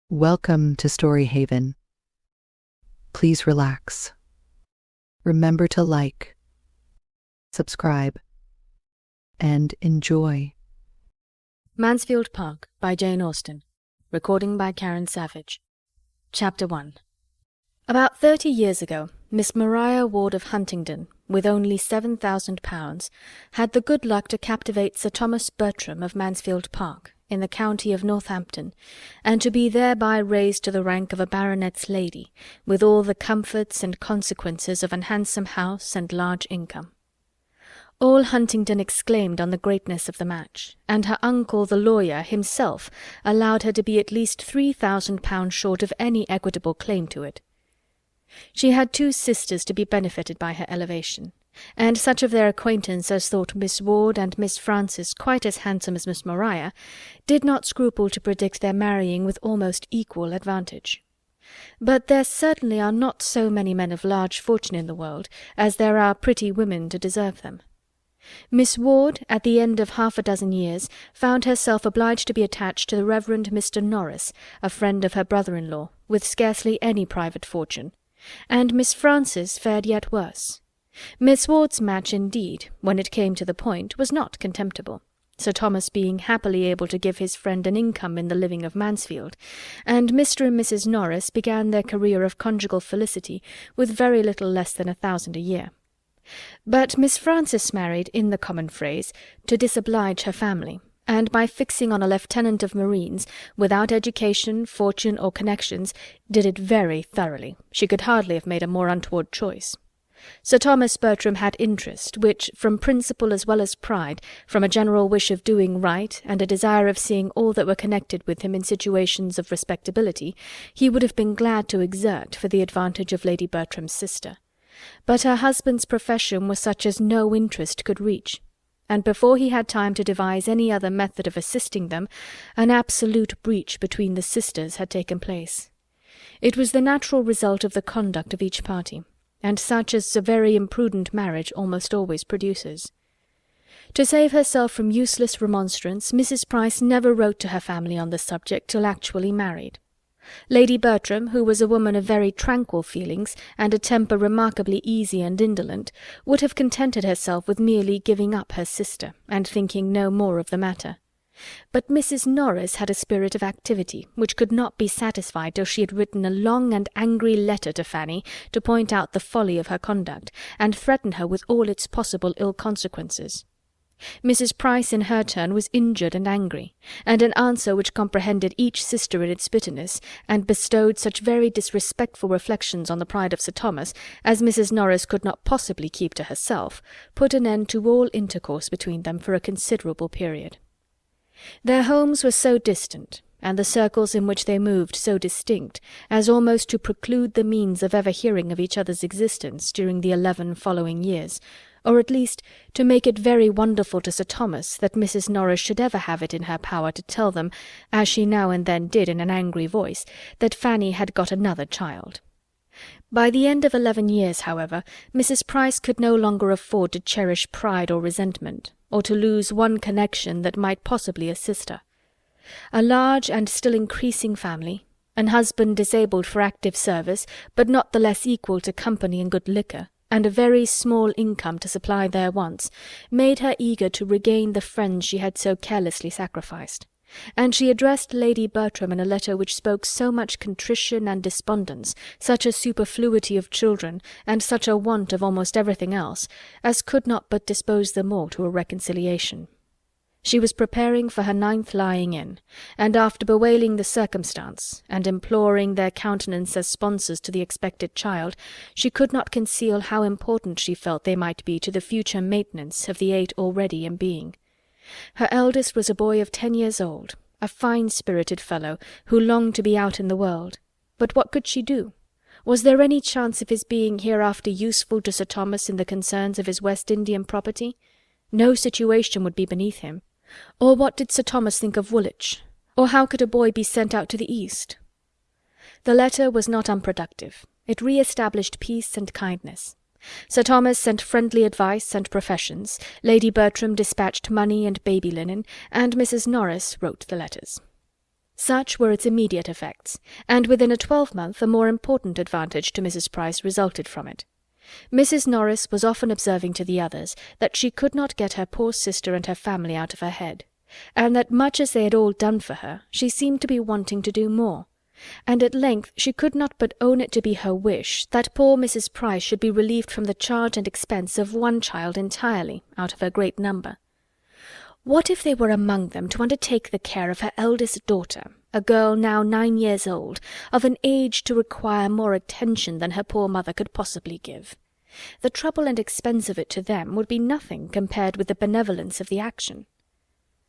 Welcome to Story Haven. Please relax. Remember to like, subscribe, and enjoy. Mansfield Park by Jane Austen. Recording by Karen Savage. Chapter 1. About 30 years ago, Miss Maria Ward of Huntingdon, with only £7,000, had the good luck to captivate Sir Thomas Bertram of Mansfield Park, in the county of Northampton, and to be thereby raised to the rank of a baronet's lady, with all the comforts and consequences of an handsome house and large income. All Huntingdon exclaimed on the greatness of the match, and her uncle the lawyer himself allowed her to be at least £3,000 short of any equitable claim to it. She had two sisters to be benefited by her elevation, and such of their acquaintance as thought Miss Ward and Miss Frances quite as handsome as Miss Maria did not scruple to predict their marrying with almost equal advantage. But there certainly are not so many men of large fortune in the world as there are pretty women to deserve them. Miss Ward, at the end of half a dozen years, found herself obliged to be attached to the Reverend Mr. Norris, a friend of her brother-in-law, with scarcely any private fortune, and Miss Frances fared yet worse. Miss Ward's match, indeed, when it came to the point, was not contemptible, Sir Thomas being happily able to give his friend an income in the living of Mansfield, and Mr. and Mrs. Norris began their career of conjugal felicity with very little less than 1,000 a year. But Miss Frances married, in the common phrase, to disoblige her family, and by fixing on a lieutenant of marines, without education, fortune, or connections, did it very thoroughly. She could hardly have made a more untoward choice. Sir Thomas Bertram had interest, which, from principle as well as pride, from a general wish of doing right, and a desire of seeing all that were connected with him in situations of respectability, he would have been glad to exert for the advantage of Lady Bertram's sister. But her husband's profession was such as no interest could reach, and before he had time to devise any other method of assisting them, an absolute breach between the sisters had taken place. It was the natural result of the conduct of each party, and such as a very imprudent marriage almost always produces. To save herself from useless remonstrance, Mrs. Price never wrote to her family on the subject till actually married. Lady Bertram, who was a woman of very tranquil feelings, and a temper remarkably easy and indolent, would have contented herself with merely giving up her sister, and thinking no more of the matter. But Mrs. Norris had a spirit of activity, which could not be satisfied till she had written a long and angry letter to Fanny to point out the folly of her conduct, and threaten her with all its possible ill consequences. Mrs. Price in her turn was injured and angry, and an answer which comprehended each sister in its bitterness, and bestowed such very disrespectful reflections on the pride of Sir Thomas as Mrs. Norris could not possibly keep to herself, put an end to all intercourse between them for a considerable period. Their homes were so distant, and the circles in which they moved so distinct, as almost to preclude the means of ever hearing of each other's existence during the 11 following years, or at least to make it very wonderful to Sir Thomas that Mrs. Norris should ever have it in her power to tell them, as she now and then did in an angry voice, that Fanny had got another child. By the end of 11 years, however, Mrs. Price could no longer afford to cherish pride or resentment, or to lose one connection that might possibly assist her. A large and still increasing family, an husband disabled for active service, but not the less equal to company and good liquor, and a very small income to supply their wants, made her eager to regain the friends she had so carelessly sacrificed, and she addressed Lady Bertram in a letter which spoke so much contrition and despondence, such a superfluity of children, and such a want of almost everything else, as could not but dispose them all to a reconciliation. She was preparing for her 9th lying in, and after bewailing the circumstance, and imploring their countenance as sponsors to the expected child, she could not conceal how important she felt they might be to the future maintenance of the 8 already in being. Her eldest was a boy of 10 years old, a fine-spirited fellow, who longed to be out in the world. But what could she do? Was there any chance of his being hereafter useful to Sir Thomas in the concerns of his West Indian property? No situation would be beneath him. Or what did Sir Thomas think of Woolwich? Or how could a boy be sent out to the East? The letter was not unproductive. It re-established peace and kindness. Sir Thomas sent friendly advice and professions, Lady Bertram dispatched money and baby linen, and Mrs. Norris wrote the letters. Such were its immediate effects, and within a 12-month a more important advantage to Mrs. Price resulted from it. Mrs. Norris was often observing to the others that she could not get her poor sister and her family out of her head, and that much as they had all done for her, she seemed to be wanting to do more, and at length she could not but own it to be her wish that poor Mrs. Price should be relieved from the charge and expense of one child entirely out of her great number. What if they were among them to undertake the care of her eldest daughter, a girl now 9 years old, of an age to require more attention than her poor mother could possibly give? The trouble and expense of it to them would be nothing compared with the benevolence of the action.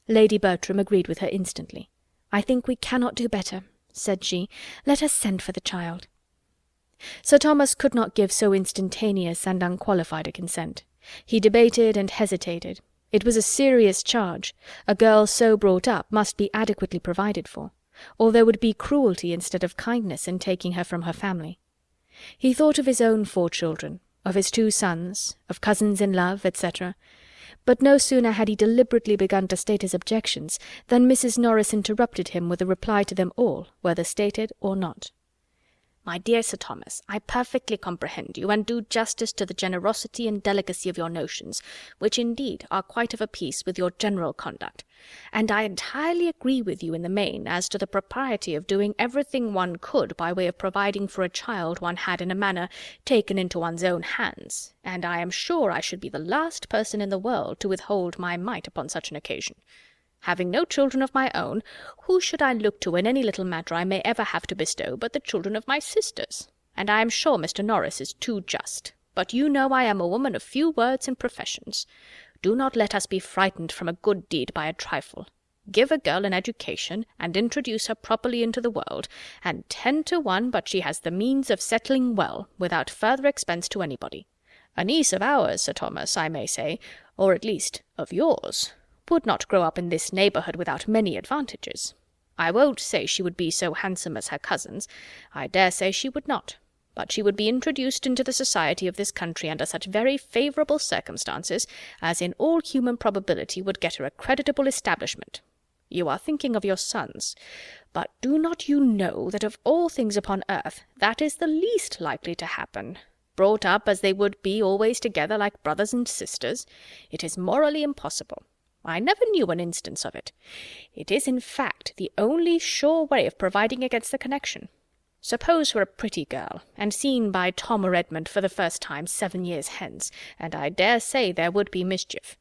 Lady Bertram agreed with her instantly. "I think we cannot do better," said she. "Let us send for the child." Sir Thomas could not give so instantaneous and unqualified a consent. He debated and hesitated. It was a serious charge. A girl so brought up must be adequately provided for, or there would be cruelty instead of kindness in taking her from her family. He thought of his own 4 children, of his 2 sons, of cousins-in-love, etc. But no sooner had he deliberately begun to state his objections than Mrs. Norris interrupted him with a reply to them all, whether stated or not. "My dear Sir Thomas, I perfectly comprehend you, and do justice to the generosity and delicacy of your notions, which indeed are quite of a piece with your general conduct, and I entirely agree with you in the main as to the propriety of doing everything one could by way of providing for a child one had in a manner taken into one's own hands, and I am sure I should be the last person in the world to withhold my mite upon such an occasion. Having no children of my own, who should I look to in any little matter I may ever have to bestow but the children of my sisters? And I am sure Mr. Norris is too just, but you know I am a woman of few words and professions. Do not let us be frightened from a good deed by a trifle. Give a girl an education, and introduce her properly into the world, and 10 to 1 but she has the means of settling well, without further expense to anybody. A niece of ours, Sir Thomas, I may say, or at least of yours, would not grow up in this neighbourhood without many advantages. I won't say she would be so handsome as her cousins. I dare say she would not. But she would be introduced into the society of this country under such very favourable circumstances as in all human probability would get her a creditable establishment. You are thinking of your sons, but do not you know that of all things upon earth that is the least likely to happen? Brought up as they would be always together like brothers and sisters, it is morally impossible. I never knew an instance of it. It is, in fact, the only sure way of providing against the connection. Suppose her a pretty girl, and seen by Tom or Edmund for the first time 7 years hence, and I dare say there would be mischief.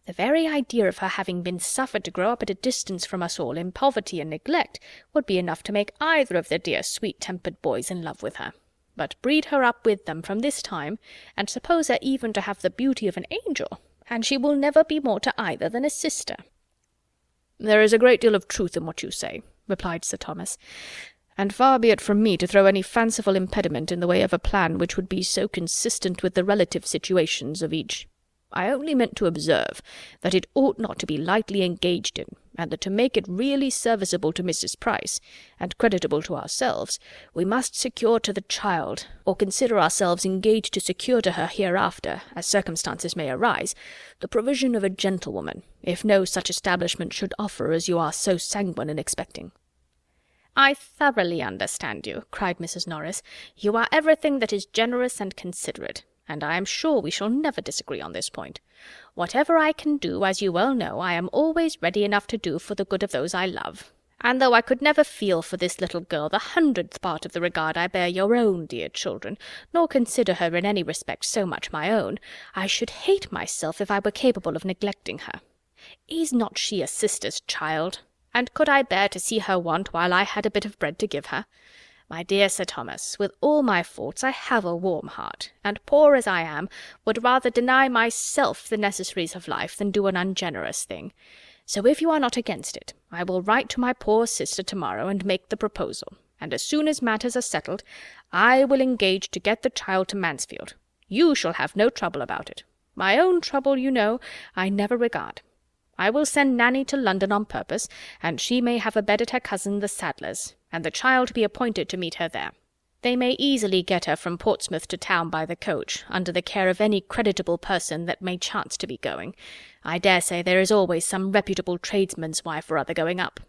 The very idea of her having been suffered to grow up at a distance from us all in poverty and neglect would be enough to make either of the dear sweet-tempered boys in love with her. But breed her up with them from this time, and suppose her even to have the beauty of an angel, and she will never be more to either than a sister." "There is a great deal of truth in what you say," replied Sir Thomas, "and far be it from me to throw any fanciful impediment in the way of a plan which would be so consistent with the relative situations of each. I only meant to observe that it ought not to be lightly engaged in, and that to make it really serviceable to Mrs. Price, and creditable to ourselves, we must secure to the child, or consider ourselves engaged to secure to her hereafter, as circumstances may arise, the provision of a gentlewoman, if no such establishment should offer as you are so sanguine in expecting." "I thoroughly understand you," cried Mrs. Norris. "You are everything that is generous and considerate, and I am sure we shall never disagree on this point. Whatever I can do, as you well know, I am always ready enough to do for the good of those I love. And though I could never feel for this little girl the 100th part of the regard I bear your own dear children, nor consider her in any respect so much my own, I should hate myself if I were capable of neglecting her. Is not she a sister's child? And could I bear to see her want while I had a bit of bread to give her? My dear Sir Thomas, with all my faults, I have a warm heart, and poor as I am, would rather deny myself the necessaries of life than do an ungenerous thing. So if you are not against it, I will write to my poor sister to-morrow and make the proposal, and as soon as matters are settled, I will engage to get the child to Mansfield. You shall have no trouble about it. My own trouble, you know, I never regard. I will send Nanny to London on purpose, and she may have a bed at her cousin the saddler's, and the child be appointed to meet her there. They may easily get her from Portsmouth to town by the coach, under the care of any creditable person that may chance to be going. I dare say there is always some reputable tradesman's wife or other going up."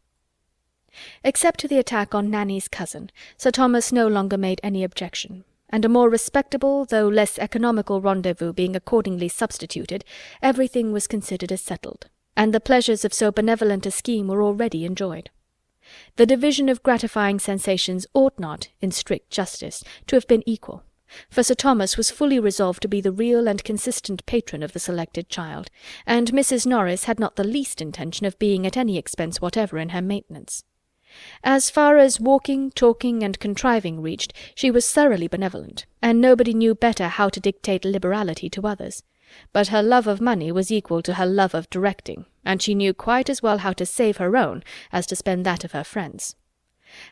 Except to the attack on Nanny's cousin, Sir Thomas no longer made any objection, and a more respectable though less economical rendezvous being accordingly substituted, everything was considered as settled, and the pleasures of so benevolent a scheme were already enjoyed. The division of gratifying sensations ought not, in strict justice, to have been equal, for Sir Thomas was fully resolved to be the real and consistent patron of the selected child, and Mrs. Norris had not the least intention of being at any expense whatever in her maintenance. As far as walking, talking, and contriving reached, she was thoroughly benevolent, and nobody knew better how to dictate liberality to others. But her love of money was equal to her love of directing, and she knew quite as well how to save her own as to spend that of her friends.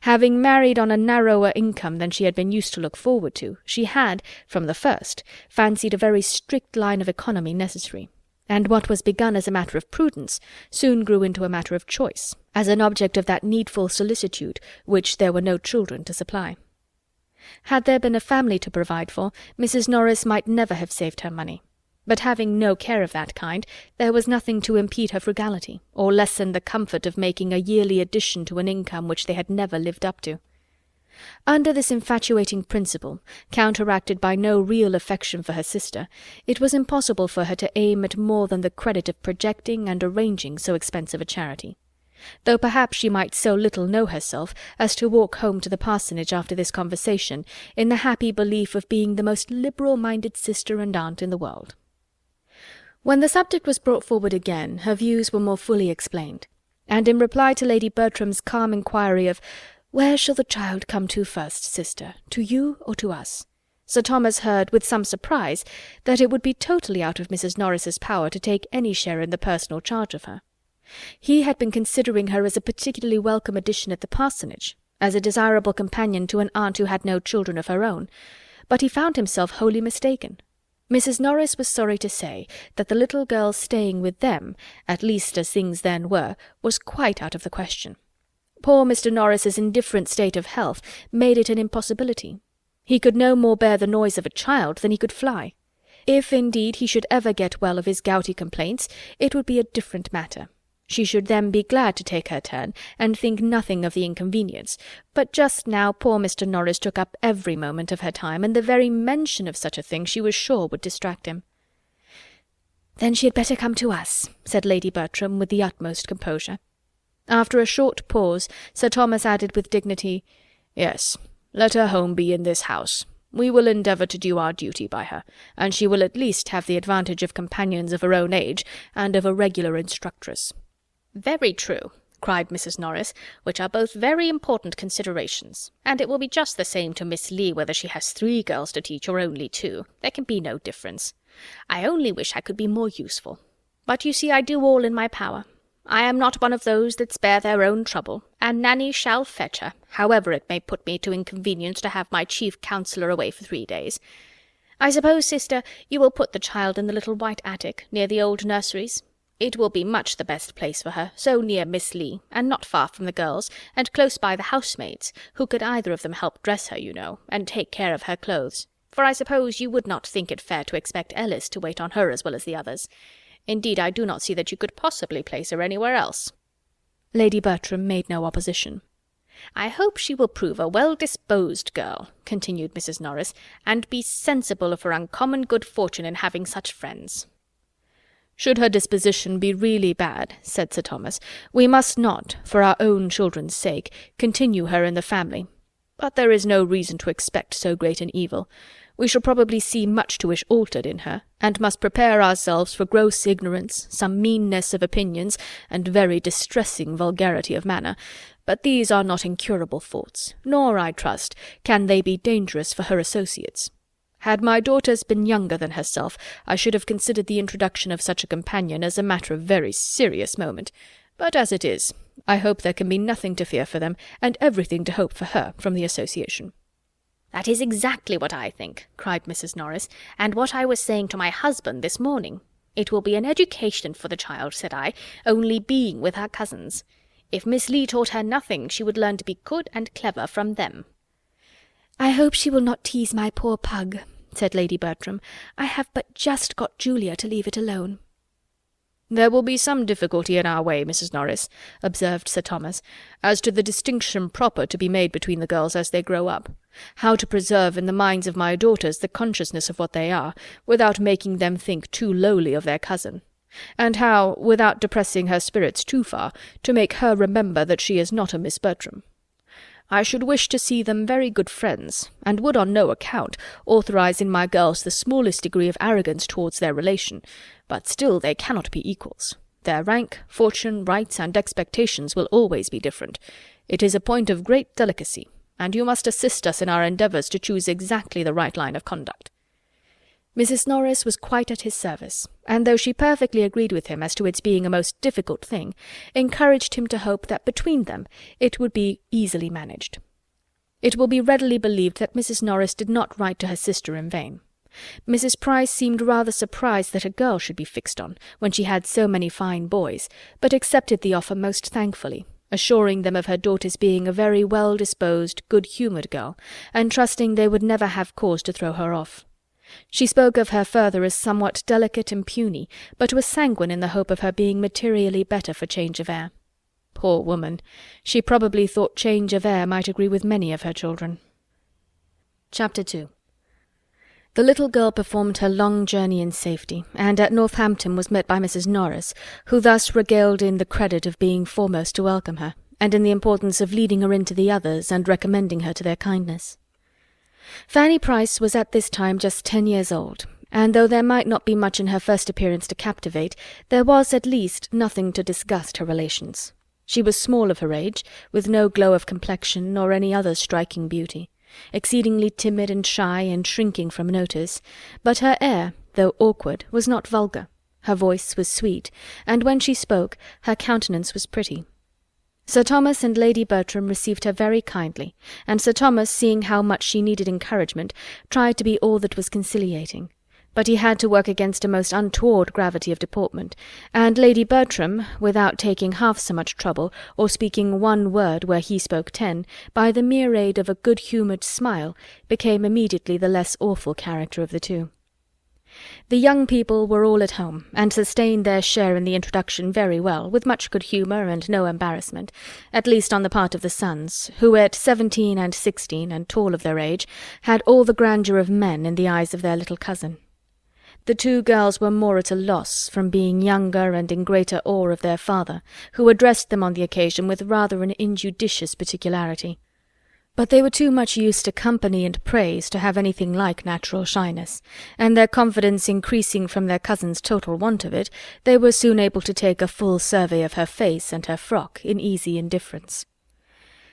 Having married on a narrower income than she had been used to look forward to, she had, from the first, fancied a very strict line of economy necessary, and what was begun as a matter of prudence soon grew into a matter of choice, as an object of that needful solicitude which there were no children to supply. Had there been a family to provide for, Mrs. Norris might never have saved her money. But having no care of that kind, there was nothing to impede her frugality, or lessen the comfort of making a yearly addition to an income which they had never lived up to. Under this infatuating principle, counteracted by no real affection for her sister, it was impossible for her to aim at more than the credit of projecting and arranging so expensive a charity. Though perhaps she might so little know herself as to walk home to the parsonage after this conversation in the happy belief of being the most liberal-minded sister and aunt in the world. When the subject was brought forward again, her views were more fully explained, and in reply to Lady Bertram's calm inquiry of "Where shall the child come to first, sister, to you or to us?" Sir Thomas heard, with some surprise, that it would be totally out of Mrs. Norris's power to take any share in the personal charge of her. He had been considering her as a particularly welcome addition at the parsonage, as a desirable companion to an aunt who had no children of her own, but he found himself wholly mistaken. Mrs. Norris was sorry to say that the little girl's staying with them, at least as things then were, was quite out of the question. Poor Mr. Norris's indifferent state of health made it an impossibility. He could no more bear the noise of a child than he could fly. If, indeed, he should ever get well of his gouty complaints, it would be a different matter. She should then be glad to take her turn, and think nothing of the inconvenience, but just now poor Mr. Norris took up every moment of her time, and the very mention of such a thing she was sure would distract him. "Then she had better come to us," said Lady Bertram with the utmost composure. After a short pause, Sir Thomas added with dignity, "Yes, let her home be in this house. We will endeavour to do our duty by her, and she will at least have the advantage of companions of her own age, and of a regular instructress." "Very true," cried Mrs. Norris, "which are both very important considerations, and it will be just the same to Miss Lee whether she has 3 girls to teach or only 2. There can be no difference. I only wish I could be more useful. But you see I do all in my power. I am not one of those that spare their own trouble, and Nanny shall fetch her, however it may put me to inconvenience to have my chief counsellor away for 3 days. I suppose, sister, you will put the child in the little white attic, near the old nurseries? It will be much the best place for her, so near Miss Lee, and not far from the girls, and close by the housemaids, who could either of them help dress her, you know, and take care of her clothes. For I suppose you would not think it fair to expect Ellis to wait on her as well as the others. Indeed, I do not see that you could possibly place her anywhere else." Lady Bertram made no opposition. "I hope she will prove a well-disposed girl," continued Mrs. Norris, "and be sensible of her uncommon good fortune in having such friends." "Should her disposition be really bad," said Sir Thomas, "we must not, for our own children's sake, continue her in the family. But there is no reason to expect so great an evil. We shall probably see much to wish altered in her, and must prepare ourselves for gross ignorance, some meanness of opinions, and very distressing vulgarity of manner, but these are not incurable faults, nor, I trust, can they be dangerous for her associates. Had my daughters been younger than herself, I should have considered the introduction of such a companion as a matter of very serious moment, but as it is, I hope there can be nothing to fear for them, and everything to hope for her from the association." "That is exactly what I think," cried Mrs. Norris, "and what I was saying to my husband this morning. It will be an education for the child, said I, only being with her cousins. If Miss Lee taught her nothing, she would learn to be good and clever from them." "I hope she will not tease my poor pug," said Lady Bertram. "I have but just got Julia to leave it alone." "There will be some difficulty in our way, Mrs. Norris," observed Sir Thomas, "as to the distinction proper to be made between the girls as they grow up. How to preserve in the minds of my daughters the consciousness of what they are, without making them think too lowly of their cousin. And how, without depressing her spirits too far, to make her remember that she is not a Miss Bertram. I should wish to see them very good friends, and would on no account authorize in my girls the smallest degree of arrogance towards their relation, but still they cannot be equals. Their rank, fortune, rights, and expectations will always be different. It is a point of great delicacy, and you must assist us in our endeavours to choose exactly the right line of conduct." Mrs. Norris was quite at his service, and though she perfectly agreed with him as to its being a most difficult thing, encouraged him to hope that between them it would be easily managed. It will be readily believed that Mrs. Norris did not write to her sister in vain. Mrs. Price seemed rather surprised that a girl should be fixed on, when she had so many fine boys, but accepted the offer most thankfully, assuring them of her daughter's being a very well-disposed, good-humoured girl, and trusting they would never have cause to throw her off. She spoke of her further as somewhat delicate and puny, but was sanguine in the hope of her being materially better for change of air. Poor woman! She probably thought change of air might agree with many of her children. Chapter 2. The little girl performed her long journey in safety, and at Northampton was met by Mrs. Norris, who thus regaled in the credit of being foremost to welcome her, and in the importance of leading her into the others and recommending her to their kindness. Fanny Price was at this time just 10 years old, and though there might not be much in her first appearance to captivate, there was at least nothing to disgust her relations. She was small of her age, with no glow of complexion nor any other striking beauty, exceedingly timid and shy and shrinking from notice, but her air, though awkward, was not vulgar. Her voice was sweet, and when she spoke, her countenance was pretty. Sir Thomas and Lady Bertram received her very kindly, and Sir Thomas, seeing how much she needed encouragement, tried to be all that was conciliating. But he had to work against a most untoward gravity of deportment, and Lady Bertram, without taking half so much trouble, or speaking one word where he spoke 10, by the mere aid of a good-humoured smile, became immediately the less awful character of the two. The young people were all at home, and sustained their share in the introduction very well, with much good humour and no embarrassment, at least on the part of the sons, who at 17 and 16, and tall of their age, had all the grandeur of men in the eyes of their little cousin. The two girls were more at a loss, from being younger and in greater awe of their father, who addressed them on the occasion with rather an injudicious particularity. But they were too much used to company and praise to have anything like natural shyness, and their confidence increasing from their cousin's total want of it, they were soon able to take a full survey of her face and her frock in easy indifference.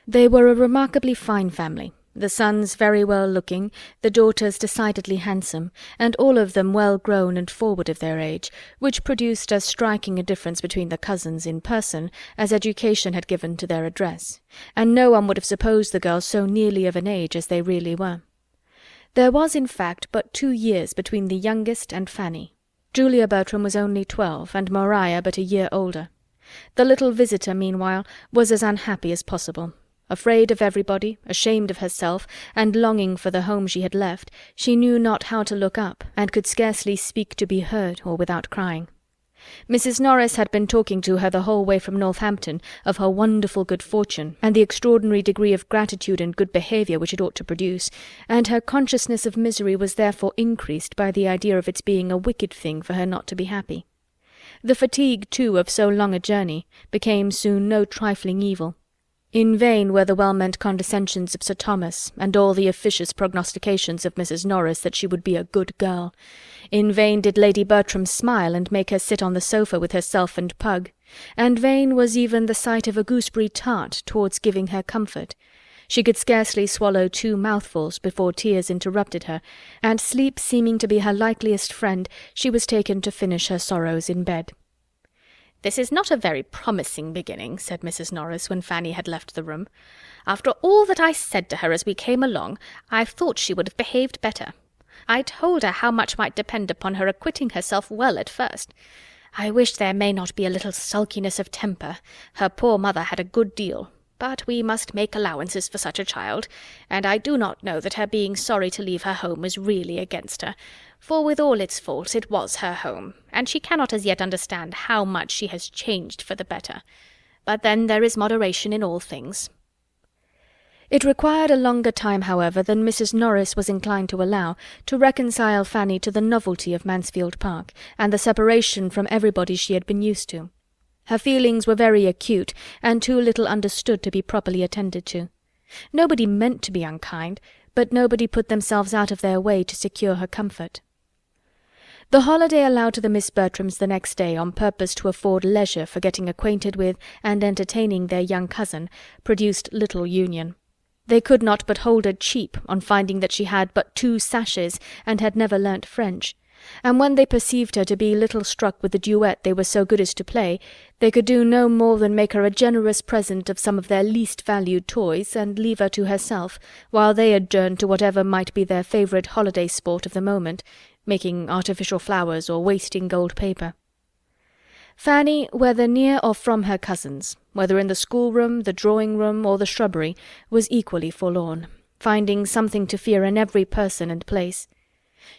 They were a remarkably fine family, the sons very well-looking, the daughters decidedly handsome, and all of them well-grown and forward of their age, which produced as striking a difference between the cousins in person as education had given to their address, and no one would have supposed the girls so nearly of an age as they really were. There was, in fact, but 2 years between the youngest and Fanny. Julia Bertram was only 12, and Maria but a year older. The little visitor, meanwhile, was as unhappy as possible. Afraid of everybody, ashamed of herself, and longing for the home she had left, she knew not how to look up, and could scarcely speak to be heard or without crying. Mrs. Norris had been talking to her the whole way from Northampton of her wonderful good fortune, and the extraordinary degree of gratitude and good behaviour which it ought to produce, and her consciousness of misery was therefore increased by the idea of its being a wicked thing for her not to be happy. The fatigue, too, of so long a journey became soon no trifling evil. In vain were the well-meant condescensions of Sir Thomas, and all the officious prognostications of Mrs. Norris that she would be a good girl. In vain did Lady Bertram smile and make her sit on the sofa with herself and Pug, and vain was even the sight of a gooseberry tart towards giving her comfort. She could scarcely swallow 2 mouthfuls before tears interrupted her, and sleep seeming to be her likeliest friend, she was taken to finish her sorrows in bed. "This is not a very promising beginning," said Mrs. Norris, when Fanny had left the room. "After all that I said to her as we came along, I thought she would have behaved better. I told her how much might depend upon her acquitting herself well at first. I wish there may not be a little sulkiness of temper. Her poor mother had a good deal. But we must make allowances for such a child, and I do not know that her being sorry to leave her home is really against her, for with all its faults it was her home, and she cannot as yet understand how much she has changed for the better. But then there is moderation in all things." It required a longer time, however, than Mrs. Norris was inclined to allow, to reconcile Fanny to the novelty of Mansfield Park, and the separation from everybody she had been used to. Her feelings were very acute, and too little understood to be properly attended to. Nobody meant to be unkind, but nobody put themselves out of their way to secure her comfort. The holiday allowed to the Miss Bertrams the next day on purpose to afford leisure for getting acquainted with and entertaining their young cousin, produced little union. They could not but hold her cheap on finding that she had but 2 sashes and had never learnt French, and when they perceived her to be little struck with the duet they were so good as to play, they could do no more than make her a generous present of some of their least valued toys, and leave her to herself, while they adjourned to whatever might be their favourite holiday sport of the moment, making artificial flowers or wasting gold paper. Fanny, whether near or from her cousins, whether in the schoolroom, the drawing-room, or the shrubbery, was equally forlorn, finding something to fear in every person and place.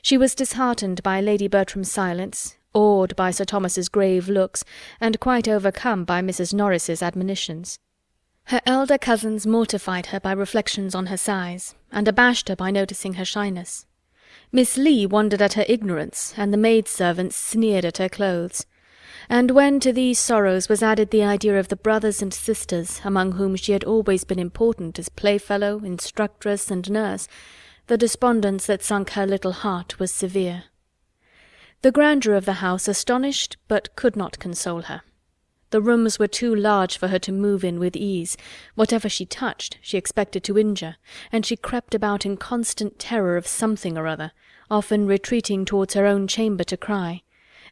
She was disheartened by Lady Bertram's silence, awed by Sir Thomas's grave looks, and quite overcome by Mrs. Norris's admonitions. Her elder cousins mortified her by reflections on her size, and abashed her by noticing her shyness. Miss Lee wondered at her ignorance, and the maid-servants sneered at her clothes. And when to these sorrows was added the idea of the brothers and sisters among whom she had always been important as playfellow, instructress, and nurse, the despondence that sunk her little heart was severe. The grandeur of the house astonished but could not console her. The rooms were too large for her to move in with ease. Whatever she touched she expected to injure, and she crept about in constant terror of something or other, often retreating towards her own chamber to cry.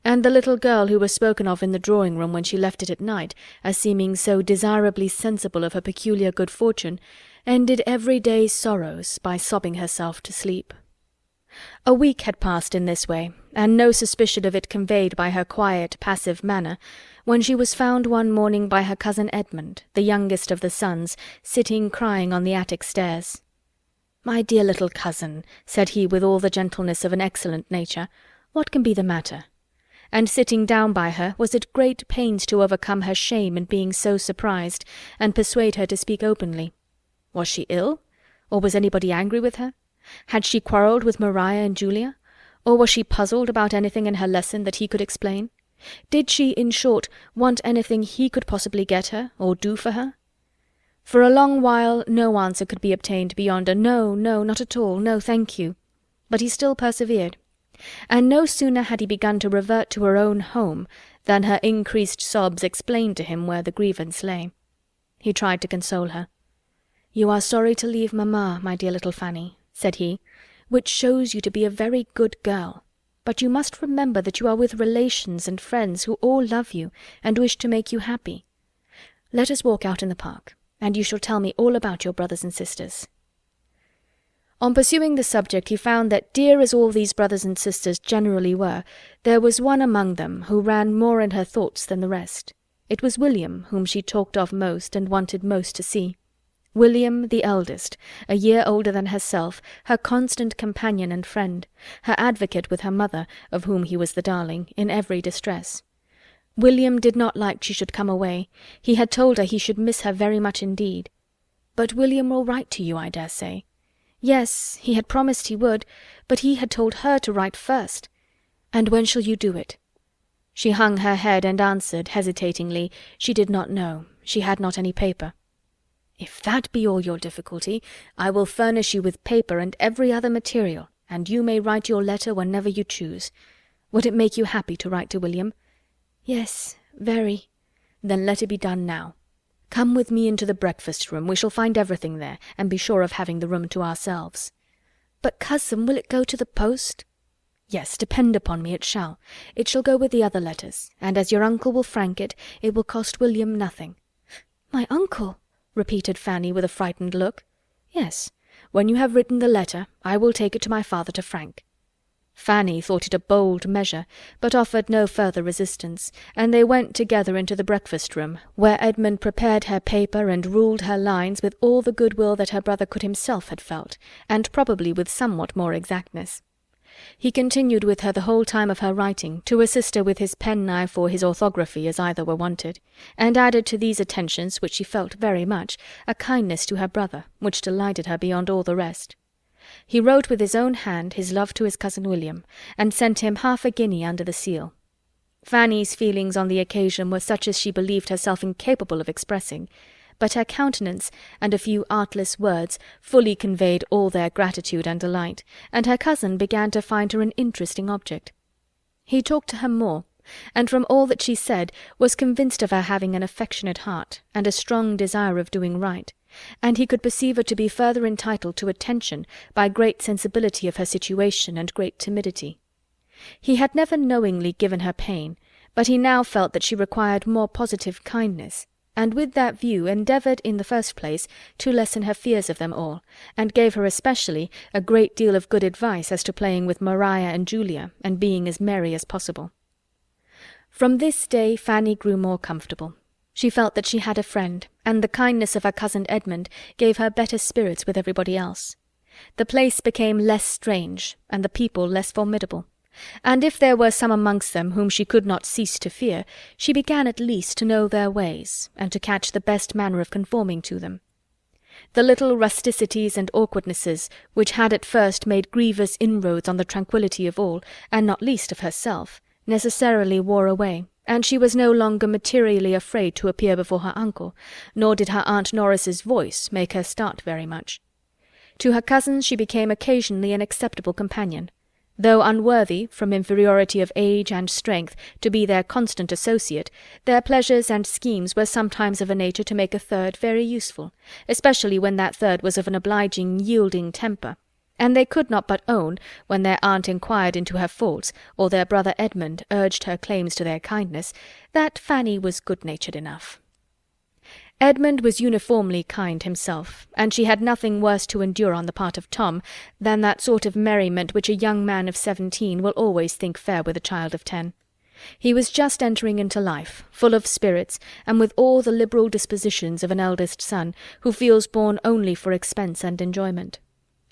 And the little girl who was spoken of in the drawing-room when she left it at night, as seeming so desirably sensible of her peculiar good fortune, ended every day's sorrows by sobbing herself to sleep. A week had passed in this way, and no suspicion of it conveyed by her quiet, passive manner, when she was found one morning by her cousin Edmund, the youngest of the sons, sitting crying on the attic stairs. "My dear little cousin," said he with all the gentleness of an excellent nature, "what can be the matter?" And sitting down by her, was at great pains to overcome her shame in being so surprised, and persuade her to speak openly. Was she ill? Or was anybody angry with her? Had she quarrelled with Maria and Julia? Or was she puzzled about anything in her lesson that he could explain? Did she, in short, want anything he could possibly get her, or do for her? For a long while no answer could be obtained beyond a "No, no, not at all, no, thank you." But he still persevered. And no sooner had he begun to revert to her own home than her increased sobs explained to him where the grievance lay. He tried to console her. "You are sorry to leave mamma, my dear little Fanny," said he, "which shows you to be a very good girl. But you must remember that you are with relations and friends who all love you and wish to make you happy. Let us walk out in the park, and you shall tell me all about your brothers and sisters." On pursuing the subject he found that, dear as all these brothers and sisters generally were, there was one among them who ran more in her thoughts than the rest. It was William whom she talked of most and wanted most to see. William the eldest, a year older than herself, her constant companion and friend, her advocate with her mother, of whom he was the darling, in every distress. William did not like she should come away. He had told her he should miss her very much indeed. "But William will write to you, I dare say." Yes, he had promised he would, but he had told her to write first. "And when shall you do it?" She hung her head and answered, hesitatingly, she did not know, she had not any paper. "If that be all your difficulty, I will furnish you with paper and every other material, and you may write your letter whenever you choose. Would it make you happy to write to William?" "Yes, very." "Then let it be done now. Come with me into the breakfast-room, we shall find everything there, and be sure of having the room to ourselves." "But, cousin, will it go to the post?" "Yes, depend upon me, it shall. It shall go with the other letters, and as your uncle will frank it, it will cost William nothing." "My uncle?" repeated Fanny with a frightened look. "Yes, when you have written the letter, I will take it to my father to frank." Fanny thought it a bold measure, but offered no further resistance, and they went together into the breakfast-room, where Edmund prepared her paper and ruled her lines with all the goodwill that her brother could himself have felt, and probably with somewhat more exactness. He continued with her the whole time of her writing, to assist her with his penknife or his orthography as either were wanted, and added to these attentions, which she felt very much, a kindness to her brother, which delighted her beyond all the rest. He wrote with his own hand his love to his cousin William, and sent him 1/2 guinea under the seal. Fanny's feelings on the occasion were such as she believed herself incapable of expressing, but her countenance and a few artless words fully conveyed all their gratitude and delight, and her cousin began to find her an interesting object. He talked to her more, and from all that she said was convinced of her having an affectionate heart, and a strong desire of doing right, and he could perceive her to be further entitled to attention by great sensibility of her situation and great timidity. He had never knowingly given her pain, but he now felt that she required more positive kindness, and with that view endeavoured, in the first place, to lessen her fears of them all, and gave her especially a great deal of good advice as to playing with Maria and Julia, and being as merry as possible. From this day Fanny grew more comfortable. She felt that she had a friend, and the kindness of her cousin Edmund gave her better spirits with everybody else. The place became less strange, and the people less formidable, and if there were some amongst them whom she could not cease to fear, she began at least to know their ways, and to catch the best manner of conforming to them. The little rusticities and awkwardnesses, which had at first made grievous inroads on the tranquillity of all, and not least of herself, necessarily wore away, and she was no longer materially afraid to appear before her uncle, nor did her Aunt Norris's voice make her start very much. To her cousins she became occasionally an acceptable companion. Though unworthy, from inferiority of age and strength, to be their constant associate, their pleasures and schemes were sometimes of a nature to make a third very useful, especially when that third was of an obliging, yielding temper, and they could not but own, when their aunt inquired into her faults, or their brother Edmund urged her claims to their kindness, that Fanny was good-natured enough. Edmund was uniformly kind himself, and she had nothing worse to endure on the part of Tom than that sort of merriment which a young man of 17 will always think fair with a child of 10. He was just entering into life, full of spirits, and with all the liberal dispositions of an eldest son, who feels born only for expense and enjoyment.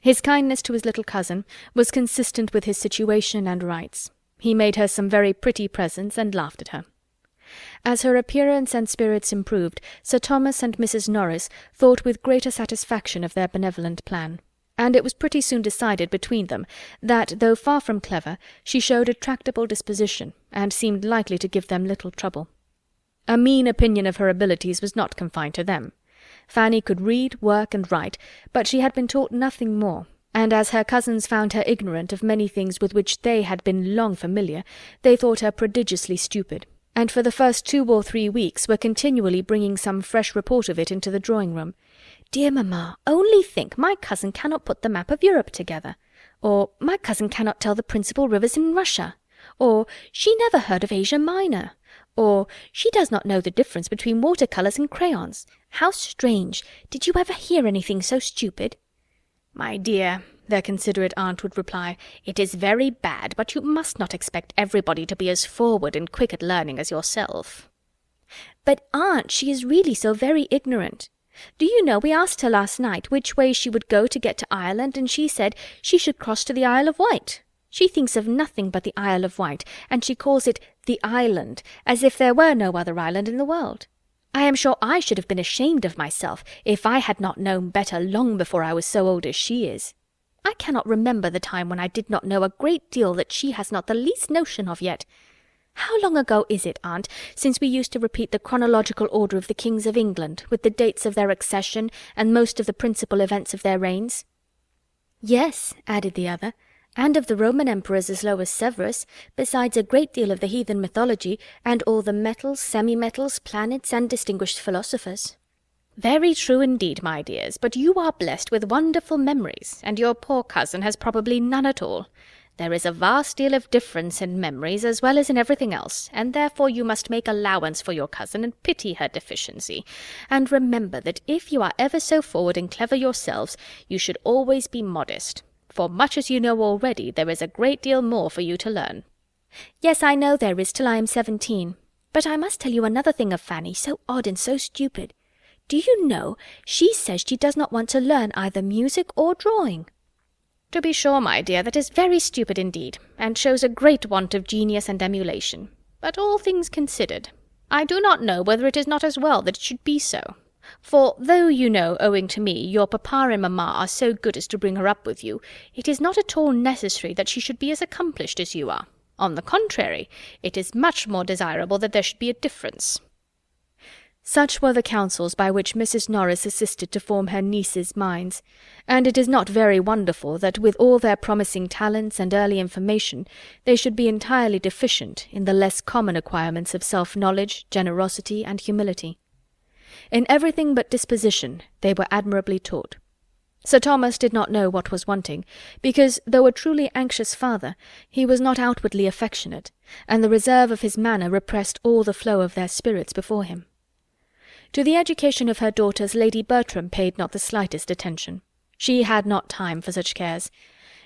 His kindness to his little cousin was consistent with his situation and rights. He made her some very pretty presents, and laughed at her. As her appearance and spirits improved, Sir Thomas and Mrs. Norris thought with greater satisfaction of their benevolent plan, and it was pretty soon decided between them that, though far from clever, she showed a tractable disposition, and seemed likely to give them little trouble. A mean opinion of her abilities was not confined to them. Fanny could read, work, and write, but she had been taught nothing more, and as her cousins found her ignorant of many things with which they had been long familiar, they thought her prodigiously stupid, and for the first 2 or 3 weeks were continually bringing some fresh report of it into the drawing-room. "Dear mamma, only think, my cousin cannot put the map of Europe together," or "My cousin cannot tell the principal rivers in Russia," or "She never heard of Asia Minor," or "She does not know the difference between water-colours and crayons. How strange! Did you ever hear anything so stupid?" "My dear," their considerate aunt would reply, "it is very bad, but you must not expect everybody to be as forward and quick at learning as yourself." "But, aunt, she is really so very ignorant. Do you know, we asked her last night which way she would go to get to Ireland, and she said she should cross to the Isle of Wight. She thinks of nothing but the Isle of Wight, and she calls it the island, as if there were no other island in the world. I am sure I should have been ashamed of myself if I had not known better long before I was so old as she is. I cannot remember the time when I did not know a great deal that she has not the least notion of yet. How long ago is it, aunt, since we used to repeat the chronological order of the kings of England, with the dates of their accession, and most of the principal events of their reigns?" "Yes," added the other, "and of the Roman emperors as low as Severus, besides a great deal of the heathen mythology, and all the metals, semi-metals, planets, and distinguished philosophers." "Very true indeed, my dears, but you are blessed with wonderful memories, and your poor cousin has probably none at all. There is a vast deal of difference in memories as well as in everything else, and therefore you must make allowance for your cousin and pity her deficiency, and remember that if you are ever so forward and clever yourselves, you should always be modest. for much as you know already, there is a great deal more for you to learn." "Yes, I know there is till I am 17. But I must tell you another thing of Fanny, so odd and so stupid. Do you know, she says she does not want to learn either music or drawing." "To be sure, my dear, that is very stupid indeed, and shows a great want of genius and emulation. But all things considered, I do not know whether it is not as well that it should be so. For though, you know, owing to me, your papa and mamma are so good as to bring her up with you, it is not at all necessary that she should be as accomplished as you are. On the contrary, it is much more desirable that there should be a difference." Such were the counsels by which Mrs. Norris assisted to form her nieces' minds, and it is not very wonderful that with all their promising talents and early information they should be entirely deficient in the less common acquirements of self-knowledge, generosity, and humility. In everything but disposition they were admirably taught. Sir Thomas did not know what was wanting, because, though a truly anxious father, he was not outwardly affectionate, and the reserve of his manner repressed all the flow of their spirits before him. To the education of her daughters Lady Bertram paid not the slightest attention. She had not time for such cares.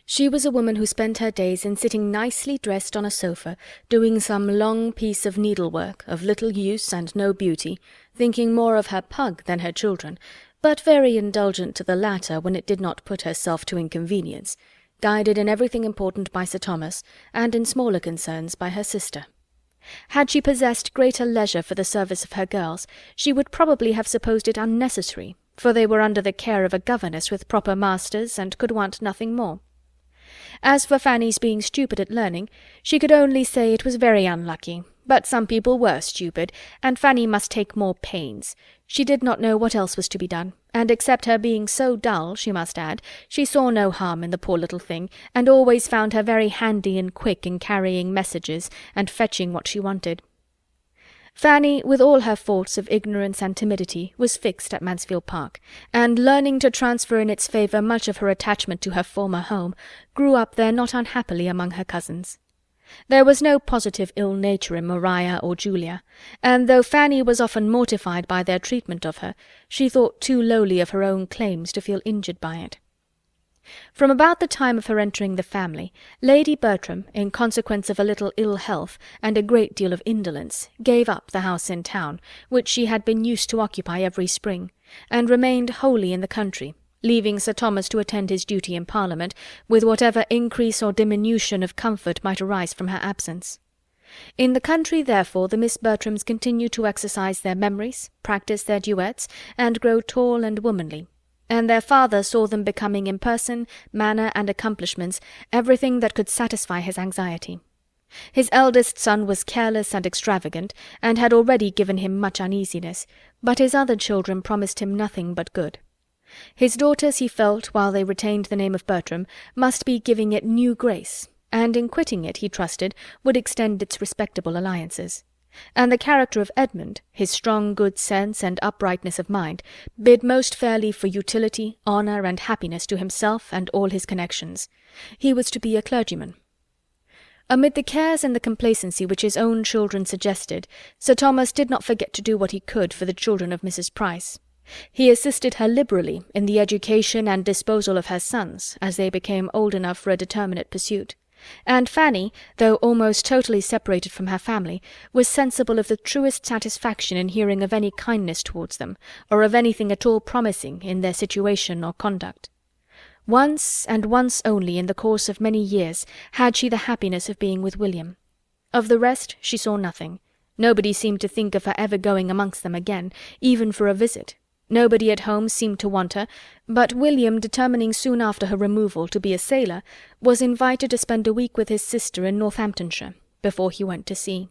She was a woman who spent her days in sitting nicely dressed on a sofa, doing some long piece of needlework, of little use and no beauty, thinking more of her pug than her children, but very indulgent to the latter when it did not put herself to inconvenience, guided in everything important by Sir Thomas, and in smaller concerns by her sister. Had she possessed greater leisure for the service of her girls, she would probably have supposed it unnecessary, for they were under the care of a governess with proper masters, and could want nothing more. As for Fanny's being stupid at learning, she could only say it was very unlucky, but some people were stupid, and Fanny must take more pains. She did not know what else was to be done, and except her being so dull, she must add, she saw no harm in the poor little thing, and always found her very handy and quick in carrying messages and fetching what she wanted. Fanny, with all her faults of ignorance and timidity, was fixed at Mansfield Park, and learning to transfer in its favour much of her attachment to her former home, grew up there not unhappily among her cousins. There was no positive ill nature in Maria or Julia, and though Fanny was often mortified by their treatment of her, she thought too lowly of her own claims to feel injured by it. From about the time of her entering the family, Lady Bertram, in consequence of a little ill health and a great deal of indolence, gave up the house in town, which she had been used to occupy every spring, and remained wholly in the country, leaving Sir Thomas to attend his duty in Parliament, with whatever increase or diminution of comfort might arise from her absence. In the country, therefore, the Miss Bertrams continued to exercise their memories, practise their duets, and grow tall and womanly, and their father saw them becoming in person, manner, and accomplishments everything that could satisfy his anxiety. His eldest son was careless and extravagant, and had already given him much uneasiness, but his other children promised him nothing but good. His daughters, he felt, while they retained the name of Bertram, must be giving it new grace, and in quitting it, he trusted, would extend its respectable alliances. And the character of Edmund, his strong good sense and uprightness of mind, bid most fairly for utility, honour, and happiness to himself and all his connections. He was to be a clergyman. Amid the cares and the complacency which his own children suggested, Sir Thomas did not forget to do what he could for the children of Mrs. Price. He assisted her liberally in the education and disposal of her sons, as they became old enough for a determinate pursuit. And Fanny, though almost totally separated from her family, was sensible of the truest satisfaction in hearing of any kindness towards them, or of anything at all promising in their situation or conduct. Once, and once only, in the course of many years, had she the happiness of being with William. Of the rest she saw nothing. Nobody seemed to think of her ever going amongst them again, even for a visit. Nobody at home seemed to want her, but William, determining soon after her removal to be a sailor, was invited to spend a week with his sister in Northamptonshire, before he went to sea.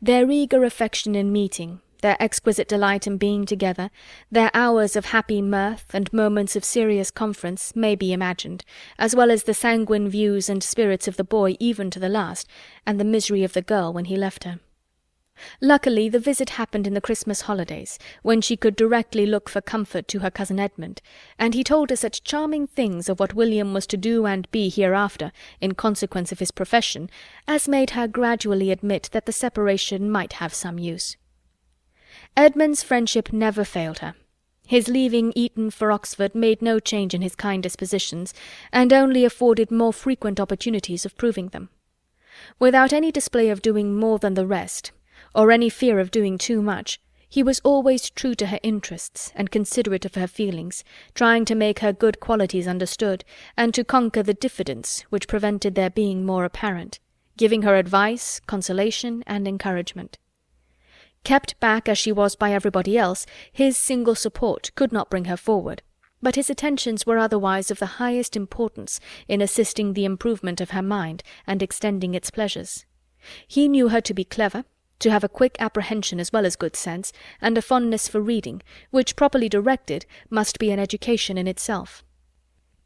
Their eager affection in meeting, their exquisite delight in being together, their hours of happy mirth and moments of serious conference, may be imagined, as well as the sanguine views and spirits of the boy even to the last, and the misery of the girl when he left her. Luckily the visit happened in the Christmas holidays, when she could directly look for comfort to her cousin Edmund, and he told her such charming things of what William was to do and be hereafter, in consequence of his profession, as made her gradually admit that the separation might have some use. Edmund's friendship never failed her. His leaving Eton for Oxford made no change in his kind dispositions, and only afforded more frequent opportunities of proving them. Without any display of doing more than the rest, or any fear of doing too much, he was always true to her interests and considerate of her feelings, trying to make her good qualities understood, and to conquer the diffidence which prevented their being more apparent, giving her advice, consolation, and encouragement. Kept back as she was by everybody else, his single support could not bring her forward, but his attentions were otherwise of the highest importance in assisting the improvement of her mind and extending its pleasures. He knew her to be clever, to have a quick apprehension as well as good sense, and a fondness for reading, which, properly directed, must be an education in itself.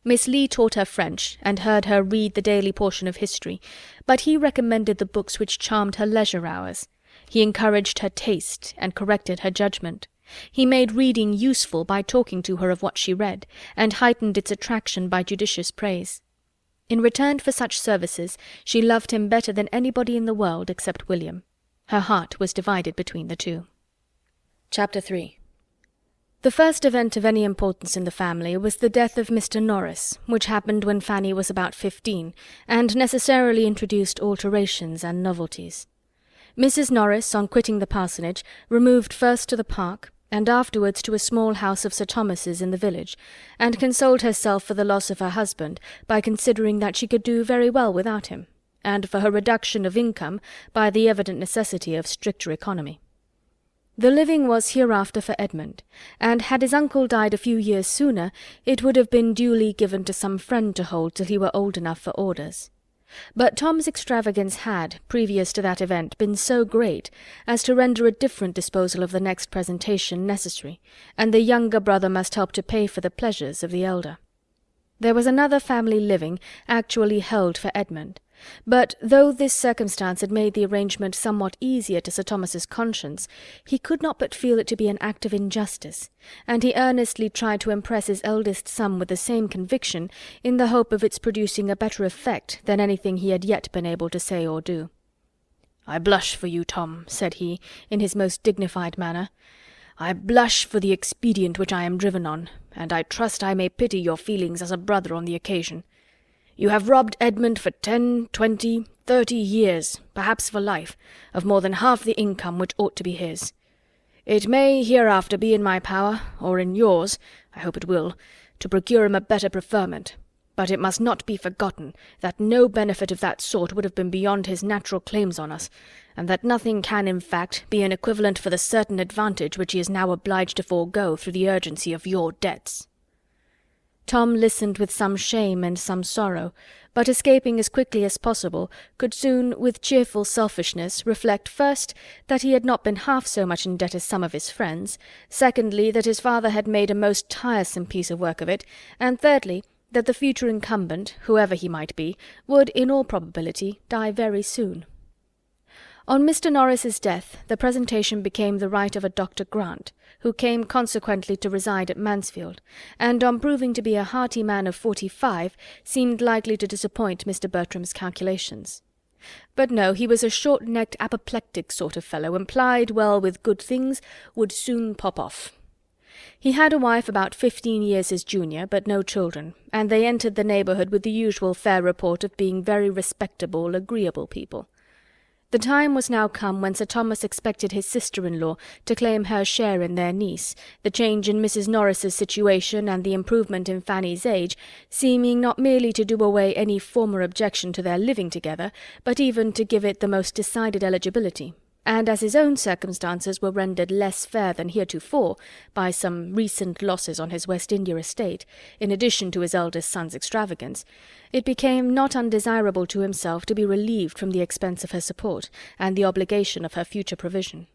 Miss Lee taught her French, and heard her read the daily portion of history, but he recommended the books which charmed her leisure hours. He encouraged her taste, and corrected her judgment. He made reading useful by talking to her of what she read, and heightened its attraction by judicious praise. In return for such services, she loved him better than anybody in the world except William. Her heart was divided between the two. Chapter 3. The first event of any importance in the family was the death of Mr. Norris, which happened when Fanny was about 15, and necessarily introduced alterations and novelties. Mrs. Norris, on quitting the parsonage, removed first to the park, and afterwards to a small house of Sir Thomas's in the village, and consoled herself for the loss of her husband by considering that she could do very well without him, and for her reduction of income by the evident necessity of stricter economy. The living was hereafter for Edmund, and had his uncle died a few years sooner, it would have been duly given to some friend to hold till he were old enough for orders. But Tom's extravagance had, previous to that event, been so great as to render a different disposal of the next presentation necessary, and the younger brother must help to pay for the pleasures of the elder. There was another family living, actually held for Edmund, but though this circumstance had made the arrangement somewhat easier to Sir Thomas's conscience, he could not but feel it to be an act of injustice, and he earnestly tried to impress his eldest son with the same conviction, in the hope of its producing a better effect than anything he had yet been able to say or do. "I blush for you, Tom," said he, in his most dignified manner. "I blush for the expedient which I am driven on, and I trust I may pity your feelings as a brother on the occasion. You have robbed Edmund for 10, 20, 30 years, perhaps for life, of more than half the income which ought to be his. It may hereafter be in my power, or in yours, I hope it will, to procure him a better preferment, but it must not be forgotten that no benefit of that sort would have been beyond his natural claims on us, and that nothing can, in fact, be an equivalent for the certain advantage which he is now obliged to forego through the urgency of your debts." Tom listened with some shame and some sorrow, but escaping as quickly as possible, could soon, with cheerful selfishness, reflect first that he had not been half so much in debt as some of his friends, secondly that his father had made a most tiresome piece of work of it, and thirdly that the future incumbent, whoever he might be, would, in all probability, die very soon. On Mr. Norris's death the presentation became the right of a Dr. Grant, who came consequently to reside at Mansfield, and on proving to be a hearty man of 45, seemed likely to disappoint Mr. Bertram's calculations. But no, he was a short-necked apoplectic sort of fellow, and plied well with good things, would soon pop off. He had a wife about 15 years his junior, but no children, and they entered the neighbourhood with the usual fair report of being very respectable, agreeable people. The time was now come when Sir Thomas expected his sister-in-law to claim her share in their niece, the change in Mrs. Norris's situation and the improvement in Fanny's age seeming not merely to do away any former objection to their living together, but even to give it the most decided eligibility, and as his own circumstances were rendered less fair than heretofore by some recent losses on his West India estate, in addition to his eldest son's extravagance, it became not undesirable to himself to be relieved from the expense of her support, and the obligation of her future provision.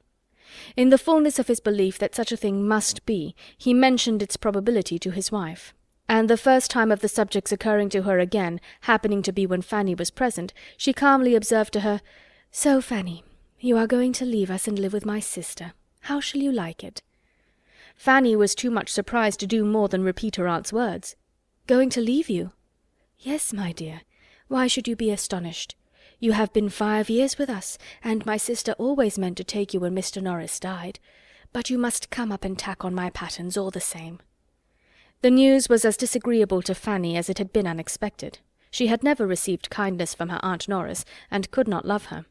In the fullness of his belief that such a thing must be, he mentioned its probability to his wife, and the first time of the subject's occurring to her again, happening to be when Fanny was present, she calmly observed to her, "So, Fanny, you are going to leave us and live with my sister. How shall you like it?" Fanny was too much surprised to do more than repeat her aunt's words. "Going to leave you?" "Yes, my dear. Why should you be astonished? You have been 5 years with us, and my sister always meant to take you when Mr. Norris died. but you must come up and tack on my patterns all the same." The news was as disagreeable to Fanny as it had been unexpected. She had never received kindness from her Aunt Norris, and could not love her.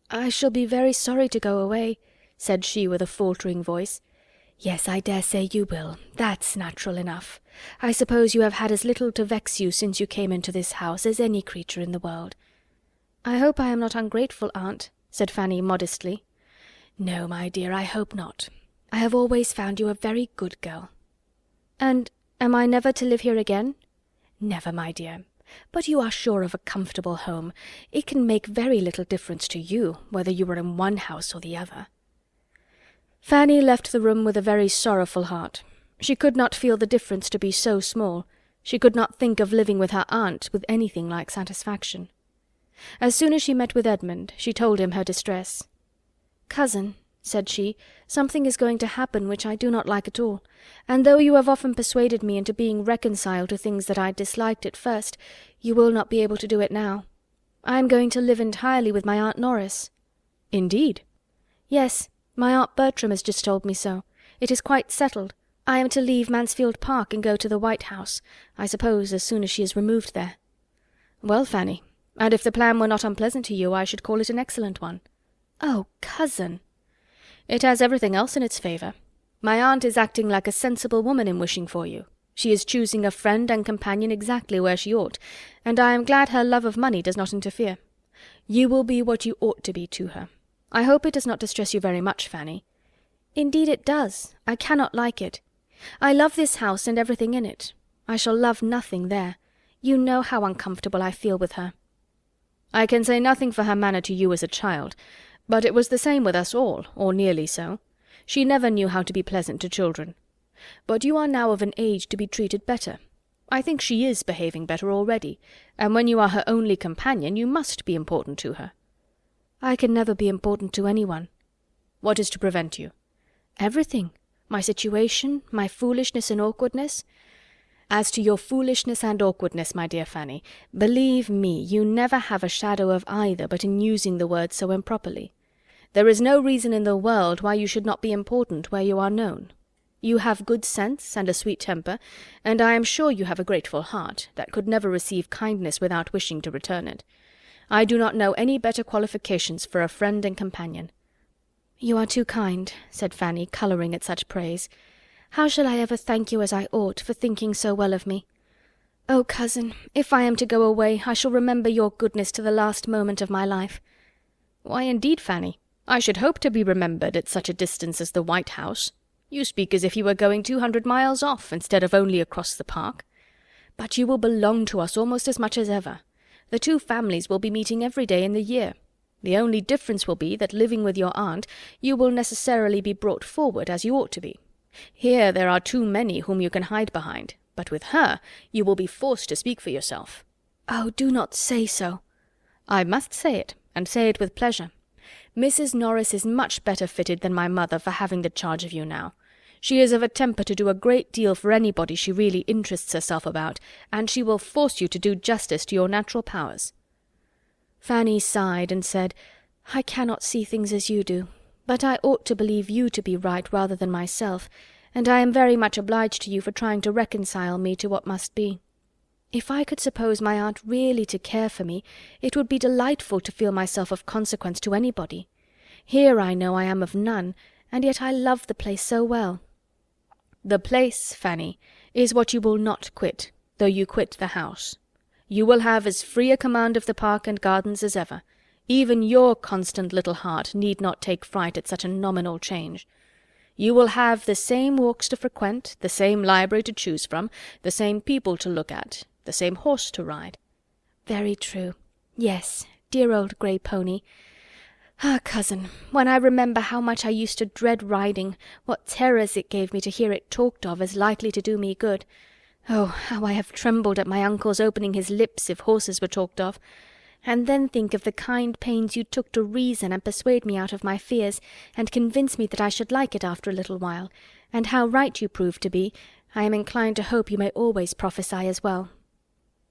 "I shall be very sorry to go away," said she with a faltering voice. "Yes, I dare say you will. That's natural enough. I suppose you have had as little to vex you since you came into this house as any creature in the world." "I hope I am not ungrateful, aunt," said Fanny modestly. "No, my dear, I hope not. I have always found you a very good girl." "And am I never to live here again?" "Never, my dear. But you are sure of a comfortable home. It can make very little difference to you, whether you are in one house or the other." Fanny left the room with a very sorrowful heart. She could not feel the difference to be so small. She could not think of living with her aunt with anything like satisfaction. As soon as she met with Edmund, she told him her distress. "Cousin," said she, "something is going to happen which I do not like at all, and though you have often persuaded me into being reconciled to things that I disliked at first, you will not be able to do it now. I am going to live entirely with my Aunt Norris." "Indeed?" "Yes, my Aunt Bertram has just told me so. It is quite settled. I am to leave Mansfield Park and go to the White House, I suppose as soon as she is removed there." "Well, Fanny, and if the plan were not unpleasant to you, I should call it an excellent one." "Oh, cousin!" "It has everything else in its favour. My aunt is acting like a sensible woman in wishing for you. She is choosing a friend and companion exactly where she ought, and I am glad her love of money does not interfere. You will be what you ought to be to her. I hope it does not distress you very much, Fanny." "Indeed it does. I cannot like it. I love this house and everything in it. I shall love nothing there. You know how uncomfortable I feel with her." "I can say nothing for her manner to you as a child, but it was the same with us all, or nearly so. She never knew how to be pleasant to children. But you are now of an age to be treated better. I think she is behaving better already, and when you are her only companion, you must be important to her." "I can never be important to anyone." "What is to prevent you?" "Everything. My situation, my foolishness and awkwardness." "As to your foolishness and awkwardness, my dear Fanny, believe me, you never have a shadow of either but in using the word so improperly. There is no reason in the world why you should not be important where you are known. You have good sense and a sweet temper, and I am sure you have a grateful heart, that could never receive kindness without wishing to return it. I do not know any better qualifications for a friend and companion." "You are too kind," said Fanny, colouring at such praise. "How shall I ever thank you as I ought, for thinking so well of me? Oh, cousin, if I am to go away, I shall remember your goodness to the last moment of my life." "Why, indeed, Fanny, I should hope to be remembered at such a distance as the White House. You speak as if you were going 200 miles off, instead of only across the park. But you will belong to us almost as much as ever. The two families will be meeting every day in the year. The only difference will be that living with your aunt, you will necessarily be brought forward as you ought to be. Here there are too many whom you can hide behind, but with her you will be forced to speak for yourself." "Oh, do not say so." "I must say it, and say it with pleasure. Mrs. Norris is much better fitted than my mother for having the charge of you now. She is of a temper to do a great deal for anybody she really interests herself about, and she will force you to do justice to your natural powers." Fanny sighed and said, "I cannot see things as you do, but I ought to believe you to be right rather than myself, and I am very much obliged to you for trying to reconcile me to what must be. If I could suppose my aunt really to care for me, it would be delightful to feel myself of consequence to anybody. Here I know I am of none, and yet I love the place so well." "The place, Fanny, is what you will not quit, though you quit the house. You will have as free a command of the park and gardens as ever. Even your constant little heart need not take fright at such a nominal change. You will have the same walks to frequent, the same library to choose from, the same people to look at, the same horse to ride." "Very true. Yes, dear old grey pony. Ah, cousin, when I remember how much I used to dread riding, what terrors it gave me to hear it talked of as likely to do me good. Oh, how I have trembled at my uncle's opening his lips if horses were talked of. And then think of the kind pains you took to reason and persuade me out of my fears, and convince me that I should like it after a little while, and how right you proved to be. I am inclined to hope you may always prophesy as well."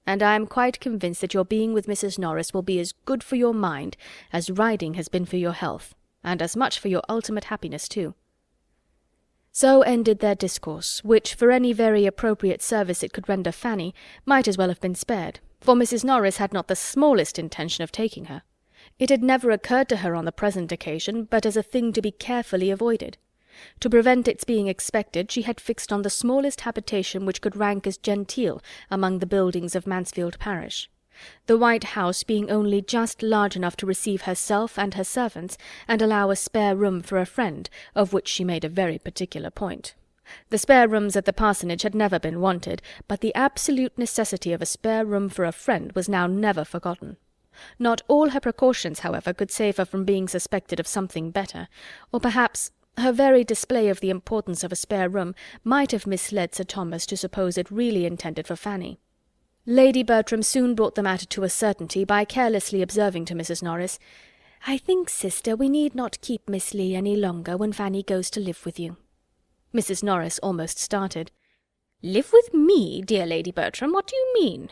"And I am quite convinced that your being with Mrs. Norris will be as good for your mind as riding has been for your health, and as much for your ultimate happiness too." So ended their discourse, which, for any very appropriate service it could render Fanny, might as well have been spared, for Mrs. Norris had not the smallest intention of taking her. It had never occurred to her on the present occasion, but as a thing to be carefully avoided. To prevent its being expected, she had fixed on the smallest habitation which could rank as genteel among the buildings of Mansfield parish. The white house being only just large enough to receive herself and her servants, and allow a spare room for a friend, of which she made a very particular point. The spare rooms at the parsonage had never been wanted, but the absolute necessity of a spare room for a friend was now never forgotten. Not all her precautions, however, could save her from being suspected of something better, or perhaps her very display of the importance of a spare room might have misled Sir Thomas to suppose it really intended for Fanny. Lady Bertram soon brought the matter to a certainty by carelessly observing to Mrs. Norris, "I think, sister, we need not keep Miss Lee any longer when Fanny goes to live with you." Mrs. Norris almost started. "Live with me, dear Lady Bertram? What do you mean?"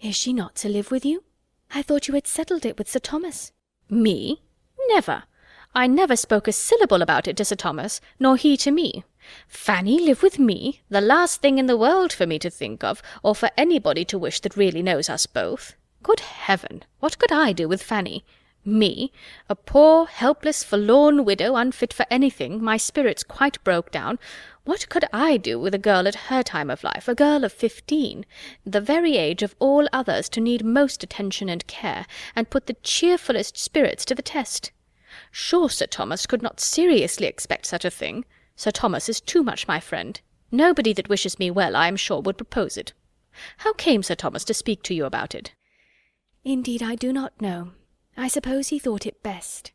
"Is she not to live with you? I thought you had settled it with Sir Thomas." "Me? Never! I never spoke a syllable about it to Sir Thomas, nor he to me. Fanny live with me? The last thing in the world for me to think of, or for anybody to wish that really knows us both. Good heaven! What could I do with Fanny? Me, a poor, helpless, forlorn widow, unfit for anything, my spirits quite broke down. What could I do with a girl at her time of life, a girl of 15, the very age of all others to need most attention and care, and put the cheerfullest spirits to the test? Sure Sir Thomas could not seriously expect such a thing. Sir Thomas is too much my friend. Nobody that wishes me well, I am sure, would propose it. How came Sir Thomas to speak to you about it?" "Indeed, I do not know. I suppose he thought it best."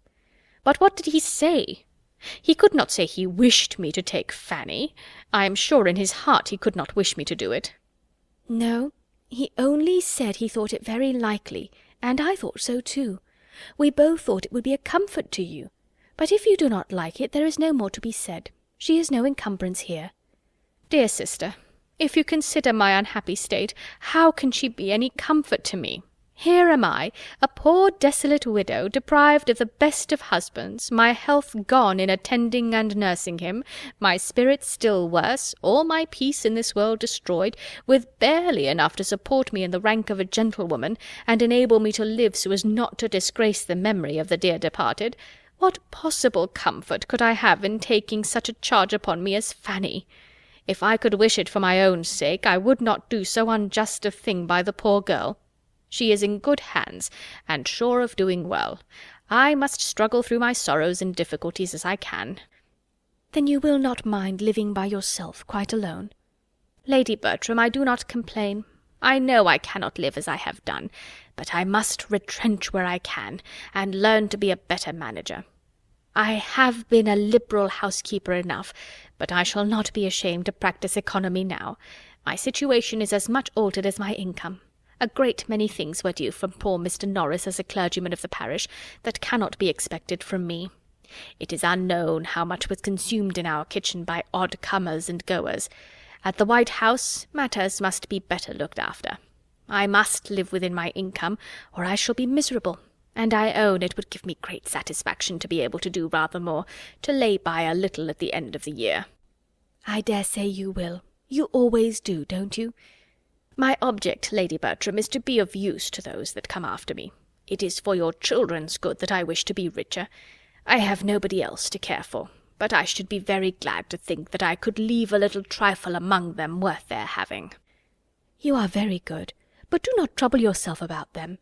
"But what did he say? He could not say he wished me to take Fanny. I am sure in his heart he could not wish me to do it." "No, he only said he thought it very likely, and I thought so too. We both thought it would be a comfort to you. But if you do not like it, there is no more to be said. She is no encumbrance here." "Dear sister, if you consider my unhappy state, how can she be any comfort to me? Here am I, a poor desolate widow, deprived of the best of husbands, my health gone in attending and nursing him, my spirits still worse, all my peace in this world destroyed, with barely enough to support me in the rank of a gentlewoman, and enable me to live so as not to disgrace the memory of the dear departed. What possible comfort could I have in taking such a charge upon me as Fanny? If I could wish it for my own sake, I would not do so unjust a thing by the poor girl. She is in good hands, and sure of doing well. I must struggle through my sorrows and difficulties as I can." "Then you will not mind living by yourself, quite alone?" "Lady Bertram, I do not complain. I know I cannot live as I have done, but I must retrench where I can, and learn to be a better manager. I have been a liberal housekeeper enough, but I shall not be ashamed to practice economy now. My situation is as much altered as my income. A great many things were due from poor Mr. Norris as a clergyman of the parish, that cannot be expected from me. It is unknown how much was consumed in our kitchen by odd comers and goers. At the White House matters must be better looked after. I must live within my income, or I shall be miserable, and I own it would give me great satisfaction to be able to do rather more, to lay by a little at the end of the year." "I dare say you will. You always do, don't you?" "My object, Lady Bertram, is to be of use to those that come after me. It is for your children's good that I wish to be richer. I have nobody else to care for, but I should be very glad to think that I could leave a little trifle among them worth their having." "You are very good, but do not trouble yourself about them.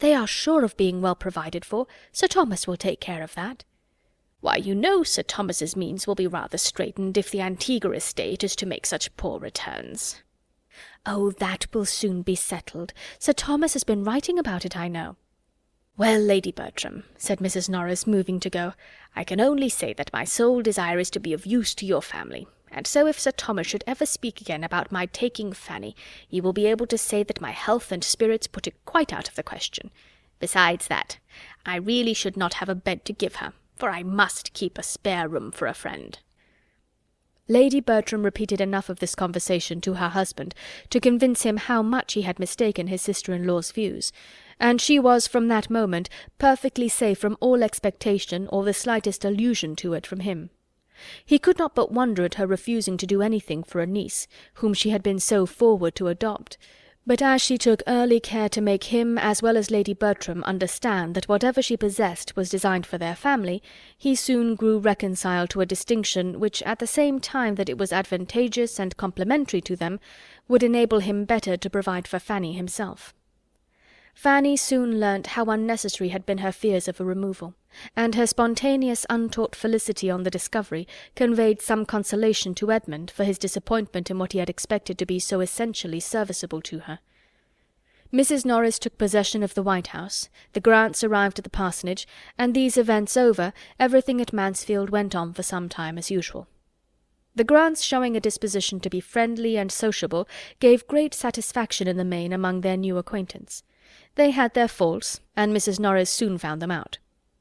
They are sure of being well provided for. Sir Thomas will take care of that." "Why, you know Sir Thomas's means will be rather straitened if the Antigua estate is to make such poor returns." "Oh, that will soon be settled. Sir Thomas has been writing about it, I know." "Well, Lady Bertram," said Mrs. Norris, moving to go, "I can only say that my sole desire is to be of use to your family, and so if Sir Thomas should ever speak again about my taking Fanny, you will be able to say that my health and spirits put it quite out of the question. Besides that, I really should not have a bed to give her, for I must keep a spare room for a friend." Lady Bertram repeated enough of this conversation to her husband to convince him how much he had mistaken his sister-in-law's views, and she was from that moment perfectly safe from all expectation or the slightest allusion to it from him. He could not but wonder at her refusing to do anything for a niece, whom she had been so forward to adopt, but as she took early care to make him as well as Lady Bertram understand that whatever she possessed was designed for their family, he soon grew reconciled to a distinction which, at the same time that it was advantageous and complimentary to them, would enable him better to provide for Fanny himself. Fanny soon learnt how unnecessary had been her fears of a removal, and her spontaneous untaught felicity on the discovery conveyed some consolation to Edmund for his disappointment in what he had expected to be so essentially serviceable to her. Mrs. Norris took possession of the White House, the Grants arrived at the parsonage, and these events over, everything at Mansfield went on for some time as usual. The Grants, showing a disposition to be friendly and sociable, gave great satisfaction in the main among their new acquaintance. They had their faults, and Mrs. Norris soon found them out.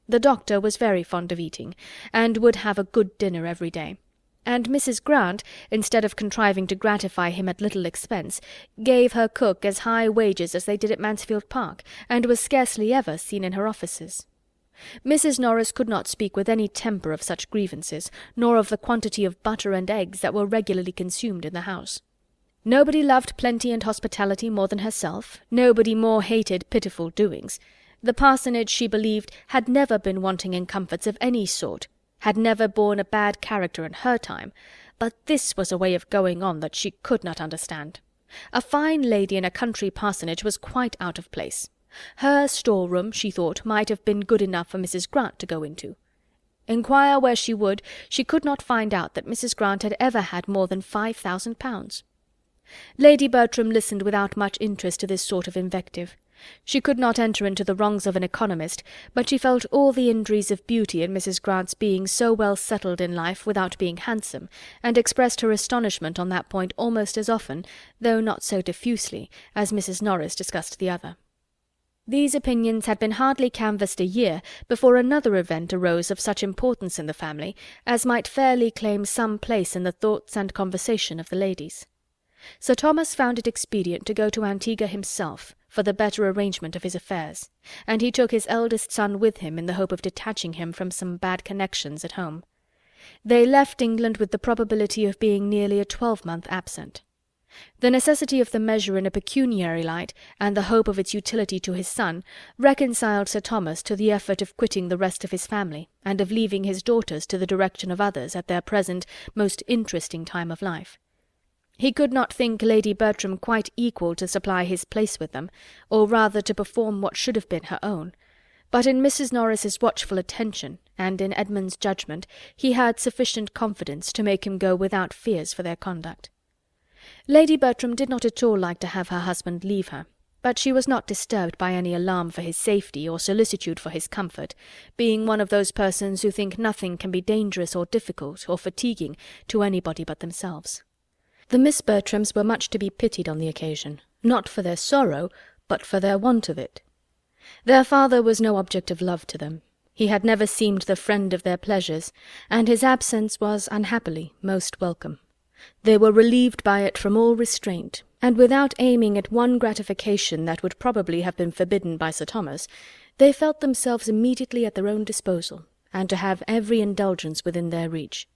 The doctor was very fond of eating, and would have a good dinner every day, and Mrs. Grant, instead of contriving to gratify him at little expense, gave her cook as high wages as they did at Mansfield Park, and was scarcely ever seen in her offices. Mrs. Norris could not speak with any temper of such grievances, nor of the quantity of butter and eggs that were regularly consumed in the house. Nobody loved plenty and hospitality more than herself, nobody more hated pitiful doings. The parsonage, she believed, had never been wanting in comforts of any sort, had never borne a bad character in her time, but this was a way of going on that she could not understand. A fine lady in a country parsonage was quite out of place. Her store-room, she thought, might have been good enough for Mrs. Grant to go into. Inquire where she would, she could not find out that Mrs. Grant had ever had more than £5,000. Lady Bertram listened without much interest to this sort of invective. She could not enter into the wrongs of an economist, but she felt all the injuries of beauty in Mrs. Grant's being so well settled in life without being handsome, and expressed her astonishment on that point almost as often, though not so diffusely, as Mrs. Norris discussed the other. These opinions had been hardly canvassed a year before another event arose of such importance in the family as might fairly claim some place in the thoughts and conversation of the ladies. Sir Thomas found it expedient to go to Antigua himself for the better arrangement of his affairs, and he took his eldest son with him in the hope of detaching him from some bad connections at home. They left England with the probability of being nearly a 12-month absent. The necessity of the measure in a pecuniary light, and the hope of its utility to his son, reconciled Sir Thomas to the effort of quitting the rest of his family, and of leaving his daughters to the direction of others at their present most interesting time of life. He could not think Lady Bertram quite equal to supply his place with them, or rather to perform what should have been her own, but in Mrs. Norris's watchful attention, and in Edmund's judgment, he had sufficient confidence to make him go without fears for their conduct. Lady Bertram did not at all like to have her husband leave her, but she was not disturbed by any alarm for his safety or solicitude for his comfort, being one of those persons who think nothing can be dangerous or difficult or fatiguing to anybody but themselves. The Miss Bertrams were much to be pitied on the occasion, not for their sorrow, but for their want of it. Their father was no object of love to them. He had never seemed the friend of their pleasures, and his absence was unhappily most welcome. They were relieved by it from all restraint, and without aiming at one gratification that would probably have been forbidden by Sir Thomas, they felt themselves immediately at their own disposal, and to have every indulgence within their reach.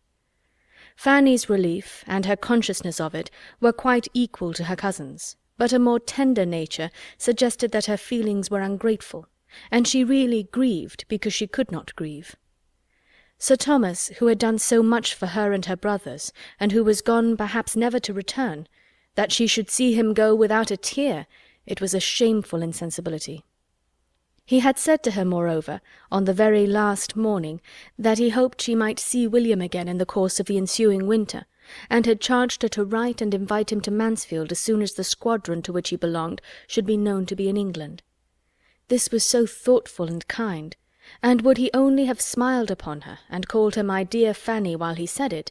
Fanny's relief, and her consciousness of it, were quite equal to her cousin's, but a more tender nature suggested that her feelings were ungrateful, and she really grieved because she could not grieve. Sir Thomas, who had done so much for her and her brothers, and who was gone perhaps never to return, that she should see him go without a tear, it was a shameful insensibility. He had said to her, moreover, on the very last morning, that he hoped she might see William again in the course of the ensuing winter, and had charged her to write and invite him to Mansfield as soon as the squadron to which he belonged should be known to be in England. This was so thoughtful and kind, and would he only have smiled upon her, and called her my dear Fanny while he said it,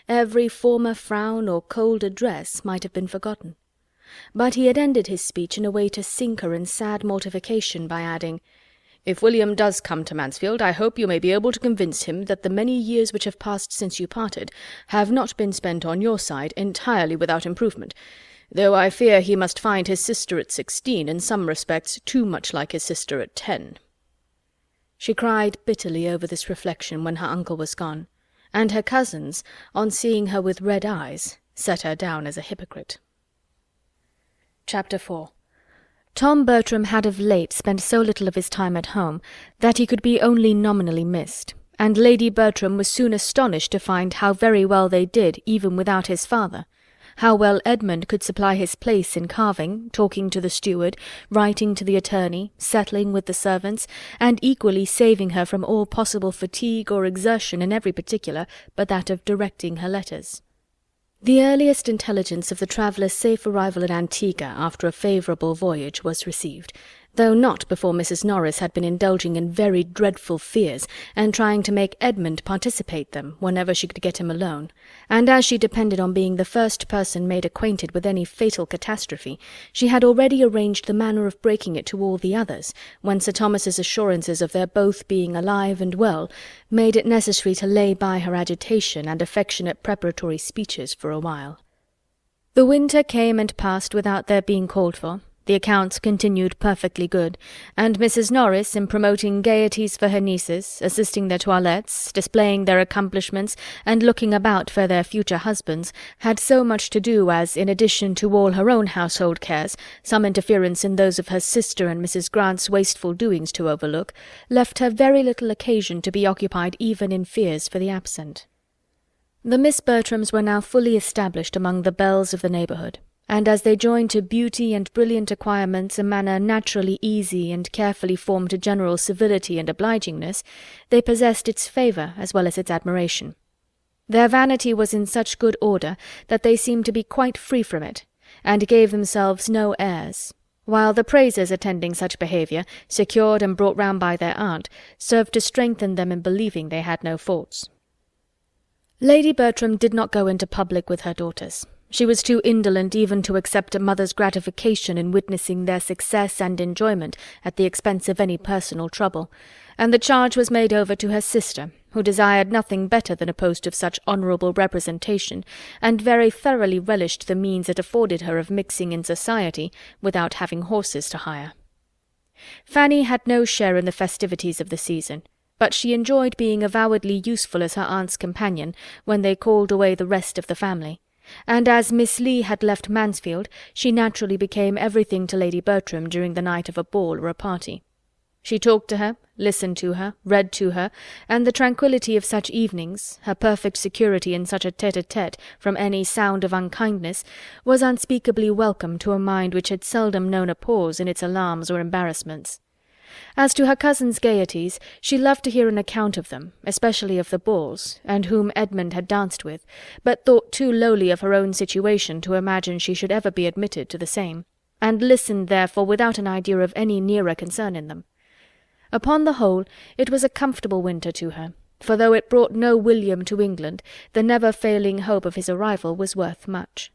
every former frown or cold address might have been forgotten. But he had ended his speech in a way to sink her in sad mortification by adding, "If William does come to Mansfield, I hope you may be able to convince him that the many years which have passed since you parted have not been spent on your side entirely without improvement, though I fear he must find his sister at 16 in some respects too much like his sister at 10. She cried bitterly over this reflection when her uncle was gone, and her cousins, on seeing her with red eyes, set her down as a hypocrite. Chapter 4. Tom Bertram had of late spent so little of his time at home that he could be only nominally missed, and Lady Bertram was soon astonished to find how very well they did even without his father, how well Edmund could supply his place in carving, talking to the steward, writing to the attorney, settling with the servants, and equally saving her from all possible fatigue or exertion in every particular but that of directing her letters. The earliest intelligence of the travellers' safe arrival at Antigua after a favourable voyage was received, though not before Mrs. Norris had been indulging in very dreadful fears, and trying to make Edmund participate them whenever she could get him alone, and as she depended on being the first person made acquainted with any fatal catastrophe, she had already arranged the manner of breaking it to all the others, when Sir Thomas's assurances of their both being alive and well made it necessary to lay by her agitation and affectionate preparatory speeches for a while. The winter came and passed without their being called for. The accounts continued perfectly good, and Mrs. Norris, in promoting gaieties for her nieces, assisting their toilettes, displaying their accomplishments, and looking about for their future husbands, had so much to do as, in addition to all her own household cares, some interference in those of her sister and Mrs. Grant's wasteful doings to overlook, left her very little occasion to be occupied even in fears for the absent. The Miss Bertrams were now fully established among the belles of the neighbourhood, and as they joined to beauty and brilliant acquirements a manner naturally easy and carefully formed to general civility and obligingness, they possessed its favour as well as its admiration. Their vanity was in such good order that they seemed to be quite free from it, and gave themselves no airs, while the praises attending such behaviour, secured and brought round by their aunt, served to strengthen them in believing they had no faults. Lady Bertram did not go into public with her daughters. She was too indolent even to accept a mother's gratification in witnessing their success and enjoyment at the expense of any personal trouble, and the charge was made over to her sister, who desired nothing better than a post of such honourable representation, and very thoroughly relished the means it afforded her of mixing in society without having horses to hire. Fanny had no share in the festivities of the season, but she enjoyed being avowedly useful as her aunt's companion when they called away the rest of the family, and as Miss Lee had left Mansfield, she naturally became everything to Lady Bertram during the night of a ball or a party. She talked to her, listened to her, read to her, and the tranquillity of such evenings, her perfect security in such a tete-a-tete from any sound of unkindness, was unspeakably welcome to a mind which had seldom known a pause in its alarms or embarrassments. As to her cousin's gaieties, she loved to hear an account of them, especially of the balls, and whom Edmund had danced with, but thought too lowly of her own situation to imagine she should ever be admitted to the same, and listened therefore without an idea of any nearer concern in them. Upon the whole, it was a comfortable winter to her, for though it brought no William to England, the never-failing hope of his arrival was worth much.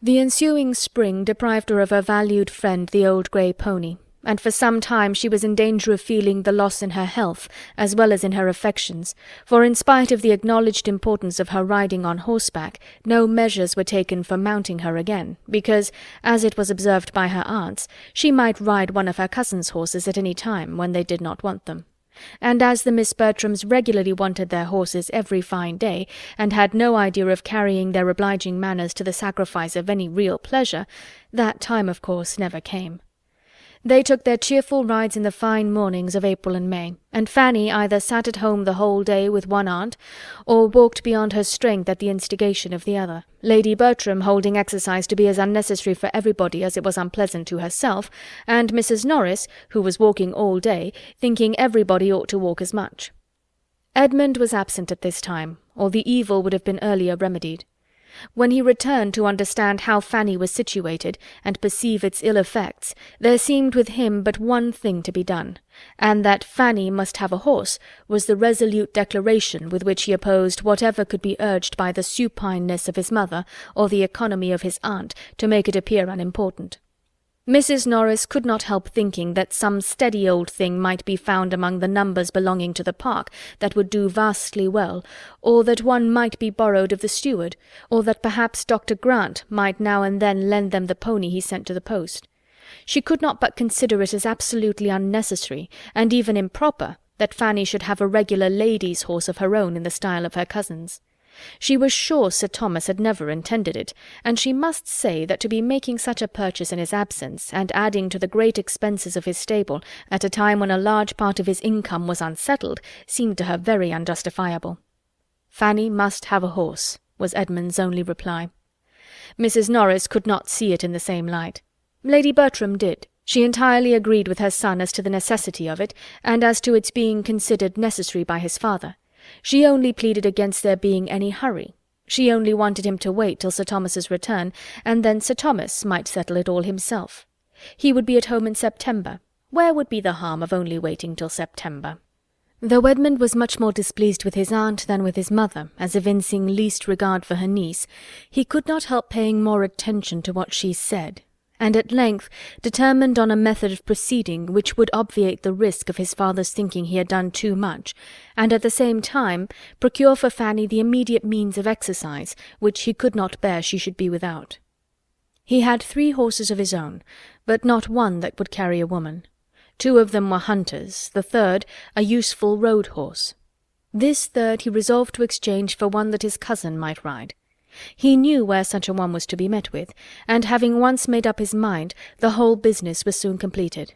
The ensuing spring deprived her of her valued friend the old grey pony, and for some time she was in danger of feeling the loss in her health as well as in her affections, for in spite of the acknowledged importance of her riding on horseback, no measures were taken for mounting her again, because, as it was observed by her aunts, she might ride one of her cousins' horses at any time when they did not want them. And as the Miss Bertrams regularly wanted their horses every fine day, and had no idea of carrying their obliging manners to the sacrifice of any real pleasure, that time of course never came. They took their cheerful rides in the fine mornings of April and May, and Fanny either sat at home the whole day with one aunt, or walked beyond her strength at the instigation of the other, Lady Bertram holding exercise to be as unnecessary for everybody as it was unpleasant to herself, and Mrs. Norris, who was walking all day, thinking everybody ought to walk as much. Edmund was absent at this time, or the evil would have been earlier remedied. When he returned to understand how Fanny was situated, and perceive its ill effects, there seemed with him but one thing to be done, and that Fanny must have a horse was the resolute declaration with which he opposed whatever could be urged by the supineness of his mother or the economy of his aunt to make it appear unimportant. Mrs. Norris could not help thinking that some steady old thing might be found among the numbers belonging to the park that would do vastly well, or that one might be borrowed of the steward, or that perhaps Dr. Grant might now and then lend them the pony he sent to the post. She could not but consider it as absolutely unnecessary, and even improper, that Fanny should have a regular lady's horse of her own in the style of her cousin's. She was sure Sir Thomas had never intended it, and she must say that to be making such a purchase in his absence, and adding to the great expenses of his stable at a time when a large part of his income was unsettled, seemed to her very unjustifiable. Fanny must have a horse, was Edmund's only reply. Mrs. Norris could not see it in the same light. Lady Bertram did. She entirely agreed with her son as to the necessity of it, and as to its being considered necessary by his father. She only pleaded against there being any hurry. She only wanted him to wait till Sir Thomas's return, and then Sir Thomas might settle it all himself. He would be at home in September. Where would be the harm of only waiting till September? Though Edmund was much more displeased with his aunt than with his mother, as evincing least regard for her niece, he could not help paying more attention to what she said, and at length determined on a method of proceeding which would obviate the risk of his father's thinking he had done too much, and at the same time procure for Fanny the immediate means of exercise which he could not bear she should be without. He had 3 horses of his own, but not one that would carry a woman. 2 of them were hunters, the third a useful road horse. This third he resolved to exchange for one that his cousin might ride. He knew where such a one was to be met with, and having once made up his mind, the whole business was soon completed.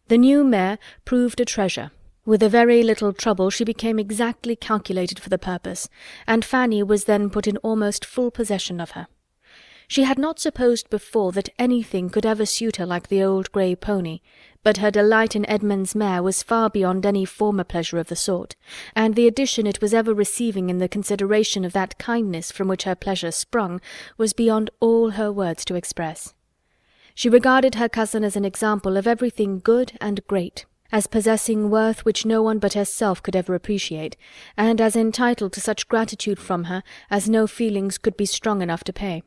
The new mare proved a treasure. With a very little trouble she became exactly calculated for the purpose, and Fanny was then put in almost full possession of her. She had not supposed before that anything could ever suit her like the old grey pony, but her delight in Edmund's mare was far beyond any former pleasure of the sort, and the addition it was ever receiving in the consideration of that kindness from which her pleasure sprung was beyond all her words to express. She regarded her cousin as an example of everything good and great, as possessing worth which no one but herself could ever appreciate, and as entitled to such gratitude from her as no feelings could be strong enough to pay.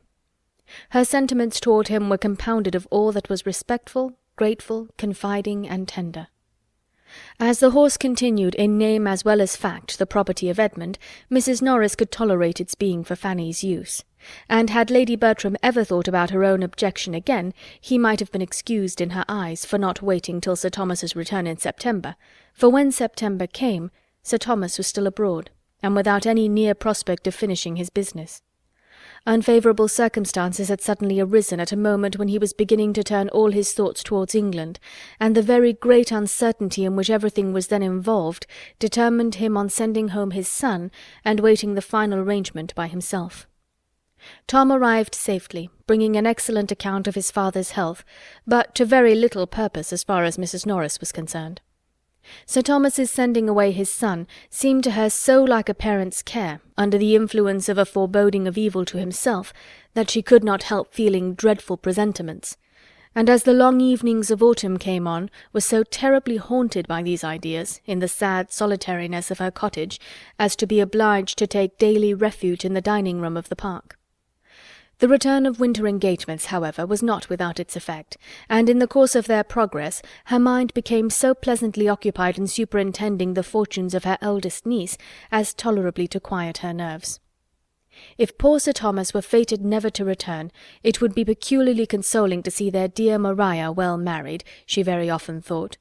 Her sentiments toward him were compounded of all that was respectful, grateful, confiding, and tender. As the horse continued in name as well as fact the property of Edmund, Mrs. Norris could tolerate its being for Fanny's use, and had Lady Bertram ever thought about her own objection again, he might have been excused in her eyes for not waiting till Sir Thomas's return in September, for when September came, Sir Thomas was still abroad, and without any near prospect of finishing his business. Unfavourable circumstances had suddenly arisen at a moment when he was beginning to turn all his thoughts towards England, and the very great uncertainty in which everything was then involved determined him on sending home his son and waiting the final arrangement by himself. Tom arrived safely, bringing an excellent account of his father's health, but to very little purpose as far as Mrs. Norris was concerned. Sir Thomas's sending away his son seemed to her so like a parent's care, under the influence of a foreboding of evil to himself, that she could not help feeling dreadful presentiments, and as the long evenings of autumn came on, was so terribly haunted by these ideas, in the sad solitariness of her cottage, as to be obliged to take daily refuge in the dining-room of the park. The return of winter engagements, however, was not without its effect, and in the course of their progress her mind became so pleasantly occupied in superintending the fortunes of her eldest niece as tolerably to quiet her nerves. If poor Sir Thomas were fated never to return, it would be peculiarly consoling to see their dear Maria well married, she very often thought.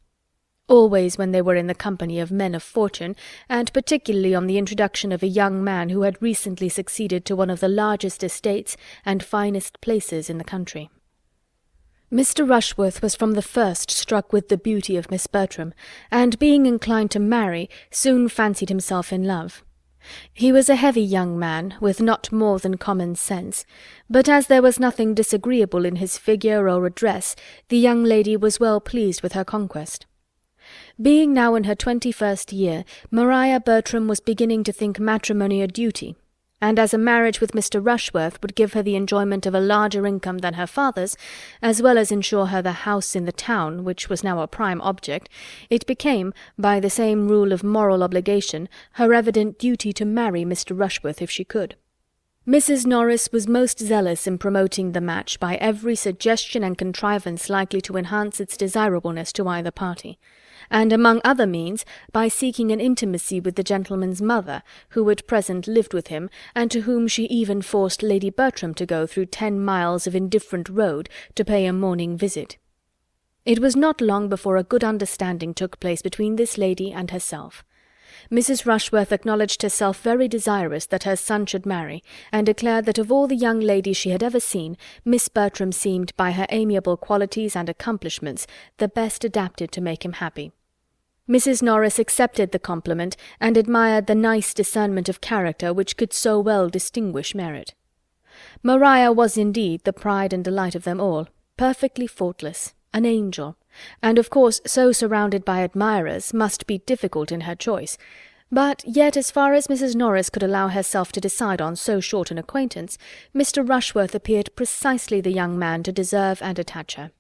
Always when they were in the company of men of fortune, and particularly on the introduction of a young man who had recently succeeded to one of the largest estates and finest places in the country. Mr. Rushworth was from the first struck with the beauty of Miss Bertram, and being inclined to marry, soon fancied himself in love. He was a heavy young man, with not more than common sense, but as there was nothing disagreeable in his figure or address, the young lady was well pleased with her conquest. Being now in her 21st year, Maria Bertram was beginning to think matrimony a duty, and as a marriage with Mr. Rushworth would give her the enjoyment of a larger income than her father's, as well as ensure her the house in the town, which was now a prime object, it became, by the same rule of moral obligation, her evident duty to marry Mr. Rushworth if she could. Mrs. Norris was most zealous in promoting the match by every suggestion and contrivance likely to enhance its desirableness to either party, and among other means by seeking an intimacy with the gentleman's mother, who at present lived with him, and to whom she even forced Lady Bertram to go through 10 miles of indifferent road to pay a morning visit. It was not long before a good understanding took place between this lady and herself. Mrs. Rushworth acknowledged herself very desirous that her son should marry, and declared that of all the young ladies she had ever seen, Miss Bertram seemed, by her amiable qualities and accomplishments, the best adapted to make him happy. Mrs. Norris accepted the compliment, and admired the nice discernment of character which could so well distinguish merit. Maria was indeed the pride and delight of them all, perfectly faultless, an angel, and of course so surrounded by admirers must be difficult in her choice, but yet as far as Mrs. Norris could allow herself to decide on so short an acquaintance, Mr. Rushworth appeared precisely the young man to deserve and attach her.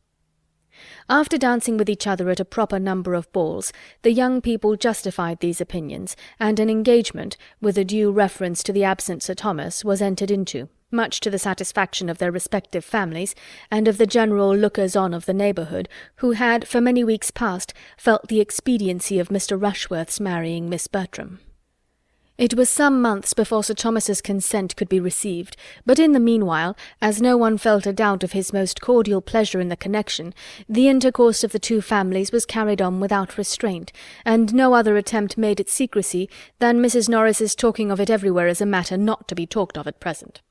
After dancing with each other at a proper number of balls, the young people justified these opinions, and an engagement, with a due reference to the absent Sir Thomas, was entered into, much to the satisfaction of their respective families, and of the general lookers-on of the neighbourhood, who had, for many weeks past, felt the expediency of Mr. Rushworth's marrying Miss Bertram. It was some months before Sir Thomas's consent could be received, but in the meanwhile, as no one felt a doubt of his most cordial pleasure in the connection, the intercourse of the two families was carried on without restraint, and no other attempt made at secrecy than Mrs. Norris's talking of it everywhere as a matter not to be talked of at present.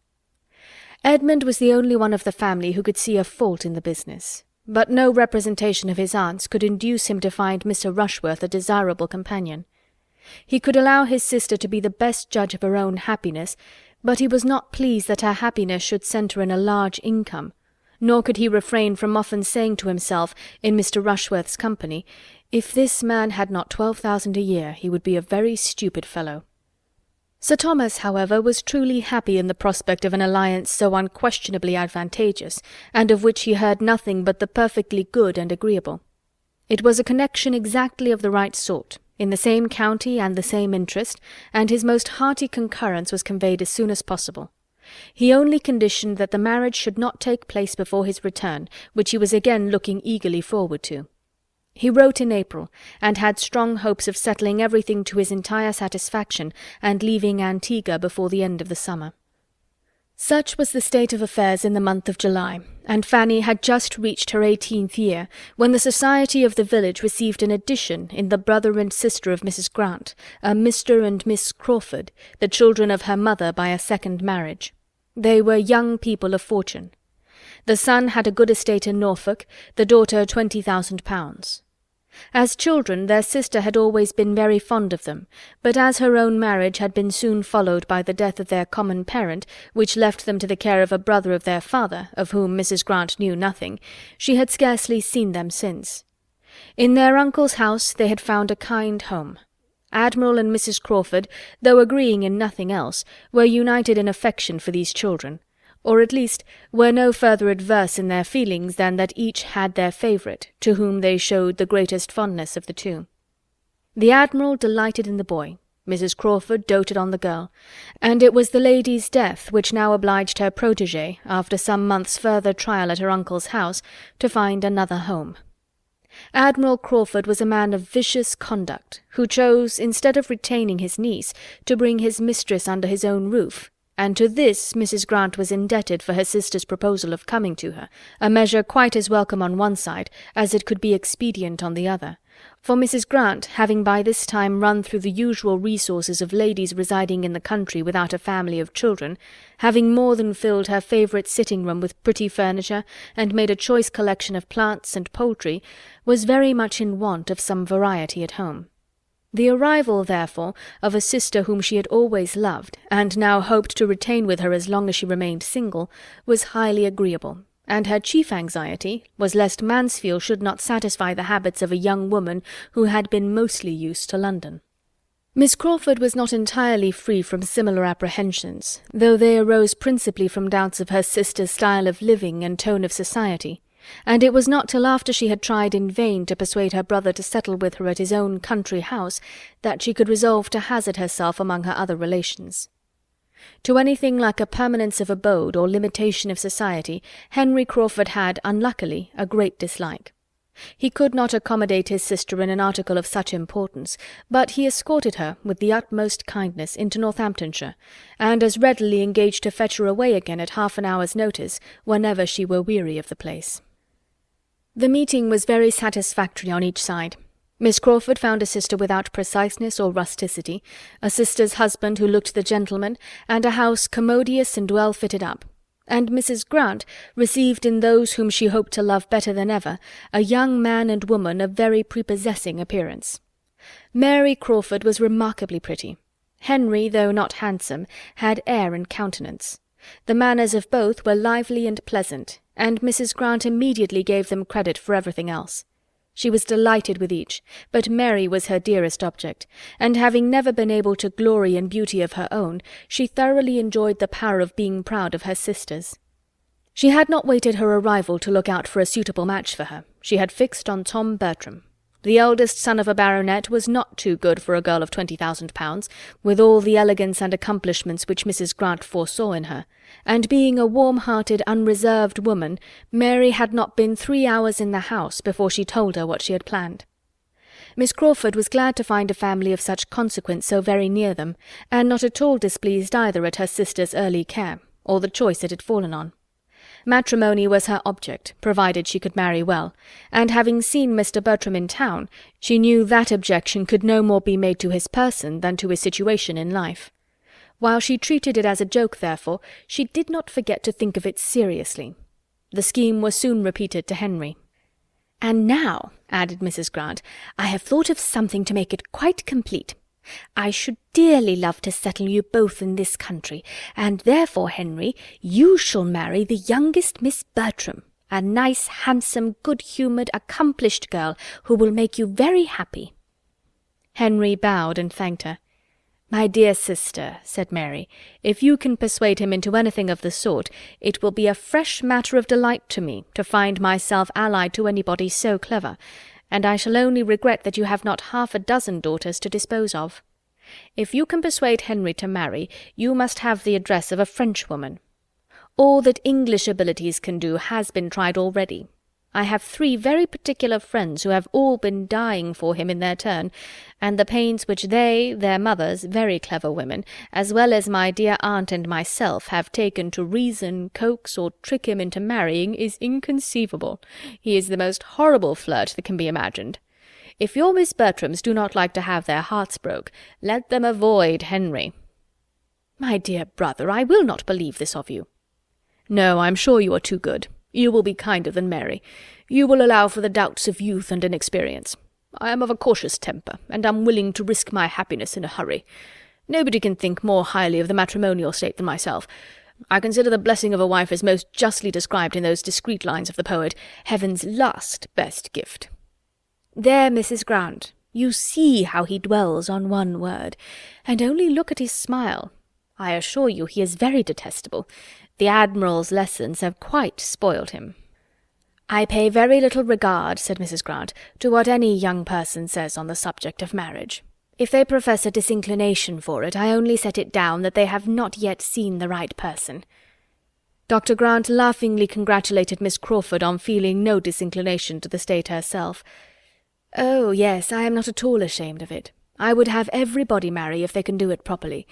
Edmund was the only one of the family who could see a fault in the business, but no representation of his aunt's could induce him to find Mr. Rushworth a desirable companion. He could allow his sister to be the best judge of her own happiness, but he was not pleased that her happiness should centre in a large income, nor could he refrain from often saying to himself, in Mr. Rushworth's company, if this man had not 12,000 a year, he would be a very stupid fellow. Sir Thomas, however, was truly happy in the prospect of an alliance so unquestionably advantageous, and of which he heard nothing but the perfectly good and agreeable. It was a connection exactly of the right sort, in the same county and the same interest, and his most hearty concurrence was conveyed as soon as possible. He only conditioned that the marriage should not take place before his return, which he was again looking eagerly forward to. He wrote in April, and had strong hopes of settling everything to his entire satisfaction, and leaving Antigua before the end of the summer. Such was the state of affairs in the month of July, and Fanny had just reached her 18th year, when the society of the village received an addition in the brother and sister of Mrs. Grant, a Mr. and Miss Crawford, the children of her mother by a second marriage. They were young people of fortune. The son had a good estate in Norfolk, the daughter £20,000. As children their sister had always been very fond of them, but as her own marriage had been soon followed by the death of their common parent, which left them to the care of a brother of their father, of whom Mrs. Grant knew nothing, she had scarcely seen them since. In their uncle's house they had found a kind home. Admiral and Mrs. Crawford, though agreeing in nothing else, were united in affection for these children, or at least were no further adverse in their feelings than that each had their favourite, to whom they showed the greatest fondness of the two. The Admiral delighted in the boy, Mrs. Crawford doted on the girl, and it was the lady's death which now obliged her protégée, after some months' further trial at her uncle's house, to find another home. Admiral Crawford was a man of vicious conduct, who chose, instead of retaining his niece, to bring his mistress under his own roof, and to this Mrs. Grant was indebted for her sister's proposal of coming to her, a measure quite as welcome on one side as it could be expedient on the other, for Mrs. Grant, having by this time run through the usual resources of ladies residing in the country without a family of children, having more than filled her favourite sitting-room with pretty furniture, and made a choice collection of plants and poultry, was very much in want of some variety at home. The arrival, therefore, of a sister whom she had always loved, and now hoped to retain with her as long as she remained single, was highly agreeable, and her chief anxiety was lest Mansfield should not satisfy the habits of a young woman who had been mostly used to London. Miss Crawford was not entirely free from similar apprehensions, though they arose principally from doubts of her sister's style of living and tone of society, and it was not till after she had tried in vain to persuade her brother to settle with her at his own country house that she could resolve to hazard herself among her other relations. To anything like a permanence of abode or limitation of society Henry Crawford had, unluckily, a great dislike. He could not accommodate his sister in an article of such importance, but he escorted her with the utmost kindness into Northamptonshire, and as readily engaged to fetch her away again at half an hour's notice whenever she were weary of the place. The meeting was very satisfactory on each side. Miss Crawford found a sister without preciseness or rusticity, a sister's husband who looked the gentleman, and a house commodious and well fitted up. And Mrs. Grant received in those whom she hoped to love better than ever a young man and woman of very prepossessing appearance. Mary Crawford was remarkably pretty. Henry, though not handsome, had air and countenance. The manners of both were lively and pleasant, and Mrs. Grant immediately gave them credit for everything else. She was delighted with each, but Mary was her dearest object, and having never been able to glory in beauty of her own, she thoroughly enjoyed the power of being proud of her sisters. She had not waited her arrival to look out for a suitable match for her. She had fixed on Tom Bertram. The eldest son of a baronet was not too good for a girl of £20,000, with all the elegance and accomplishments which Mrs. Grant foresaw in her, and being a warm-hearted, unreserved woman, Mary had not been 3 hours in the house before she told her what she had planned. Miss Crawford was glad to find a family of such consequence so very near them, and not at all displeased either at her sister's early care, or the choice it had fallen on. Matrimony was her object, provided she could marry well, and having seen Mr. Bertram in town, she knew that objection could no more be made to his person than to his situation in life. While she treated it as a joke, therefore, she did not forget to think of it seriously. The scheme was soon repeated to Henry. "And now," added Mrs. Grant, "I have thought of something to make it quite complete. I should dearly love to settle you both in this country, and therefore, Henry, you shall marry the youngest Miss Bertram, a nice, handsome, good-humoured, accomplished girl, who will make you very happy." Henry bowed and thanked her. "My dear sister," said Mary, "if you can persuade him into anything of the sort, it will be a fresh matter of delight to me to find myself allied to anybody so clever, and I shall only regret that you have not 6 daughters to dispose of. If you can persuade Henry to marry, you must have the address of a Frenchwoman. All that English abilities can do has been tried already. I have 3 very particular friends who have all been dying for him in their turn, and the pains which they, their mothers, very clever women, as well as my dear aunt and myself, have taken to reason, coax, or trick him into marrying is inconceivable. He is the most horrible flirt that can be imagined. If your Miss Bertrams do not like to have their hearts broke, let them avoid Henry." "My dear brother, I will not believe this of you." "No, I'm sure you are too good. You will be kinder than Mary. You will allow for the doubts of youth and inexperience. I am of a cautious temper, and am willing to risk my happiness in a hurry. Nobody can think more highly of the matrimonial state than myself. I consider the blessing of a wife as most justly described in those discreet lines of the poet, 'Heaven's last best gift.'" "There, Mrs. Grant, you see how he dwells on one word, and only look at his smile. I assure you he is very detestable. The Admiral's lessons have quite spoiled him." "I pay very little regard," said Mrs. Grant, "to what any young person says on the subject of marriage. If they profess a disinclination for it, I only set it down that they have not yet seen the right person." Dr. Grant laughingly congratulated Miss Crawford on feeling no disinclination to the state herself. "Oh, yes, I am not at all ashamed of it. I would have everybody marry if they can do it properly.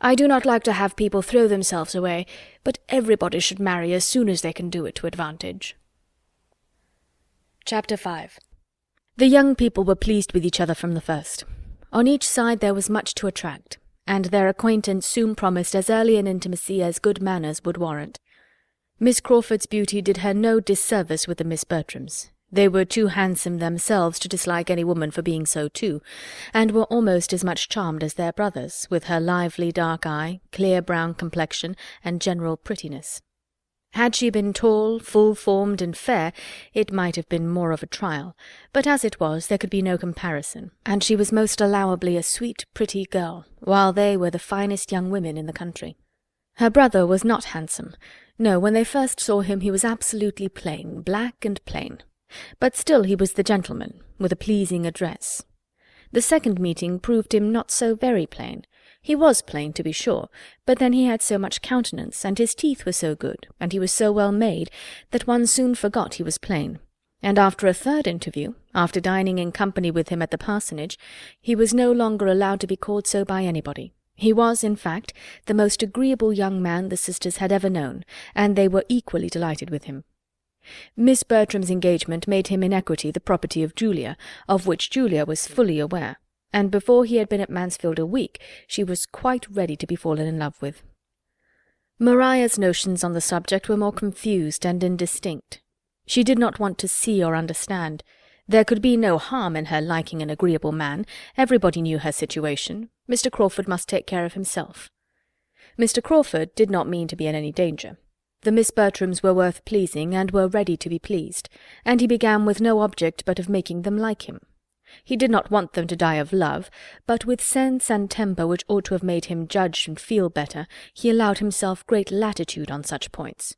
I do not like to have people throw themselves away, but everybody should marry as soon as they can do it to advantage." Chapter 5. The young people were pleased with each other from the first. On each side there was much to attract, and their acquaintance soon promised as early an intimacy as good manners would warrant. Miss Crawford's beauty did her no disservice with the Miss Bertrams. They were too handsome themselves to dislike any woman for being so too, and were almost as much charmed as their brothers, with her lively dark eye, clear brown complexion, and general prettiness. Had she been tall, full-formed, and fair, it might have been more of a trial, but as it was, there could be no comparison, and she was most allowably a sweet, pretty girl, while they were the finest young women in the country. Her brother was not handsome. No, when they first saw him he was absolutely plain, black and plain. But still he was the gentleman, with a pleasing address. The second meeting proved him not so very plain. He was plain, to be sure, but then he had so much countenance, and his teeth were so good, and he was so well made, that one soon forgot he was plain. And after a third interview, after dining in company with him at the parsonage, he was no longer allowed to be called so by anybody. He was, in fact, the most agreeable young man the sisters had ever known, and they were equally delighted with him. Miss Bertram's engagement made him in equity the property of Julia, of which Julia was fully aware, and before he had been at Mansfield a week, she was quite ready to be fallen in love with. Maria's notions on the subject were more confused and indistinct. She did not want to see or understand. There could be no harm in her liking an agreeable man. Everybody knew her situation. Mr. Crawford must take care of himself. Mr. Crawford did not mean to be in any danger. The Miss Bertrams were worth pleasing, and were ready to be pleased, and he began with no object but of making them like him. He did not want them to die of love, but with sense and temper which ought to have made him judge and feel better, he allowed himself great latitude on such points.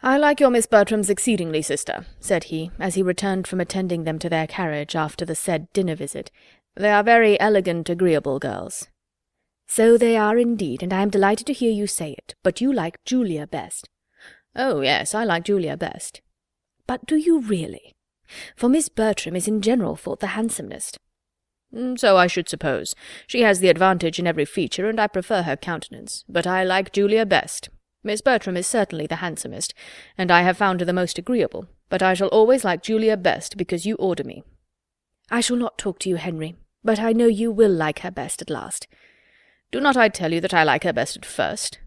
"I like your Miss Bertrams exceedingly, sister," said he, as he returned from attending them to their carriage after the said dinner visit. "They are very elegant, agreeable girls." "So they are indeed, and I am delighted to hear you say it, but you like Julia best." "Oh, yes, I like Julia best." "But do you really? For Miss Bertram is in general thought the handsomest." "So I should suppose. She has the advantage in every feature, and I prefer her countenance, but I like Julia best. Miss Bertram is certainly the handsomest, and I have found her the most agreeable, but I shall always like Julia best, because you order me." "I shall not talk to you, Henry, but I know you will like her best at last." "Do not I tell you that I like her best at first?"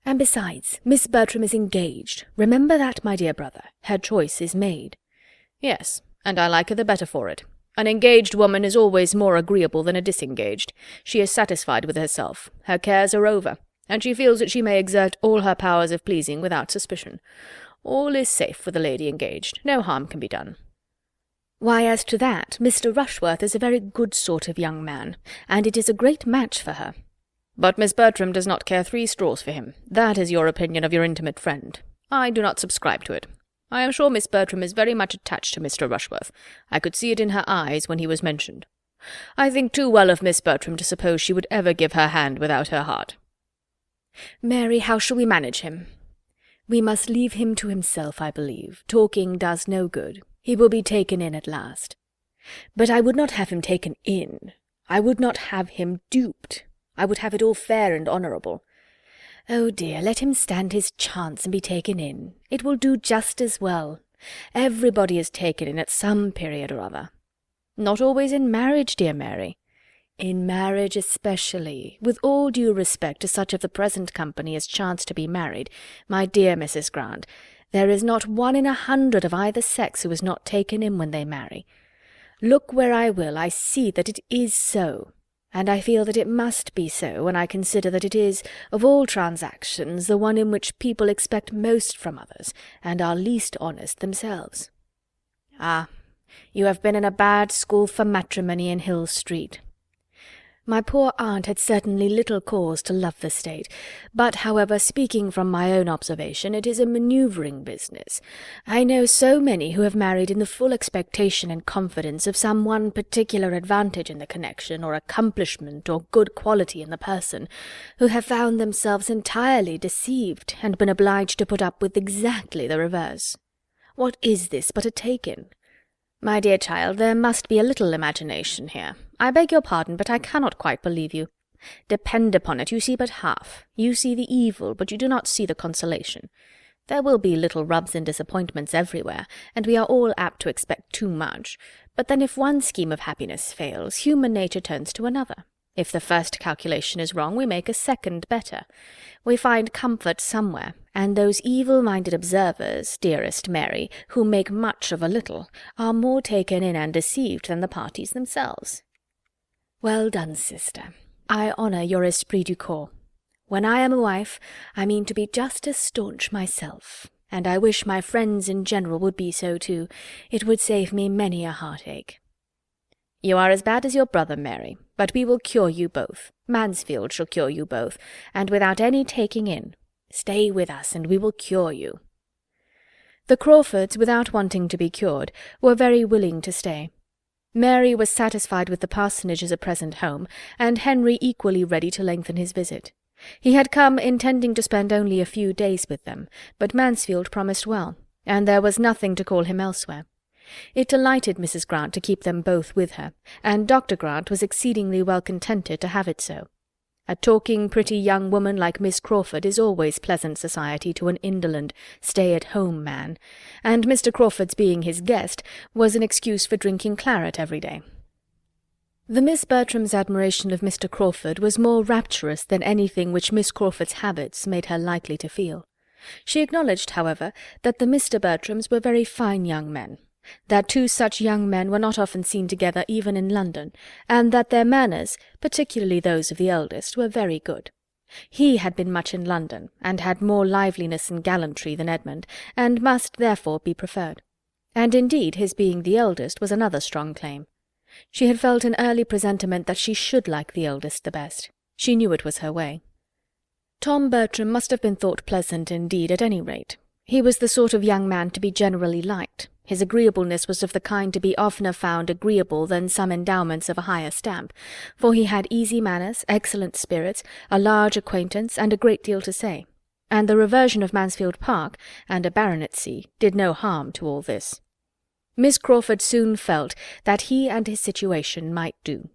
"And besides, Miss Bertram is engaged. Remember that, my dear brother. Her choice is made." "Yes, and I like her the better for it. An engaged woman is always more agreeable than a disengaged. She is satisfied with herself. Her cares are over, and she feels that she may exert all her powers of pleasing without suspicion. All is safe with a lady engaged. No harm can be done." "Why, as to that, Mr. Rushworth is a very good sort of young man, and it is a great match for her." "But Miss Bertram does not care 3 straws for him. That is your opinion of your intimate friend. I do not subscribe to it. I am sure Miss Bertram is very much attached to Mr. Rushworth. I could see it in her eyes when he was mentioned. I think too well of Miss Bertram to suppose she would ever give her hand without her heart." "Mary, how shall we manage him?" "We must leave him to himself, I believe. Talking does no good. He will be taken in at last." "But I would not have him taken in. I would not have him duped. I would have it all fair and honourable. Oh dear, let him stand his chance and be taken in. It will do just as well. Everybody is taken in at some period or other." "Not always in marriage, dear Mary." "In marriage especially. With all due respect to such of the present company as chance to be married, my dear Mrs. Grant, there is not 1 in 100 of either sex who is not taken in when they marry. Look where I will, I see that it is so, and I feel that it must be so when I consider that it is, of all transactions, the one in which people expect most from others, and are least honest themselves." "Ah, you have been in a bad school for matrimony in Hill Street." My poor aunt had certainly little cause to love the state, but, however, speaking from my own observation, it is a manoeuvring business. I know so many who have married in the full expectation and confidence of some one particular advantage in the connection, or accomplishment, or good quality in the person, who have found themselves entirely deceived, and been obliged to put up with exactly the reverse. What is this but a take-in? My dear child, there must be a little imagination here. I beg your pardon, but I cannot quite believe you. Depend upon it, you see but half. You see the evil, but you do not see the consolation. There will be little rubs and disappointments everywhere, and we are all apt to expect too much. But then if one scheme of happiness fails, human nature turns to another. If the first calculation is wrong, we make a second better. We find comfort somewhere, and those evil-minded observers, dearest Mary, who make much of a little, are more taken in and deceived than the parties themselves. Well done, sister. I honour your esprit du corps. When I am a wife, I mean to be just as staunch myself, and I wish my friends in general would be so too. It would save me many a heartache. You are as bad as your brother, Mary, but we will cure you both. Mansfield shall cure you both, and without any taking in. Stay with us, and we will cure you." The Crawfords, without wanting to be cured, were very willing to stay. Mary was satisfied with the parsonage as a present home, and Henry equally ready to lengthen his visit. He had come intending to spend only a few days with them, but Mansfield promised well, and there was nothing to call him elsewhere. It delighted Mrs. Grant to keep them both with her, and Dr. Grant was exceedingly well contented to have it so. A talking, pretty young woman like Miss Crawford is always pleasant society to an indolent, stay-at-home man, and Mr. Crawford's being his guest was an excuse for drinking claret every day. The Miss Bertram's admiration of Mr. Crawford was more rapturous than anything which Miss Crawford's habits made her likely to feel. She acknowledged, however, that the Mr. Bertrams were very fine young men, that two such young men were not often seen together even in London, and that their manners, particularly those of the eldest, were very good. He had been much in London, and had more liveliness and gallantry than Edmund, and must therefore be preferred. And indeed his being the eldest was another strong claim. She had felt an early presentiment that she should like the eldest the best. She knew it was her way. Tom Bertram must have been thought pleasant indeed at any rate. He was the sort of young man to be generally liked. His agreeableness was of the kind to be oftener found agreeable than some endowments of a higher stamp, for he had easy manners, excellent spirits, a large acquaintance, and a great deal to say, and the reversion of Mansfield Park, and a baronetcy, did no harm to all this. Miss Crawford soon felt that he and his situation might do.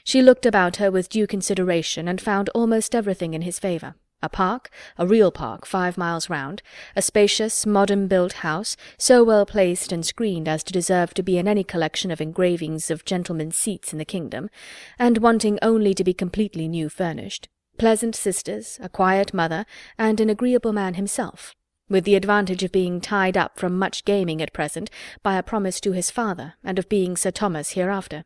She looked about her with due consideration, and found almost everything in his favour. A park, a real park, 5 miles round, a spacious, modern-built house, so well placed and screened as to deserve to be in any collection of engravings of gentlemen's seats in the kingdom, and wanting only to be completely new furnished, pleasant sisters, a quiet mother, and an agreeable man himself, with the advantage of being tied up from much gaming at present by a promise to his father, and of being Sir Thomas hereafter.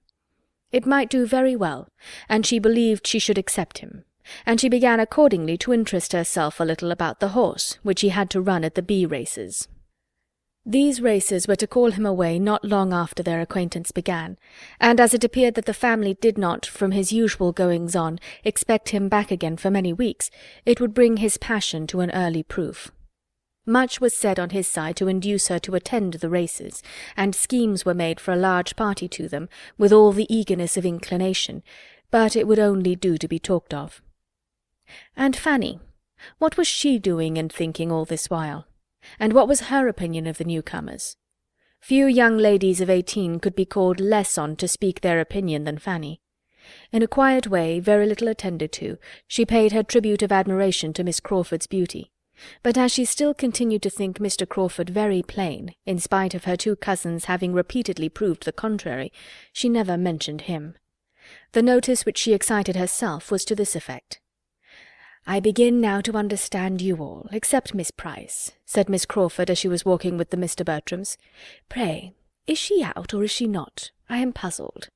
It might do very well, and she believed she should accept him, and she began accordingly to interest herself a little about the horse which he had to run at the bee races. These races were to call him away not long after their acquaintance began, and as it appeared that the family did not, from his usual goings-on, expect him back again for many weeks, it would bring his passion to an early proof. Much was said on his side to induce her to attend the races, and schemes were made for a large party to them, with all the eagerness of inclination, but it would only do to be talked of. And Fanny, what was she doing and thinking all this while? And what was her opinion of the newcomers? Few young ladies of 18 could be called less on to speak their opinion than Fanny. In a quiet way, very little attended to, she paid her tribute of admiration to Miss Crawford's beauty. But as she still continued to think Mr. Crawford very plain, in spite of her two cousins having repeatedly proved the contrary, she never mentioned him. The notice which she excited herself was to this effect. "I begin now to understand you all, except Miss Price," said Miss Crawford as she was walking with the Mr. Bertrams. "Pray, is she out, or is she not? I am puzzled.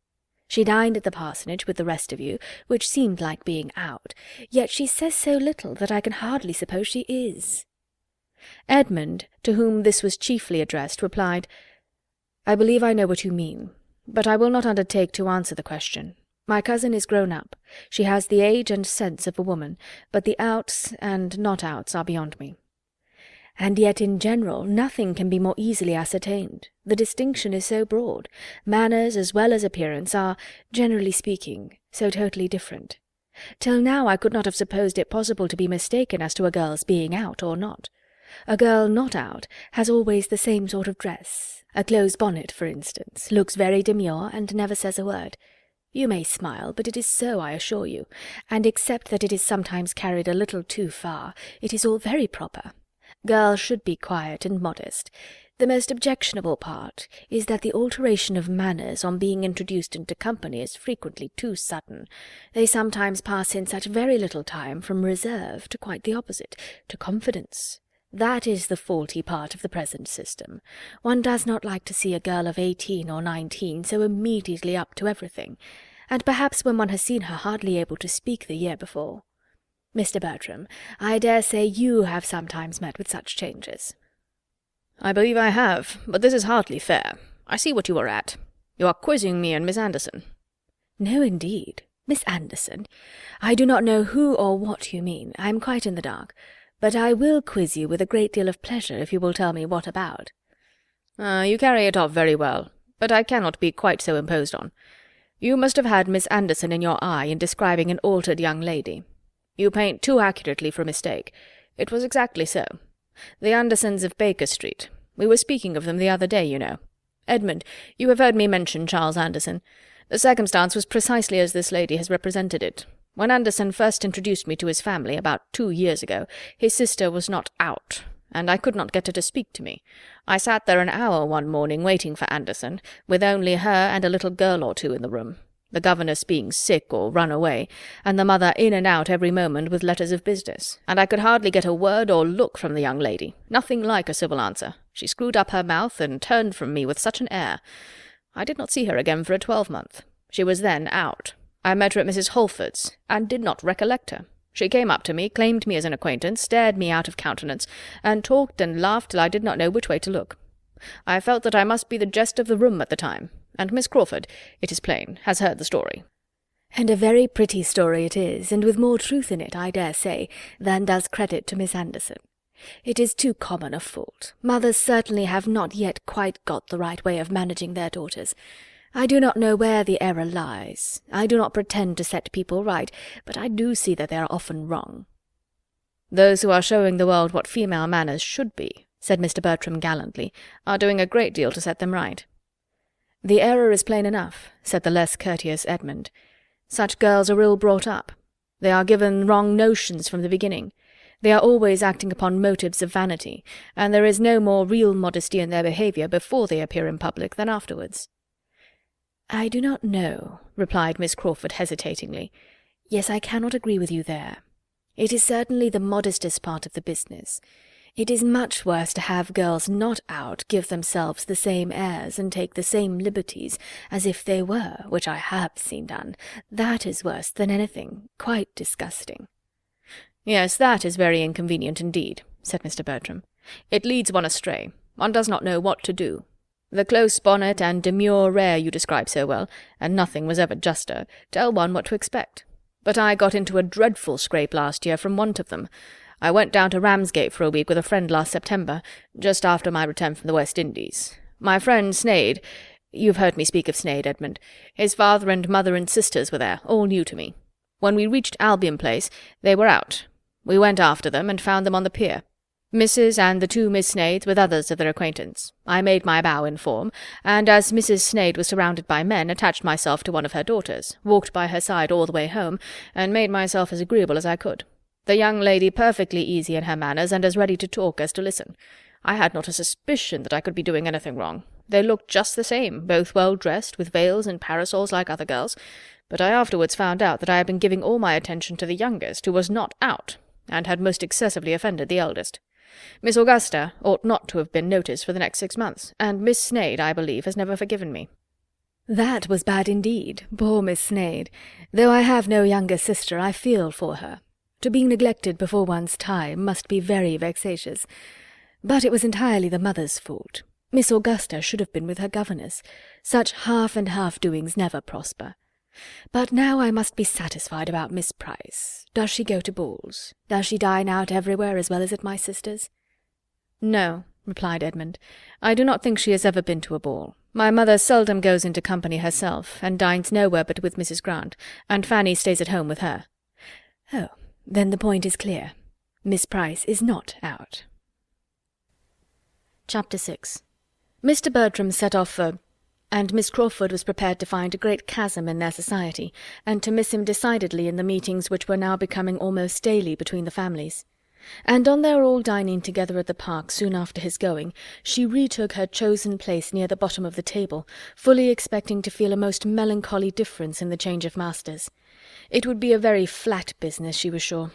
She dined at the parsonage with the rest of you, which seemed like being out, yet she says so little that I can hardly suppose she is." Edmund, to whom this was chiefly addressed, replied, "I believe I know what you mean, but I will not undertake to answer the question. My cousin is grown up. She has the age and sense of a woman, but the outs and not-outs are beyond me. And yet in general nothing can be more easily ascertained. The distinction is so broad. Manners as well as appearance are, generally speaking, so totally different. Till now I could not have supposed it possible to be mistaken as to a girl's being out or not. A girl not out has always the same sort of dress. A closed bonnet, for instance, looks very demure and never says a word. You may smile, but it is so, I assure you, and except that it is sometimes carried a little too far, it is all very proper. Girls should be quiet and modest. The most objectionable part is that the alteration of manners on being introduced into company is frequently too sudden. They sometimes pass in such very little time from reserve to quite the opposite, to confidence. That is the faulty part of the present system. One does not like to see a girl of 18 or 19 so immediately up to everything, and perhaps when one has seen her hardly able to speak the year before. Mr. Bertram, I dare say you have sometimes met with such changes." "I believe I have, but this is hardly fair. I see what you are at. You are quizzing me and Miss Anderson." "No, indeed. Miss Anderson, I do not know who or what you mean. I am quite in the dark. But I will quiz you with a great deal of pleasure if you will tell me what about." You carry it off very well, but I cannot be quite so imposed on. You must have had Miss Anderson in your eye in describing an altered young lady. You paint too accurately for mistake. It was exactly so. The Andersons of Baker Street. We were speaking of them the other day, you know. Edmund, you have heard me mention Charles Anderson. The circumstance was precisely as this lady has represented it. When Anderson first introduced me to his family about 2 years ago, his sister was not out, and I could not get her to speak to me. I sat there an hour one morning waiting for Anderson, with only her and a little girl or two in the room, the governess being sick or run away, and the mother in and out every moment with letters of business, and I could hardly get a word or look from the young lady, nothing like a civil answer. She screwed up her mouth and turned from me with such an air. I did not see her again for a 12-month. She was then out. I met her at Mrs. Holford's, and did not recollect her. She came up to me, claimed me as an acquaintance, stared me out of countenance, and talked and laughed till I did not know which way to look. I felt that I must be the jest of the room at the time, and Miss Crawford, it is plain, has heard the story." "And a very pretty story it is, and with more truth in it, I dare say, than does credit to Miss Anderson. It is too common a fault. Mothers certainly have not yet quite got the right way of managing their daughters. I do not know where the error lies. I do not pretend to set people right, but I do see that they are often wrong." "Those who are showing the world what female manners should be," said Mr. Bertram gallantly, "are doing a great deal to set them right." "The error is plain enough," said the less courteous Edmund. "Such girls are ill brought up. They are given wrong notions from the beginning. They are always acting upon motives of vanity, and there is no more real modesty in their behaviour before they appear in public than afterwards." "I do not know," replied Miss Crawford hesitatingly. "Yes, I cannot agree with you there. It is certainly the modestest part of the business. It is much worse to have girls not out give themselves the same airs and take the same liberties as if they were, which I have seen done. That is worse than anything, quite disgusting." "Yes, that is very inconvenient indeed," said Mr. Bertram. "It leads one astray. One does not know what to do. The close bonnet and demure air you describe so well, and nothing was ever juster, tell one what to expect. But I got into a dreadful scrape last year from want of them. I went down to Ramsgate for a week with a friend last September, just after my return from the West Indies. My friend Sneyd— you've heard me speak of Sneyd, Edmund. His father and mother and sisters were there, all new to me. When we reached Albion Place, they were out. We went after them, and found them on the pier. Mrs. and the 2 Miss Sneyds with others of their acquaintance. I made my bow in form, and as Mrs. Sneyd was surrounded by men, attached myself to one of her daughters, walked by her side all the way home, and made myself as agreeable as I could. The young lady perfectly easy in her manners, and as ready to talk as to listen. I had not a suspicion that I could be doing anything wrong. They looked just the same, both well dressed, with veils and parasols like other girls, but I afterwards found out that I had been giving all my attention to the youngest, who was not out, and had most excessively offended the eldest. Miss Augusta ought not to have been noticed for the next 6 months, and Miss Sneyd, I believe, has never forgiven me." "That was bad indeed, poor Miss Sneyd. Though I have no younger sister, I feel for her. To be neglected before one's time must be very vexatious. But it was entirely the mother's fault. Miss Augusta should have been with her governess. Such half-and-half doings never prosper. But now I must be satisfied about Miss Price. Does she go to balls? Does she dine out everywhere as well as at my sister's?" "No," replied Edmund. "I do not think she has ever been to a ball. My mother seldom goes into company herself, and dines nowhere but with Mrs. Grant, and Fanny stays at home with her." "Oh, then the point is clear. Miss Price is not out." Chapter 6. Mr. Bertram set off for— and Miss Crawford was prepared to find a great chasm in their society, and to miss him decidedly in the meetings which were now becoming almost daily between the families. And on their all dining together at the park soon after his going, she retook her chosen place near the bottom of the table, fully expecting to feel a most melancholy difference in the change of masters. It would be a very flat business, she was sure.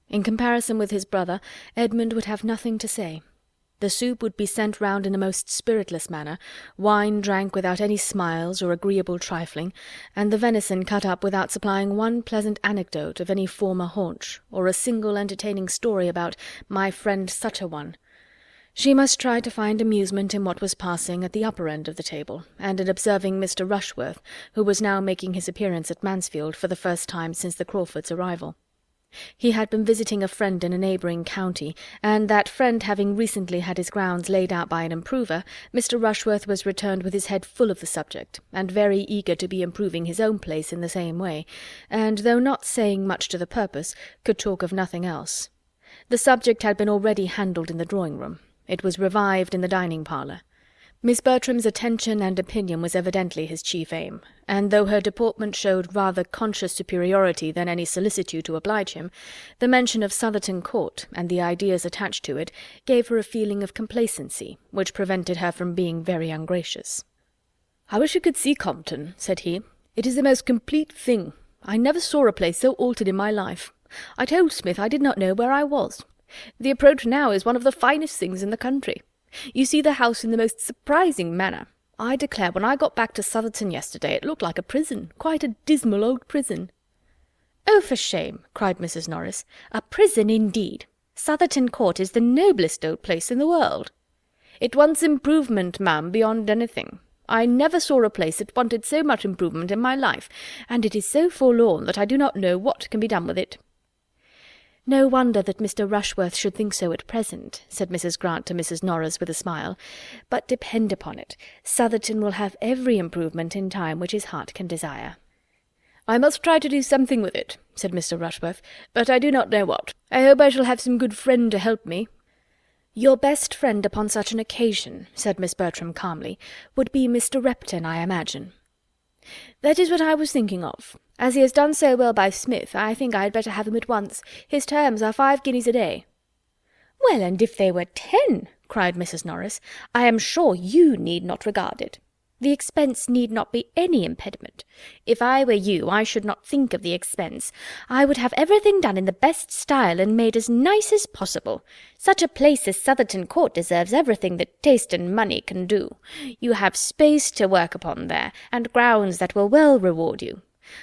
In comparison with his brother, Edmund would have nothing to say. The soup would be sent round in a most spiritless manner, wine drank without any smiles or agreeable trifling, and the venison cut up without supplying one pleasant anecdote of any former haunch, or a single entertaining story about "my friend such-a-one." She must try to find amusement in what was passing at the upper end of the table, and in observing Mr. Rushworth, who was now making his appearance at Mansfield for the first time since the Crawfords' arrival. He had been visiting a friend in a neighbouring county, and that friend having recently had his grounds laid out by an improver, Mr. Rushworth was returned with his head full of the subject, and very eager to be improving his own place in the same way, and, though not saying much to the purpose, could talk of nothing else. The subject had been already handled in the drawing-room. It was revived in the dining-parlour. Miss Bertram's attention and opinion was evidently his chief aim, and though her deportment showed rather conscious superiority than any solicitude to oblige him, the mention of Southerton Court, and the ideas attached to it, gave her a feeling of complacency, which prevented her from being very ungracious. "I wish you could see Compton," said he. "It is the most complete thing. I never saw a place so altered in my life. I told Smith I did not know where I was. The approach now is one of the finest things in the country. You see the house in the most surprising manner. I declare, when I got back to Southerton yesterday, it looked like a prison, quite a dismal old prison." "Oh, for shame!" cried Mrs. Norris. "A prison, indeed! Southerton Court is the noblest old place in the world." "It wants improvement, ma'am, beyond anything. I never saw a place that wanted so much improvement in my life, and it is so forlorn that I do not know what can be done with it." "No wonder that Mr. Rushworth should think so at present," said Mrs. Grant to Mrs. Norris with a smile. "But depend upon it, Southerton will have every improvement in time which his heart can desire." "I must try to do something with it," said Mr. Rushworth, "but I do not know what. I hope I shall have some good friend to help me." "Your best friend upon such an occasion," said Miss Bertram calmly, "would be Mr. Repton, I imagine." "That is what I was thinking of. As he has done so well by Smith, I think I had better have him at once. His terms are 5 guineas a day." "Well, and if they were 10," cried Mrs. Norris, "I am sure you need not regard it. The expense need not be any impediment. If I were you, I should not think of the expense. I would have everything done in the best style and made as nice as possible. Such a place as Southerton Court deserves everything that taste and money can do. You have space to work upon there, and grounds that will well reward you.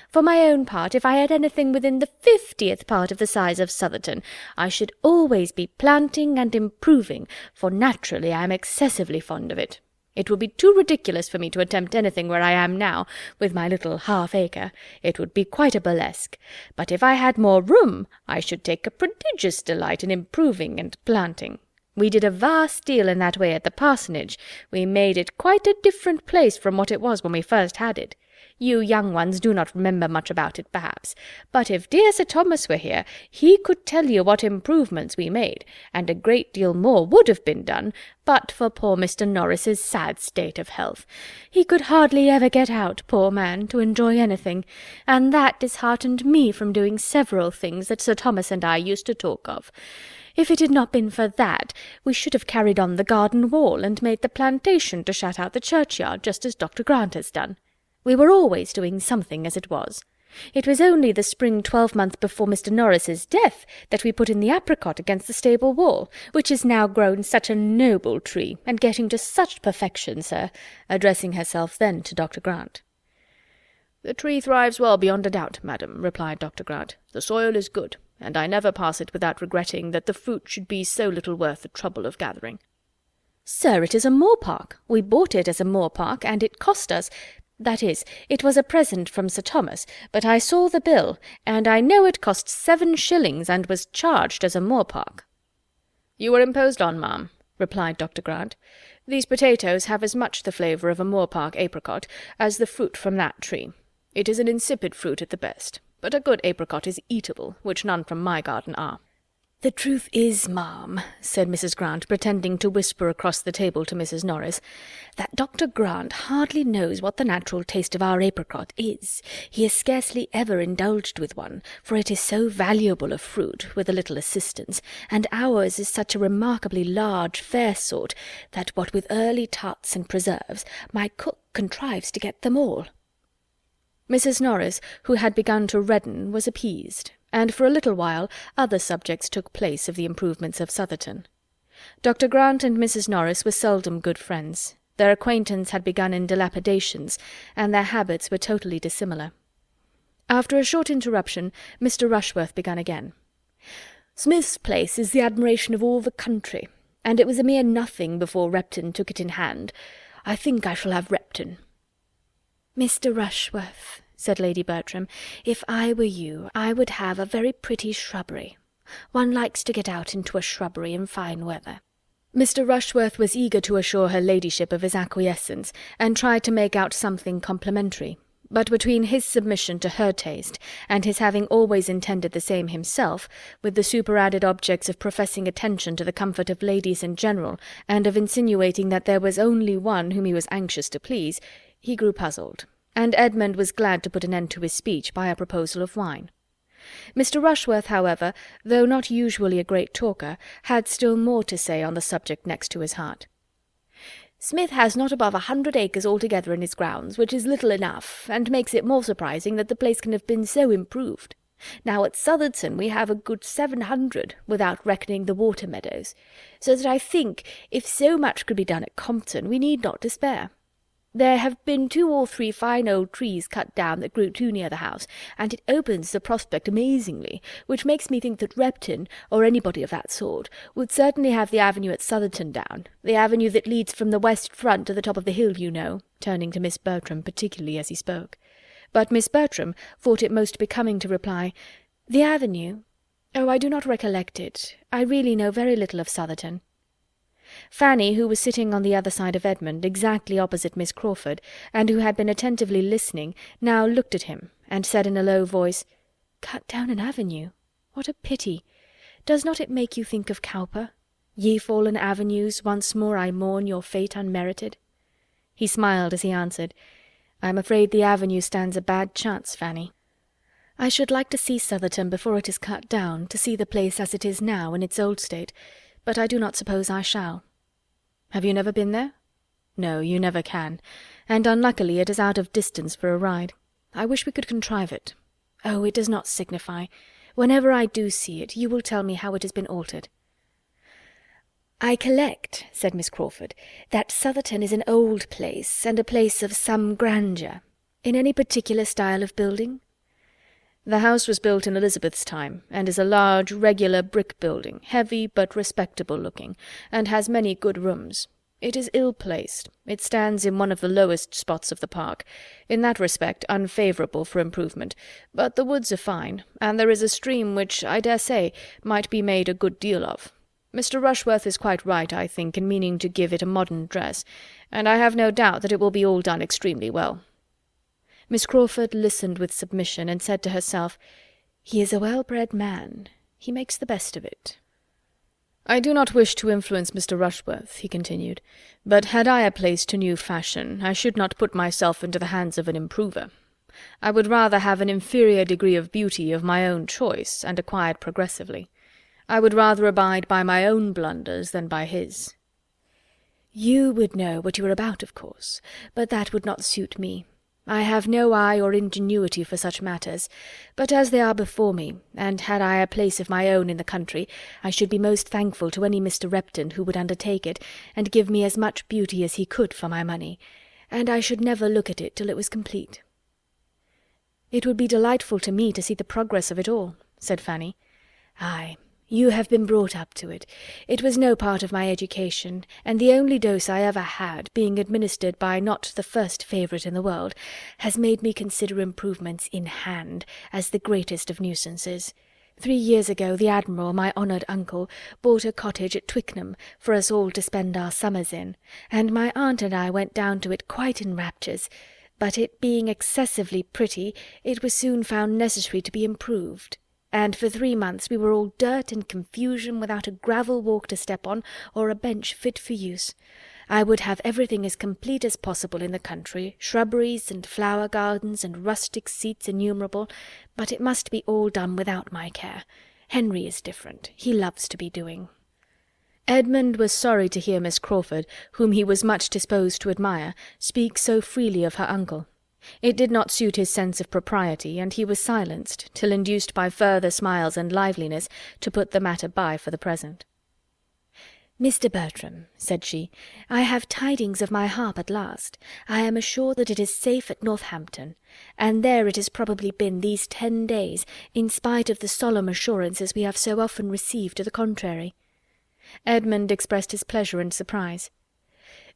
For my own part, if I had anything within the 50th part of the size of Southerton, I should always be planting and improving, for naturally I am excessively fond of it. It would be too ridiculous for me to attempt anything where I am now, with my little half-acre. It would be quite a burlesque. But if I had more room, I should take a prodigious delight in improving and planting. We did a vast deal in that way at the parsonage. We made it quite a different place from what it was when we first had it. You young ones do not remember much about it, perhaps, but if dear Sir Thomas were here, he could tell you what improvements we made, and a great deal more would have been done, but for poor Mr. Norris's sad state of health. He could hardly ever get out, poor man, to enjoy anything, and that disheartened me from doing several things that Sir Thomas and I used to talk of. If it had not been for that, we should have carried on the garden wall, and made the plantation to shut out the churchyard, just as Dr. Grant has done. We were always doing something as it was. It was only the spring 12-month before Mr. Norris's death that we put in the apricot against the stable wall, which has now grown such a noble tree, and getting to such perfection, sir," addressing herself then to Dr. Grant. "The tree thrives well beyond a doubt, madam," replied Dr. Grant. "The soil is good, and I never pass it without regretting that the fruit should be so little worth the trouble of gathering." "Sir, it is a moor-park. We bought it as a moor-park, and it cost us— That is, it was a present from Sir Thomas, but I saw the bill, and I know it cost 7 shillings and was charged as a moor-park." "You were imposed on, ma'am," replied Dr. Grant. "These potatoes have as much the flavour of a moor-park apricot as the fruit from that tree. It is an insipid fruit at the best, but a good apricot is eatable, which none from my garden are." "The truth is, ma'am," said Mrs. Grant, pretending to whisper across the table to Mrs. Norris, "that Dr. Grant hardly knows what the natural taste of our apricot is. He has scarcely ever indulged with one, for it is so valuable a fruit, with a little assistance, and ours is such a remarkably large, fair sort, that what with early tarts and preserves, my cook contrives to get them all." Mrs. Norris, who had begun to redden, was appeased, and for a little while other subjects took place of the improvements of Southerton. Dr. Grant and Mrs. Norris were seldom good friends. Their acquaintance had begun in dilapidations, and their habits were totally dissimilar. After a short interruption, Mr. Rushworth began again. "Smith's place is the admiration of all the country, and it was a mere nothing before Repton took it in hand. I think I shall have Repton." "Mr. Rushworth," said Lady Bertram, "if I were you, I would have a very pretty shrubbery. One likes to get out into a shrubbery in fine weather." Mr. Rushworth was eager to assure her ladyship of his acquiescence, and tried to make out something complimentary. But between his submission to her taste, and his having always intended the same himself, with the superadded objects of professing attention to the comfort of ladies in general, and of insinuating that there was only one whom he was anxious to please, he grew puzzled, and Edmund was glad to put an end to his speech by a proposal of wine. Mr. Rushworth, however, though not usually a great talker, had still more to say on the subject next to his heart. "Smith has not above 100 acres altogether in his grounds, which is little enough, and makes it more surprising that the place can have been so improved. Now at Southerton we have a good 700, without reckoning the water meadows, so that I think, if so much could be done at Compton, we need not despair. There have been 2 or 3 fine old trees cut down that grew too near the house, and it opens the prospect amazingly, which makes me think that Repton, or anybody of that sort, would certainly have the avenue at Southerton down, the avenue that leads from the west front to the top of the hill, you know," turning to Miss Bertram particularly as he spoke. But Miss Bertram thought it most becoming to reply, "The avenue? Oh, I do not recollect it. I really know very little of Southerton." Fanny, who was sitting on the other side of Edmund, exactly opposite Miss Crawford, and who had been attentively listening, now looked at him, and said in a low voice, "Cut down an avenue? What a pity! Does not it make you think of Cowper? Ye fallen avenues, once more I mourn your fate unmerited." He smiled as he answered, "I am afraid the avenue stands a bad chance, Fanny. I should like to see Southerton before it is cut down, to see the place as it is now, in its old state, but I do not suppose I shall." "Have you never been there?" "No, you never can, and unluckily it is out of distance for a ride. I wish we could contrive it. Oh, it does not signify. Whenever I do see it, you will tell me how it has been altered." "I collect," said Miss Crawford, "that Southerton is an old place, and a place of some grandeur. In any particular style of building?" "The house was built in Elizabeth's time, and is a large, regular brick building, heavy but respectable looking, and has many good rooms. It is ill-placed. It stands in one of the lowest spots of the park, in that respect unfavourable for improvement, but the woods are fine, and there is a stream which, I dare say, might be made a good deal of. Mr. Rushworth is quite right, I think, in meaning to give it a modern dress, and I have no doubt that it will be all done extremely well." Miss Crawford listened with submission, and said to herself, "He is a well-bred man. He makes the best of it." "I do not wish to influence Mr. Rushworth," he continued, "but had I a place to new fashion, I should not put myself into the hands of an improver. I would rather have an inferior degree of beauty of my own choice, and acquired progressively. I would rather abide by my own blunders than by his." "You would know what you were about, of course, but that would not suit me. I have no eye or ingenuity for such matters, but as they are before me, and had I a place of my own in the country, I should be most thankful to any Mr. Repton who would undertake it, and give me as much beauty as he could for my money, and I should never look at it till it was complete." "It would be delightful to me to see the progress of it all," said Fanny. "Ay, you have been brought up to it. It was no part of my education, and the only dose I ever had, being administered by not the first favourite in the world, has made me consider improvements in hand as the greatest of nuisances. 3 years ago the Admiral, my honoured uncle, bought a cottage at Twickenham for us all to spend our summers in, and my aunt and I went down to it quite in raptures, but it being excessively pretty, it was soon found necessary to be improved, and for 3 months we were all dirt and confusion, without a gravel walk to step on, or a bench fit for use. I would have everything as complete as possible in the country, shrubberies and flower gardens and rustic seats innumerable, but it must be all done without my care. Henry is different. He loves to be doing." Edmund was sorry to hear Miss Crawford, whom he was much disposed to admire, speak so freely of her uncle. It did not suit his sense of propriety, and he was silenced, till induced by further smiles and liveliness to put the matter by for the present. "Mr. Bertram," said she, "I have tidings of my harp at last. I am assured that it is safe at Northampton, and there it has probably been these 10 days, in spite of the solemn assurances we have so often received to the contrary." Edmund expressed his pleasure and surprise.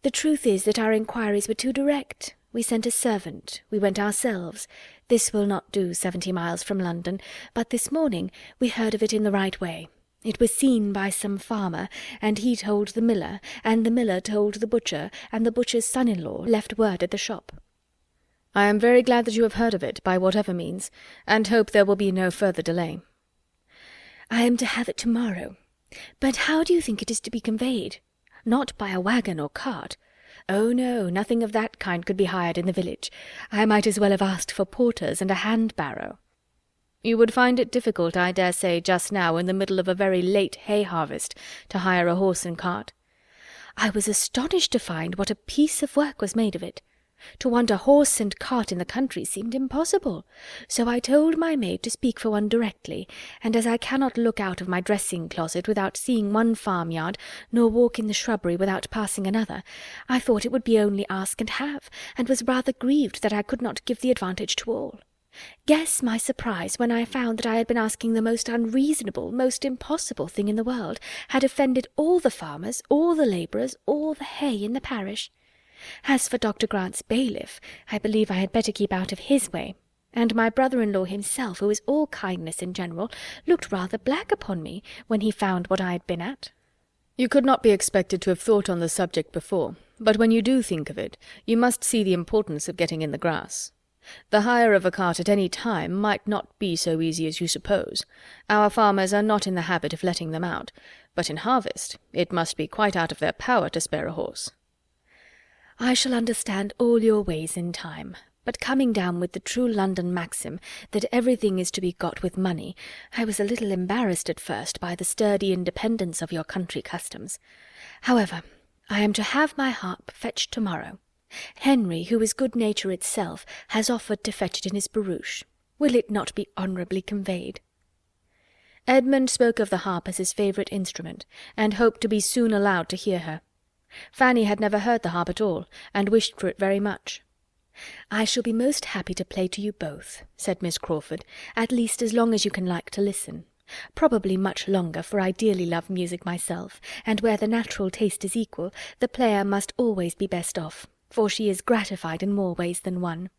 "The truth is that our inquiries were too direct. We sent a servant, we went ourselves. This will not do 70 miles from London, but this morning we heard of it in the right way. It was seen by some farmer, and he told the miller, and the miller told the butcher, and the butcher's son-in-law left word at the shop." I am very glad that you have heard of it, by whatever means, and hope there will be no further delay. I am to have it tomorrow. But how do you think it is to be conveyed? Not by a waggon or cart. Oh, no, nothing of that kind could be hired in the village. I might as well have asked for porters and a hand-barrow. You would find it difficult, I dare say, just now, in the middle of a very late hay-harvest, to hire a horse and cart. I was astonished to find what a piece of work was made of it. To want a horse and cart in the country seemed impossible, so I told my maid to speak for one directly, and as I cannot look out of my dressing-closet without seeing one farmyard, nor walk in the shrubbery without passing another, I thought it would be only ask and have, and was rather grieved that I could not give the advantage to all. Guess my surprise when I found that I had been asking the most unreasonable, most impossible thing in the world, had offended all the farmers, all the labourers, all the hay in the parish. As for Dr. Grant's bailiff, I believe I had better keep out of his way, and my brother-in-law himself, who is all kindness in general, looked rather black upon me when he found what I had been at. You could not be expected to have thought on the subject before, but when you do think of it, you must see the importance of getting in the grass. The hire of a cart at any time might not be so easy as you suppose. Our farmers are not in the habit of letting them out, but in harvest it must be quite out of their power to spare a horse. I shall understand all your ways in time, but coming down with the true London maxim that everything is to be got with money, I was a little embarrassed at first by the sturdy independence of your country customs. However, I am to have my harp fetched tomorrow. Henry, who is good nature itself, has offered to fetch it in his barouche. Will it not be honourably conveyed? Edmund spoke of the harp as his favourite instrument, and hoped to be soon allowed to hear her. Fanny had never heard the harp at all, and wished for it very much. "I shall be most happy to play to you both," said Miss Crawford, "at least as long as you can like to listen. Probably much longer, for I dearly love music myself, and where the natural taste is equal, the player must always be best off, for she is gratified in more ways than one.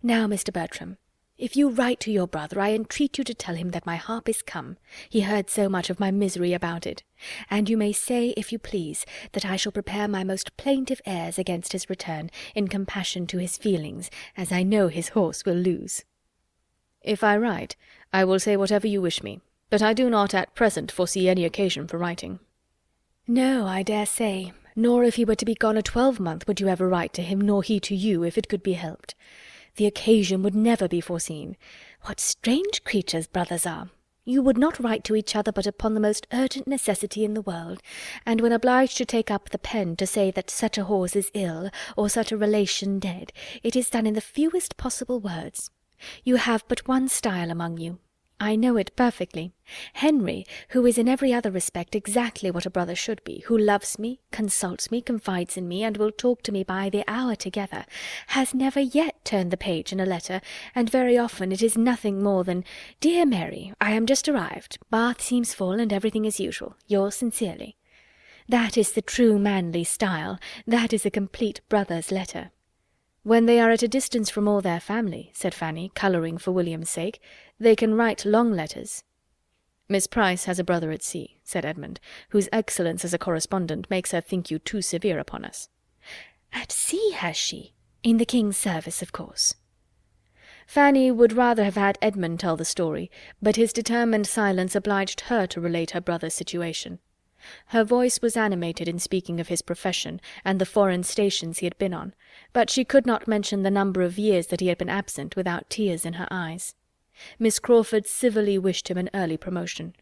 Now, Mr. Bertram, if you write to your brother, I entreat you to tell him that my harp is come. He heard so much of my misery about it. And you may say, if you please, that I shall prepare my most plaintive airs against his return, in compassion to his feelings, as I know his horse will lose." "If I write, I will say whatever you wish me, but I do not at present foresee any occasion for writing." "No, I dare say, nor if he were to be gone a 12-month would you ever write to him, nor he to you, if it could be helped. The occasion would never be foreseen. What strange creatures brothers are! You would not write to each other but upon the most urgent necessity in the world, and when obliged to take up the pen to say that such a horse is ill, or such a relation dead, it is done in the fewest possible words. You have but one style among you. I know it perfectly. Henry, who is in every other respect exactly what a brother should be, who loves me, consults me, confides in me, and will talk to me by the hour together, has never yet turned the page in a letter, and very often it is nothing more than, "Dear Mary, I am just arrived. Bath seems full, and everything as usual. Yours sincerely." That is the true manly style. That is a complete brother's letter. "When they are at a distance from all their family," said Fanny, colouring for William's sake, "they can write long letters." "Miss Price has a brother at sea," said Edmund, "whose excellence as a correspondent makes her think you too severe upon us." "At sea, has she? In the King's service, of course." Fanny would rather have had Edmund tell the story, but his determined silence obliged her to relate her brother's situation. Her voice was animated in speaking of his profession and the foreign stations he had been on, but she could not mention the number of years that he had been absent without tears in her eyes. Miss Crawford civilly wished him an early promotion.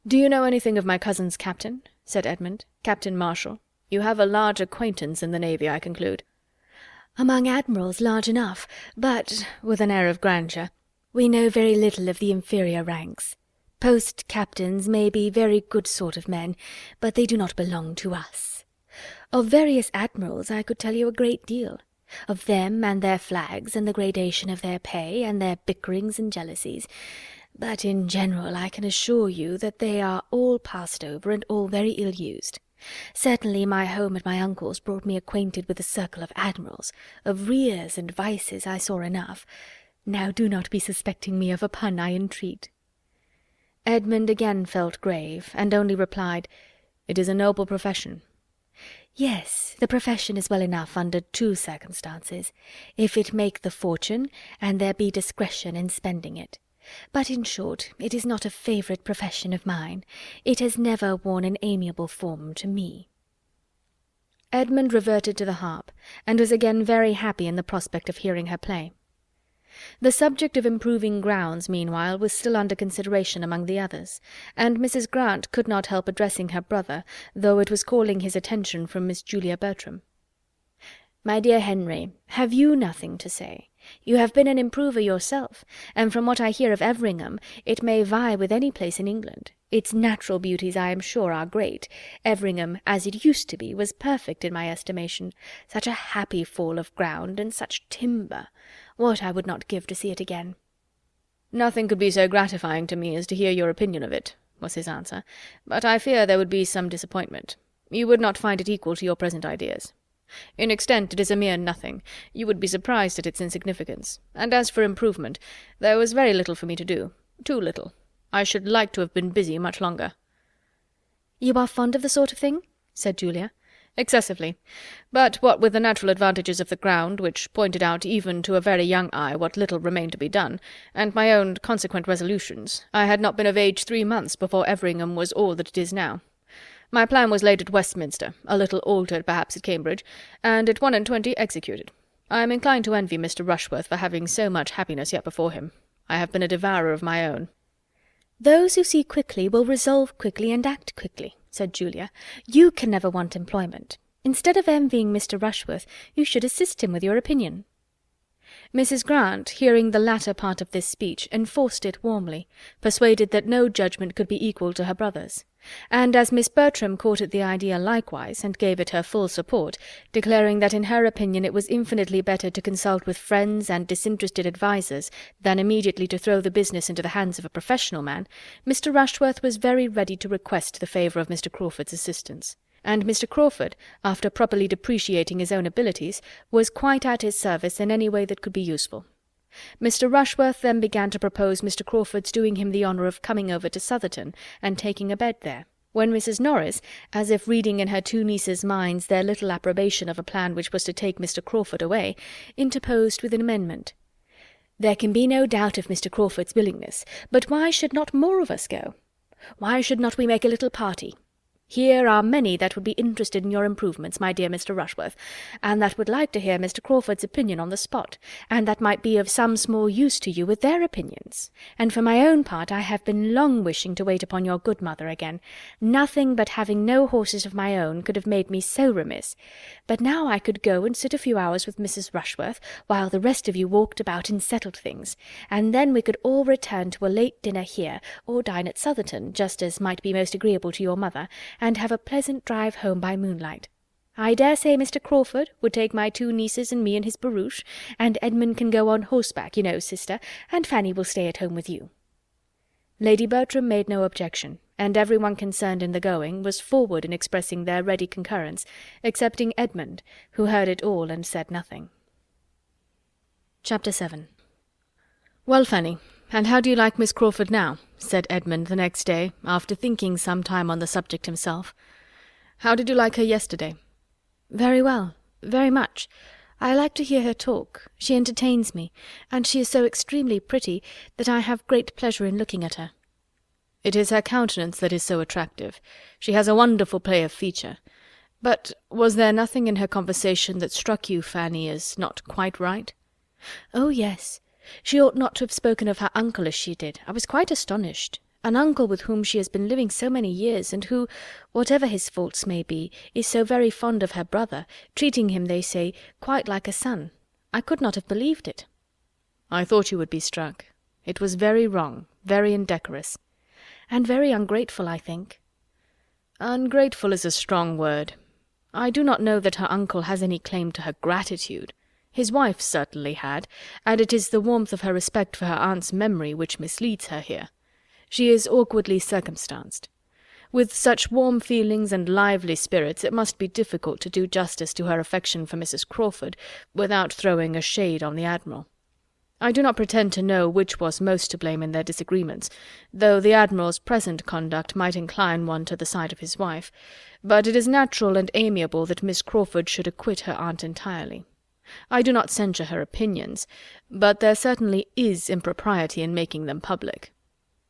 "Do you know anything of my cousin's captain?" said Edmund. "Captain Marshall. You have a large acquaintance in the navy, I conclude." "Among admirals, large enough, but," with an air of grandeur, "we know very little of the inferior ranks. Post-captains may be very good sort of men, but they do not belong to us. Of various admirals I could tell you a great deal. Of them and their flags, and the gradation of their pay, and their bickerings and jealousies. But in general I can assure you that they are all passed over, and all very ill-used. Certainly my home at my uncle's brought me acquainted with a circle of admirals. Of rears and vices I saw enough. Now do not be suspecting me of a pun, I entreat." Edmund again felt grave, and only replied, "It is a noble profession." Yes, the profession is well enough under two circumstances, if it make the fortune, and there be discretion in spending it. But in short, it is not a favourite profession of mine. It has never worn an amiable form to me." Edmund reverted to the harp, and was again very happy in the prospect of hearing her play. The subject of improving grounds, meanwhile, was still under consideration among the others, and Mrs. Grant could not help addressing her brother, though it was calling his attention from Miss Julia Bertram. "My dear Henry, have you nothing to say? You have been an improver yourself, and from what I hear of Everingham, it may vie with any place in England. Its natural beauties, I am sure, are great. Everingham, as it used to be, was perfect in my estimation. Such a happy fall of ground, and such timber! What I would not give to see it again." "Nothing could be so gratifying to me as to hear your opinion of it," was his answer, "but I fear there would be some disappointment. You would not find it equal to your present ideas. In extent it is a mere nothing. You would be surprised at its insignificance. And as for improvement, there was very little for me to do. Too little. I should like to have been busy much longer." "You are fond of the sort of thing?" said Julia. "Excessively. But what with the natural advantages of the ground, which pointed out even to a very young eye what little remained to be done, and my own consequent resolutions, I had not been of age 3 months before Everingham was all that it is now. My plan was laid at Westminster, a little altered perhaps at Cambridge, and at 21 executed. I am inclined to envy Mr. Rushworth for having so much happiness yet before him. I have been a devourer of my own." "Those who see quickly will resolve quickly and act quickly," said Julia. "You can never want employment. Instead of envying Mr. Rushworth, you should assist him with your opinion." Mrs. Grant, hearing the latter part of this speech, enforced it warmly, persuaded that no judgment could be equal to her brother's; and as Miss Bertram caught at the idea likewise, and gave it her full support, declaring that in her opinion it was infinitely better to consult with friends and disinterested advisers than immediately to throw the business into the hands of a professional man, Mr. Rushworth was very ready to request the favour of Mr. Crawford's assistance. And Mr. Crawford, after properly depreciating his own abilities, was quite at his service in any way that could be useful. Mr. Rushworth then began to propose Mr. Crawford's doing him the honour of coming over to Southerton and taking a bed there, when Mrs. Norris, as if reading in her two nieces' minds their little approbation of a plan which was to take Mr. Crawford away, interposed with an amendment. "There can be no doubt of Mr. Crawford's willingness, but why should not more of us go? Why should not we make a little party? Here are many that would be interested in your improvements, my dear Mr. Rushworth, and that would like to hear Mr. Crawford's opinion on the spot, and that might be of some small use to you with their opinions. And for my own part, I have been long wishing to wait upon your good mother again. Nothing but having no horses of my own could have made me so remiss. But now I could go and sit a few hours with Mrs. Rushworth, while the rest of you walked about and settled things, and then we could all return to a late dinner here, or dine at Southerton, just as might be most agreeable to your mother, and have a pleasant drive home by moonlight. I dare say Mr. Crawford would take my two nieces and me in his barouche, and Edmund can go on horseback, you know, sister, and Fanny will stay at home with you." Lady Bertram made no objection, and every one concerned in the going was forward in expressing their ready concurrence, excepting Edmund, who heard it all and said nothing. Chapter 7. "Well, Fanny, and how do you like Miss Crawford now?" said Edmund the next day, after thinking some time on the subject himself. "How did you like her yesterday?" "Very well, very much. I like to hear her talk. She entertains me, and she is so extremely pretty that I have great pleasure in looking at her." "It is her countenance that is so attractive. She has a wonderful play of feature. But was there nothing in her conversation that struck you, Fanny, as not quite right?" "Oh, yes. She ought not to have spoken of her uncle as she did. I was quite astonished. An uncle with whom she has been living so many years, and who, whatever his faults may be, is so very fond of her brother, treating him, they say, quite like a son. I could not have believed it." "I thought you would be struck. It was very wrong, very indecorous." "And very ungrateful, I think." "Ungrateful is a strong word. I do not know that her uncle has any claim to her gratitude. His wife certainly had, and it is the warmth of her respect for her aunt's memory which misleads her here. She is awkwardly circumstanced. With such warm feelings and lively spirits it must be difficult to do justice to her affection for Mrs. Crawford without throwing a shade on the Admiral. I do not pretend to know which was most to blame in their disagreements, though the Admiral's present conduct might incline one to the side of his wife, but it is natural and amiable that Miss Crawford should acquit her aunt entirely. I do not censure her opinions, but there certainly is impropriety in making them public."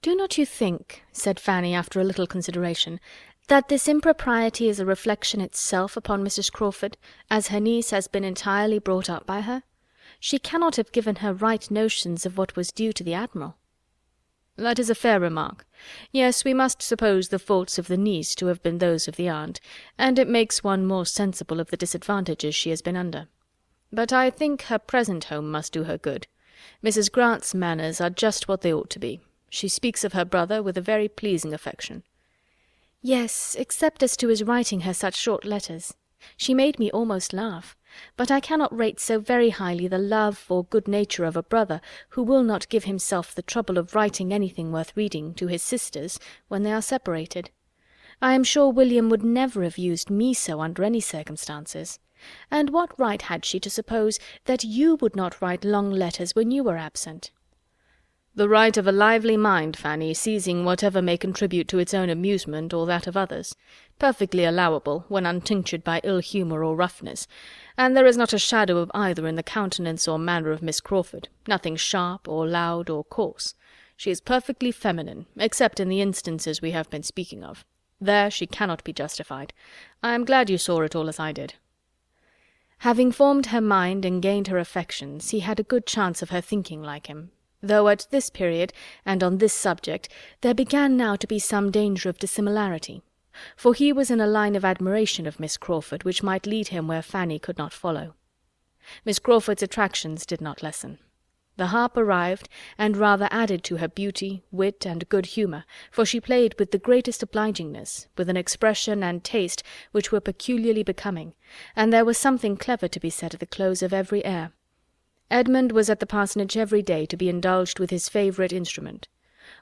"Do not you think," said Fanny after a little consideration, "that this impropriety is a reflection itself upon Mrs. Crawford, as her niece has been entirely brought up by her? She cannot have given her right notions of what was due to the Admiral." "That is a fair remark. Yes, we must suppose the faults of the niece to have been those of the aunt, and it makes one more sensible of the disadvantages she has been under. But I think her present home must do her good. Mrs. Grant's manners are just what they ought to be. She speaks of her brother with a very pleasing affection." "Yes, except as to his writing her such short letters. She made me almost laugh. But I cannot rate so very highly the love or good nature of a brother who will not give himself the trouble of writing anything worth reading to his sisters when they are separated. I am sure William would never have used me so under any circumstances. And what right had she to suppose that you would not write long letters when you were absent?" "The right of a lively mind, Fanny, seizing whatever may contribute to its own amusement or that of others. Perfectly allowable, when untinctured by ill humour or roughness, and there is not a shadow of either in the countenance or manner of Miss Crawford, nothing sharp, or loud, or coarse. She is perfectly feminine, except in the instances we have been speaking of. There she cannot be justified. I am glad you saw it all as I did." Having formed her mind and gained her affections, he had a good chance of her thinking like him, though at this period, and on this subject, there began now to be some danger of dissimilarity, for he was in a line of admiration of Miss Crawford which might lead him where Fanny could not follow. Miss Crawford's attractions did not lessen. The harp arrived, and rather added to her beauty, wit, and good humour, for she played with the greatest obligingness, with an expression and taste which were peculiarly becoming, and there was something clever to be said at the close of every air. Edmund was at the parsonage every day to be indulged with his favourite instrument.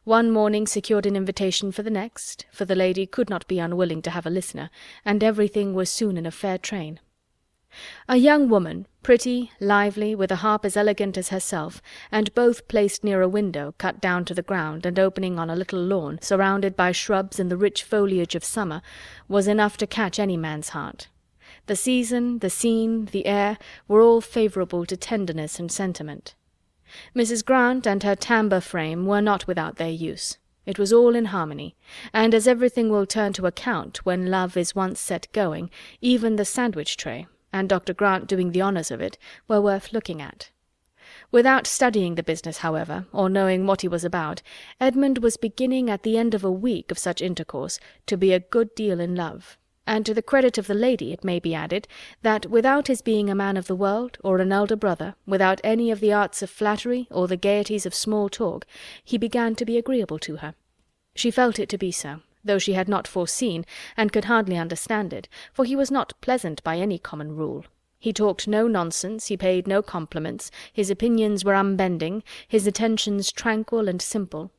One morning secured an invitation for the next, for the lady could not be unwilling to have a listener, and everything was soon in a fair train. A young woman, pretty, lively, with a harp as elegant as herself, and both placed near a window cut down to the ground and opening on a little lawn, surrounded by shrubs and the rich foliage of summer, was enough to catch any man's heart. The season, the scene, the air, were all favourable to tenderness and sentiment. Mrs. Grant and her tambour frame were not without their use. It was all in harmony, and as everything will turn to account when love is once set going, even the sandwich tray, and Dr. Grant doing the honours of it, were worth looking at. Without studying the business, however, or knowing what he was about, Edmund was beginning at the end of a week of such intercourse to be a good deal in love. And to the credit of the lady it may be added, that without his being a man of the world, or an elder brother, without any of the arts of flattery, or the gaieties of small talk, he began to be agreeable to her. She felt it to be so, though she had not foreseen, and could hardly understand it, for he was not pleasant by any common rule. He talked no nonsense, he paid no compliments, his opinions were unbending, his attentions tranquil and simple.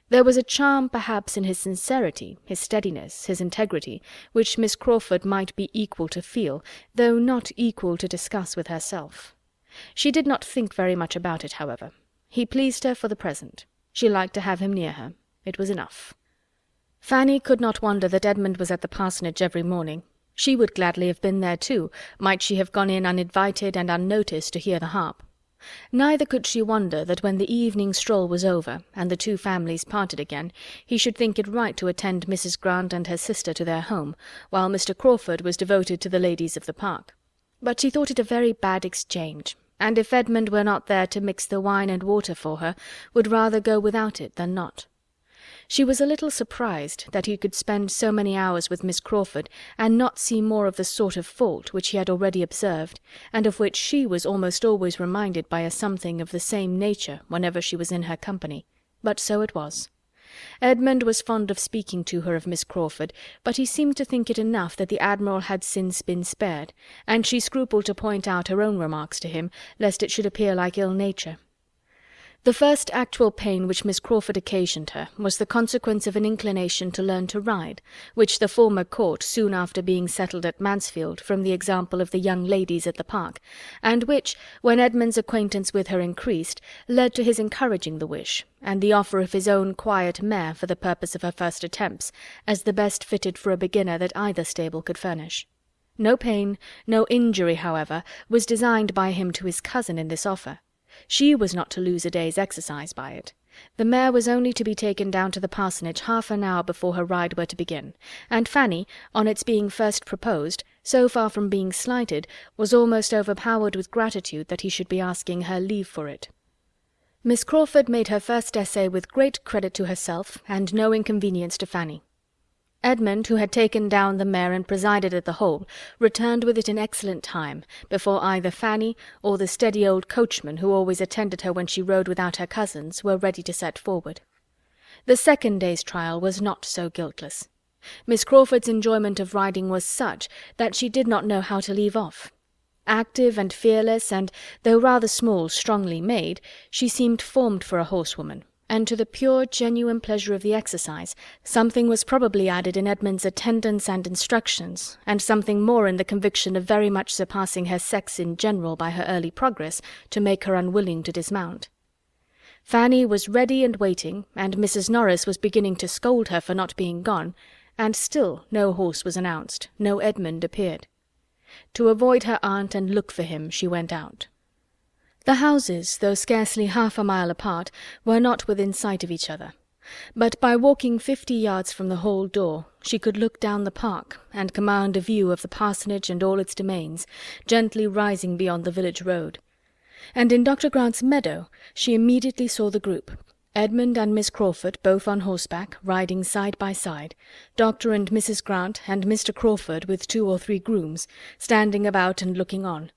There was a charm perhaps in his sincerity, his steadiness, his integrity, which Miss Crawford might be equal to feel, though not equal to discuss with herself. She did not think very much about it, however. He pleased her for the present. She liked to have him near her. It was enough. Fanny could not wonder that Edmund was at the parsonage every morning. She would gladly have been there too, might she have gone in uninvited and unnoticed to hear the harp. Neither could she wonder that when the evening stroll was over, and the two families parted again, he should think it right to attend Mrs. Grant and her sister to their home, while Mr. Crawford was devoted to the ladies of the park. But she thought it a very bad exchange, and if Edmund were not there to mix the wine and water for her, would rather go without it than not. She was a little surprised that he could spend so many hours with Miss Crawford and not see more of the sort of fault which he had already observed, and of which she was almost always reminded by a something of the same nature whenever she was in her company. But so it was. Edmund was fond of speaking to her of Miss Crawford, but he seemed to think it enough that the Admiral had since been spared, and she scrupled to point out her own remarks to him, lest it should appear like ill nature. The first actual pain which Miss Crawford occasioned her was the consequence of an inclination to learn to ride, which the former caught soon after being settled at Mansfield from the example of the young ladies at the park, and which, when Edmund's acquaintance with her increased, led to his encouraging the wish, and the offer of his own quiet mare for the purpose of her first attempts, as the best fitted for a beginner that either stable could furnish. No pain, no injury, however, was designed by him to his cousin in this offer. She was not to lose a day's exercise by it. The mare was only to be taken down to the parsonage half an hour before her ride were to begin, and Fanny, on its being first proposed, so far from being slighted, was almost overpowered with gratitude that he should be asking her leave for it. Miss Crawford made her first essay with great credit to herself and no inconvenience to Fanny. Edmund, who had taken down the mare and presided at the whole, returned with it in excellent time, before either Fanny or the steady old coachman who always attended her when she rode without her cousins were ready to set forward. The second day's trial was not so guiltless. Miss Crawford's enjoyment of riding was such that she did not know how to leave off. Active and fearless, and, though rather small, strongly made, she seemed formed for a horsewoman, and to the pure, genuine pleasure of the exercise, something was probably added in Edmund's attendance and instructions, and something more in the conviction of very much surpassing her sex in general by her early progress, to make her unwilling to dismount. Fanny was ready and waiting, and Mrs. Norris was beginning to scold her for not being gone, and still no horse was announced, no Edmund appeared. To avoid her aunt and look for him, she went out. The houses, though scarcely half a mile apart, were not within sight of each other, but by walking 50 yards from the hall door she could look down the park and command a view of the parsonage and all its domains, gently rising beyond the village road. And in Dr. Grant's meadow she immediately saw the group, Edmund and Miss Crawford both on horseback, riding side by side, Dr. and Mrs. Grant and Mr. Crawford with 2 or 3 grooms, standing about and looking on.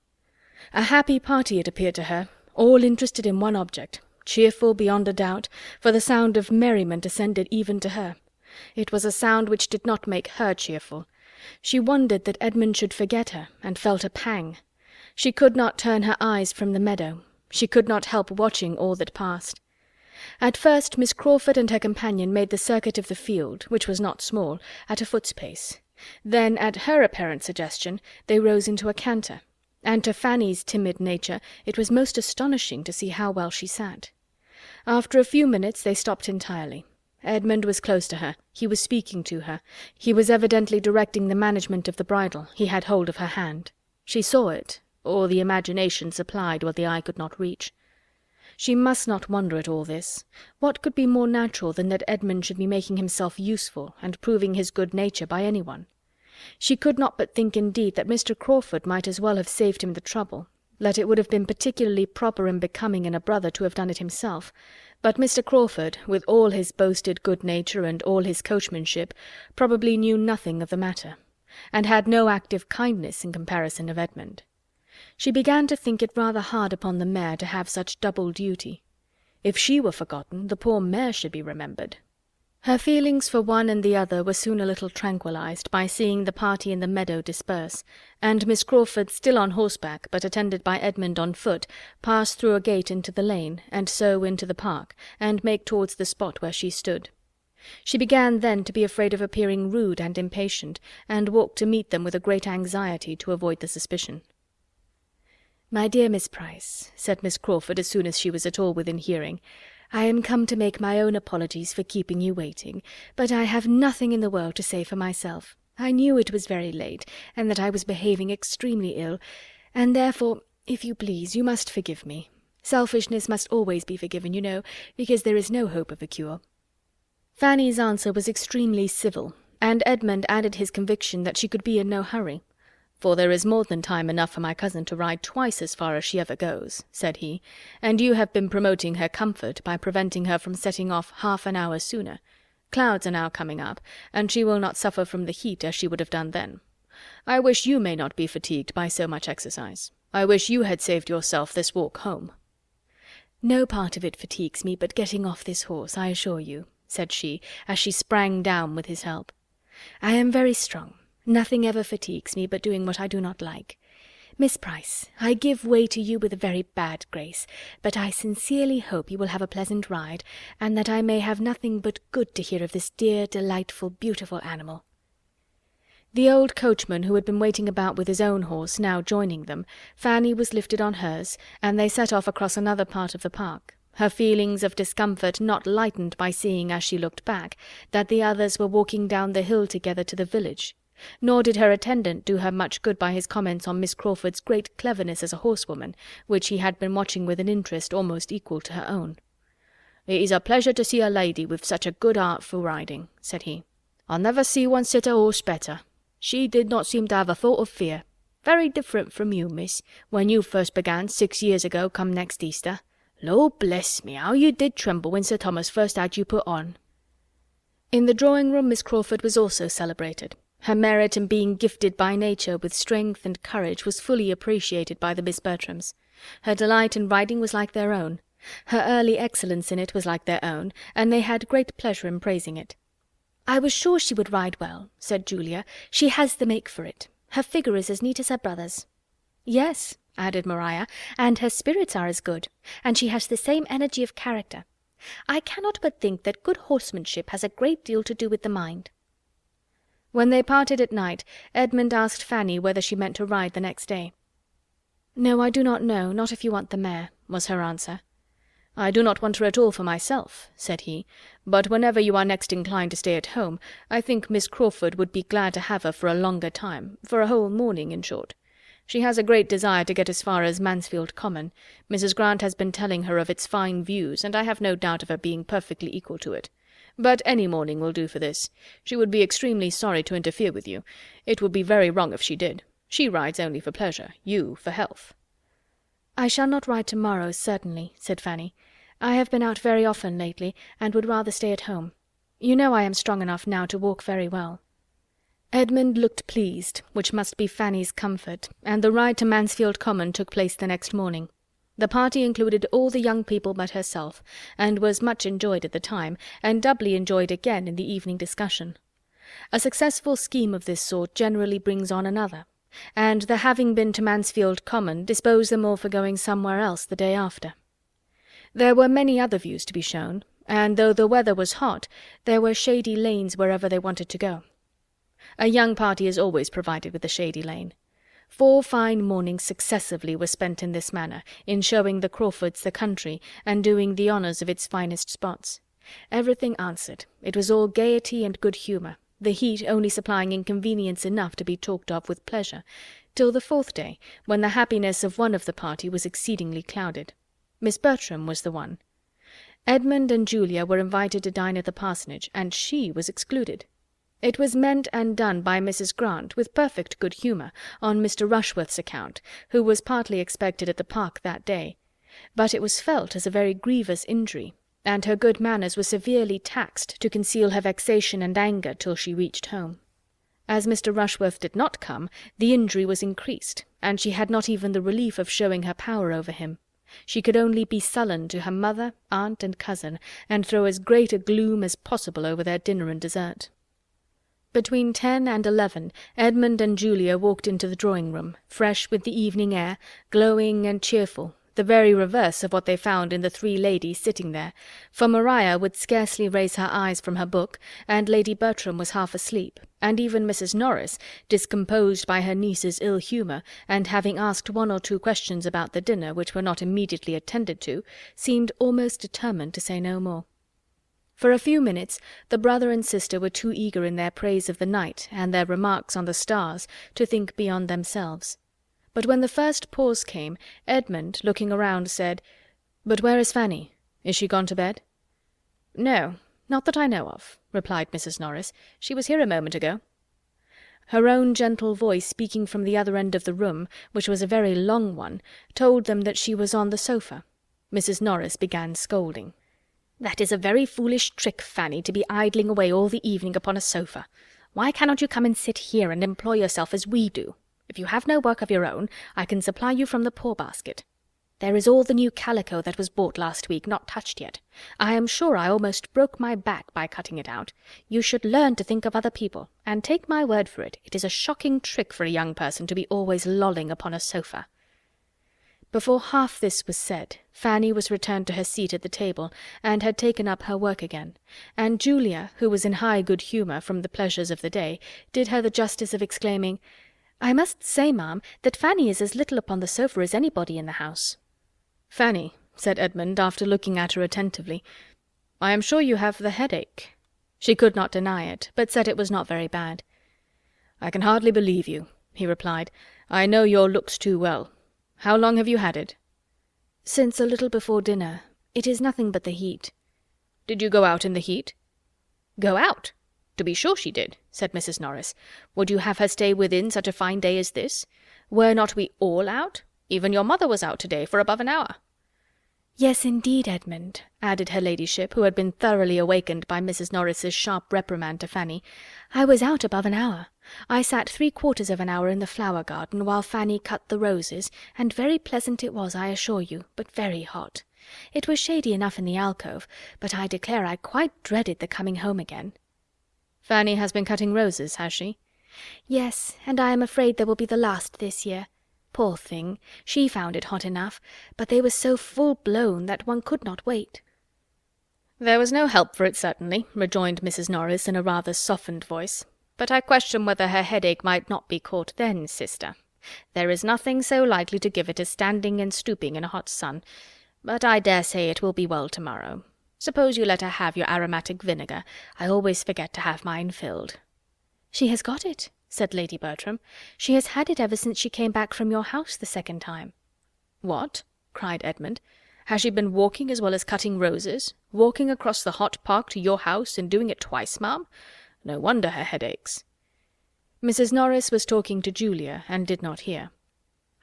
A happy party it appeared to her, all interested in one object, cheerful beyond a doubt, for the sound of merriment ascended even to her. It was a sound which did not make her cheerful. She wondered that Edmund should forget her, and felt a pang. She could not turn her eyes from the meadow. She could not help watching all that passed. At first Miss Crawford and her companion made the circuit of the field, which was not small, at a foot's pace. Then, at her apparent suggestion, they rose into a canter, and to Fanny's timid nature it was most astonishing to see how well she sat. After a few minutes they stopped entirely. Edmund was close to her. He was speaking to her. He was evidently directing the management of the bridle. He had hold of her hand. She saw it, or the imagination supplied what the eye could not reach. She must not wonder at all this. What could be more natural than that Edmund should be making himself useful and proving his good nature by anyone? She could not but think indeed that Mr. Crawford might as well have saved him the trouble, that it would have been particularly proper and becoming in a brother to have done it himself, but Mr. Crawford, with all his boasted good nature and all his coachmanship, probably knew nothing of the matter, and had no active kindness in comparison of Edmund. She began to think it rather hard upon the mare to have such double duty. If she were forgotten, the poor mare should be remembered. Her feelings for one and the other were soon a little tranquillized by seeing the party in the meadow disperse, and Miss Crawford, still on horseback, but attended by Edmund on foot, pass through a gate into the lane, and so into the park, and make towards the spot where she stood. She began then to be afraid of appearing rude and impatient, and walked to meet them with a great anxiety to avoid the suspicion. "My dear Miss Price," said Miss Crawford as soon as she was at all within hearing, "I am come to make my own apologies for keeping you waiting, but I have nothing in the world to say for myself. I knew it was very late, and that I was behaving extremely ill, and therefore, if you please, you must forgive me. Selfishness must always be forgiven, you know, because there is no hope of a cure." Fanny's answer was extremely civil, and Edmund added his conviction that she could be in no hurry. "For there is more than time enough for my cousin to ride twice as far as she ever goes," said he, "and you have been promoting her comfort by preventing her from setting off half an hour sooner. Clouds are now coming up, and she will not suffer from the heat as she would have done then. I wish you may not be fatigued by so much exercise. I wish you had saved yourself this walk home." "No part of it fatigues me but getting off this horse, I assure you," said she, as she sprang down with his help. "I am very strong. Nothing ever fatigues me but doing what I do not like. Miss Price, I give way to you with a very bad grace, but I sincerely hope you will have a pleasant ride, and that I may have nothing but good to hear of this dear, delightful, beautiful animal." The old coachman, who had been waiting about with his own horse, now joining them, Fanny was lifted on hers, and they set off across another part of the park, her feelings of discomfort not lightened by seeing, as she looked back, that the others were walking down the hill together to the village. Nor did her attendant do her much good by his comments on Miss Crawford's great cleverness as a horsewoman, which he had been watching with an interest almost equal to her own. "It is a pleasure to see a lady with such a good heart for riding," said he. "I never see one sit a horse better. She did not seem to have a thought of fear. Very different from you, miss, when you first began 6 years ago come next Easter. Lord bless me, how you did tremble when Sir Thomas first had you put on." In the drawing-room Miss Crawford was also celebrated. Her merit in being gifted by nature with strength and courage was fully appreciated by the Miss Bertrams. Her delight in riding was like their own. Her early excellence in it was like their own, and they had great pleasure in praising it. "I was sure she would ride well," said Julia. "She has the make for it. Her figure is as neat as her brother's." "Yes," added Maria, "and her spirits are as good, and she has the same energy of character. I cannot but think that good horsemanship has a great deal to do with the mind." When they parted at night, Edmund asked Fanny whether she meant to ride the next day. "No, I do not know, not if you want the mare," was her answer. "I do not want her at all for myself," said he, "but whenever you are next inclined to stay at home, I think Miss Crawford would be glad to have her for a longer time, for a whole morning, in short. She has a great desire to get as far as Mansfield Common. Mrs. Grant has been telling her of its fine views, and I have no doubt of her being perfectly equal to it. But any morning will do for this. She would be extremely sorry to interfere with you. It would be very wrong if she did. She rides only for pleasure, you for health." "I shall not ride to-morrow, certainly," said Fanny. "I have been out very often lately, and would rather stay at home. You know I am strong enough now to walk very well." Edmund looked pleased, which must be Fanny's comfort, and the ride to Mansfield Common took place the next morning. The party included all the young people but herself, and was much enjoyed at the time, and doubly enjoyed again in the evening discussion. A successful scheme of this sort generally brings on another, and the having been to Mansfield Common disposed them all for going somewhere else the day after. There were many other views to be shown, and though the weather was hot, there were shady lanes wherever they wanted to go. A young party is always provided with a shady lane. 4 fine mornings successively were spent in this manner, in showing the Crawfords the country, and doing the honours of its finest spots. Everything answered. It was all gaiety and good humour, the heat only supplying inconvenience enough to be talked of with pleasure, till the 4th day, when the happiness of one of the party was exceedingly clouded. Miss Bertram was the one. Edmund and Julia were invited to dine at the parsonage, and she was excluded. It was meant and done by Mrs. Grant, with perfect good humour, on Mr. Rushworth's account, who was partly expected at the park that day; but it was felt as a very grievous injury, and her good manners were severely taxed to conceal her vexation and anger till she reached home. As Mr. Rushworth did not come, the injury was increased, and she had not even the relief of showing her power over him. She could only be sullen to her mother, aunt, and cousin, and throw as great a gloom as possible over their dinner and dessert. Between 10 and 11 Edmund and Julia walked into the drawing-room, fresh with the evening air, glowing and cheerful, the very reverse of what they found in the 3 ladies sitting there, for Maria would scarcely raise her eyes from her book, and Lady Bertram was half asleep, and even Mrs. Norris, discomposed by her niece's ill humour, and having asked 1 or 2 questions about the dinner which were not immediately attended to, seemed almost determined to say no more. For a few minutes the brother and sister were too eager in their praise of the night and their remarks on the stars to think beyond themselves. But when the first pause came, Edmund, looking around, said, "But where is Fanny? Is she gone to bed?" "No, not that I know of," replied Mrs. Norris. "She was here a moment ago." Her own gentle voice, speaking from the other end of the room, which was a very long one, told them that she was on the sofa. Mrs. Norris began scolding. "That is a very foolish trick, Fanny, to be idling away all the evening upon a sofa. Why cannot you come and sit here and employ yourself as we do? If you have no work of your own, I can supply you from the poor basket." There is all the new calico that was bought last week not touched yet. I am sure I almost broke my back by cutting it out. You should learn to think of other people, and take my word for it, it is a shocking trick for a young person to be always lolling upon a sofa." Before half this was said, Fanny was returned to her seat at the table, and had taken up her work again, and Julia, who was in high good humour from the pleasures of the day, did her the justice of exclaiming, "I must say, ma'am, that Fanny is as little upon the sofa as anybody in the house." "Fanny," said Edmund, after looking at her attentively, "I am sure you have the headache." She could not deny it, but said it was not very bad. "I can hardly believe you," he replied. "I know your looks too well. How long have you had it?" "Since a little before dinner. It is nothing but the heat." "Did you go out in the heat?" "Go out? To be sure she did," said Mrs. Norris. "Would you have her stay within such a fine day as this? Were not we all out? Even your mother was out to-day for above an hour." "Yes, indeed, Edmund," added her ladyship, who had been thoroughly awakened by Mrs. Norris's sharp reprimand to Fanny. "I was out above an hour. I sat 3/4 of an hour in the flower garden while Fanny cut the roses, and very pleasant it was, I assure you, but very hot. It was shady enough in the alcove, but I declare I quite dreaded the coming home again." "Fanny has been cutting roses, has she?" "Yes, and I am afraid there will be the last this year. Poor thing, she found it hot enough, but they were so full-blown that one could not wait." "There was no help for it, certainly," rejoined Mrs. Norris in a rather softened voice. "But I question whether her headache might not be caught then, sister. There is nothing so likely to give it as standing and stooping in a hot sun. But I dare say it will be well tomorrow. Suppose you let her have your aromatic vinegar. I always forget to have mine filled." "She has got it," said Lady Bertram. "She has had it ever since she came back from your house the second time." "What?" cried Edmund. "Has she been walking as well as cutting roses? Walking across the hot park to your house, and doing it twice, ma'am? No wonder her head aches." Mrs. Norris was talking to Julia, and did not hear.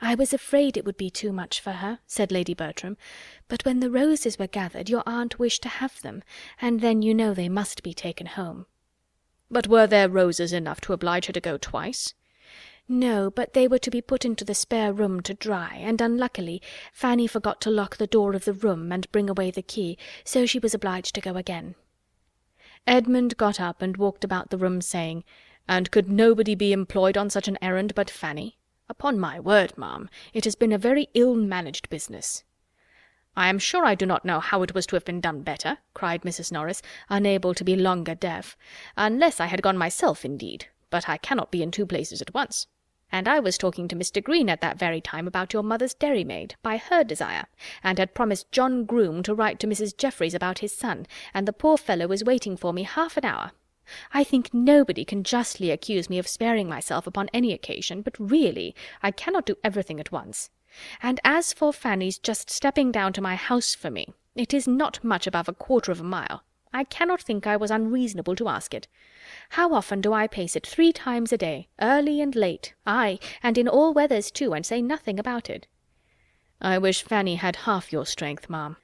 "I was afraid it would be too much for her," said Lady Bertram, "but when the roses were gathered your aunt wished to have them, and then you know they must be taken home." "But were there roses enough to oblige her to go twice?" "No, but they were to be put into the spare room to dry, and unluckily Fanny forgot to lock the door of the room and bring away the key, so she was obliged to go again." Edmund got up and walked about the room, saying, "And could nobody be employed on such an errand but Fanny? Upon my word, ma'am, it has been a very ill-managed business." "I am sure I do not know how it was to have been done better," cried Mrs. Norris, unable to be longer deaf, "unless I had gone myself, indeed, but I cannot be in two places at once. And I was talking to Mr. Green at that very time about your mother's dairymaid, by her desire, and had promised John Groom to write to Mrs. Jeffreys about his son, and the poor fellow was waiting for me half an hour. I think nobody can justly accuse me of sparing myself upon any occasion, but really I cannot do everything at once. And as for Fanny's just stepping down to my house for me, it is not much above 1/4 of a mile. I cannot think I was unreasonable to ask it. How often do I pace it 3 times a day, early and late, aye, and in all weathers too, and say nothing about it." "I wish Fanny had half your strength, ma'am."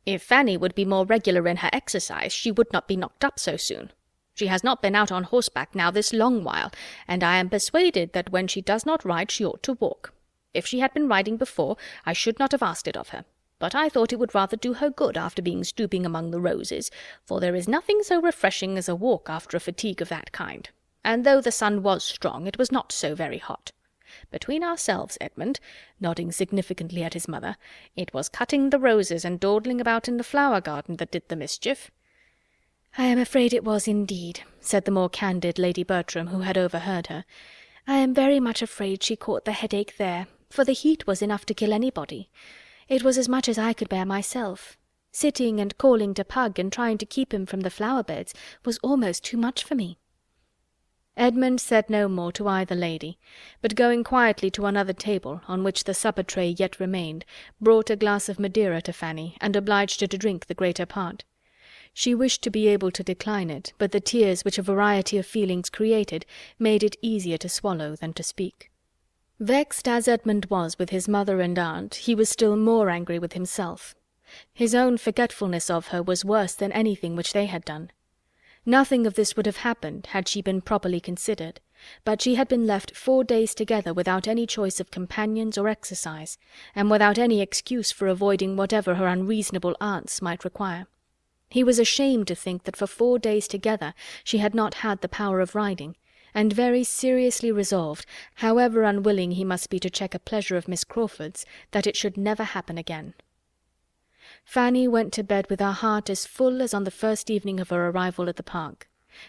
"If Fanny would be more regular in her exercise, she would not be knocked up so soon. She has not been out on horseback now this long while, and I am persuaded that when she does not ride she ought to walk. If she had been riding before, I should not have asked it of her, but I thought it would rather do her good after being stooping among the roses, for there is nothing so refreshing as a walk after a fatigue of that kind, and though the sun was strong, it was not so very hot. Between ourselves, Edmund," nodding significantly at his mother, "it was cutting the roses and dawdling about in the flower garden that did the mischief." "I am afraid it was indeed," said the more candid Lady Bertram, who had overheard her. "I am very much afraid she caught the headache there, for the heat was enough to kill anybody. It was as much as I could bear myself. Sitting and calling to Pug and trying to keep him from the flower-beds was almost too much for me." Edmund said no more to either lady, but going quietly to another table, on which the supper-tray yet remained, brought a glass of Madeira to Fanny, and obliged her to drink the greater part. She wished to be able to decline it, but the tears which a variety of feelings created made it easier to swallow than to speak. Vexed as Edmund was with his mother and aunt, he was still more angry with himself. His own forgetfulness of her was worse than anything which they had done. Nothing of this would have happened had she been properly considered, but she had been left 4 days together without any choice of companions or exercise, and without any excuse for avoiding whatever her unreasonable aunts might require. He was ashamed to think that for 4 days together she had not had the power of riding, and very seriously resolved, however unwilling he must be to check a pleasure of Miss Crawford's, that it should never happen again. Fanny went to bed with her heart as full as on the first evening of her arrival at the park.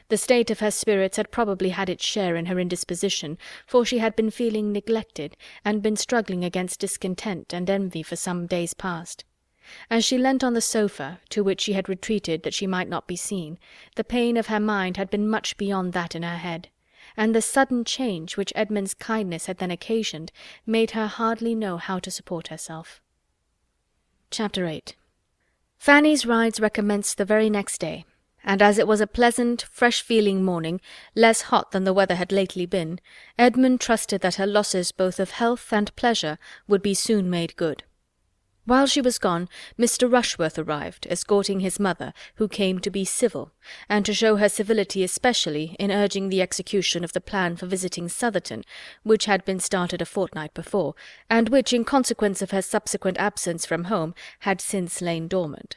The state of her spirits had probably had its share in her indisposition, for she had been feeling neglected, and been struggling against discontent and envy for some days past. As she leant on the sofa, to which she had retreated that she might not be seen, the pain of her mind had been much beyond that in her head, and the sudden change which Edmund's kindness had then occasioned made her hardly know how to support herself. Chapter 8. Fanny's rides recommenced the very next day, and as it was a pleasant, fresh-feeling morning, less hot than the weather had lately been, Edmund trusted that her losses both of health and pleasure would be soon made good. While she was gone, Mr. Rushworth arrived, escorting his mother, who came to be civil, and to show her civility especially in urging the execution of the plan for visiting Southerton, which had been started a fortnight before, and which, in consequence of her subsequent absence from home, had since lain dormant.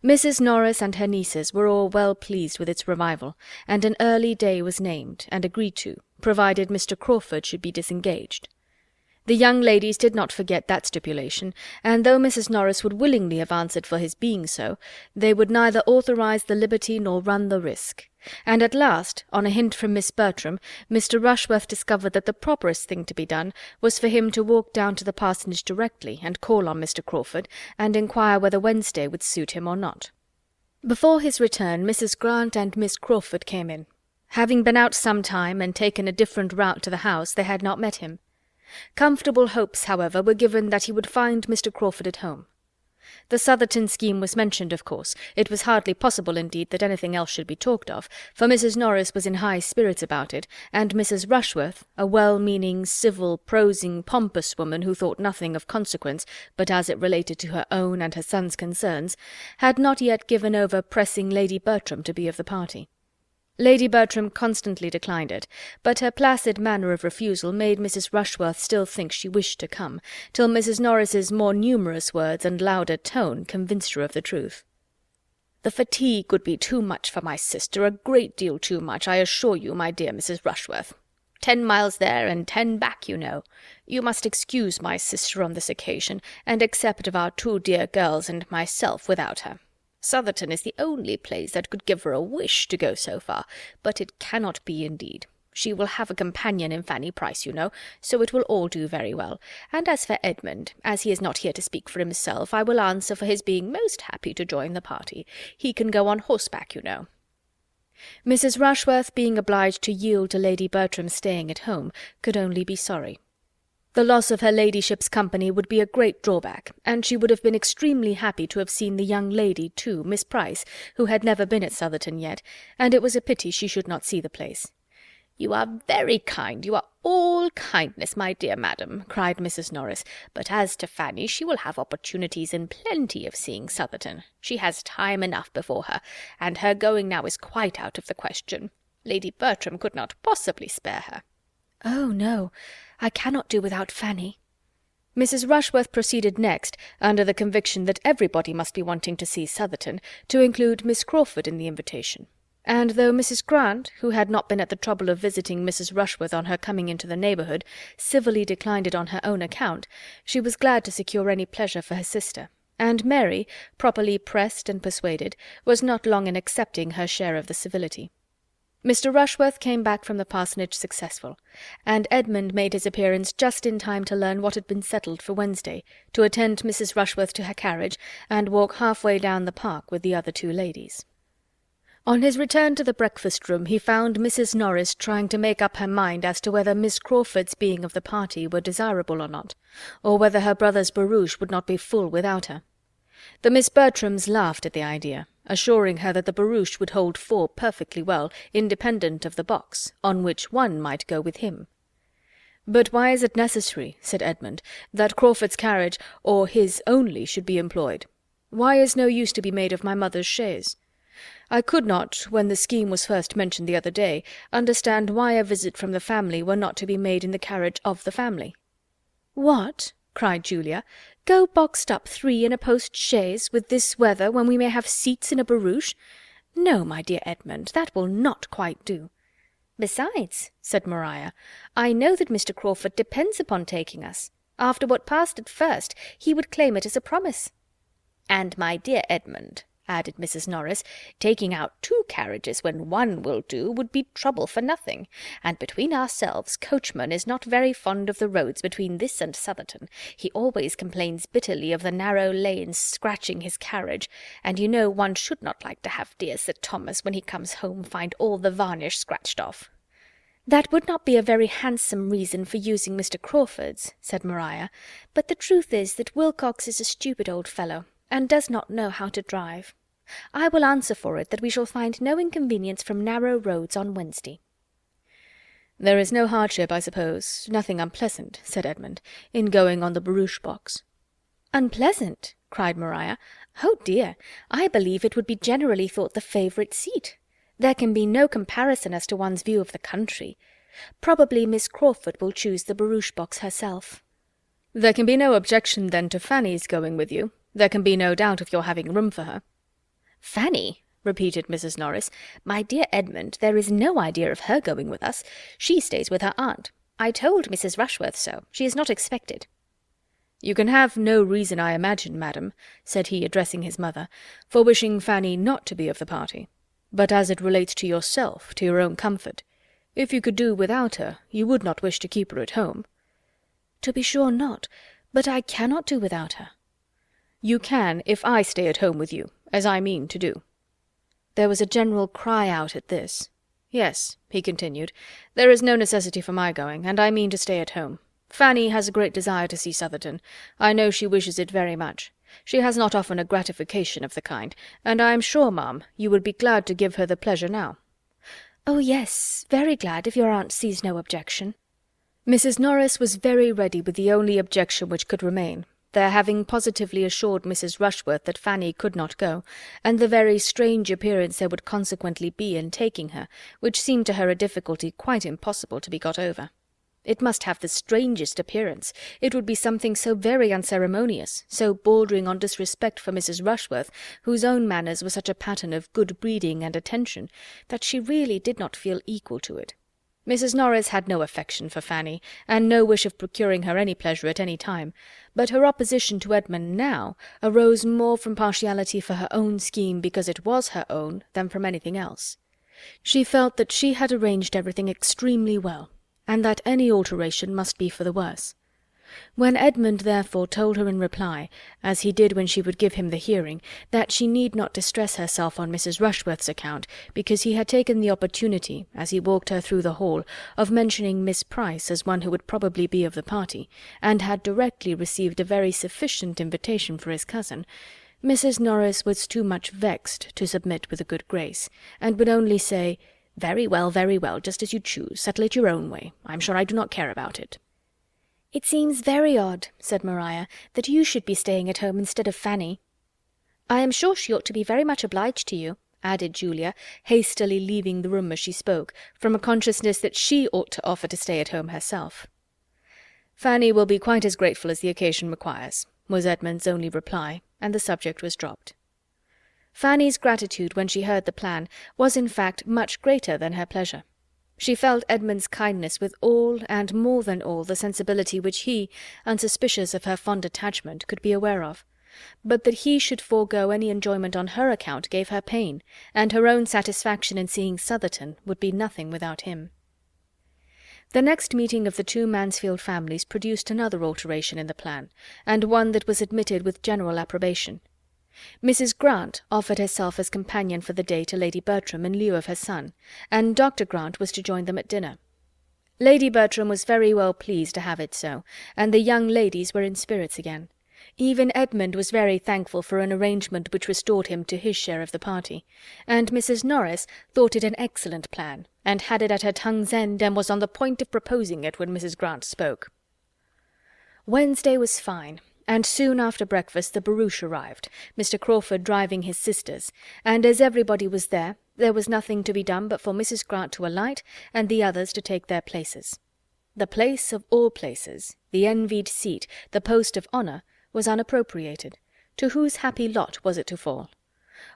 Mrs. Norris and her nieces were all well pleased with its revival, and an early day was named, and agreed to, provided Mr. Crawford should be disengaged. The young ladies did not forget that stipulation, and though Mrs. Norris would willingly have answered for his being so, they would neither authorize the liberty nor run the risk, and at last, on a hint from Miss Bertram, Mr. Rushworth discovered that the properest thing to be done was for him to walk down to the parsonage directly and call on Mr. Crawford, and inquire whether Wednesday would suit him or not. Before his return, Mrs. Grant and Miss Crawford came in. Having been out some time and taken a different route to the house, they had not met him. Comfortable hopes, however, were given that he would find Mr. Crawford at home. The Southerton scheme was mentioned, of course. It was hardly possible, indeed, that anything else should be talked of, for Mrs. Norris was in high spirits about it, and Mrs. Rushworth, a well-meaning, civil, prosing, pompous woman who thought nothing of consequence but as it related to her own and her son's concerns, had not yet given over pressing Lady Bertram to be of the party. Lady Bertram constantly declined it, but her placid manner of refusal made Mrs. Rushworth still think she wished to come, till Mrs. Norris's more numerous words and louder tone convinced her of the truth. "The fatigue would be too much for my sister, a great deal too much, I assure you, my dear Mrs. Rushworth. 10 miles there and 10 back, you know. You must excuse my sister on this occasion, and accept of our 2 dear girls and myself without her. Southerton is the only place that could give her a wish to go so far, but it cannot be indeed. She will have a companion in Fanny Price, you know, so it will all do very well. And as for Edmund, as he is not here to speak for himself, I will answer for his being most happy to join the party. He can go on horseback, you know." Mrs. Rushworth, being obliged to yield to Lady Bertram staying at home, could only be sorry. The loss of her ladyship's company would be a great drawback, and she would have been extremely happy to have seen the young lady too, Miss Price, who had never been at Southerton yet, and it was a pity she should not see the place. "You are very kind, you are all kindness, my dear madam," cried Mrs. Norris, "but as to Fanny, she will have opportunities in plenty of seeing Southerton. She has time enough before her, and her going now is quite out of the question. Lady Bertram could not possibly spare her." "Oh, no, I cannot do without Fanny." Mrs. Rushworth proceeded next, under the conviction that everybody must be wanting to see Southerton, to include Miss Crawford in the invitation. And though Mrs. Grant, who had not been at the trouble of visiting Mrs. Rushworth on her coming into the neighbourhood, civilly declined it on her own account, she was glad to secure any pleasure for her sister, and Mary, properly pressed and persuaded, was not long in accepting her share of the civility. Mr. Rushworth came back from the parsonage successful, and Edmund made his appearance just in time to learn what had been settled for Wednesday, to attend Mrs. Rushworth to her carriage, and walk half-way down the park with the other 2 ladies. On his return to the breakfast-room he found Mrs. Norris trying to make up her mind as to whether Miss Crawford's being of the party were desirable or not, or whether her brother's barouche would not be full without her. The Miss Bertrams laughed at the idea, assuring her that the barouche would hold 4 perfectly well, independent of the box, on which one might go with him. "But why is it necessary," said Edmund, "that Crawford's carriage, or his only, should be employed? Why is no use to be made of my mother's chaise? I could not, when the scheme was first mentioned the other day, understand why a visit from the family were not to be made in the carriage of the family." "What!" cried Julia, "go boxed up 3 in a post-chaise with this weather, when we may have seats in a barouche? No, my dear Edmund, that will not quite do." "Besides," said Maria, "I know that Mr. Crawford depends upon taking us. After what passed at first, he would claim it as a promise." "And, my dear Edmund," added Mrs. Norris, "taking out 2 carriages when 1 will do would be trouble for nothing, and between ourselves, coachman is not very fond of the roads between this and Southerton. He always complains bitterly of the narrow lanes scratching his carriage, and you know one should not like to have dear Sir Thomas, when he comes home, find all the varnish scratched off." "That would not be a very handsome reason for using Mr. Crawford's," said Maria, "but the truth is that Wilcox is a stupid old fellow, and does not know how to drive. I will answer for it that we shall find no inconvenience from narrow roads on Wednesday." "There is no hardship, I suppose, nothing unpleasant," said Edmund, "in going on the barouche box." "Unpleasant!" cried Maria. "Oh dear, I believe it would be generally thought the favourite seat. There can be no comparison as to one's view of the country. Probably Miss Crawford will choose the barouche box herself." "There can be no objection, then, to Fanny's going with you. There can be no doubt of your having room for her." "Fanny!" repeated Mrs. Norris. "My dear Edmund, there is no idea of her going with us. She stays with her aunt. I told Mrs. Rushworth so. She is not expected." "You can have no reason, I imagine, madam," said he, addressing his mother, "for wishing Fanny not to be of the party. But as it relates to yourself, to your own comfort, if you could do without her, you would not wish to keep her at home." "To be sure not, but I cannot do without her." "You can, if I stay at home with you, as I mean to do." There was a general cry out at this. "Yes," he continued, "there is no necessity for my going, and I mean to stay at home. Fanny has a great desire to see Southerton. I know she wishes it very much. She has not often a gratification of the kind, and I am sure, ma'am, you would be glad to give her the pleasure now." "Oh yes, very glad, if your aunt sees no objection." Mrs. Norris was very ready with the only objection which could remain, their having positively assured Mrs. Rushworth that Fanny could not go, and the very strange appearance there would consequently be in taking her, which seemed to her a difficulty quite impossible to be got over. It must have the strangest appearance. It would be something so very unceremonious, so bordering on disrespect for Mrs. Rushworth, whose own manners were such a pattern of good breeding and attention, that she really did not feel equal to it. Mrs. Norris had no affection for Fanny, and no wish of procuring her any pleasure at any time, but her opposition to Edmund now arose more from partiality for her own scheme because it was her own than from anything else. She felt that she had arranged everything extremely well, and that any alteration must be for the worse. When Edmund therefore told her in reply, as he did when she would give him the hearing, that she need not distress herself on Mrs. Rushworth's account, because he had taken the opportunity, as he walked her through the hall, of mentioning Miss Price as one who would probably be of the party, and had directly received a very sufficient invitation for his cousin, Mrs. Norris was too much vexed to submit with a good grace, and would only say, very well, just as you choose, settle it your own way. I'm sure I do not care about it." "It seems very odd," said Maria, "that you should be staying at home instead of Fanny." "I am sure she ought to be very much obliged to you," added Julia, hastily leaving the room as she spoke, from a consciousness that she ought to offer to stay at home herself. "Fanny will be quite as grateful as the occasion requires," was Edmund's only reply, and the subject was dropped. Fanny's gratitude when she heard the plan was in fact much greater than her pleasure. She felt Edmund's kindness with all, and more than all, the sensibility which he, unsuspicious of her fond attachment, could be aware of. But that he should forego any enjoyment on her account gave her pain, and her own satisfaction in seeing Southerton would be nothing without him. The next meeting of the 2 Mansfield families produced another alteration in the plan, and one that was admitted with general approbation. Mrs. Grant offered herself as companion for the day to Lady Bertram in lieu of her son, and Dr. Grant was to join them at dinner. Lady Bertram was very well pleased to have it so, and the young ladies were in spirits again. Even Edmund was very thankful for an arrangement which restored him to his share of the party, and Mrs. Norris thought it an excellent plan, and had it at her tongue's end, and was on the point of proposing it when Mrs. Grant spoke. Wednesday was fine, and soon after breakfast the barouche arrived, Mr. Crawford driving his sisters, and as everybody was there was nothing to be done but for Mrs. Grant to alight and the others to take their places. The place of all places, the envied seat, the post of honour, was unappropriated. To whose happy lot was it to fall?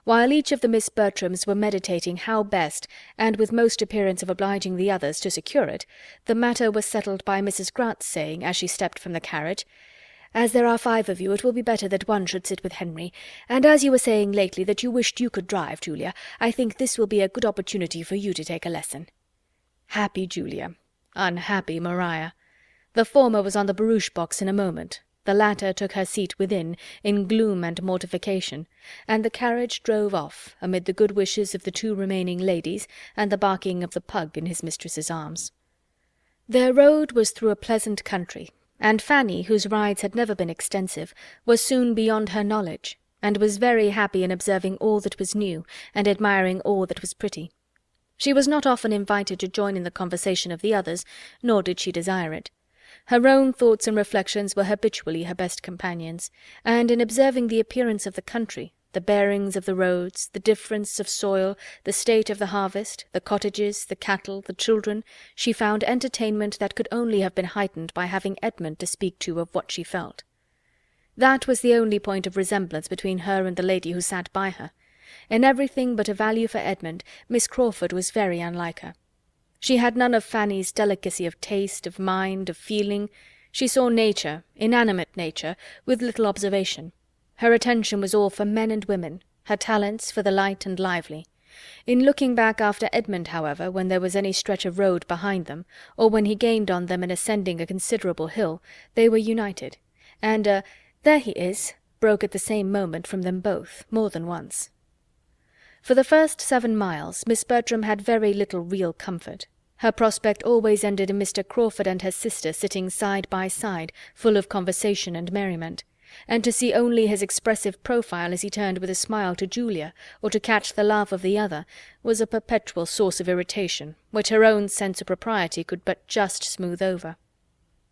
While each of the Miss Bertrams were meditating how best, and with most appearance of obliging the others, to secure it, the matter was settled by Mrs. Grant's saying, as she stepped from the carriage, "As there are 5 of you, it will be better that one should sit with Henry, and as you were saying lately that you wished you could drive, Julia, I think this will be a good opportunity for you to take a lesson." Happy Julia! Unhappy Maria! The former was on the barouche box in a moment, the latter took her seat within, in gloom and mortification, and the carriage drove off, amid the good wishes of the 2 remaining ladies, and the barking of the pug in his mistress's arms. Their road was through a pleasant country, and Fanny, whose rides had never been extensive, was soon beyond her knowledge, and was very happy in observing all that was new, and admiring all that was pretty. She was not often invited to join in the conversation of the others, nor did she desire it. Her own thoughts and reflections were habitually her best companions, and in observing the appearance of the country, the bearings of the roads, the difference of soil, the state of the harvest, the cottages, the cattle, the children, she found entertainment that could only have been heightened by having Edmund to speak to of what she felt. That was the only point of resemblance between her and the lady who sat by her. In everything but a value for Edmund, Miss Crawford was very unlike her. She had none of Fanny's delicacy of taste, of mind, of feeling. She saw nature, inanimate nature, with little observation. Her attention was all for men and women, her talents for the light and lively. In looking back after Edmund, however, when there was any stretch of road behind them, or when he gained on them in ascending a considerable hill, they were united, and "There he is," broke at the same moment from them both, more than once. For the first 7 miles Miss Bertram had very little real comfort. Her prospect always ended in Mr. Crawford and her sister sitting side by side, full of conversation and merriment, and to see only his expressive profile as he turned with a smile to Julia, or to catch the laugh of the other, was a perpetual source of irritation, which her own sense of propriety could but just smooth over.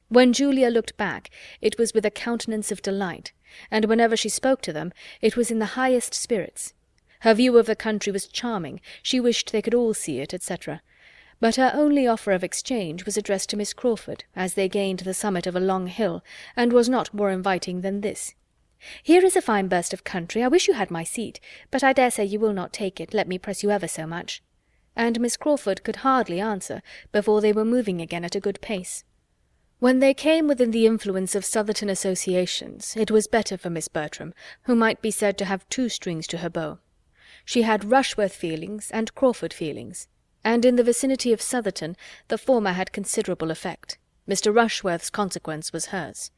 When Julia looked back, it was with a countenance of delight, and whenever she spoke to them, it was in the highest spirits. Her view of the country was charming, she wished they could all see it, etc. But her only offer of exchange was addressed to Miss Crawford, as they gained the summit of a long hill, and was not more inviting than this: "Here is a fine burst of country, I wish you had my seat, but I dare say you will not take it, let me press you ever so much." And Miss Crawford could hardly answer before they were moving again at a good pace. When they came within the influence of Southerton associations, it was better for Miss Bertram, who might be said to have 2 strings to her bow. She had Rushworth feelings and Crawford feelings, and in the vicinity of Southerton the former had considerable effect. Mr. Rushworth's consequence was hers.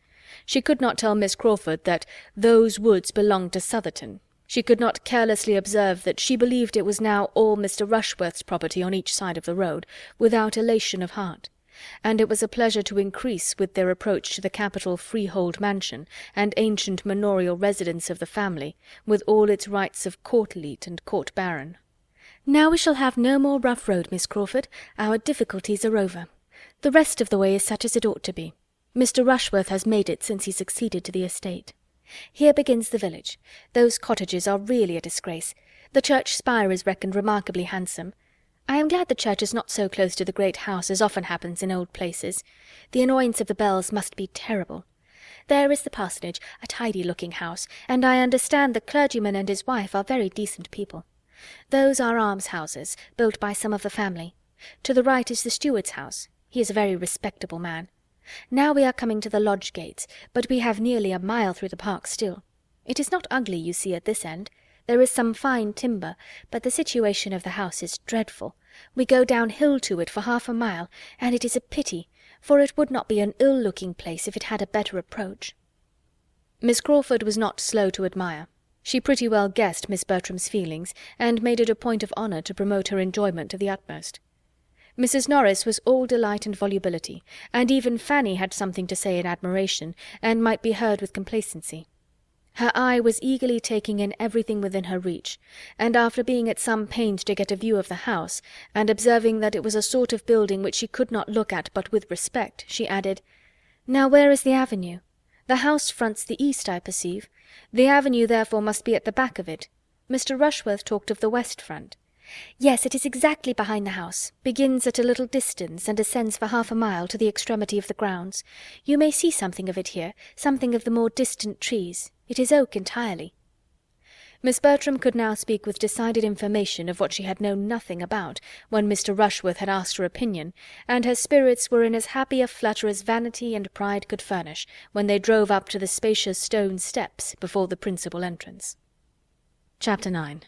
She could not tell Miss Crawford that those woods belonged to Southerton. She could not carelessly observe that she believed it was now all Mr. Rushworth's property on each side of the road, without elation of heart. And it was a pleasure to increase with their approach to the capital freehold mansion and ancient manorial residence of the family, with all its rights of court-leet and court-baron. "Now we shall have no more rough road, Miss Crawford. Our difficulties are over. The rest of the way is such as it ought to be. Mr. Rushworth has made it since he succeeded to the estate. Here begins the village. Those cottages are really a disgrace. The church spire is reckoned remarkably handsome. I am glad the church is not so close to the great house as often happens in old places. The annoyance of the bells must be terrible. There is the parsonage, a tidy-looking house, and I understand the clergyman and his wife are very decent people. Those are almshouses, built by some of the family. To the right is the steward's house. He is a very respectable man. Now we are coming to the lodge gates, but we have nearly a mile through the park still. It is not ugly, you see, at this end. There is some fine timber, but the situation of the house is dreadful. We go downhill to it for half a mile, and it is a pity, for it would not be an ill-looking place if it had a better approach." Miss Crawford was not slow to admire. She pretty well guessed Miss Bertram's feelings, and made it a point of honour to promote her enjoyment to the utmost. Mrs. Norris was all delight and volubility, and even Fanny had something to say in admiration, and might be heard with complacency. Her eye was eagerly taking in everything within her reach, and after being at some pains to get a view of the house, and observing that it was a sort of building which she could not look at but with respect, she added, "Now where is the avenue? The house fronts the east, I perceive. The avenue therefore must be at the back of it. Mr. Rushworth talked of the west front. Yes, it is exactly behind the house, begins at a little distance, and ascends for half a mile to the extremity of the grounds. You may see something of it here, something of the more distant trees. It is oak entirely. Miss Bertram could now speak with decided information of what she had known nothing about when Mr. Rushworth had asked her opinion, and her spirits were in as happy a flutter as vanity and pride could furnish, when they drove up to the spacious stone steps before the principal entrance. Chapter 9.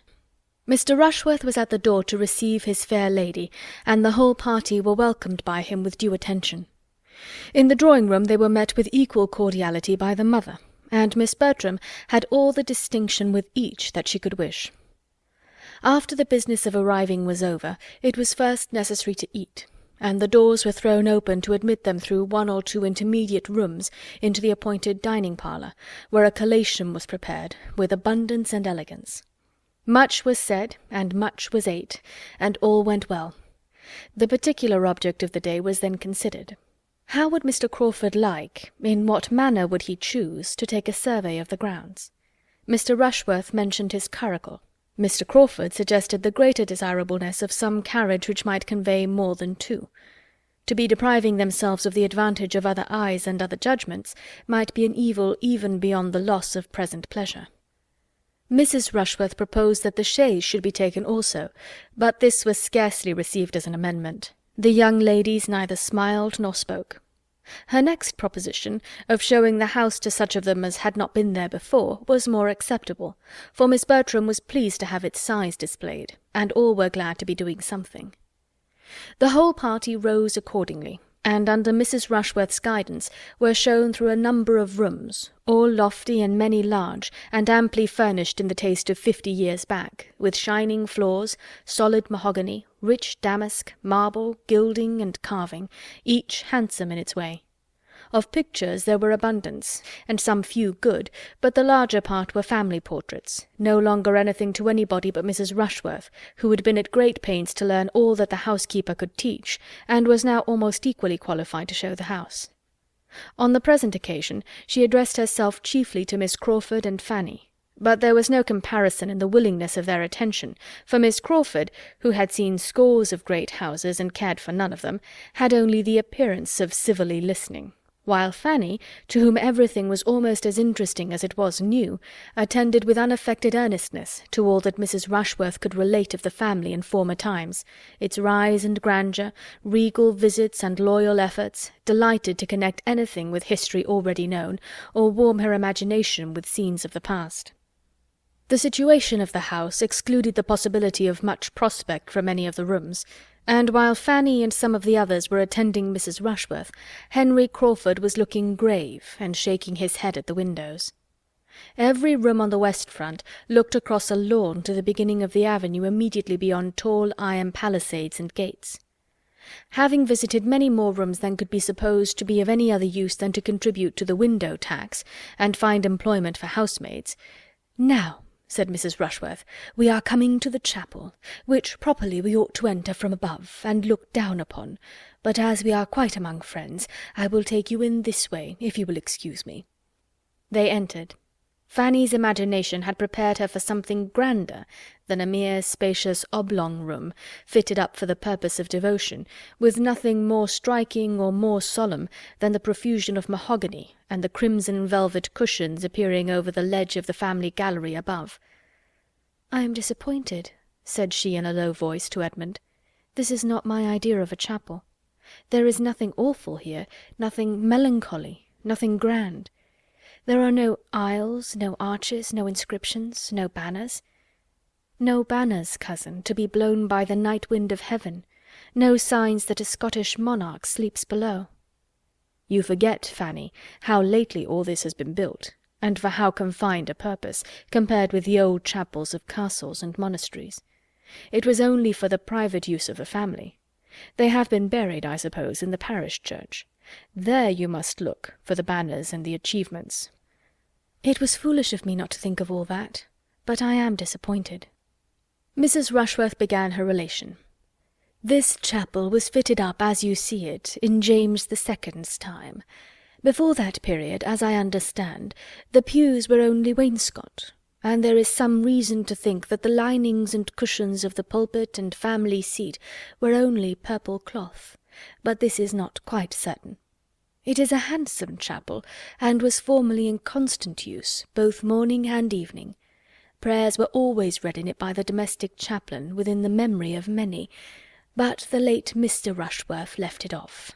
Mr. Rushworth was at the door to receive his fair lady, and the whole party were welcomed by him with due attention. In the drawing-room they were met with equal cordiality by the mother, and Miss Bertram had all the distinction with each that she could wish. After the business of arriving was over, it was first necessary to eat, and the doors were thrown open to admit them through one or two intermediate rooms into the appointed dining-parlour, where a collation was prepared, with abundance and elegance. Much was said, and much was ate, and all went well. The particular object of the day was then considered. How would Mr. Crawford like, in what manner would he choose, to take a survey of the grounds? Mr. Rushworth mentioned his curricle. Mr. Crawford suggested the greater desirableness of some carriage which might convey more than two. To be depriving themselves of the advantage of other eyes and other judgments might be an evil even beyond the loss of present pleasure. Mrs. Rushworth proposed that the chaise should be taken also, but this was scarcely received as an amendment. The young ladies neither smiled nor spoke. Her next proposition, of showing the house to such of them as had not been there before, was more acceptable, for Miss Bertram was pleased to have its size displayed, and all were glad to be doing something. The whole party rose accordingly, and under Mrs. Rushworth's guidance were shown through a number of rooms, all lofty and many large, and amply furnished in the taste of 50 years back, with shining floors, solid mahogany, rich damask, marble, gilding, and carving, each handsome in its way. Of pictures there were abundance, and some few good, but the larger part were family portraits, no longer anything to anybody but Mrs. Rushworth, who had been at great pains to learn all that the housekeeper could teach, and was now almost equally qualified to show the house. On the present occasion she addressed herself chiefly to Miss Crawford and Fanny, but there was no comparison in the willingness of their attention, for Miss Crawford, who had seen scores of great houses and cared for none of them, had only the appearance of civilly listening, while Fanny, to whom everything was almost as interesting as it was new, attended with unaffected earnestness to all that Mrs. Rushworth could relate of the family in former times, its rise and grandeur, regal visits and loyal efforts, delighted to connect anything with history already known, or warm her imagination with scenes of the past. The situation of the house excluded the possibility of much prospect from any of the rooms, and while Fanny and some of the others were attending Mrs. Rushworth, Henry Crawford was looking grave and shaking his head at the windows. Every room on the west front looked across a lawn to the beginning of the avenue immediately beyond tall iron palisades and gates. Having visited many more rooms than could be supposed to be of any other use than to contribute to the window tax, and find employment for housemaids, "Now," said Mrs. Rushworth, "we are coming to the chapel, which properly we ought to enter from above, and look down upon, but as we are quite among friends, I will take you in this way, if you will excuse me." They entered. Fanny's imagination had prepared her for something grander than a mere spacious oblong room, fitted up for the purpose of devotion, with nothing more striking or more solemn than the profusion of mahogany and the crimson velvet cushions appearing over the ledge of the family gallery above. "I am disappointed," said she in a low voice to Edmund. "This is not my idea of a chapel. There is nothing awful here, nothing melancholy, nothing grand. There are no aisles, no arches, no inscriptions, no banners. No banners, cousin, to be blown by the night wind of heaven, no signs that a Scottish monarch sleeps below." "You forget, Fanny, how lately all this has been built, and for how confined a purpose, compared with the old chapels of castles and monasteries. It was only for the private use of the family. They have been buried, I suppose, in the parish church. There you must look for the banners and the achievements." "It was foolish of me not to think of all that, but I am disappointed." Mrs. Rushworth began her relation. "This chapel was fitted up as you see it in James the Second's time. Before that period, as I understand, the pews were only wainscot, and there is some reason to think that the linings and cushions of the pulpit and family seat were only purple cloth, but this is not quite certain. It is a handsome chapel, and was formerly in constant use, both morning and evening. Prayers were always read in it by the domestic chaplain, within the memory of many, but the late Mr. Rushworth left it off.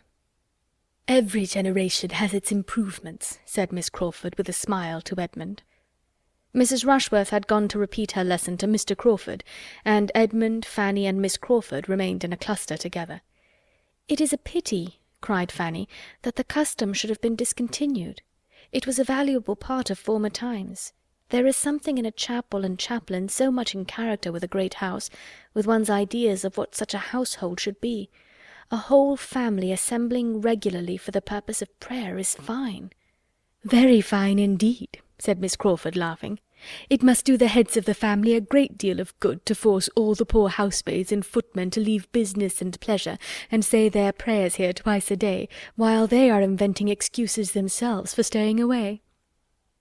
"Every generation has its improvements," said Miss Crawford with a smile to Edmund. Mrs. Rushworth had gone to repeat her lesson to Mr. Crawford, and Edmund, Fanny, and Miss Crawford remained in a cluster together. "It is a pity," cried Fanny, "that the custom should have been discontinued. It was a valuable part of former times. There is something in a chapel and chaplain so much in character with a great house, with one's ideas of what such a household should be. A whole family assembling regularly for the purpose of prayer is fine." "Very fine indeed," said Miss Crawford, laughing. "It must do the heads of the family a great deal of good to force all the poor housemaids and footmen to leave business and pleasure, and say their prayers here twice a day, while they are inventing excuses themselves for staying away."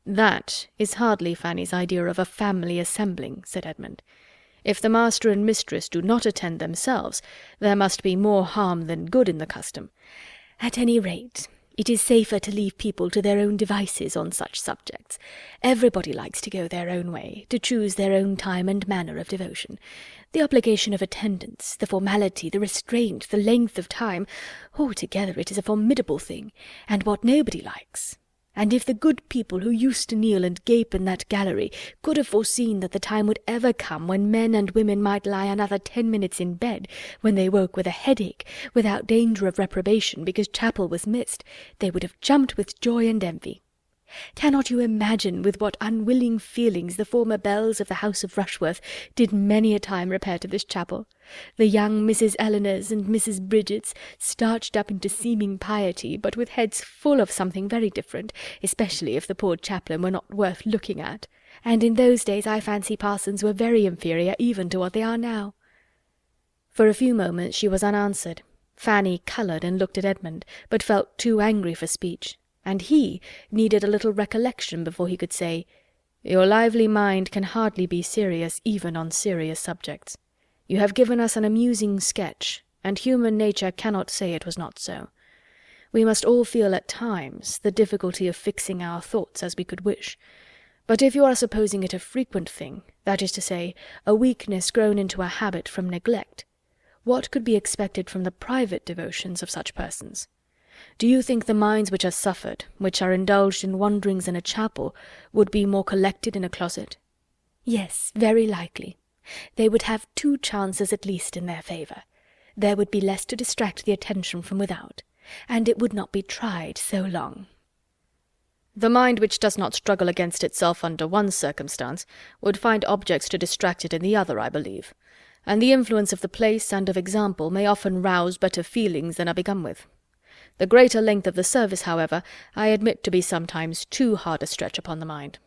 "That is hardly Fanny's idea of a family assembling," said Edmund. "If the master and mistress do not attend themselves, there must be more harm than good in the custom." "At any rate, it is safer to leave people to their own devices on such subjects. Everybody likes to go their own way, to choose their own time and manner of devotion. The obligation of attendance, the formality, the restraint, the length of time, altogether it is a formidable thing, and what nobody likes. And if the good people who used to kneel and gape in that gallery could have foreseen that the time would ever come when men and women might lie another 10 minutes in bed, when they woke with a headache, without danger of reprobation because chapel was missed, they would have jumped with joy and envy. Cannot you imagine with what unwilling feelings the former belles of the house of Rushworth did many a time repair to this chapel? The young Mrs. Elinors and Mrs. Bridgets, starched up into seeming piety, but with heads full of something very different, especially if the poor chaplain were not worth looking at. And in those days I fancy parsons were very inferior even to what they are now." For a few moments she was unanswered. Fanny coloured and looked at Edmund, but felt too angry for speech, and he needed a little recollection before he could say, "Your lively mind can hardly be serious even on serious subjects. You have given us an amusing sketch, and human nature cannot say it was not so. We must all feel at times the difficulty of fixing our thoughts as we could wish. But if you are supposing it a frequent thing, that is to say, a weakness grown into a habit from neglect, what could be expected from the private devotions of such persons? Do you think the minds which are suffered, which are indulged in wanderings in a chapel, would be more collected in a closet?" "Yes, very likely. They would have 2 chances at least in their favour. There would be less to distract the attention from without, and it would not be tried so long." "The mind which does not struggle against itself under one circumstance would find objects to distract it in the other, I believe, and the influence of the place and of example may often rouse better feelings than are begun with. The greater length of the service, however, I admit to be sometimes too hard a stretch upon the mind.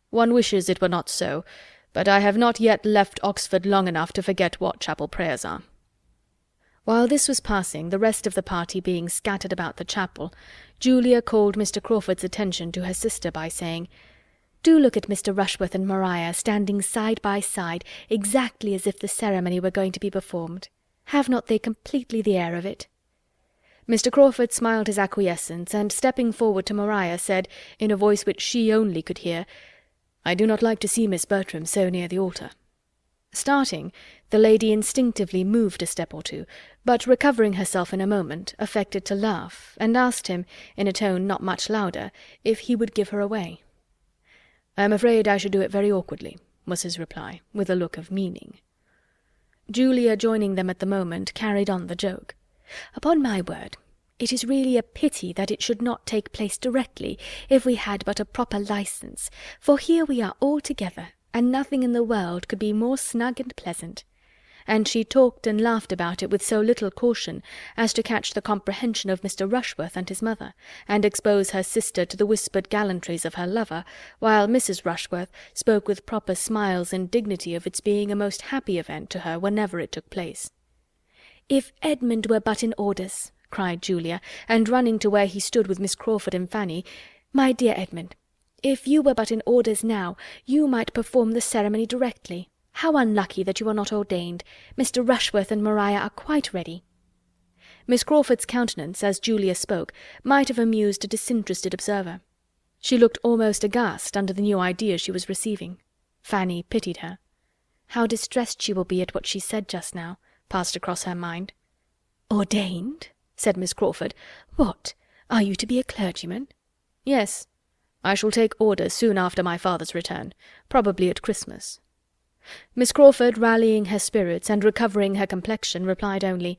One wishes it were not so, but I have not yet left Oxford long enough to forget what chapel prayers are." While this was passing, the rest of the party being scattered about the chapel, Julia called Mr. Crawford's attention to her sister by saying, "Do look at Mr. Rushworth and Maria standing side by side, exactly as if the ceremony were going to be performed. Have not they completely the air of it?" Mr. Crawford smiled his acquiescence, and stepping forward to Maria, said, in a voice which she only could hear, "I do not like to see Miss Bertram so near the altar." Starting, the lady instinctively moved a step or two, but recovering herself in a moment, affected to laugh, and asked him, in a tone not much louder, if he would give her away. "I am afraid I should do it very awkwardly," was his reply, with a look of meaning. Julia, joining them at the moment, carried on the joke. "Upon my word, it is really a pity that it should not take place directly, if we had but a proper licence, for here we are all together, and nothing in the world could be more snug and pleasant." And she talked and laughed about it with so little caution as to catch the comprehension of Mr. Rushworth and his mother, and expose her sister to the whispered gallantries of her lover, while Mrs. Rushworth spoke with proper smiles and dignity of its being a most happy event to her whenever it took place. "If Edmund were but in orders," cried Julia, and running to where he stood with Miss Crawford and Fanny, "my dear Edmund, if you were but in orders now, you might perform the ceremony directly. How unlucky that you are not ordained! Mr. Rushworth and Maria are quite ready." Miss Crawford's countenance, as Julia spoke, might have amused a disinterested observer. She looked almost aghast under the new idea she was receiving. Fanny pitied her. How distressed she will be at what she said just now, passed across her mind. "Ordained?" said Miss Crawford. "What, are you to be a clergyman?" "Yes. I shall take orders soon after my father's return, probably at Christmas." Miss Crawford, rallying her spirits and recovering her complexion, replied only,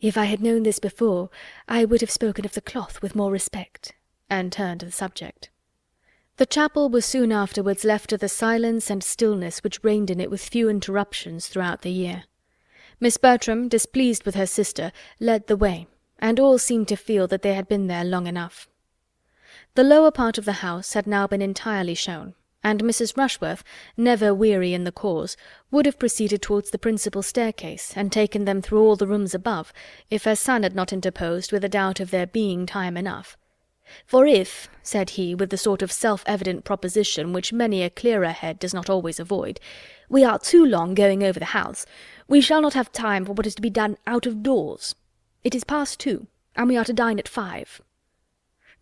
"If I had known this before, I would have spoken of the cloth with more respect," and turned the subject. The chapel was soon afterwards left to the silence and stillness which reigned in it with few interruptions throughout the year. Miss Bertram, displeased with her sister, led the way, and all seemed to feel that they had been there long enough. The lower part of the house had now been entirely shown, and Mrs. Rushworth, never weary in the cause, would have proceeded towards the principal staircase, and taken them through all the rooms above, if her son had not interposed with a doubt of there being time enough. "For if," said he, with the sort of self-evident proposition which many a clearer head does not always avoid, "we are too long going over the house, we shall not have time for what is to be done out of doors. It is past 2, and we are to dine at 5.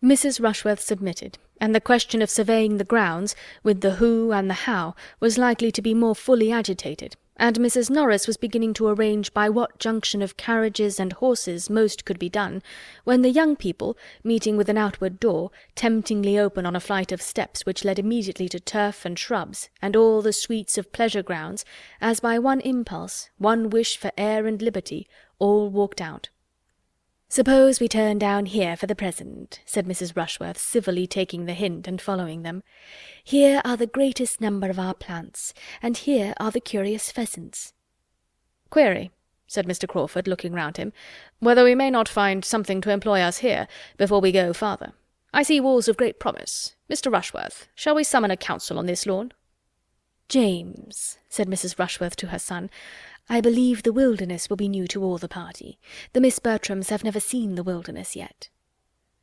Mrs. Rushworth submitted, and the question of surveying the grounds, with the who and the how, was likely to be more fully agitated, and Mrs. Norris was beginning to arrange by what junction of carriages and horses most could be done, when the young people, meeting with an outward door, temptingly open on a flight of steps which led immediately to turf and shrubs, and all the sweets of pleasure grounds, as by one impulse, one wish for air and liberty, all walked out. "Suppose we turn down here for the present," said Mrs. Rushworth, civilly taking the hint and following them. "Here are the greatest number of our plants, and here are the curious pheasants." "Query," said Mr. Crawford, looking round him, "whether we may not find something to employ us here, before we go farther. I see walls of great promise. Mr. Rushworth, shall we summon a council on this lawn?" "James," said Mrs. Rushworth to her son, "I believe the wilderness will be new to all the party. The Miss Bertrams have never seen the wilderness yet."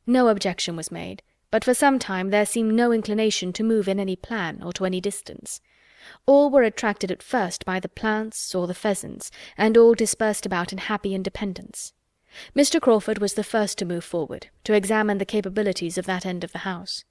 No objection was made, but for some time there seemed no inclination to move in any plan, or to any distance. All were attracted at first by the plants or the pheasants, and all dispersed about in happy independence. Mr. Crawford was the first to move forward, to examine the capabilities of that end of the house.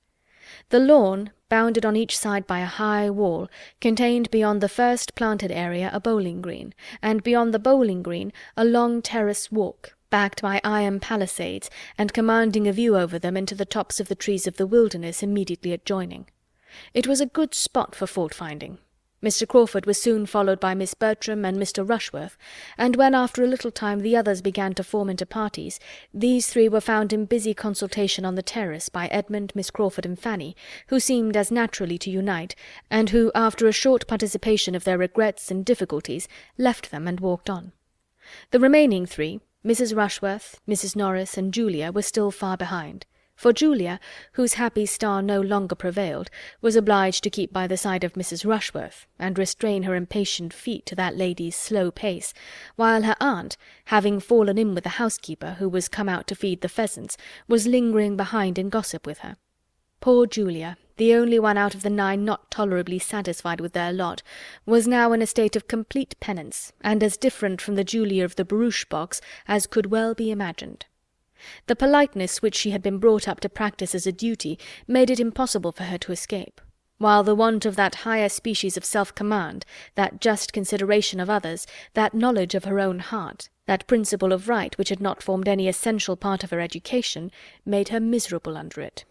The lawn, bounded on each side by a high wall, contained beyond the first planted area a bowling green, and beyond the bowling green a long terrace walk, backed by iron palisades, and commanding a view over them into the tops of the trees of the wilderness immediately adjoining. It was a good spot for fault-finding. Mr. Crawford was soon followed by Miss Bertram and Mr. Rushworth, and when after a little time the others began to form into parties, these three were found in busy consultation on the terrace by Edmund, Miss Crawford, and Fanny, who seemed as naturally to unite, and who, after a short participation of their regrets and difficulties, left them and walked on. The remaining three, Mrs. Rushworth, Mrs. Norris, and Julia, were still far behind. For Julia, whose happy star no longer prevailed, was obliged to keep by the side of Mrs. Rushworth, and restrain her impatient feet to that lady's slow pace, while her aunt, having fallen in with the housekeeper, who was come out to feed the pheasants, was lingering behind in gossip with her. Poor Julia, the only one out of the 9 not tolerably satisfied with their lot, was now in a state of complete penance, and as different from the Julia of the barouche box as could well be imagined. The politeness which she had been brought up to practice as a duty made it impossible for her to escape, while the want of that higher species of self-command, that just consideration of others, that knowledge of her own heart, that principle of right which had not formed any essential part of her education, made her miserable under it.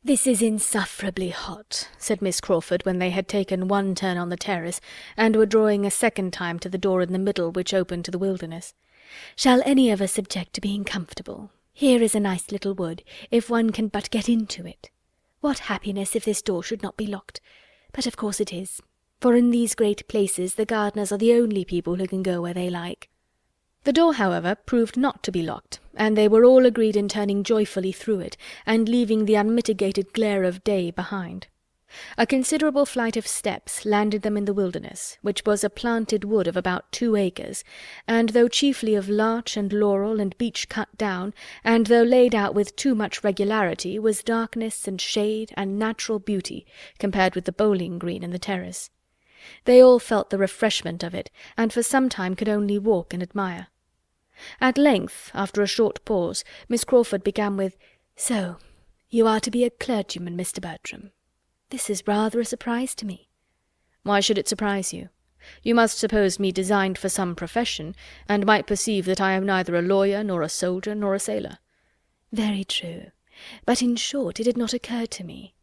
"This is insufferably hot," said Miss Crawford, when they had taken one turn on the terrace, and were drawing a second time to the door in the middle which opened to the wilderness. "Shall any of us object to being comfortable? Here is a nice little wood, if one can but get into it. What happiness if this door should not be locked! But of course it is, for in these great places the gardeners are the only people who can go where they like." The door, however, proved not to be locked, and they were all agreed in turning joyfully through it, and leaving the unmitigated glare of day behind. A considerable flight of steps landed them in the wilderness, which was a planted wood of about 2 acres, and though chiefly of larch and laurel and beech cut down, and though laid out with too much regularity, was darkness and shade and natural beauty compared with the bowling green and the terrace. They all felt the refreshment of it, and for some time could only walk and admire. At length, after a short pause, Miss Crawford began with, "So, you are to be a clergyman, Mr. Bertram. This is rather a surprise to me." "Why should it surprise you? You must suppose me designed for some profession, and might perceive that I am neither a lawyer, nor a soldier, nor a sailor." "Very true. But in short it had not occurred to me.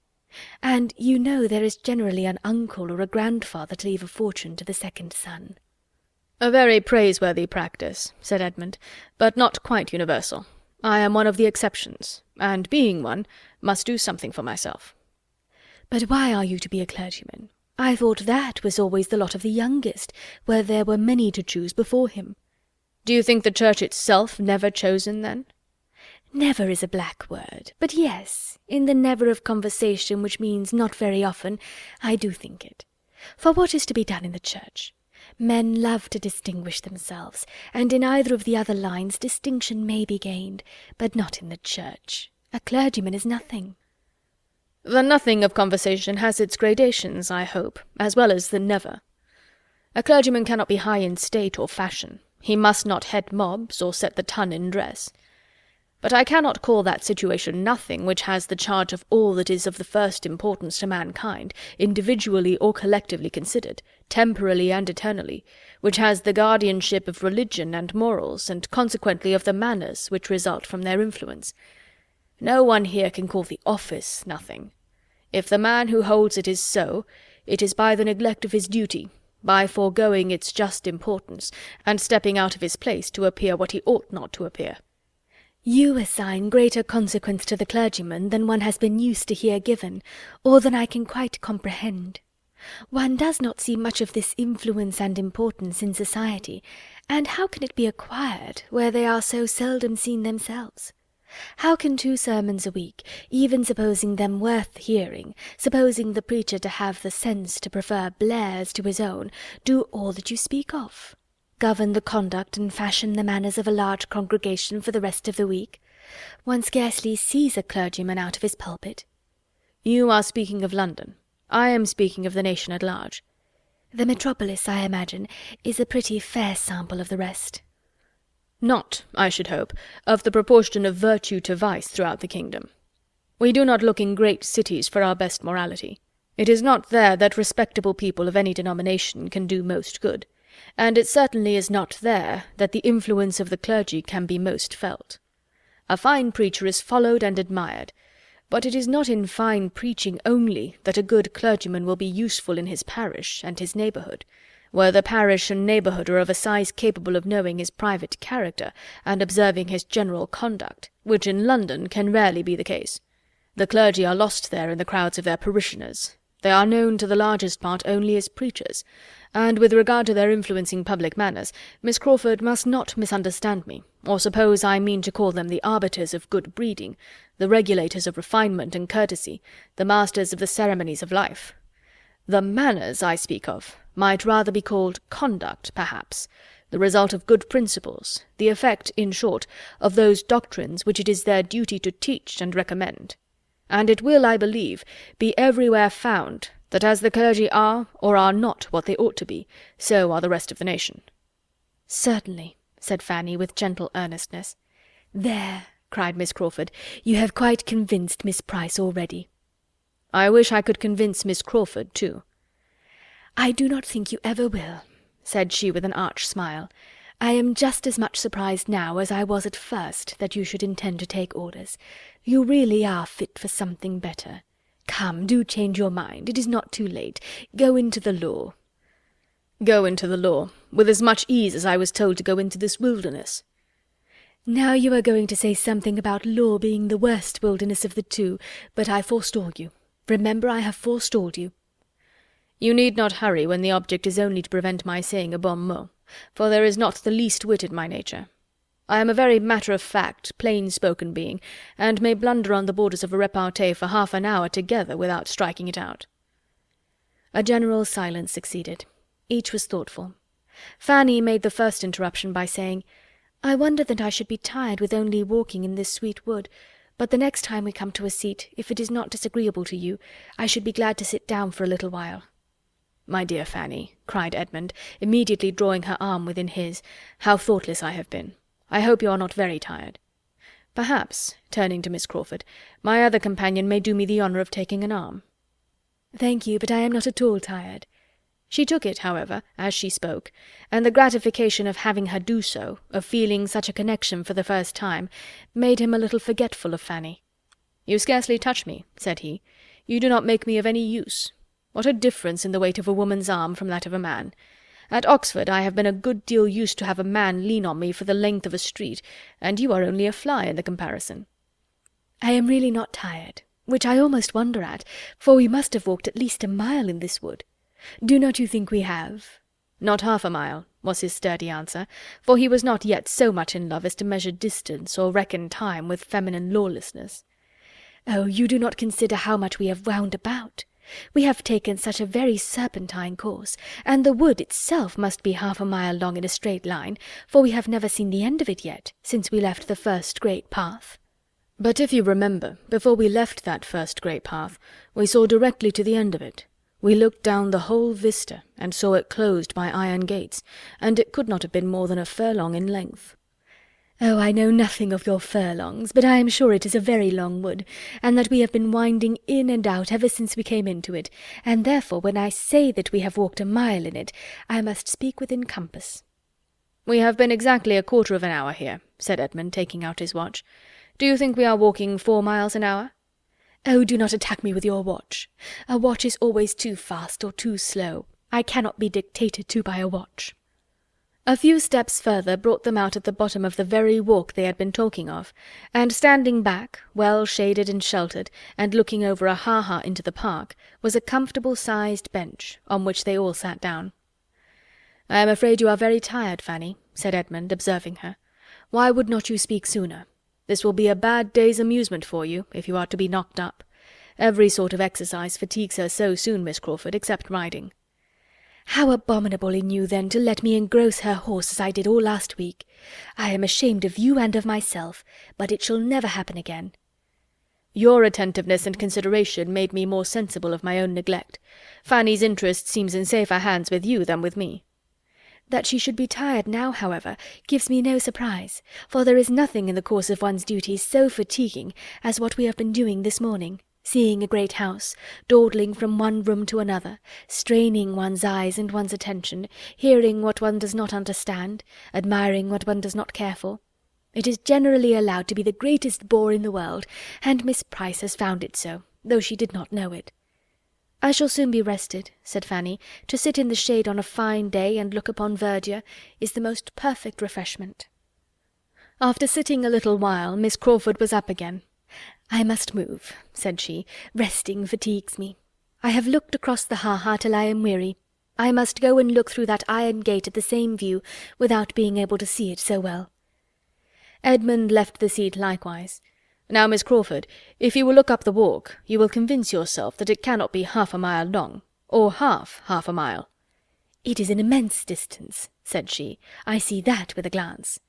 And you know there is generally an uncle or a grandfather to leave a fortune to the second son." "A very praiseworthy practice," said Edmund, "but not quite universal. I am one of the exceptions, and being one, must do something for myself." "But why are you to be a clergyman? I thought that was always the lot of the youngest, where there were many to choose before him." "Do you think the Church itself never chosen, then?" "Never is a black word, but yes, in the never of conversation, which means not very often, I do think it. For what is to be done in the Church? Men love to distinguish themselves, and in either of the other lines distinction may be gained, but not in the Church. A clergyman is nothing." "The nothing of conversation has its gradations, I hope, as well as the never. A clergyman cannot be high in state or fashion. He must not head mobs, or set the ton in dress. But I cannot call that situation nothing which has the charge of all that is of the first importance to mankind, individually or collectively considered, temporally and eternally, which has the guardianship of religion and morals, and consequently of the manners which result from their influence. No one here can call the office nothing. If the man who holds it is so, it is by the neglect of his duty, by foregoing its just importance, and stepping out of his place to appear what he ought not to appear." "You assign greater consequence to the clergyman than one has been used to hear given, or than I can quite comprehend. One does not see much of this influence and importance in society, and how can it be acquired where they are so seldom seen themselves? How can 2 sermons a week, even supposing them worth hearing, supposing the preacher to have the sense to prefer Blair's to his own, do all that you speak of? Govern the conduct and fashion the manners of a large congregation for the rest of the week? One scarcely sees a clergyman out of his pulpit." "You are speaking of London. I am speaking of the nation at large." "The metropolis, I imagine, is a pretty fair sample of the rest." "Not, I should hope, of the proportion of virtue to vice throughout the kingdom. We do not look in great cities for our best morality. It is not there that respectable people of any denomination can do most good, and it certainly is not there that the influence of the clergy can be most felt. A fine preacher is followed and admired, but it is not in fine preaching only that a good clergyman will be useful in his parish and his neighbourhood, where the parish and neighbourhood are of a size capable of knowing his private character and observing his general conduct, which in London can rarely be the case. The clergy are lost there in the crowds of their parishioners. They are known to the largest part only as preachers, and with regard to their influencing public manners, Miss Crawford must not misunderstand me, or suppose I mean to call them the arbiters of good breeding, the regulators of refinement and courtesy, the masters of the ceremonies of life. The manners I speak of might rather be called conduct, perhaps, the result of good principles, the effect, in short, of those doctrines which it is their duty to teach and recommend. And it will, I believe, be everywhere found that as the clergy are or are not what they ought to be, so are the rest of the nation." "Certainly," said Fanny, with gentle earnestness. "There," cried Miss Crawford, "you have quite convinced Miss Price already." "I wish I could convince Miss Crawford too." "I do not think you ever will," said she with an arch smile. "I am just as much surprised now as I was at first that you should intend to take orders. You really are fit for something better. Come, do change your mind. It is not too late. Go into the law." "Go into the law, with as much ease as I was told to go into this wilderness." "Now you are going to say something about law being the worst wilderness of the 2, but I forestall you. Remember, I have forestalled you." "You need not hurry when the object is only to prevent my saying a bon mot, for there is not the least wit in my nature. I am a very matter-of-fact, plain-spoken being, and may blunder on the borders of a repartee for half an hour together without striking it out. A general silence succeeded. Each was thoughtful. Fanny made the first interruption by saying, "I wonder that I should be tired with only walking in this sweet wood, but the next time we come to a seat, if it is not disagreeable to you, I should be glad to sit down for a little while." "My dear Fanny," cried Edmund, immediately drawing her arm within his, "how thoughtless I have been! I hope you are not very tired. Perhaps," turning to Miss Crawford, "my other companion may do me the honour of taking an arm." "Thank you, but I am not at all tired." She took it, however, as she spoke, and the gratification of having her do so, of feeling such a connection for the first time, made him a little forgetful of Fanny. "You scarcely touch me," said he. "You do not make me of any use. What a difference in the weight of a woman's arm from that of a man! At Oxford I have been a good deal used to have a man lean on me for the length of a street, and you are only a fly in the comparison." "I am really not tired, which I almost wonder at, for we must have walked at least a mile in this wood. Do not you think we have?" "Not half a mile," was his sturdy answer, for he was not yet so much in love as to measure distance or reckon time with feminine lawlessness. "Oh, you do not consider how much we have wound about. We have taken such a very serpentine course, and the wood itself must be half a mile long in a straight line, for we have never seen the end of it yet, since we left the first great path." "But if you remember, before we left that first great path, we saw directly to the end of it. We looked down the whole vista, and saw it closed by iron gates, and it could not have been more than a furlong in length." "Oh, I know nothing of your furlongs, but I am sure it is a very long wood, and that we have been winding in and out ever since we came into it, and therefore when I say that we have walked a mile in it, I must speak within compass." "We have been exactly a quarter of an hour here," said Edmund, taking out his watch. "Do you think we are walking 4 miles an hour?" "Oh, do not attack me with your watch. A watch is always too fast or too slow. I cannot be dictated to by a watch." A few steps further brought them out at the bottom of the very walk they had been talking of, and standing back, well shaded and sheltered, and looking over a ha-ha into the park, was a comfortable-sized bench, on which they all sat down. "I am afraid you are very tired, Fanny," said Edmund, observing her. "Why would not you speak sooner? This will be a bad day's amusement for you, if you are to be knocked up. Every sort of exercise fatigues her so soon, Miss Crawford, except riding." "How abominable in you, then, to let me engross her horse as I did all last week. I am ashamed of you and of myself, but it shall never happen again." "Your attentiveness and consideration made me more sensible of my own neglect. Fanny's interest seems in safer hands with you than with me." "That she should be tired now, however, gives me no surprise, for there is nothing in the course of one's duties so fatiguing as what we have been doing this morning. Seeing a great house, dawdling from one room to another, straining one's eyes and one's attention, hearing what one does not understand, admiring what one does not care for. It is generally allowed to be the greatest bore in the world, and Miss Price has found it so, though she did not know it." "I shall soon be rested," said Fanny. "To sit in the shade on a fine day and look upon verdure is the most perfect refreshment." After sitting a little while, Miss Crawford was up again. "I must move," said she. "Resting fatigues me. I have looked across the ha-ha till I am weary. I must go and look through that iron gate at the same view, without being able to see it so well." Edmund left the seat likewise. "Now, Miss Crawford, if you will look up the walk, you will convince yourself that it cannot be half a mile long, or half a mile." "It is an immense distance," said she. "I see that with a glance."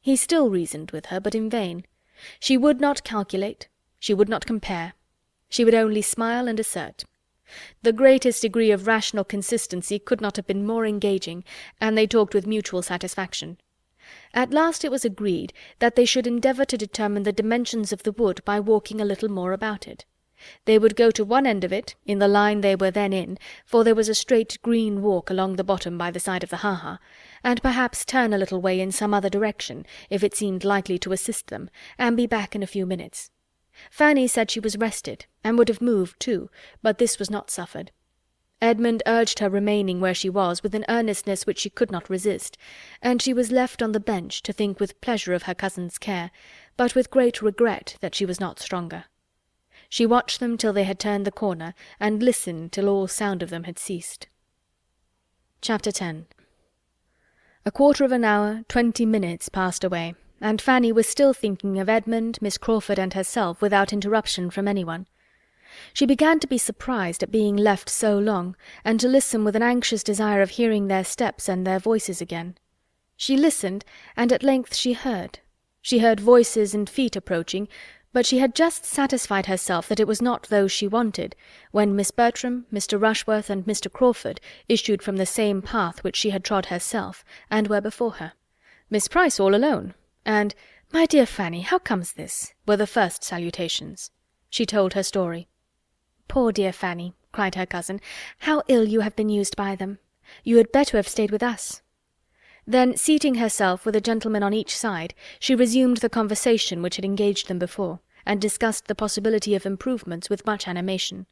He still reasoned with her, but in vain. She would not calculate, she would not compare. She would only smile and assert. The greatest degree of rational consistency could not have been more engaging, and they talked with mutual satisfaction. At last it was agreed that they should endeavour to determine the dimensions of the wood by walking a little more about it. They would go to one end of it, in the line they were then in, for there was a straight green walk along the bottom by the side of the ha-ha, and perhaps turn a little way in some other direction, if it seemed likely to assist them, and be back in a few minutes. Fanny said she was rested, and would have moved too, but this was not suffered. Edmund urged her remaining where she was with an earnestness which she could not resist, and she was left on the bench to think with pleasure of her cousin's care, but with great regret that she was not stronger. She watched them till they had turned the corner, and listened till all sound of them had ceased. Chapter 10. A quarter of an hour, 20 minutes passed away, and Fanny was still thinking of Edmund, Miss Crawford, and herself, without interruption from anyone. She began to be surprised at being left so long, and to listen with an anxious desire of hearing their steps and their voices again. She listened, and at length she heard. She heard voices and feet approaching, but she had just satisfied herself that it was not those she wanted, when Miss Bertram, Mr. Rushworth, and Mr. Crawford issued from the same path which she had trod herself, and were before her. Miss Price all alone, and "My dear Fanny, how comes this?" were the first salutations. She told her story. "Poor dear Fanny," cried her cousin, "how ill you have been used by them! You had better have stayed with us." Then, seating herself with a gentleman on each side, she resumed the conversation which had engaged them before, and discussed the possibility of improvements with much animation.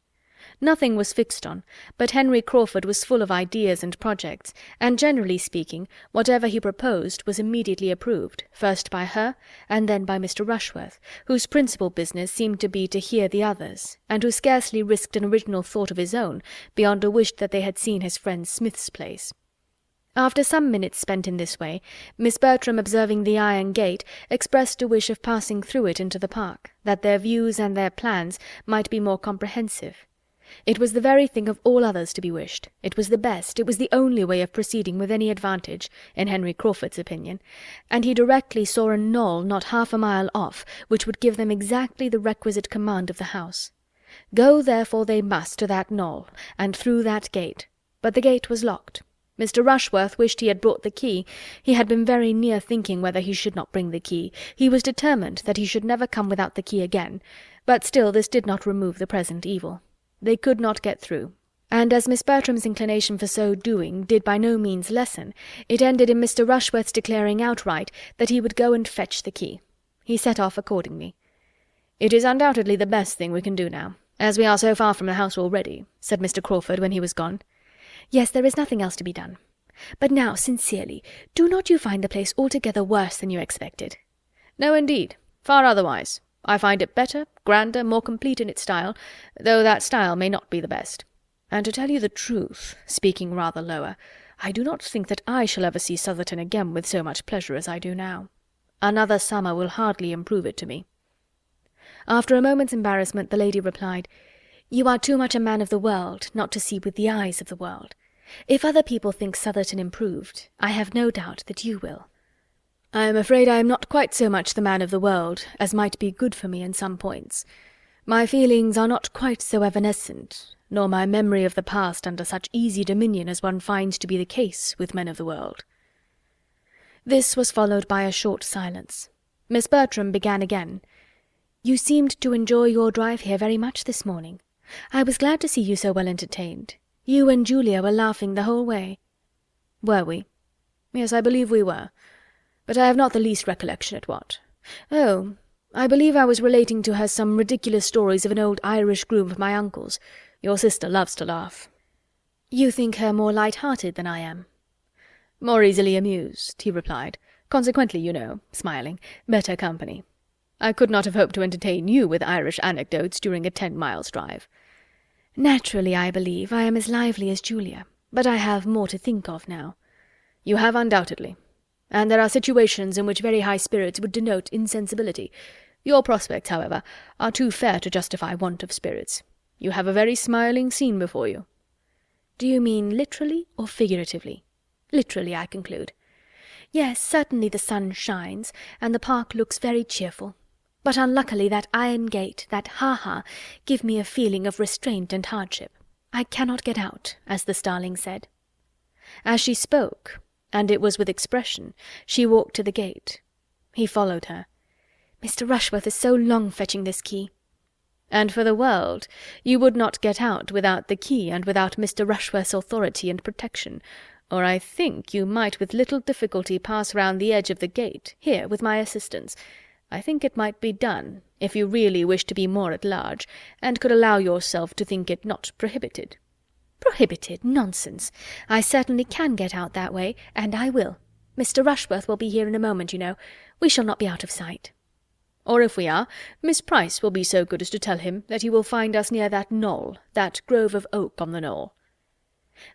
Nothing was fixed on, but Henry Crawford was full of ideas and projects, and generally speaking, whatever he proposed was immediately approved, first by her, and then by Mr. Rushworth, whose principal business seemed to be to hear the others, and who scarcely risked an original thought of his own, beyond a wish that they had seen his friend Smith's place. After some minutes spent in this way, Miss Bertram, observing the iron gate, expressed a wish of passing through it into the park, that their views and their plans might be more comprehensive. It was the very thing of all others to be wished. It was the best, it was the only way of proceeding with any advantage, in Henry Crawford's opinion, and he directly saw a knoll not half a mile off, which would give them exactly the requisite command of the house. Go therefore they must to that knoll, and through that gate, but the gate was locked. Mr. Rushworth wished he had brought the key. He had been very near thinking whether he should not bring the key. He was determined that he should never come without the key again, but still this did not remove the present evil. They could not get through, and as Miss Bertram's inclination for so doing did by no means lessen, it ended in Mr. Rushworth's declaring outright that he would go and fetch the key. He set off accordingly. "It is undoubtedly the best thing we can do now, as we are so far from the house already," said Mr. Crawford when he was gone. "Yes, there is nothing else to be done. But now, sincerely, do not you find the place altogether worse than you expected?" "No, indeed, far otherwise. I find it better, grander, more complete in its style, though that style may not be the best. And to tell you the truth," speaking rather lower, "I do not think that I shall ever see Sotherton again with so much pleasure as I do now. Another summer will hardly improve it to me." After a moment's embarrassment, the lady replied, "You are too much a man of the world not to see with the eyes of the world. If other people think Sotherton improved, I have no doubt that you will." "I am afraid I am not quite so much the man of the world as might be good for me in some points. My feelings are not quite so evanescent, nor my memory of the past under such easy dominion as one finds to be the case with men of the world." This was followed by a short silence. Miss Bertram began again. "You seemed to enjoy your drive here very much this morning. I was glad to see you so well entertained. You and Julia were laughing the whole way." "Were we? Yes, I believe we were. But I have not the least recollection at what. Oh, I believe I was relating to her some ridiculous stories of an old Irish groom of my uncle's. Your sister loves to laugh." "You think her more light-hearted than I am?" "More easily amused," he replied. "Consequently, you know," smiling, "better company. I could not have hoped to entertain you with Irish anecdotes during a 10-miles drive." "Naturally, I believe, I am as lively as Julia, but I have more to think of now." "You have undoubtedly. And there are situations in which very high spirits would denote insensibility. Your prospects, however, are too fair to justify want of spirits. You have a very smiling scene before you." "Do you mean literally or figuratively?" "Literally, I conclude." "Yes, certainly the sun shines, and the park looks very cheerful. But unluckily that iron gate, that ha-ha, give me a feeling of restraint and hardship. I cannot get out, as the starling said." As she spoke, and it was with expression, she walked to the gate. He followed her. "Mr. Rushworth is so long fetching this key." "And for the world you would not get out without the key and without Mr. Rushworth's authority and protection, or I think you might with little difficulty pass round the edge of the gate, here, with my assistance. I think it might be done, if you really wish to be more at large, and could allow yourself to think it not prohibited." "Prohibited? Nonsense! I certainly can get out that way, and I will. Mr. Rushworth will be here in a moment, you know. We shall not be out of sight." "Or if we are, Miss Price will be so good as to tell him that he will find us near that knoll, that grove of oak on the knoll."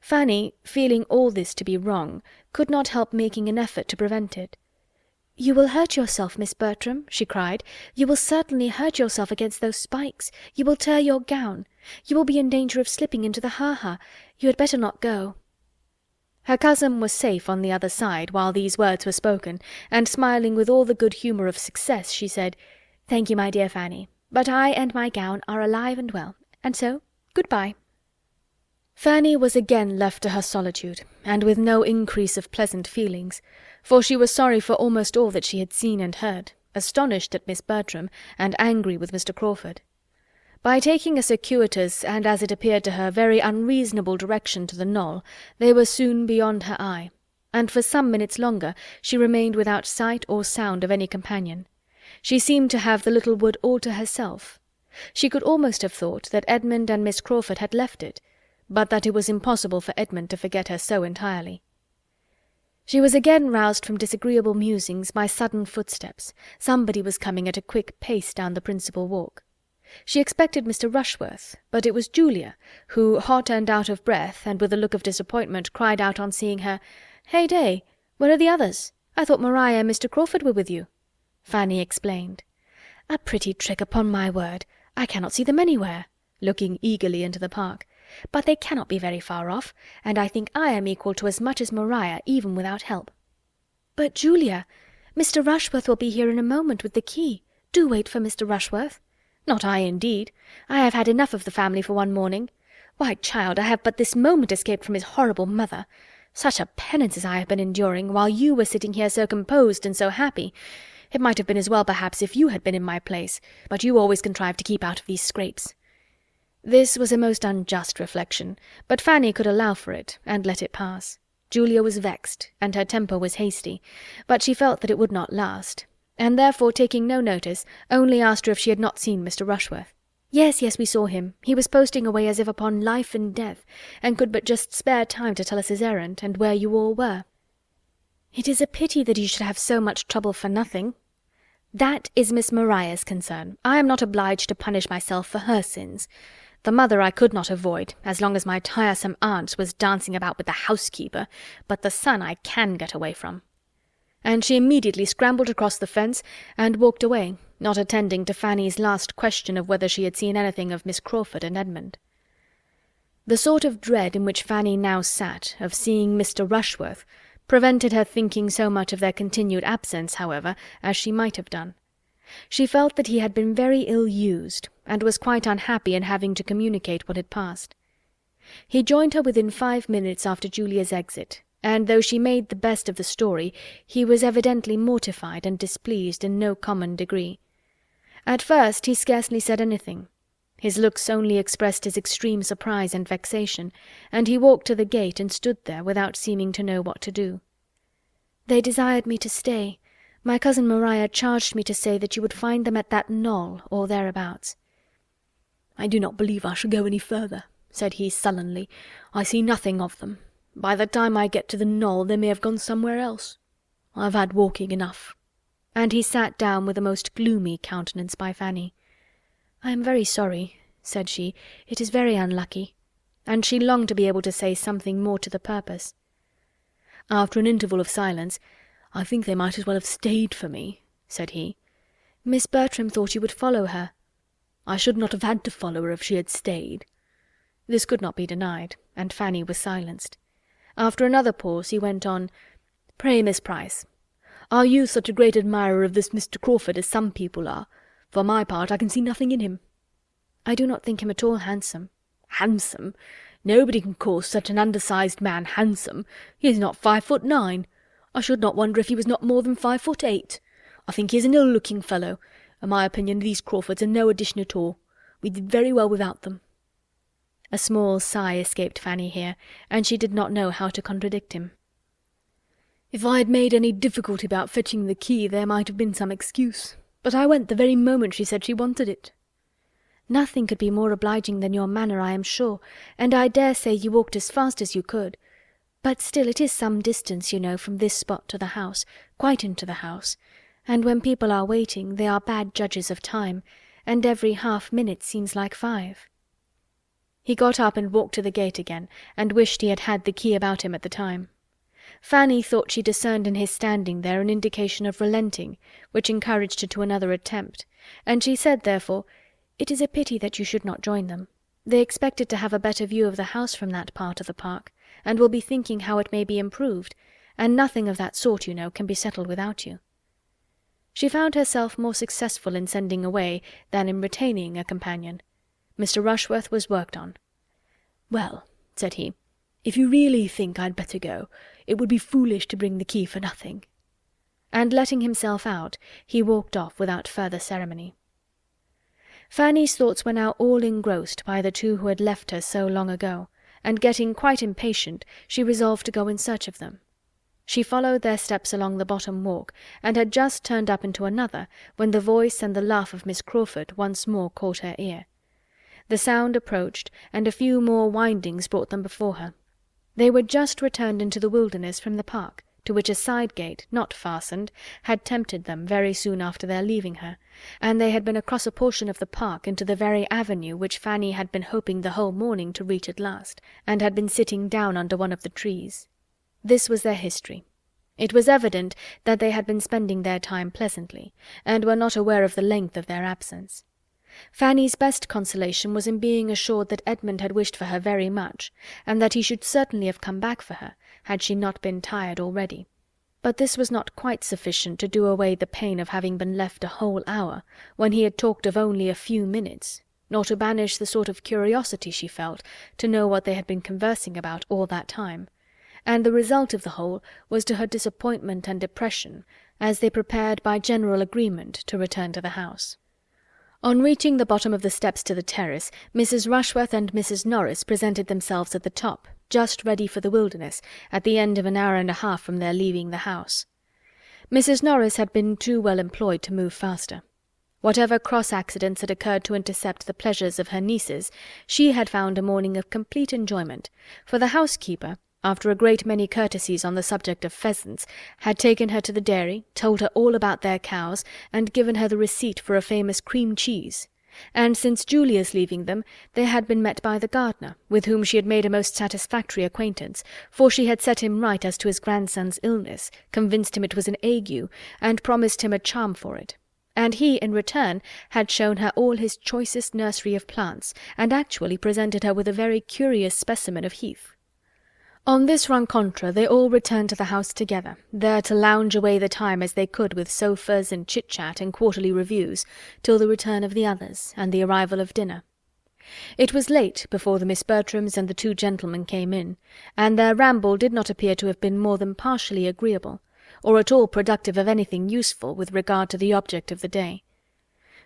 Fanny, feeling all this to be wrong, could not help making an effort to prevent it. "You will hurt yourself, Miss Bertram," she cried. "You will certainly hurt yourself against those spikes. You will tear your gown. You will be in danger of slipping into the ha-ha. You had better not go." Her cousin was safe on the other side while these words were spoken, and smiling with all the good humour of success, she said, "Thank you, my dear Fanny, but I and my gown are alive and well, and so good-bye." Fanny was again left to her solitude, and with no increase of pleasant feelings, for she was sorry for almost all that she had seen and heard, astonished at Miss Bertram, and angry with Mr. Crawford. By taking a circuitous, and as it appeared to her, very unreasonable direction to the knoll, they were soon beyond her eye, and for some minutes longer she remained without sight or sound of any companion. She seemed to have the little wood all to herself. She could almost have thought that Edmund and Miss Crawford had left it, but that it was impossible for Edmund to forget her so entirely. She was again roused from disagreeable musings by sudden footsteps. Somebody was coming at a quick pace down the principal walk. She expected Mr. Rushworth, but it was Julia, who, hot and out of breath, and with a look of disappointment, cried out on seeing her, "Hey day! Where are the others? I thought Maria and Mr. Crawford were with you." Fanny explained. "A pretty trick, upon my word! I cannot see them anywhere," looking eagerly into the park. "But they cannot be very far off, and I think I am equal to as much as Maria, even without help." "But, Julia, Mr. Rushworth will be here in a moment with the key. Do wait for Mr. Rushworth." "Not I, indeed. I have had enough of the family for one morning. Why, child, I have but this moment escaped from his horrible mother. Such a penance as I have been enduring, while you were sitting here so composed and so happy. It might have been as well, perhaps, if you had been in my place, but you always contrive to keep out of these scrapes." This was a most unjust reflection, but Fanny could allow for it, and let it pass. Julia was vexed, and her temper was hasty, but she felt that it would not last, and therefore, taking no notice, only asked her if she had not seen Mr. Rushworth. Yes, we saw him. He was posting away as if upon life and death, and could but just spare time to tell us his errand, and where you all were." "It is a pity that he should have so much trouble for nothing." "That is Miss Maria's concern. I am not obliged to punish myself for her sins. The mother I could not avoid, as long as my tiresome aunt was dancing about with the housekeeper, but the son I can get away from." And she immediately scrambled across the fence and walked away, not attending to Fanny's last question of whether she had seen anything of Miss Crawford and Edmund. The sort of dread in which Fanny now sat, of seeing Mr. Rushworth, prevented her thinking so much of their continued absence, however, as she might have done. She felt that he had been very ill-used, and was quite unhappy in having to communicate what had passed. He joined her within 5 minutes after Julia's exit, and though she made the best of the story, he was evidently mortified and displeased in no common degree. At first he scarcely said anything. His looks only expressed his extreme surprise and vexation, and he walked to the gate and stood there without seeming to know what to do. "They desired me to stay. My cousin Maria charged me to say that you would find them at that knoll, or thereabouts." "I do not believe I shall go any further," said he sullenly. "I see nothing of them. By the time I get to the knoll they may have gone somewhere else. I've had walking enough." And he sat down with a most gloomy countenance by Fanny. "I am very sorry," said she. "It is very unlucky." And she longed to be able to say something more to the purpose. After an interval of silence, "I think they might as well have stayed for me," said he. "Miss Bertram thought you would follow her." "I should not have had to follow her if she had stayed." This could not be denied, and Fanny was silenced. After another pause he went on, "Pray, Miss Price, are you such a great admirer of this Mr. Crawford as some people are? For my part, I can see nothing in him." "I do not think him at all handsome." "Handsome? Nobody can call such an undersized man handsome. He is not 5'9". I should not wonder if he was not more than 5'8". I think he is an ill-looking fellow. In my opinion, these Crawfords are no addition at all. We did very well without them." A small sigh escaped Fanny here, and she did not know how to contradict him. "If I had made any difficulty about fetching the key, there might have been some excuse, but I went the very moment she said she wanted it." "Nothing could be more obliging than your manner, I am sure, and I dare say you walked as fast as you could. But still it is some distance, you know, from this spot to the house, quite into the house, and when people are waiting, they are bad judges of time, and every half-minute seems like 5. He got up and walked to the gate again, and wished he had had the key about him at the time. Fanny thought she discerned in his standing there an indication of relenting, which encouraged her to another attempt, and she said therefore, "It is a pity that you should not join them. They expected to have a better view of the house from that part of the park, and will be thinking how it may be improved, and nothing of that sort, you know, can be settled without you." She found herself more successful in sending away than in retaining a companion. Mr. Rushworth was worked on. "Well," said he, "if you really think I'd better go, it would be foolish to bring the key for nothing." And letting himself out, he walked off without further ceremony. Fanny's thoughts were now all engrossed by the two who had left her so long ago, and getting quite impatient, she resolved to go in search of them. She followed their steps along the bottom walk, and had just turned up into another, when the voice and the laugh of Miss Crawford once more caught her ear. The sound approached, and a few more windings brought them before her. They were just returned into the wilderness from the park, to which a side gate, not fastened, had tempted them very soon after their leaving her, and they had been across a portion of the park into the very avenue which Fanny had been hoping the whole morning to reach at last, and had been sitting down under one of the trees. This was their history. It was evident that they had been spending their time pleasantly, and were not aware of the length of their absence. Fanny's best consolation was in being assured that Edmund had wished for her very much, and that he should certainly have come back for her, had she not been tired already. But this was not quite sufficient to do away the pain of having been left a whole hour, when he had talked of only a few minutes, nor to banish the sort of curiosity she felt to know what they had been conversing about all that time, and the result of the whole was to her disappointment and depression, as they prepared by general agreement to return to the house. On reaching the bottom of the steps to the terrace, Mrs. Rushworth and Mrs. Norris presented themselves at the top, just ready for the wilderness, at the end of an hour and a half from their leaving the house. Mrs. Norris had been too well employed to move faster. Whatever cross accidents had occurred to intercept the pleasures of her nieces, she had found a morning of complete enjoyment, for the housekeeper, after a great many courtesies on the subject of pheasants, had taken her to the dairy, told her all about their cows, and given her the receipt for a famous cream cheese, and since Julia's leaving them, they had been met by the gardener, with whom she had made a most satisfactory acquaintance, for she had set him right as to his grandson's illness, convinced him it was an ague, and promised him a charm for it, and he, in return, had shown her all his choicest nursery of plants, and actually presented her with a very curious specimen of heath. On this rencontre they all returned to the house together, there to lounge away the time as they could with sofas and chit-chat and quarterly reviews, till the return of the others, and the arrival of dinner. It was late before the Miss Bertrams and the two gentlemen came in, and their ramble did not appear to have been more than partially agreeable, or at all productive of anything useful with regard to the object of the day.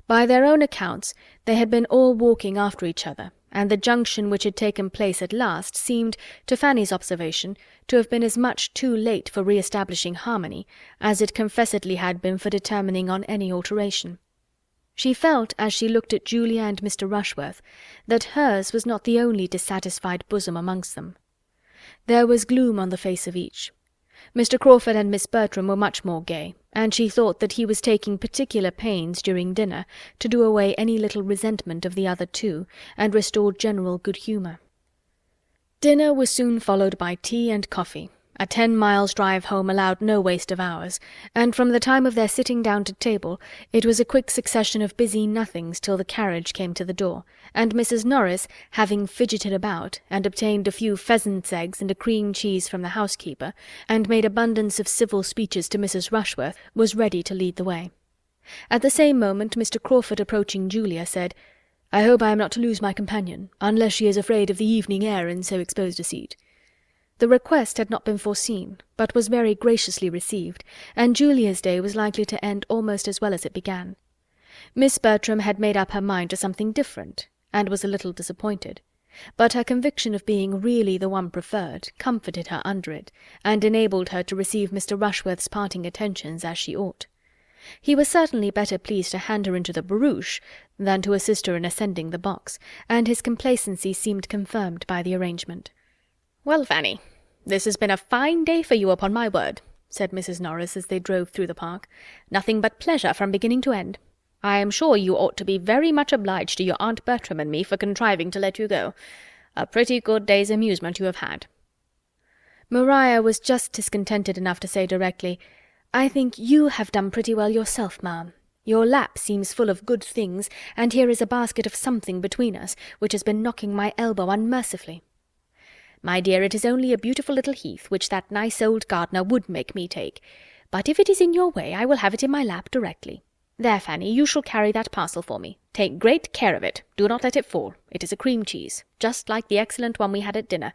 By their own accounts, they had been all walking after each other, and the junction which had taken place at last seemed, to Fanny's observation, to have been as much too late for re-establishing harmony as it confessedly had been for determining on any alteration. She felt, as she looked at Julia and Mr. Rushworth, that hers was not the only dissatisfied bosom amongst them. There was gloom on the face of each. Mr. Crawford and Miss Bertram were much more gay, and she thought that he was taking particular pains during dinner to do away any little resentment of the other two, and restore general good humour. Dinner was soon followed by tea and coffee. A 10 miles drive home allowed no waste of hours, and from the time of their sitting down to table it was a quick succession of busy nothings till the carriage came to the door, and Mrs. Norris, having fidgeted about, and obtained a few pheasants' eggs and a cream cheese from the housekeeper, and made abundance of civil speeches to Mrs. Rushworth, was ready to lead the way. At the same moment Mr. Crawford, approaching Julia, said, "I hope I am not to lose my companion, unless she is afraid of the evening air in so exposed a seat." The request had not been foreseen, but was very graciously received, and Julia's day was likely to end almost as well as it began. Miss Bertram had made up her mind to something different, and was a little disappointed, but her conviction of being really the one preferred comforted her under it, and enabled her to receive Mr. Rushworth's parting attentions as she ought. He was certainly better pleased to hand her into the barouche than to assist her in ascending the box, and his complacency seemed confirmed by the arrangement. "Well, Fanny, this has been a fine day for you, upon my word," said Mrs. Norris as they drove through the park. "Nothing but pleasure from beginning to end. I am sure you ought to be very much obliged to your Aunt Bertram and me for contriving to let you go. A pretty good day's amusement you have had." Maria was just discontented enough to say directly, "I think you have done pretty well yourself, ma'am. Your lap seems full of good things, and here is a basket of something between us, which has been knocking my elbow unmercifully." "My dear, it is only a beautiful little heath, which that nice old gardener would make me take. But if it is in your way, I will have it in my lap directly. There, Fanny, you shall carry that parcel for me. Take great care of it. Do not let it fall. It is a cream cheese, just like the excellent one we had at dinner.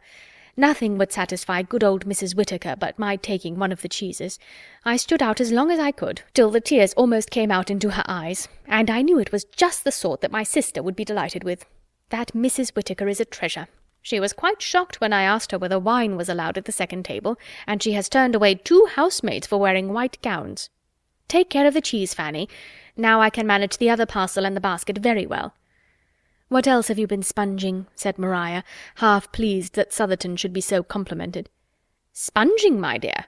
Nothing would satisfy good old Mrs. Whittaker but my taking one of the cheeses. I stood out as long as I could, till the tears almost came out into her eyes, and I knew it was just the sort that my sister would be delighted with. That Mrs. Whittaker is a treasure. She was quite shocked when I asked her whether wine was allowed at the second table, and she has turned away 2 housemaids for wearing white gowns. Take care of the cheese, Fanny. Now I can manage the other parcel and the basket very well." "What else have you been sponging?" said Maria, half pleased that Southerton should be so complimented. "Sponging, my dear?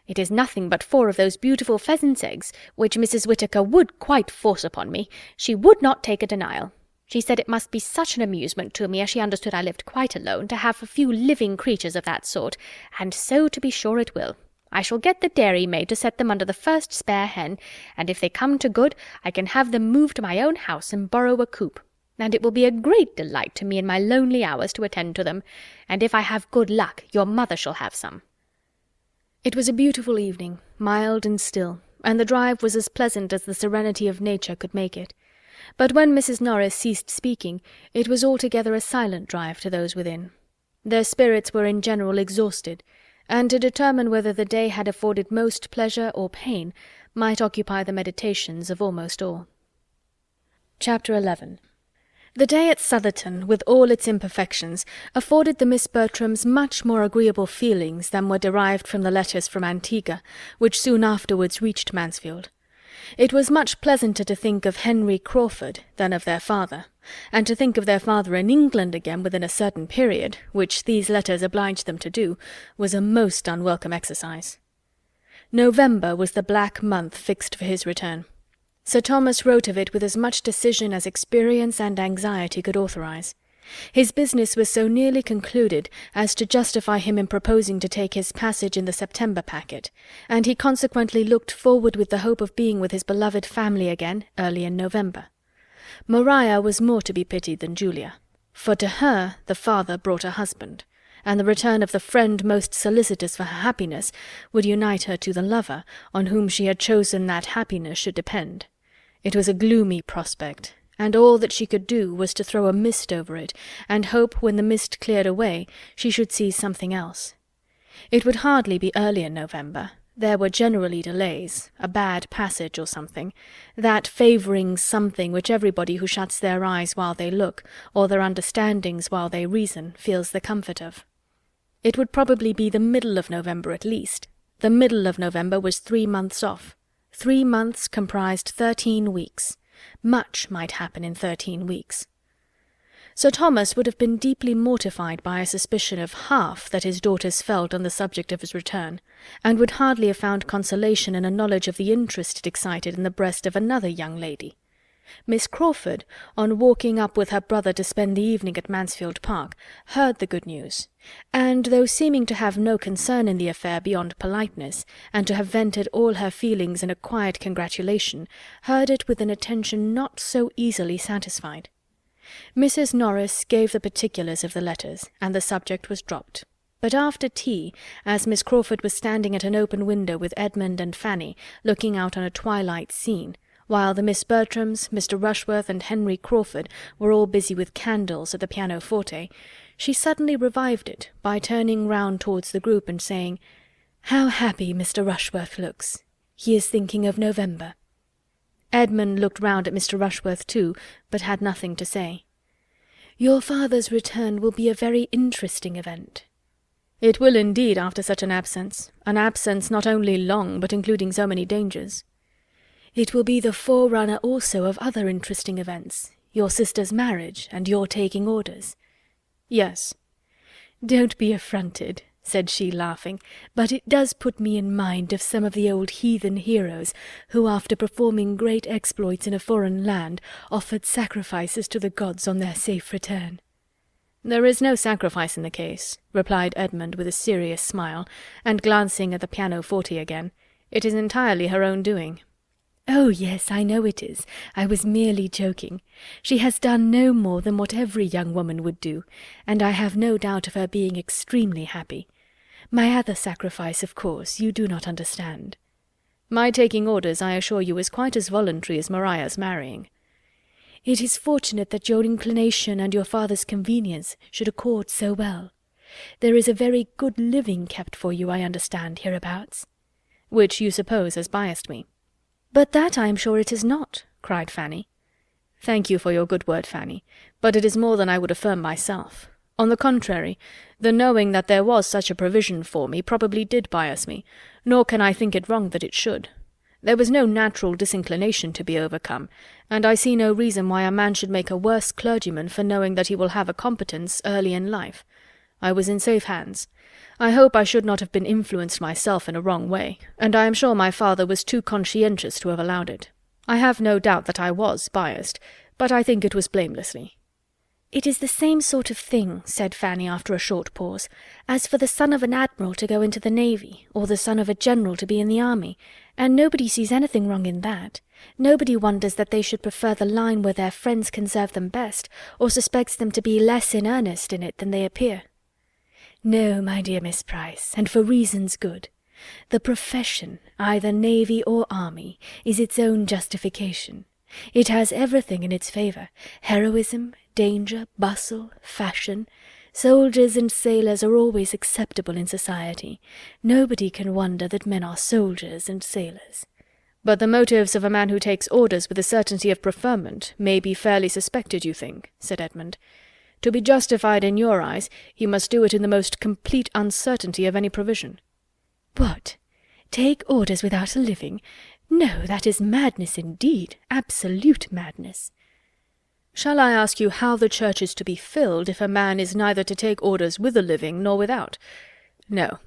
It is nothing but 4 of those beautiful pheasant's eggs, which Mrs. Whittaker would quite force upon me. She would not take a denial. She said it must be such an amusement to me, as she understood I lived quite alone, to have a few living creatures of that sort, and so to be sure it will. I shall get the dairymaid to set them under the first spare hen, and if they come to good, I can have them moved to my own house and borrow a coop. And it will be a great delight to me in my lonely hours to attend to them, and if I have good luck, your mother shall have some." It was a beautiful evening, mild and still, and the drive was as pleasant as the serenity of nature could make it. But when Mrs. Norris ceased speaking, it was altogether a silent drive to those within. Their spirits were in general exhausted, and to determine whether the day had afforded most pleasure or pain might occupy the meditations of almost all. Chapter 11. The day at Southerton, with all its imperfections, afforded the Miss Bertrams much more agreeable feelings than were derived from the letters from Antigua, which soon afterwards reached Mansfield. It was much pleasanter to think of Henry Crawford than of their father, and to think of their father in England again within a certain period, which these letters obliged them to do, was a most unwelcome exercise. November was the black month fixed for his return. Sir Thomas wrote of it with as much decision as experience and anxiety could authorize. His business was so nearly concluded as to justify him in proposing to take his passage in the September packet, and he consequently looked forward with the hope of being with his beloved family again early in November. Maria was more to be pitied than Julia, for to her the father brought a husband, and the return of the friend most solicitous for her happiness would unite her to the lover on whom she had chosen that happiness should depend. It was a gloomy prospect, and all that she could do was to throw a mist over it, and hope when the mist cleared away she should see something else. It would hardly be early in November. There were generally delays, a bad passage or something, that favouring something which everybody who shuts their eyes while they look, or their understandings while they reason, feels the comfort of. It would probably be the middle of November at least. The middle of November was 3 months off. 3 months comprised 13 weeks. Much might happen in 13 weeks. Sir Thomas would have been deeply mortified by a suspicion of half that his daughters felt on the subject of his return, and would hardly have found consolation in a knowledge of the interest it excited in the breast of another young lady. Miss Crawford, on walking up with her brother to spend the evening at Mansfield Park, heard the good news, and, though seeming to have no concern in the affair beyond politeness, and to have vented all her feelings in a quiet congratulation, heard it with an attention not so easily satisfied. Mrs. Norris gave the particulars of the letters, and the subject was dropped. But after tea, as Miss Crawford was standing at an open window with Edmund and Fanny, looking out on a twilight scene, while the Miss Bertrams, Mr. Rushworth, and Henry Crawford were all busy with candles at the pianoforte, she suddenly revived it by turning round towards the group and saying, "How happy Mr. Rushworth looks! He is thinking of November." Edmund looked round at Mr. Rushworth too, but had nothing to say. "Your father's return will be a very interesting event." "It will indeed, after such an absence not only long, but including so many dangers." "It will be the forerunner also of other interesting events, your sister's marriage, and your taking orders." "Yes." "Don't be affronted," said she, laughing, "but it does put me in mind of some of the old heathen heroes, who, after performing great exploits in a foreign land, offered sacrifices to the gods on their safe return." "There is no sacrifice in the case," replied Edmund with a serious smile, and glancing at the pianoforte again. "It is entirely her own doing." "Oh, yes, I know it is. I was merely joking. She has done no more than what every young woman would do, and I have no doubt of her being extremely happy. My other sacrifice, of course, you do not understand." "My taking orders, I assure you, is quite as voluntary as Maria's marrying." "It is fortunate that your inclination and your father's convenience should accord so well. There is a very good living kept for you, I understand, hereabouts." "Which you suppose has biassed me." "But that I am sure it has not," cried Fanny. "Thank you for your good word, Fanny, but it is more than I would affirm myself. On the contrary, the knowing that there was such a provision for me probably did bias me, nor can I think it wrong that it should. There was no natural disinclination to be overcome, and I see no reason why a man should make a worse clergyman for knowing that he will have a competence early in life. I was in safe hands. I hope I should not have been influenced myself in a wrong way, and I am sure my father was too conscientious to have allowed it. I have no doubt that I was biassed, but I think it was blamelessly." "It is the same sort of thing," said Fanny after a short pause, "as for the son of an admiral to go into the navy, or the son of a general to be in the army, and nobody sees anything wrong in that. Nobody wonders that they should prefer the line where their friends can serve them best, or suspects them to be less in earnest in it than they appear." "No, my dear Miss Price, and for reasons good. The profession, either navy or army, is its own justification. It has everything in its favour: heroism, danger, bustle, fashion. Soldiers and sailors are always acceptable in society. Nobody can wonder that men are soldiers and sailors." "But the motives of a man who takes orders with the certainty of preferment may be fairly suspected, you think?" said Edmund. "To be justified in your eyes, he must do it in the most complete uncertainty of any provision." "What? Take orders without a living? No, that is madness indeed, absolute madness." "Shall I ask you how the church is to be filled if a man is neither to take orders with a living nor without? No,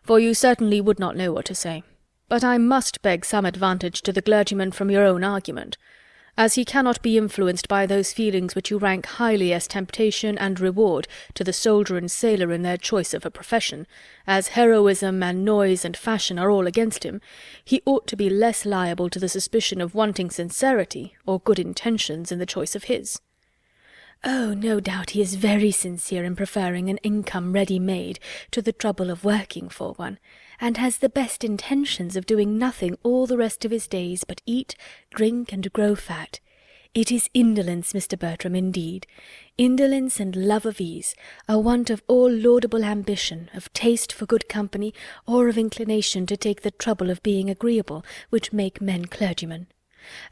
for you certainly would not know what to say. But I must beg some advantage to the clergyman from your own argument. As he cannot be influenced by those feelings which you rank highly as temptation and reward to the soldier and sailor in their choice of a profession, as heroism and noise and fashion are all against him, he ought to be less liable to the suspicion of wanting sincerity or good intentions in the choice of his." "Oh, no doubt he is very sincere in preferring an income ready-made to the trouble of working for one, and has the best intentions of doing nothing all the rest of his days but eat, drink, and grow fat. It is indolence, Mr. Bertram, indeed. Indolence and love of ease, a want of all laudable ambition, of taste for good company, or of inclination to take the trouble of being agreeable, which make men clergymen.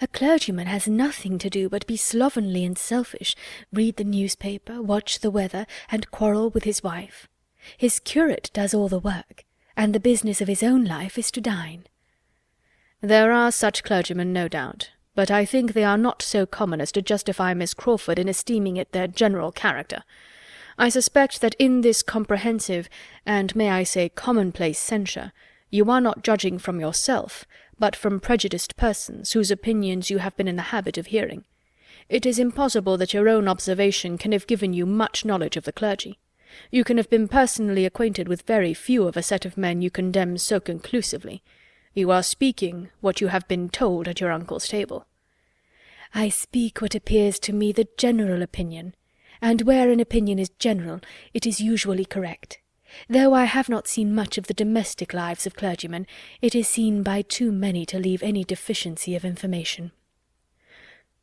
A clergyman has nothing to do but be slovenly and selfish, read the newspaper, watch the weather, and quarrel with his wife. His curate does all the work, and the business of his own life is to dine." "There are such clergymen, no doubt, but I think they are not so common as to justify Miss Crawford in esteeming it their general character. I suspect that in this comprehensive, and may I say commonplace censure, you are not judging from yourself, but from prejudiced persons, whose opinions you have been in the habit of hearing. It is impossible that your own observation can have given you much knowledge of the clergy. You can have been personally acquainted with very few of a set of men you condemn so conclusively. You are speaking what you have been told at your uncle's table." "I speak what appears to me the general opinion, and where an opinion is general, it is usually correct. Though I have not seen much of the domestic lives of clergymen, it is seen by too many to leave any deficiency of information."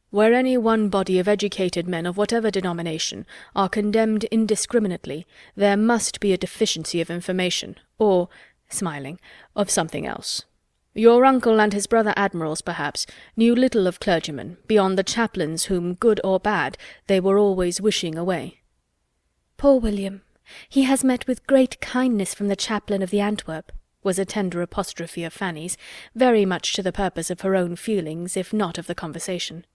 "Where any one body of educated men of whatever denomination are condemned indiscriminately, there must be a deficiency of information, or," smiling, "of something else. Your uncle and his brother admirals, perhaps, knew little of clergymen, beyond the chaplains whom, good or bad, they were always wishing away." "Poor William! He has met with great kindness from the chaplain of the Antwerp," was a tender apostrophe of Fanny's, very much to the purpose of her own feelings, if not of the conversation.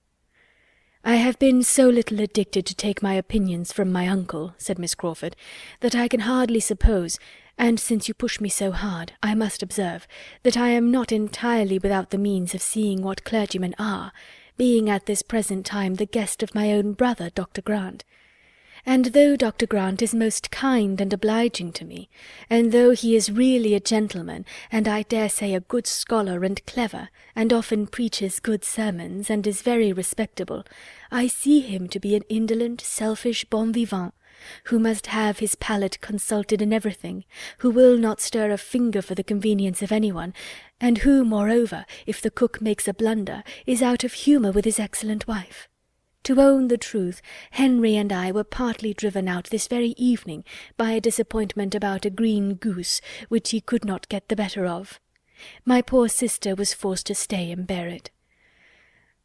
"I have been so little addicted to take my opinions from my uncle," said Miss Crawford, "that I can hardly suppose, and since you push me so hard, I must observe, that I am not entirely without the means of seeing what clergymen are, being at this present time the guest of my own brother, Dr. Grant. And though Dr. Grant is most kind and obliging to me, and though he is really a gentleman, and I dare say a good scholar and clever, and often preaches good sermons, and is very respectable, I see him to be an indolent, selfish bon vivant, who must have his palate consulted in everything, who will not stir a finger for the convenience of anyone, and who, moreover, if the cook makes a blunder, is out of humour with his excellent wife. To own the truth, Henry and I were partly driven out this very evening by a disappointment about a green goose, which he could not get the better of. My poor sister was forced to stay and bear it.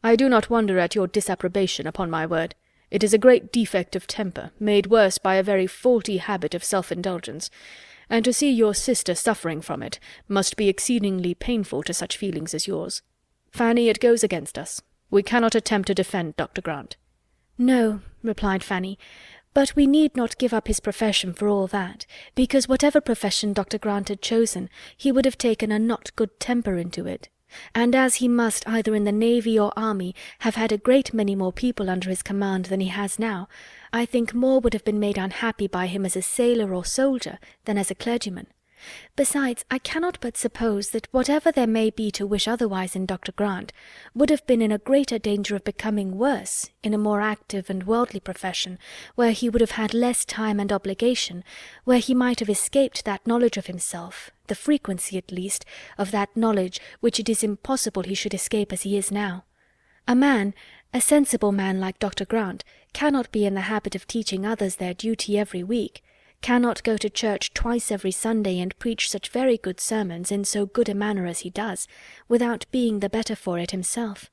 I do not wonder at your disapprobation, upon my word. It is a great defect of temper, made worse by a very faulty habit of self-indulgence, and to see your sister suffering from it must be exceedingly painful to such feelings as yours. Fanny, it goes against us. We cannot attempt to defend Dr. Grant. No, replied Fanny, but we need not give up his profession for all that, because whatever profession Dr. Grant had chosen, he would have taken a not good temper into it. And as he must, either in the navy or army, have had a great many more people under his command than he has now, I think more would have been made unhappy by him as a sailor or soldier than as a clergyman. Besides, I cannot but suppose that whatever there may be to wish otherwise in Dr. Grant, would have been in a greater danger of becoming worse in a more active and worldly profession, where he would have had less time and obligation, where he might have escaped that knowledge of himself, the frequency, at least, of that knowledge which it is impossible he should escape as he is now. A sensible man like Dr. Grant, cannot be in the habit of teaching others their duty every week, cannot go to church twice every Sunday and preach such very good sermons in so good a manner as he does, without being the better for it himself.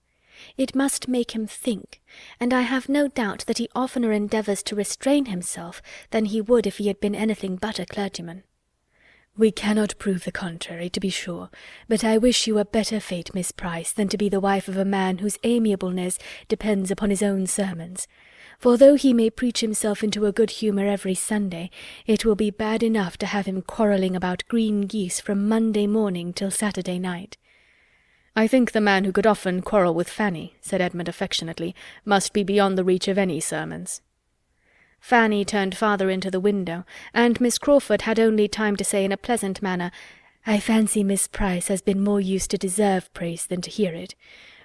It must make him think, and I have no doubt that he oftener endeavours to restrain himself than he would if he had been anything but a clergyman. We cannot prove the contrary, to be sure, but I wish you a better fate, Miss Price, than to be the wife of a man whose amiableness depends upon his own sermons. For though he may preach himself into a good humour every Sunday, it will be bad enough to have him quarrelling about green geese from Monday morning till Saturday night. I think the man who could often quarrel with Fanny, said Edmund affectionately, must be beyond the reach of any sermons. Fanny turned farther into the window, and Miss Crawford had only time to say in a pleasant manner, "I fancy Miss Price has been more used to deserve praise than to hear it,"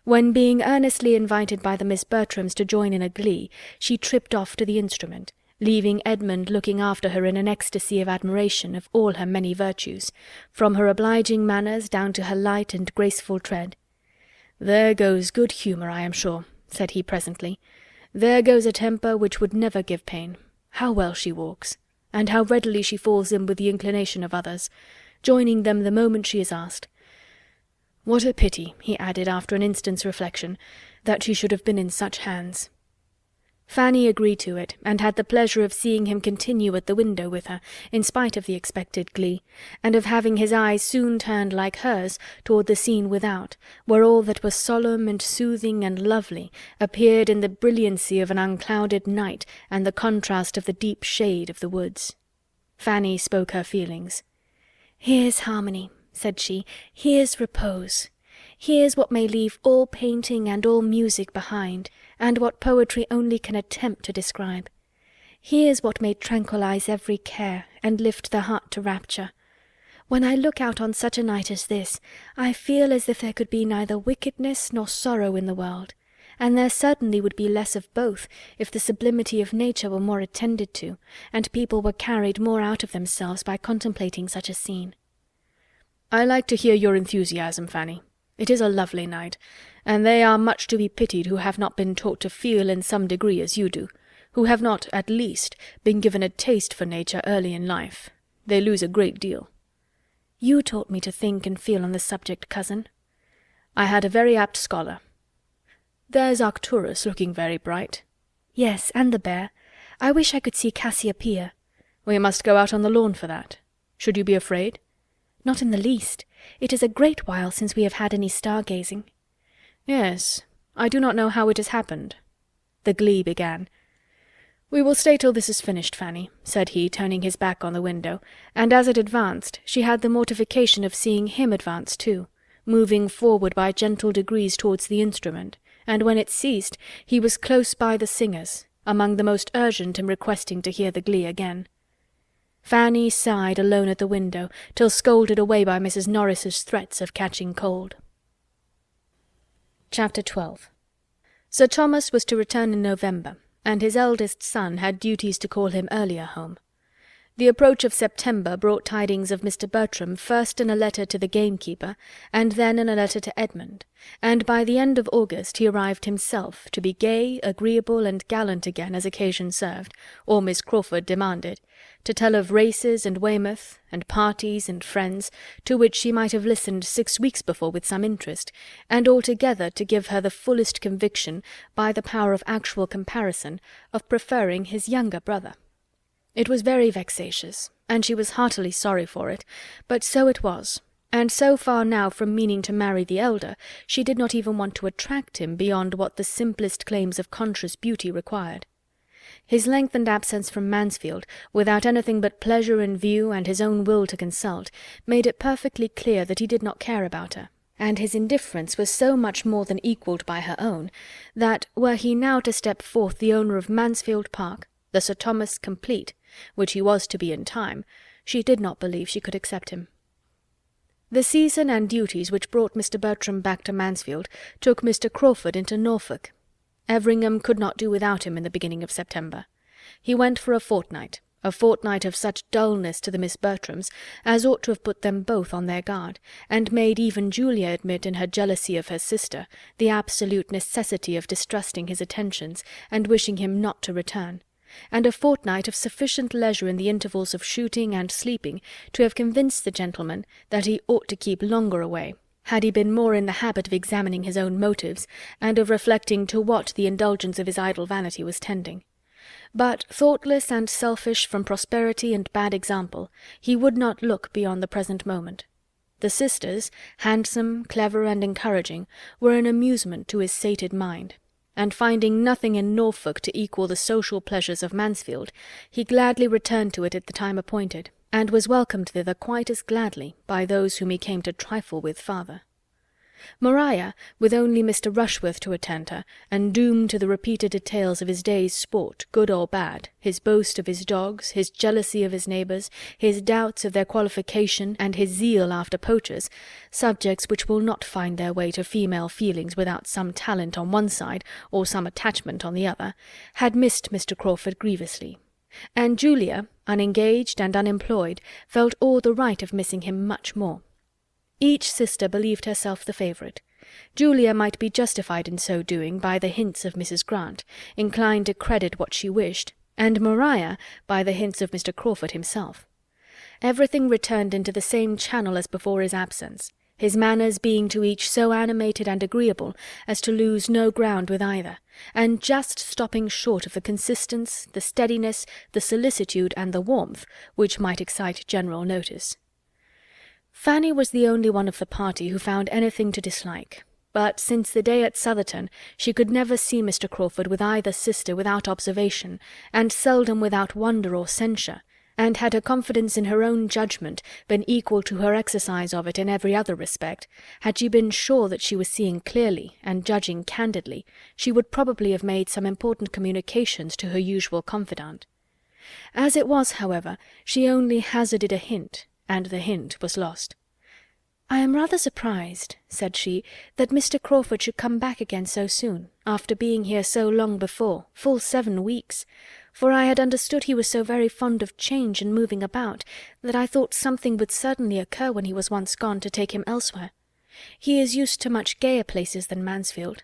when, being earnestly invited by the Miss Bertrams to join in a glee, she tripped off to the instrument, leaving Edmund looking after her in an ecstasy of admiration of all her many virtues, from her obliging manners down to her light and graceful tread. "There goes good humour, I am sure," said he presently. "There goes a temper which would never give pain. How well she walks, and how readily she falls in with the inclination of others, joining them the moment she is asked. What a pity," he added after an instant's reflection, "that she should have been in such hands." Fanny agreed to it, and had the pleasure of seeing him continue at the window with her, in spite of the expected glee, and of having his eyes soon turned like hers toward the scene without, where all that was solemn and soothing and lovely appeared in the brilliancy of an unclouded night and the contrast of the deep shade of the woods. Fanny spoke her feelings. "Here's harmony," said she, "here's repose. Here's what may leave all painting and all music behind, and what poetry only can attempt to describe. Here's what may tranquillize every care, and lift the heart to rapture. When I look out on such a night as this, I feel as if there could be neither wickedness nor sorrow in the world, and there certainly would be less of both if the sublimity of nature were more attended to, and people were carried more out of themselves by contemplating such a scene." "I like to hear your enthusiasm, Fanny. It is a lovely night, and they are much to be pitied who have not been taught to feel in some degree as you do, who have not, at least, been given a taste for nature early in life. They lose a great deal." "You taught me to think and feel on the subject, cousin." "I had a very apt scholar. There's Arcturus looking very bright." "Yes, and the bear. I wish I could see Cassiopeia." "We must go out on the lawn for that. Should you be afraid?" "Not in the least. It is a great while since we have had any star-gazing." "Yes, I do not know how it has happened." The glee began. "We will stay till this is finished, Fanny," said he, turning his back on the window, and as it advanced she had the mortification of seeing him advance too, moving forward by gentle degrees towards the instrument, and when it ceased he was close by the singers, among the most urgent in requesting to hear the glee again. Fanny sighed alone at the window, till scolded away by Mrs. Norris's threats of catching cold. Chapter 12. Sir Thomas was to return in November, and his eldest son had duties to call him earlier home. The approach of September brought tidings of Mr. Bertram first in a letter to the gamekeeper, and then in a letter to Edmund, and by the end of August he arrived himself, to be gay, agreeable, and gallant again as occasion served, or Miss Crawford demanded, to tell of races and Weymouth, and parties and friends, to which she might have listened 6 weeks before with some interest, and altogether to give her the fullest conviction, by the power of actual comparison, of preferring his younger brother. It was very vexatious, and she was heartily sorry for it, but so it was, and so far now from meaning to marry the elder, she did not even want to attract him beyond what the simplest claims of conscious beauty required. His lengthened absence from Mansfield, without anything but pleasure in view and his own will to consult, made it perfectly clear that he did not care about her, and his indifference was so much more than equalled by her own, that, were he now to step forth the owner of Mansfield Park, the Sir Thomas complete, which he was to be in time, she did not believe she could accept him. The season and duties which brought Mr. Bertram back to Mansfield took Mr. Crawford into Norfolk. Everingham could not do without him in the beginning of September. He went for a fortnight of such dullness to the Miss Bertrams as ought to have put them both on their guard, and made even Julia admit in her jealousy of her sister the absolute necessity of distrusting his attentions, and wishing him not to return, and a fortnight of sufficient leisure in the intervals of shooting and sleeping to have convinced the gentleman that he ought to keep longer away, had he been more in the habit of examining his own motives, and of reflecting to what the indulgence of his idle vanity was tending. But, thoughtless and selfish from prosperity and bad example, he would not look beyond the present moment. The sisters, handsome, clever, and encouraging, were an amusement to his sated mind, and finding nothing in Norfolk to equal the social pleasures of Mansfield, he gladly returned to it at the time appointed, and was welcomed thither quite as gladly by those whom he came to trifle with farther. Maria, with only Mr. Rushworth to attend her, and doomed to the repeated details of his day's sport, good or bad, his boast of his dogs, his jealousy of his neighbours, his doubts of their qualification, and his zeal after poachers, subjects which will not find their way to female feelings without some talent on one side or some attachment on the other, had missed Mr. Crawford grievously, and Julia, unengaged and unemployed, felt all the right of missing him much more. Each sister believed herself the favourite. Julia might be justified in so doing by the hints of Mrs. Grant, inclined to credit what she wished, and Maria by the hints of Mr. Crawford himself. Everything returned into the same channel as before his absence, his manners being to each so animated and agreeable as to lose no ground with either, and just stopping short of the consistence, the steadiness, the solicitude, and the warmth which might excite general notice. Fanny was the only one of the party who found anything to dislike, but since the day at Southerton she could never see Mr. Crawford with either sister without observation, and seldom without wonder or censure, and had her confidence in her own judgment been equal to her exercise of it in every other respect, had she been sure that she was seeing clearly and judging candidly, she would probably have made some important communications to her usual confidant. As it was, however, she only hazarded a hint, and the hint was lost. "I am rather surprised," said she, "that Mr. Crawford should come back again so soon, after being here so long before, full 7 weeks, for I had understood he was so very fond of change and moving about, that I thought something would certainly occur when he was once gone to take him elsewhere. He is used to much gayer places than Mansfield."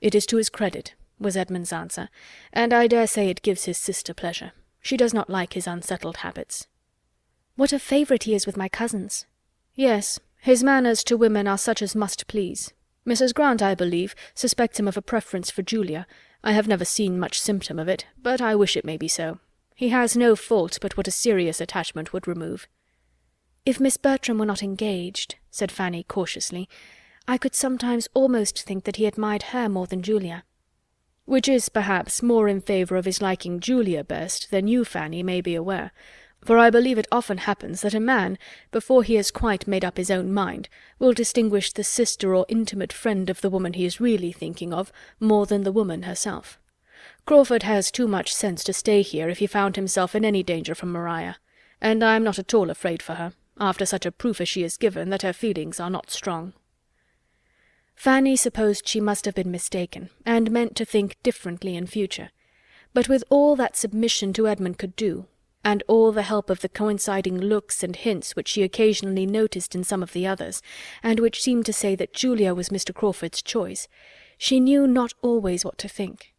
"It is to his credit," was Edmund's answer, "and I dare say it gives his sister pleasure. She does not like his unsettled habits." "What a favourite he is with my cousins." "Yes, his manners to women are such as must please. Mrs. Grant, I believe, suspects him of a preference for Julia. I have never seen much symptom of it, but I wish it may be so. He has no fault but what a serious attachment would remove." "If Miss Bertram were not engaged," said Fanny cautiously, "I could sometimes almost think that he admired her more than Julia." "Which is, perhaps, more in favour of his liking Julia best than you, Fanny, may be aware. For I believe it often happens that a man, before he has quite made up his own mind, will distinguish the sister or intimate friend of the woman he is really thinking of more than the woman herself. Crawford has too much sense to stay here if he found himself in any danger from Maria, and I am not at all afraid for her, after such a proof as she has given that her feelings are not strong." Fanny supposed she must have been mistaken, and meant to think differently in future. But with all that submission to Edmund could do, and all the help of the coinciding looks and hints which she occasionally noticed in some of the others, and which seemed to say that Julia was Mr. Crawford's choice, she knew not always what to think.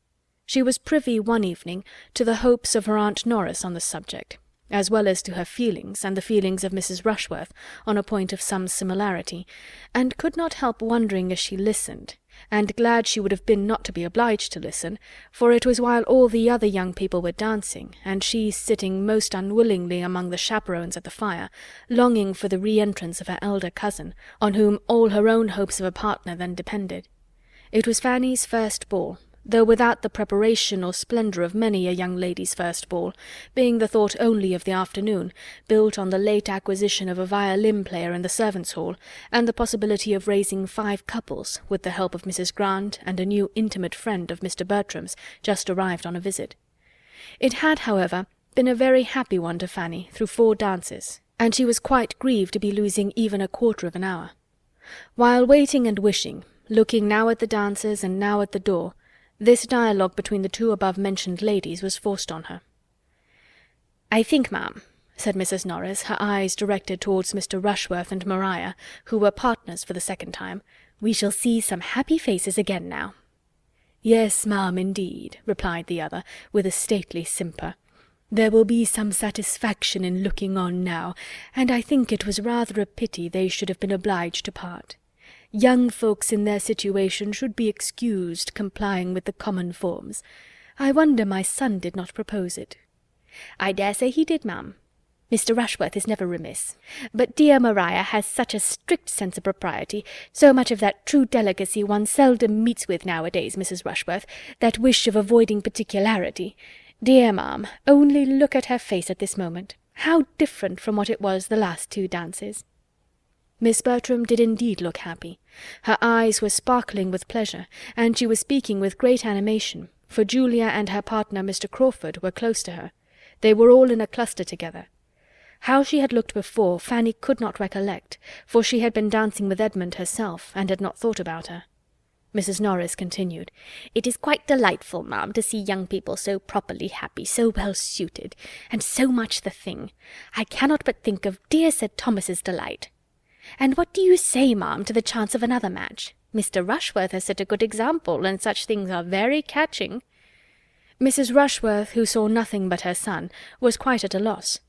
She was privy one evening to the hopes of her Aunt Norris on the subject, as well as to her feelings and the feelings of Mrs. Rushworth on a point of some similarity, and could not help wondering as she listened, and glad she would have been not to be obliged to listen, for it was while all the other young people were dancing, and she sitting most unwillingly among the chaperons at the fire, longing for the re-entrance of her elder cousin, on whom all her own hopes of a partner then depended. It was Fanny's first ball, though without the preparation or splendour of many a young lady's first ball, being the thought only of the afternoon, built on the late acquisition of a violin-player in the servants' hall, and the possibility of raising 5 couples, with the help of Mrs. Grant and a new intimate friend of Mr. Bertram's, just arrived on a visit. It had, however, been a very happy one to Fanny through 4 dances, and she was quite grieved to be losing even a quarter of an hour. While waiting and wishing, looking now at the dancers and now at the door, this dialogue between the 2 above-mentioned ladies was forced on her. "I think, ma'am," said Mrs. Norris, her eyes directed towards Mr. Rushworth and Maria, who were partners for the second time, "we shall see some happy faces again now." "Yes, ma'am, indeed," replied the other, with a stately simper. "There will be some satisfaction in looking on now, and I think it was rather a pity they should have been obliged to part. Young folks in their situation should be excused complying with the common forms. I wonder my son did not propose it." "I dare say he did, ma'am. Mr. Rushworth is never remiss. But dear Maria has such a strict sense of propriety, so much of that true delicacy one seldom meets with nowadays, Mrs. Rushworth, that wish of avoiding particularity. Dear ma'am, only look at her face at this moment. How different from what it was the last 2 dances." Miss Bertram did indeed look happy. Her eyes were sparkling with pleasure, and she was speaking with great animation, for Julia and her partner Mr. Crawford were close to her. They were all in a cluster together. How she had looked before, Fanny could not recollect, for she had been dancing with Edmund herself, and had not thought about her. Mrs. Norris continued, "It is quite delightful, ma'am, to see young people so properly happy, so well suited, and so much the thing. I cannot but think of dear Sir Thomas's delight. And what do you say, ma'am, to the chance of another match? Mr. Rushworth has set a good example, and such things are very catching." Mrs. Rushworth, who saw nothing but her son, was quite at a loss.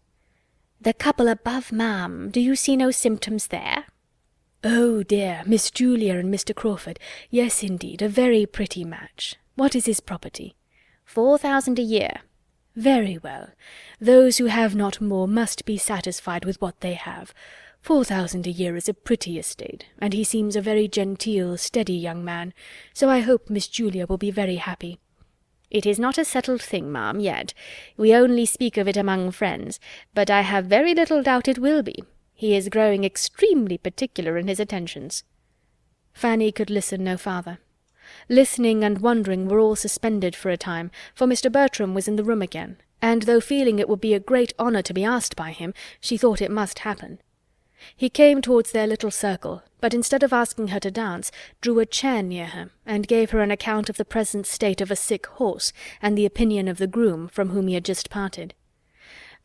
"The couple above, ma'am, do you see no symptoms there?" "Oh dear, Miss Julia and Mr. Crawford. Yes, indeed, a very pretty match. What is his property?" 4,000 a year. "Very well. Those who have not more must be satisfied with what they have. 4,000 a year is a pretty estate, and he seems a very genteel, steady young man, so I hope Miss Julia will be very happy." "It is not a settled thing, ma'am, yet. We only speak of it among friends, but I have very little doubt it will be. He is growing extremely particular in his attentions." Fanny could listen no farther. Listening and wondering were all suspended for a time, for Mr. Bertram was in the room again, and though feeling it would be a great honour to be asked by him, she thought it must happen. He came towards their little circle, but instead of asking her to dance, drew a chair near her, and gave her an account of the present state of a sick horse, and the opinion of the groom, from whom he had just parted.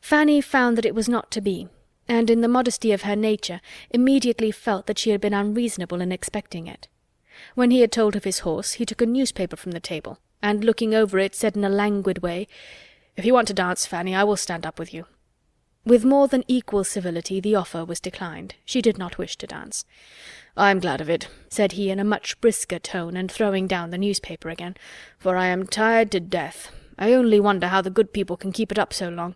Fanny found that it was not to be, and in the modesty of her nature immediately felt that she had been unreasonable in expecting it. When he had told of his horse, he took a newspaper from the table, and looking over it, said in a languid way, "If you want to dance, Fanny, I will stand up with you." With more than equal civility the offer was declined. She did not wish to dance. "I am glad of it," said he in a much brisker tone, and throwing down the newspaper again, "for I am tired to death. I only wonder how the good people can keep it up so long.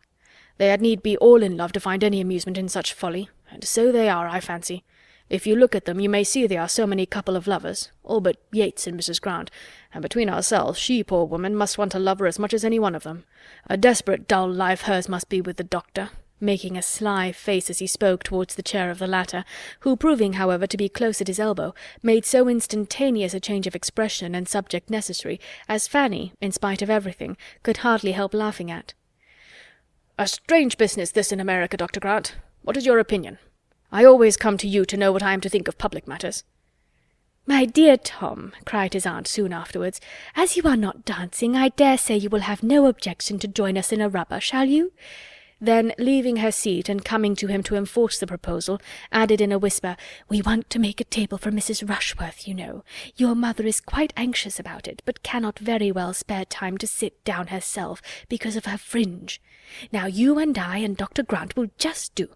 They had need be all in love to find any amusement in such folly, and so they are, I fancy. If you look at them, you may see they are so many couple of lovers, all but Yates and Mrs. Grant, and between ourselves, she, poor woman, must want a lover as much as any one of them. A desperate dull life hers must be with the doctor. making a sly face as he spoke towards the chair of the latter, who, proving, however, to be close at his elbow, made so instantaneous a change of expression and subject necessary, as Fanny, in spite of everything, could hardly help laughing at. "A strange business this in America, Dr. Grant. What is your opinion? I always come to you to know what I am to think of public matters." "My dear Tom," cried his aunt soon afterwards, "as you are not dancing, I dare say you will have no objection to join us in a rubber, shall you?" Then, leaving her seat and coming to him to enforce the proposal, added in a whisper, "We want to make a table for Mrs. Rushworth, you know. Your mother is quite anxious about it, but cannot very well spare time to sit down herself, because of her fringe. Now you and I and Dr. Grant will just do.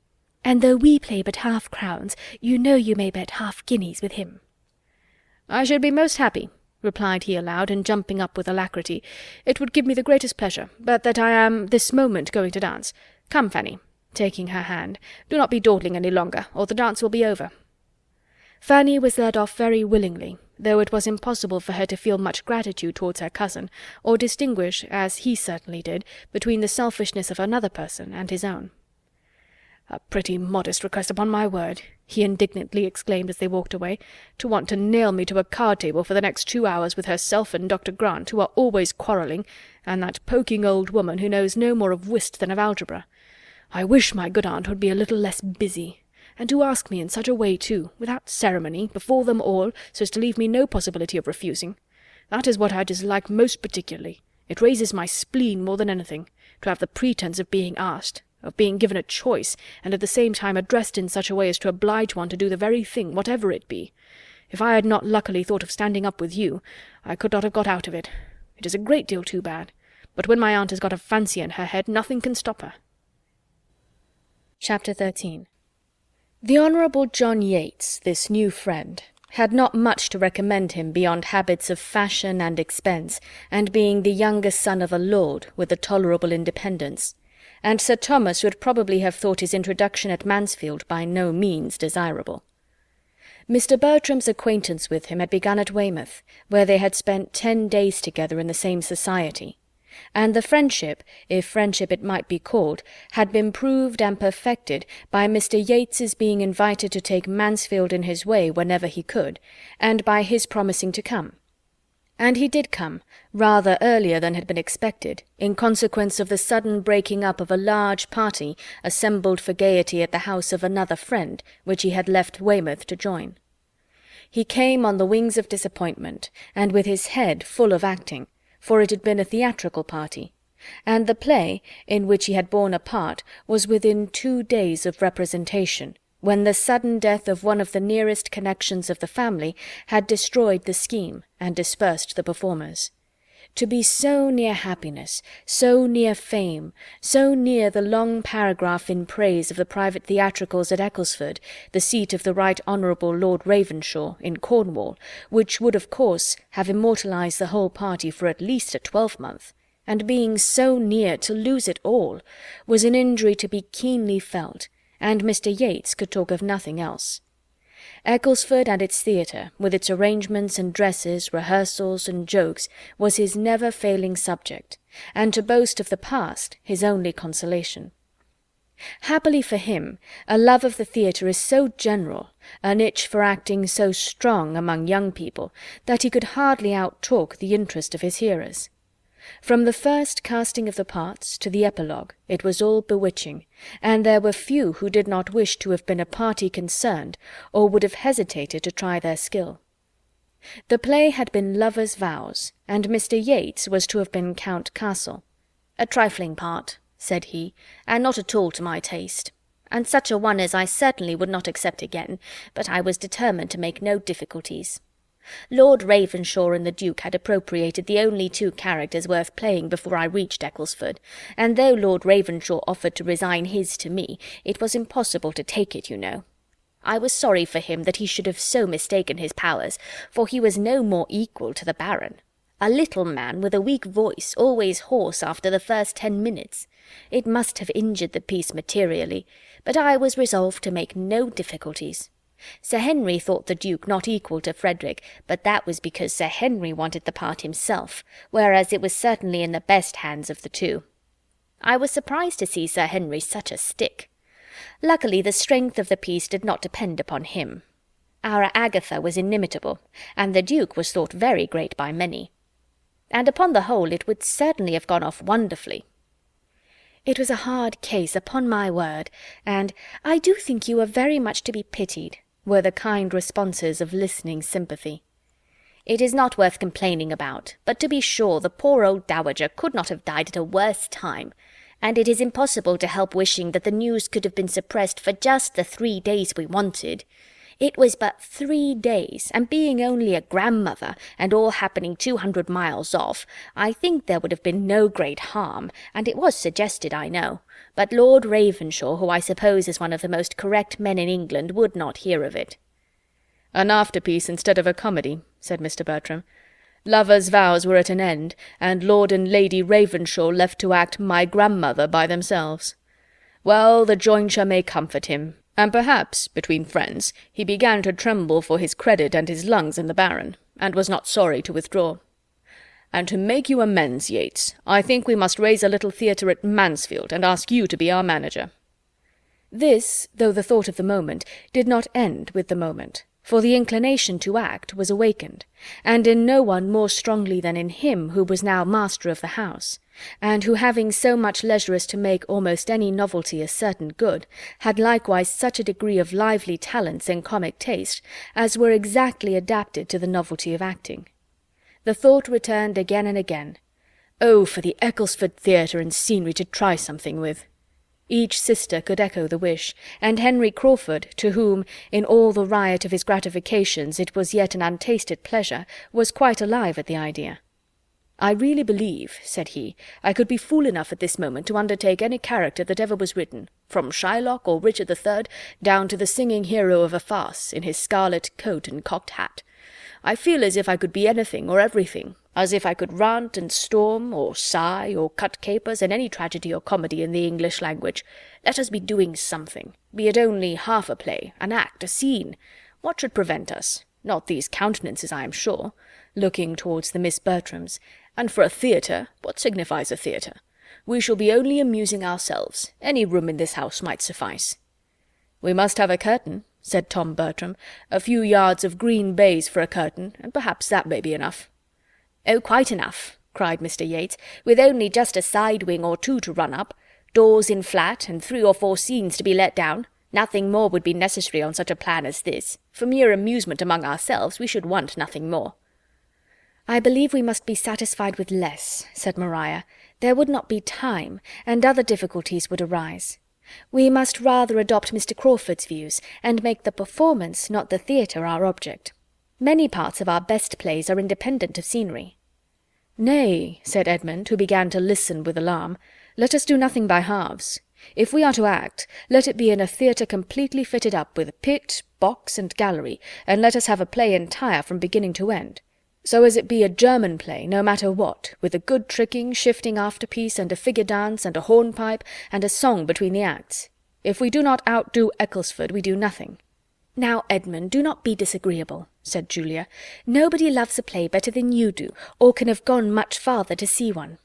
And though we play but half-crowns, you know you may bet half-guineas with him." "I should be most happy," replied he aloud, and jumping up with alacrity. "It would give me the greatest pleasure, but that I am this moment going to dance. Come, Fanny," taking her hand, "do not be dawdling any longer, or the dance will be over." Fanny was led off very willingly, though it was impossible for her to feel much gratitude towards her cousin, or distinguish, as he certainly did, between the selfishness of another person and his own. "A pretty modest request, upon my word," he indignantly exclaimed as they walked away, "to want to nail me to a card-table for the next 2 hours with herself and Dr. Grant, who are always quarrelling, and that poking old woman who knows no more of whist than of algebra. I wish my good aunt would be a little less busy. And to ask me in such a way, too, without ceremony, before them all, so as to leave me no possibility of refusing. That is what I dislike most particularly. It raises my spleen more than anything, to have the pretence of being asked, of being given a choice, and at the same time addressed in such a way as to oblige one to do the very thing, whatever it be. If I had not luckily thought of standing up with you, I could not have got out of it. It is a great deal too bad, but when my aunt has got a fancy in her head, nothing can stop her." Chapter 13. The Honourable John Yates, this new friend, had not much to recommend him beyond habits of fashion and expense, and being the youngest son of a lord with a tolerable independence, and Sir Thomas would probably have thought his introduction at Mansfield by no means desirable. Mr. Bertram's acquaintance with him had begun at Weymouth, where they had spent 10 days together in the same society, and the friendship, if friendship it might be called, had been proved and perfected by Mr. Yates's being invited to take Mansfield in his way whenever he could, and by his promising to come. And he did come, rather earlier than had been expected, in consequence of the sudden breaking up of a large party assembled for gaiety at the house of another friend, which he had left Weymouth to join. He came on the wings of disappointment, and with his head full of acting, for it had been a theatrical party, and the play, in which he had borne a part, was within 2 days of representation, when the sudden death of one of the nearest connections of the family had destroyed the scheme and dispersed the performers. To be so near happiness, so near fame, so near the long paragraph in praise of the private theatricals at Ecclesford, the seat of the Right Honourable Lord Ravenshaw, in Cornwall, which would of course have immortalized the whole party for at least a 12-month, and being so near to lose it all, was an injury to be keenly felt, and Mr. Yates could talk of nothing else. Ecclesford and its theatre, with its arrangements and dresses, rehearsals and jokes, was his never-failing subject, and to boast of the past his only consolation. Happily for him, a love of the theatre is so general, an itch for acting so strong among young people, that he could hardly out-talk the interest of his hearers. From the first casting of the parts to the epilogue it was all bewitching, and there were few who did not wish to have been a party concerned, or would have hesitated to try their skill. The play had been Lovers' Vows, and Mr. Yates was to have been Count Castle. "A trifling part," said he, "and not at all to my taste, and such a one as I certainly would not accept again, but I was determined to make no difficulties. Lord Ravenshaw and the Duke had appropriated the only 2 characters worth playing before I reached Ecclesford, and though Lord Ravenshaw offered to resign his to me, it was impossible to take it, you know. I was sorry for him that he should have so mistaken his powers, for he was no more equal to the Baron. A little man with a weak voice, always hoarse after the first 10 minutes. It must have injured the piece materially, but I was resolved to make no difficulties. Sir Henry thought the Duke not equal to Frederick, but that was because Sir Henry wanted the part himself, whereas it was certainly in the best hands of the 2. I was surprised to see Sir Henry such a stick. Luckily the strength of the piece did not depend upon him. Our Agatha was inimitable, and the Duke was thought very great by many. And upon the whole it would certainly have gone off wonderfully. It was a hard case, upon my word, and I do think you were very much to be pitied, were the kind responses of listening sympathy. It is not worth complaining about, but to be sure the poor old dowager could not have died at a worse time, and it is impossible to help wishing that the news could have been suppressed for just the 3 days we wanted. It was but 3 days, and being only a grandmother, and all happening 200 miles off, I think there would have been no great harm, and it was suggested, I know, but Lord Ravenshaw, who I suppose is one of the most correct men in England, would not hear of it. "An afterpiece instead of a comedy," said Mr. Bertram. "Lovers' vows were at an end, and Lord and Lady Ravenshaw left to act my grandmother by themselves. Well, the jointure may comfort him, and perhaps, between friends, he began to tremble for his credit and his lungs in the Baron, and was not sorry to withdraw. And to make you amends, Yates, I think we must raise a little theatre at Mansfield, and ask you to be our manager." This, though the thought of the moment, did not end with the moment, for the inclination to act was awakened, and in no one more strongly than in him who was now master of the house, and who, having so much leisure as to make almost any novelty a certain good, had likewise such a degree of lively talents and comic taste as were exactly adapted to the novelty of acting. The thought returned again and again, "Oh, for the Ecclesford Theatre and scenery to try something with!" Each sister could echo the wish, and Henry Crawford, to whom, in all the riot of his gratifications, it was yet an untasted pleasure, was quite alive at the idea. "I really believe," said he, "I could be fool enough at this moment to undertake any character that ever was written, from Shylock or Richard III, down to the singing hero of a farce, in his scarlet coat and cocked hat. I feel as if I could be anything or everything, as if I could rant and storm, or sigh, or cut capers in any tragedy or comedy in the English language. Let us be doing something, be it only half a play, an act, a scene. What should prevent us? Not these countenances, I am sure," looking towards the Miss Bertrams, "and for a theatre, what signifies a theatre? We shall be only amusing ourselves. Any room in this house might suffice." "We must have a curtain," said Tom Bertram, "a few yards of green baize for a curtain, and perhaps that may be enough." "Oh, quite enough," cried Mr. Yates, "with only just a side wing or two to run up, doors in flat, and 3 or 4 scenes to be let down. Nothing more would be necessary on such a plan as this. For mere amusement among ourselves we should want nothing more." "I believe we must be satisfied with less," said Maria. "There would not be time, and other difficulties would arise. We must rather adopt Mr. Crawford's views, and make the performance, not the theatre, our object. Many parts of our best plays are independent of scenery." "Nay," said Edmund, who began to listen with alarm, "let us do nothing by halves. If we are to act, let it be in a theatre completely fitted up with pit, box, and gallery, and let us have a play entire from beginning to end. So as it be a German play, no matter what, with a good tricking, shifting afterpiece, and a figure dance, and a hornpipe, and a song between the acts. If we do not outdo Ecclesford, we do nothing." "Now, Edmund, do not be disagreeable," said Julia. "Nobody loves a play better than you do, or can have gone much farther to see one."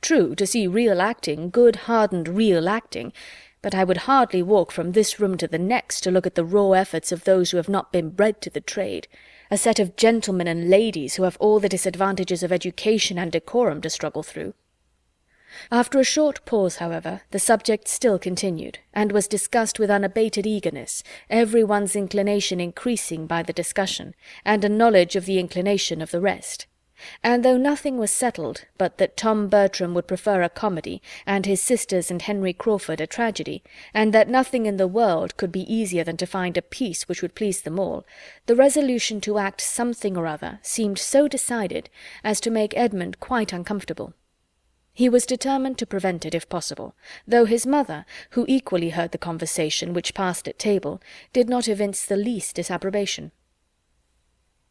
"True, to see real acting, good hardened real acting, but I would hardly walk from this room to the next to look at the raw efforts of those who have not been bred to the trade, a set of gentlemen and ladies who have all the disadvantages of education and decorum to struggle through." After a short pause, however, the subject still continued, and was discussed with unabated eagerness, every one's inclination increasing by the discussion, and a knowledge of the inclination of the rest. And though nothing was settled but that Tom Bertram would prefer a comedy, and his sisters and Henry Crawford a tragedy, and that nothing in the world could be easier than to find a piece which would please them all, the resolution to act something or other seemed so decided as to make Edmund quite uncomfortable. He was determined to prevent it if possible, though his mother, who equally heard the conversation which passed at table, did not evince the least disapprobation.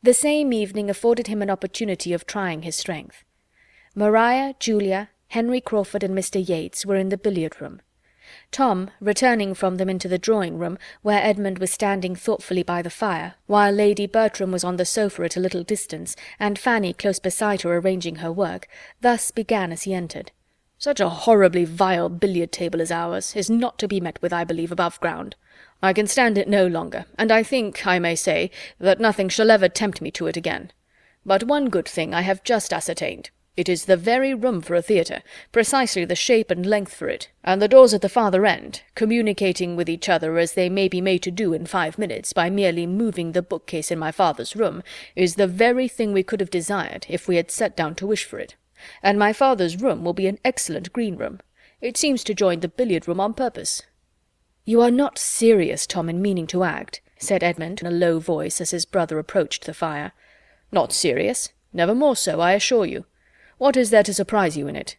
The same evening afforded him an opportunity of trying his strength. Maria, Julia, Henry Crawford, and Mr. Yates were in the billiard-room. Tom, returning from them into the drawing-room, where Edmund was standing thoughtfully by the fire, while Lady Bertram was on the sofa at a little distance, and Fanny close beside her arranging her work, thus began as he entered. Such a horribly vile billiard-table as ours is not to be met with, I believe, above ground. I can stand it no longer, and I think, I may say, that nothing shall ever tempt me to it again. But one good thing I have just ascertained. It is the very room for a theatre, precisely the shape and length for it, and the doors at the farther end, communicating with each other as they may be made to do in 5 minutes by merely moving the bookcase in my father's room, is the very thing we could have desired if we had sat down to wish for it. And my father's room will be an excellent green-room. It seems to join the billiard-room on purpose." "You are not serious, Tom, in meaning to act," said Edmund in a low voice as his brother approached the fire. "Not serious? Never more so, I assure you. What is there to surprise you in it?"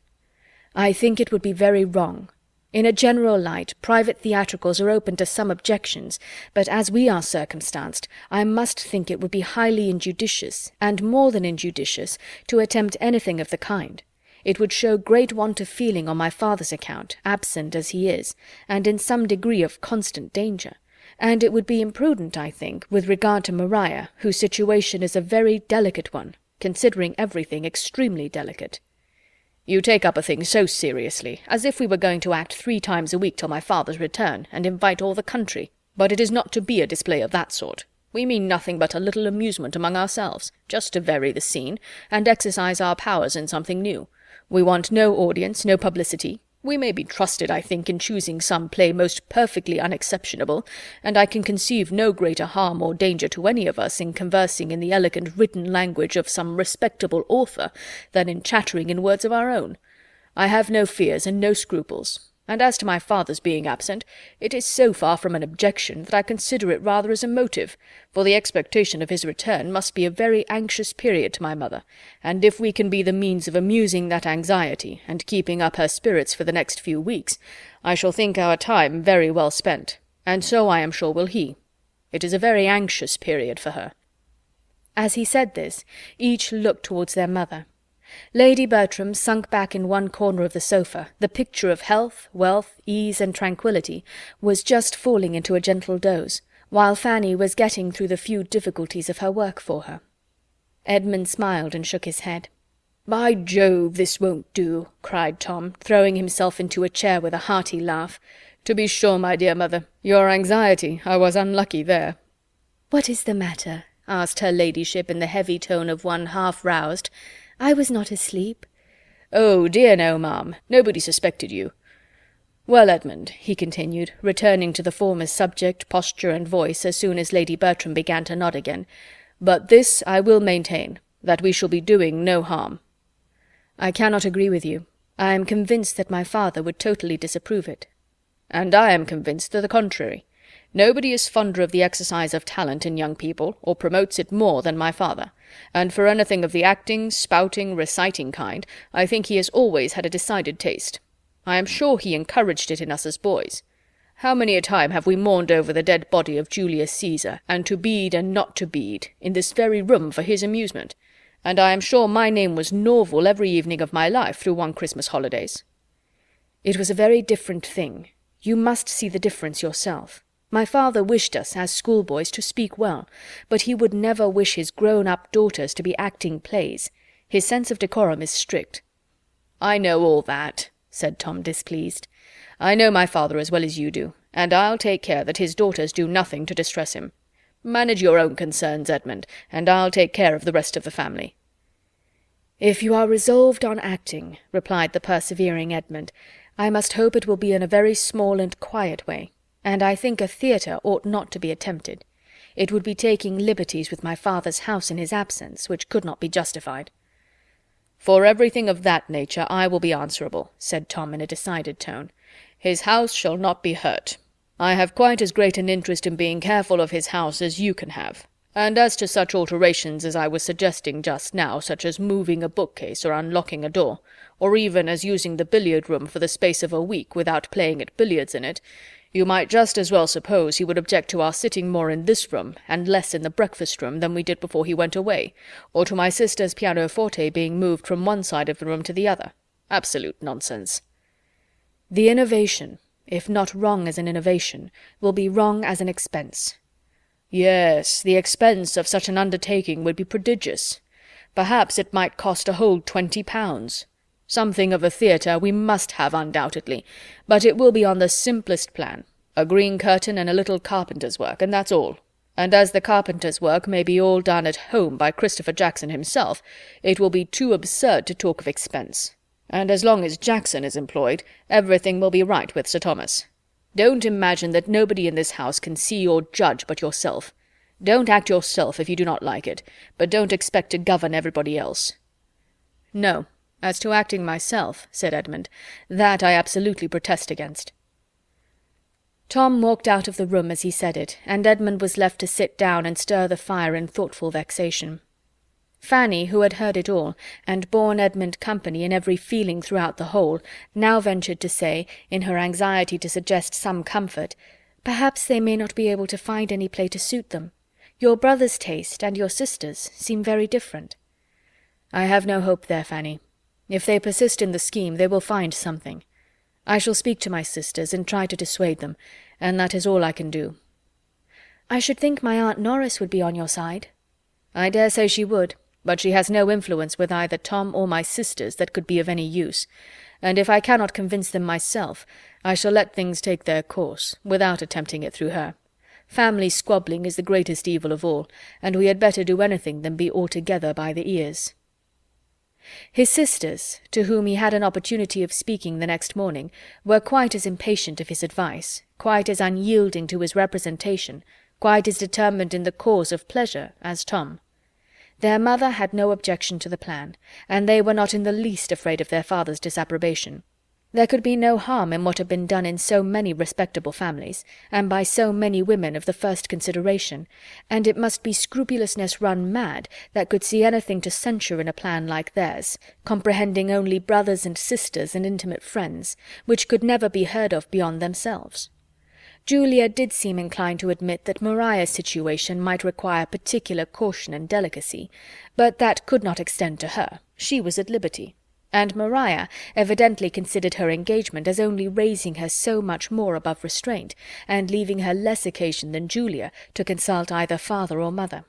"I think it would be very wrong. In a general light, private theatricals are open to some objections, but as we are circumstanced, I must think it would be highly injudicious, and more than injudicious, to attempt anything of the kind. It would show great want of feeling on my father's account, absent as he is, and in some degree of constant danger. And it would be imprudent, I think, with regard to Maria, whose situation is a very delicate one, considering everything extremely delicate." "You take up a thing so seriously, as if we were going to act 3 times a week till my father's return, and invite all the country. But it is not to be a display of that sort. We mean nothing but a little amusement among ourselves, just to vary the scene, and exercise our powers in something new. We want no audience, no publicity. We may be trusted, I think, in choosing some play most perfectly unexceptionable, and I can conceive no greater harm or danger to any of us in conversing in the elegant written language of some respectable author than in chattering in words of our own. I have no fears and no scruples, and as to my father's being absent, it is so far from an objection that I consider it rather as a motive, for the expectation of his return must be a very anxious period to my mother, and if we can be the means of amusing that anxiety and keeping up her spirits for the next few weeks, I shall think our time very well spent, and so I am sure will he. It is a very anxious period for her." As he said this, each looked towards their mother. Lady Bertram, sunk back in one corner of the sofa, the picture of health, wealth, ease, and tranquillity, was just falling into a gentle doze, while Fanny was getting through the few difficulties of her work for her. Edmund smiled and shook his head. "By Jove, this won't do," cried Tom, throwing himself into a chair with a hearty laugh. "To be sure, my dear mother, your anxiety, I was unlucky there." "What is the matter?" asked her ladyship in the heavy tone of one half-roused. "I was not asleep." "Oh, dear no, ma'am. Nobody suspected you. Well, Edmund," he continued, returning to the former subject, posture, and voice as soon as Lady Bertram began to nod again, "but this I will maintain, that we shall be doing no harm." "I cannot agree with you. I am convinced that my father would totally disapprove it." "And I am convinced to the contrary. Nobody is fonder of the exercise of talent in young people, or promotes it more than my father, and for anything of the acting, spouting, reciting kind, I think he has always had a decided taste. I am sure he encouraged it in us as boys. How many a time have we mourned over the dead body of Julius Caesar, and to bead and not to bead, in this very room for his amusement? And I am sure my name was Norval every evening of my life through one Christmas holidays." "It was a very different thing. You must see the difference yourself. My father wished us, as schoolboys, to speak well, but he would never wish his grown-up daughters to be acting plays. His sense of decorum is strict." "I know all that," said Tom, displeased. "I know my father as well as you do, and I'll take care that his daughters do nothing to distress him. Manage your own concerns, Edmund, and I'll take care of the rest of the family." "If you are resolved on acting," replied the persevering Edmund, "I must hope it will be in a very small and quiet way. And I think a theatre ought not to be attempted. It would be taking liberties with my father's house in his absence, which could not be justified." "For everything of that nature I will be answerable," said Tom in a decided tone. "His house shall not be hurt. I have quite as great an interest in being careful of his house as you can have. And as to such alterations as I was suggesting just now, such as moving a bookcase or unlocking a door, or even as using the billiard-room for the space of a week without playing at billiards in it, you might just as well suppose he would object to our sitting more in this room and less in the breakfast-room than we did before he went away, or to my sister's pianoforte being moved from one side of the room to the other. Absolute nonsense." "The innovation, if not wrong as an innovation, will be wrong as an expense." "Yes, the expense of such an undertaking would be prodigious. Perhaps it might cost a whole £20. Something of a theatre we must have undoubtedly, but it will be on the simplest plan, a green curtain and a little carpenter's work, and that's all. And as the carpenter's work may be all done at home by Christopher Jackson himself, it will be too absurd to talk of expense. And as long as Jackson is employed, everything will be right with Sir Thomas. Don't imagine that nobody in this house can see or judge but yourself. Don't act yourself if you do not like it, but don't expect to govern everybody else." "No, as to acting myself," said Edmund, "that I absolutely protest against." Tom walked out of the room as he said it, and Edmund was left to sit down and stir the fire in thoughtful vexation. Fanny, who had heard it all, and borne Edmund company in every feeling throughout the whole, now ventured to say, in her anxiety to suggest some comfort, "Perhaps they may not be able to find any play to suit them. Your brother's taste and your sister's seem very different." "I have no hope there, Fanny. If they persist in the scheme, they will find something. I shall speak to my sisters and try to dissuade them, and that is all I can do." "I should think my Aunt Norris would be on your side." "I dare say she would, but she has no influence with either Tom or my sisters that could be of any use, and if I cannot convince them myself, I shall let things take their course, without attempting it through her. Family squabbling is the greatest evil of all, and we had better do anything than be altogether by the ears." His sisters, to whom he had an opportunity of speaking the next morning, were quite as impatient of his advice, quite as unyielding to his representation, quite as determined in the cause of pleasure as Tom. Their mother had no objection to the plan, and they were not in the least afraid of their father's disapprobation. There could be no harm in what had been done in so many respectable families, and by so many women of the first consideration, and it must be scrupulousness run mad that could see anything to censure in a plan like theirs, comprehending only brothers and sisters and intimate friends, which could never be heard of beyond themselves. Julia did seem inclined to admit that Maria's situation might require particular caution and delicacy, but that could not extend to her. She was at liberty. And Maria evidently considered her engagement as only raising her so much more above restraint, and leaving her less occasion than Julia to consult either father or mother.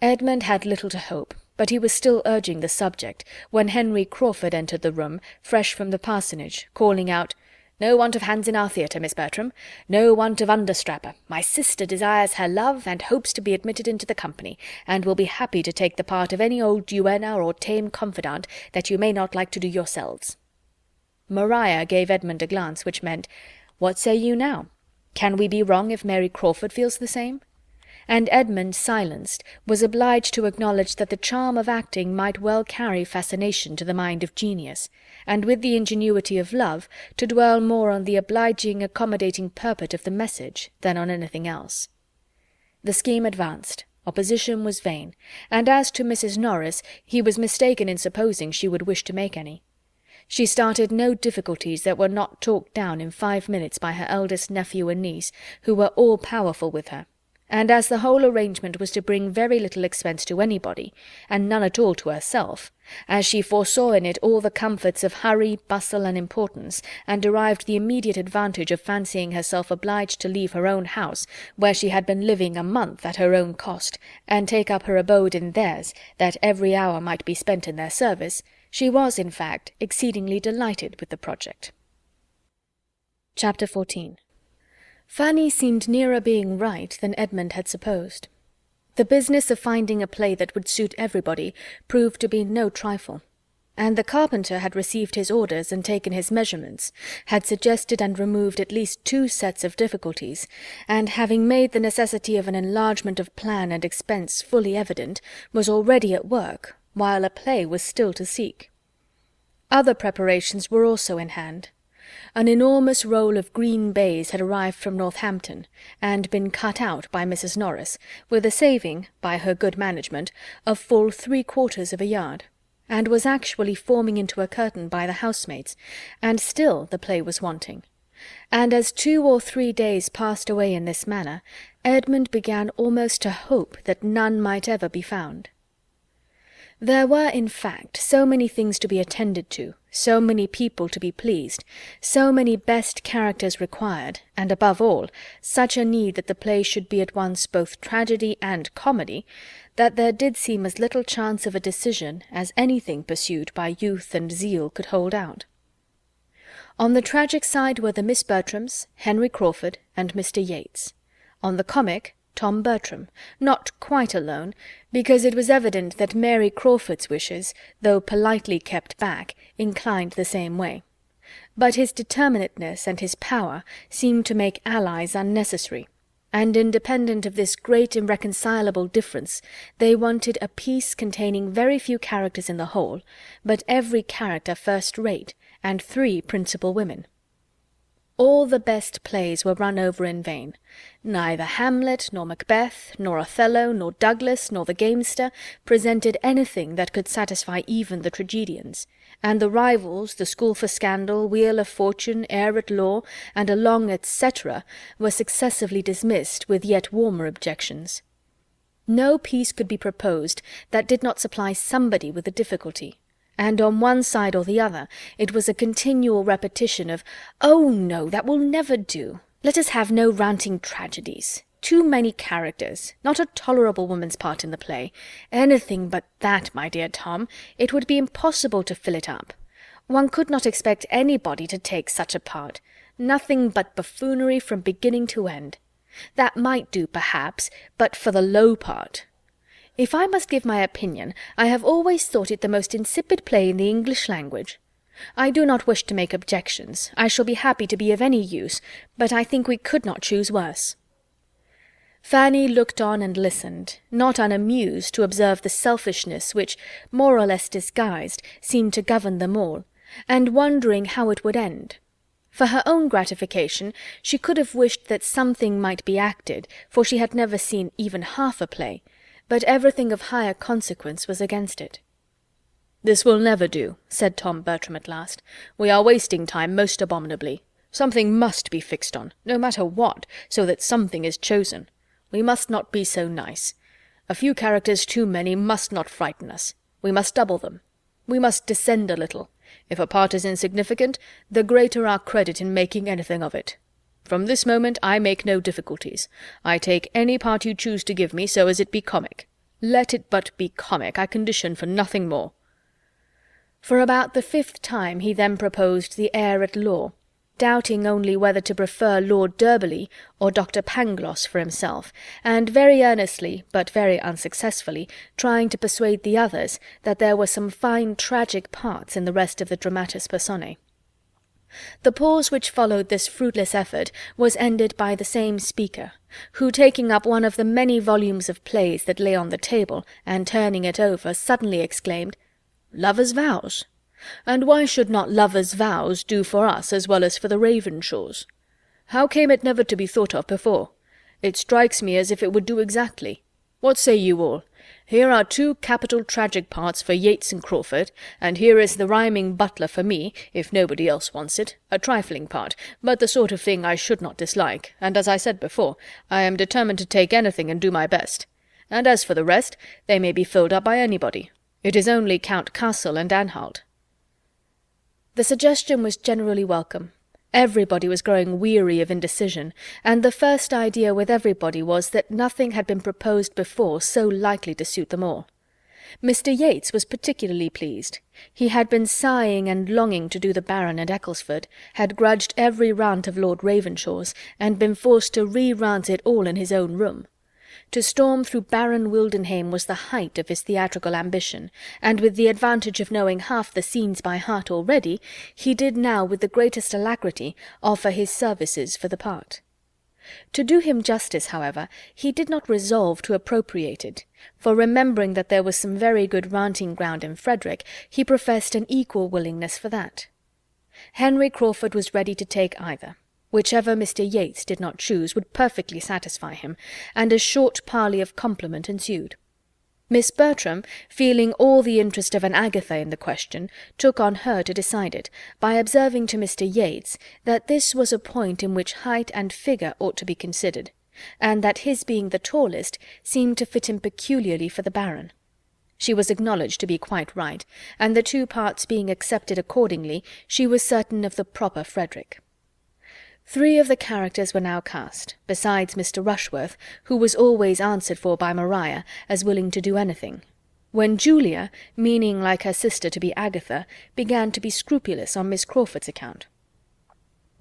Edmund had little to hope, but he was still urging the subject, when Henry Crawford entered the room, fresh from the parsonage, calling out, "No want of hands in our theatre, Miss Bertram. No want of understrapper. My sister desires her love, and hopes to be admitted into the company, and will be happy to take the part of any old duenna or tame confidant that you may not like to do yourselves." Maria gave Edmund a glance which meant, "What say you now? Can we be wrong if Mary Crawford feels the same?" And Edmund, silenced, was obliged to acknowledge that the charm of acting might well carry fascination to the mind of genius, and with the ingenuity of love to dwell more on the obliging, accommodating purport of the message than on anything else. The scheme advanced. Opposition was vain, and as to Mrs. Norris, he was mistaken in supposing she would wish to make any. She started no difficulties that were not talked down in 5 minutes by her eldest nephew and niece, who were all powerful with her. And as the whole arrangement was to bring very little expense to anybody, and none at all to herself, as she foresaw in it all the comforts of hurry, bustle, and importance, and derived the immediate advantage of fancying herself obliged to leave her own house, where she had been living a month at her own cost, and take up her abode in theirs, that every hour might be spent in their service, she was, in fact, exceedingly delighted with the project. Chapter 14. Fanny seemed nearer being right than Edmund had supposed. The business of finding a play that would suit everybody proved to be no trifle, and the carpenter had received his orders and taken his measurements, had suggested and removed at least 2 sets of difficulties, and having made the necessity of an enlargement of plan and expense fully evident, was already at work, while a play was still to seek. Other preparations were also in hand. An enormous roll of green baize had arrived from Northampton, and been cut out by Mrs. Norris, with a saving, by her good management, of full 3/4 of a yard, and was actually forming into a curtain by the housemaids, and still the play was wanting. And as 2 or 3 days passed away in this manner, Edmund began almost to hope that none might ever be found. There were, in fact, so many things to be attended to, so many people to be pleased, so many best characters required, and above all, such a need that the play should be at once both tragedy and comedy, that there did seem as little chance of a decision as anything pursued by youth and zeal could hold out. On the tragic side were the Miss Bertrams, Henry Crawford, and Mr. Yates. On the comic, Tom Bertram, not quite alone, because it was evident that Mary Crawford's wishes, though politely kept back, inclined the same way. But his determinateness and his power seemed to make allies unnecessary, and independent of this great irreconcilable difference, they wanted a piece containing very few characters in the whole, but every character first-rate, and 3 principal women. All the best plays were run over in vain. Neither Hamlet, nor Macbeth, nor Othello, nor Douglas, nor the Gamester presented anything that could satisfy even the tragedians, and the rivals, the School for Scandal, Wheel of Fortune, Heir at Law, and a long etc., were successively dismissed with yet warmer objections. No piece could be proposed that did not supply somebody with a difficulty, and on one side or the other it was a continual repetition of, "Oh, no, that will never do. Let us have no ranting tragedies. Too many characters. Not a tolerable woman's part in the play. Anything but that, my dear Tom. It would be impossible to fill it up. One could not expect anybody to take such a part. Nothing but buffoonery from beginning to end. That might do, perhaps, but for the low part. If I must give my opinion, I have always thought it the most insipid play in the English language. I do not wish to make objections. I shall be happy to be of any use, but I think we could not choose worse." Fanny looked on and listened, not unamused to observe the selfishness which, more or less disguised, seemed to govern them all, and wondering how it would end. For her own gratification, she could have wished that something might be acted, for she had never seen even half a play, but everything of higher consequence was against it. "This will never do," said Tom Bertram at last. "We are wasting time most abominably. Something must be fixed on, no matter what, so that something is chosen. We must not be so nice. A few characters too many must not frighten us. We must double them. We must descend a little. If a part is insignificant, the greater our credit in making anything of it. From this moment I make no difficulties. I take any part you choose to give me, so as it be comic. Let it but be comic, I condition for nothing more." For about the 5th time he then proposed the Heir at Law, doubting only whether to prefer Lord Derby or Dr. Pangloss for himself, and very earnestly, but very unsuccessfully, trying to persuade the others that there were some fine tragic parts in the rest of the dramatis personae. The pause which followed this fruitless effort was ended by the same speaker, who, taking up one of the many volumes of plays that lay on the table, and turning it over, suddenly exclaimed, "Lovers' Vows! And why should not Lovers' Vows do for us as well as for the Ravenshaws? How came it never to be thought of before? It strikes me as if it would do exactly. What say you all? Here are 2 capital tragic parts for Yates and Crawford, and here is the rhyming butler for me, if nobody else wants it, a trifling part, but the sort of thing I should not dislike, and as I said before, I am determined to take anything and do my best. And as for the rest, they may be filled up by anybody. It is only Count Cassel and Anhalt." The suggestion was generally welcome. Everybody was growing weary of indecision, and the first idea with everybody was that nothing had been proposed before so likely to suit them all. Mr. Yates was particularly pleased. He had been sighing and longing to do the Baron and Ecclesford, had grudged every rant of Lord Ravenshaw's, and been forced to re-rant it all in his own room. To storm through Baron Wildenhain was the height of his theatrical ambition, and with the advantage of knowing half the scenes by heart already, he did now with the greatest alacrity offer his services for the part. To do him justice, however, he did not resolve to appropriate it, for remembering that there was some very good ranting ground in Frederick, he professed an equal willingness for that. Henry Crawford was ready to take either. Whichever Mr. Yates did not choose would perfectly satisfy him, and a short parley of compliment ensued. Miss Bertram, feeling all the interest of an Agatha in the question, took on her to decide it, by observing to Mr. Yates that this was a point in which height and figure ought to be considered, and that his being the tallest seemed to fit him peculiarly for the Baron. She was acknowledged to be quite right, and the two parts being accepted accordingly, she was certain of the proper Frederick. 3 of the characters were now cast, besides Mr. Rushworth, who was always answered for by Maria as willing to do anything, when Julia, meaning like her sister to be Agatha, began to be scrupulous on Miss Crawford's account.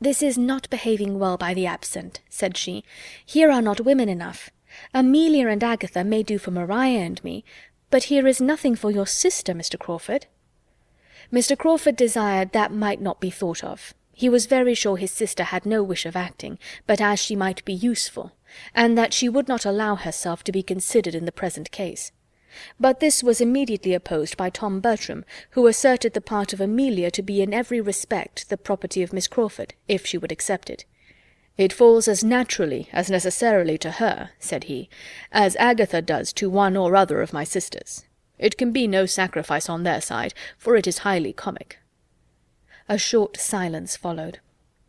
"This is not behaving well by the absent," said she. "Here are not women enough. Amelia and Agatha may do for Maria and me, but here is nothing for your sister, Mr. Crawford." Mr. Crawford desired that might not be thought of. He was very sure his sister had no wish of acting, but as she might be useful, and that she would not allow herself to be considered in the present case. But this was immediately opposed by Tom Bertram, who asserted the part of Amelia to be in every respect the property of Miss Crawford, if she would accept it. "It falls as naturally, as necessarily to her," said he, "as Agatha does to one or other of my sisters. It can be no sacrifice on their side, for it is highly comic." A short silence followed.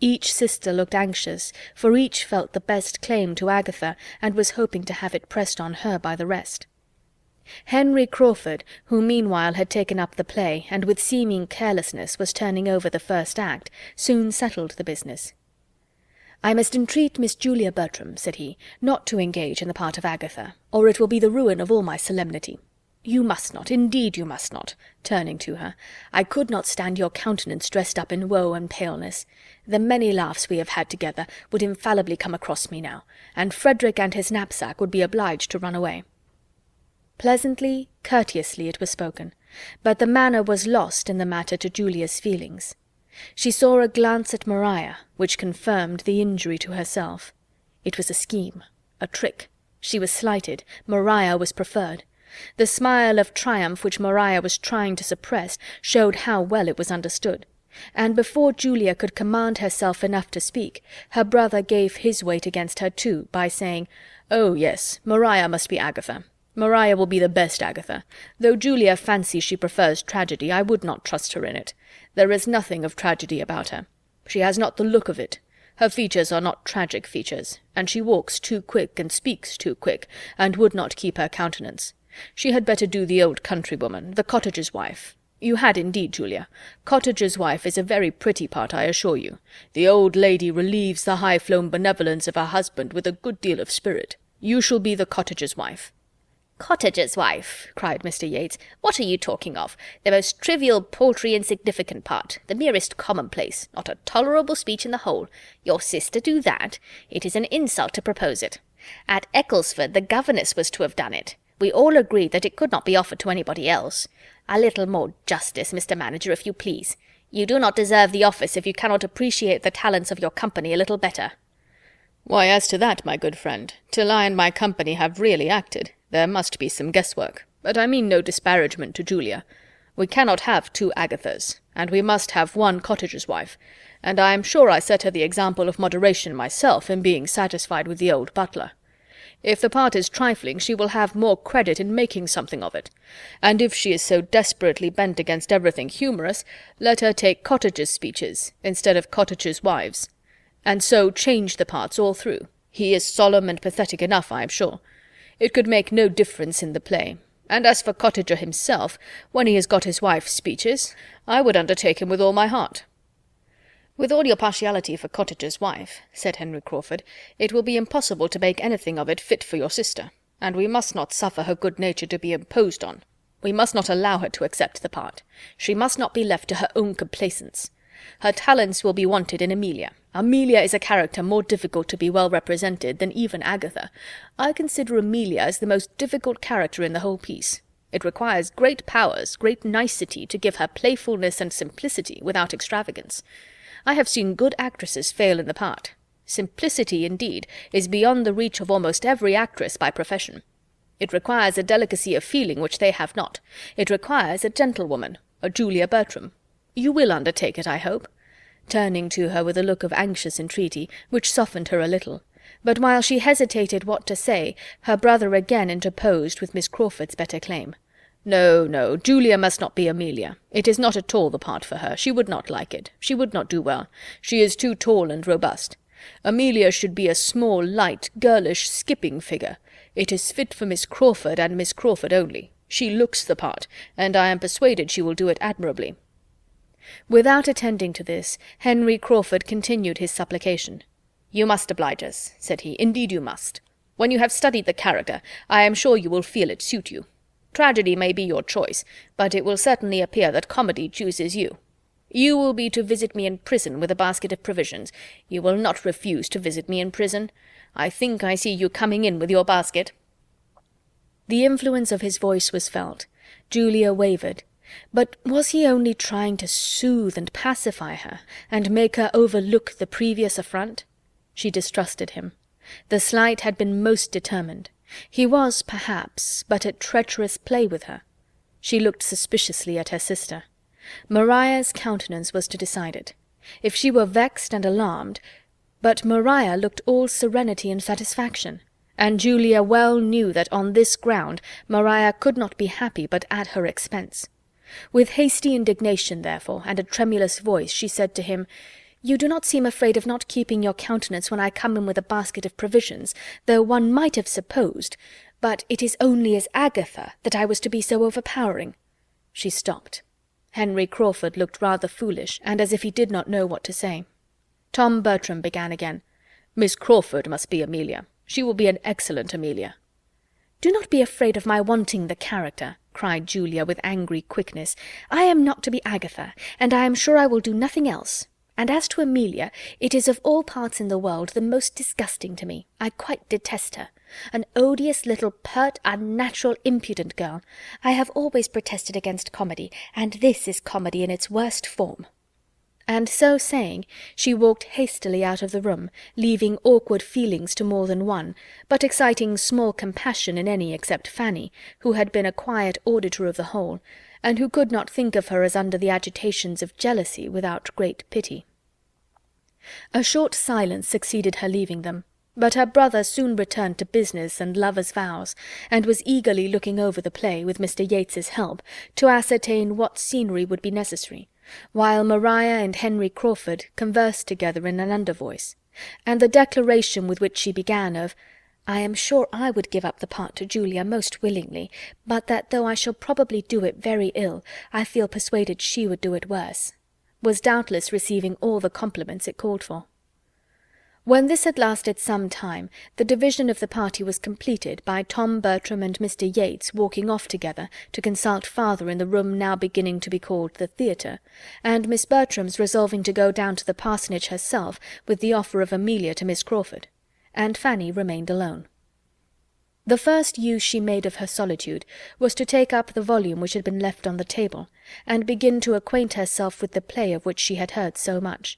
Each sister looked anxious, for each felt the best claim to Agatha, and was hoping to have it pressed on her by the rest. Henry Crawford, who meanwhile had taken up the play, and with seeming carelessness was turning over the first act, soon settled the business. "I must entreat Miss Julia Bertram," said he, "not to engage in the part of Agatha, or it will be the ruin of all my solemnity. You must not, indeed you must not," turning to her. "I could not stand your countenance dressed up in woe and paleness. The many laughs we have had together would infallibly come across me now, and Frederick and his knapsack would be obliged to run away." Pleasantly, courteously it was spoken, but the manner was lost in the matter to Julia's feelings. She saw a glance at Maria, which confirmed the injury to herself. It was a scheme, a trick. She was slighted, Maria was preferred. The smile of triumph which Maria was trying to suppress showed how well it was understood, and before Julia could command herself enough to speak, her brother gave his weight against her too, by saying, "Oh, yes, Maria must be Agatha. Maria will be the best Agatha. Though Julia fancies she prefers tragedy, I would not trust her in it. There is nothing of tragedy about her. She has not the look of it. Her features are not tragic features, and she walks too quick and speaks too quick, and would not keep her countenance. She had better do the old countrywoman, the cottager's wife. You had indeed, Julia. Cottager's wife is a very pretty part, I assure you. The old lady relieves the high-flown benevolence of her husband with a good deal of spirit. You shall be the cottager's wife." "Cottager's wife!" cried Mr. Yates. "What are you talking of? The most trivial, paltry, insignificant part, the merest commonplace, not a tolerable speech in the whole. Your sister do that? It is an insult to propose it. At Ecclesford the governess was to have done it. We all agreed that it could not be offered to anybody else. A little more justice, Mr. Manager, if you please. You do not deserve the office if you cannot appreciate the talents of your company a little better." "Why, as to that, my good friend, till I and my company have really acted, there must be some guesswork, but I mean no disparagement to Julia. We cannot have 2 Agathas, and we must have 1 cottager's wife, and I am sure I set her the example of moderation myself in being satisfied with the old butler. If the part is trifling, she will have more credit in making something of it, and if she is so desperately bent against everything humorous, let her take cottagers' speeches instead of cottagers' wives, and so change the parts all through. He is solemn and pathetic enough, I am sure. It could make no difference in the play, and as for Cottager himself, when he has got his wife's speeches, I would undertake him with all my heart." "With all your partiality for Cottager's wife," said Henry Crawford, "it will be impossible to make anything of it fit for your sister, and we must not suffer her good nature to be imposed on. We must not allow her to accept the part. She must not be left to her own complaisance. Her talents will be wanted in Amelia. Amelia is a character more difficult to be well represented than even Agatha. I consider Amelia as the most difficult character in the whole piece. It requires great powers, great nicety, to give her playfulness and simplicity without extravagance. I have seen good actresses fail in the part. Simplicity, indeed, is beyond the reach of almost every actress by profession. It requires a delicacy of feeling which they have not. It requires a gentlewoman, a Julia Bertram. You will undertake it, I hope?" turning to her with a look of anxious entreaty, which softened her a little. But while she hesitated what to say, her brother again interposed with Miss Crawford's better claim. "No, no, Julia must not be Amelia. It is not at all the part for her. She would not like it. She would not do well. She is too tall and robust. Amelia should be a small, light, girlish, skipping figure. It is fit for Miss Crawford and Miss Crawford only. She looks the part, and I am persuaded she will do it admirably." Without attending to this, Henry Crawford continued his supplication. "You must oblige us," said he. "Indeed you must. When you have studied the character, I am sure you will feel it suit you. Tragedy may be your choice, but it will certainly appear that comedy chooses you. You will be to visit me in prison with a basket of provisions. You will not refuse to visit me in prison. I think I see you coming in with your basket." The influence of his voice was felt. Julia wavered. But was he only trying to soothe and pacify her, and make her overlook the previous affront? She distrusted him. The slight had been most determined. He was, perhaps, but at treacherous play with her. She looked suspiciously at her sister. Maria's countenance was to decide it. If she were vexed and alarmed— but Maria looked all serenity and satisfaction, and Julia well knew that on this ground Maria could not be happy but at her expense. With hasty indignation, therefore, and a tremulous voice, she said to him, "You do not seem afraid of not keeping your countenance when I come in with a basket of provisions, though one might have supposed— but it is only as Agatha that I was to be so overpowering." She stopped. Henry Crawford looked rather foolish, and as if he did not know what to say. Tom Bertram began again. "Miss Crawford must be Amelia. She will be an excellent Amelia." "Do not be afraid of my wanting the character," cried Julia with angry quickness. "I am not to be Agatha, and I am sure I will do nothing else. And as to Amelia, it is of all parts in the world the most disgusting to me. I quite detest her. An odious little pert, unnatural, impudent girl. I have always protested against comedy, and this is comedy in its worst form." And so saying, she walked hastily out of the room, leaving awkward feelings to more than one, but exciting small compassion in any except Fanny, who had been a quiet auditor of the whole, and who could not think of her as under the agitations of jealousy without great pity. A short silence succeeded her leaving them, but her brother soon returned to business and lovers' vows, and was eagerly looking over the play, with Mr. Yates's help, to ascertain what scenery would be necessary, while Maria and Henry Crawford conversed together in an undervoice, and the declaration with which she began of "I am sure I would give up the part to Julia most willingly, but that though I shall probably do it very ill, I feel persuaded she would do it worse," was doubtless receiving all the compliments it called for. When this had lasted some time, the division of the party was completed by Tom Bertram and Mr. Yates walking off together to consult farther in the room now beginning to be called the theatre, and Miss Bertram's resolving to go down to the parsonage herself with the offer of Amelia to Miss Crawford, and Fanny remained alone. The first use she made of her solitude was to take up the volume which had been left on the table, and begin to acquaint herself with the play of which she had heard so much.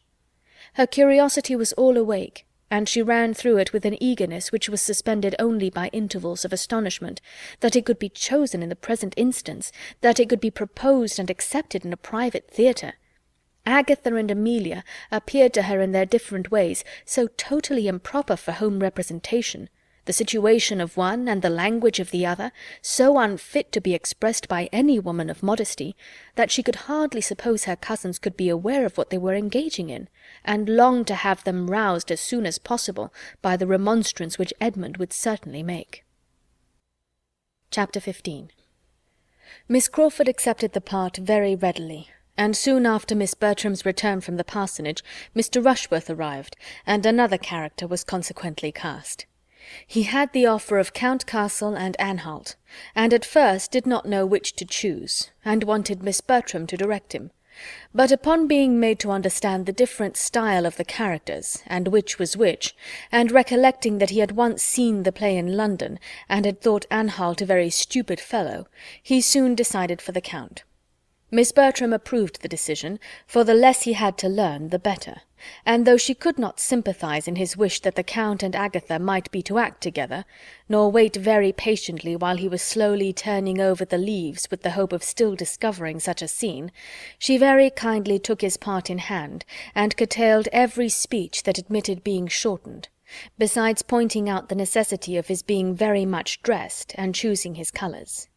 Her curiosity was all awake, and she ran through it with an eagerness which was suspended only by intervals of astonishment, that it could be chosen in the present instance, that it could be proposed and accepted in a private theatre. Agatha and Amelia appeared to her in their different ways so totally improper for home representation, the situation of one and the language of the other so unfit to be expressed by any woman of modesty, that she could hardly suppose her cousins could be aware of what they were engaging in, and longed to have them roused as soon as possible by the remonstrance which Edmund would certainly make. Chapter 15. Miss Crawford accepted the part very readily, and soon after Miss Bertram's return from the parsonage, Mr. Rushworth arrived, and another character was consequently cast. He had the offer of Count Castle and Anhalt, and at first did not know which to choose, and wanted Miss Bertram to direct him. But upon being made to understand the different style of the characters, and which was which, and recollecting that he had once seen the play in London, and had thought Anhalt a very stupid fellow, he soon decided for the Count. Miss Bertram approved the decision, for the less he had to learn, the better, and though she could not sympathize in his wish that the Count and Agatha might be to act together, nor wait very patiently while he was slowly turning over the leaves with the hope of still discovering such a scene, she very kindly took his part in hand, and curtailed every speech that admitted being shortened, besides pointing out the necessity of his being very much dressed, and choosing his colours.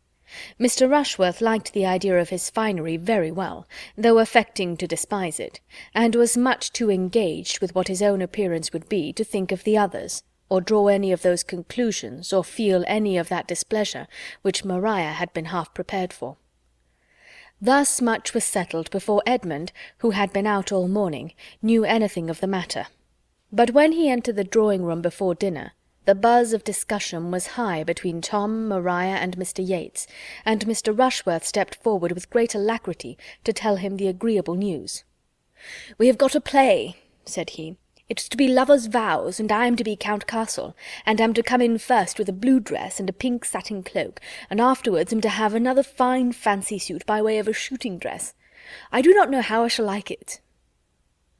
Mr. Rushworth liked the idea of his finery very well, though affecting to despise it, and was much too engaged with what his own appearance would be to think of the others, or draw any of those conclusions, or feel any of that displeasure which Maria had been half prepared for. Thus much was settled before Edmund, who had been out all morning, knew anything of the matter. But when he entered the drawing-room before dinner, the buzz of discussion was high between Tom, Maria, and Mr. Yates, and Mr. Rushworth stepped forward with great alacrity to tell him the agreeable news. "We have got a play," said he. "It's to be Lovers' Vows, and I am to be Count Castle, and am to come in first with a blue dress and a pink satin cloak, and afterwards am to have another fine fancy suit by way of a shooting dress. I do not know how I shall like it."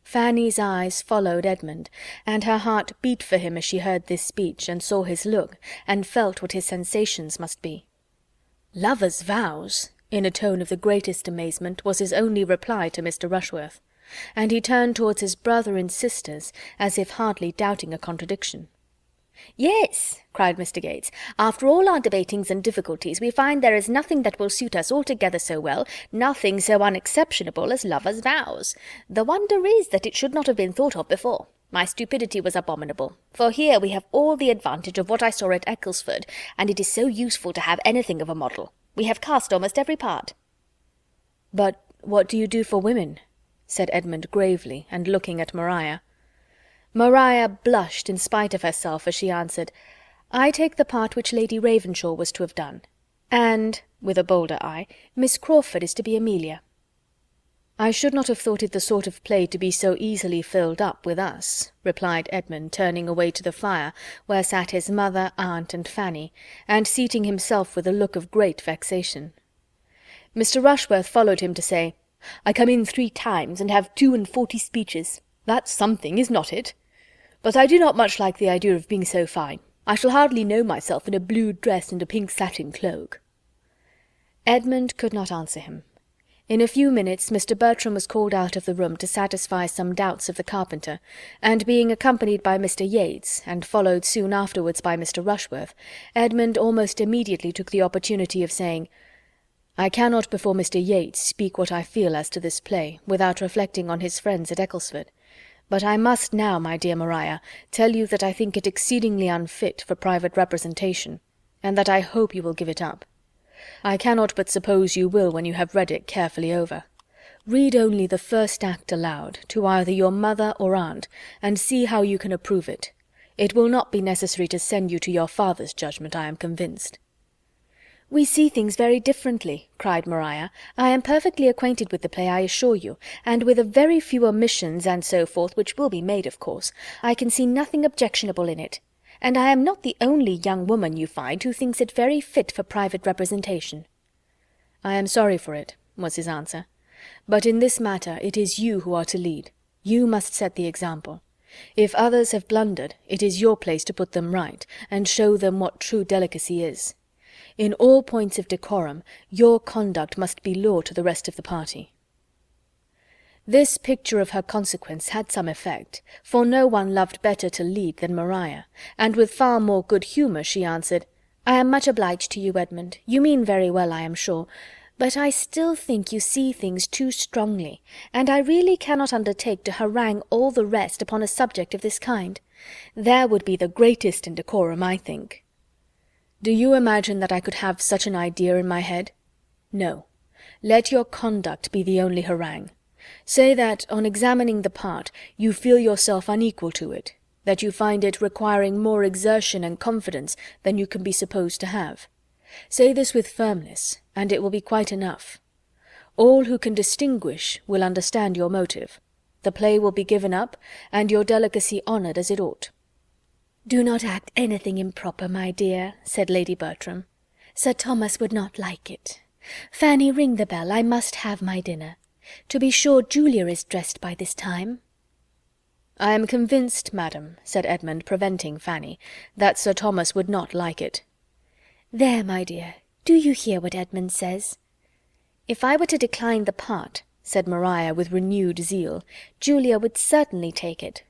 Fanny's eyes followed Edmund, and her heart beat for him as she heard this speech, and saw his look, and felt what his sensations must be. "Lovers' vows!" in a tone of the greatest amazement, was his only reply to Mr. Rushworth, and he turned towards his brother and sisters, as if hardly doubting a contradiction. "Yes," cried Mr. Yates, "after all our debatings and difficulties, we find there is nothing that will suit us altogether so well, nothing so unexceptionable as Lovers' Vows. The wonder is that it should not have been thought of before. My stupidity was abominable, for here we have all the advantage of what I saw at Ecclesford, and it is so useful to have anything of a model. We have cast almost every part." "But what do you do for women?" said Edmund gravely, and looking at Maria. Maria blushed in spite of herself as she answered, "I take the part which Lady Ravenshaw was to have done, and," with a bolder eye, "Miss Crawford is to be Amelia." "I should not have thought it the sort of play to be so easily filled up with us," replied Edmund, turning away to the fire, where sat his mother, aunt, and Fanny, and seating himself with a look of great vexation. Mr. Rushworth followed him to say, "I come in 3 times, and have 42 speeches. That's something, is not it? But I do not much like the idea of being so fine. I shall hardly know myself in a blue dress and a pink satin cloak." Edmund could not answer him. In a few minutes Mr. Bertram was called out of the room to satisfy some doubts of the carpenter, and being accompanied by Mr. Yates, and followed soon afterwards by Mr. Rushworth, Edmund almost immediately took the opportunity of saying, "I cannot before Mr. Yates speak what I feel as to this play, without reflecting on his friends at Ecclesford. But I must now, my dear Maria, tell you that I think it exceedingly unfit for private representation, and that I hope you will give it up. I cannot but suppose you will when you have read it carefully over. Read only the first act aloud, to either your mother or aunt, and see how you can approve it. It will not be necessary to send you to your father's judgment, I am convinced." "We see things very differently," cried Maria. "I am perfectly acquainted with the play, I assure you, and with a very few omissions and so forth, which will be made, of course, I can see nothing objectionable in it. And I am not the only young woman, you find, who thinks it very fit for private representation." "I am sorry for it," was his answer. "But in this matter it is you who are to lead. You must set the example. If others have blundered, it is your place to put them right, and show them what true delicacy is. In all points of decorum, your conduct must be law to the rest of the party." This picture of her consequence had some effect, for no one loved better to lead than Maria, and with far more good humour she answered, "I am much obliged to you, Edmund. You mean very well, I am sure, but I still think you see things too strongly, and I really cannot undertake to harangue all the rest upon a subject of this kind. There would be the greatest indecorum, I think." "Do you imagine that I could have such an idea in my head? No. Let your conduct be the only harangue. Say that, on examining the part, you feel yourself unequal to it, that you find it requiring more exertion and confidence than you can be supposed to have. Say this with firmness, and it will be quite enough. All who can distinguish will understand your motive. The play will be given up, and your delicacy honoured as it ought." "Do not act anything improper, my dear," said Lady Bertram. "Sir Thomas would not like it. Fanny, ring the bell. I must have my dinner. To be sure, Julia is dressed by this time." "I am convinced, madam," said Edmund, preventing Fanny, "that Sir Thomas would not like it." "There, my dear, do you hear what Edmund says?" "If I were to decline the part," said Maria with renewed zeal, "Julia would certainly take it."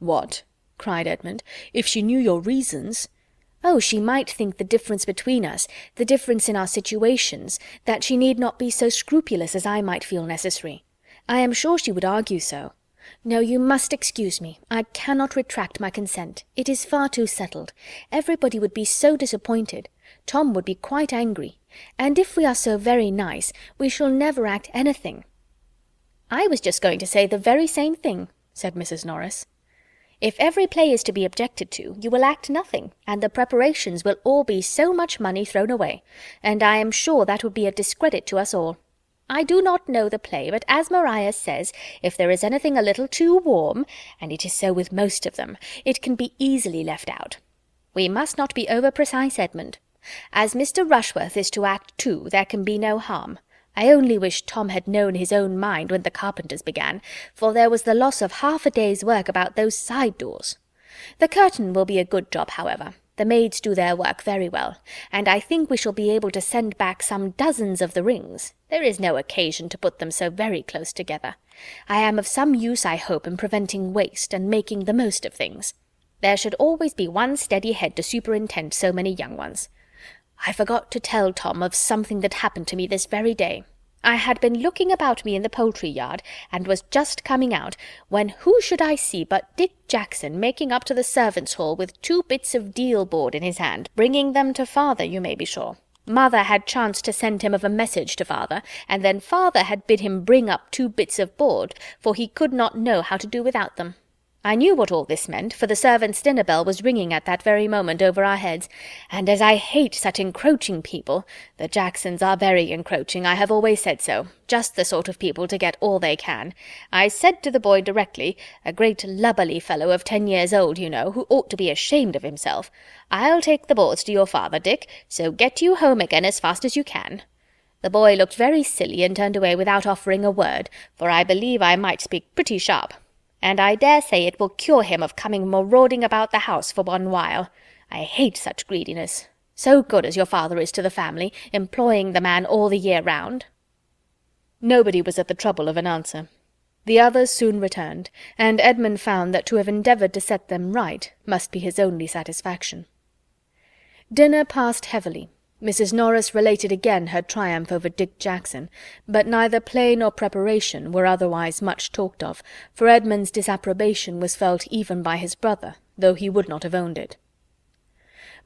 "What?" cried Edmund. "If she knew your reasons—" "Oh, she might think the difference between us, the difference in our situations, that she need not be so scrupulous as I might feel necessary. I am sure she would argue so. "No, you must excuse me. I cannot retract my consent. It is far too settled. Everybody would be so disappointed. Tom would be quite angry. And if we are so very nice, we shall never act anything." "I was just going to say the very same thing," said Mrs. Norris. "If every play is to be objected to, you will act nothing, and the preparations will all be so much money thrown away, and I am sure that would be a discredit to us all. I do not know the play, but as Maria says, if there is anything a little too warm, and it is so with most of them, it can be easily left out. We must not be over-precise, Edmund. As Mr. Rushworth is to act too, there can be no harm. I only wish Tom had known his own mind when the carpenters began, for there was the loss of half a day's work about those side doors. The curtain will be a good job, however. The maids do their work very well, and I think we shall be able to send back some dozens of the rings. There is no occasion to put them so very close together. I am of some use, I hope, in preventing waste and making the most of things. There should always be one steady head to superintend so many young ones. I forgot to tell Tom of something that happened to me this very day. I had been looking about me in the poultry yard, and was just coming out, when who should I see but Dick Jackson making up to the servants' hall with 2 bits of deal board in his hand, bringing them to father, you may be sure. Mother had chanced to send him of a message to father, and then father had bid him bring up 2 bits of board, for he could not know how to do without them. I knew what all this meant, for the servants' dinner bell was ringing at that very moment over our heads, and as I hate such encroaching people— the Jacksons are very encroaching, I have always said so, just the sort of people to get all they can— I said to the boy directly, a great lubberly fellow of 10 years old, you know, who ought to be ashamed of himself, "I'll take the boards to your father, Dick, so get you home again as fast as you can." The boy looked very silly and turned away without offering a word, for I believe I might speak pretty sharp. And I dare say it will cure him of coming marauding about the house for one while. I hate such greediness. So good as your father is to the family, employing the man all the year round. Nobody was at the trouble of an answer. The others soon returned, and Edmund found that to have endeavoured to set them right must be his only satisfaction. Dinner passed heavily. Mrs. Norris related again her triumph over Dick Jackson, but neither play nor preparation were otherwise much talked of, for Edmund's disapprobation was felt even by his brother, though he would not have owned it.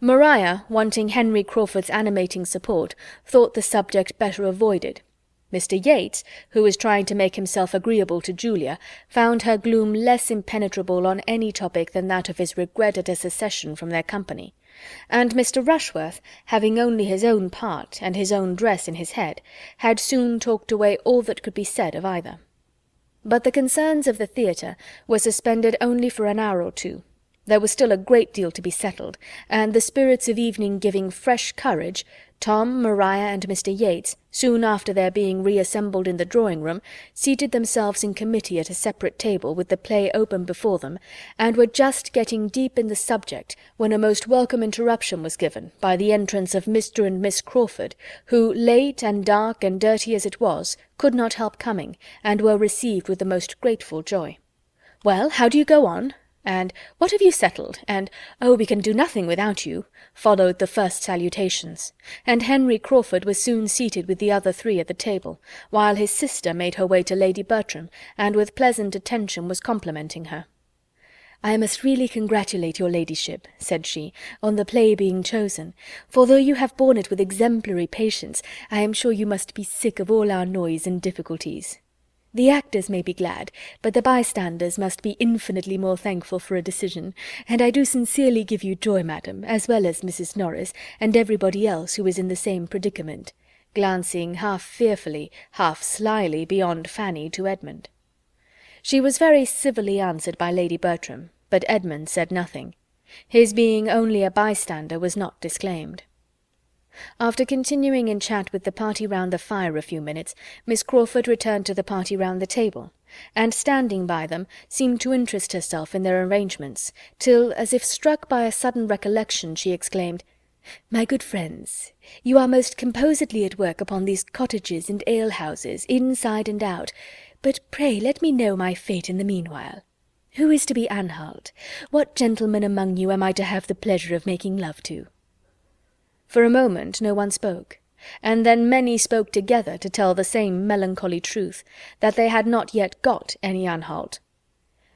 Maria, wanting Henry Crawford's animating support, thought the subject better avoided. Mr. Yates, who was trying to make himself agreeable to Julia, found her gloom less impenetrable on any topic than that of his regret at a secession from their company. And Mr. Rushworth, having only his own part and his own dress in his head, had soon talked away all that could be said of either. But the concerns of the theatre were suspended only for an hour or two. There was still a great deal to be settled, and the spirits of evening giving fresh courage, Tom, Maria, and Mr. Yates, soon after their being reassembled in the drawing-room, seated themselves in committee at a separate table with the play open before them, and were just getting deep in the subject when a most welcome interruption was given by the entrance of Mr. and Miss Crawford, who, late and dark and dirty as it was, could not help coming, and were received with the most grateful joy. "Well, how do you go on?" and "What have you settled?" and "Oh, we can do nothing without you," followed the first salutations, and Henry Crawford was soon seated with the other 3 at the table, while his sister made her way to Lady Bertram, and with pleasant attention was complimenting her. "I must really congratulate your ladyship," said she, "on the play being chosen, for though you have borne it with exemplary patience, I am sure you must be sick of all our noise and difficulties. The actors may be glad, but the bystanders must be infinitely more thankful for a decision, and I do sincerely give you joy, madam, as well as Mrs. Norris, and everybody else who is in the same predicament," glancing half fearfully, half slyly beyond Fanny to Edmund. She was very civilly answered by Lady Bertram, but Edmund said nothing. His being only a bystander was not disclaimed. After continuing in chat with the party round the fire a few minutes, Miss Crawford returned to the party round the table, and standing by them, seemed to interest herself in their arrangements, till, as if struck by a sudden recollection, she exclaimed, "My good friends, you are most composedly at work upon these cottages and alehouses, inside and out, but pray let me know my fate in the meanwhile. Who is to be Anhalt? What gentleman among you am I to have the pleasure of making love to?" For a moment no one spoke, and then many spoke together to tell the same melancholy truth, that they had not yet got any Anhalt.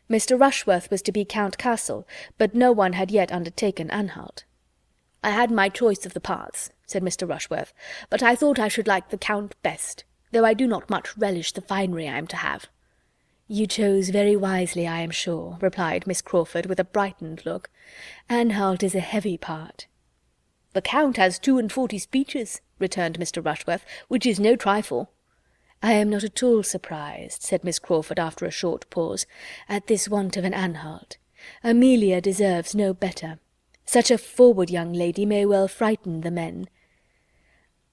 Mr. Rushworth was to be Count Castle, but no one had yet undertaken Anhalt. "I had my choice of the parts," said Mr. Rushworth, "but I thought I should like the Count best, though I do not much relish the finery I am to have." "You chose very wisely, I am sure," replied Miss Crawford, with a brightened look. "Anhalt is a heavy part." "The Count has 42 speeches," returned Mr. Rushworth, "which is no trifle." "I am not at all surprised," said Miss Crawford after a short pause, "at this want of an Anhalt. Amelia deserves no better. Such a forward young lady may well frighten the men."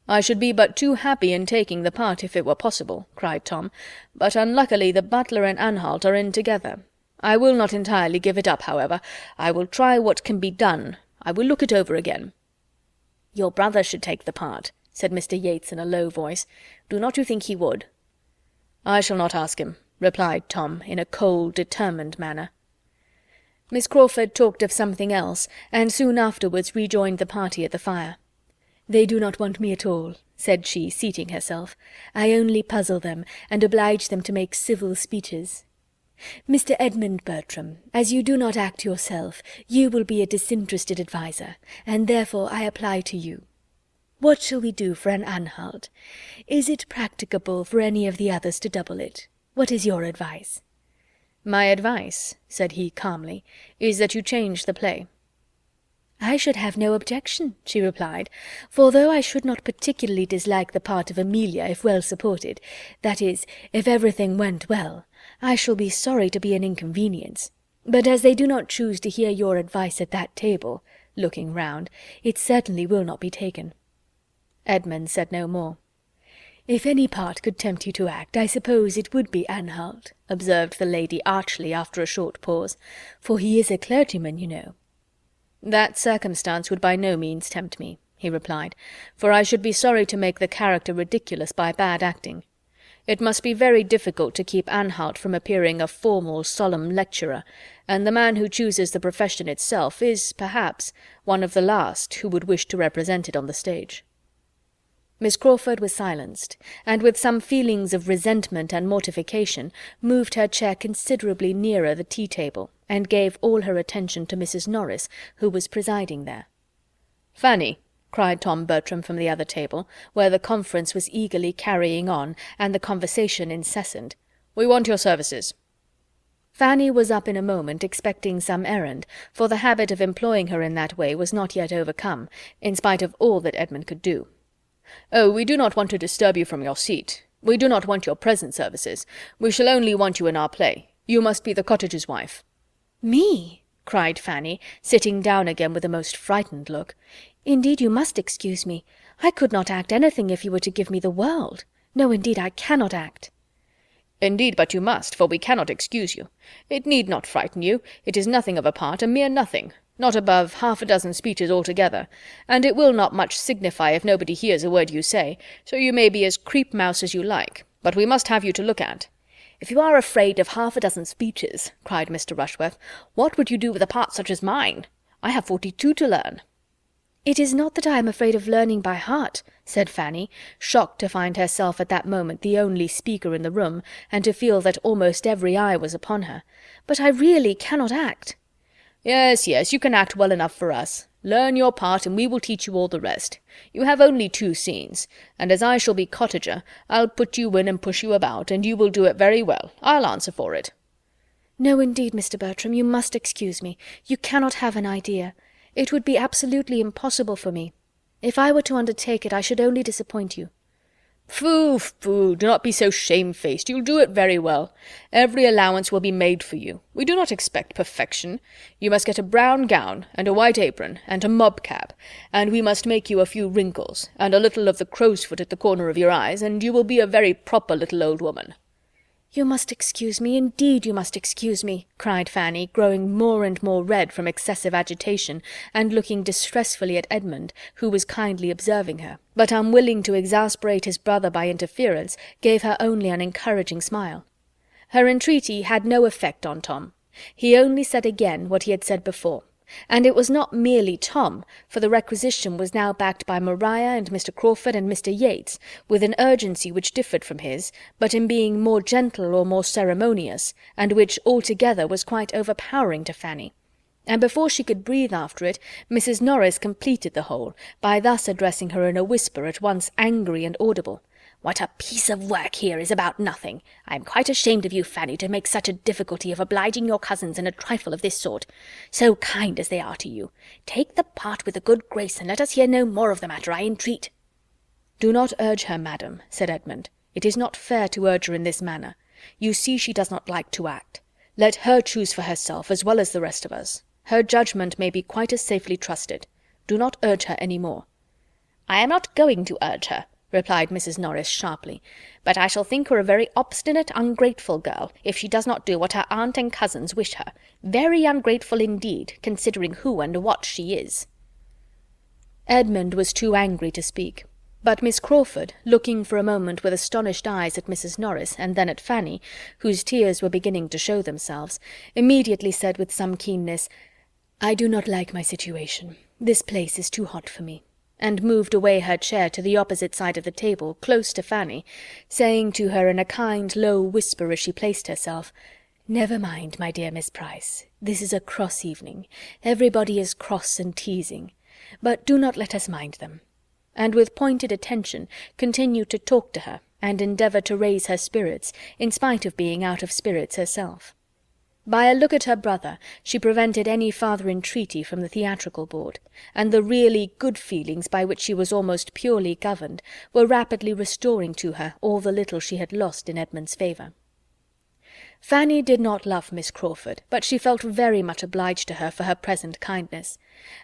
"I should be but too happy in taking the part if it were possible," cried Tom, "but unluckily the butler and Anhalt are in together. I will not entirely give it up, however. I will try what can be done. I will look it over again." "Your brother should take the part," said Mr. Yates in a low voice. "Do not you think he would?" "I shall not ask him," replied Tom, in a cold, determined manner. Miss Crawford talked of something else, and soon afterwards rejoined the party at the fire. "They do not want me at all," said she, seating herself. "I only puzzle them, and oblige them to make civil speeches. Mr. Edmund Bertram, as you do not act yourself, you will be a disinterested adviser, and therefore I apply to you. What shall we do for an Anhalt? Is it practicable for any of the others to double it? What is your advice?" "My advice," said he calmly, "is that you change the play." "I should have no objection," she replied, "for though I should not particularly dislike the part of Amelia if well supported, that is, if everything went well, I shall be sorry to be an inconvenience. But as they do not choose to hear your advice at that table," looking round, "it certainly will not be taken." Edmund said no more. "If any part could tempt you to act, I suppose it would be Anhalt," observed the lady archly after a short pause, "for he is a clergyman, you know." "That circumstance would by no means tempt me," he replied, "for I should be sorry to make the character ridiculous by bad acting. It must be very difficult to keep Anhalt from appearing a formal, solemn lecturer, and the man who chooses the profession itself is, perhaps, one of the last who would wish to represent it on the stage." Miss Crawford was silenced, and with some feelings of resentment and mortification moved her chair considerably nearer the tea-table, and gave all her attention to Mrs. Norris, who was presiding there. "Fanny," cried Tom Bertram from the other table, where the conference was eagerly carrying on, and the conversation incessant, "we want your services." Fanny was up in a moment, expecting some errand, for the habit of employing her in that way was not yet overcome, in spite of all that Edmund could do. "Oh, we do not want to disturb you from your seat. We do not want your present services. We shall only want you in our play. You must be the cottager's wife." "Me?" cried Fanny, sitting down again with a most frightened look. "Indeed you must excuse me. I could not act anything if you were to give me the world. No, indeed, I cannot act." "Indeed, but you must, for we cannot excuse you. It need not frighten you. It is nothing of a part, a mere nothing. Not above 6 speeches altogether, and it will not much signify if nobody hears a word you say, so you may be as creep-mouse as you like, but we must have you to look at." "If you are afraid of 6 speeches," cried Mr. Rushworth, "what would you do with a part such as mine? I have 42 to learn." "It is not that I am afraid of learning by heart," said Fanny, shocked to find herself at that moment the only speaker in the room, and to feel that almost every eye was upon her, "but I really cannot act." "Yes, yes, you can act well enough for us. Learn your part, and we will teach you all the rest. You have only 2 scenes, and as I shall be cottager, I'll put you in and push you about, and you will do it very well, I'll answer for it." "No, indeed, Mr. Bertram, you must excuse me. You cannot have an idea. It would be absolutely impossible for me. If I were to undertake it, I should only disappoint you." "Phoo, phoo, do not be so shamefaced. You'll do it very well. Every allowance will be made for you. We do not expect perfection. You must get a brown gown, and a white apron, and a mob cap, and we must make you a few wrinkles, and a little of the crow's foot at the corner of your eyes, and you will be a very proper little old woman." "You must excuse me, indeed you must excuse me," cried Fanny, growing more and more red from excessive agitation, and looking distressfully at Edmund, who was kindly observing her, but unwilling to exasperate his brother by interference, gave her only an encouraging smile. Her entreaty had no effect on Tom. He only said again what he had said before, And it was not merely Tom, for the requisition was now backed by Maria and Mr. Crawford and Mr. Yates, with an urgency which differed from his, but in being more gentle or more ceremonious, and which altogether was quite overpowering to Fanny. And before she could breathe after it, Mrs. Norris completed the whole, by thus addressing her in a whisper at once angry and audible. "What a piece of work here is about nothing! I am quite ashamed of you, Fanny, to make such a difficulty of obliging your cousins in a trifle of this sort, so kind as they are to you. Take the part with a good grace, and let us hear no more of the matter, I entreat." "Do not urge her, madam," said Edmund. "It is not fair to urge her in this manner. You see she does not like to act. Let her choose for herself, as well as the rest of us. Her judgment may be quite as safely trusted. Do not urge her any more." "I am not going to urge her," replied Mrs. Norris sharply, "but I shall think her a very obstinate, ungrateful girl, if she does not do what her aunt and cousins wish her. Very ungrateful indeed, considering who and what she is." Edmund was too angry to speak, but Miss Crawford, looking for a moment with astonished eyes at Mrs. Norris, and then at Fanny, whose tears were beginning to show themselves, immediately said with some keenness, "I do not like my situation. This place is too hot for me," and moved away her chair to the opposite side of the table, close to Fanny, saying to her in a kind, low whisper as she placed herself, "Never mind, my dear Miss Price. This is a cross evening. Everybody is cross and teasing. But do not let us mind them." And with pointed attention continued to talk to her, and endeavour to raise her spirits, in spite of being out of spirits herself. By a look at her brother she prevented any farther entreaty from the theatrical board, and the really good feelings by which she was almost purely governed were rapidly restoring to her all the little she had lost in Edmund's favour. Fanny did not love Miss Crawford, but she felt very much obliged to her for her present kindness,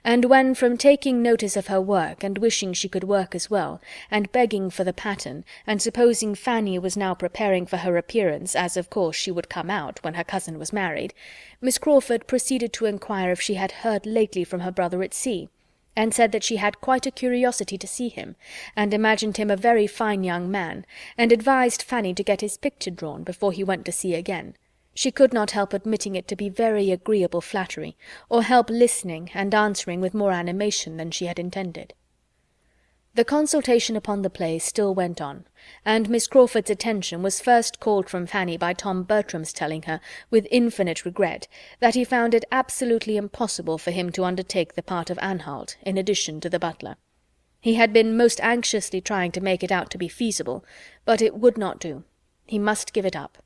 and when, from taking notice of her work, and wishing she could work as well, and begging for the pattern, and supposing Fanny was now preparing for her appearance, as of course she would come out when her cousin was married, Miss Crawford proceeded to inquire if she had heard lately from her brother at sea, and said that she had quite a curiosity to see him, and imagined him a very fine young man, and advised Fanny to get his picture drawn before he went to sea again. She could not help admitting it to be very agreeable flattery, or help listening and answering with more animation than she had intended. The consultation upon the play still went on, and Miss Crawford's attention was first called from Fanny by Tom Bertram's telling her, with infinite regret, that he found it absolutely impossible for him to undertake the part of Anhalt, in addition to the butler. He had been most anxiously trying to make it out to be feasible, but it would not do. He must give it up.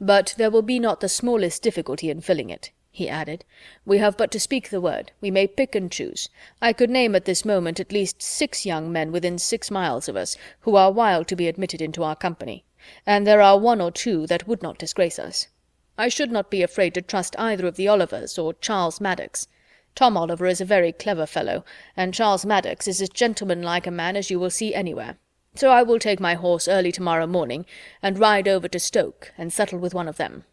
"But there will be not the smallest difficulty in filling it," he added. "We have but to speak the word. We may pick and choose. I could name at this moment at least 6 young men within 6 miles of us, who are wild to be admitted into our company, and there are 1 or 2 that would not disgrace us. I should not be afraid to trust either of the Olivers or Charles Maddox. Tom Oliver is a very clever fellow, and Charles Maddox is as gentlemanlike a man as you will see anywhere. So I will take my horse early tomorrow morning, and ride over to Stoke, and settle with one of them."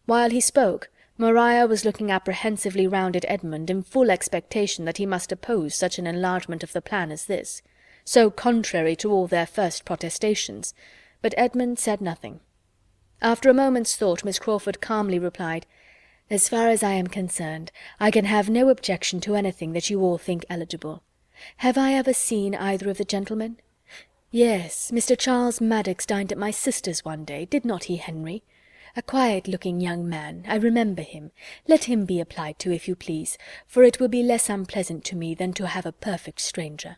While he spoke, Maria was looking apprehensively round at Edmund in full expectation that he must oppose such an enlargement of the plan as this, so contrary to all their first protestations, but Edmund said nothing. After a moment's thought, Miss Crawford calmly replied, "As far as I am concerned, I can have no objection to anything that you all think eligible. Have I ever seen either of the gentlemen? Yes, Mr. Charles Maddox dined at my sister's one day, did not he, Henry? A quiet-looking young man, I remember him. Let him be applied to, if you please, for it will be less unpleasant to me than to have a perfect stranger."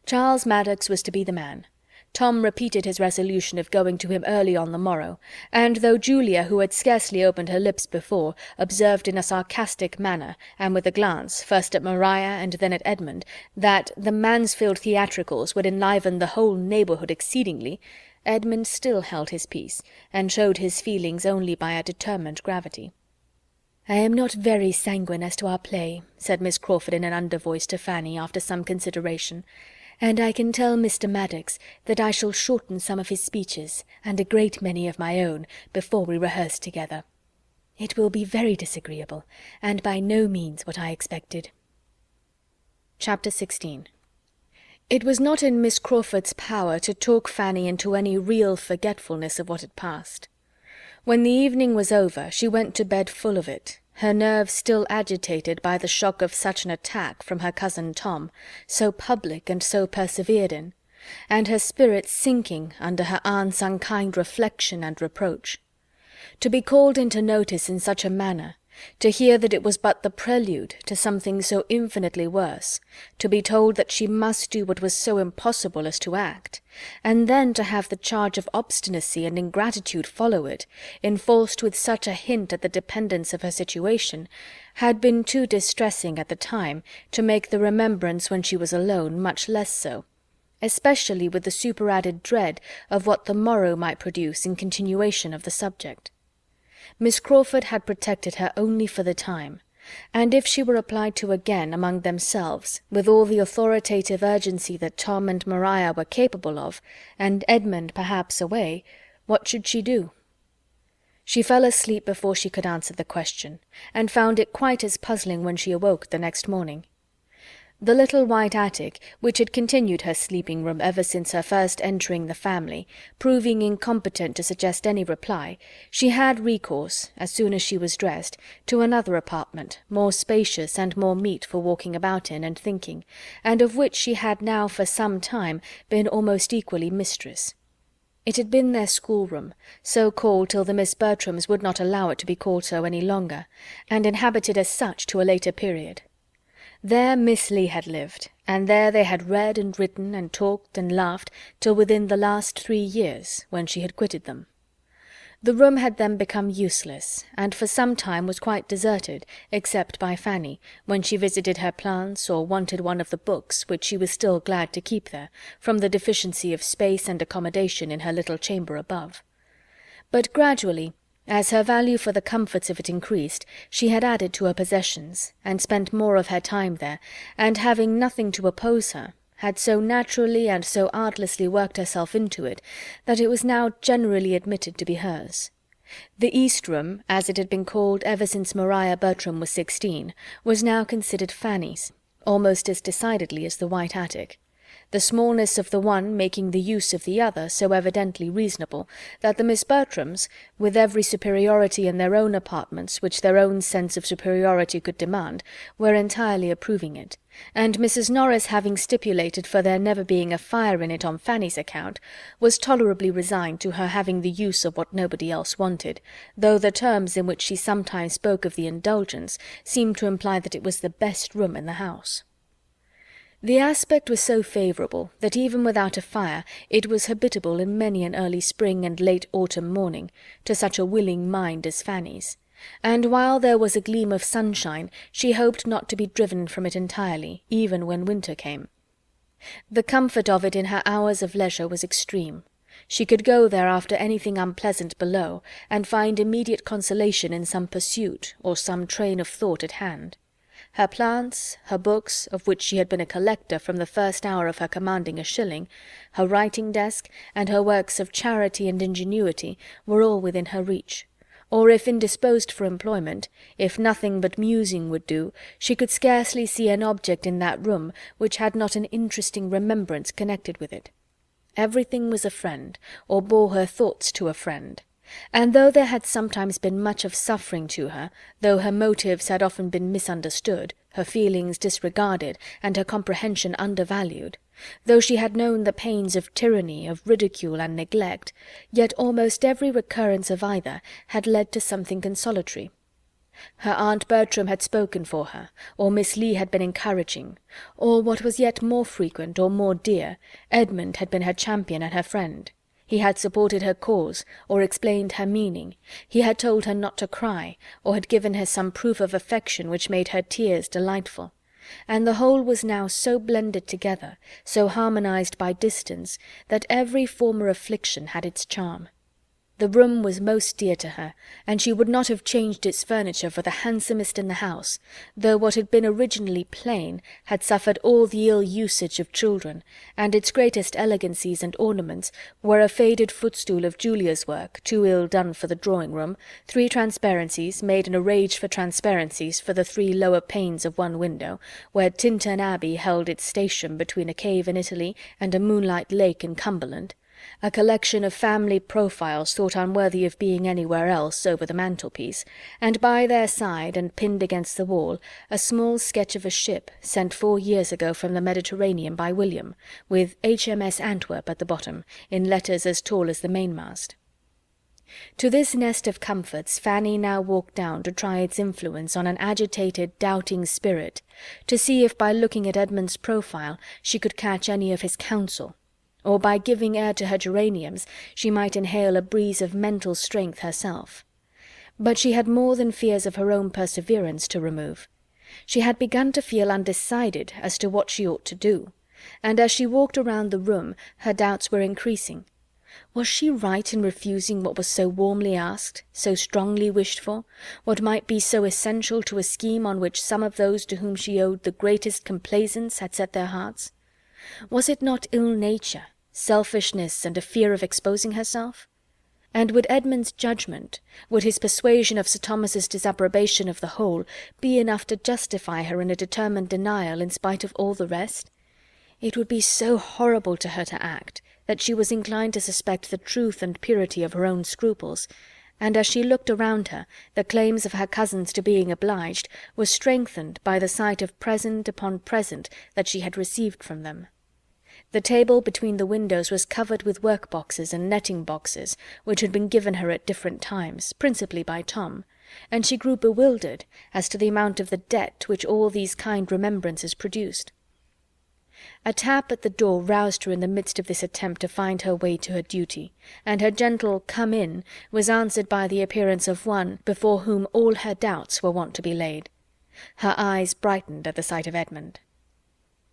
Charles Maddox was to be the man. Tom repeated his resolution of going to him early on the morrow, and though Julia, who had scarcely opened her lips before, observed in a sarcastic manner, and with a glance, first at Maria and then at Edmund, that the Mansfield theatricals would enliven the whole neighbourhood exceedingly, Edmund still held his peace, and showed his feelings only by a determined gravity. "I am not very sanguine as to our play," said Miss Crawford in an undervoice to Fanny, after some consideration, "and I can tell Mr. Maddox that I shall shorten some of his speeches, and a great many of my own, before we rehearse together. It will be very disagreeable, and by no means what I expected." Chapter 16. It was not in Miss Crawford's power to talk Fanny into any real forgetfulness of what had passed. When the evening was over, she went to bed full of it, her nerves still agitated by the shock of such an attack from her cousin Tom, so public and so persevered in, and her spirits sinking under her aunt's unkind reflection and reproach. To be called into notice in such a manner, to hear that it was but the prelude to something so infinitely worse, to be told that she must do what was so impossible as to act, and then to have the charge of obstinacy and ingratitude follow it, enforced with such a hint at the dependence of her situation, had been too distressing at the time to make the remembrance when she was alone much less so, especially with the superadded dread of what the morrow might produce in continuation of the subject. Miss Crawford had protected her only for the time, and if she were applied to again among themselves, with all the authoritative urgency that Tom and Maria were capable of, and Edmund perhaps away, what should she do? She fell asleep before she could answer the question, and found it quite as puzzling when she awoke the next morning. The little white attic, which had continued her sleeping-room ever since her first entering the family, proving incompetent to suggest any reply, she had recourse, as soon as she was dressed, to another apartment, more spacious and more meet for walking about in and thinking, and of which she had now for some time been almost equally mistress. It had been their schoolroom, so called till the Miss Bertrams would not allow it to be called so any longer, and inhabited as such to a later period. There Miss Lee had lived, and there they had read and written and talked and laughed till within the last 3 years, when she had quitted them. The room had then become useless, and for some time was quite deserted, except by Fanny, when she visited her plants or wanted one of the books which she was still glad to keep there, from the deficiency of space and accommodation in her little chamber above. But gradually, as her value for the comforts of it increased, she had added to her possessions, and spent more of her time there, and having nothing to oppose her, had so naturally and so artlessly worked herself into it, that it was now generally admitted to be hers. The East Room, as it had been called ever since Maria Bertram was 16, was now considered Fanny's, almost as decidedly as the white attic, the smallness of the one making the use of the other so evidently reasonable, that the Miss Bertrams, with every superiority in their own apartments which their own sense of superiority could demand, were entirely approving it, and Mrs. Norris having stipulated for there never being a fire in it on Fanny's account, was tolerably resigned to her having the use of what nobody else wanted, though the terms in which she sometimes spoke of the indulgence seemed to imply that it was the best room in the house. The aspect was so favourable that even without a fire it was habitable in many an early spring and late autumn morning, to such a willing mind as Fanny's, and while there was a gleam of sunshine she hoped not to be driven from it entirely, even when winter came. The comfort of it in her hours of leisure was extreme. She could go there after anything unpleasant below, and find immediate consolation in some pursuit or some train of thought at hand. Her plants, her books, of which she had been a collector from the first hour of her commanding a shilling, her writing-desk, and her works of charity and ingenuity were all within her reach, or if indisposed for employment, if nothing but musing would do, she could scarcely see an object in that room which had not an interesting remembrance connected with it. Everything was a friend, or bore her thoughts to a friend. And though there had sometimes been much of suffering to her, though her motives had often been misunderstood, her feelings disregarded, and her comprehension undervalued, though she had known the pains of tyranny, of ridicule and neglect, yet almost every recurrence of either had led to something consolatory. Her Aunt Bertram had spoken for her, or Miss Lee had been encouraging, or, what was yet more frequent or more dear, Edmund had been her champion and her friend. He had supported her cause, or explained her meaning, he had told her not to cry, or had given her some proof of affection which made her tears delightful, and the whole was now so blended together, so harmonized by distance, that every former affliction had its charm. The room was most dear to her, and she would not have changed its furniture for the handsomest in the house, though what had been originally plain had suffered all the ill usage of children, and its greatest elegancies and ornaments were a faded footstool of Julia's work, too ill done for the drawing-room, 3 transparencies, made in a rage for transparencies, for the 3 lower panes of one window, where Tintern Abbey held its station between a cave in Italy and a moonlight lake in Cumberland, a collection of family profiles thought unworthy of being anywhere else over the mantelpiece, and by their side, and pinned against the wall, a small sketch of a ship sent 4 years ago from the Mediterranean by William, with HMS Antwerp at the bottom, in letters as tall as the mainmast. To this nest of comforts Fanny now walked down to try its influence on an agitated, doubting spirit, to see if by looking at Edmund's profile she could catch any of his counsel, or by giving air to her geraniums she might inhale a breeze of mental strength herself. But she had more than fears of her own perseverance to remove. She had begun to feel undecided as to what she ought to do, and as she walked around the room her doubts were increasing. Was she right in refusing what was so warmly asked, so strongly wished for, what might be so essential to a scheme on which some of those to whom she owed the greatest complaisance had set their hearts? Was it not ill-nature, selfishness, and a fear of exposing herself? And would Edmund's judgment, would his persuasion of Sir Thomas's disapprobation of the whole, be enough to justify her in a determined denial in spite of all the rest? It would be so horrible to her to act, that she was inclined to suspect the truth and purity of her own scruples, and as she looked around her, the claims of her cousins to being obliged were strengthened by the sight of present upon present that she had received from them. The table between the windows was covered with work-boxes and netting-boxes, which had been given her at different times, principally by Tom, and she grew bewildered as to the amount of the debt which all these kind remembrances produced. A tap at the door roused her in the midst of this attempt to find her way to her duty, and her gentle "come in" was answered by the appearance of one before whom all her doubts were wont to be laid. Her eyes brightened at the sight of Edmund.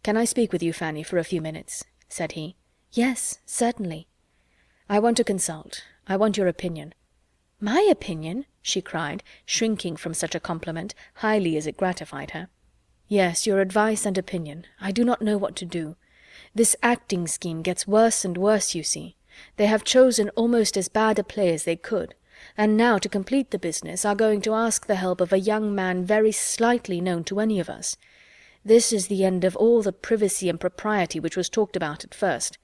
"Can I speak with you, Fanny, for a few minutes?" said he. "Yes, certainly." "I want to consult. I want your opinion." "My opinion?" she cried, shrinking from such a compliment, highly as it gratified her. "Yes, your advice and opinion. I do not know what to do. This acting scheme gets worse and worse, you see. They have chosen almost as bad a play as they could, and now, to complete the business, are going to ask the help of a young man very slightly known to any of us. This is the end of all the privacy and propriety which was talked about at first.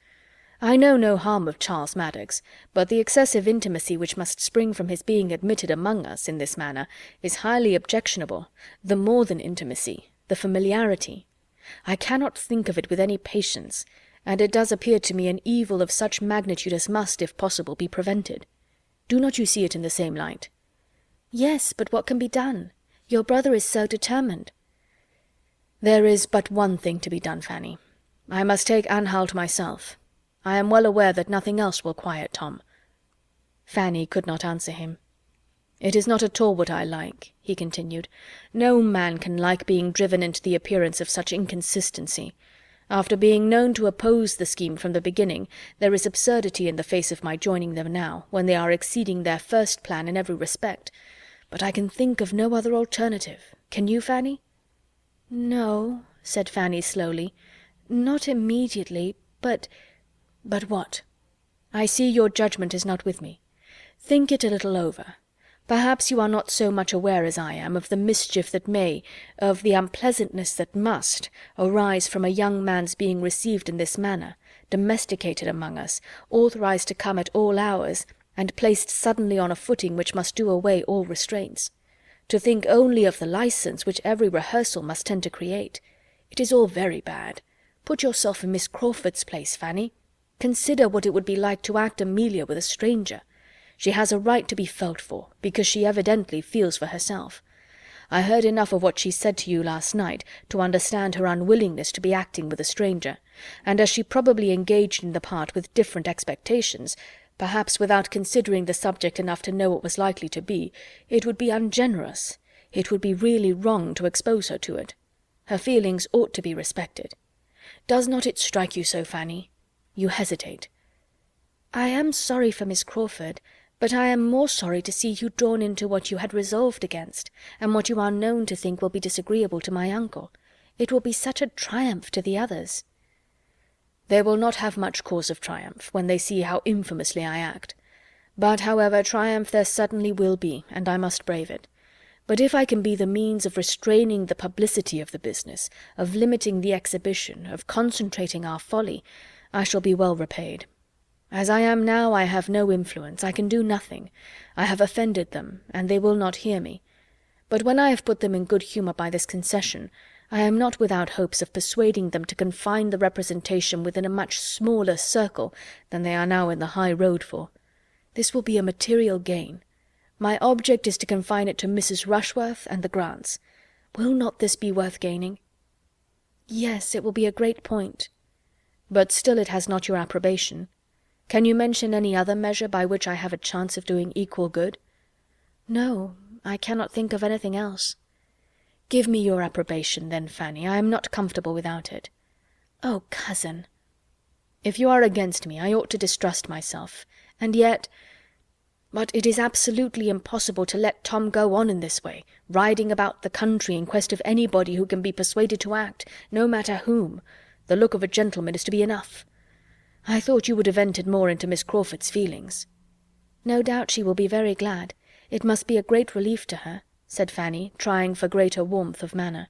I know no harm of Charles Maddox, but the excessive intimacy which must spring from his being admitted among us in this manner is highly objectionable, the more than intimacy, the familiarity. I cannot think of it with any patience, and it does appear to me an evil of such magnitude as must, if possible, be prevented. Do not you see it in the same light?" "Yes, but what can be done? Your brother is so determined." "There is but one thing to be done, Fanny. I must take Anhalt myself. I am well aware that nothing else will quiet Tom." Fanny could not answer him. "It is not at all what I like," he continued. "No man can like being driven into the appearance of such inconsistency. After being known to oppose the scheme from the beginning, there is absurdity in the face of my joining them now, when they are exceeding their first plan in every respect. But I can think of no other alternative. Can you, Fanny?" "No," said Fanny slowly, "not immediately, but—" "But what? I see your judgment is not with me. Think it a little over. Perhaps you are not so much aware as I am of the mischief that may, of the unpleasantness that must, arise from a young man's being received in this manner, domesticated among us, authorized to come at all hours, and placed suddenly on a footing which must do away all restraints. To think only of the license which every rehearsal must tend to create. It is all very bad. Put yourself in Miss Crawford's place, Fanny. Consider what it would be like to act Amelia with a stranger. She has a right to be felt for, because she evidently feels for herself. I heard enough of what she said to you last night to understand her unwillingness to be acting with a stranger, and as she probably engaged in the part with different expectations, perhaps without considering the subject enough to know what was likely to be, it would be ungenerous, it would be really wrong to expose her to it. Her feelings ought to be respected. Does not it strike you so, Fanny? You hesitate." "I am sorry for Miss Crawford, but I am more sorry to see you drawn into what you had resolved against, and what you are known to think will be disagreeable to my uncle. It will be such a triumph to the others." "They will not have much cause of triumph, when they see how infamously I act. But, however, triumph there certainly will be, and I must brave it. But if I can be the means of restraining the publicity of the business, of limiting the exhibition, of concentrating our folly, I shall be well repaid. As I am now, I have no influence, I can do nothing. I have offended them, and they will not hear me. But when I have put them in good humour by this concession, I am not without hopes of persuading them to confine the representation within a much smaller circle than they are now in the high road for. This will be a material gain. My object is to confine it to Mrs. Rushworth and the Grants. Will not this be worth gaining?" "Yes, it will be a great point." "But still it has not your approbation. Can you mention any other measure by which I have a chance of doing equal good?" "No, I cannot think of anything else." "Give me your approbation, then, Fanny. I am not comfortable without it." "Oh, cousin!" "If you are against me, I ought to distrust myself. And yet— But it is absolutely impossible to let Tom go on in this way, riding about the country in quest of anybody who can be persuaded to act, no matter whom. The look of a gentleman is to be enough. I thought you would have entered more into Miss Crawford's feelings." "No doubt she will be very glad. It must be a great relief to her," said Fanny, trying for greater warmth of manner.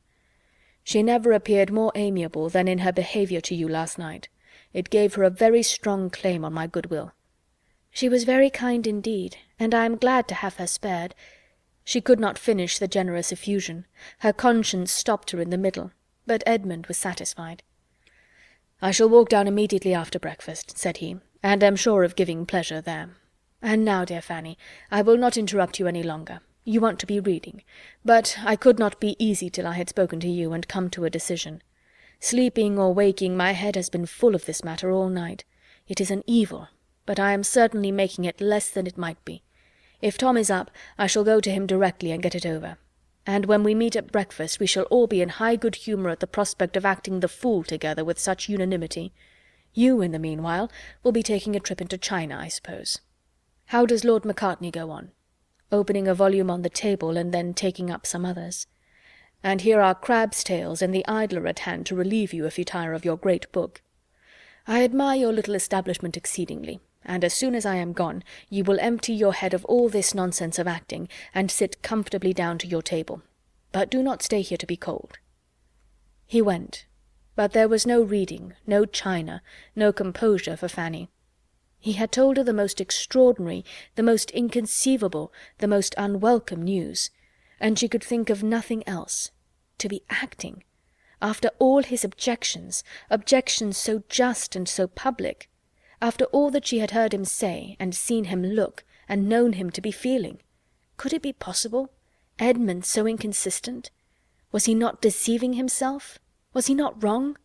"She never appeared more amiable than in her behaviour to you last night. It gave her a very strong claim on my goodwill." "She was very kind indeed, and I am glad to have her spared." She could not finish the generous effusion. Her conscience stopped her in the middle, but Edmund was satisfied. "I shall walk down immediately after breakfast," said he, "and am sure of giving pleasure there. And now, dear Fanny, I will not interrupt you any longer. You want to be reading. But I could not be easy till I had spoken to you and come to a decision. Sleeping or waking, my head has been full of this matter all night. It is an evil, but I am certainly making it less than it might be. If Tom is up, I shall go to him directly and get it over. And when we meet at breakfast, we shall all be in high good humour at the prospect of acting the fool together with such unanimity. You, in the meanwhile, will be taking a trip into China, I suppose. How does Lord Macartney go on?" Opening a volume on the table and then taking up some others. "And here are Crab's Tales and The Idler at hand to relieve you if you tire of your great book. I admire your little establishment exceedingly, and as soon as I am gone, you will empty your head of all this nonsense of acting, and sit comfortably down to your table. But do not stay here to be cold." He went, but there was no reading, no China, no composure for Fanny. He had told her the most extraordinary, the most inconceivable, the most unwelcome news, and she could think of nothing else. To be acting! After all his objections, objections so just and so public, after all that she had heard him say, and seen him look, and known him to be feeling. Could it be possible? Edmund so inconsistent? Was he not deceiving himself? Was he not wrong?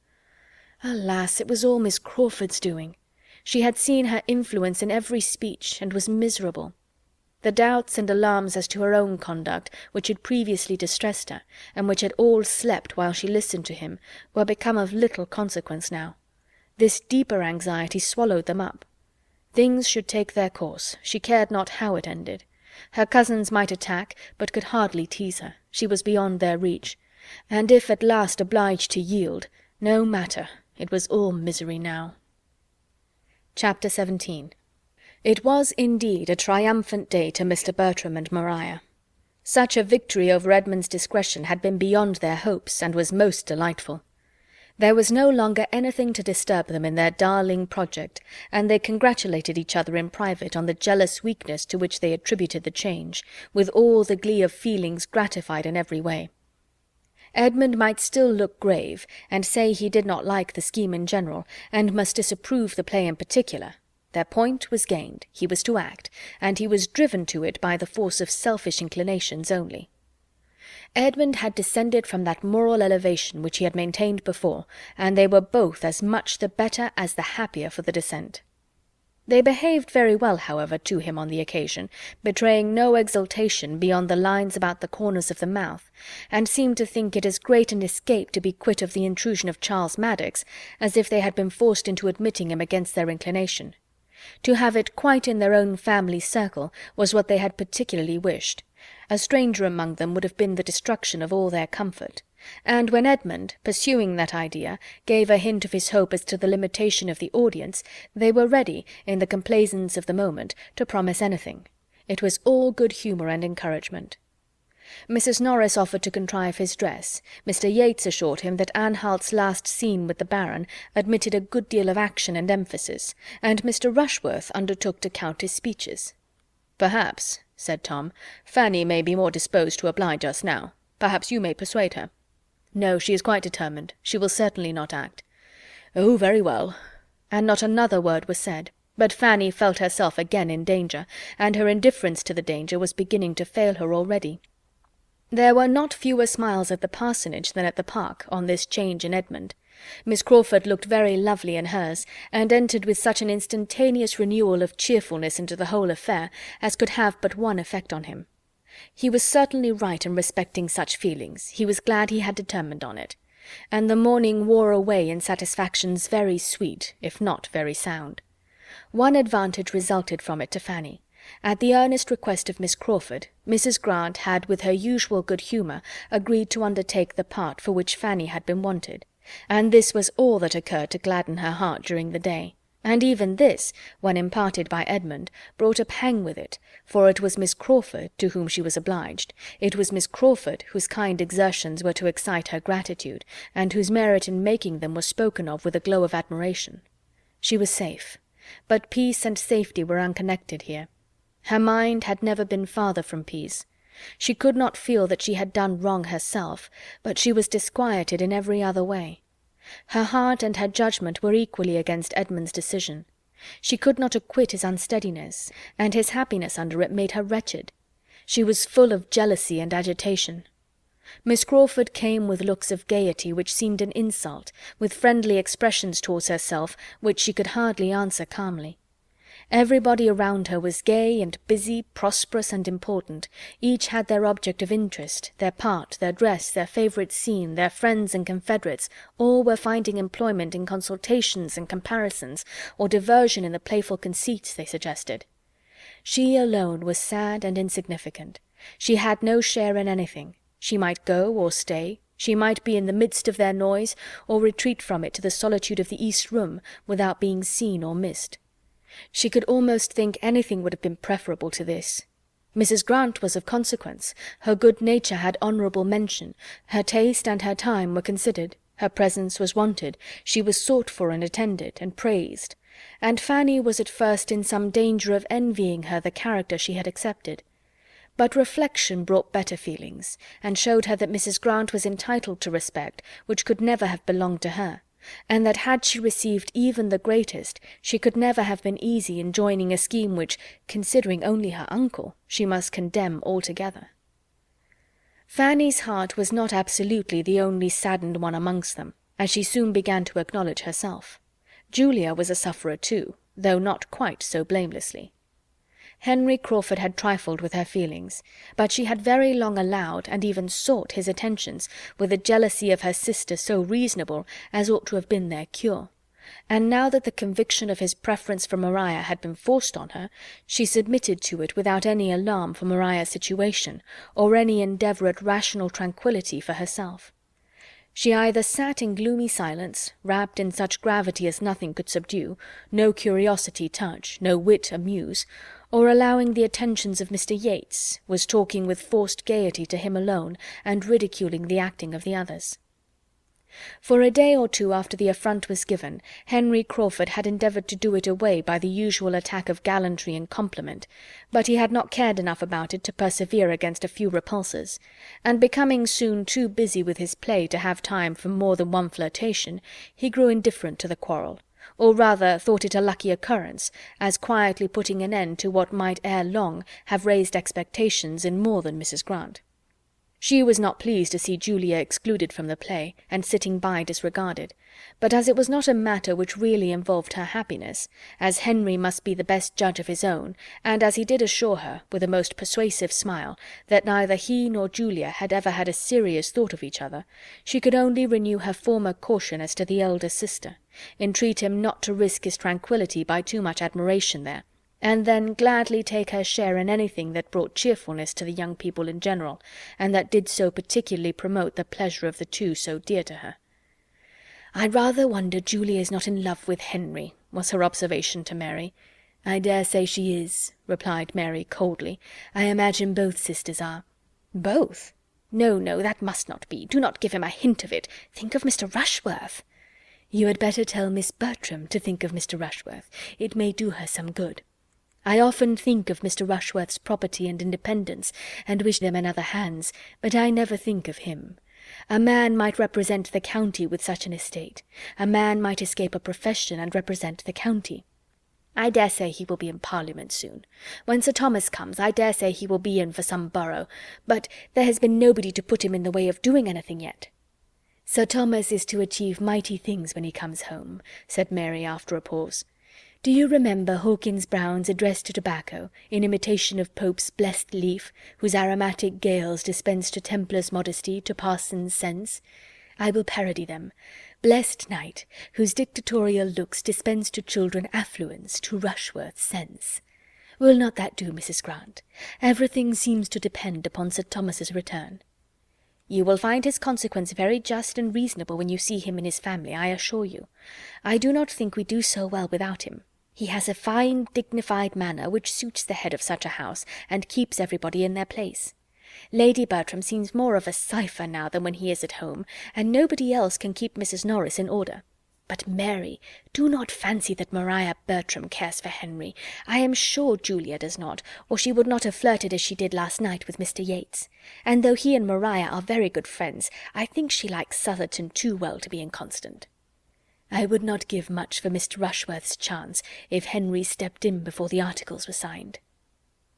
Alas, it was all Miss Crawford's doing. She had seen her influence in every speech, and was miserable. The doubts and alarms as to her own conduct, which had previously distressed her, and which had all slept while she listened to him, were become of little consequence now. This deeper anxiety swallowed them up. Things should take their course, she cared not how it ended. Her cousins might attack, but could hardly tease her, she was beyond their reach. And if at last obliged to yield, no matter, it was all misery now. Chapter 17. It was indeed a triumphant day to Mr. Bertram and Maria. Such a victory over Edmund's discretion had been beyond their hopes, and was most delightful. There was no longer anything to disturb them in their darling project, and they congratulated each other in private on the jealous weakness to which they attributed the change, with all the glee of feelings gratified in every way. Edmund might still look grave, and say he did not like the scheme in general, and must disapprove the play in particular. Their point was gained, he was to act, and he was driven to it by the force of selfish inclinations only. Edmund had descended from that moral elevation which he had maintained before, and they were both as much the better as the happier for the descent. They behaved very well, however, to him on the occasion, betraying no exultation beyond the lines about the corners of the mouth, and seemed to think it as great an escape to be quit of the intrusion of Charles Maddox as if they had been forced into admitting him against their inclination. To have it quite in their own family circle was what they had particularly wished. A stranger among them would have been the destruction of all their comfort. And when Edmund, pursuing that idea, gave a hint of his hope as to the limitation of the audience, they were ready, in the complaisance of the moment, to promise anything. It was all good humour and encouragement. Mrs. Norris offered to contrive his dress, Mr. Yates assured him that Anne Halt's last scene with the Baron admitted a good deal of action and emphasis, and Mr. Rushworth undertook to count his speeches. "Perhaps," said Tom, "Fanny may be more disposed to oblige us now. Perhaps you may persuade her." "No, she is quite determined. She will certainly not act." "Oh, very well." And not another word was said, but Fanny felt herself again in danger, and her indifference to the danger was beginning to fail her already. There were not fewer smiles at the parsonage than at the park on this change in Edmund. Miss Crawford looked very lovely in hers, and entered with such an instantaneous renewal of cheerfulness into the whole affair as could have but one effect on him. He was certainly right in respecting such feelings, he was glad he had determined on it. And the morning wore away in satisfactions very sweet, if not very sound. One advantage resulted from it to Fanny. At the earnest request of Miss Crawford, Mrs. Grant had with her usual good humour agreed to undertake the part for which Fanny had been wanted, and this was all that occurred to gladden her heart during the day. And even this, when imparted by Edmund, brought a pang with it, for it was Miss Crawford to whom she was obliged, it was Miss Crawford whose kind exertions were to excite her gratitude, and whose merit in making them was spoken of with a glow of admiration. She was safe, but peace and safety were unconnected here. Her mind had never been farther from peace. She could not feel that she had done wrong herself, but she was disquieted in every other way. Her heart and her judgment were equally against Edmund's decision. She could not acquit his unsteadiness, and his happiness under it made her wretched. She was full of jealousy and agitation. Miss Crawford came with looks of gaiety which seemed an insult, with friendly expressions towards herself which she could hardly answer calmly. Everybody around her was gay and busy, prosperous and important. Each had their object of interest, their part, their dress, their favourite scene, their friends and confederates. All were finding employment in consultations and comparisons, or diversion in the playful conceits they suggested. She alone was sad and insignificant. She had no share in anything. She might go or stay. She might be in the midst of their noise, or retreat from it to the solitude of the east room, without being seen or missed. She could almost think anything would have been preferable to this. Mrs. Grant was of consequence, her good nature had honourable mention, her taste and her time were considered, her presence was wanted, she was sought for and attended, and praised, and Fanny was at first in some danger of envying her the character she had accepted. But reflection brought better feelings, and showed her that Mrs. Grant was entitled to respect which could never have belonged to her, and that had she received even the greatest, she could never have been easy in joining a scheme which, considering only her uncle, she must condemn altogether. Fanny's heart was not absolutely the only saddened one amongst them, as she soon began to acknowledge herself. Julia was a sufferer too, though not quite so blamelessly. Henry Crawford had trifled with her feelings, but she had very long allowed, and even sought, his attentions, with a jealousy of her sister so reasonable as ought to have been their cure, and now that the conviction of his preference for Maria had been forced on her, she submitted to it without any alarm for Maria's situation, or any endeavour at rational tranquillity for herself. She either sat in gloomy silence, wrapped in such gravity as nothing could subdue, no curiosity touch, no wit amuse, or allowing the attentions of Mr. Yates, was talking with forced gaiety to him alone, and ridiculing the acting of the others. For a day or two after the affront was given, Henry Crawford had endeavoured to do it away by the usual attack of gallantry and compliment, but he had not cared enough about it to persevere against a few repulses, and becoming soon too busy with his play to have time for more than one flirtation, he grew indifferent to the quarrel, or rather thought it a lucky occurrence, as quietly putting an end to what might ere long have raised expectations in more than Mrs. Grant. She was not pleased to see Julia excluded from the play, and sitting by disregarded, but as it was not a matter which really involved her happiness, as Henry must be the best judge of his own, and as he did assure her, with a most persuasive smile, that neither he nor Julia had ever had a serious thought of each other, she could only renew her former caution as to the elder sister, entreat him not to risk his tranquillity by too much admiration there, and then gladly take her share in anything that brought cheerfulness to the young people in general, and that did so particularly promote the pleasure of the two so dear to her. "I rather wonder Julia is not in love with Henry," was her observation to Mary. "I dare say she is," replied Mary coldly. "I imagine both sisters are." "Both? No, no, that must not be. Do not give him a hint of it. Think of Mr. Rushworth." "You had better tell Miss Bertram to think of Mr. Rushworth. It may do her some good. I often think of Mr. Rushworth's property and independence, and wish them in other hands, but I never think of him. A man might represent the county with such an estate. A man might escape a profession and represent the county. I dare say he will be in Parliament soon. When Sir Thomas comes, I dare say he will be in for some borough, but there has been nobody to put him in the way of doing anything yet." "Sir Thomas is to achieve mighty things when he comes home," said Mary after a pause. "Do you remember Hawkins Brown's Address to Tobacco, in imitation of Pope's Blessed Leaf, whose aromatic gales dispense to Templar's modesty, to parson's sense? I will parody them. Blessed night, whose dictatorial looks dispense to children affluence, to Rushworth's sense. Will not that do, Mrs. Grant? Everything seems to depend upon Sir Thomas's return." "You will find his consequence very just and reasonable when you see him in his family, I assure you. I do not think we do so well without him. He has a fine dignified manner which suits the head of such a house, and keeps everybody in their place. Lady Bertram seems more of a cipher now than when he is at home, and nobody else can keep Mrs. Norris in order. But, Mary, do not fancy that Maria Bertram cares for Henry. I am sure Julia does not, or she would not have flirted as she did last night with Mr. Yates. And though he and Maria are very good friends, I think she likes Sutherton too well to be inconstant. I would not give much for Mr. Rushworth's chance if Henry stepped in before the articles were signed."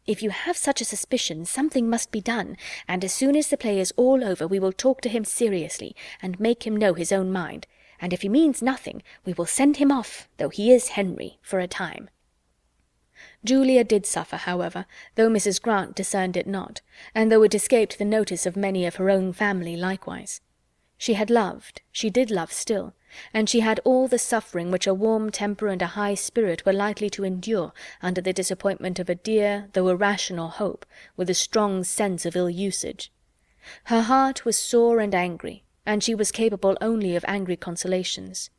"If you have such a suspicion, something must be done, and as soon as the play is all over we will talk to him seriously, and make him know his own mind, and if he means nothing, we will send him off, though he is Henry, for a time." Julia did suffer, however, though Mrs. Grant discerned it not, and though it escaped the notice of many of her own family likewise. She had loved, she did love still, and she had all the suffering which a warm temper and a high spirit were likely to endure under the disappointment of a dear, though irrational hope, with a strong sense of ill usage. Her heart was sore and angry, and she was capable only of angry consolations.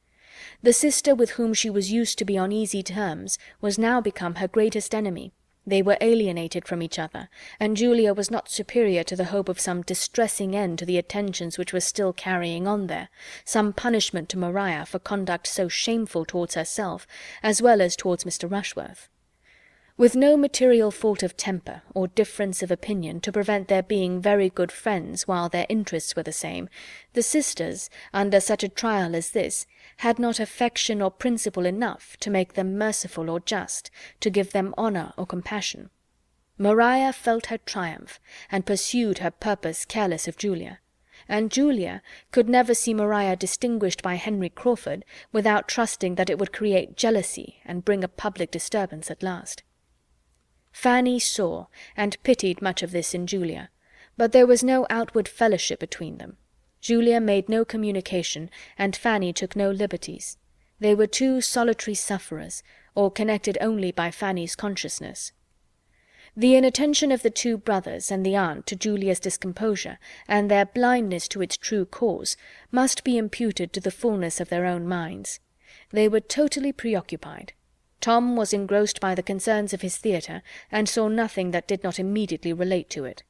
The sister with whom she was used to be on easy terms was now become her greatest enemy. They were alienated from each other, and Julia was not superior to the hope of some distressing end to the attentions which were still carrying on there, some punishment to Maria for conduct so shameful towards herself, as well as towards Mr. Rushworth. With no material fault of temper or difference of opinion to prevent their being very good friends while their interests were the same, the sisters, under such a trial as this, had not affection or principle enough to make them merciful or just, to give them honour or compassion. Maria felt her triumph, and pursued her purpose careless of Julia, and Julia could never see Maria distinguished by Henry Crawford without trusting that it would create jealousy and bring a public disturbance at last. Fanny saw and pitied much of this in Julia, but there was no outward fellowship between them. Julia made no communication, and Fanny took no liberties. They were two solitary sufferers, or connected only by Fanny's consciousness. The inattention of the two brothers and the aunt to Julia's discomposure, and their blindness to its true cause, must be imputed to the fullness of their own minds. They were totally preoccupied. Tom was engrossed by the concerns of his theatre, and saw nothing that did not immediately relate to it.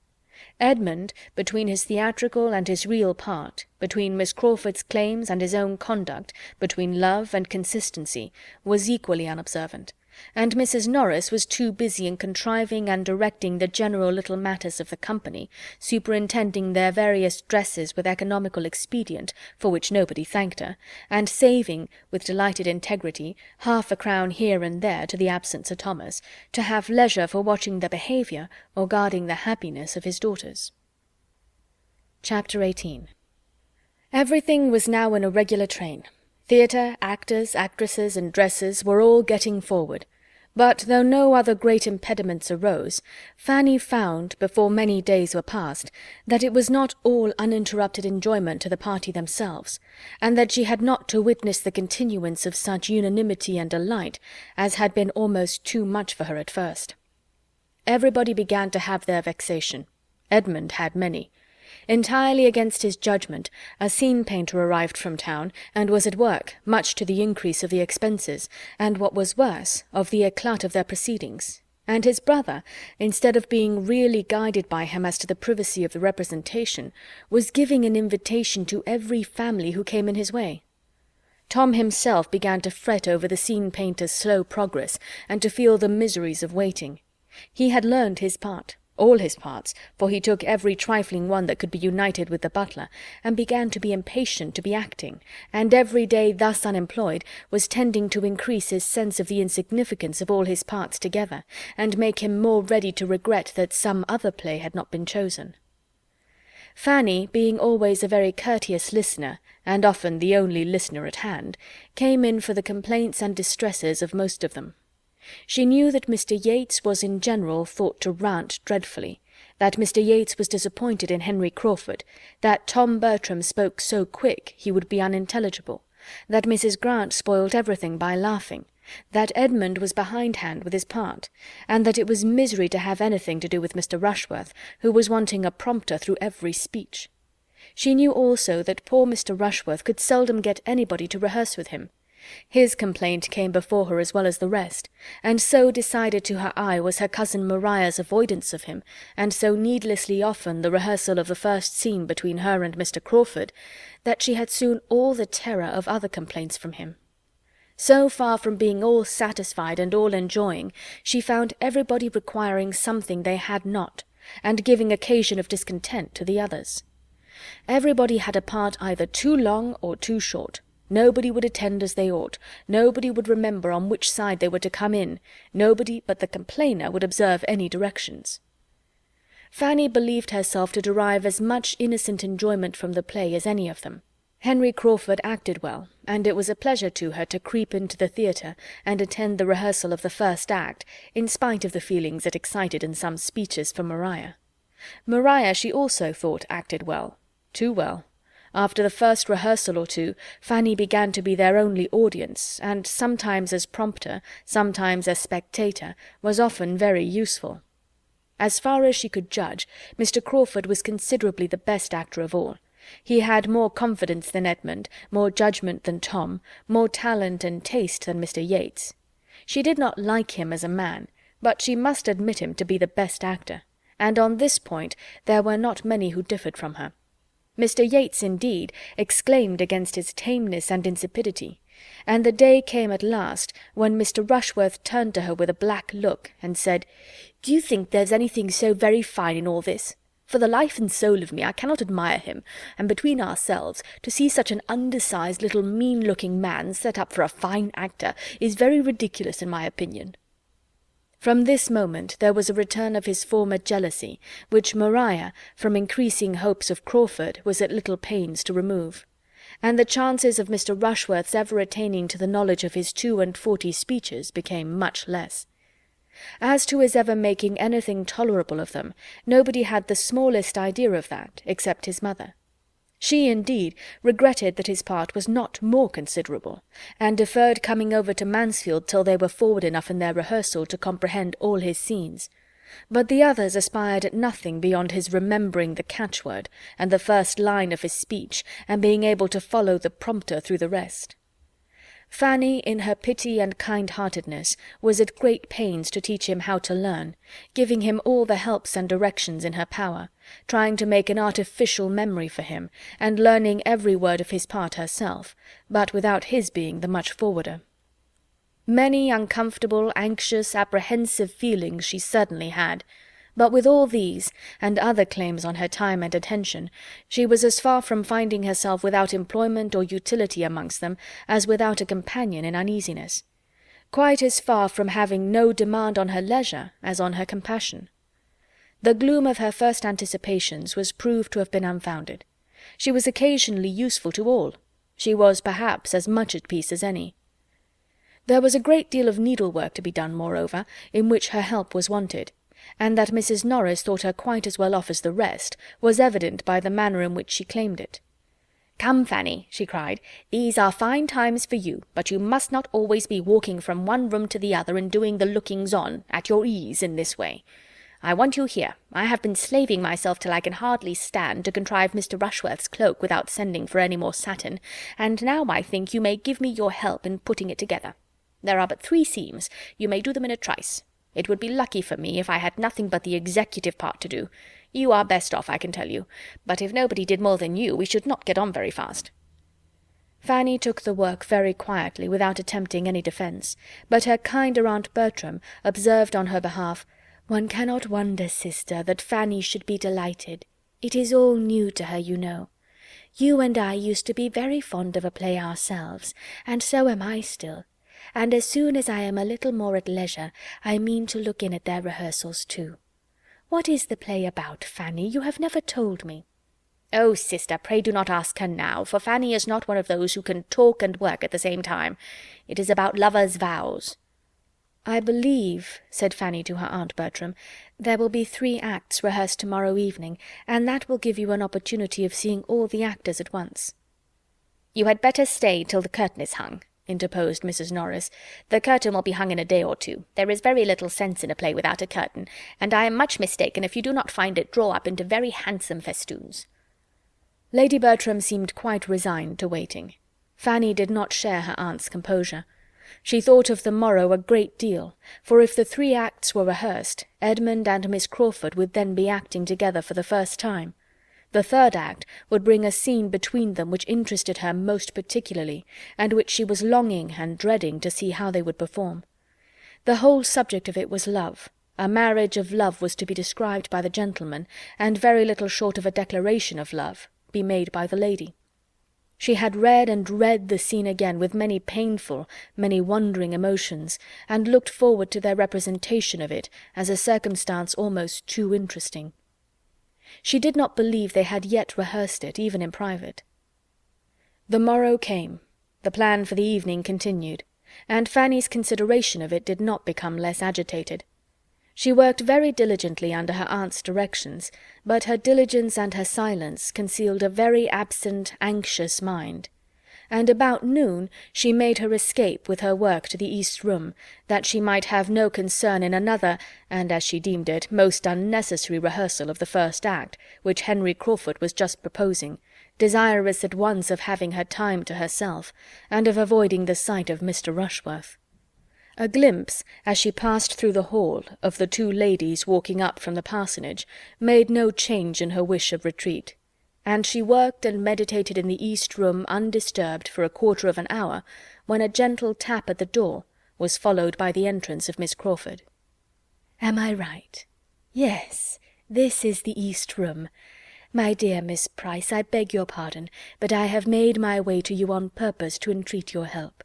Edmund, between his theatrical and his real part, between Miss Crawford's claims and his own conduct, between love and consistency, was equally unobservant, and Mrs. Norris was too busy in contriving and directing the general little matters of the company, superintending their various dresses with economical expedient, for which nobody thanked her, and saving, with delighted integrity, half a crown here and there to the absent Sir Thomas, to have leisure for watching the behaviour or guarding the happiness of his daughters. Chapter 18. Everything was now in a regular train. Theatre, actors, actresses, and dresses were all getting forward, but though no other great impediments arose, Fanny found, before many days were past, that it was not all uninterrupted enjoyment to the party themselves, and that she had not to witness the continuance of such unanimity and delight as had been almost too much for her at first. Everybody began to have their vexation. Edmund had many. Entirely against his judgment, a scene-painter arrived from town, and was at work, much to the increase of the expenses, and what was worse, of the eclat of their proceedings. and his brother, instead of being really guided by him as to the privacy of the representation, was giving an invitation to every family who came in his way. Tom himself began to fret over the scene-painter's slow progress, and to feel the miseries of waiting. He had learned his part, all his parts, for he took every trifling one that could be united with the butler, and began to be impatient to be acting, and every day thus unemployed was tending to increase his sense of the insignificance of all his parts together, and make him more ready to regret that some other play had not been chosen. Fanny, being always a very courteous listener, and often the only listener at hand, came in for the complaints and distresses of most of them. She knew that Mr. Yates was in general thought to rant dreadfully, that Mr. Yates was disappointed in Henry Crawford, that Tom Bertram spoke so quick he would be unintelligible, that Mrs. Grant spoilt everything by laughing, that Edmund was behindhand with his part, and that it was misery to have anything to do with Mr. Rushworth, who was wanting a prompter through every speech. She knew also that poor Mr. Rushworth could seldom get anybody to rehearse with him. His complaint came before her as well as the rest, and so decided to her eye was her cousin Maria's avoidance of him, and so needlessly often the rehearsal of the first scene between her and Mr. Crawford, that she had soon all the terror of other complaints from him. So far from being all satisfied and all enjoying, she found everybody requiring something they had not, and giving occasion of discontent to the others. Everybody had a part either too long or too short. Nobody would attend as they ought, nobody would remember on which side they were to come in, nobody but the complainer would observe any directions. Fanny believed herself to derive as much innocent enjoyment from the play as any of them. Henry Crawford acted well, and it was a pleasure to her to creep into the theatre and attend the rehearsal of the first act, in spite of the feelings it excited in some speeches from Maria. Maria she also thought acted well, too well. After the first rehearsal or two, Fanny began to be their only audience, and sometimes as prompter, sometimes as spectator, was often very useful. As far as she could judge, Mr. Crawford was considerably the best actor of all. He had more confidence than Edmund, more judgment than Tom, more talent and taste than Mr. Yates. She did not like him as a man, but she must admit him to be the best actor, and on this point there were not many who differed from her. Mr. Yates, indeed, exclaimed against his tameness and insipidity, and the day came at last when Mr. Rushworth turned to her with a black look, and said, "Do you think there's anything so very fine in all this? For the life and soul of me, I cannot admire him, and between ourselves, to see such an undersized little mean-looking man set up for a fine actor is very ridiculous in my opinion." From this moment there was a return of his former jealousy, which Maria, from increasing hopes of Crawford, was at little pains to remove, and the chances of Mr. Rushworth's ever attaining to the knowledge of his 42 speeches became much less. As to his ever making anything tolerable of them, nobody had the smallest idea of that, except his mother. She, indeed, regretted that his part was not more considerable, and deferred coming over to Mansfield till they were forward enough in their rehearsal to comprehend all his scenes. But the others aspired at nothing beyond his remembering the catchword, and the first line of his speech, and being able to follow the prompter through the rest. Fanny, in her pity and kind-heartedness, was at great pains to teach him how to learn, giving him all the helps and directions in her power, trying to make an artificial memory for him, and learning every word of his part herself, but without his being the much forwarder. Many uncomfortable, anxious, apprehensive feelings she certainly had, but with all these, and other claims on her time and attention, she was as far from finding herself without employment or utility amongst them as without a companion in uneasiness, quite as far from having no demand on her leisure as on her compassion. The gloom of her first anticipations was proved to have been unfounded. She was occasionally useful to all. She was perhaps as much at peace as any. There was a great deal of needlework to be done, moreover, in which her help was wanted, and that Mrs. Norris thought her quite as well off as the rest was evident by the manner in which she claimed it. "Come, Fanny," she cried, "these are fine times for you, but you must not always be walking from one room to the other and doing the lookings-on, at your ease, in this way. I want you here. I have been slaving myself till I can hardly stand to contrive Mr. Rushworth's cloak without sending for any more satin, and now I think you may give me your help in putting it together. There are but 3 seams. You may do them in a trice. It would be lucky for me if I had nothing but the executive part to do. You are best off, I can tell you. But if nobody did more than you, we should not get on very fast." Fanny took the work very quietly, without attempting any defence, but her kinder Aunt Bertram observed on her behalf, "One cannot wonder, sister, that Fanny should be delighted. It is all new to her, you know. You and I used to be very fond of a play ourselves, and so am I still. And as soon as I am a little more at leisure, I mean to look in at their rehearsals too. What is the play about, Fanny? You have never told me." "Oh, sister, pray do not ask her now, for Fanny is not one of those who can talk and work at the same time. It is about lovers' vows." "I believe," said Fanny to her Aunt Bertram, "there will be 3 acts rehearsed tomorrow evening, and that will give you an opportunity of seeing all the actors at once." "You had better stay till the curtain is hung," interposed Mrs. Norris. "The curtain will be hung in a day or 2. There is very little sense in a play without a curtain, and I am much mistaken if you do not find it draw up into very handsome festoons." Lady Bertram seemed quite resigned to waiting. Fanny did not share her aunt's composure. She thought of the morrow a great deal, for if the 3 acts were rehearsed, Edmund and Miss Crawford would then be acting together for the first time. The 3rd act would bring a scene between them which interested her most particularly, and which she was longing and dreading to see how they would perform. The whole subject of it was love. A marriage of love was to be described by the gentleman, and very little short of a declaration of love be made by the lady. She had read and read the scene again with many painful, many wondering emotions, and looked forward to their representation of it as a circumstance almost too interesting. She did not believe they had yet rehearsed it, even in private. The morrow came, the plan for the evening continued, and Fanny's consideration of it did not become less agitated. She worked very diligently under her aunt's directions, but her diligence and her silence concealed a very absent, anxious mind. And about noon she made her escape with her work to the east room, that she might have no concern in another, and as she deemed it, most unnecessary rehearsal of the 1st act, which Henry Crawford was just proposing, desirous at once of having her time to herself, and of avoiding the sight of Mr. Rushworth. A glimpse, as she passed through the hall, of the 2 ladies walking up from the parsonage, made no change in her wish of retreat, and she worked and meditated in the east room undisturbed for a quarter of an hour, when a gentle tap at the door was followed by the entrance of Miss Crawford. "Am I right? Yes, this is the east room. My dear Miss Price, I beg your pardon, but I have made my way to you on purpose to entreat your help."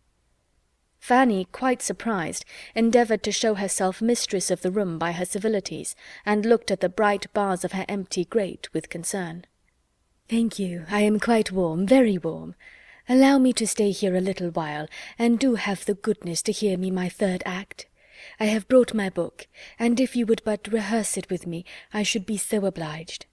Fanny, quite surprised, endeavoured to show herself mistress of the room by her civilities, and looked at the bright bars of her empty grate with concern. "Thank you, I am quite warm, very warm. Allow me to stay here a little while, and do have the goodness to hear me my 3rd act. I have brought my book, and if you would but rehearse it with me, I should be so obliged.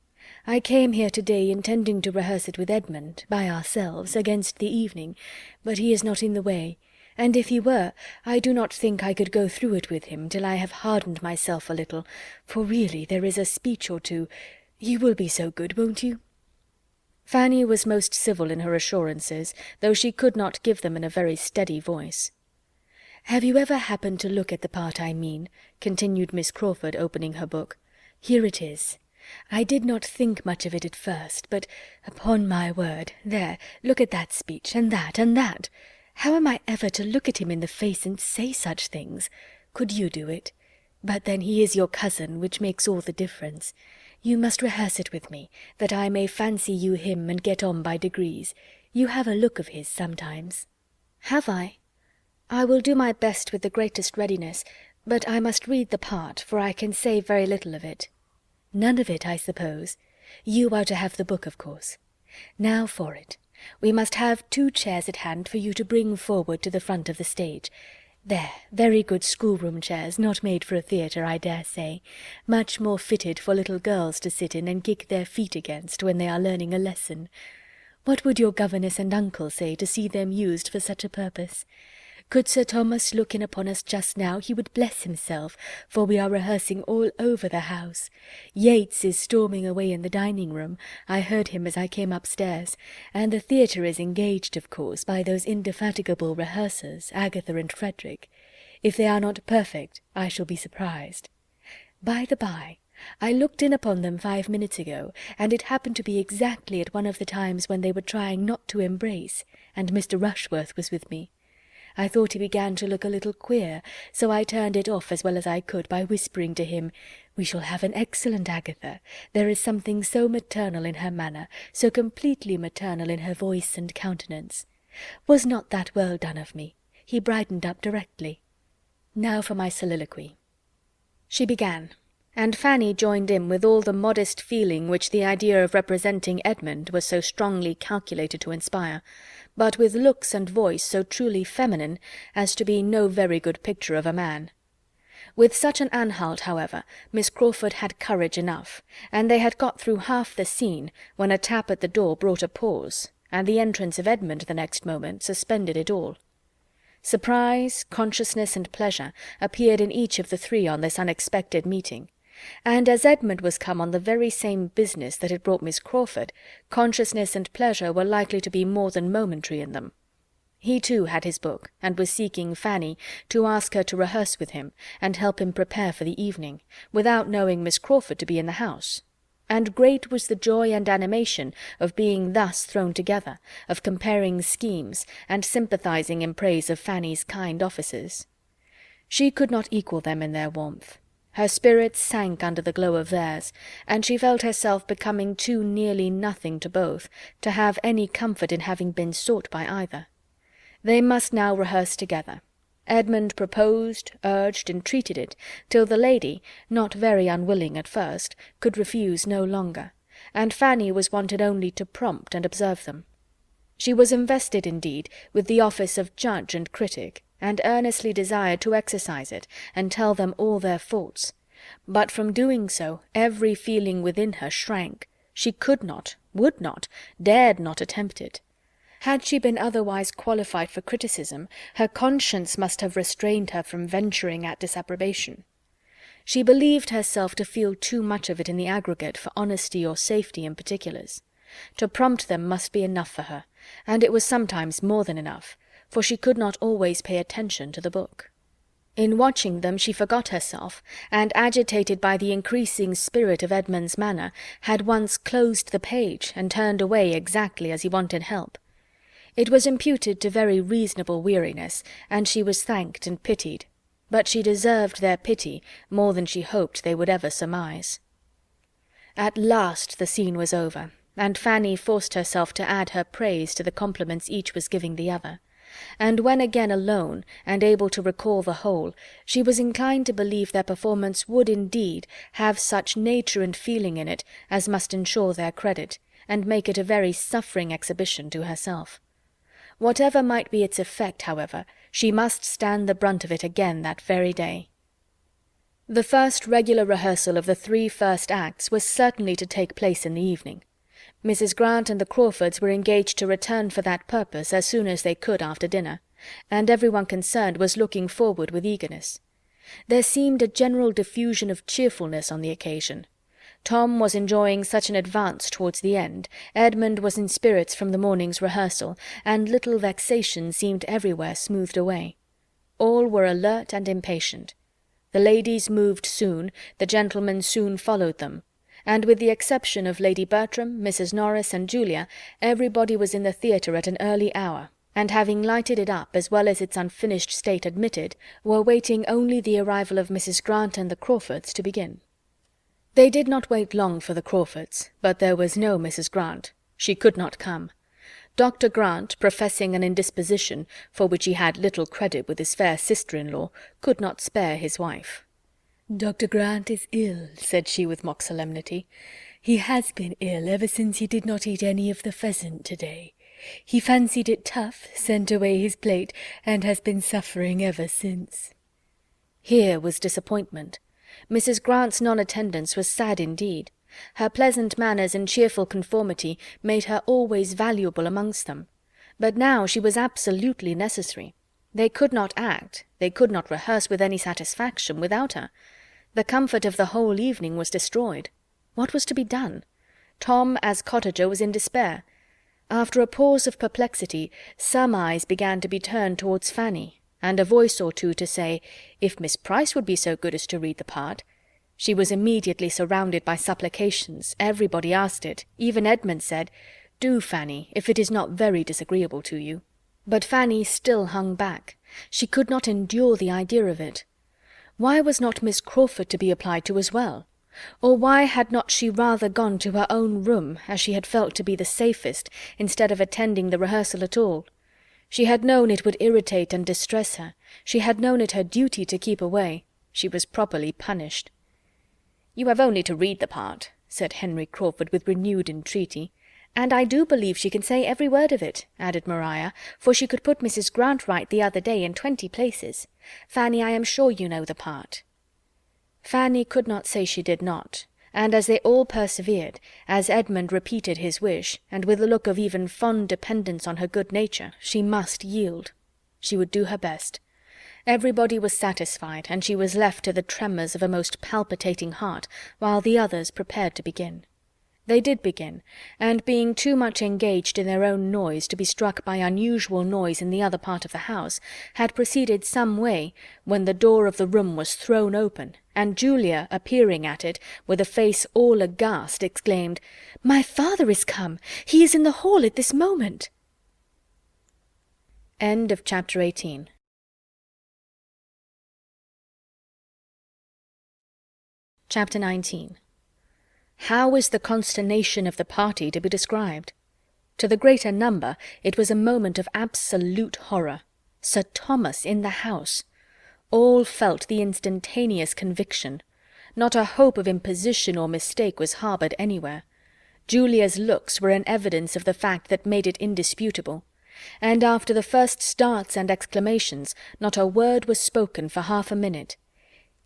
I came here to-day intending to rehearse it with Edmund, by ourselves, against the evening, but he is not in the way, and if he were, I do not think I could go through it with him till I have hardened myself a little, for really there is a speech or 2. You will be so good, won't you?" Fanny was most civil in her assurances, though she could not give them in a very steady voice. "Have you ever happened to look at the part I mean?" continued Miss Crawford, opening her book. "Here it is. I did not think much of it at first, but, upon my word, there, look at that speech, and that, and that. How am I ever to look at him in the face and say such things? Could you do it? But then he is your cousin, which makes all the difference. You must rehearse it with me, that I may fancy you him and get on by degrees. You have a look of his sometimes." "Have I? I will do my best with the greatest readiness, but I must read the part, for I can say very little of it." "None of it, I suppose. You are to have the book, of course. Now for it. We must have 2 chairs at hand for you to bring forward to the front of the stage. There, very good schoolroom chairs, not made for a theatre, I dare say, much more fitted for little girls to sit in and kick their feet against when they are learning a lesson. What would your governess and uncle say to see them used for such a purpose? Could Sir Thomas look in upon us just now, he would bless himself, for we are rehearsing all over the house. Yates is storming away in the dining-room. I heard him as I came upstairs, and the theatre is engaged, of course, by those indefatigable rehearsers, Agatha and Frederick. If they are not perfect, I shall be surprised. By the by, I looked in upon them 5 minutes ago, and it happened to be exactly at one of the times when they were trying not to embrace, and Mr. Rushworth was with me. I thought he began to look a little queer, so I turned it off as well as I could by whispering to him, "We shall have an excellent Agatha. There is something so maternal in her manner, so completely maternal in her voice and countenance. Was not that well done of me?" He brightened up directly. Now for my soliloquy. She began, and Fanny joined in with all the modest feeling which the idea of representing Edmund was so strongly calculated to inspire, but with looks and voice so truly feminine as to be no very good picture of a man. With such an Anhalt, however, Miss Crawford had courage enough, and they had got through half the scene when a tap at the door brought a pause, and the entrance of Edmund the next moment suspended it all. Surprise, consciousness, and pleasure appeared in each of the three on this unexpected meeting, and as Edmund was come on the very same business that had brought Miss Crawford, consciousness and pleasure were likely to be more than momentary in them. He too had his book, and was seeking Fanny to ask her to rehearse with him, and help him prepare for the evening, without knowing Miss Crawford to be in the house. And great was the joy and animation of being thus thrown together, of comparing schemes, and sympathizing in praise of Fanny's kind offices. She could not equal them in their warmth. Her spirits sank under the glow of theirs, and she felt herself becoming too nearly nothing to both to have any comfort in having been sought by either. They must now rehearse together. Edmund proposed, urged, entreated it, till the lady, not very unwilling at first, could refuse no longer, and Fanny was wanted only to prompt and observe them. She was invested, indeed, with the office of judge and critic, and earnestly desired to exercise it, and tell them all their faults. But from doing so every feeling within her shrank. She could not, would not, dared not attempt it. Had she been otherwise qualified for criticism, her conscience must have restrained her from venturing at disapprobation. She believed herself to feel too much of it in the aggregate for honesty or safety in particulars. To prompt them must be enough for her, and it was sometimes more than enough, for she could not always pay attention to the book. In watching them she forgot herself, and, agitated by the increasing spirit of Edmund's manner, had once closed the page and turned away exactly as he wanted help. It was imputed to very reasonable weariness, and she was thanked and pitied, but she deserved their pity more than she hoped they would ever surmise. At last the scene was over, and Fanny forced herself to add her praise to the compliments each was giving the other, and when again alone, and able to recall the whole, she was inclined to believe their performance would indeed have such nature and feeling in it as must ensure their credit, and make it a very suffering exhibition to herself. Whatever might be its effect, however, she must stand the brunt of it again that very day. The first regular rehearsal of the 3 first acts was certainly to take place in the evening. Mrs. Grant and the Crawfords were engaged to return for that purpose as soon as they could after dinner, and everyone concerned was looking forward with eagerness. There seemed a general diffusion of cheerfulness on the occasion. Tom was enjoying such an advance towards the end, Edmund was in spirits from the morning's rehearsal, and little vexation seemed everywhere smoothed away. All were alert and impatient. The ladies moved soon, the gentlemen soon followed them, and with the exception of Lady Bertram, Mrs. Norris, and Julia, everybody was in the theatre at an early hour, and having lighted it up as well as its unfinished state admitted, were waiting only the arrival of Mrs. Grant and the Crawfords to begin. They did not wait long for the Crawfords, but there was no Mrs. Grant. She could not come. Dr. Grant, professing an indisposition, for which he had little credit with his fair sister-in-law, could not spare his wife. "Dr. Grant is ill," said she with mock solemnity. "He has been ill ever since he did not eat any of the pheasant to-day. He fancied it tough, sent away his plate, and has been suffering ever since." Here was disappointment. Mrs. Grant's non-attendance was sad indeed. Her pleasant manners and cheerful conformity made her always valuable amongst them. But now she was absolutely necessary. They could not act, they could not rehearse with any satisfaction without her. The comfort of the whole evening was destroyed. What was to be done? Tom, as cottager, was in despair. After a pause of perplexity, some eyes began to be turned towards Fanny, and a voice or two to say, if Miss Price would be so good as to read the part. She was immediately surrounded by supplications. Everybody asked it. Even Edmund said, "Do, Fanny, if it is not very disagreeable to you." But Fanny still hung back. She could not endure the idea of it. Why was not Miss Crawford to be applied to as well? Or why had not she rather gone to her own room, as she had felt to be the safest, instead of attending the rehearsal at all? She had known it would irritate and distress her. She had known it her duty to keep away. She was properly punished. "You have only to read the part," said Henry Crawford with renewed entreaty. "And I do believe she can say every word of it," added Maria, "for she could put Mrs. Grant right the other day in 20 places. Fanny, I am sure you know the part." Fanny could not say she did not, and as they all persevered, as Edmund repeated his wish, and with a look of even fond dependence on her good nature, she must yield. She would do her best. Everybody was satisfied, and she was left to the tremors of a most palpitating heart, while the others prepared to begin. They did begin, and being too much engaged in their own noise to be struck by unusual noise in the other part of the house, had proceeded some way, when the door of the room was thrown open, and Julia, appearing at it, with a face all aghast, exclaimed, "My father is come! He is in the hall at this moment!" End of chapter 18. Chapter 19. How is the consternation of the party to be described? To the greater number it was a moment of absolute horror. Sir Thomas in the house! All felt the instantaneous conviction. Not a hope of imposition or mistake was harboured anywhere. Julia's looks were an evidence of the fact that made it indisputable. And after the first starts and exclamations, not a word was spoken for half a minute.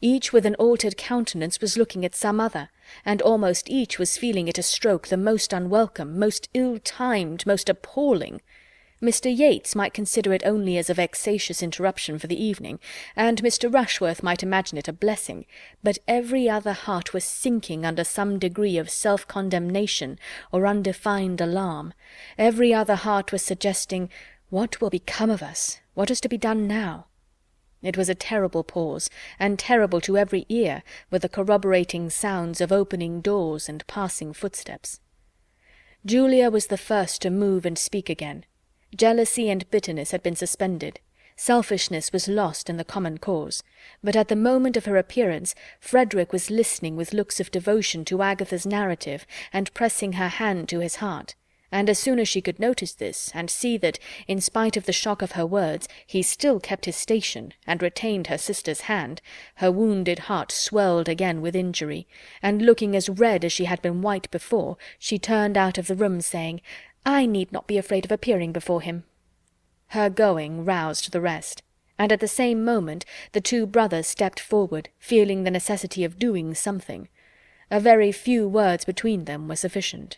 Each with an altered countenance was looking at some other, and almost each was feeling it a stroke the most unwelcome, most ill-timed, most appalling. Mr. Yates might consider it only as a vexatious interruption for the evening, and Mr. Rushworth might imagine it a blessing, but every other heart was sinking under some degree of self-condemnation or undefined alarm. Every other heart was suggesting, "What will become of us? What is to be done now?" It was a terrible pause, and terrible to every ear, with the corroborating sounds of opening doors and passing footsteps. Julia was the first to move and speak again. Jealousy and bitterness had been suspended. Selfishness was lost in the common cause. But at the moment of her appearance, Frederick was listening with looks of devotion to Agatha's narrative, and pressing her hand to his heart. And as soon as she could notice this, and see that, in spite of the shock of her words, he still kept his station, and retained her sister's hand, her wounded heart swelled again with injury, and looking as red as she had been white before, she turned out of the room, saying, "I need not be afraid of appearing before him." Her going roused the rest, and at the same moment the two brothers stepped forward, feeling the necessity of doing something. A very few words between them were sufficient.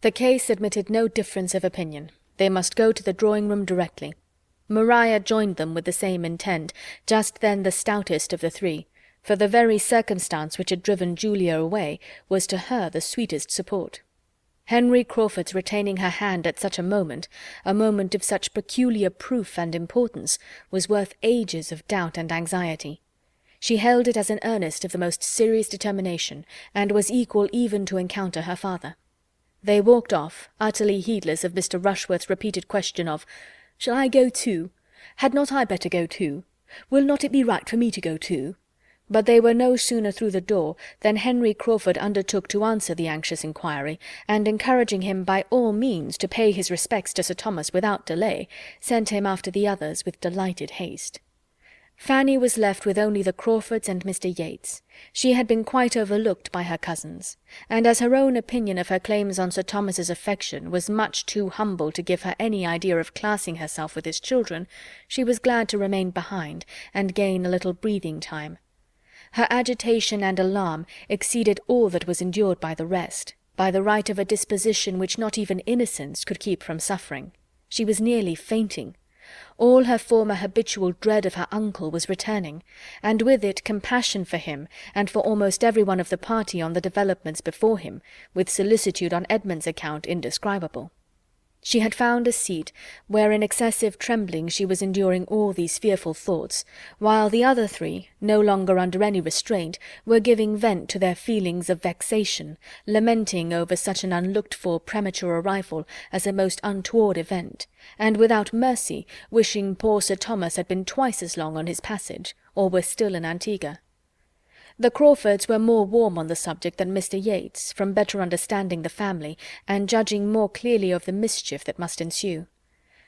The case admitted no difference of opinion. They must go to the drawing-room directly. Maria joined them with the same intent, just then the stoutest of the three, for the very circumstance which had driven Julia away was to her the sweetest support. Henry Crawford's retaining her hand at such a moment of such peculiar proof and importance, was worth ages of doubt and anxiety. She held it as an earnest of the most serious determination, and was equal even to encounter her father. They walked off, utterly heedless of Mr. Rushworth's repeated question of, "Shall I go too? Had not I better go too? Will not it be right for me to go too?" But they were no sooner through the door than Henry Crawford undertook to answer the anxious inquiry, and encouraging him by all means to pay his respects to Sir Thomas without delay, sent him after the others with delighted haste. Fanny was left with only the Crawfords and Mr. Yates. She had been quite overlooked by her cousins, and as her own opinion of her claims on Sir Thomas's affection was much too humble to give her any idea of classing herself with his children, she was glad to remain behind, and gain a little breathing time. Her agitation and alarm exceeded all that was endured by the rest, by the right of a disposition which not even innocence could keep from suffering. She was nearly fainting. All her former habitual dread of her uncle was returning, and with it compassion for him, and for almost every one of the party on the developments before him, with solicitude on Edmund's account indescribable. She had found a seat where in excessive trembling she was enduring all these fearful thoughts, while the other three, no longer under any restraint, were giving vent to their feelings of vexation, lamenting over such an unlooked-for premature arrival as a most untoward event, and without mercy wishing poor Sir Thomas had been twice as long on his passage, or were still in Antigua. The Crawfords were more warm on the subject than Mr. Yates, from better understanding the family, and judging more clearly of the mischief that must ensue.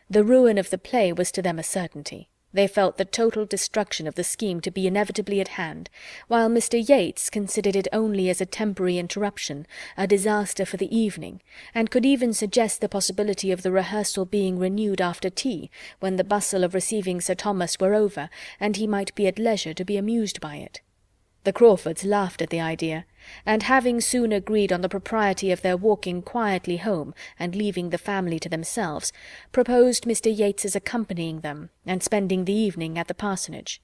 The ruin of the play was to them a certainty. They felt the total destruction of the scheme to be inevitably at hand, while Mr. Yates considered it only as a temporary interruption, a disaster for the evening, and could even suggest the possibility of the rehearsal being renewed after tea, when the bustle of receiving Sir Thomas were over, and he might be at leisure to be amused by it. The Crawfords laughed at the idea, and having soon agreed on the propriety of their walking quietly home and leaving the family to themselves, proposed Mr. Yates's accompanying them and spending the evening at the parsonage.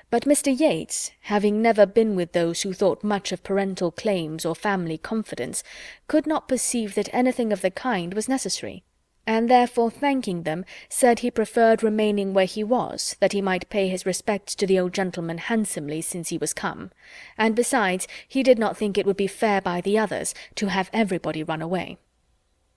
But Mr. Yates, having never been with those who thought much of parental claims or family confidence, could not perceive that anything of the kind was necessary, and therefore thanking them, said he preferred remaining where he was, that he might pay his respects to the old gentleman handsomely since he was come, and besides he did not think it would be fair by the others to have everybody run away.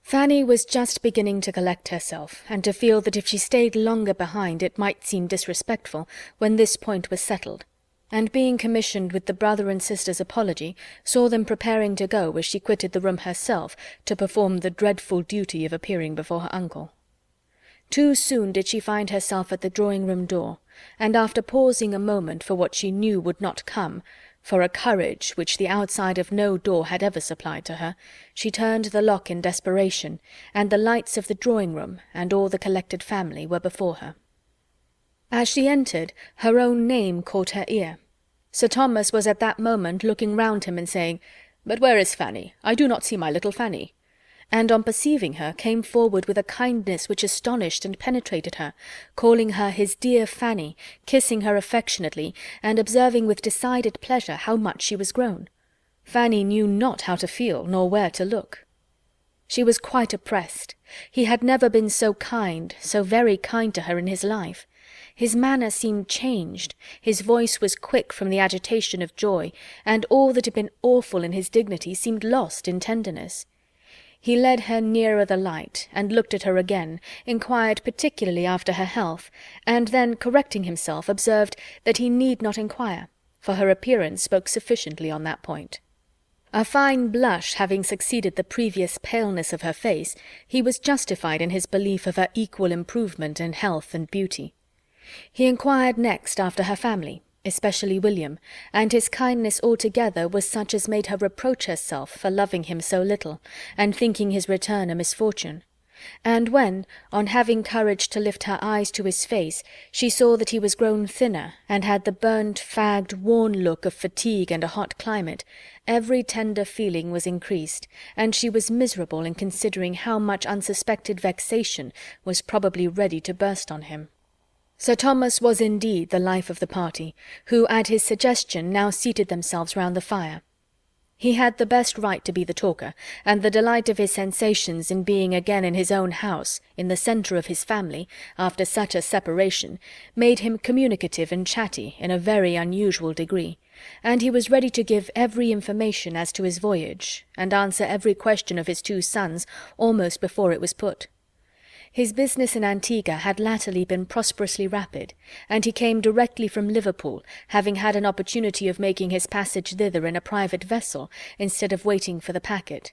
Fanny was just beginning to collect herself, and to feel that if she stayed longer behind it might seem disrespectful, when this point was settled, and being commissioned with the brother and sister's apology, saw them preparing to go as she quitted the room herself to perform the dreadful duty of appearing before her uncle. Too soon did she find herself at the drawing-room door, and after pausing a moment for what she knew would not come, for a courage which the outside of no door had ever supplied to her, she turned the lock in desperation, and the lights of the drawing-room and all the collected family were before her. As she entered, her own name caught her ear. Sir Thomas was at that moment looking round him and saying, "But where is Fanny? I do not see my little Fanny," and on perceiving her came forward with a kindness which astonished and penetrated her, calling her his dear Fanny, kissing her affectionately, and observing with decided pleasure how much she was grown. Fanny knew not how to feel, nor where to look. She was quite oppressed. He had never been so kind, so very kind to her in his life. His manner seemed changed, his voice was quick from the agitation of joy, and all that had been awful in his dignity seemed lost in tenderness. He led her nearer the light, and looked at her again, inquired particularly after her health, and then, correcting himself, observed that he need not inquire, for her appearance spoke sufficiently on that point. A fine blush having succeeded the previous paleness of her face, he was justified in his belief of her equal improvement in health and beauty. He inquired next after her family, especially William, and his kindness altogether was such as made her reproach herself for loving him so little, and thinking his return a misfortune. And when, on having courage to lift her eyes to his face, she saw that he was grown thinner, and had the burnt, fagged, worn look of fatigue and a hot climate, every tender feeling was increased, and she was miserable in considering how much unsuspected vexation was probably ready to burst on him. Sir Thomas was indeed the life of the party, who at his suggestion now seated themselves round the fire. He had the best right to be the talker, and the delight of his sensations in being again in his own house, in the centre of his family, after such a separation, made him communicative and chatty in a very unusual degree, and he was ready to give every information as to his voyage, and answer every question of his two sons almost before it was put. His business in Antigua had latterly been prosperously rapid, and he came directly from Liverpool, having had an opportunity of making his passage thither in a private vessel, instead of waiting for the packet,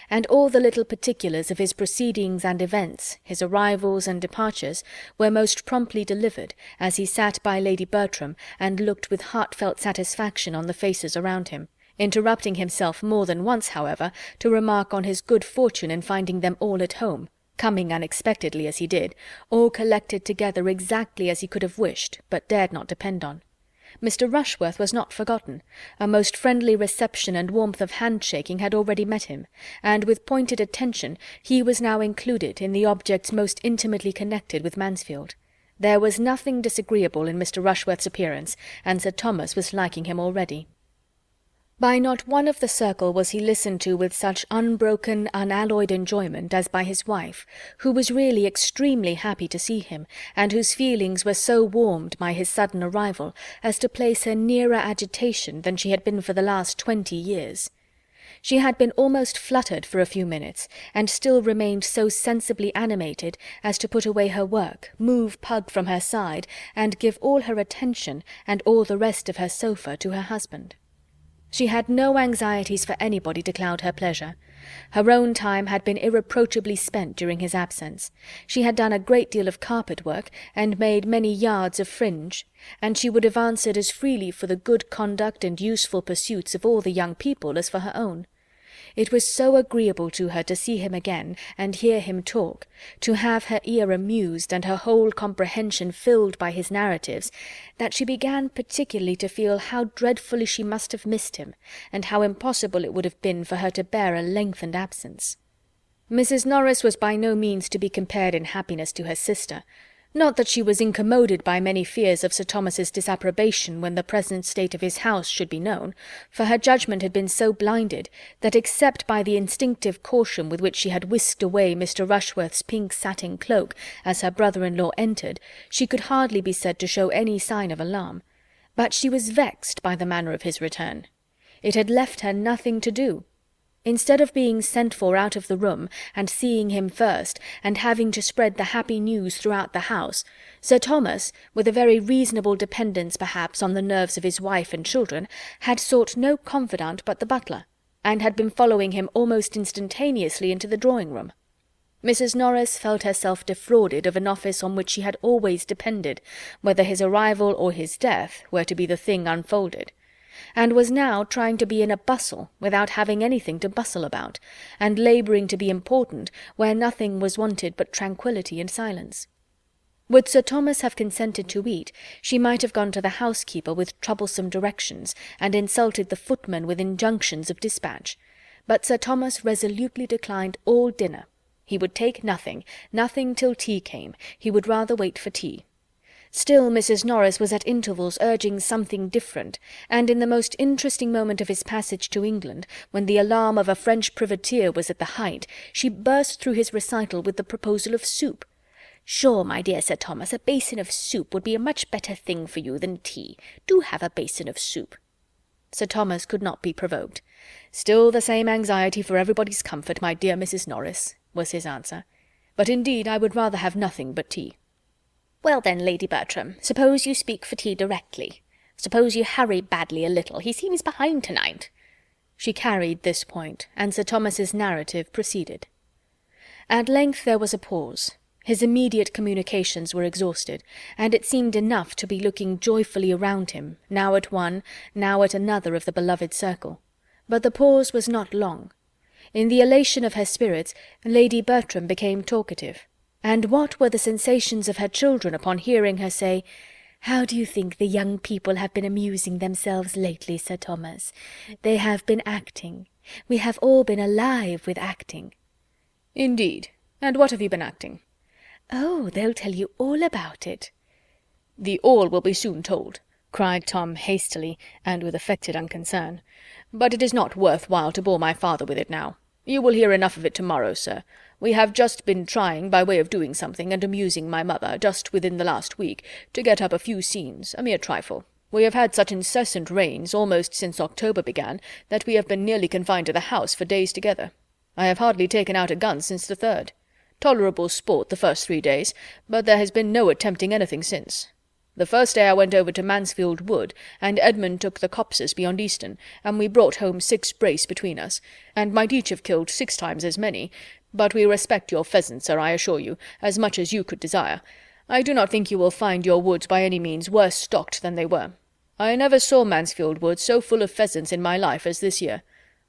and all the little particulars of his proceedings and events, his arrivals and departures, were most promptly delivered, as he sat by Lady Bertram, and looked with heartfelt satisfaction on the faces around him, interrupting himself more than once, however, to remark on his good fortune in finding them all at home, coming unexpectedly as he did, all collected together exactly as he could have wished, but dared not depend on. Mr. Rushworth was not forgotten. A most friendly reception and warmth of handshaking had already met him, and with pointed attention he was now included in the objects most intimately connected with Mansfield. There was nothing disagreeable in Mr. Rushworth's appearance, and Sir Thomas was liking him already. By not one of the circle was he listened to with such unbroken, unalloyed enjoyment as by his wife, who was really extremely happy to see him, and whose feelings were so warmed by his sudden arrival as to place her nearer agitation than she had been for the last 20 years. She had been almost fluttered for a few minutes, and still remained so sensibly animated as to put away her work, move Pug from her side, and give all her attention, and all the rest of her sofa, to her husband. She had no anxieties for anybody to cloud her pleasure. Her own time had been irreproachably spent during his absence. She had done a great deal of carpet work, and made many yards of fringe, and she would have answered as freely for the good conduct and useful pursuits of all the young people as for her own. It was so agreeable to her to see him again, and hear him talk, to have her ear amused and her whole comprehension filled by his narratives, that she began particularly to feel how dreadfully she must have missed him, and how impossible it would have been for her to bear a lengthened absence. Mrs. Norris was by no means to be compared in happiness to her sister. Not that she was incommoded by many fears of Sir Thomas's disapprobation when the present state of his house should be known, for her judgment had been so blinded that, except by the instinctive caution with which she had whisked away Mr. Rushworth's pink satin cloak as her brother-in-law entered, she could hardly be said to show any sign of alarm. But she was vexed by the manner of his return. It had left her nothing to do. Instead of being sent for out of the room, and seeing him first, and having to spread the happy news throughout the house, Sir Thomas, with a very reasonable dependence perhaps on the nerves of his wife and children, had sought no confidant but the butler, and had been following him almost instantaneously into the drawing-room. Mrs. Norris felt herself defrauded of an office on which she had always depended, whether his arrival or his death were to be the thing unfolded, and was now trying to be in a bustle without having anything to bustle about, and labouring to be important where nothing was wanted but tranquillity and silence. Would Sir Thomas have consented to eat, she might have gone to the housekeeper with troublesome directions, and insulted the footman with injunctions of dispatch. But Sir Thomas resolutely declined all dinner. He would take nothing, nothing till tea came. He would rather wait for tea. Still Mrs. Norris was at intervals urging something different, and in the most interesting moment of his passage to England, when the alarm of a French privateer was at the height, she burst through his recital with the proposal of soup. "Sure, my dear Sir Thomas, a basin of soup would be a much better thing for you than tea. Do have a basin of soup." Sir Thomas could not be provoked. "Still the same anxiety for everybody's comfort, my dear Mrs. Norris," was his answer. "But indeed I would rather have nothing but tea." "Well then, Lady Bertram, suppose you speak for tea directly. Suppose you hurry badly a little. He seems behind to-night." She carried this point, and Sir Thomas's narrative proceeded. At length there was a pause. His immediate communications were exhausted, and it seemed enough to be looking joyfully around him, now at one, now at another of the beloved circle. But the pause was not long. In the elation of her spirits, Lady Bertram became talkative. And what were the sensations of her children upon hearing her say, "How do you think the young people have been amusing themselves lately, Sir Thomas? They have been acting. We have all been alive with acting." "Indeed. And what have you been acting?" "Oh, they'll tell you all about it." "The all will be soon told," cried Tom hastily, and with affected unconcern. "But it is not worth while to bore my father with it now. You will hear enough of it to-morrow, sir. We have just been trying, by way of doing something, and amusing my mother, just within the last week, to get up a few scenes, a mere trifle. We have had such incessant rains, almost since October began, that we have been nearly confined to the house for days together. I have hardly taken out a gun since the 3rd. Tolerable sport the first 3 days, but there has been no attempting anything since. The first day I went over to Mansfield Wood, and Edmund took the copses beyond Easton, and we brought home 6 brace between us, and might each have killed 6 times as many, but we respect your pheasants, sir, I assure you, as much as you could desire. I do not think you will find your woods by any means worse stocked than they were. I never saw Mansfield Wood so full of pheasants in my life as this year.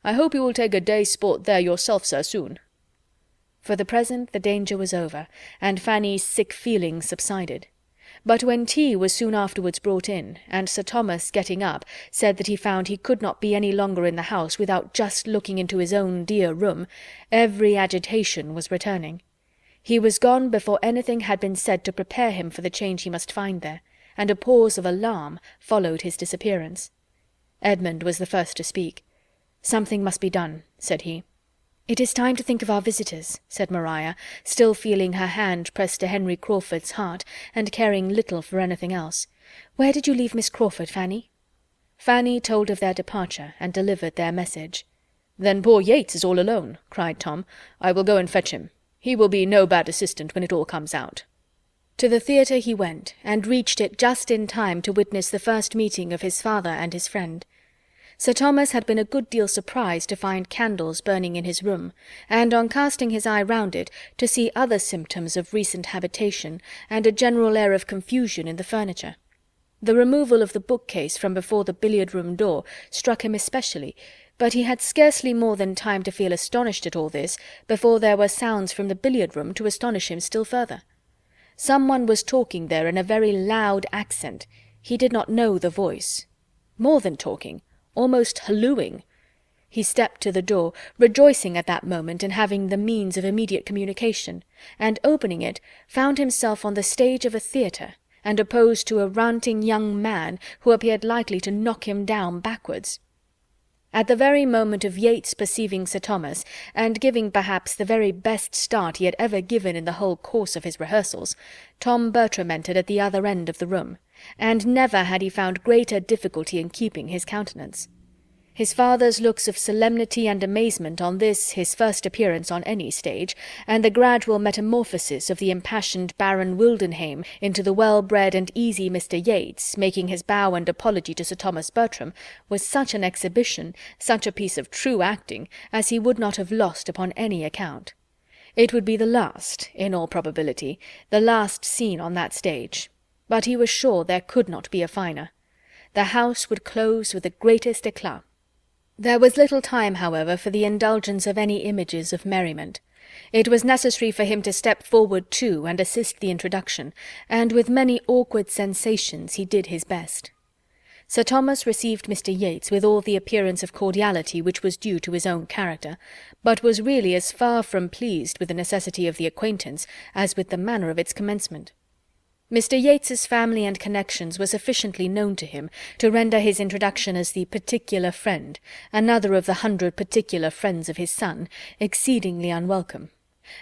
I hope you will take a day's sport there yourself, sir, soon." For the present the danger was over, and Fanny's sick feelings subsided. But when tea was soon afterwards brought in, and Sir Thomas, getting up, said that he found he could not be any longer in the house without just looking into his own dear room, every agitation was returning. He was gone before anything had been said to prepare him for the change he must find there, and a pause of alarm followed his disappearance. Edmund was the first to speak. "Something must be done," said he. "It is time to think of our visitors," said Maria, still feeling her hand pressed to Henry Crawford's heart, and caring little for anything else. "Where did you leave Miss Crawford, Fanny?" Fanny told of their departure, and delivered their message. "Then poor Yates is all alone," cried Tom. "I will go and fetch him. He will be no bad assistant when it all comes out." To the theatre he went, and reached it just in time to witness the first meeting of his father and his friend. Sir Thomas had been a good deal surprised to find candles burning in his room, and on casting his eye round it, to see other symptoms of recent habitation, and a general air of confusion in the furniture. The removal of the bookcase from before the billiard-room door struck him especially, but he had scarcely more than time to feel astonished at all this before there were sounds from the billiard-room to astonish him still further. Someone was talking there in a very loud accent. He did not know the voice. More than talking, almost hallooing. He stepped to the door, rejoicing at that moment in having the means of immediate communication, and opening it, found himself on the stage of a theatre, and opposed to a ranting young man who appeared likely to knock him down backwards. At the very moment of Yates perceiving Sir Thomas, and giving perhaps the very best start he had ever given in the whole course of his rehearsals, Tom Bertram entered at the other end of the room, and never had he found greater difficulty in keeping his countenance. His father's looks of solemnity and amazement on this his first appearance on any stage, and the gradual metamorphosis of the impassioned Baron Wildenheim into the well-bred and easy Mr. Yates, making his bow and apology to Sir Thomas Bertram, was such an exhibition, such a piece of true acting, as he would not have lost upon any account. It would be the last, in all probability, the last scene on that stage, but he was sure there could not be a finer. The house would close with the greatest eclat. There was little time, however, for the indulgence of any images of merriment. It was necessary for him to step forward too and assist the introduction, and with many awkward sensations he did his best. Sir Thomas received Mr. Yates with all the appearance of cordiality which was due to his own character, but was really as far from pleased with the necessity of the acquaintance as with the manner of its commencement. Mr. Yates's family and connections were sufficiently known to him to render his introduction as the particular friend, another of the 100 particular friends of his son, exceedingly unwelcome,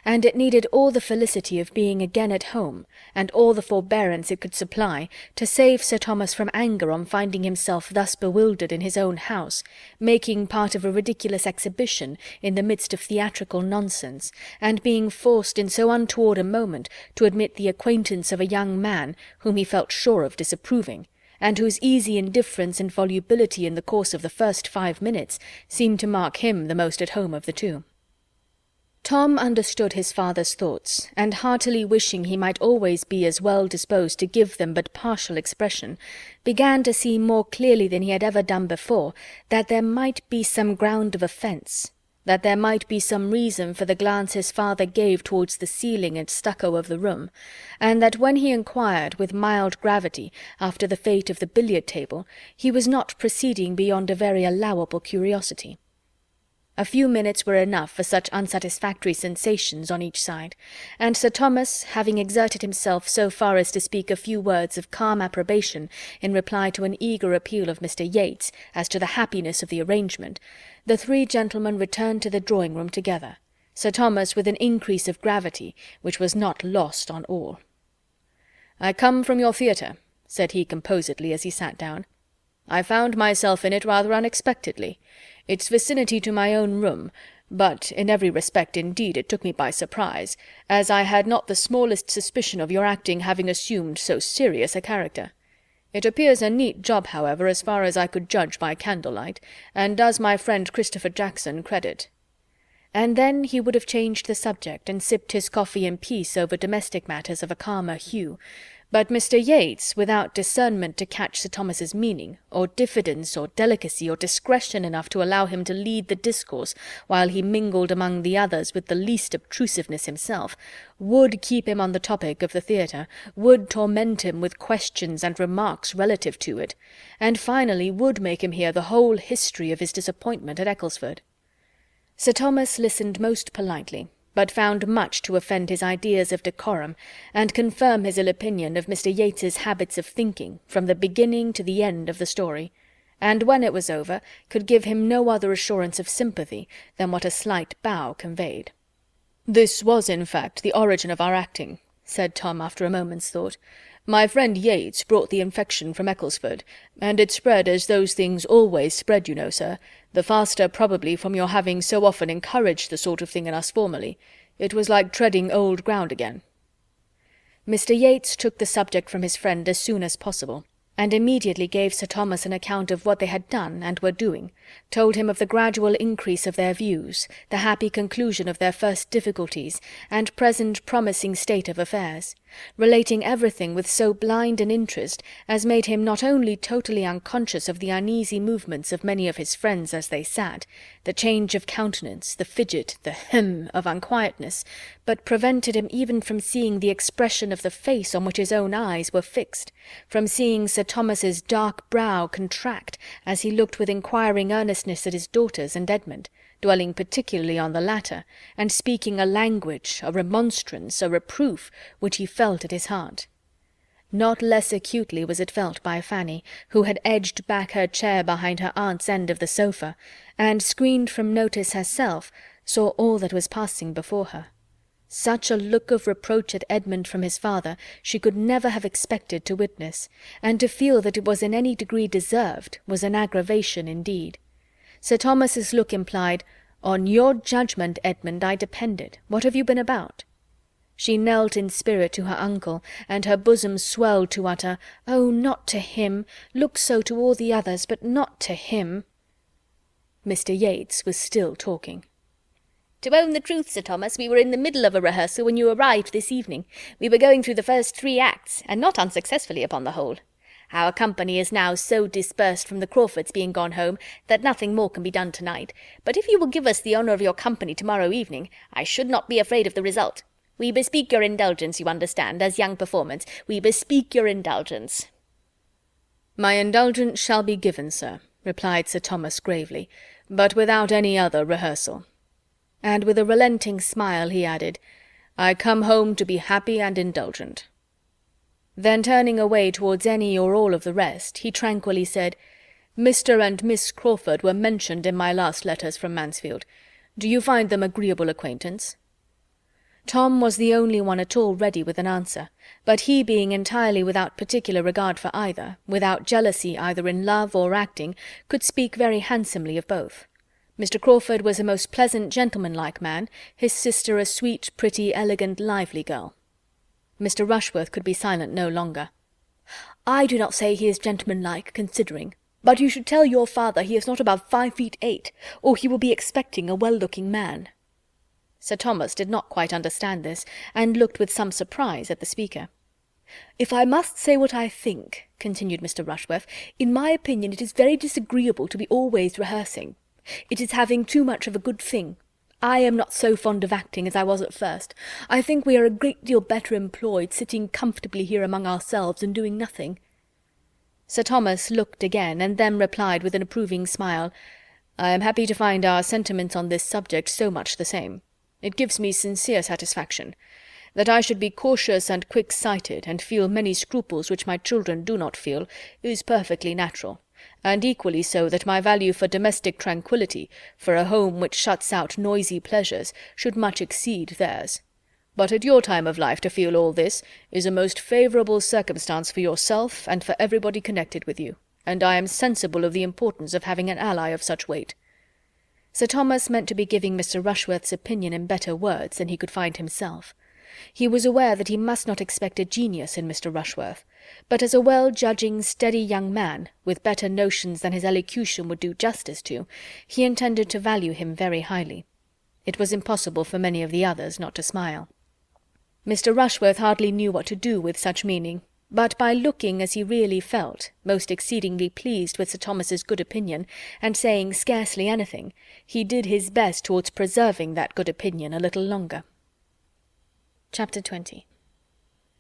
and it needed all the felicity of being again at home, and all the forbearance it could supply, to save Sir Thomas from anger on finding himself thus bewildered in his own house, making part of a ridiculous exhibition in the midst of theatrical nonsense, and being forced in so untoward a moment to admit the acquaintance of a young man whom he felt sure of disapproving, and whose easy indifference and volubility in the course of the first 5 minutes seemed to mark him the most at home of the two. Tom understood his father's thoughts, and heartily wishing he might always be as well disposed to give them but partial expression, began to see more clearly than he had ever done before that there might be some ground of offence, that there might be some reason for the glance his father gave towards the ceiling and stucco of the room, and that when he inquired with mild gravity after the fate of the billiard-table, he was not proceeding beyond a very allowable curiosity. A few minutes were enough for such unsatisfactory sensations on each side, and Sir Thomas, having exerted himself so far as to speak a few words of calm approbation in reply to an eager appeal of Mr. Yates as to the happiness of the arrangement, the 3 gentlemen returned to the drawing-room together, Sir Thomas with an increase of gravity which was not lost on all. "I come from your theatre," said he composedly as he sat down. "I found myself in it rather unexpectedly. Its vicinity to my own room, but in every respect indeed it took me by surprise, as I had not the smallest suspicion of your acting having assumed so serious a character. It appears a neat job, however, as far as I could judge by candlelight, and does my friend Christopher Jackson credit." And then he would have changed the subject, and sipped his coffee in peace over domestic matters of a calmer hue, but Mr. Yates, without discernment to catch Sir Thomas's meaning, or diffidence, or delicacy, or discretion enough to allow him to lead the discourse while he mingled among the others with the least obtrusiveness himself, would keep him on the topic of the theatre, would torment him with questions and remarks relative to it, and finally would make him hear the whole history of his disappointment at Ecclesford. Sir Thomas listened most politely, but found much to offend his ideas of decorum, and confirm his ill opinion of Mr. Yates's habits of thinking, from the beginning to the end of the story, and when it was over could give him no other assurance of sympathy than what a slight bow conveyed. "This was, in fact, the origin of our acting," said Tom after a moment's thought. "My friend Yates brought the infection from Ecclesford, and it spread as those things always spread, you know, sir, the faster probably from your having so often encouraged the sort of thing in us formerly. It was like treading old ground again." Mr. Yates took the subject from his friend as soon as possible, and immediately gave Sir Thomas an account of what they had done and were doing, told him of the gradual increase of their views, the happy conclusion of their first difficulties, and present promising state of affairs, relating everything with so blind an interest as made him not only totally unconscious of the uneasy movements of many of his friends as they sat, the change of countenance, the fidget, the hem of unquietness, but prevented him even from seeing the expression of the face on which his own eyes were fixed, from seeing Sir Thomas's dark brow contract as he looked with inquiring earnestness at his daughters and Edmund, dwelling particularly on the latter, and speaking a language, a remonstrance, a reproof, which he felt at his heart. Not less acutely was it felt by Fanny, who had edged back her chair behind her aunt's end of the sofa, and, screened from notice herself, saw all that was passing before her. Such a look of reproach at Edmund from his father she could never have expected to witness, and to feel that it was in any degree deserved was an aggravation indeed. Sir Thomas's look implied, "On your judgment, Edmund, I depended. What have you been about?" She knelt in spirit to her uncle, and her bosom swelled to utter, "Oh, not to him! Look so to all the others, but not to him!" Mr. Yates was still talking. "To own the truth, Sir Thomas, we were in the middle of a rehearsal when you arrived this evening. We were going through the first 3 acts, and not unsuccessfully upon the whole. Our company is now so dispersed from the Crawfords being gone home that nothing more can be done tonight, but if you will give us the honour of your company tomorrow evening, I should not be afraid of the result. We bespeak your indulgence, you understand, as young performers. We bespeak your indulgence." "My indulgence shall be given, sir," replied Sir Thomas gravely, "but without any other rehearsal." And with a relenting smile he added, "I come home to be happy and indulgent." Then turning away towards any or all of the rest, he tranquilly said, "Mr. and Miss Crawford were mentioned in my last letters from Mansfield. Do you find them agreeable acquaintance?" Tom was the only one at all ready with an answer, but he being entirely without particular regard for either, without jealousy either in love or acting, could speak very handsomely of both. Mr. Crawford was a most pleasant gentlemanlike man, his sister a sweet, pretty, elegant, lively girl. Mr. Rushworth could be silent no longer. "I do not say he is gentlemanlike, considering, but you should tell your father he is not above 5 feet 8, or he will be expecting a well-looking man." Sir Thomas did not quite understand this, and looked with some surprise at the speaker. "If I must say what I think," continued Mr. Rushworth, "in my opinion it is very disagreeable to be always rehearsing. It is having too much of a good thing. I am not so fond of acting as I was at first. I think we are a great deal better employed sitting comfortably here among ourselves and doing nothing." Sir Thomas looked again, and then replied with an approving smile, "I am happy to find our sentiments on this subject so much the same. It gives me sincere satisfaction. That I should be cautious and quick-sighted, and feel many scruples which my children do not feel, is perfectly natural, and equally so that my value for domestic tranquillity, for a home which shuts out noisy pleasures, should much exceed theirs. But at your time of life to feel all this is a most favourable circumstance for yourself and for everybody connected with you, and I am sensible of the importance of having an ally of such weight." Sir Thomas meant to be giving Mr. Rushworth's opinion in better words than he could find himself. He was aware that he must not expect a genius in Mr. Rushworth, but as a well-judging, steady young man, with better notions than his elocution would do justice to, he intended to value him very highly. It was impossible for many of the others not to smile. Mr. Rushworth hardly knew what to do with such meaning, but by looking as he really felt, most exceedingly pleased with Sir Thomas's good opinion, and saying scarcely anything, he did his best towards preserving that good opinion a little longer. Chapter 20.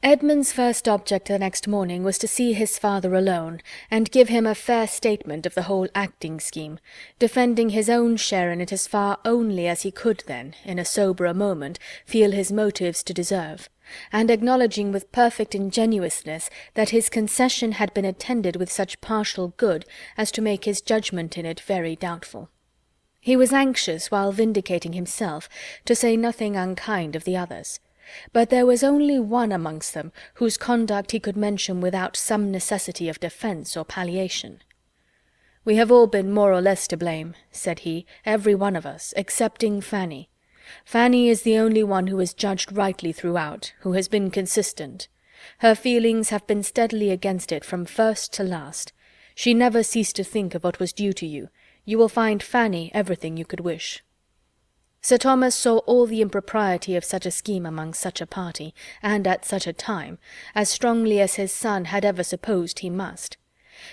Edmund's first object the next morning was to see his father alone, and give him a fair statement of the whole acting scheme, defending his own share in it as far only as he could then, in a soberer moment, feel his motives to deserve, and acknowledging with perfect ingenuousness that his concession had been attended with such partial good as to make his judgment in it very doubtful. He was anxious, while vindicating himself, to say nothing unkind of the others, but there was only one amongst them whose conduct he could mention without some necessity of defence or palliation. "We have all been more or less to blame," said he, "every one of us, excepting Fanny. Fanny is the only one who has judged rightly throughout, who has been consistent. Her feelings have been steadily against it from first to last. She never ceased to think of what was due to you. You will find Fanny everything you could wish." Sir Thomas saw all the impropriety of such a scheme among such a party, and at such a time, as strongly as his son had ever supposed he must.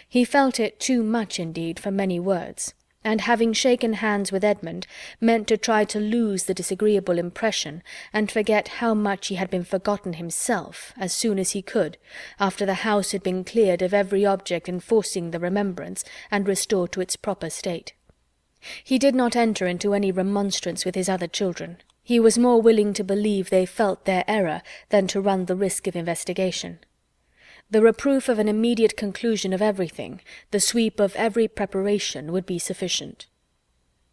He felt it too much indeed for many words, and having shaken hands with Edmund, meant to try to lose the disagreeable impression, and forget how much he had been forgotten himself as soon as he could, after the house had been cleared of every object enforcing the remembrance, and restored to its proper state. He did not enter into any remonstrance with his other children. He was more willing to believe they felt their error than to run the risk of investigation. The reproof of an immediate conclusion of everything, the sweep of every preparation, would be sufficient.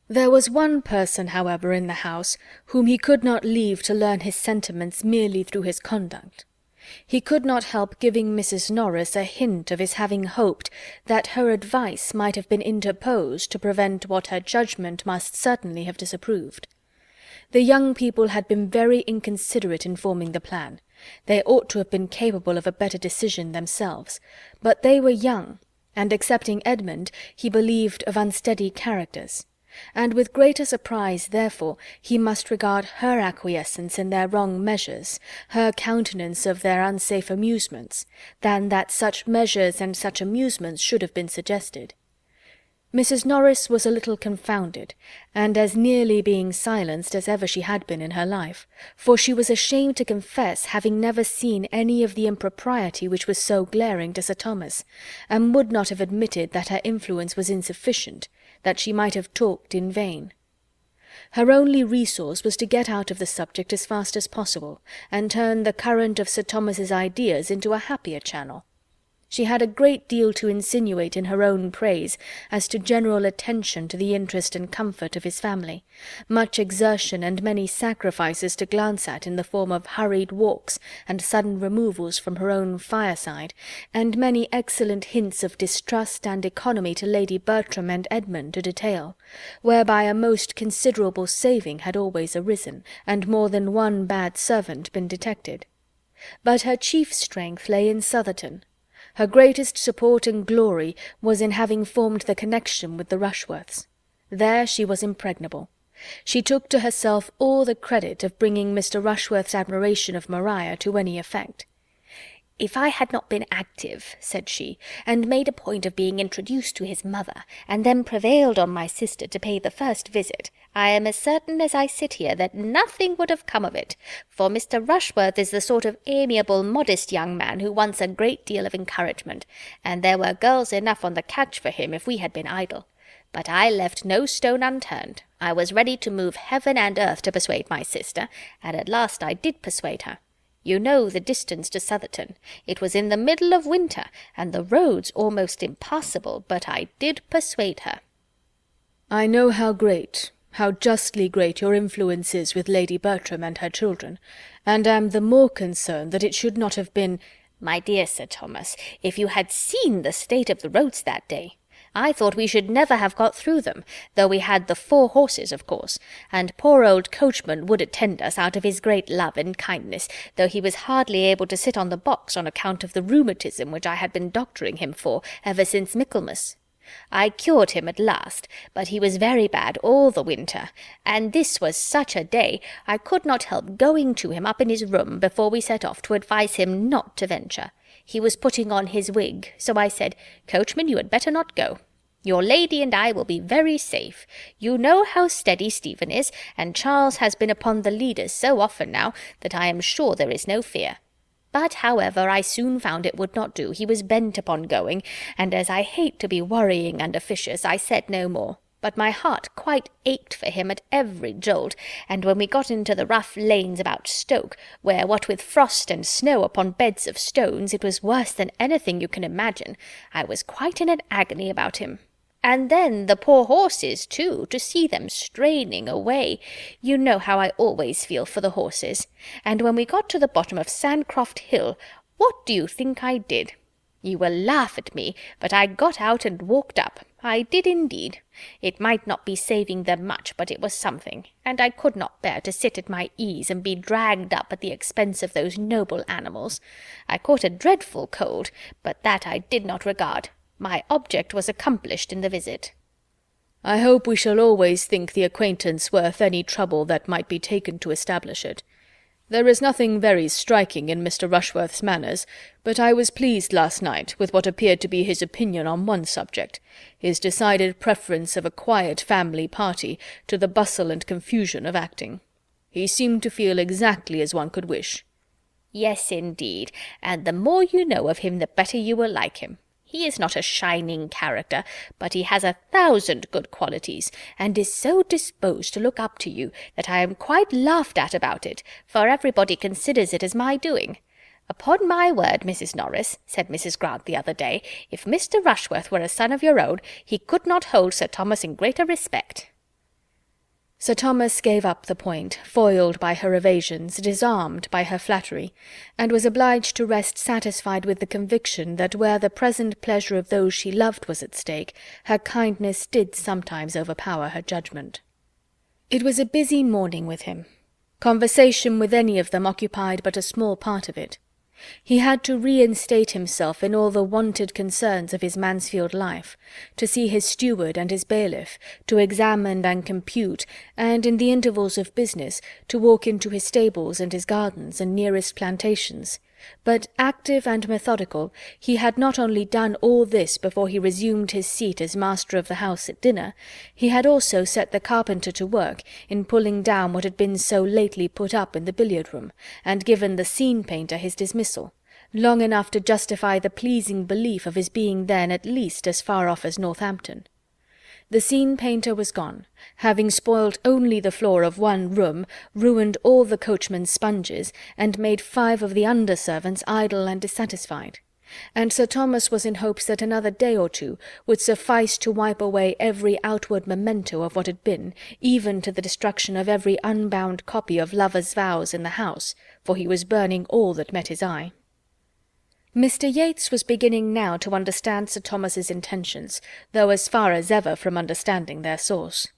There was one person, however, in the house whom he could not leave to learn his sentiments merely through his conduct. He could not help giving Mrs. Norris a hint of his having hoped that her advice might have been interposed to prevent what her judgment must certainly have disapproved. The young people had been very inconsiderate in forming the plan. They ought to have been capable of a better decision themselves, but they were young, and excepting Edmund, he believed of unsteady characters, and with greater surprise, therefore, he must regard her acquiescence in their wrong measures, her countenance of their unsafe amusements, than that such measures and such amusements should have been suggested. Mrs. Norris was a little confounded, and as nearly being silenced as ever she had been in her life, for she was ashamed to confess having never seen any of the impropriety which was so glaring to Sir Thomas, and would not have admitted that her influence was insufficient, that she might have talked in vain. Her only resource was to get out of the subject as fast as possible, and turn the current of Sir Thomas's ideas into a happier channel. She had a great deal to insinuate in her own praise as to general attention to the interest and comfort of his family, much exertion and many sacrifices to glance at in the form of hurried walks and sudden removals from her own fireside, and many excellent hints of distrust and economy to Lady Bertram and Edmund to detail, whereby a most considerable saving had always arisen, and more than one bad servant been detected. But her chief strength lay in Southerton. Her greatest support and glory was in having formed the connection with the Rushworths. There she was impregnable. She took to herself all the credit of bringing Mr. Rushworth's admiration of Maria to any effect. "If I had not been active," said she, "and made a point of being introduced to his mother, and then prevailed on my sister to pay the first visit, I am as certain as I sit here that nothing would have come of it, for Mr. Rushworth is the sort of amiable, modest young man who wants a great deal of encouragement, and there were girls enough on the catch for him if we had been idle. But I left no stone unturned. I was ready to move heaven and earth to persuade my sister, and at last I did persuade her. You know the distance to Southerton. It was in the middle of winter, and the roads almost impassable, but I did persuade her." "I know how great, how justly great your influence is with Lady Bertram and her children, and am the more concerned that it should not have been—" "My dear Sir Thomas, if you had seen the state of the roads that day! I thought we should never have got through them, though we had the 4 horses, of course, and poor old coachman would attend us out of his great love and kindness, though he was hardly able to sit on the box on account of the rheumatism which I had been doctoring him for ever since Michaelmas. I cured him at last, but he was very bad all the winter, and this was such a day I could not help going to him up in his room before we set off to advise him not to venture. He was putting on his wig, so I said, 'Coachman, you had better not go. Your lady and I will be very safe. You know how steady Stephen is, and Charles has been upon the leaders so often now that I am sure there is no fear.' But, however, I soon found it would not do. He was bent upon going, and as I hate to be worrying and officious, I said no more. but my heart quite ached for him at every jolt, and when we got into the rough lanes about Stoke, where what with frost and snow upon beds of stones, it was worse than anything you can imagine, I was quite in an agony about him. And then the poor horses, too, to see them straining away. You know how I always feel for the horses. And when we got to the bottom of Sandcroft Hill, what do you think I did? You will laugh at me, but I got out and walked up. I did indeed. It might not be saving them much, but it was something, and I could not bear to sit at my ease and be dragged up at the expense of those noble animals. I caught a dreadful cold, but that I did not regard. My object was accomplished in the visit. I hope we shall always think the acquaintance worth any trouble that might be taken to establish it. There is nothing very striking in Mr. Rushworth's manners, but I was pleased last night with what appeared to be his opinion on one subject, his decided preference of a quiet family party to the bustle and confusion of acting. He seemed to feel exactly as one could wish. Yes, indeed, and the more you know of him, the better you will like him. He is not a shining character, but he has 1,000 good qualities, and is so disposed to look up to you that I am quite laughed at about it, for everybody considers it as my doing. Upon my word, Mrs. Norris, said Mrs. Grant the other day, if Mr. Rushworth were a son of your own, he could not hold Sir Thomas in greater respect. Sir Thomas gave up the point, foiled by her evasions, disarmed by her flattery, and was obliged to rest satisfied with the conviction that where the present pleasure of those she loved was at stake, her kindness did sometimes overpower her judgment. It was a busy morning with him. Conversation with any of them occupied but a small part of it. He had to reinstate himself in all the wonted concerns of his Mansfield life, to see his steward and his bailiff, to examine and compute, and, in the intervals of business, to walk into his stables and his gardens and nearest plantations. But, active and methodical, he had not only done all this before he resumed his seat as master of the house at dinner, he had also set the carpenter to work in pulling down what had been so lately put up in the billiard-room, and given the scene-painter his dismissal, long enough to justify the pleasing belief of his being then at least as far off as Northampton. The scene-painter was gone, having spoilt only the floor of one room, ruined all the coachman's sponges, and made 5 of the under-servants idle and dissatisfied. And Sir Thomas was in hopes that another day or 2 would suffice to wipe away every outward memento of what had been, even to the destruction of every unbound copy of Lovers' Vows in the house, for he was burning all that met his eye. Mr. Yates was beginning now to understand Sir Thomas's intentions, though as far as ever from understanding their source.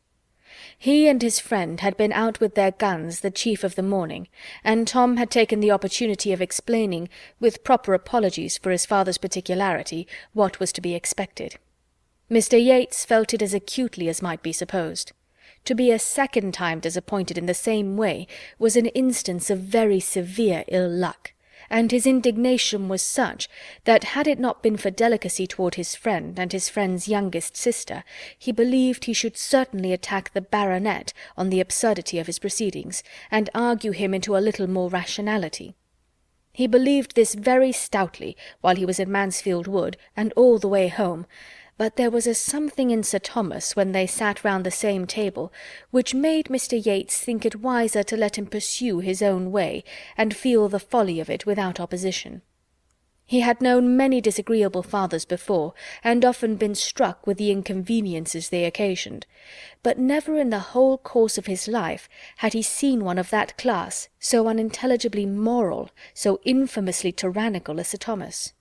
He and his friend had been out with their guns the chief of the morning, and Tom had taken the opportunity of explaining, with proper apologies for his father's particularity, what was to be expected. Mr. Yates felt it as acutely as might be supposed. To be a second time disappointed in the same way was an instance of very severe ill luck, and his indignation was such that, had it not been for delicacy toward his friend and his friend's youngest sister, he believed he should certainly attack the baronet on the absurdity of his proceedings, and argue him into a little more rationality. He believed this very stoutly while he was in Mansfield Wood, and all the way home, but there was a something in Sir Thomas when they sat round the same table, which made Mr. Yates think it wiser to let him pursue his own way, and feel the folly of it without opposition. He had known many disagreeable fathers before, and often been struck with the inconveniences they occasioned, but never in the whole course of his life had he seen one of that class so unintelligibly moral, so infamously tyrannical as Sir Thomas.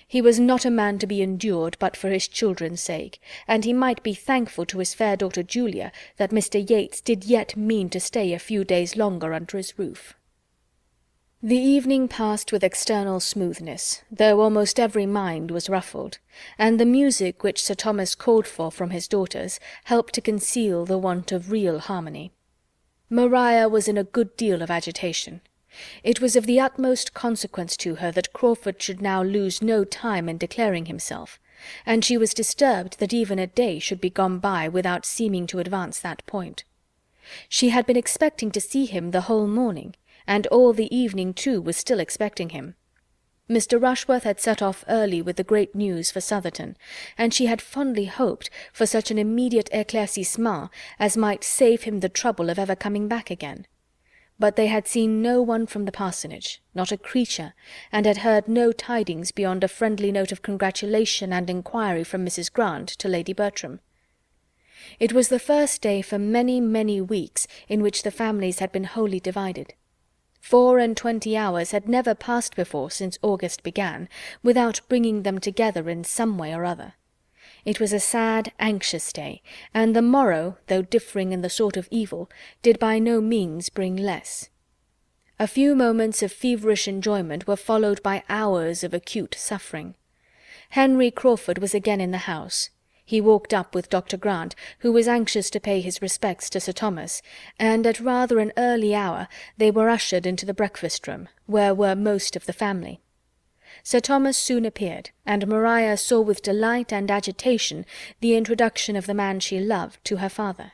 He was not a man to be endured but for his children's sake, and he might be thankful to his fair daughter Julia that Mr. Yates did yet mean to stay a few days longer under his roof. The evening passed with external smoothness, though almost every mind was ruffled, and the music which Sir Thomas called for from his daughters helped to conceal the want of real harmony. Maria was in a good deal of agitation. It was of the utmost consequence to her that Crawford should now lose no time in declaring himself, and she was disturbed that even a day should be gone by without seeming to advance that point. She had been expecting to see him the whole morning, and all the evening too was still expecting him. Mr. Rushworth had set off early with the great news for Southerton, and she had fondly hoped for such an immediate éclaircissement as might save him the trouble of ever coming back again. But they had seen no one from the parsonage, not a creature, and had heard no tidings beyond a friendly note of congratulation and inquiry from Mrs. Grant to Lady Bertram. It was the first day for many, many weeks in which the families had been wholly divided. 24 hours had never passed before since August began, without bringing them together in some way or other. It was a sad, anxious day, and the morrow, though differing in the sort of evil, did by no means bring less. A few moments of feverish enjoyment were followed by hours of acute suffering. Henry Crawford was again in the house. He walked up with Dr. Grant, who was anxious to pay his respects to Sir Thomas, and at rather an early hour they were ushered into the breakfast-room, where were most of the family. Sir Thomas soon appeared, and Maria saw with delight and agitation the introduction of the man she loved to her father.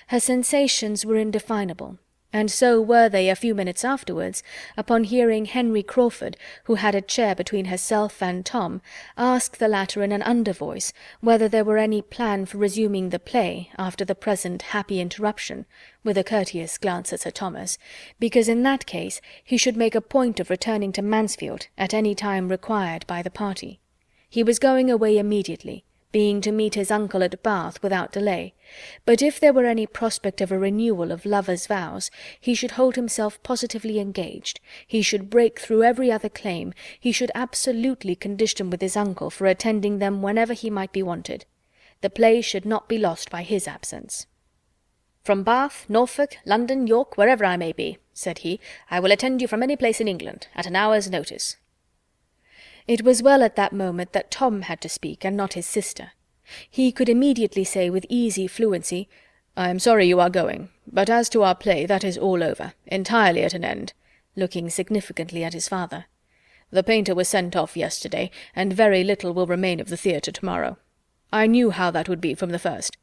Her sensations were indefinable, and so were they a few minutes afterwards, upon hearing Henry Crawford, who had a chair between herself and Tom, ask the latter in an under voice whether there were any plan for resuming the play after the present happy interruption, with a courteous glance at Sir Thomas, because in that case he should make a point of returning to Mansfield at any time required by the party. He was going away immediately, being to meet his uncle at Bath without delay, but if there were any prospect of a renewal of lovers' vows, he should hold himself positively engaged, he should break through every other claim, he should absolutely condition with his uncle for attending them whenever he might be wanted. The play should not be lost by his absence. "From Bath, Norfolk, London, York, wherever I may be," said he, "I will attend you from any place in England, at an hour's notice." It was well at that moment that Tom had to speak, and not his sister. He could immediately say with easy fluency, "I am sorry you are going, but as to our play, that is all over, entirely at an end," looking significantly at his father. "The painter was sent off yesterday, and very little will remain of the theatre to-morrow. I knew how that would be from the first.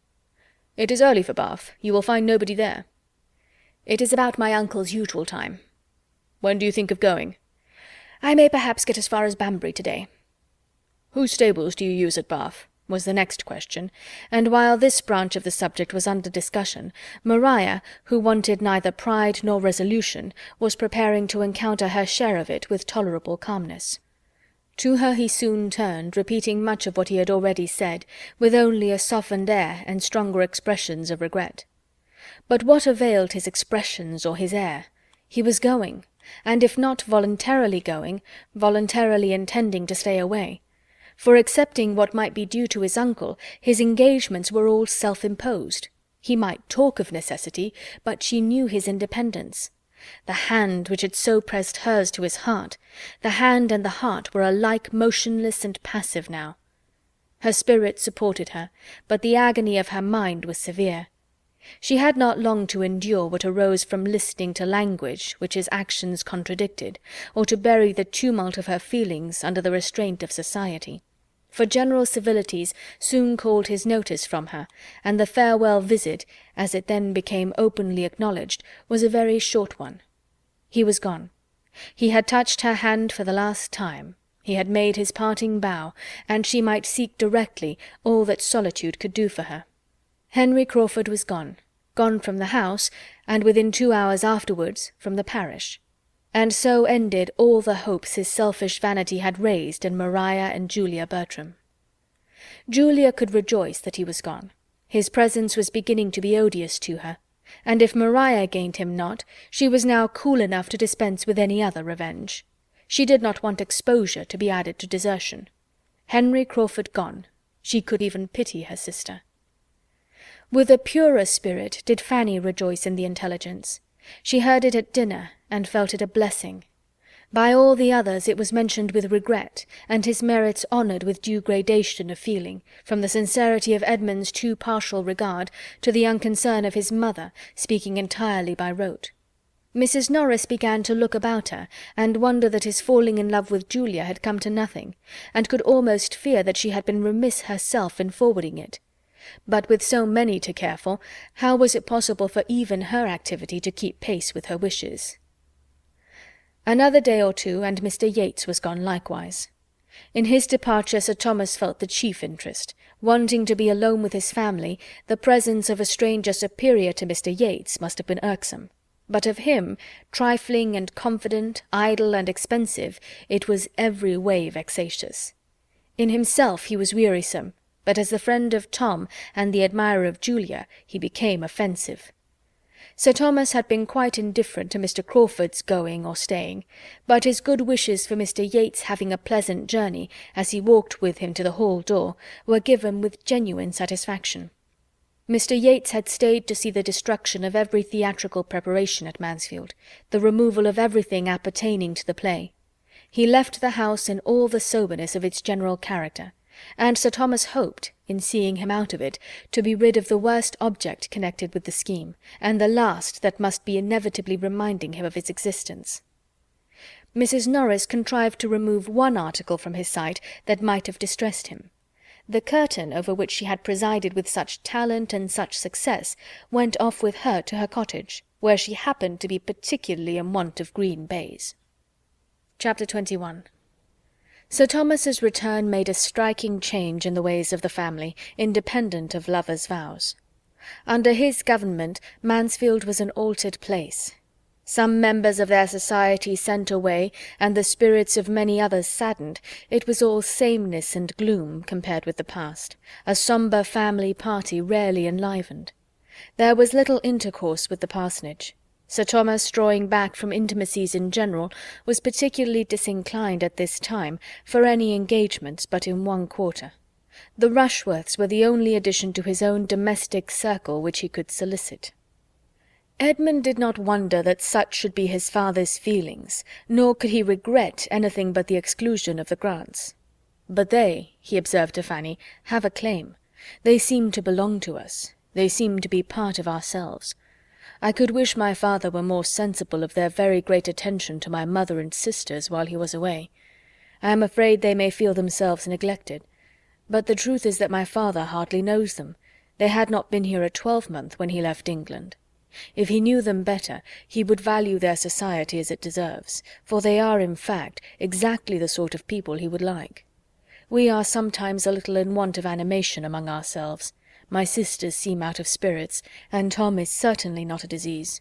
It is early for Bath. You will find nobody there." "It is about my uncle's usual time." "When do you think of going?" "I may perhaps get as far as Banbury to-day." "Whose stables do you use at Bath?" was the next question, and while this branch of the subject was under discussion, Maria, who wanted neither pride nor resolution, was preparing to encounter her share of it with tolerable calmness. To her he soon turned, repeating much of what he had already said, with only a softened air and stronger expressions of regret. But what availed his expressions or his air? He was going, and if not voluntarily going, voluntarily intending to stay away. For excepting what might be due to his uncle, his engagements were all self-imposed. He might talk of necessity, but she knew his independence. The hand which had so pressed hers to his heart, the hand and the heart were alike motionless and passive now. Her spirit supported her, but the agony of her mind was severe. She had not long to endure what arose from listening to language which his actions contradicted, or to bury the tumult of her feelings under the restraint of society. For general civilities soon called his notice from her, and the farewell visit, as it then became openly acknowledged, was a very short one. He was gone. He had touched her hand for the last time. He had made his parting bow, and she might seek directly all that solitude could do for her. Henry Crawford was gone from the house, and within 2 hours afterwards from the parish. And so ended all the hopes his selfish vanity had raised in Maria and Julia Bertram. Julia could rejoice that he was gone. His presence was beginning to be odious to her, and if Maria gained him not, she was now cool enough to dispense with any other revenge. She did not want exposure to be added to desertion. Henry Crawford gone, she could even pity her sister. With a purer spirit did Fanny rejoice in the intelligence. She heard it at dinner, and felt it a blessing. By all the others it was mentioned with regret, and his merits honoured with due gradation of feeling, from the sincerity of Edmund's too partial regard to the unconcern of his mother, speaking entirely by rote. Mrs. Norris began to look about her, and wonder that his falling in love with Julia had come to nothing, and could almost fear that she had been remiss herself in forwarding it. But with so many to care for, how was it possible for even her activity to keep pace with her wishes? Another day or two, and Mr. Yates was gone likewise. In his departure Sir Thomas felt the chief interest. Wanting to be alone with his family, the presence of a stranger superior to Mr. Yates must have been irksome. But of him, trifling and confident, idle and expensive, it was every way vexatious. In himself he was wearisome, but as the friend of Tom and the admirer of Julia he became offensive. Sir Thomas had been quite indifferent to Mr. Crawford's going or staying, but his good wishes for Mr. Yates having a pleasant journey, as he walked with him to the hall door, were given with genuine satisfaction. Mr. Yates had stayed to see the destruction of every theatrical preparation at Mansfield, the removal of everything appertaining to the play. He left the house in all the soberness of its general character, and Sir Thomas hoped, in seeing him out of it, to be rid of the worst object connected with the scheme, and the last that must be inevitably reminding him of its existence. Mrs. Norris contrived to remove one article from his sight that might have distressed him. The curtain over which she had presided with such talent and such success went off with her to her cottage, where she happened to be particularly in want of green baize. Chapter 21. Sir Thomas's return made a striking change in the ways of the family, independent of lovers' vows. Under his government Mansfield was an altered place. Some members of their society sent away, and the spirits of many others saddened, it was all sameness and gloom compared with the past, a sombre family party rarely enlivened. There was little intercourse with the parsonage. Sir Thomas, drawing back from intimacies in general, was particularly disinclined at this time for any engagements but in one quarter. The Rushworths were the only addition to his own domestic circle which he could solicit. Edmund did not wonder that such should be his father's feelings, nor could he regret anything but the exclusion of the Grants. "But they," he observed to Fanny, "have a claim. They seem to belong to us. They seem to be part of ourselves. I could wish my father were more sensible of their very great attention to my mother and sisters while he was away. I am afraid they may feel themselves neglected. But the truth is that my father hardly knows them. They had not been here a twelvemonth when he left England. If he knew them better, he would value their society as it deserves, for they are, in fact, exactly the sort of people he would like. We are sometimes a little in want of animation among ourselves. My sisters seem out of spirits, and Tom is certainly not at his ease.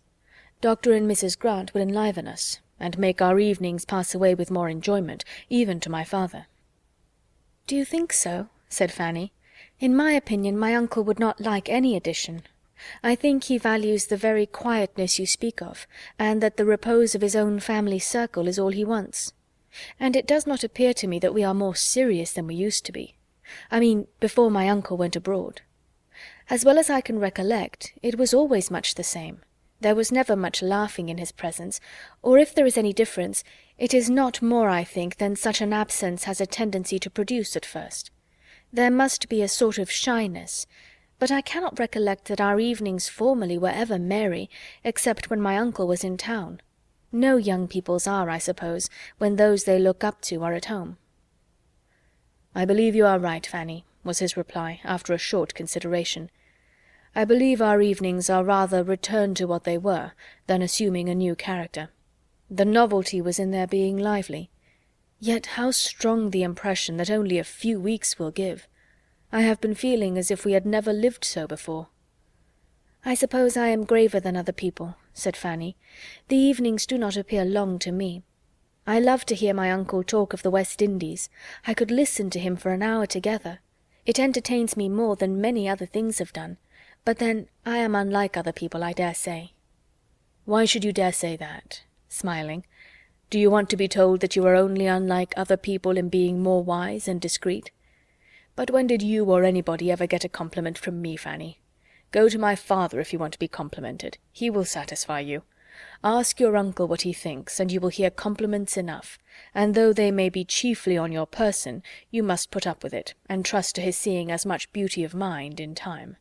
Dr. and Mrs. Grant would enliven us, and make our evenings pass away with more enjoyment, even to my father." "Do you think so?" said Fanny. "In my opinion, my uncle would not like any addition. I think he values the very quietness you speak of, and that the repose of his own family circle is all he wants. And it does not appear to me that we are more serious than we used to be. I mean, before my uncle went abroad. As well as I can recollect, it was always much the same. There was never much laughing in his presence, or if there is any difference, it is not more, I think, than such an absence has a tendency to produce at first. There must be a sort of shyness, but I cannot recollect that our evenings formerly were ever merry, except when my uncle was in town. No young people's are, I suppose, when those they look up to are at home." "I believe you are right, Fanny," was his reply, after a short consideration. "I believe our evenings are rather returned to what they were, than assuming a new character. The novelty was in their being lively. Yet how strong the impression that only a few weeks will give! I have been feeling as if we had never lived so before." "I suppose I am graver than other people," said Fanny. "The evenings do not appear long to me. I love to hear my uncle talk of the West Indies. I could listen to him for an hour together. It entertains me more than many other things have done. But then I am unlike other people, I dare say." "Why should you dare say that?" smiling. "Do you want to be told that you are only unlike other people in being more wise and discreet? But when did you or anybody ever get a compliment from me, Fanny? Go to my father if you want to be complimented. He will satisfy you. Ask your uncle what he thinks, and you will hear compliments enough, and though they may be chiefly on your person, you must put up with it, and trust to his seeing as much beauty of mind in time."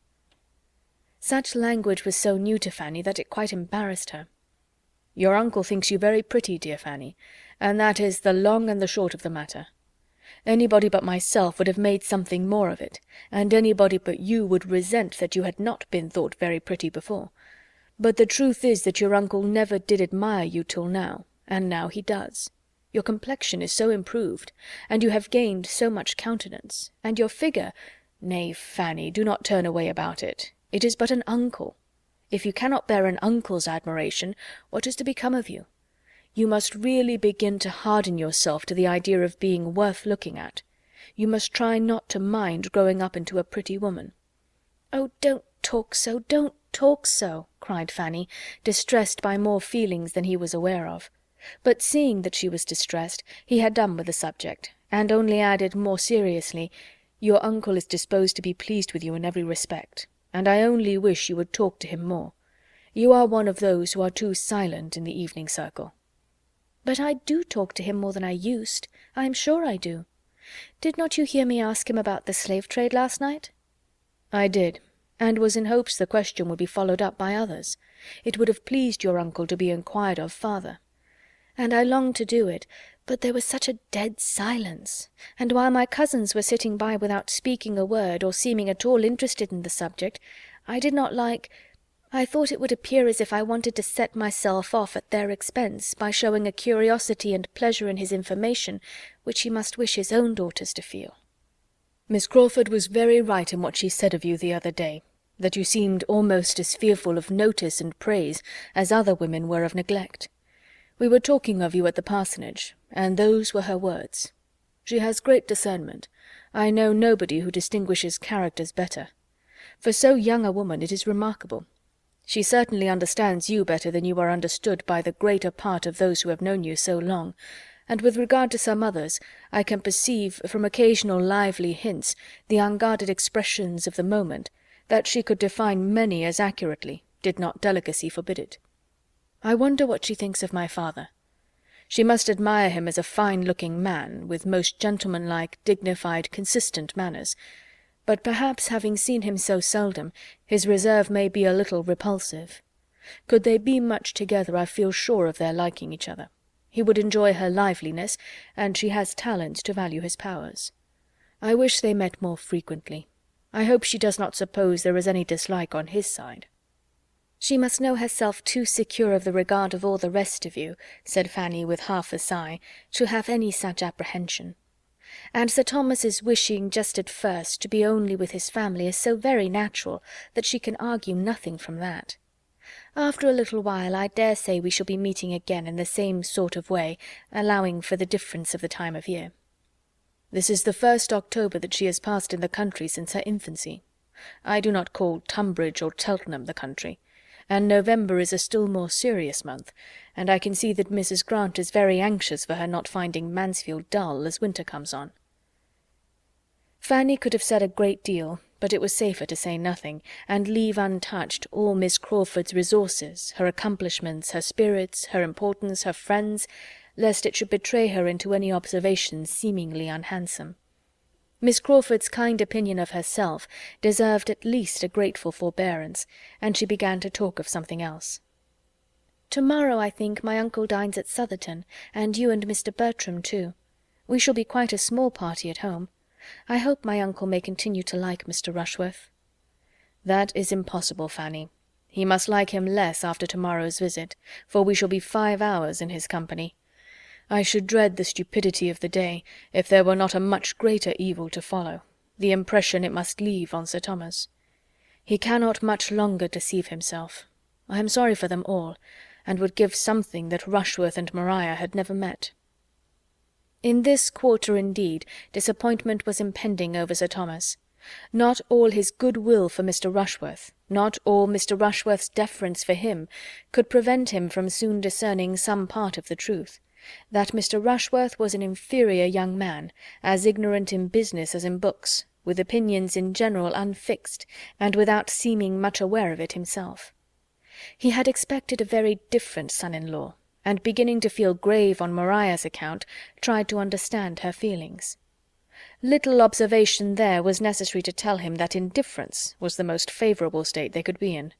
Such language was so new to Fanny that it quite embarrassed her. "Your uncle thinks you very pretty, dear Fanny, and that is the long and the short of the matter. Anybody but myself would have made something more of it, and anybody but you would resent that you had not been thought very pretty before. But the truth is that your uncle never did admire you till now, and now he does. Your complexion is so improved, and you have gained so much countenance, and your figure— Nay, Fanny, do not turn away about it. It is but an uncle. If you cannot bear an uncle's admiration, what is to become of you? You must really begin to harden yourself to the idea of being worth looking at. You must try not to mind growing up into a pretty woman." "Oh, don't talk so, don't talk so," cried Fanny, distressed by more feelings than he was aware of. But seeing that she was distressed, he had done with the subject, and only added more seriously, "Your uncle is disposed to be pleased with you in every respect, and I only wish you would talk to him more. You are one of those who are too silent in the evening circle." "But I do talk to him more than I used. I am sure I do. Did not you hear me ask him about the slave trade last night?" "I did, and was in hopes the question would be followed up by others. It would have pleased your uncle to be inquired of farther." "And I longed to do it, but there was such a dead silence, and while my cousins were sitting by without speaking a word or seeming at all interested in the subject, I did not I thought it would appear as if I wanted to set myself off at their expense by showing a curiosity and pleasure in his information which he must wish his own daughters to feel." "Miss Crawford was very right in what she said of you the other day, that you seemed almost as fearful of notice and praise as other women were of neglect. We were talking of you at the parsonage, and those were her words. She has great discernment. I know nobody who distinguishes characters better. For so young a woman it is remarkable. She certainly understands you better than you are understood by the greater part of those who have known you so long, and with regard to some others, I can perceive, from occasional lively hints, the unguarded expressions of the moment, that she could define many as accurately, did not delicacy forbid it. I wonder what she thinks of my father. She must admire him as a fine-looking man, with most gentlemanlike, dignified, consistent manners, but perhaps, having seen him so seldom, his reserve may be a little repulsive. Could they be much together, I feel sure of their liking each other. He would enjoy her liveliness, and she has talent to value his powers. I wish they met more frequently. I hope she does not suppose there is any dislike on his side." "She must know herself too secure of the regard of all the rest of you," said Fanny with half a sigh, "to have any such apprehension. And Sir Thomas's wishing just at first to be only with his family is so very natural that she can argue nothing from that. After a little while I dare say we shall be meeting again in the same sort of way, allowing for the difference of the time of year." "This is the 1st October that she has passed in the country since her infancy. I do not call Tunbridge or Cheltenham the country, and November is a still more serious month, and I can see that Mrs. Grant is very anxious for her not finding Mansfield dull as winter comes on." Fanny could have said a great deal, but it was safer to say nothing, and leave untouched all Miss Crawford's resources, her accomplishments, her spirits, her importance, her friends, lest it should betray her into any observations seemingly unhandsome. Miss Crawford's kind opinion of herself deserved at least a grateful forbearance, and she began to talk of something else. "Tomorrow, I think, my uncle dines at Southerton, and you and Mr. Bertram too. We shall be quite a small party at home. I hope my uncle may continue to like Mr. Rushworth." "That is impossible, Fanny. He must like him less after tomorrow's visit, for we shall be 5 hours in his company. I should dread the stupidity of the day, if there were not a much greater evil to follow, the impression it must leave on Sir Thomas. He cannot much longer deceive himself. I am sorry for them all, and would give something that Rushworth and Maria had never met." In this quarter, indeed, disappointment was impending over Sir Thomas. Not all his good will for Mr. Rushworth, not all Mr. Rushworth's deference for him, could prevent him from soon discerning some part of the truth, that Mr. Rushworth was an inferior young man, as ignorant in business as in books, with opinions in general unfixed, and without seeming much aware of it himself. He had expected a very different son-in-law, and beginning to feel grave on Maria's account, tried to understand her feelings. Little observation there was necessary to tell him that indifference was the most favourable state they could be in.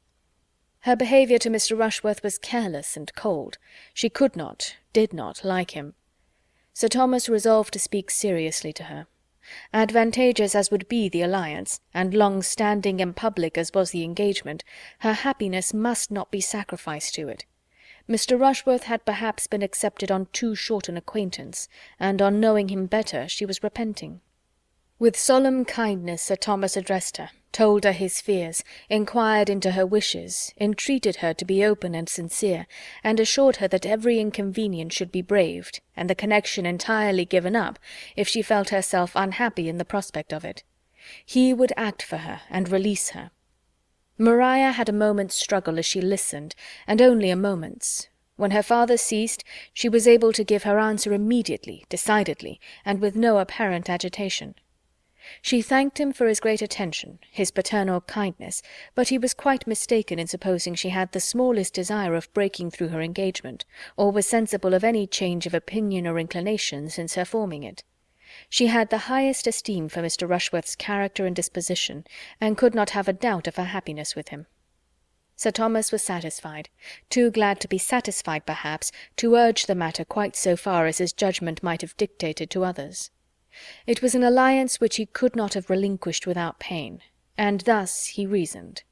Her behaviour to Mr. Rushworth was careless and cold. She could not, did not like him. Sir Thomas resolved to speak seriously to her. Advantageous as would be the alliance, and long-standing and public as was the engagement, her happiness must not be sacrificed to it. Mr. Rushworth had perhaps been accepted on too short an acquaintance, and on knowing him better she was repenting. With solemn kindness Sir Thomas addressed her, told her his fears, inquired into her wishes, entreated her to be open and sincere, and assured her that every inconvenience should be braved, and the connection entirely given up, if she felt herself unhappy in the prospect of it. He would act for her and release her. Maria had a moment's struggle as she listened, and only a moment's. When her father ceased, she was able to give her answer immediately, decidedly, and with no apparent agitation. She thanked him for his great attention, his paternal kindness, but he was quite mistaken in supposing she had the smallest desire of breaking through her engagement, or was sensible of any change of opinion or inclination since her forming it. She had the highest esteem for Mr. Rushworth's character and disposition, and could not have a doubt of her happiness with him. Sir Thomas was satisfied, too glad to be satisfied, perhaps, to urge the matter quite so far as his judgment might have dictated to others. It was an alliance which he could not have relinquished without pain, and thus he reasoned.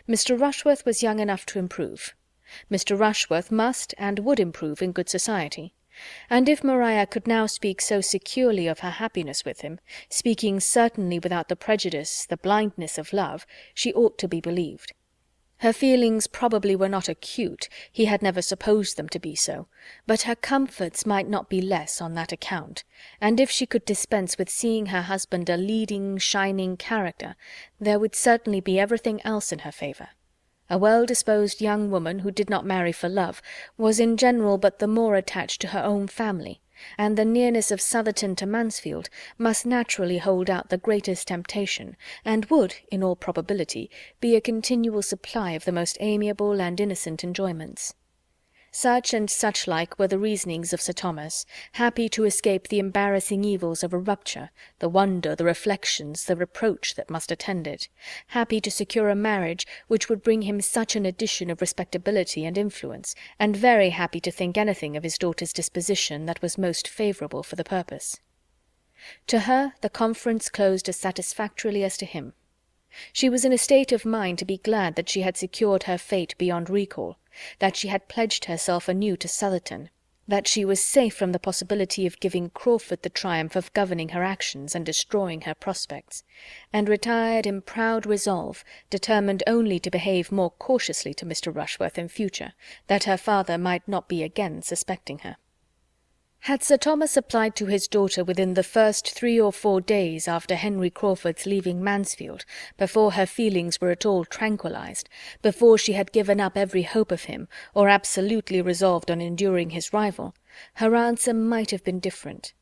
Mr. Rushworth was young enough to improve. Mr. Rushworth must and would improve in good society. And if Maria could now speak so securely of her happiness with him, speaking certainly without the prejudice, the blindness of love, she ought to be believed. Her feelings probably were not acute, he had never supposed them to be so, but her comforts might not be less on that account, and if she could dispense with seeing her husband a leading, shining character, there would certainly be everything else in her favour. A well-disposed young woman who did not marry for love was in general but the more attached to her own family, and the nearness of Southerton to Mansfield must naturally hold out the greatest temptation, and would, in all probability, be a continual supply of the most amiable and innocent enjoyments. Such and such like were the reasonings of Sir Thomas, happy to escape the embarrassing evils of a rupture, the wonder, the reflections, the reproach that must attend it, happy to secure a marriage which would bring him such an addition of respectability and influence, and very happy to think anything of his daughter's disposition that was most favourable for the purpose. To her the conference closed as satisfactorily as to him. She was in a state of mind to be glad that she had secured her fate beyond recall, that she had pledged herself anew to Southerton, that she was safe from the possibility of giving Crawford the triumph of governing her actions and destroying her prospects, and retired in proud resolve, determined only to behave more cautiously to Mr. Rushworth in future, that her father might not be again suspecting her. Had Sir Thomas applied to his daughter within the first 3 or 4 days after Henry Crawford's leaving Mansfield, before her feelings were at all tranquillized, before she had given up every hope of him, or absolutely resolved on enduring his rival, her answer might have been different.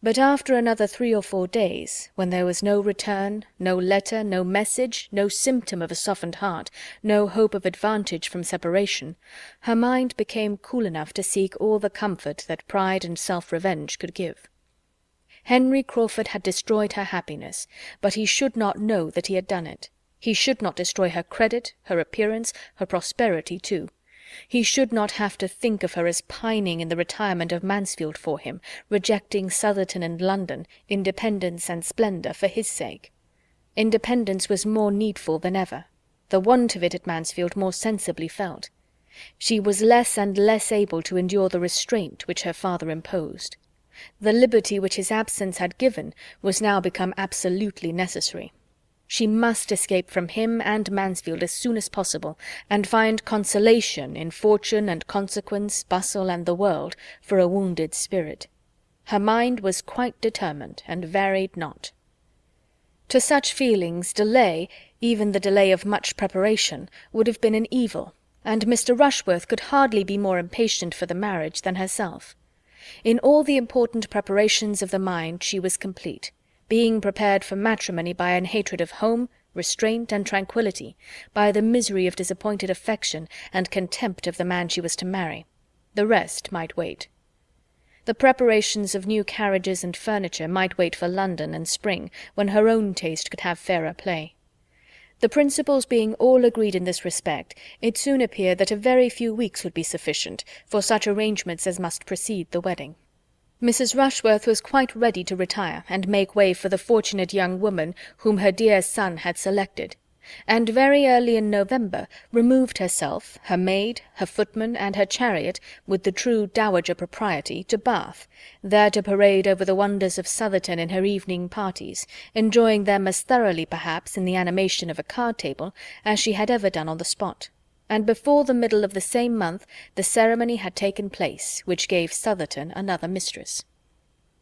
But after another 3 or 4 days, when there was no return, no letter, no message, no symptom of a softened heart, no hope of advantage from separation, her mind became cool enough to seek all the comfort that pride and self-revenge could give. Henry Crawford had destroyed her happiness, but he should not know that he had done it. He should not destroy her credit, her appearance, her prosperity too. He should not have to think of her as pining in the retirement of Mansfield for him, rejecting Southerton and London, independence and splendour for his sake. Independence was more needful than ever, the want of it at Mansfield more sensibly felt. She was less and less able to endure the restraint which her father imposed. The liberty which his absence had given was now become absolutely necessary. She must escape from him and Mansfield as soon as possible, and find consolation in fortune and consequence, bustle, and the world, for a wounded spirit. Her mind was quite determined, and varied not. To such feelings, delay, even the delay of much preparation, would have been an evil, and Mr. Rushworth could hardly be more impatient for the marriage than herself. In all the important preparations of the mind she was complete, being prepared for matrimony by an hatred of home, restraint, and tranquillity, by the misery of disappointed affection and contempt of the man she was to marry. The rest might wait. The preparations of new carriages and furniture might wait for London and spring, when her own taste could have fairer play. The principals being all agreed in this respect, it soon appeared that a very few weeks would be sufficient for such arrangements as must precede the wedding. Mrs. Rushworth was quite ready to retire and make way for the fortunate young woman whom her dear son had selected, and very early in November removed herself, her maid, her footman, and her chariot, with the true dowager propriety, to Bath, there to parade over the wonders of Southerton in her evening parties, enjoying them as thoroughly, perhaps, in the animation of a card-table, as she had ever done on the spot. And before the middle of the same month the ceremony had taken place which gave Southerton another mistress.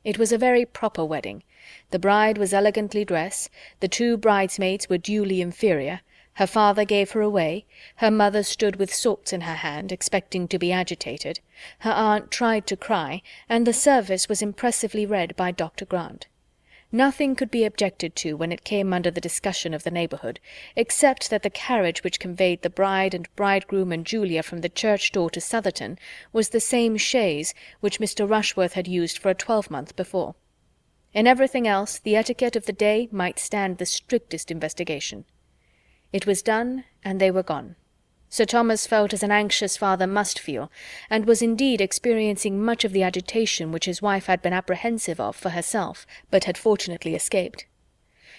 It was a very proper wedding. The bride was elegantly dressed, the two bridesmaids were duly inferior, her father gave her away, her mother stood with salts in her hand, expecting to be agitated, her aunt tried to cry, and the service was impressively read by Dr. Grant. Nothing could be objected to when it came under the discussion of the neighbourhood, except that the carriage which conveyed the bride and bridegroom and Julia from the church door to Southerton was the same chaise which Mr. Rushworth had used for a twelvemonth before. In everything else the etiquette of the day might stand the strictest investigation. It was done, and they were gone. Sir Thomas felt as an anxious father must feel, and was indeed experiencing much of the agitation which his wife had been apprehensive of for herself, but had fortunately escaped.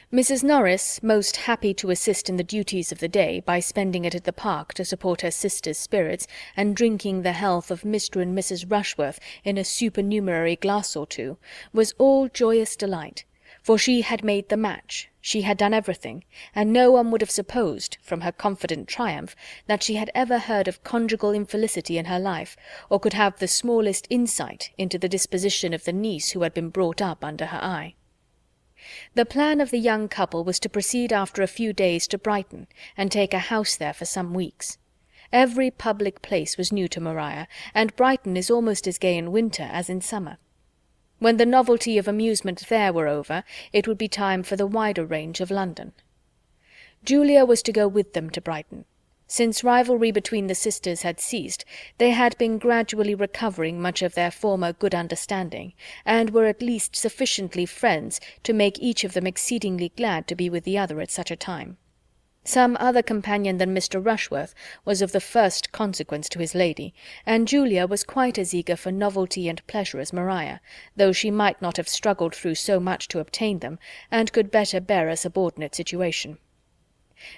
Mrs. Norris, most happy to assist in the duties of the day by spending it at the park to support her sister's spirits, and drinking the health of Mr. and Mrs. Rushworth in a supernumerary glass or two, was all joyous delight, for she had made the match, she had done everything, and no one would have supposed, from her confident triumph, that she had ever heard of conjugal infelicity in her life, or could have the smallest insight into the disposition of the niece who had been brought up under her eye. The plan of the young couple was to proceed after a few days to Brighton, and take a house there for some weeks. Every public place was new to Maria, and Brighton is almost as gay in winter as in summer. When the novelty of amusement there were over, it would be time for the wider range of London. Julia was to go with them to Brighton. Since rivalry between the sisters had ceased, they had been gradually recovering much of their former good understanding, and were at least sufficiently friends to make each of them exceedingly glad to be with the other at such a time. Some other companion than Mr. Rushworth was of the first consequence to his lady, and Julia was quite as eager for novelty and pleasure as Maria, though she might not have struggled through so much to obtain them, and could better bear a subordinate situation.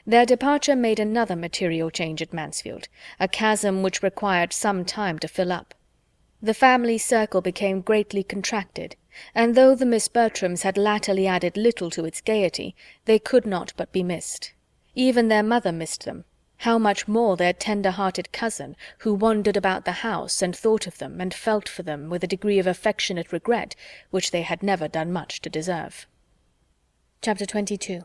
Their departure made another material change at Mansfield, a chasm which required some time to fill up. The family circle became greatly contracted, and though the Miss Bertrams had latterly added little to its gaiety, they could not but be missed. Even their mother missed them. How much more their tender-hearted cousin, who wandered about the house, and thought of them, and felt for them, with a degree of affectionate regret which they had never done much to deserve. Chapter 22.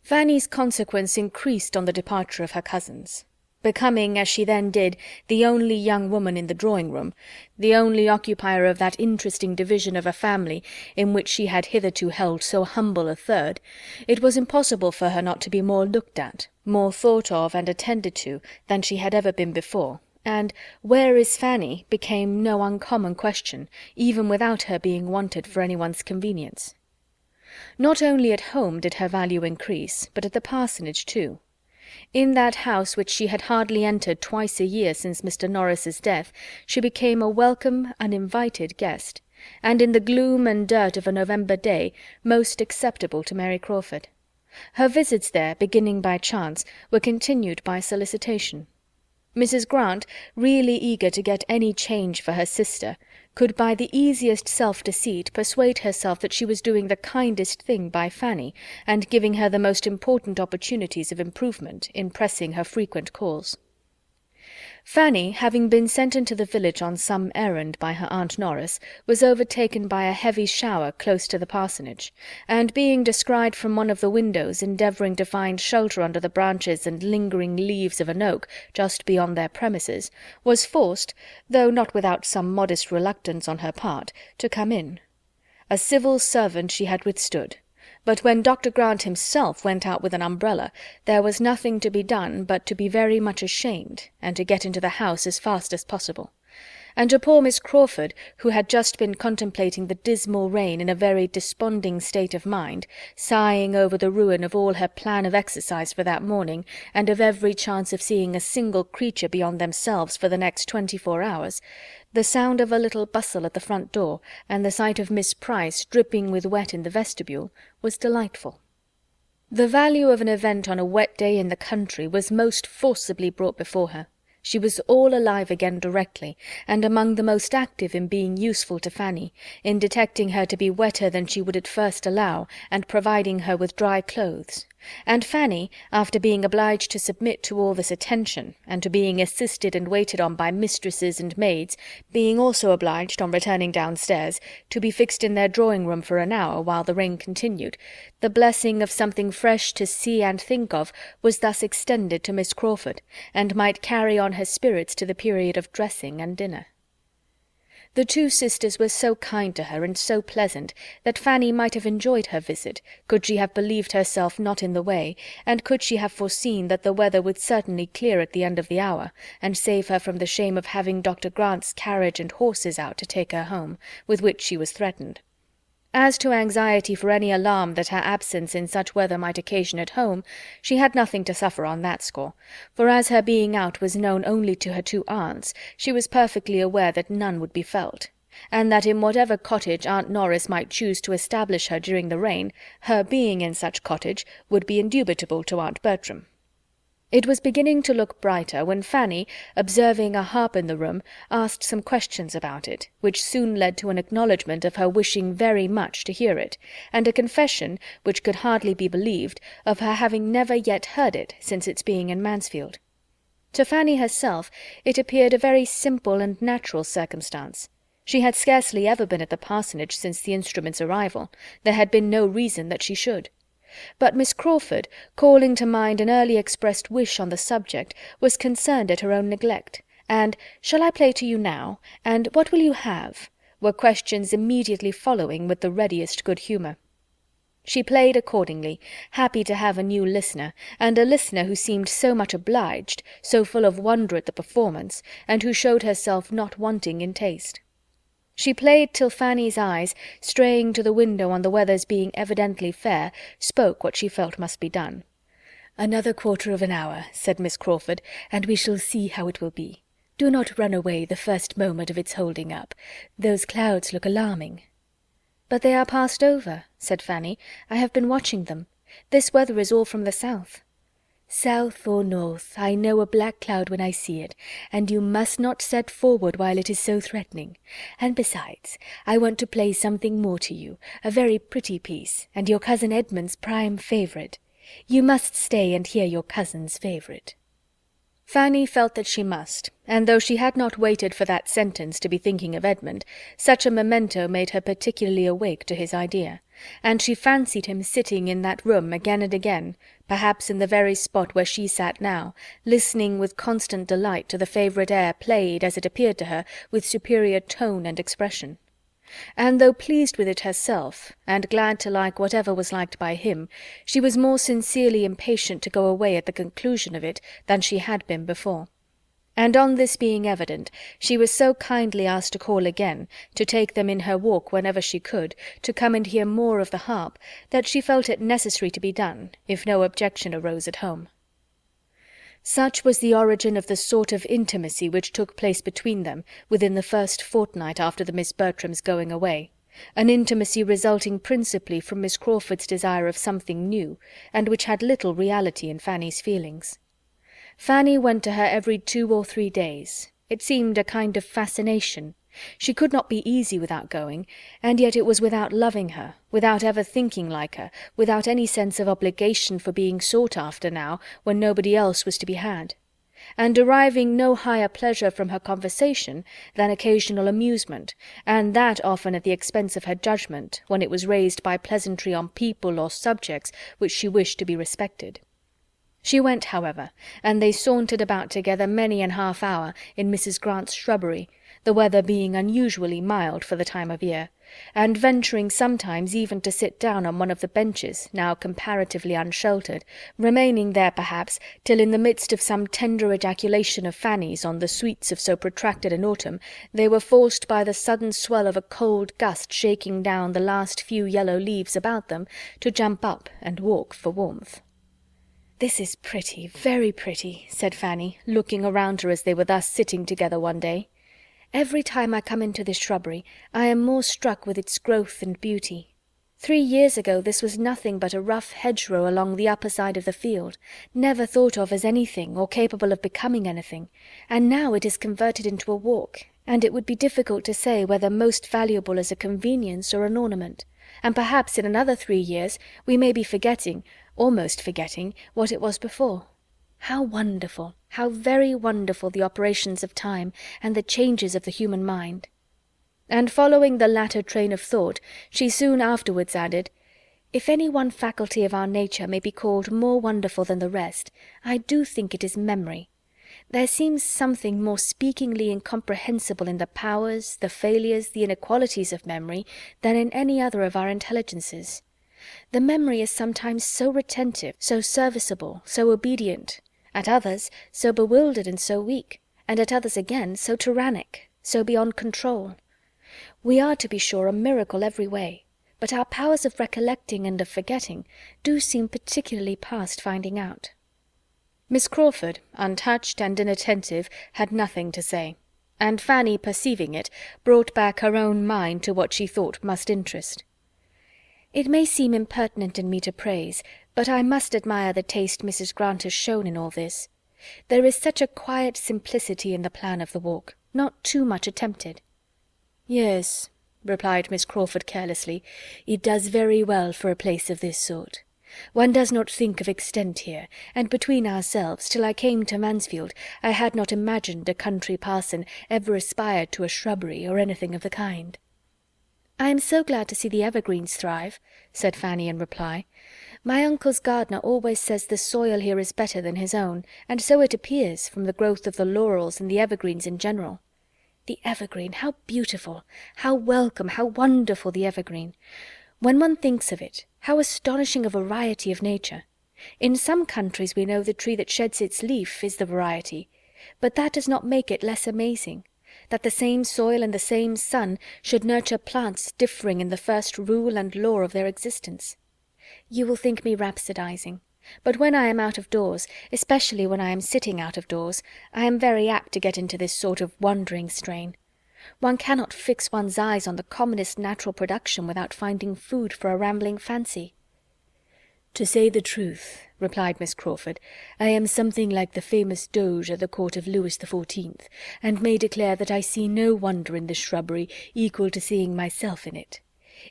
Fanny's consequence increased on the departure of her cousins. Becoming, as she then did, the only young woman in the drawing-room, the only occupier of that interesting division of a family in which she had hitherto held so humble a third, it was impossible for her not to be more looked at, more thought of and attended to than she had ever been before, and "Where is Fanny?" became no uncommon question, even without her being wanted for anyone's convenience. Not only at home did her value increase, but at the parsonage too. In that house which she had hardly entered twice a year since Mr. Norris's death, she became a welcome, uninvited guest, and in the gloom and dirt of a November day most acceptable to Mary Crawford. Her visits there, beginning by chance, were continued by solicitation. Mrs. Grant, really eager to get any change for her sister, could by the easiest self-deceit persuade herself that she was doing the kindest thing by Fanny, and giving her the most important opportunities of improvement in pressing her frequent calls. Fanny, having been sent into the village on some errand by her Aunt Norris, was overtaken by a heavy shower close to the parsonage, and being descried from one of the windows endeavouring to find shelter under the branches and lingering leaves of an oak just beyond their premises, was forced, though not without some modest reluctance on her part, to come in. A civil servant she had withstood, but when Dr. Grant himself went out with an umbrella, there was nothing to be done but to be very much ashamed, and to get into the house as fast as possible. And to poor Miss Crawford, who had just been contemplating the dismal rain in a very desponding state of mind, sighing over the ruin of all her plan of exercise for that morning, and of every chance of seeing a single creature beyond themselves for the next 24 hours, the sound of a little bustle at the front door, and the sight of Miss Price dripping with wet in the vestibule, was delightful. The value of an event on a wet day in the country was most forcibly brought before her. She was all alive again directly, and among the most active in being useful to Fanny, in detecting her to be wetter than she would at first allow, and providing her with dry clothes. And Fanny, after being obliged to submit to all this attention, and to being assisted and waited on by mistresses and maids, being also obliged, on returning downstairs, to be fixed in their drawing-room for an hour while the rain continued, the blessing of something fresh to see and think of was thus extended to Miss Crawford, and might carry on her spirits to the period of dressing and dinner. The two sisters were so kind to her and so pleasant that Fanny might have enjoyed her visit, could she have believed herself not in the way, and could she have foreseen that the weather would certainly clear at the end of the hour, and save her from the shame of having Dr. Grant's carriage and horses out to take her home, with which she was threatened. As to anxiety for any alarm that her absence in such weather might occasion at home, she had nothing to suffer on that score, for as her being out was known only to her two aunts, she was perfectly aware that none would be felt, and that in whatever cottage Aunt Norris might choose to establish her during the rain, her being in such cottage would be indubitable to Aunt Bertram. It was beginning to look brighter when Fanny, observing a harp in the room, asked some questions about it, which soon led to an acknowledgment of her wishing very much to hear it, and a confession, which could hardly be believed, of her having never yet heard it since its being in Mansfield. To Fanny herself it appeared a very simple and natural circumstance. She had scarcely ever been at the parsonage since the instrument's arrival. There had been no reason that she should. But Miss Crawford, calling to mind an early expressed wish on the subject, was concerned at her own neglect, and "Shall I play to you now?" and "What will you have?" were questions immediately following with the readiest good humour. She played accordingly, happy to have a new listener, and a listener who seemed so much obliged, so full of wonder at the performance, and who showed herself not wanting in taste. She played till Fanny's eyes, straying to the window on the weather's being evidently fair, spoke what she felt must be done. "Another quarter of an hour," said Miss Crawford, "and we shall see how it will be. Do not run away the first moment of its holding up. Those clouds look alarming." "But they are passed over," said Fanny. "I have been watching them. This weather is all from the south." "South or north, I know a black cloud when I see it, and you must not set forward while it is so threatening. And besides, I want to play something more to you, a very pretty piece, and your cousin Edmund's prime favourite. You must stay and hear your cousin's favourite." Fanny felt that she must, and though she had not waited for that sentence to be thinking of Edmund, such a memento made her particularly awake to his idea, and she fancied him sitting in that room again and again, perhaps in the very spot where she sat now, listening with constant delight to the favourite air played, as it appeared to her, with superior tone and expression. And though pleased with it herself, and glad to like whatever was liked by him, she was more sincerely impatient to go away at the conclusion of it than she had been before. And on this being evident, she was so kindly asked to call again, to take them in her walk whenever she could, to come and hear more of the harp, that she felt it necessary to be done, if no objection arose at home. Such was the origin of the sort of intimacy which took place between them within the first fortnight after the Miss Bertrams' going away, an intimacy resulting principally from Miss Crawford's desire of something new, and which had little reality in Fanny's feelings. Fanny went to her every 2 or 3 days. It seemed a kind of fascination. She could not be easy without going, and yet it was without loving her, without ever thinking like her, without any sense of obligation for being sought after now, when nobody else was to be had, and deriving no higher pleasure from her conversation than occasional amusement, and that often at the expense of her judgment, when it was raised by pleasantry on people or subjects which she wished to be respected. She went, however, and they sauntered about together many an half hour in Mrs. Grant's shrubbery, the weather being unusually mild for the time of year, and venturing sometimes even to sit down on one of the benches, now comparatively unsheltered, remaining there perhaps till in the midst of some tender ejaculation of Fanny's on the sweets of so protracted an autumn, they were forced by the sudden swell of a cold gust shaking down the last few yellow leaves about them to jump up and walk for warmth. "This is pretty, very pretty," said Fanny, looking around her as they were thus sitting together one day. "Every time I come into this shrubbery I am more struck with its growth and beauty. 3 years ago this was nothing but a rough hedgerow along the upper side of the field, never thought of as anything or capable of becoming anything, and now it is converted into a walk, and it would be difficult to say whether most valuable as a convenience or an ornament, and perhaps in another 3 years we may be forgetting, almost forgetting, what it was before. How wonderful, how very wonderful the operations of time and the changes of the human mind! And following the latter train of thought, she soon afterwards added, "If any one faculty of our nature may be called more wonderful than the rest, I do think it is memory. There seems something more speakingly incomprehensible in the powers, the failures, the inequalities of memory than in any other of our intelligences. The memory is sometimes so retentive, so serviceable, so obedient; at others so bewildered and so weak, and at others again so tyrannic, so beyond control. We are, to be sure, a miracle every way, but our powers of recollecting and of forgetting do seem particularly past finding out." Miss Crawford, untouched and inattentive, had nothing to say, and Fanny, perceiving it, brought back her own mind to what she thought must interest. "It may seem impertinent in me to praise, but I must admire the taste Mrs. Grant has shown in all this. There is such a quiet simplicity in the plan of the walk, not too much attempted." "Yes," replied Miss Crawford carelessly, "it does very well for a place of this sort. One does not think of extent here, and between ourselves, till I came to Mansfield, I had not imagined a country parson ever aspired to a shrubbery or anything of the kind." "I am so glad to see the evergreens thrive," said Fanny in reply. "My uncle's gardener always says the soil here is better than his own, and so it appears, from the growth of the laurels and the evergreens in general. The evergreen, how beautiful, how welcome, how wonderful the evergreen! When one thinks of it, how astonishing a variety of nature! In some countries we know the tree that sheds its leaf is the variety, but that does not make it less amazing, that the same soil and the same sun should nurture plants differing in the first rule and law of their existence. You will think me rhapsodizing, but when I am out of doors, especially when I am sitting out of doors, I am very apt to get into this sort of wandering strain. One cannot fix one's eyes on the commonest natural production without finding food for a rambling fancy." "To say the truth," replied Miss Crawford, "I am something like the famous Doge at the court of Louis XIV, and may declare that I see no wonder in this shrubbery equal to seeing myself in it.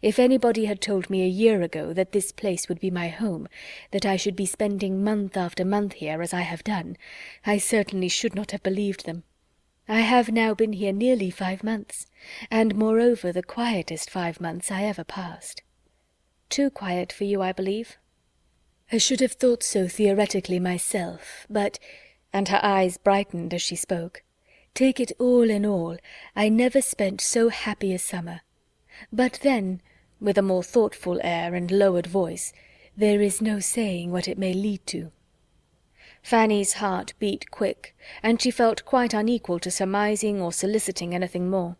If anybody had told me a year ago that this place would be my home, that I should be spending month after month here, as I have done, I certainly should not have believed them. I have now been here nearly 5 months, and moreover the quietest 5 months I ever passed." "Too quiet for you, I believe." "I should have thought so theoretically myself, but—" and her eyes brightened as she spoke, "take it all in all, I never spent so happy a summer. But then," with a more thoughtful air and lowered voice, "there is no saying what it may lead to." Fanny's heart beat quick, and she felt quite unequal to surmising or soliciting anything more.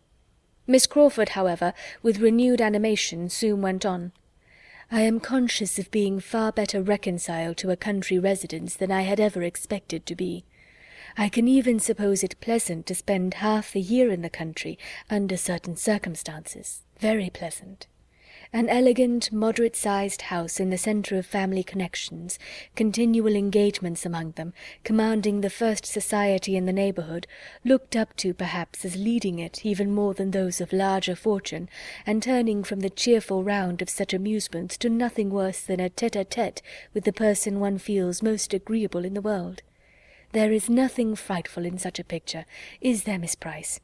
Miss Crawford, however, with renewed animation, soon went on. "I am conscious of being far better reconciled to a country residence than I had ever expected to be. I can even suppose it pleasant to spend half the year in the country, under certain circumstances, very pleasant. An elegant, moderate-sized house in the centre of family connections, continual engagements among them, commanding the first society in the neighbourhood, looked up to perhaps as leading it even more than those of larger fortune, and turning from the cheerful round of such amusements to nothing worse than a tete-a-tete with the person one feels most agreeable in the world. There is nothing frightful in such a picture, is there, Miss Price?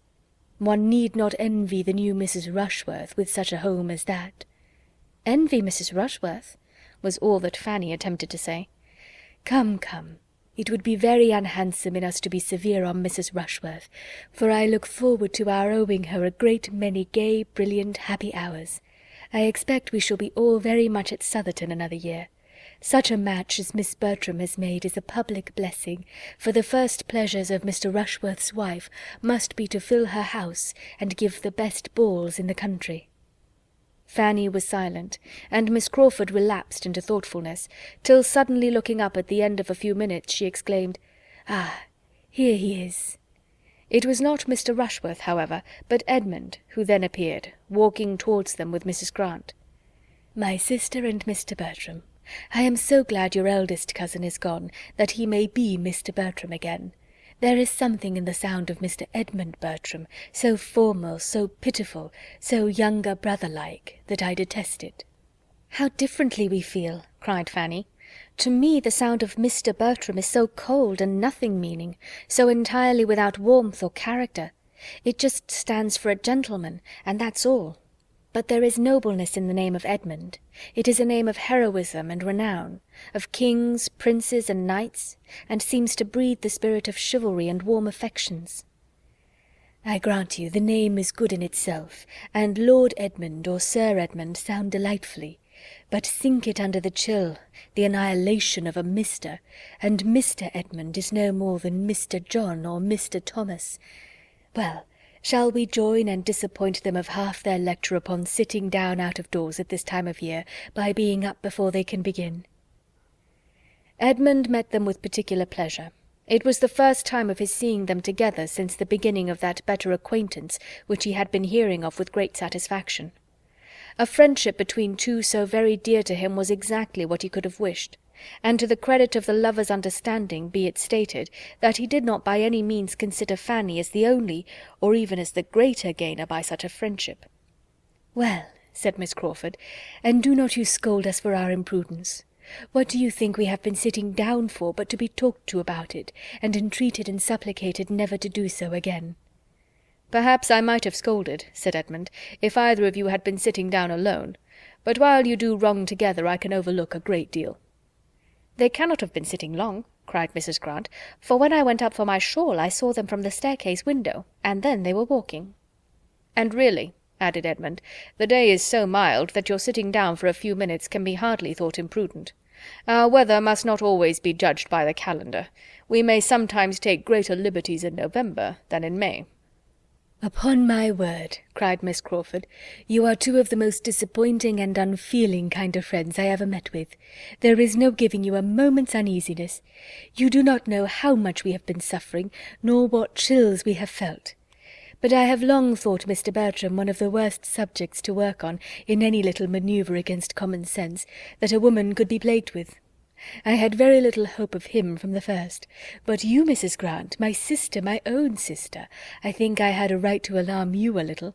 One need not envy the new Mrs. Rushworth with such a home as that." "Envy Mrs. Rushworth?" was all that Fanny attempted to say. "Come, come, it would be very unhandsome in us to be severe on Mrs. Rushworth, for I look forward to our owing her a great many gay, brilliant, happy hours. I expect we shall be all very much at Southerton another year. Such a match as Miss Bertram has made is a public blessing, for the first pleasures of Mr. Rushworth's wife must be to fill her house and give the best balls in the country." Fanny was silent, and Miss Crawford relapsed into thoughtfulness, till suddenly looking up at the end of a few minutes, she exclaimed, "Ah, here he is." It was not Mr. Rushworth, however, but Edmund, who then appeared, walking towards them with Mrs. Grant. My sister and Mr. Bertram. I am so glad your eldest cousin is gone, that he may be Mr. Bertram again. There is something in the sound of Mr. Edmund Bertram, so formal, so pitiful, so younger brother-like, that I detest it." "How differently we feel!" cried Fanny. "To me the sound of Mr. Bertram is so cold and nothing-meaning, so entirely without warmth or character. It just stands for a gentleman, and that's all. But there is nobleness in the name of Edmund. It is a name of heroism and renown, of kings, princes, and knights, and seems to breathe the spirit of chivalry and warm affections." "I grant you the name is good in itself, and Lord Edmund or Sir Edmund sound delightfully, but sink it under the chill, the annihilation of a Mr., and Mr. Edmund is no more than Mr. John or Mr. Thomas. Well, shall we join and disappoint them of half their lecture upon sitting down out of doors at this time of year, by being up before they can begin?" Edmund met them with particular pleasure. It was the first time of his seeing them together since the beginning of that better acquaintance which he had been hearing of with great satisfaction. A friendship between two so very dear to him was exactly what he could have wished, and to the credit of the lovers' understanding be it stated that he did not by any means consider Fanny as the only, or even as the greater gainer by such a friendship. "Well," said Miss Crawford, "and do not you scold us for our imprudence. What do you think we have been sitting down for but to be talked to about it, and entreated and supplicated never to do so again?" "Perhaps I might have scolded," said Edmund, "if either of you had been sitting down alone. But while you do wrong together, I can overlook a great deal." "They cannot have been sitting long," cried Mrs. Grant, "for when I went up for my shawl I saw them from the staircase window, and then they were walking." "And really," added Edmund, "the day is so mild that your sitting down for a few minutes can be hardly thought imprudent. Our weather must not always be judged by the calendar. We may sometimes take greater liberties in November than in May." "Upon my word," cried Miss Crawford, "you are two of the most disappointing and unfeeling kind of friends I ever met with. There is no giving you a moment's uneasiness. You do not know how much we have been suffering, nor what chills we have felt. But I have long thought Mr. Bertram one of the worst subjects to work on, in any little manoeuvre against common sense, that a woman could be plagued with. I had very little hope of him from the first. But you, Mrs. Grant, my sister, my own sister, I think I had a right to alarm you a little."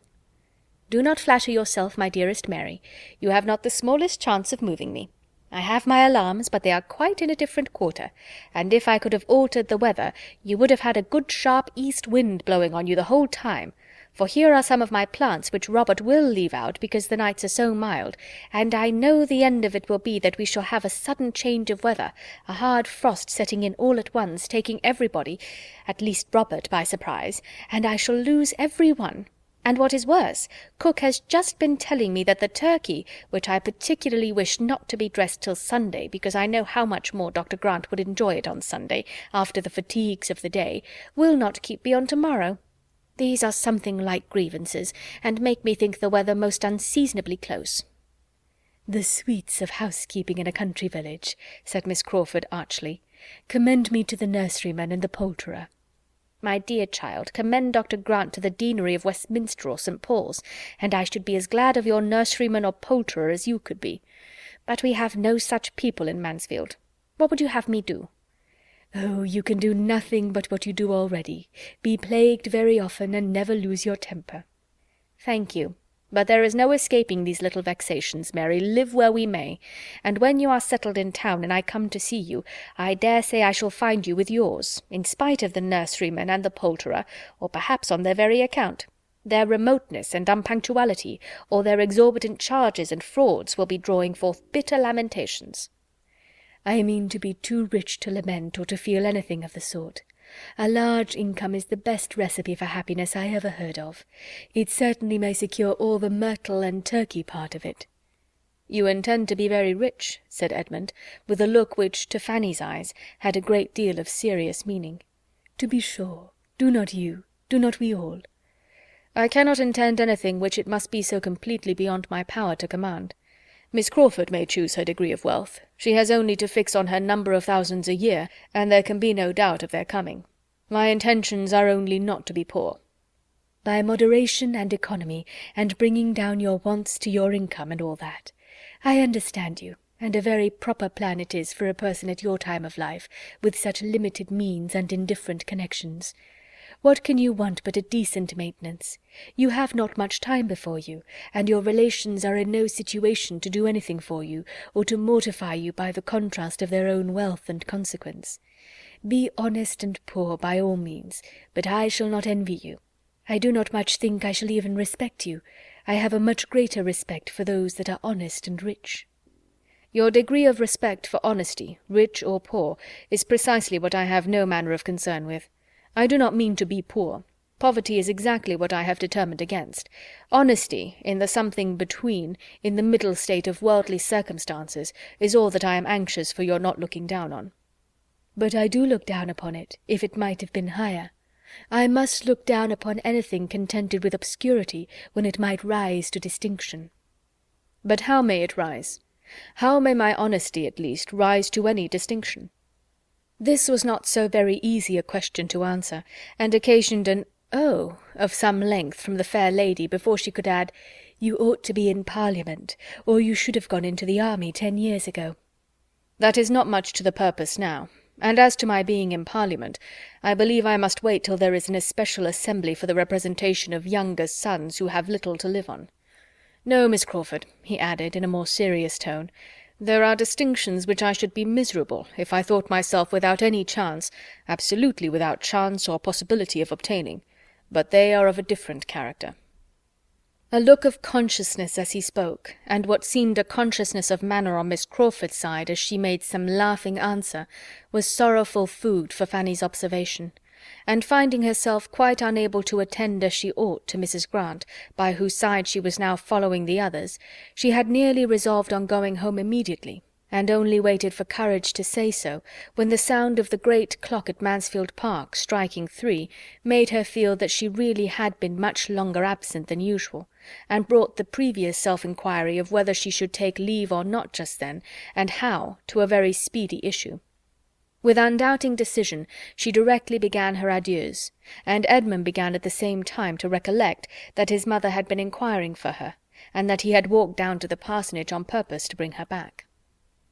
"Do not flatter yourself, my dearest Mary. You have not the smallest chance of moving me. I have my alarms, but they are quite in a different quarter, and if I could have altered the weather, you would have had a good sharp east wind blowing on you the whole time. For here are some of my plants which Robert will leave out because the nights are so mild, and I know the end of it will be that we shall have a sudden change of weather, a hard frost setting in all at once, taking everybody, at least Robert, by surprise, and I shall lose every one. And what is worse, cook has just been telling me that the turkey, which I particularly wish not to be dressed till Sunday, because I know how much more Dr. Grant would enjoy it on Sunday, after the fatigues of the day, will not keep beyond to-morrow. These are something like grievances, and make me think the weather most unseasonably close." "The sweets of housekeeping in a country village," said Miss Crawford archly. "Commend me to the nurseryman and the poulterer." "My dear child, commend Dr. Grant to the deanery of Westminster or St. Paul's, and I should be as glad of your nurseryman or poulterer as you could be. But we have no such people in Mansfield. What would you have me do?" "Oh, you can do nothing but what you do already. Be plagued very often, and never lose your temper." "Thank you. But there is no escaping these little vexations, Mary, live where we may. And when you are settled in town and I come to see you, I dare say I shall find you with yours, in spite of the nurseryman and the poulterer, or perhaps on their very account. Their remoteness and unpunctuality, or their exorbitant charges and frauds, will be drawing forth bitter lamentations." "I mean to be too rich to lament or to feel anything of the sort. A large income is the best recipe for happiness I ever heard of. It certainly may secure all the myrtle and turkey part of it." "You intend to be very rich," said Edmund, with a look which, to Fanny's eyes, had a great deal of serious meaning. "To be sure. Do not you? Do not we all?" "I cannot intend anything which it must be so completely beyond my power to command. Miss Crawford may choose her degree of wealth. She has only to fix on her number of thousands a year, and there can be no doubt of their coming. My intentions are only not to be poor." "By moderation and economy, and bringing down your wants to your income, and all that. I understand you, and a very proper plan it is for a person at your time of life, with such limited means and indifferent connections. What can you want but a decent maintenance? You have not much time before you, and your relations are in no situation to do anything for you, or to mortify you by the contrast of their own wealth and consequence. Be honest and poor by all means, but I shall not envy you. I do not much think I shall even respect you. I have a much greater respect for those that are honest and rich." "Your degree of respect for honesty, rich or poor, is precisely what I have no manner of concern with. I do not mean to be poor. Poverty is exactly what I have determined against. Honesty, in the something between, in the middle state of worldly circumstances, is all that I am anxious for your not looking down on." "But I do look down upon it, if it might have been higher. I must look down upon anything contented with obscurity, when it might rise to distinction." "But how may it rise? How may my honesty, at least, rise to any distinction?" This was not so very easy a question to answer, and occasioned an "Oh" of some length from the fair lady before she could add, "You ought to be in Parliament, or you should have gone into the army 10 years ago." "That is not much to the purpose now. And as to my being in Parliament, I believe I must wait till there is an especial assembly for the representation of younger sons who have little to live on. No, Miss Crawford," he added, in a more serious tone, "there are distinctions which I should be miserable if I thought myself without any chance, absolutely without chance or possibility of obtaining, but they are of a different character." A look of consciousness as he spoke, and what seemed a consciousness of manner on Miss Crawford's side as she made some laughing answer, was sorrowful food for Fanny's observation, and finding herself quite unable to attend as she ought to Mrs. Grant, by whose side she was now following the others, she had nearly resolved on going home immediately, and only waited for courage to say so, when the sound of the great clock at Mansfield Park striking 3 made her feel that she really had been much longer absent than usual, and brought the previous self-inquiry of whether she should take leave or not just then, and how, to a very speedy issue. With undoubting decision she directly began her adieus, and Edmund began at the same time to recollect that his mother had been inquiring for her, and that he had walked down to the parsonage on purpose to bring her back.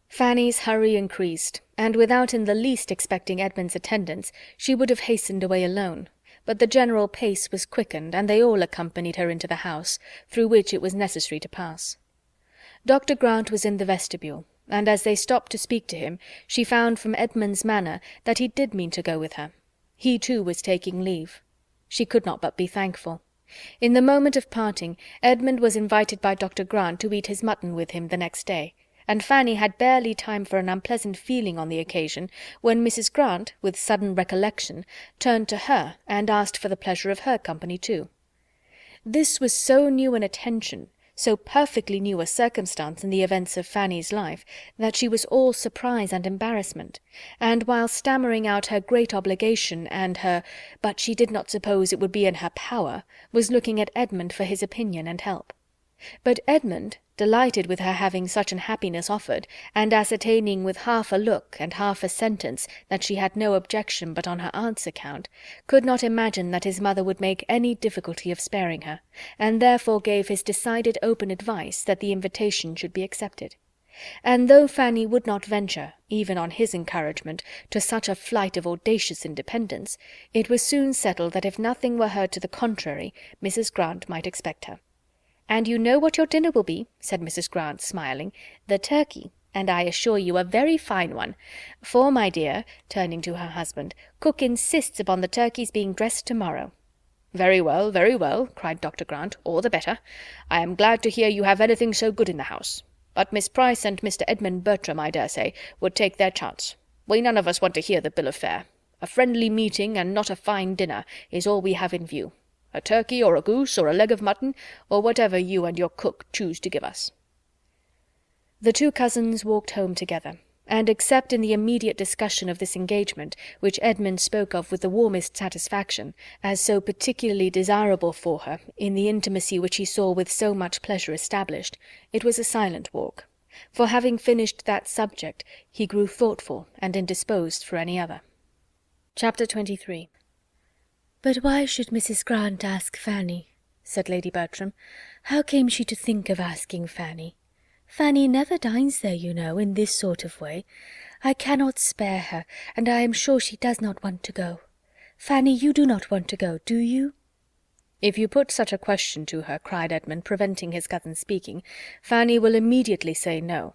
Fanny's hurry increased, and without in the least expecting Edmund's attendance, she would have hastened away alone, but the general pace was quickened, and they all accompanied her into the house, through which it was necessary to pass. Dr. Grant was in the vestibule, and as they stopped to speak to him, she found from Edmund's manner that he did mean to go with her. He too was taking leave. She could not but be thankful. In the moment of parting, Edmund was invited by Dr. Grant to eat his mutton with him the next day, and Fanny had barely time for an unpleasant feeling on the occasion, when Mrs. Grant, with sudden recollection, turned to her and asked for the pleasure of her company too. This was so new an attention, so perfectly new a circumstance in the events of Fanny's life, that she was all surprise and embarrassment, and while stammering out her great obligation and her "but she did not suppose it would be in her power," was looking at Edmund for his opinion and help. But Edmund, delighted with her having such an happiness offered, and ascertaining with half a look and half a sentence that she had no objection but on her aunt's account, could not imagine that his mother would make any difficulty of sparing her, and therefore gave his decided open advice that the invitation should be accepted. And though Fanny would not venture, even on his encouragement, to such a flight of audacious independence, it was soon settled that if nothing were heard to the contrary, Mrs. Grant might expect her. "And you know what your dinner will be," said Mrs. Grant, smiling. "The turkey, and I assure you a very fine one. For, my dear," turning to her husband, "cook insists upon the turkey's being dressed to-morrow." very well," cried Dr. Grant, "all the better. I am glad to hear you have anything so good in the house. But Miss Price and Mr. Edmund Bertram, I dare say, would take their chance. We none of us want to hear the bill of fare. A friendly meeting, and not a fine dinner, is all we have in view. A turkey, or a goose, or a leg of mutton, or whatever you and your cook choose to give us." The two cousins walked home together, and except in the immediate discussion of this engagement, which Edmund spoke of with the warmest satisfaction, as so particularly desirable for her, in the intimacy which he saw with so much pleasure established, it was a silent walk, for having finished that subject, he grew thoughtful and indisposed for any other. Chapter 23. "But why should Mrs. Grant ask Fanny?" said Lady Bertram. "How came she to think of asking Fanny? Fanny never dines there, you know, in this sort of way. I cannot spare her, and I am sure she does not want to go. Fanny, you do not want to go, do you?" "If you put such a question to her," cried Edmund, preventing his cousin speaking, "Fanny will immediately say no.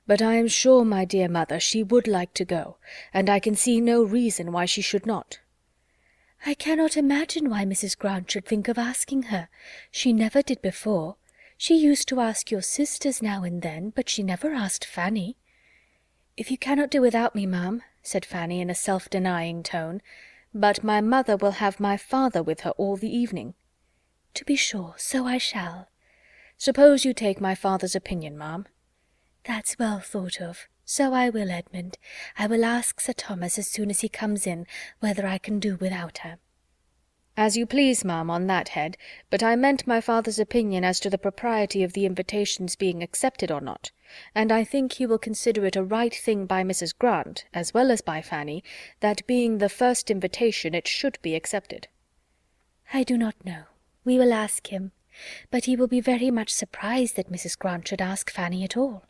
But I am sure, my dear mother, she would like to go, and I can see no reason why she should not." "I cannot imagine why Mrs. Grant should think of asking her. She never did before. She used to ask your sisters now and then, but she never asked Fanny." "If you cannot do without me, ma'am," said Fanny in a self-denying tone, "but my mother will have my father with her all the evening." "To be sure, so I shall." "Suppose you take my father's opinion, ma'am." "That's well thought of. So I will, Edmund. I will ask Sir Thomas as soon as he comes in whether I can do without her." "As you please, ma'am, on that head, but I meant my father's opinion as to the propriety of the invitation's being accepted or not, and I think he will consider it a right thing by Mrs. Grant, as well as by Fanny, that being the first invitation it should be accepted." "I do not know. We will ask him, but he will be very much surprised that Mrs. Grant should ask Fanny at all."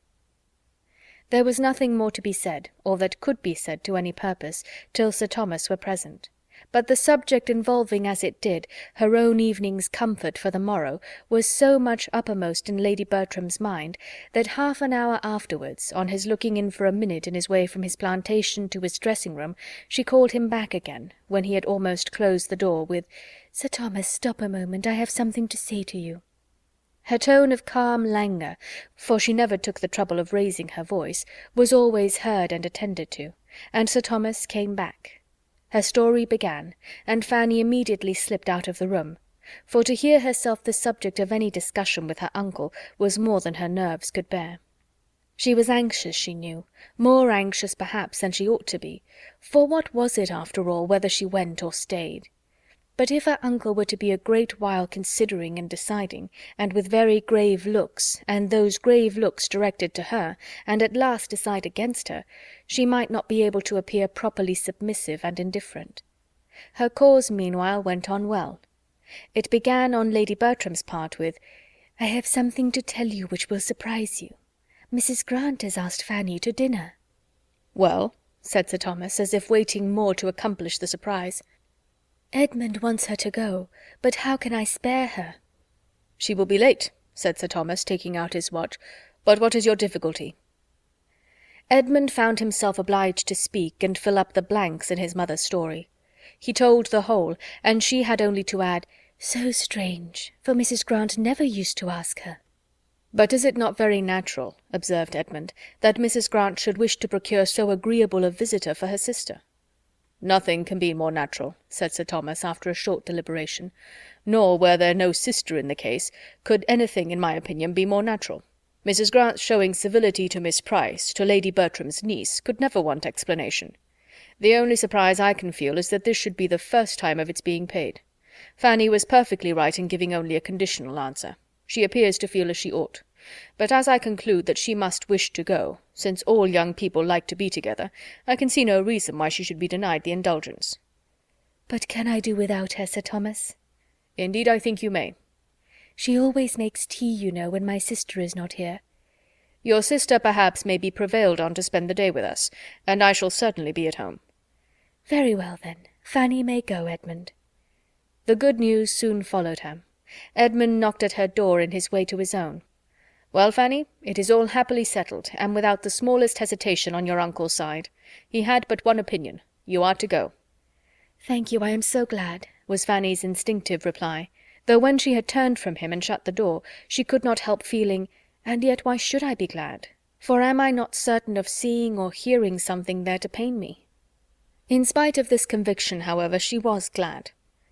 There was nothing more to be said, or that could be said to any purpose, till Sir Thomas were present. But the subject involving, as it did, her own evening's comfort for the morrow, was so much uppermost in Lady Bertram's mind, that half an hour afterwards, on his looking in for a minute in his way from his plantation to his dressing-room, she called him back again, when he had almost closed the door, with, "Sir Thomas, stop a moment, I have something to say to you." Her tone of calm languor, for she never took the trouble of raising her voice, was always heard and attended to, and Sir Thomas came back. Her story began, and Fanny immediately slipped out of the room, for to hear herself the subject of any discussion with her uncle was more than her nerves could bear. She was anxious, she knew, more anxious perhaps than she ought to be, for what was it, after all, whether she went or stayed? But if her uncle were to be a great while considering and deciding, and with very grave looks, and those grave looks directed to her, and at last decide against her, she might not be able to appear properly submissive and indifferent. Her cause, meanwhile, went on well. It began on Lady Bertram's part with, "I have something to tell you which will surprise you. Mrs. Grant has asked Fanny to dinner." "Well," said Sir Thomas, as if waiting more to accomplish the surprise. "Edmund wants her to go, but how can I spare her?" "She will be late," said Sir Thomas, taking out his watch. "But what is your difficulty?" Edmund found himself obliged to speak and fill up the blanks in his mother's story. He told the whole, and she had only to add, "So strange, for Mrs. Grant never used to ask her." "But is it not very natural," observed Edmund, "that Mrs. Grant should wish to procure so agreeable a visitor for her sister?" "Nothing can be more natural," said Sir Thomas, after a short deliberation. "Nor, were there no sister in the case, could anything, in my opinion, be more natural. Mrs. Grant's showing civility to Miss Price, to Lady Bertram's niece, could never want explanation. The only surprise I can feel is that this should be the first time of its being paid. Fanny was perfectly right in giving only a conditional answer. She appears to feel as she ought. But as I conclude that she must wish to go, since all young people like to be together, I can see no reason why she should be denied the indulgence." "But can I do without her, Sir Thomas?" "Indeed, I think you may." "She always makes tea, you know, when my sister is not here." "Your sister perhaps may be prevailed on to spend the day with us, and I shall certainly be at home." "Very well, then. Fanny may go, Edmund." The good news soon followed her. Edmund knocked at her door in his way to his own. "Well, Fanny, it is all happily settled, and without the smallest hesitation on your uncle's side. He had but one opinion. You are to go." "Thank you, I am so glad," was Fanny's instinctive reply, though when she had turned from him and shut the door, she could not help feeling, and yet why should I be glad? For am I not certain of seeing or hearing something there to pain me? In spite of this conviction, however, she was glad.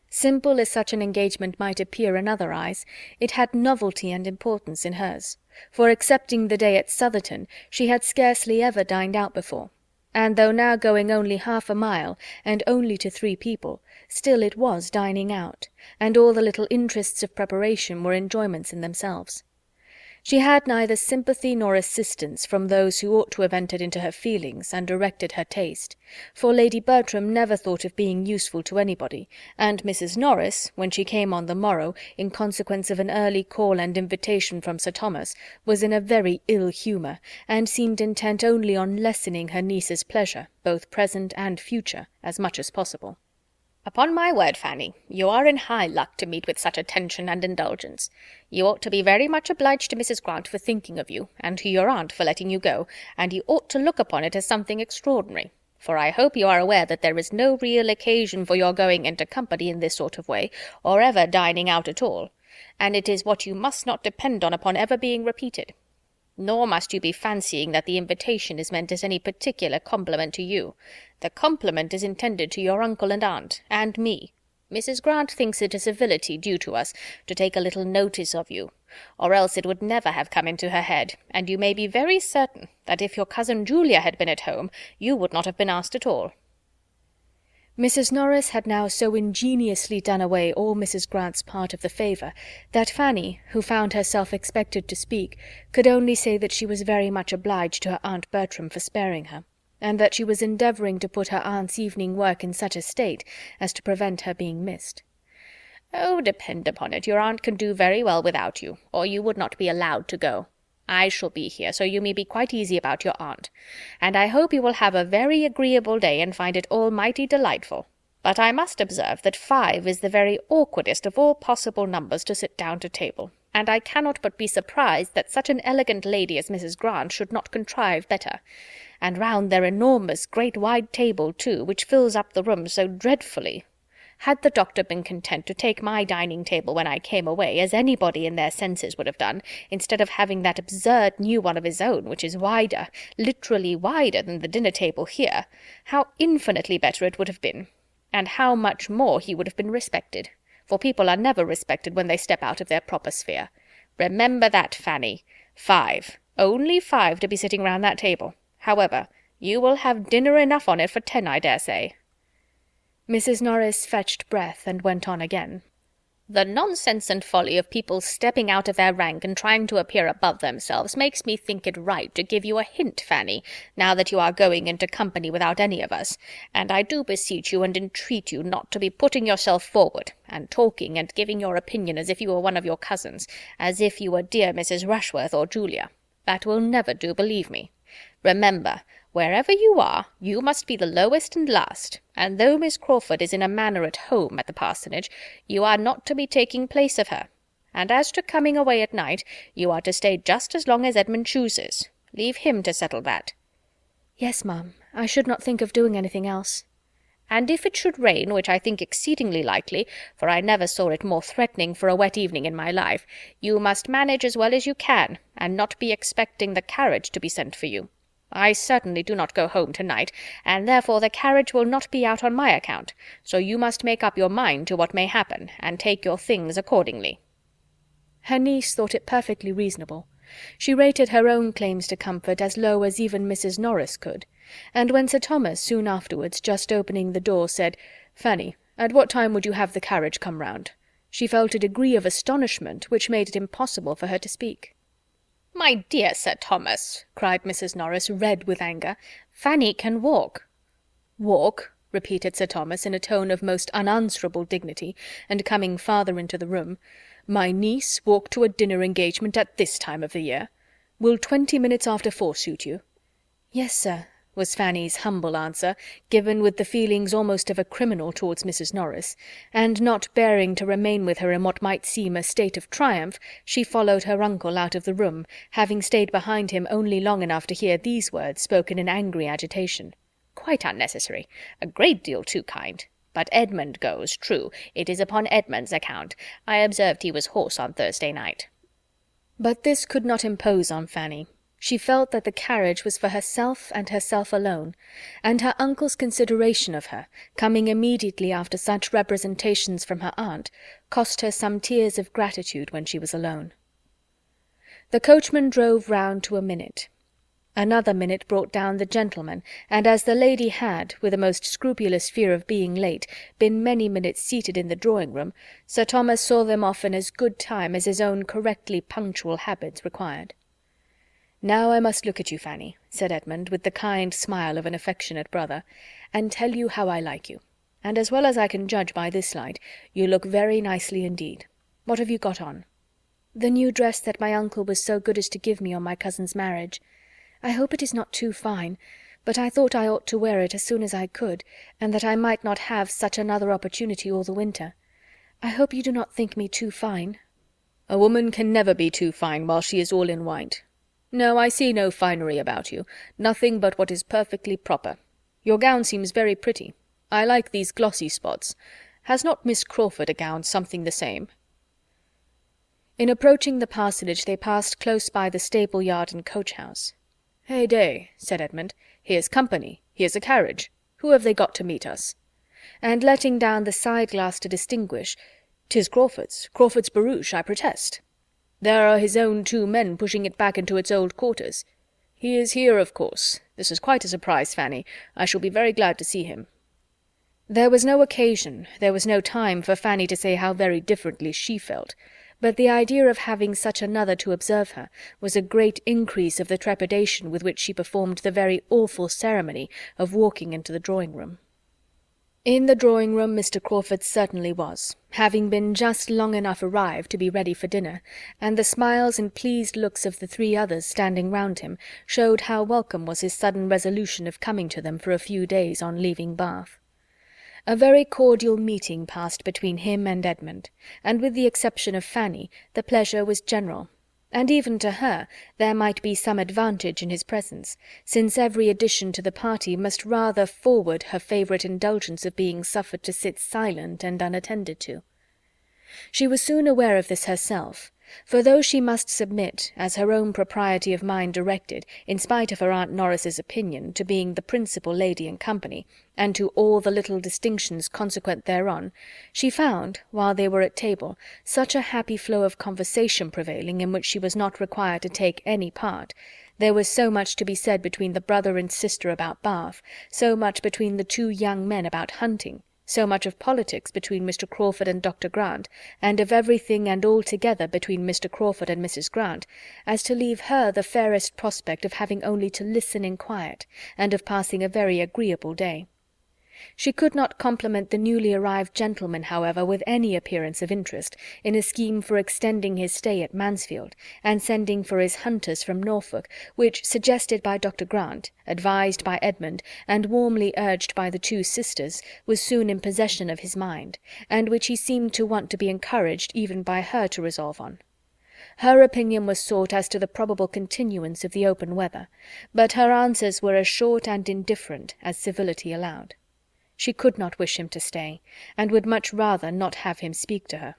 Simple as such an engagement might appear in other eyes, it had novelty and importance in hers, for excepting the day at Southerton, she had scarcely ever dined out before, and though now going only half a mile, and only to 3 people, still it was dining out, and all the little interests of preparation were enjoyments in themselves. She had neither sympathy nor assistance from those who ought to have entered into her feelings and directed her taste, for Lady Bertram never thought of being useful to anybody, and Mrs. Norris, when she came on the morrow, in consequence of an early call and invitation from Sir Thomas, was in a very ill humour, and seemed intent only on lessening her niece's pleasure, both present and future, as much as possible. Upon my word, Fanny, you are in high luck to meet with such attention and indulgence. You ought to be very much obliged to Mrs. Grant for thinking of you, and to your aunt for letting you go, and you ought to look upon it as something extraordinary, for I hope you are aware that there is no real occasion for your going into company in this sort of way, or ever dining out at all, and it is what you must not depend on upon ever being repeated. Nor must you be fancying that the invitation is meant as any particular compliment to you. The compliment is intended to your uncle and aunt, and me. Mrs. Grant thinks it a civility due to us to take a little notice of you, or else it would never have come into her head, and you may be very certain that if your cousin Julia had been at home, you would not have been asked at all. Mrs. Norris had now so ingeniously done away all Mrs. Grant's part of the favour, that Fanny, who found herself expected to speak, could only say that she was very much obliged to her aunt Bertram for sparing her, and that she was endeavouring to put her aunt's evening work in such a state as to prevent her being missed. Oh, depend upon it, your aunt can do very well without you, or you would not be allowed to go. I shall be here, so you may be quite easy about your aunt, and I hope you will have a very agreeable day and find it all mighty delightful. But I must observe that 5 is the very awkwardest of all possible numbers to sit down to table, and I cannot but be surprised that such an elegant lady as Mrs. Grant should not contrive better. And round their enormous, great wide table, too, which fills up the room so dreadfully. Had the doctor been content to take my dining-table when I came away, as anybody in their senses would have done, instead of having that absurd new one of his own, which is wider, literally wider than the dinner-table here, how infinitely better it would have been, and how much more he would have been respected, for people are never respected when they step out of their proper sphere. Remember that, Fanny. 5, only 5 to be sitting round that table. However, you will have dinner enough on it for 10, I dare say. Mrs. Norris fetched breath and went on again. The nonsense and folly of people stepping out of their rank and trying to appear above themselves makes me think it right to give you a hint, Fanny, now that you are going into company without any of us, and I do beseech you and entreat you not to be putting yourself forward, and talking and giving your opinion as if you were one of your cousins, as if you were dear Mrs. Rushworth or Julia. That will never do, believe me. Remember, wherever you are, you must be the lowest and last, and though Miss Crawford is in a manner at home at the parsonage, you are not to be taking place of her. And as to coming away at night, you are to stay just as long as Edmund chooses. Leave him to settle that. Yes, ma'am, I should not think of doing anything else. And if it should rain, which I think exceedingly likely, for I never saw it more threatening for a wet evening in my life, you must manage as well as you can, and not be expecting the carriage to be sent for you. I certainly do not go home to-night, and therefore the carriage will not be out on my account, so you must make up your mind to what may happen, and take your things accordingly. Her niece thought it perfectly reasonable. She rated her own claims to comfort as low as even Mrs. Norris could, and when Sir Thomas, soon afterwards, just opening the door, said, "Fanny, at what time would you have the carriage come round?" she felt a degree of astonishment which made it impossible for her to speak. "My dear Sir Thomas," cried Mrs. Norris, red with anger, "Fanny can walk." "Walk?" repeated Sir Thomas, in a tone of most unanswerable dignity, and coming farther into the room. "My niece walk to a dinner engagement at this time of the year? Will 20 minutes after 4 suit you?" "Yes, sir," was Fanny's humble answer, given with the feelings almost of a criminal towards Mrs. Norris, and not bearing to remain with her in what might seem a state of triumph, she followed her uncle out of the room, having stayed behind him only long enough to hear these words spoken in angry agitation. "Quite unnecessary. A great deal too kind. But Edmund goes, true. It is upon Edmund's account. I observed he was hoarse on Thursday night." But this could not impose on Fanny. She felt that the carriage was for herself and herself alone, and her uncle's consideration of her, coming immediately after such representations from her aunt, cost her some tears of gratitude when she was alone. The coachman drove round to a minute. Another minute brought down the gentleman, and as the lady had, with a most scrupulous fear of being late, been many minutes seated in the drawing-room, Sir Thomas saw them off in as good time as his own correctly punctual habits required. "Now I must look at you, Fanny," said Edmund, with the kind smile of an affectionate brother, "and tell you how I like you. And as well as I can judge by this light, you look very nicely indeed. What have you got on?" "The new dress that my uncle was so good as to give me on my cousin's marriage. I hope it is not too fine, but I thought I ought to wear it as soon as I could, and that I might not have such another opportunity all the winter. I hope you do not think me too fine." "A woman can never be too fine while she is all in white. No, I see no finery about you, nothing but what is perfectly proper. Your gown seems very pretty. I like these glossy spots. Has not Miss Crawford a gown something the same?" In approaching the parsonage they passed close by the stable-yard and coach-house. "Hey day," said Edmund, "here's company, here's a carriage. Who have they got to meet us?" And letting down the side-glass to distinguish, "'Tis Crawford's barouche, I protest. There are his own 2 men pushing it back into its old quarters. He is here, of course. This is quite a surprise, Fanny. I shall be very glad to see him." There was no occasion, there was no time for Fanny to say how very differently she felt, but the idea of having such another to observe her was a great increase of the trepidation with which she performed the very awful ceremony of walking into the drawing-room. In the drawing-room Mr. Crawford certainly was, having been just long enough arrived to be ready for dinner, and the smiles and pleased looks of the 3 others standing round him showed how welcome was his sudden resolution of coming to them for a few days on leaving Bath. A very cordial meeting passed between him and Edmund, and with the exception of Fanny, the pleasure was general, and even to her there might be some advantage in his presence, since every addition to the party must rather forward her favourite indulgence of being suffered to sit silent and unattended to. She was soon aware of this herself, for though she must submit, as her own propriety of mind directed, in spite of her Aunt Norris's opinion, to being the principal lady in company, and to all the little distinctions consequent thereon, she found, while they were at table, such a happy flow of conversation prevailing in which she was not required to take any part, there was so much to be said between the brother and sister about Bath, so much between the 2 young men about hunting, so much of politics between Mr. Crawford and Dr. Grant, and of everything and altogether between Mr. Crawford and Mrs. Grant, as to leave her the fairest prospect of having only to listen in quiet, and of passing a very agreeable day. She could not compliment the newly arrived gentleman, however, with any appearance of interest, in a scheme for extending his stay at Mansfield, and sending for his hunters from Norfolk, which, suggested by Dr. Grant, advised by Edmund, and warmly urged by the 2 sisters, was soon in possession of his mind, and which he seemed to want to be encouraged even by her to resolve on. Her opinion was sought as to the probable continuance of the open weather, but her answers were as short and indifferent as civility allowed. She could not wish him to stay, and would much rather not have him speak to her.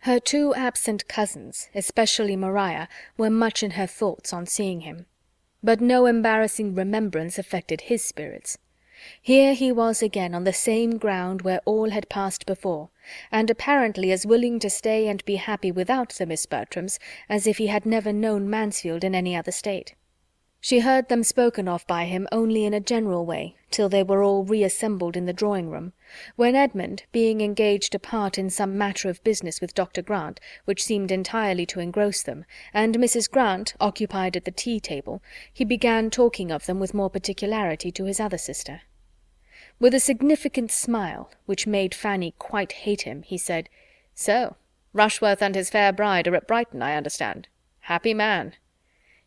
Her 2 absent cousins, especially Maria, were much in her thoughts on seeing him. But no embarrassing remembrance affected his spirits. Here he was again on the same ground where all had passed before, and apparently as willing to stay and be happy without the Miss Bertrams as if he had never known Mansfield in any other state. She heard them spoken of by him only in a general way, till they were all reassembled in the drawing-room, when Edmund, being engaged apart in some matter of business with Dr. Grant, which seemed entirely to engross them, and Mrs. Grant occupied at the tea-table, he began talking of them with more particularity to his other sister. With a significant smile, which made Fanny quite hate him, he said, "So, Rushworth and his fair bride are at Brighton, I understand. Happy man."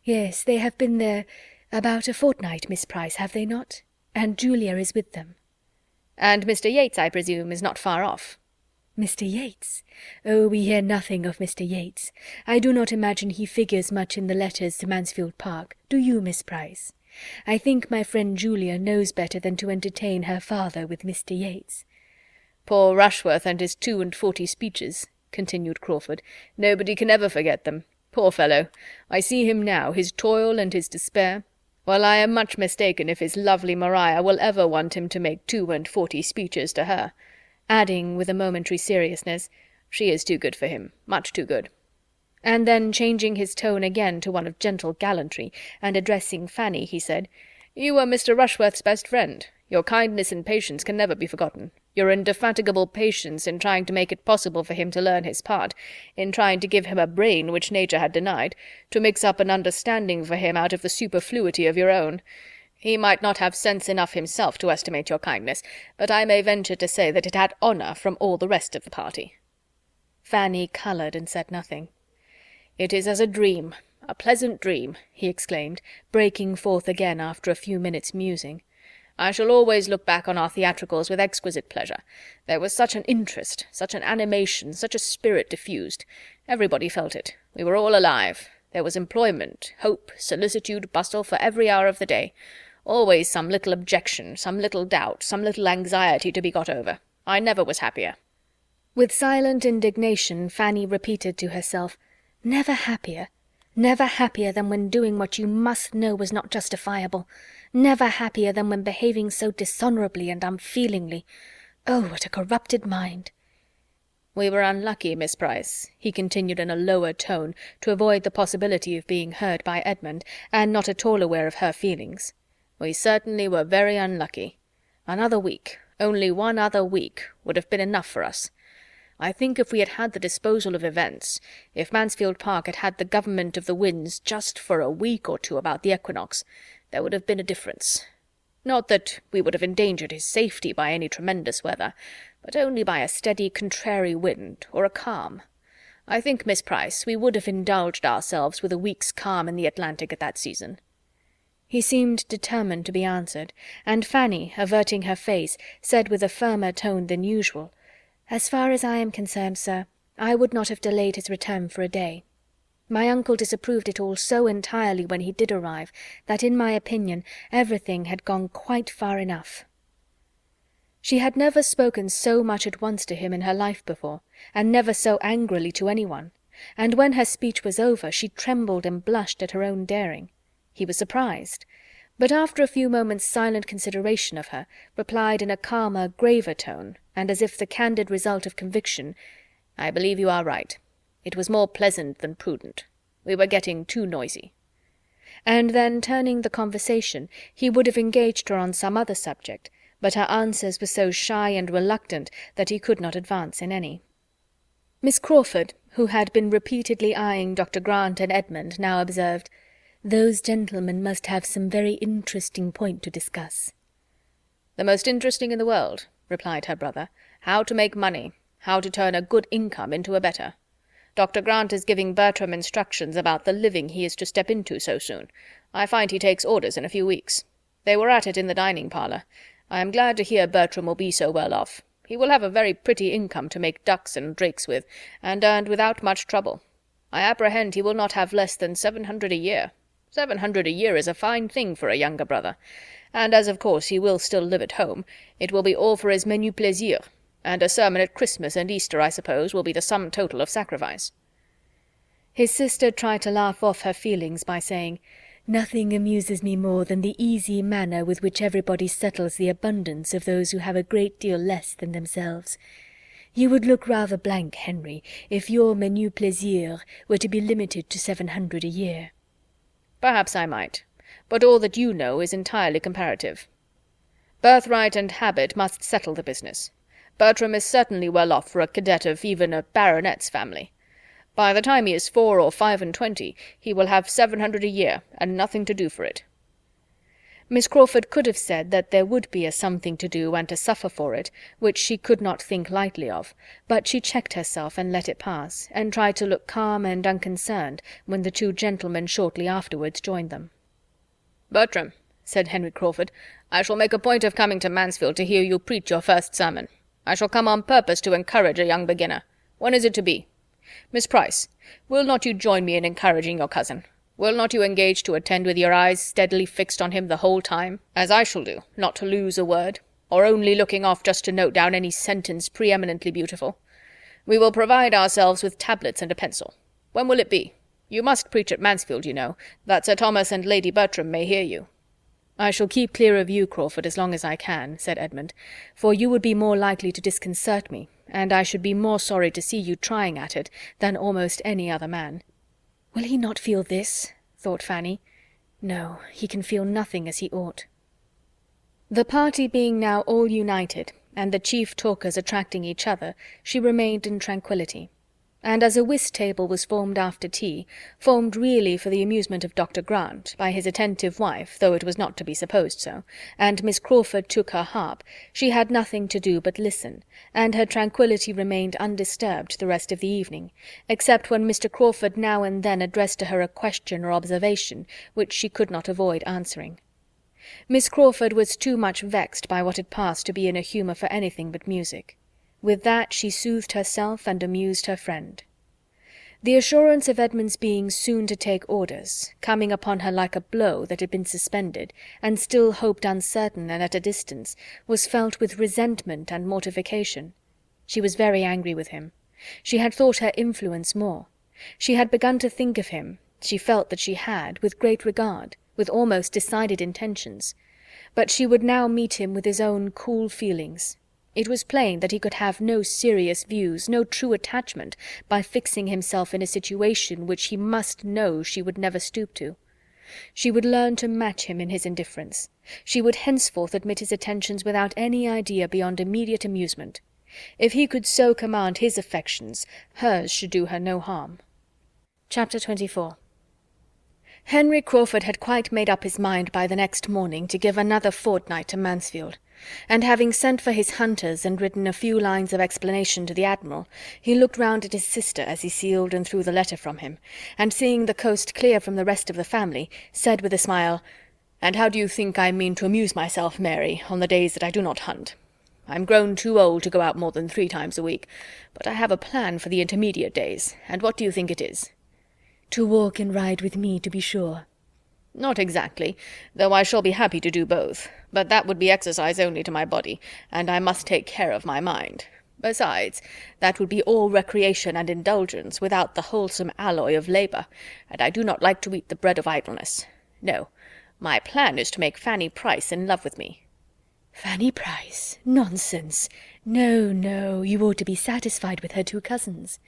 "Yes, they have been there about a fortnight, Miss Price, have they not? And Julia is with them." "And Mr. Yates, I presume, is not far off." "Mr. Yates? Oh, we hear nothing of Mr. Yates. I do not imagine he figures much in the letters to Mansfield Park. Do you, Miss Price? I think my friend Julia knows better than to entertain her father with Mr. Yates." "Poor Rushworth and his 42 speeches," continued Crawford. "Nobody can ever forget them. Poor fellow! I see him now, his toil and his despair. Well, I am much mistaken if his lovely Maria will ever want him to make 42 speeches to her," adding, with a momentary seriousness, "she is too good for him, much too good." And then, changing his tone again to one of gentle gallantry, and addressing Fanny, he said, "You were Mr. Rushworth's best friend. Your kindness and patience can never be forgotten. Your indefatigable patience in trying to make it possible for him to learn his part, in trying to give him a brain which nature had denied, to mix up an understanding for him out of the superfluity of your own. He might not have sense enough himself to estimate your kindness, but I may venture to say that it had honour from all the rest of the party." Fanny coloured and said nothing. "It is as a dream, a pleasant dream," he exclaimed, breaking forth again after a few minutes' musing. "I shall always look back on our theatricals with exquisite pleasure. There was such an interest, such an animation, such a spirit diffused. Everybody felt it. We were all alive. There was employment, hope, solicitude, bustle for every hour of the day. Always some little objection, some little doubt, some little anxiety to be got over. I never was happier." With silent indignation, Fanny repeated to herself, "Never happier. Never happier than when doing what you must know was not justifiable. Never happier than when behaving so dishonourably and unfeelingly. Oh, what a corrupted mind!" "We were unlucky, Miss Price," he continued in a lower tone, to avoid the possibility of being heard by Edmund, and not at all aware of her feelings. "We certainly were very unlucky. Another week, only one other week, would have been enough for us. I think if we had had the disposal of events, if Mansfield Park had had the government of the winds just for a week or two about the equinox, there would have been a difference. Not that we would have endangered his safety by any tremendous weather, but only by a steady contrary wind, or a calm. I think, Miss Price, we would have indulged ourselves with a week's calm in the Atlantic at that season." He seemed determined to be answered, and Fanny, averting her face, said with a firmer tone than usual, "As far as I am concerned, sir, I would not have delayed his return for a day. My uncle disapproved it all so entirely when he did arrive, that in my opinion everything had gone quite far enough." She had never spoken so much at once to him in her life before, and never so angrily to anyone, and when her speech was over she trembled and blushed at her own daring. He was surprised, but after a few moments' silent consideration of her, replied in a calmer, graver tone, and as if the candid result of conviction, "I believe you are right. It was more pleasant than prudent. We were getting too noisy." And then, turning the conversation, he would have engaged her on some other subject, but her answers were so shy and reluctant that he could not advance in any. Miss Crawford, who had been repeatedly eyeing Dr. Grant and Edmund, now observed, "Those gentlemen must have some very interesting point to discuss." "The most interesting in the world," replied her brother. "How to make money, how to turn a good income into a better. Dr. Grant is giving Bertram instructions about the living he is to step into so soon. I find he takes orders in a few weeks. They were at it in the dining-parlour. I am glad to hear Bertram will be so well off. He will have a very pretty income to make ducks and drakes with, and earned without much trouble. I apprehend he will not have less than 700 a year. 700 a year is a fine thing for a younger brother, and as of course he will still live at home, it will be all for his menu plaisir, and a sermon at Christmas and Easter, I suppose, will be the sum total of sacrifice." His sister tried to laugh off her feelings by saying, "Nothing amuses me more than the easy manner with which everybody settles the abundance of those who have a great deal less than themselves. You would look rather blank, Henry, if your menu plaisir were to be limited to 700 a year." "Perhaps I might, but all that you know is entirely comparative. Birthright and habit must settle the business. Bertram is certainly well off for a cadet of even a baronet's family. By the time he is 4 or 25, he will have 700 a year, and nothing to do for it." Miss Crawford could have said that there would be a something to do and to suffer for it, which she could not think lightly of, but she checked herself and let it pass, and tried to look calm and unconcerned when the two gentlemen shortly afterwards joined them. "Bertram," said Henry Crawford, "I shall make a point of coming to Mansfield to hear you preach your first sermon. I shall come on purpose to encourage a young beginner. When is it to be? Miss Price, will not you join me in encouraging your cousin? Will not you engage to attend with your eyes steadily fixed on him the whole time, as I shall do, not to lose a word, or only looking off just to note down any sentence preeminently beautiful? We will provide ourselves with tablets and a pencil. When will it be? You must preach at Mansfield, you know, that Sir Thomas and Lady Bertram may hear you." "I shall keep clear of you, Crawford, as long as I can," said Edmund, "for you would be more likely to disconcert me, and I should be more sorry to see you trying at it than almost any other man. "Will he not feel this?" thought Fanny. "No, he can feel nothing as he ought." The party being now all united, and the chief talkers attracting each other, she remained in tranquillity. And as a whist table was formed after tea, formed really for the amusement of Dr. Grant, by his attentive wife, though it was not to be supposed so, and Miss Crawford took her harp, she had nothing to do but listen, and her tranquillity remained undisturbed the rest of the evening, except when Mr. Crawford now and then addressed to her a question or observation which she could not avoid answering. Miss Crawford was too much vexed by what had passed to be in a humour for anything but music. With that she soothed herself and amused her friend. The assurance of Edmund's being soon to take orders, coming upon her like a blow that had been suspended, and still hoped uncertain and at a distance, was felt with resentment and mortification. She was very angry with him. She had thought her influence more. She had begun to think of him, she felt that she had, with great regard, with almost decided intentions. But she would now meet him with his own cool feelings. It was plain that he could have no serious views, no true attachment, by fixing himself in a situation which he must know she would never stoop to. She would learn to match him in his indifference. She would henceforth admit his attentions without any idea beyond immediate amusement. If he could so command his affections, hers should do her no harm. Chapter 24. Henry Crawford had quite made up his mind by the next morning to give another fortnight to Mansfield, and having sent for his hunters and written a few lines of explanation to the Admiral, he looked round at his sister as he sealed and threw the letter from him, and seeing the coast clear from the rest of the family, said with a smile, "And how do you think I mean to amuse myself, Mary, on the days that I do not hunt? I'm grown too old to go out more than 3 times a week, but I have a plan for the intermediate days, and what do you think it is?" "To walk and ride with me, to be sure." "Not exactly, though I shall be happy to do both, but that would be exercise only to my body, and I must take care of my mind. Besides, that would be all recreation and indulgence without the wholesome alloy of labour, and I do not like to eat the bread of idleness. No, my plan is to make Fanny Price in love with me." "Fanny Price? Nonsense! No, no, you ought to be satisfied with her 2 cousins."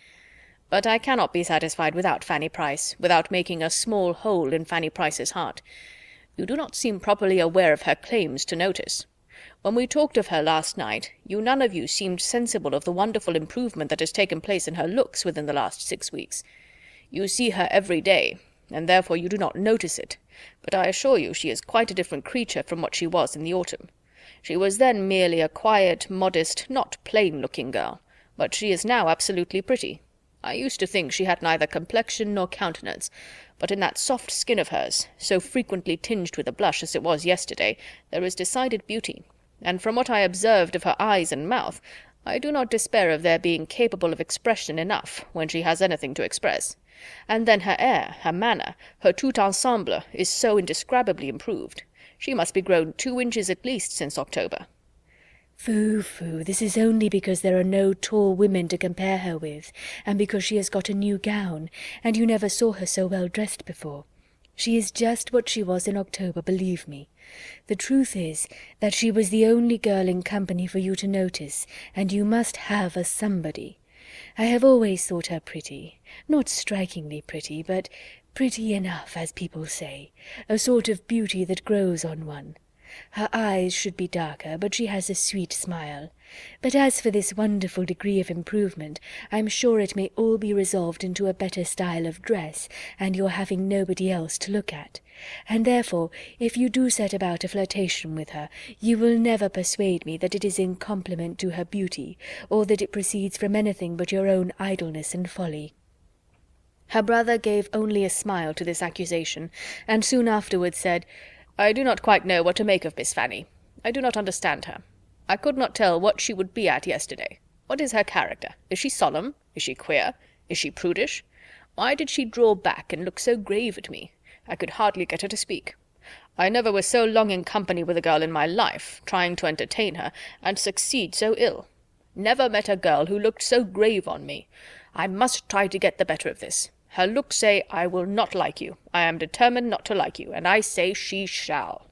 "But I cannot be satisfied without Fanny Price, without making a small hole in Fanny Price's heart. You do not seem properly aware of her claims to notice. When we talked of her last night, you none of you seemed sensible of the wonderful improvement that has taken place in her looks within the last 6 weeks. You see her every day, and therefore you do not notice it, but I assure you she is quite a different creature from what she was in the autumn. She was then merely a quiet, modest, not plain-looking girl, but she is now absolutely pretty. I used to think she had neither complexion nor countenance, but in that soft skin of hers, so frequently tinged with a blush as it was yesterday, there is decided beauty, and from what I observed of her eyes and mouth, I do not despair of their being capable of expression enough when she has anything to express. And then her air, her manner, her tout ensemble is so indescribably improved. She must be grown 2 inches at least since October." "Phoo, phoo, this is only because there are no tall women to compare her with, and because she has got a new gown, and you never saw her so well dressed before. She is just what she was in October, believe me. The truth is that she was the only girl in company for you to notice, and you must have a somebody. I have always thought her pretty, not strikingly pretty, but pretty enough, as people say, a sort of beauty that grows on one. Her eyes should be darker, but she has a sweet smile. But as for this wonderful degree of improvement, I'm sure it may all be resolved into a better style of dress, and your having nobody else to look at. And therefore, if you do set about a flirtation with her, you will never persuade me that it is in compliment to her beauty, or that it proceeds from anything but your own idleness and folly." Her brother gave only a smile to this accusation, and soon afterwards said, "I do not quite know what to make of Miss Fanny. I do not understand her. I could not tell what she would be at yesterday. What is her character? Is she solemn? Is she queer? Is she prudish? Why did she draw back and look so grave at me? I could hardly get her to speak. I never was so long in company with a girl in my life, trying to entertain her, and succeed so ill. Never met a girl who looked so grave on me. I must try to get the better of this. Her looks say, I will not like you. I am determined not to like you, and I say she shall."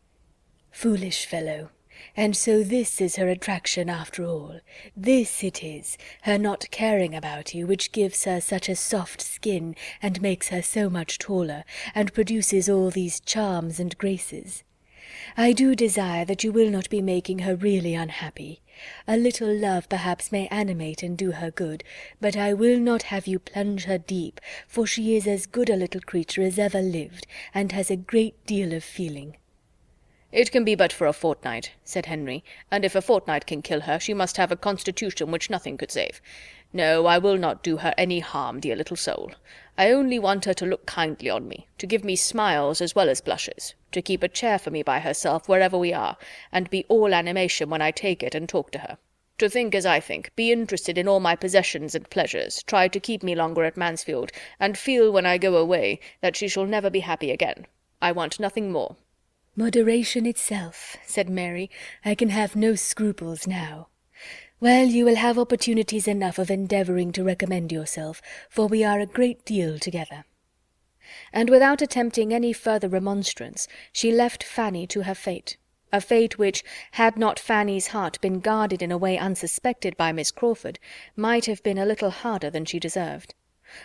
"Foolish fellow! And so this is her attraction after all. This it is, her not caring about you, which gives her such a soft skin, and makes her so much taller, and produces all these charms and graces. I do desire that you will not be making her really unhappy. A little love perhaps may animate and do her good, but I will not have you plunge her deep, for she is as good a little creature as ever lived, and has a great deal of feeling." "It can be but for a fortnight," said Henry, "and if a fortnight can kill her, she must have a constitution which nothing could save. No, I will not do her any harm, dear little soul. I only want her to look kindly on me, to give me smiles as well as blushes, to keep a chair for me by herself wherever we are, and be all animation when I take it and talk to her. To think as I think, be interested in all my possessions and pleasures, try to keep me longer at Mansfield, and feel when I go away that she shall never be happy again. I want nothing more." "Moderation itself," said Mary. "I can have no scruples now. Well, you will have opportunities enough of endeavouring to recommend yourself, for we are a great deal together." And without attempting any further remonstrance, she left Fanny to her fate, a fate which, had not Fanny's heart been guarded in a way unsuspected by Miss Crawford, might have been a little harder than she deserved.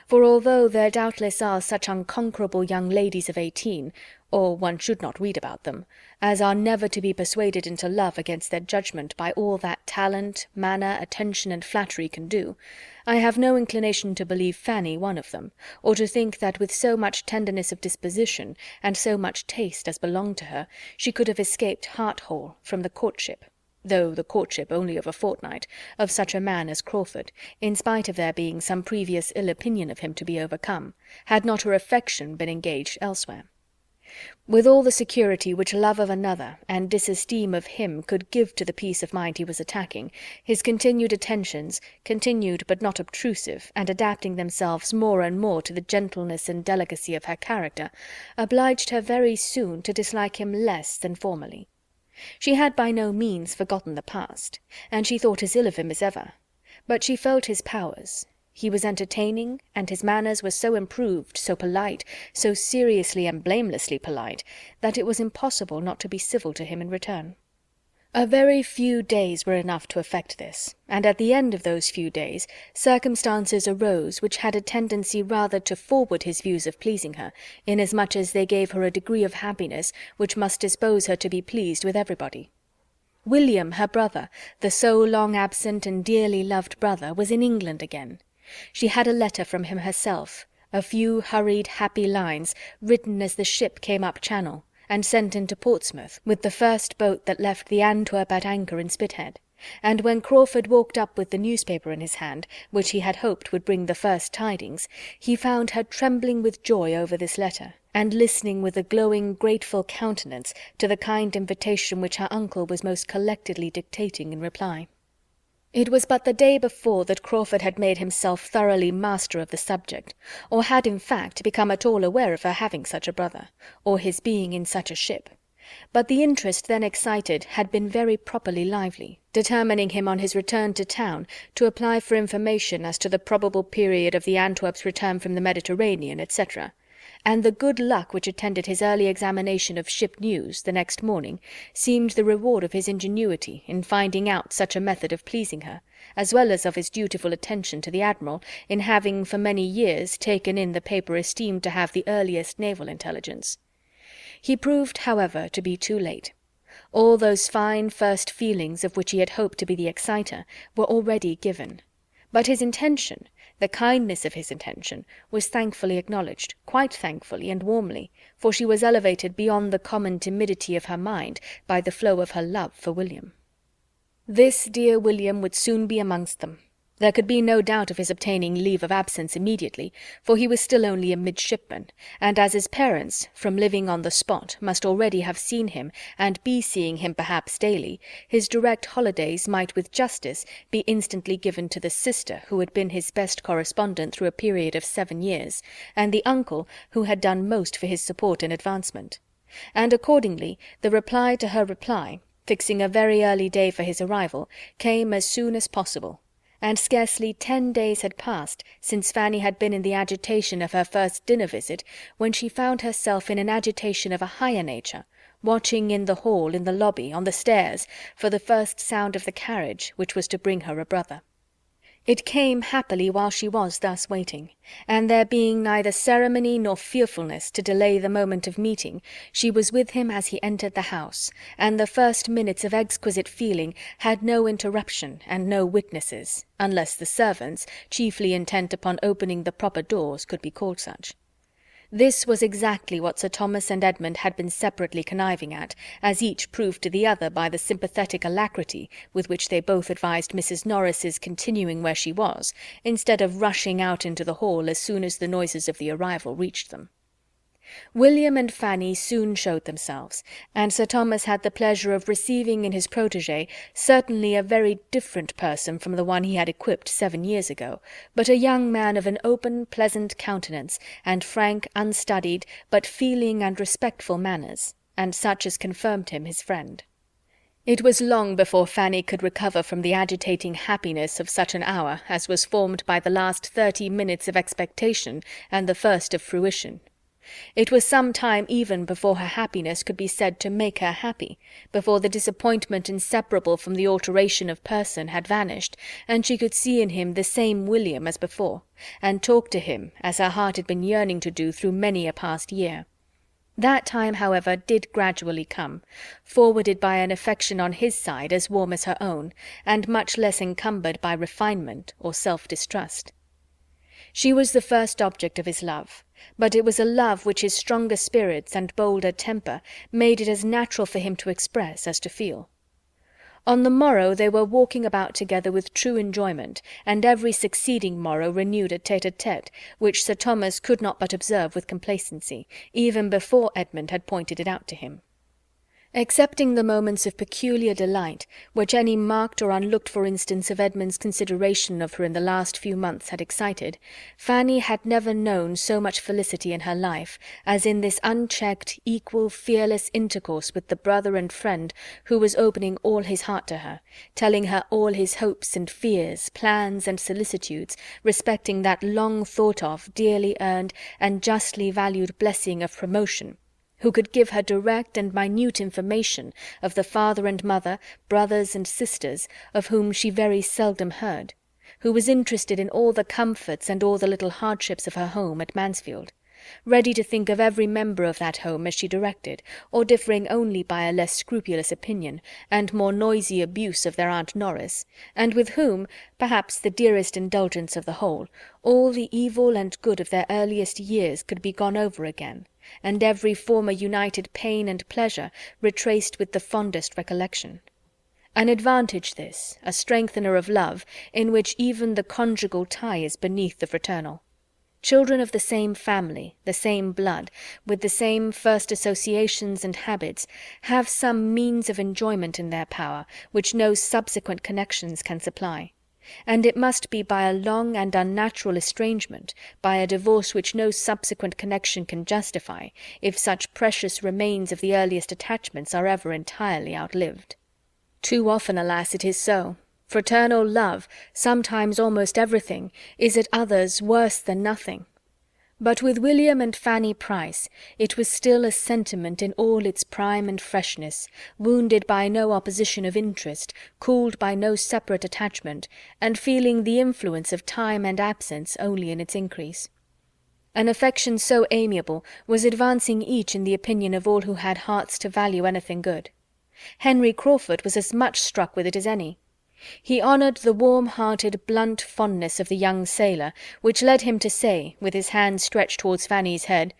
For although there doubtless are such unconquerable young ladies of 18, or one should not read about them, as are never to be persuaded into love against their judgment by all that talent, manner, attention, and flattery can do, I have no inclination to believe Fanny one of them, or to think that with so much tenderness of disposition, and so much taste as belonged to her, she could have escaped heart-whole from the courtship, though the courtship only of a fortnight, of such a man as Crawford, in spite of there being some previous ill opinion of him to be overcome, had not her affection been engaged elsewhere. With all the security which love of another and disesteem of him could give to the peace of mind he was attacking, his continued attentions, continued but not obtrusive, and adapting themselves more and more to the gentleness and delicacy of her character, obliged her very soon to dislike him less than formerly. She had by no means forgotten the past, and she thought as ill of him as ever, but she felt his powers. He was entertaining, and his manners were so improved, so polite, so seriously and blamelessly polite, that it was impossible not to be civil to him in return. A very few days were enough to effect this, and at the end of those few days circumstances arose which had a tendency rather to forward his views of pleasing her, inasmuch as they gave her a degree of happiness which must dispose her to be pleased with everybody. William, her brother, the so long absent and dearly loved brother, was in England again. She had a letter from him herself, a few hurried, happy lines, written as the ship came up Channel, and sent into Portsmouth, with the first boat that left the Antwerp at anchor in Spithead, and when Crawford walked up with the newspaper in his hand, which he had hoped would bring the first tidings, he found her trembling with joy over this letter, and listening with a glowing, grateful countenance to the kind invitation which her uncle was most collectedly dictating in reply. It was but the day before that Crawford had made himself thoroughly master of the subject, or had in fact become at all aware of her having such a brother, or his being in such a ship. But the interest then excited had been very properly lively, determining him on his return to town to apply for information as to the probable period of the Antwerp's return from the Mediterranean, etc., and the good luck which attended his early examination of ship news the next morning seemed the reward of his ingenuity in finding out such a method of pleasing her, as well as of his dutiful attention to the Admiral in having for many years taken in the paper esteemed to have the earliest naval intelligence. He proved, however, to be too late. All those fine first feelings of which he had hoped to be the exciter were already given. But his intention, the kindness of his intention, was thankfully acknowledged, quite thankfully and warmly, for she was elevated beyond the common timidity of her mind by the flow of her love for William. This dear William would soon be amongst them. There could be no doubt of his obtaining leave of absence immediately, for he was still only a midshipman, and as his parents, from living on the spot, must already have seen him, and be seeing him perhaps daily, his direct holidays might with justice be instantly given to the sister who had been his best correspondent through a period of 7 years, and the uncle who had done most for his support and advancement. And accordingly the reply to her reply, fixing a very early day for his arrival, came as soon as possible, and scarcely 10 days had passed since Fanny had been in the agitation of her first dinner visit when she found herself in an agitation of a higher nature, watching in the hall, in the lobby, on the stairs, for the first sound of the carriage which was to bring her a brother. It came happily while she was thus waiting, and there being neither ceremony nor fearfulness to delay the moment of meeting, she was with him as he entered the house, and the first minutes of exquisite feeling had no interruption and no witnesses, unless the servants, chiefly intent upon opening the proper doors, could be called such. This was exactly what Sir Thomas and Edmund had been separately conniving at, as each proved to the other by the sympathetic alacrity with which they both advised Mrs. Norris's continuing where she was, instead of rushing out into the hall as soon as the noises of the arrival reached them. William and Fanny soon showed themselves, and Sir Thomas had the pleasure of receiving in his protégé certainly a very different person from the one he had equipped 7 years ago, but a young man of an open, pleasant countenance, and frank, unstudied, but feeling and respectful manners, and such as confirmed him his friend. It was long before Fanny could recover from the agitating happiness of such an hour as was formed by the last 30 minutes of expectation and the first of fruition. It was some time even before her happiness could be said to make her happy, before the disappointment inseparable from the alteration of person had vanished, and she could see in him the same William as before, and talk to him as her heart had been yearning to do through many a past year. That time, however, did gradually come, forwarded by an affection on his side as warm as her own, and much less encumbered by refinement or self-distrust. She was the first object of his love, but it was a love which his stronger spirits and bolder temper made it as natural for him to express as to feel. On the morrow they were walking about together with true enjoyment, and every succeeding morrow renewed a tete-a-tete, which Sir Thomas could not but observe with complacency, even before Edmund had pointed it out to him. Excepting the moments of peculiar delight which any marked or unlooked-for instance of Edmund's consideration of her in the last few months had excited, Fanny had never known so much felicity in her life as in this unchecked, equal, fearless intercourse with the brother and friend who was opening all his heart to her, telling her all his hopes and fears, plans and solicitudes respecting that long-thought-of, dearly earned, and justly valued blessing of promotion, who could give her direct and minute information of the father and mother, brothers and sisters, of whom she very seldom heard, who was interested in all the comforts and all the little hardships of her home at Mansfield, ready to think of every member of that home as she directed, or differing only by a less scrupulous opinion, and more noisy abuse of their Aunt Norris, and with whom, perhaps the dearest indulgence of the whole, all the evil and good of their earliest years could be gone over again, and every former united pain and pleasure retraced with the fondest recollection. An advantage this, a strengthener of love, in which even the conjugal tie is beneath the fraternal. Children of the same family, the same blood, with the same first associations and habits, have some means of enjoyment in their power which no subsequent connections can supply. And it must be by a long and unnatural estrangement, by a divorce which no subsequent connection can justify, if such precious remains of the earliest attachments are ever entirely outlived. Too often, alas, it is so. Fraternal love, sometimes almost everything, is at others worse than nothing. But with William and Fanny Price it was still a sentiment in all its prime and freshness, wounded by no opposition of interest, cooled by no separate attachment, and feeling the influence of time and absence only in its increase. An affection so amiable was advancing each in the opinion of all who had hearts to value anything good. Henry Crawford was as much struck with it as any. He honoured the warm-hearted, blunt fondness of the young sailor, which led him to say, with his hand stretched towards Fanny's head,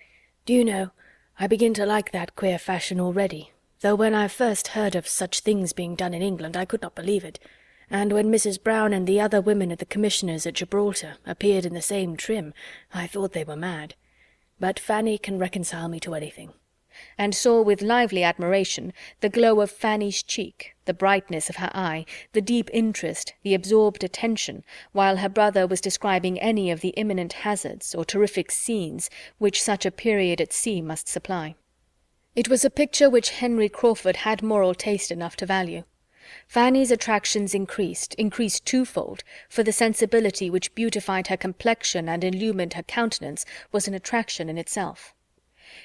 "Do you know, I begin to like that queer fashion already, though when I first heard of such things being done in England I could not believe it, and when Mrs. Brown and the other women at the Commissioners at Gibraltar appeared in the same trim, I thought they were mad. But Fanny can reconcile me to anything," and saw with lively admiration the glow of Fanny's cheek, the brightness of her eye, the deep interest, the absorbed attention, while her brother was describing any of the imminent hazards or terrific scenes which such a period at sea must supply. It was a picture which Henry Crawford had moral taste enough to value. Fanny's attractions increased twofold, for the sensibility which beautified her complexion and illumined her countenance was an attraction in itself.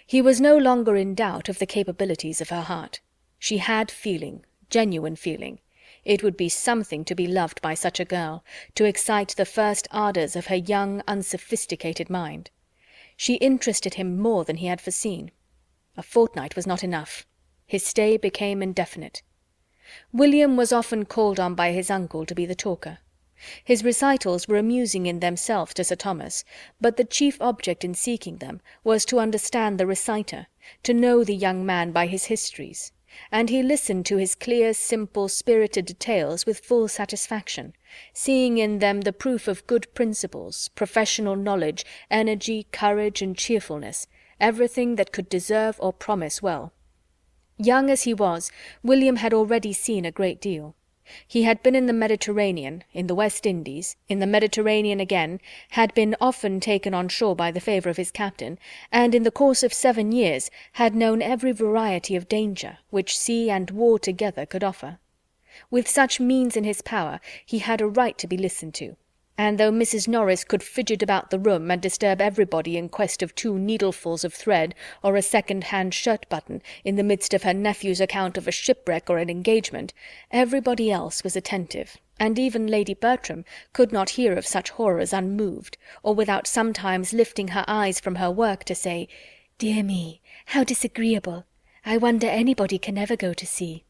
He was no longer in doubt of the capabilities of her heart. She had feeling, genuine feeling. It would be something to be loved by such a girl, to excite the first ardors of her young, unsophisticated mind. She interested him more than he had foreseen. A fortnight was not enough. His stay became indefinite. William was often called on by his uncle to be the talker. His recitals were amusing in themselves to Sir Thomas, but the chief object in seeking them was to understand the reciter, to know the young man by his histories, and he listened to his clear, simple, spirited details with full satisfaction, seeing in them the proof of good principles, professional knowledge, energy, courage, and cheerfulness, everything that could deserve or promise well. Young as he was, William had already seen a great deal. He had been in the Mediterranean, in the West Indies, in the Mediterranean again, had been often taken on shore by the favour of his captain, and in the course of 7 years had known every variety of danger which sea and war together could offer. With such means in his power he had a right to be listened to, and though Mrs. Norris could fidget about the room and disturb everybody in quest of 2 needlefuls of thread or a second-hand shirt-button in the midst of her nephew's account of a shipwreck or an engagement, everybody else was attentive, and even Lady Bertram could not hear of such horrors unmoved, or without sometimes lifting her eyes from her work to say, "Dear me, how disagreeable! I wonder anybody can ever go to sea."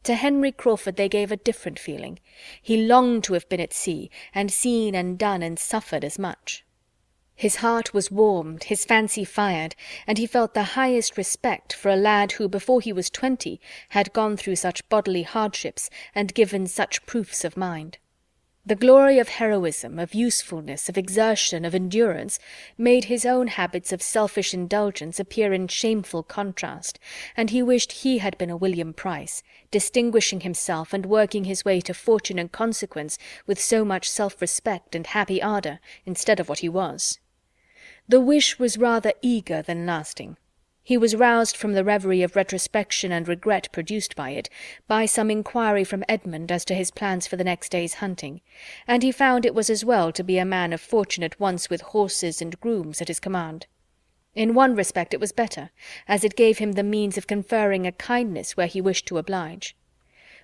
To Henry Crawford they gave a different feeling. He longed to have been at sea, and seen and done and suffered as much. His heart was warmed, his fancy fired, and he felt the highest respect for a lad who before he was 20 had gone through such bodily hardships and given such proofs of mind. The glory of heroism, of usefulness, of exertion, of endurance, made his own habits of selfish indulgence appear in shameful contrast, and he wished he had been a William Price, distinguishing himself and working his way to fortune and consequence with so much self-respect and happy ardour, instead of what he was. The wish was rather eager than lasting. He was roused from the reverie of retrospection and regret produced by it, by some inquiry from Edmund as to his plans for the next day's hunting, and he found it was as well to be a man of fortune at once with horses and grooms at his command. In one respect it was better, as it gave him the means of conferring a kindness where he wished to oblige.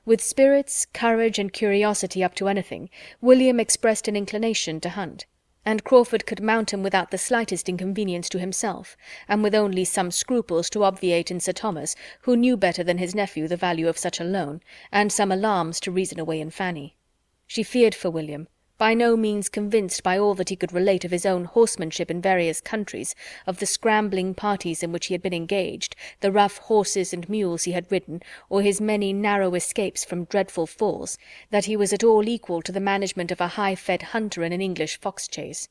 With spirits, courage, and curiosity up to anything, William expressed an inclination to hunt, and Crawford could mount him without the slightest inconvenience to himself, and with only some scruples to obviate in Sir Thomas, who knew better than his nephew the value of such a loan, and some alarms to reason away in Fanny. She feared for William, by no means convinced by all that he could relate of his own horsemanship in various countries, of the scrambling parties in which he had been engaged, the rough horses and mules he had ridden, or his many narrow escapes from dreadful falls, that he was at all equal to the management of a high-fed hunter in an English fox-chase.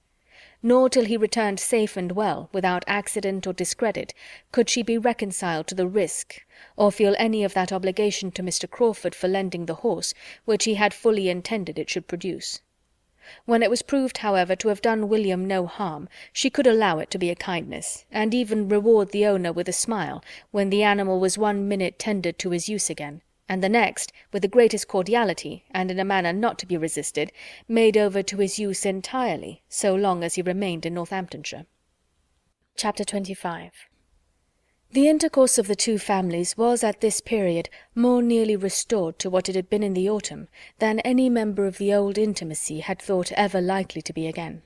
Nor till he returned safe and well, without accident or discredit, could she be reconciled to the risk, or feel any of that obligation to Mr. Crawford for lending the horse, which he had fully intended it should produce. When it was proved, however, to have done William no harm, she could allow it to be a kindness, and even reward the owner with a smile when the animal was 1 minute tendered to his use again, and the next, with the greatest cordiality, and in a manner not to be resisted, made over to his use entirely, so long as he remained in Northamptonshire. Chapter 25. The intercourse of the 2 families was at this period more nearly restored to what it had been in the autumn than any member of the old intimacy had thought ever likely to be again.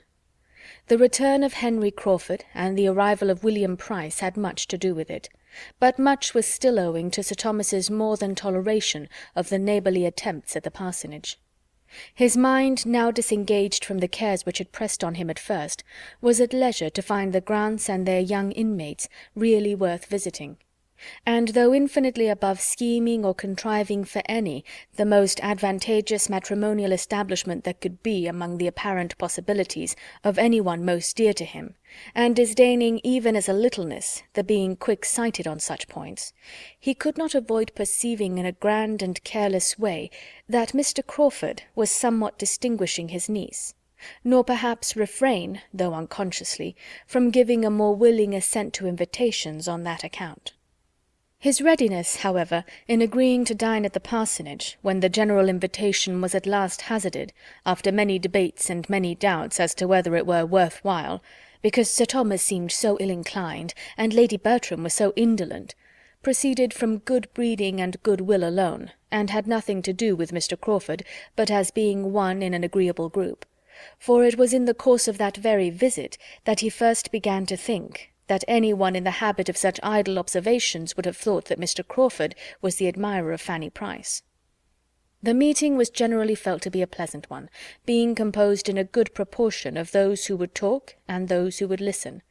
The return of Henry Crawford and the arrival of William Price had much to do with it, but much was still owing to Sir Thomas's more than toleration of the neighbourly attempts at the parsonage. His mind, now disengaged from the cares which had pressed on him at first, was at leisure to find the Grants and their young inmates really worth visiting, and though infinitely above scheming or contriving for any the most advantageous matrimonial establishment that could be among the apparent possibilities of any one most dear to him, and disdaining even as a littleness the being quick-sighted on such points, he could not avoid perceiving in a grand and careless way that Mr. Crawford was somewhat distinguishing his niece, nor perhaps refrain, though unconsciously, from giving a more willing assent to invitations on that account. His readiness, however, in agreeing to dine at the parsonage, when the general invitation was at last hazarded, after many debates and many doubts as to whether it were worth while, because Sir Thomas seemed so ill-inclined, and Lady Bertram was so indolent, proceeded from good breeding and good will alone, and had nothing to do with Mr. Crawford but as being one in an agreeable group. For it was in the course of that very visit that he first began to think that any one in the habit of such idle observations would have thought that Mr. Crawford was the admirer of Fanny Price. The meeting was generally felt to be a pleasant one, being composed in a good proportion of those who would talk and those who would listen,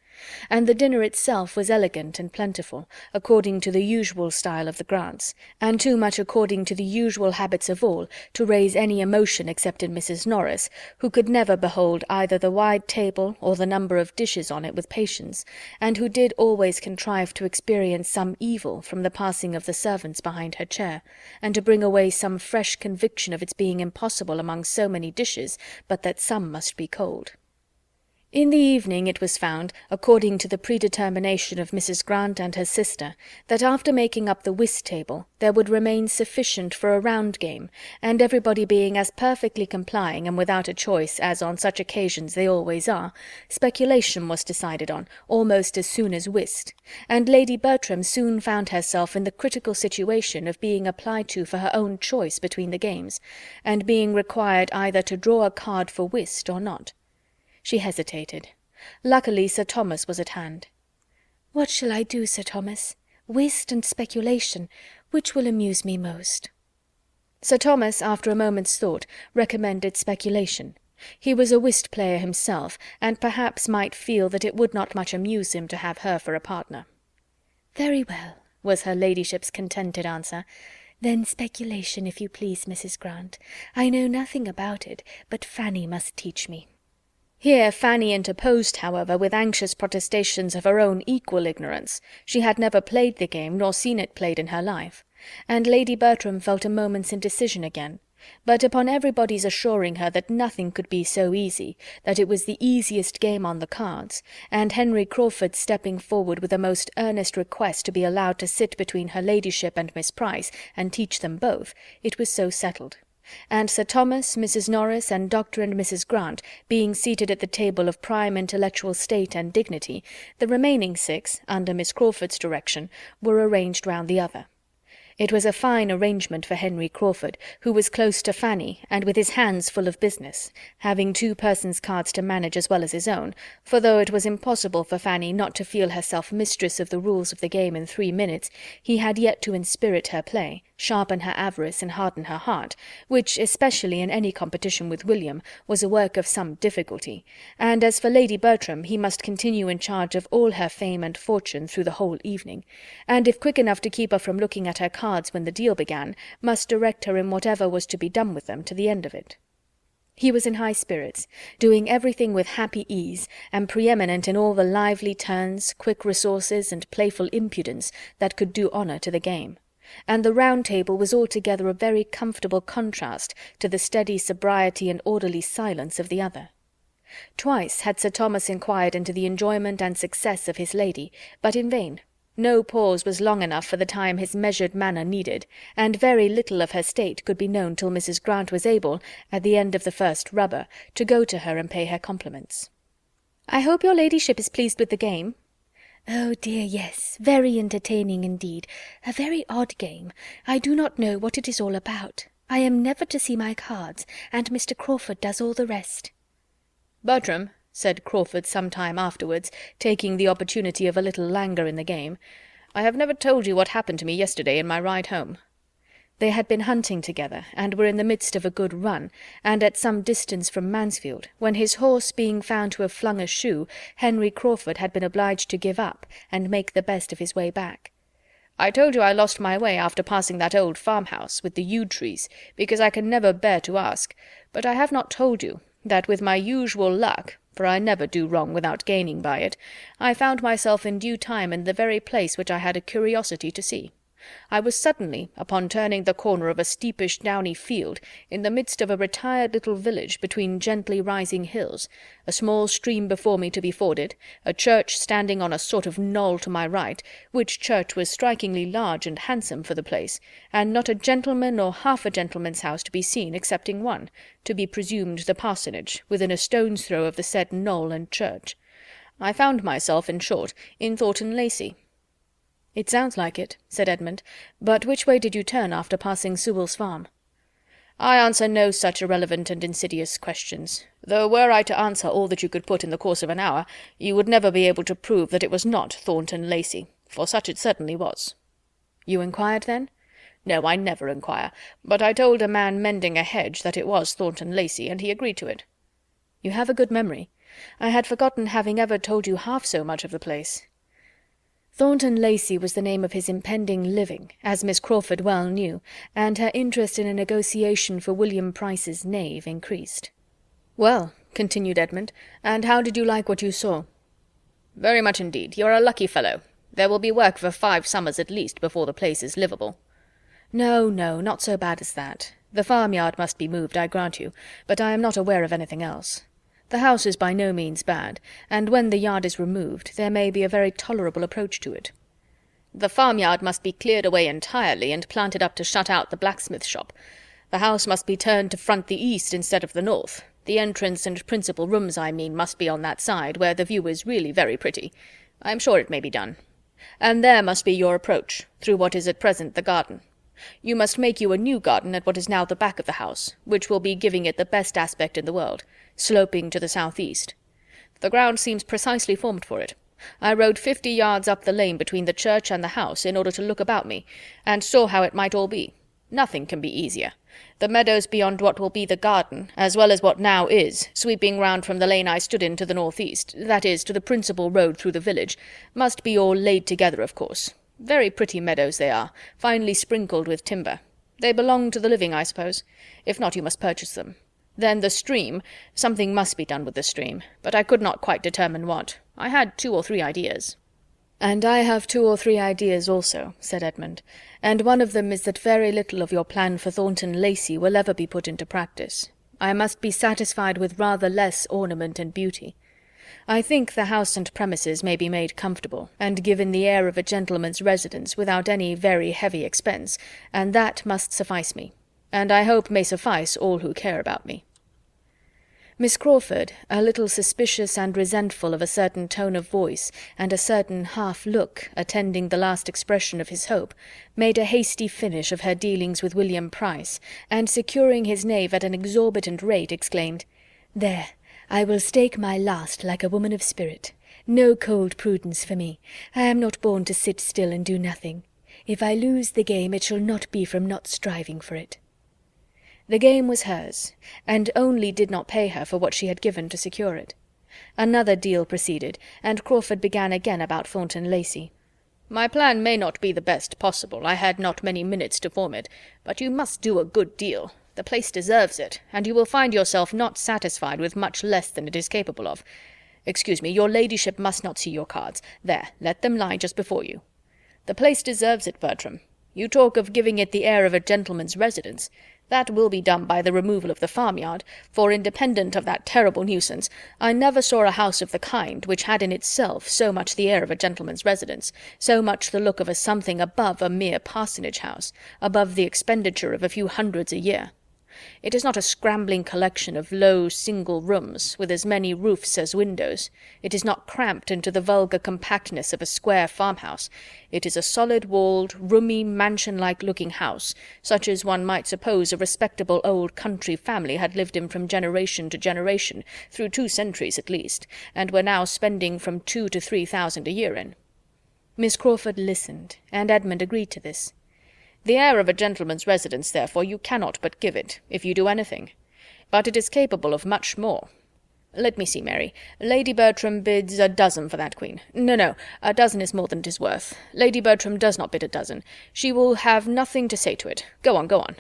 and the dinner itself was elegant and plentiful, according to the usual style of the Grants, and too much according to the usual habits of all to raise any emotion except in Mrs. Norris, who could never behold either the wide table or the number of dishes on it with patience, and who did always contrive to experience some evil from the passing of the servants behind her chair, and to bring away some fresh conviction of its being impossible among so many dishes but that some must be cold. In the evening it was found, according to the predetermination of Mrs. Grant and her sister, that after making up the whist table there would remain sufficient for a round game, and everybody being as perfectly complying and without a choice as on such occasions they always are, speculation was decided on, almost as soon as whist, and Lady Bertram soon found herself in the critical situation of being applied to for her own choice between the games, and being required either to draw a card for whist or not. She hesitated. Luckily Sir Thomas was at hand. "What shall I do, Sir Thomas? Whist and speculation, which will amuse me most?" Sir Thomas, after a moment's thought, recommended speculation. He was a whist player himself, and perhaps might feel that it would not much amuse him to have her for a partner. "Very well," was her ladyship's contented answer. "Then speculation, if you please, Mrs. Grant. I know nothing about it, but Fanny must teach me." Here Fanny interposed, however, with anxious protestations of her own equal ignorance. She had never played the game, nor seen it played in her life, and Lady Bertram felt a moment's indecision again, but upon everybody's assuring her that nothing could be so easy, that it was the easiest game on the cards, and Henry Crawford stepping forward with a most earnest request to be allowed to sit between her ladyship and Miss Price, and teach them both, it was so settled. And Sir Thomas, Mrs. Norris, and Dr. and Mrs. Grant being seated at the table of prime intellectual state and dignity, the remaining 6, under Miss Crawford's direction, were arranged round the other. It was a fine arrangement for Henry Crawford, who was close to Fanny, and with his hands full of business, having 2 persons' cards to manage as well as his own, for though it was impossible for Fanny not to feel herself mistress of the rules of the game in 3 minutes, he had yet to inspirit her play, sharpen her avarice, and harden her heart, which, especially in any competition with William, was a work of some difficulty, and as for Lady Bertram, he must continue in charge of all her fame and fortune through the whole evening, and if quick enough to keep her from looking at her cards when the deal began, must direct her in whatever was to be done with them to the end of it. He was in high spirits, doing everything with happy ease, and preeminent in all the lively turns, quick resources, and playful impudence that could do honour to the game, and the round table was altogether a very comfortable contrast to the steady sobriety and orderly silence of the other. Twice had Sir Thomas inquired into the enjoyment and success of his lady, but in vain. No pause was long enough for the time his measured manner needed, and very little of her state could be known till Mrs. Grant was able, at the end of the first rubber, to go to her and pay her compliments. "I hope your ladyship is pleased with the game?" "Oh dear, yes, very entertaining indeed. A very odd game. I do not know what it is all about. I am never to see my cards, and Mr. Crawford does all the rest." "Bertram," said Crawford some time afterwards, taking the opportunity of a little languor in the game, "I have never told you what happened to me yesterday in my ride home." They had been hunting together, and were in the midst of a good run, and at some distance from Mansfield, when his horse being found to have flung a shoe, Henry Crawford had been obliged to give up, and make the best of his way back. "I told you I lost my way after passing that old farmhouse, with the yew trees, because I can never bear to ask, but I have not told you that with my usual luck, for I never do wrong without gaining by it, I found myself in due time in the very place which I had a curiosity to see. I was suddenly, upon turning the corner of a steepish downy field, in the midst of a retired little village between gently rising hills, a small stream before me to be forded, a church standing on a sort of knoll to my right, which church was strikingly large and handsome for the place, and not a gentleman or half a gentleman's house to be seen excepting one, to be presumed the parsonage, within a stone's throw of the said knoll and church. I found myself, in short, in Thornton Lacey." "It sounds like it," said Edmund. "But which way did you turn after passing Sewell's farm?" "I answer no such irrelevant and insidious questions, though were I to answer all that you could put in the course of an hour, you would never be able to prove that it was not Thornton Lacey, for such it certainly was." "You inquired, then?" "No, I never inquire, but I told a man mending a hedge that it was Thornton Lacey, and he agreed to it." "You have a good memory. I had forgotten having ever told you half so much of the place." Thornton Lacey was the name of his impending living, as Miss Crawford well knew, and her interest in a negotiation for William Price's knave increased. "Well," continued Edmund, "and how did you like what you saw?" "Very much indeed. You're a lucky fellow. There will be work for 5 summers at least before the place is livable." "No, no, not so bad as that. The farmyard must be moved, I grant you, but I am not aware of anything else. The house is by no means bad, and when the yard is removed, there may be a very tolerable approach to it." "The farmyard must be cleared away entirely and planted up to shut out the blacksmith shop. The house must be turned to front the east instead of the north. The entrance and principal rooms, I mean, must be on that side, where the view is really very pretty. I am sure it may be done. And there must be your approach, through what is at present the garden. You must make you a new garden at what is now the back of the house, which will be giving it the best aspect in the world, sloping to the southeast. The ground seems precisely formed for it. I rode 50 yards up the lane between the church and the house in order to look about me, and saw how it might all be. Nothing can be easier. The meadows beyond what will be the garden, as well as what now is, sweeping round from the lane I stood in to the northeast, that is, to the principal road through the village, must be all laid together, of course. Very pretty meadows they are, finely sprinkled with timber. They belong to the living, I suppose. If not, you must purchase them. Then the stream, something must be done with the stream, but I could not quite determine what. I had 2 or 3 ideas." "And I have 2 or 3 ideas also," said Edmund, "and one of them is that very little of your plan for Thornton Lacey will ever be put into practice. I must be satisfied with rather less ornament and beauty. I think the house and premises may be made comfortable, and given the air of a gentleman's residence without any very heavy expense, and that must suffice me, and I hope may suffice all who care about me." Miss Crawford, a little suspicious and resentful of a certain tone of voice and a certain half-look attending the last expression of his hope, made a hasty finish of her dealings with William Price, and securing his knave at an exorbitant rate, exclaimed, "There, I will stake my last like a woman of spirit. No cold prudence for me. I am not born to sit still and do nothing. If I lose the game, it shall not be from not striving for it." The game was hers, and only did not pay her for what she had given to secure it. Another deal proceeded, and Crawford began again about Thornton Lacey. "My plan may not be the best possible, I had not many minutes to form it, but you must do a good deal. The place deserves it, and you will find yourself not satisfied with much less than it is capable of. Excuse me, your ladyship must not see your cards. There, let them lie just before you. The place deserves it, Bertram. You talk of giving it the air of a gentleman's residence. That will be done by the removal of the farmyard, for independent of that terrible nuisance, I never saw a house of the kind which had in itself so much the air of a gentleman's residence, so much the look of a something above a mere parsonage house, above the expenditure of a few hundreds a year. It is not a scrambling collection of low single rooms, with as many roofs as windows. It is not cramped into the vulgar compactness of a square farmhouse. It is a solid-walled, roomy, mansion-like looking house, such as one might suppose a respectable old country family had lived in from generation to generation, through 2 centuries at least, and were now spending from 2,000 to 3,000 a year in. Miss Crawford listened, and Edmund agreed to this. The air of a gentleman's residence, therefore, you cannot but give it, if you do anything. But it is capable of much more. Let me see, Mary. Lady Bertram bids a dozen for that queen. No, a dozen is more than it is worth. Lady Bertram does not bid a dozen. She will have nothing to say to it. Go on.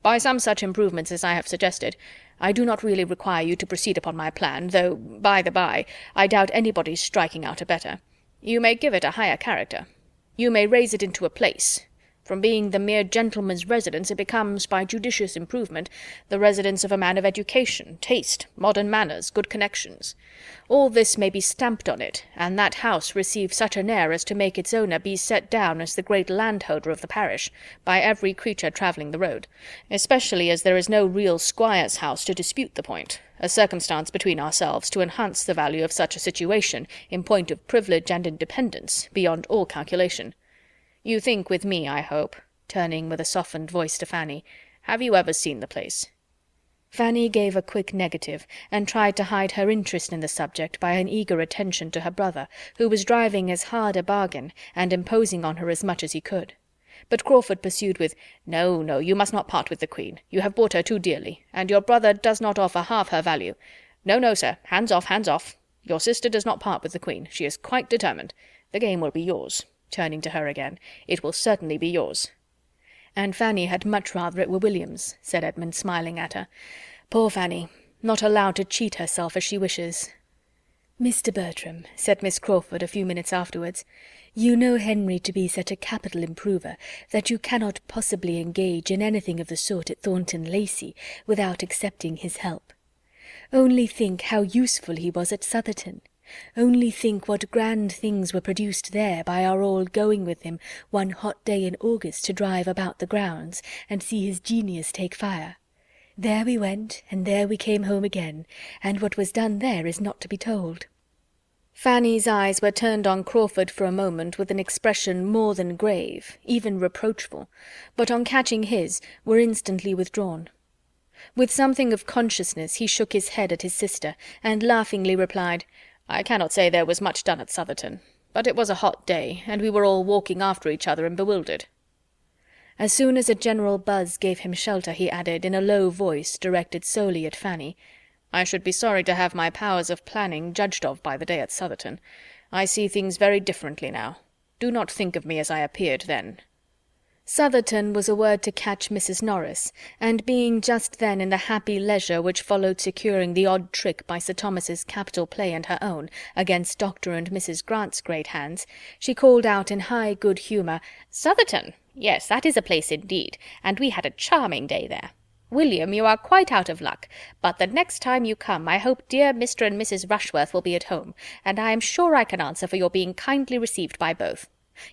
By some such improvements as I have suggested, I do not really require you to proceed upon my plan, though, by the by, I doubt anybody's striking out a better. You may give it a higher character. You may raise it into a place. From being the mere gentleman's residence, it becomes, by judicious improvement, the residence of a man of education, taste, modern manners, good connections. All this may be stamped on it, and that house receive such an air as to make its owner be set down as the great landholder of the parish, by every creature travelling the road, especially as there is no real squire's house to dispute the point, a circumstance between ourselves to enhance the value of such a situation, in point of privilege and independence, beyond all calculation. You think with me, I hope," turning with a softened voice to Fanny. "Have you ever seen the place?" Fanny gave a quick negative, and tried to hide her interest in the subject by an eager attention to her brother, who was driving as hard a bargain, and imposing on her as much as he could. But Crawford pursued with, "No, no, you must not part with the Queen. You have bought her too dearly, and your brother does not offer half her value. No, no, sir, hands off, hands off. Your sister does not part with the Queen. She is quite determined. The game will be yours," turning to her again. "It will certainly be yours." "And Fanny had much rather it were William's," said Edmund, smiling at her. "Poor Fanny, not allowed to cheat herself as she wishes." "Mr. Bertram," said Miss Crawford a few minutes afterwards, "you know Henry to be such a capital improver that you cannot possibly engage in anything of the sort at Thornton Lacey without accepting his help. Only think how useful he was at Southerton. Only think what grand things were produced there by our all going with him one hot day in August to drive about the grounds and see his genius take fire. There we went, and there we came home again, and what was done there is not to be told." Fanny's eyes were turned on Crawford for a moment with an expression more than grave, even reproachful, but on catching his, were instantly withdrawn. With something of consciousness he shook his head at his sister, and laughingly replied, "I cannot say there was much done at Southerton, but it was a hot day, and we were all walking after each other and bewildered." As soon as a general buzz gave him shelter, he added, in a low voice directed solely at Fanny, "I should be sorry to have my powers of planning judged of by the day at Southerton. I see things very differently now. Do not think of me as I appeared then." Southerton was a word to catch Mrs. Norris, and being just then in the happy leisure which followed securing the odd trick by Sir Thomas's capital play and her own against Dr. and Mrs. Grant's great hands, she called out in high good humour, "Southerton! Yes, that is a place indeed, and we had a charming day there. William, you are quite out of luck, but the next time you come I hope dear Mr. and Mrs. Rushworth will be at home, and I am sure I can answer for your being kindly received by both.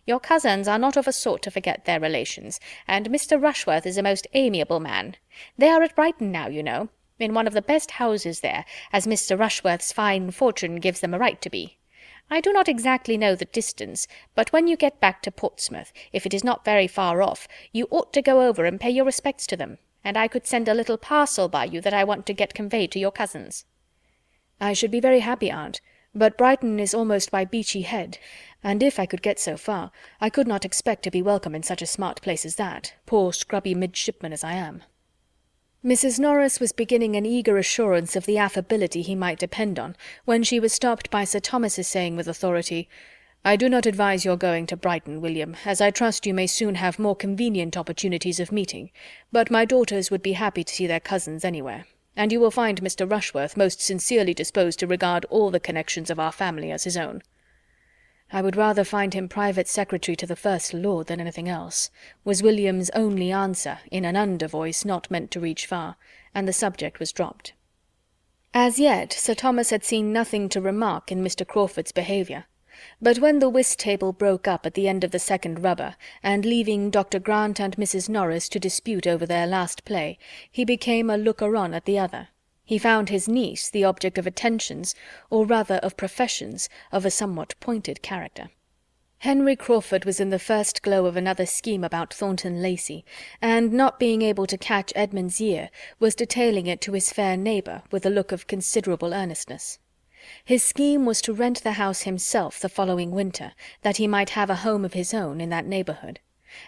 Your cousins are not of a sort to forget their relations, and Mr. Rushworth is a most amiable man. They are at Brighton now, you know, in one of the best houses there, as Mr. Rushworth's fine fortune gives them a right to be. I do not exactly know the distance, but when you get back to Portsmouth, if it is not very far off, you ought to go over and pay your respects to them, and I could send a little parcel by you that I want to get conveyed to your cousins." "I should be very happy, aunt, but Brighton is almost by Beachy Head, and if I could get so far, I could not expect to be welcome in such a smart place as that, poor scrubby midshipman as I am." Mrs. Norris was beginning an eager assurance of the affability he might depend on, when she was stopped by Sir Thomas's saying with authority, "I do not advise your going to Brighton, William, as I trust you may soon have more convenient opportunities of meeting, but my daughters would be happy to see their cousins anywhere, and you will find Mr. Rushworth most sincerely disposed to regard all the connections of our family as his own." "I would rather find him private secretary to the First Lord than anything else," was William's only answer, in an under voice not meant to reach far, and the subject was dropped. As yet Sir Thomas had seen nothing to remark in Mr. Crawford's behaviour, but when the whist table broke up at the end of the second rubber, and leaving Dr. Grant and Mrs. Norris to dispute over their last play, he became a looker-on at the other. He found his niece the object of attentions, or rather of professions, of a somewhat pointed character. Henry Crawford was in the first glow of another scheme about Thornton Lacey, and, not being able to catch Edmund's ear, was detailing it to his fair neighbour with a look of considerable earnestness. His scheme was to rent the house himself the following winter, that he might have a home of his own in that neighbourhood.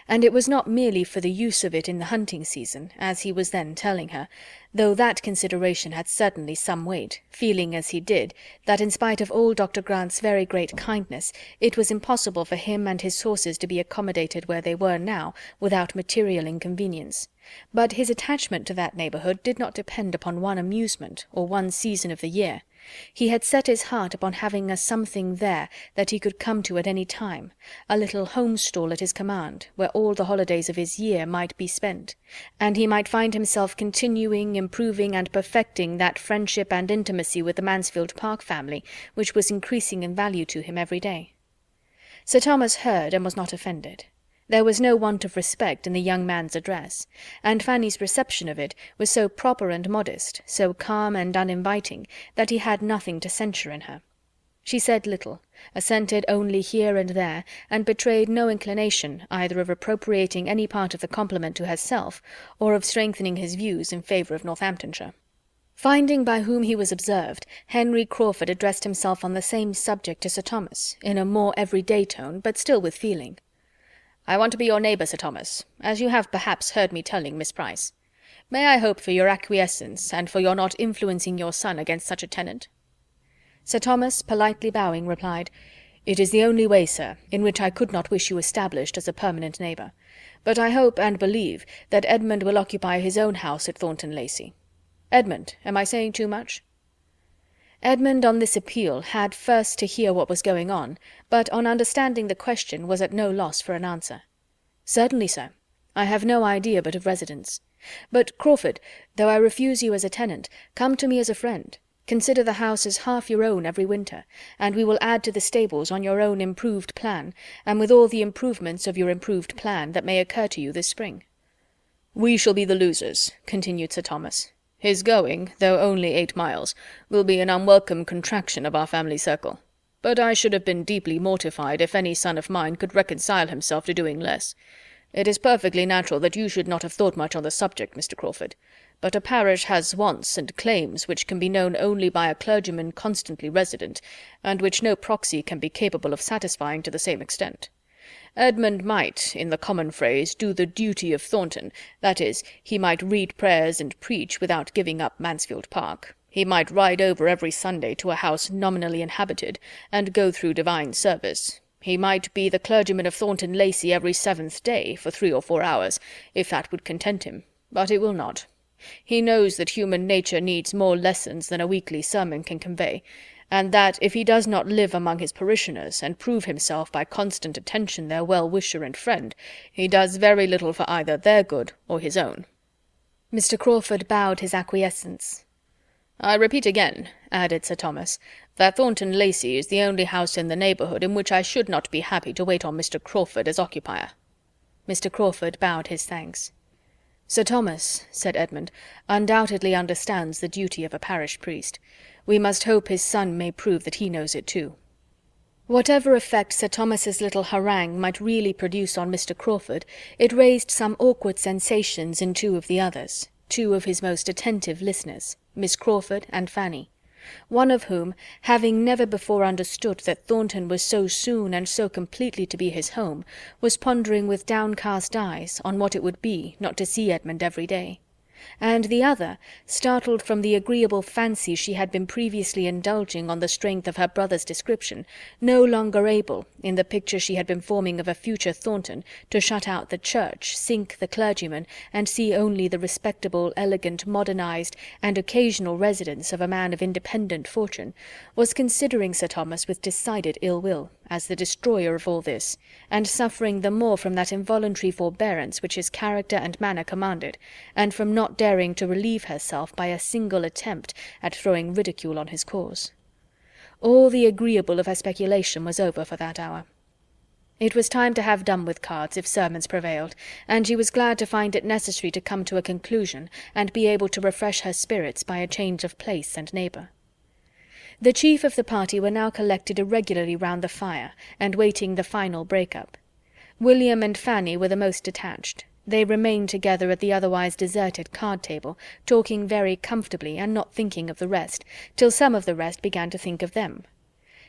And it was not merely for the use of it in the hunting season, as he was then telling her, though that consideration had certainly some weight, feeling as he did that in spite of all Dr. Grant's very great kindness, it was impossible for him and his horses to be accommodated where they were now without material inconvenience. But his attachment to that neighbourhood did not depend upon one amusement or one season of the year. He had set his heart upon having a something there that he could come to at any time, a little home-stall at his command, where all the holidays of his year might be spent, and he might find himself continuing, improving, and perfecting that friendship and intimacy with the Mansfield Park family which was increasing in value to him every day. Sir Thomas heard and was not offended. There was no want of respect in the young man's address, and Fanny's reception of it was so proper and modest, so calm and uninviting, that he had nothing to censure in her. She said little, assented only here and there, and betrayed no inclination either of appropriating any part of the compliment to herself, or of strengthening his views in favour of Northamptonshire. Finding by whom he was observed, Henry Crawford addressed himself on the same subject to Sir Thomas, in a more everyday tone, but still with feeling. "I want to be your neighbour, Sir Thomas, as you have perhaps heard me telling Miss Price. May I hope for your acquiescence, and for your not influencing your son against such a tenant?" Sir Thomas, politely bowing, replied, "It is the only way, sir, in which I could not wish you established as a permanent neighbour. But I hope and believe that Edmund will occupy his own house at Thornton Lacey. Edmund, am I saying too much?" Edmund on this appeal had first to hear what was going on, but on understanding the question was at no loss for an answer. "Certainly, sir. I have no idea but of residence. But, Crawford, though I refuse you as a tenant, come to me as a friend. Consider the house as half your own every winter, and we will add to the stables on your own improved plan, and with all the improvements of your improved plan that may occur to you this spring." "We shall be the losers," continued Sir Thomas. "His going, though only 8 miles, will be an unwelcome contraction of our family circle. But I should have been deeply mortified if any son of mine could reconcile himself to doing less. It is perfectly natural that you should not have thought much on the subject, Mr. Crawford, but a parish has wants and claims which can be known only by a clergyman constantly resident, and which no proxy can be capable of satisfying to the same extent. Edmund might, in the common phrase, do the duty of Thornton, that is, he might read prayers and preach without giving up Mansfield Park. He might ride over every Sunday to a house nominally inhabited, and go through divine service. He might be the clergyman of Thornton Lacey every 7th day, for 3 or 4 hours, if that would content him, but it will not. He knows that human nature needs more lessons than a weekly sermon can convey, and that if he does not live among his parishioners, and prove himself by constant attention their well-wisher and friend, he does very little for either their good or his own." Mr. Crawford bowed his acquiescence. "I repeat again," added Sir Thomas, "that Thornton Lacey is the only house in the neighbourhood in which I should not be happy to wait on Mr. Crawford as occupier." Mr. Crawford bowed his thanks. "Sir Thomas," said Edmund, "undoubtedly understands the duty of a parish priest. We must hope his son may prove that he knows it too." Whatever effect Sir Thomas's little harangue might really produce on Mr. Crawford, it raised some awkward sensations in 2 of the others, 2 of his most attentive listeners, Miss Crawford and Fanny. One of whom, having never before understood that Thornton was so soon and so completely to be his home, was pondering with downcast eyes on what it would be not to see Edmund every day. And the other, startled from the agreeable fancy she had been previously indulging on the strength of her brother's description, no longer able, in the picture she had been forming of a future Thornton, to shut out the church, sink the clergyman, and see only the respectable, elegant, modernized, and occasional residence of a man of independent fortune, was considering Sir Thomas with decided ill will, as the destroyer of all this, and suffering the more from that involuntary forbearance which his character and manner commanded, and from not daring to relieve herself by a single attempt at throwing ridicule on his cause. All the agreeable of her speculation was over for that hour. It was time to have done with cards if sermons prevailed, and she was glad to find it necessary to come to a conclusion, and be able to refresh her spirits by a change of place and neighbour. The chief of the party were now collected irregularly round the fire, and waiting the final break-up. William and Fanny were the most detached. They remained together at the otherwise deserted card-table, talking very comfortably and not thinking of the rest, till some of the rest began to think of them.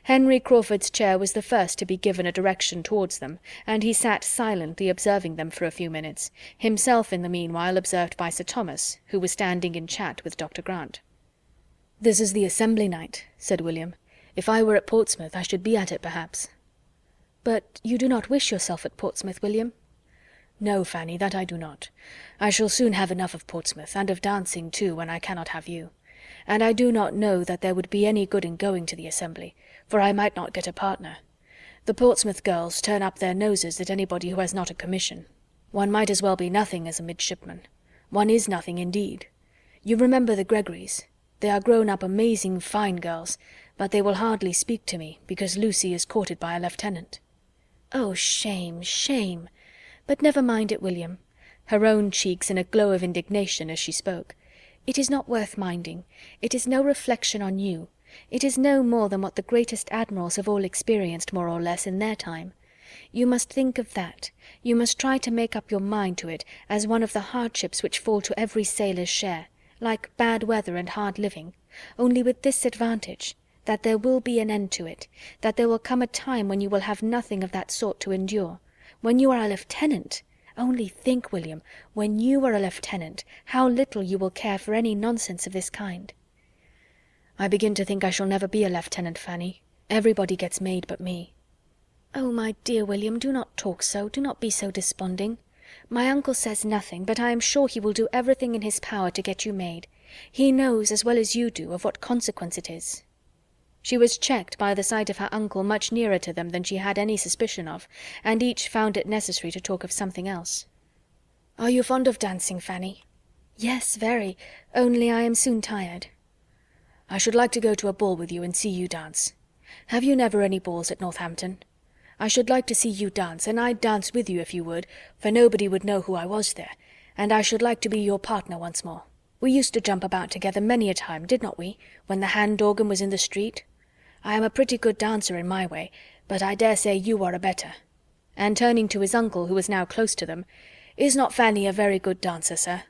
Henry Crawford's chair was the first to be given a direction towards them, and he sat silently observing them for a few minutes, himself in the meanwhile observed by Sir Thomas, who was standing in chat with Dr. Grant. "This is the assembly night," said William. "If I were at Portsmouth, I should be at it, perhaps." "But you do not wish yourself at Portsmouth, William?" "No, Fanny, that I do not. I shall soon have enough of Portsmouth, and of dancing too, when I cannot have you. and I do not know that there would be any good in going to the assembly, for I might not get a partner. The Portsmouth girls turn up their noses at anybody who has not a commission. One might as well be nothing as a midshipman. One is nothing indeed. You remember the Gregorys. They are grown-up amazing fine girls, but they will hardly speak to me, because Lucy is courted by a lieutenant." "Oh, shame, shame! But never mind it, William," her own cheeks in a glow of indignation as she spoke. "It is not worth minding. It is no reflection on you. It is no more than what the greatest admirals have all experienced more or less in their time. You must think of that. You must try to make up your mind to it as one of the hardships which fall to every sailor's share, like bad weather and hard living, only with this advantage, that there will be an end to it, that there will come a time when you will have nothing of that sort to endure. When you are a lieutenant, only think, William, when you are a lieutenant, how little you will care for any nonsense of this kind." "I begin to think I shall never be a lieutenant, Fanny. Everybody gets made but me." "Oh, my dear William, do not talk so, do not be so desponding. My uncle says nothing, but I am sure he will do everything in his power to get you made. He knows, as well as you do, of what consequence it is." She was checked by the sight of her uncle much nearer to them than she had any suspicion of, and each found it necessary to talk of something else. "Are you fond of dancing, Fanny?" "Yes, very, only I am soon tired." "I should like to go to a ball with you and see you dance. Have you never any balls at Northampton? I should like to see you dance, and I'd dance with you if you would, for nobody would know who I was there, and I should like to be your partner once more. We used to jump about together many a time, did not we, when the hand-organ was in the street? I am a pretty good dancer in my way, but I dare say you are a better." And turning to his uncle, who was now close to them, "Is not Fanny a very good dancer, sir?"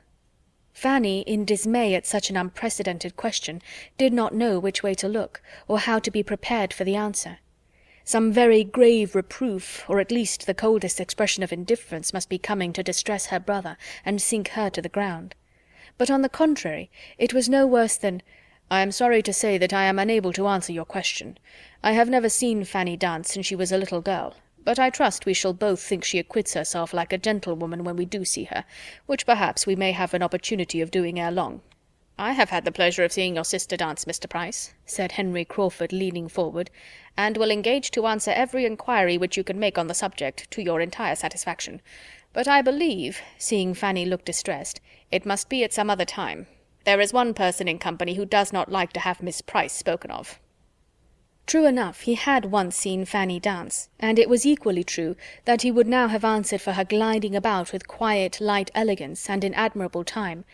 Fanny, in dismay at such an unprecedented question, did not know which way to look, or how to be prepared for the answer. Some very grave reproof, or at least the coldest expression of indifference, must be coming to distress her brother and sink her to the ground. But on the contrary, it was no worse than, "I am sorry to say that I am unable to answer your question. I have never seen Fanny dance since she was a little girl, but I trust we shall both think she acquits herself like a gentlewoman when we do see her, which perhaps we may have an opportunity of doing ere long." "I have had the pleasure of seeing your sister dance, Mr. Price," said Henry Crawford, leaning forward, "and will engage to answer every inquiry which you can make on the subject, to your entire satisfaction. But I believe," seeing Fanny look distressed, "it must be at some other time. There is one person in company who does not like to have Miss Price spoken of." True enough, he had once seen Fanny dance, and it was equally true that he would now have answered for her gliding about with quiet, light elegance and in admirable time.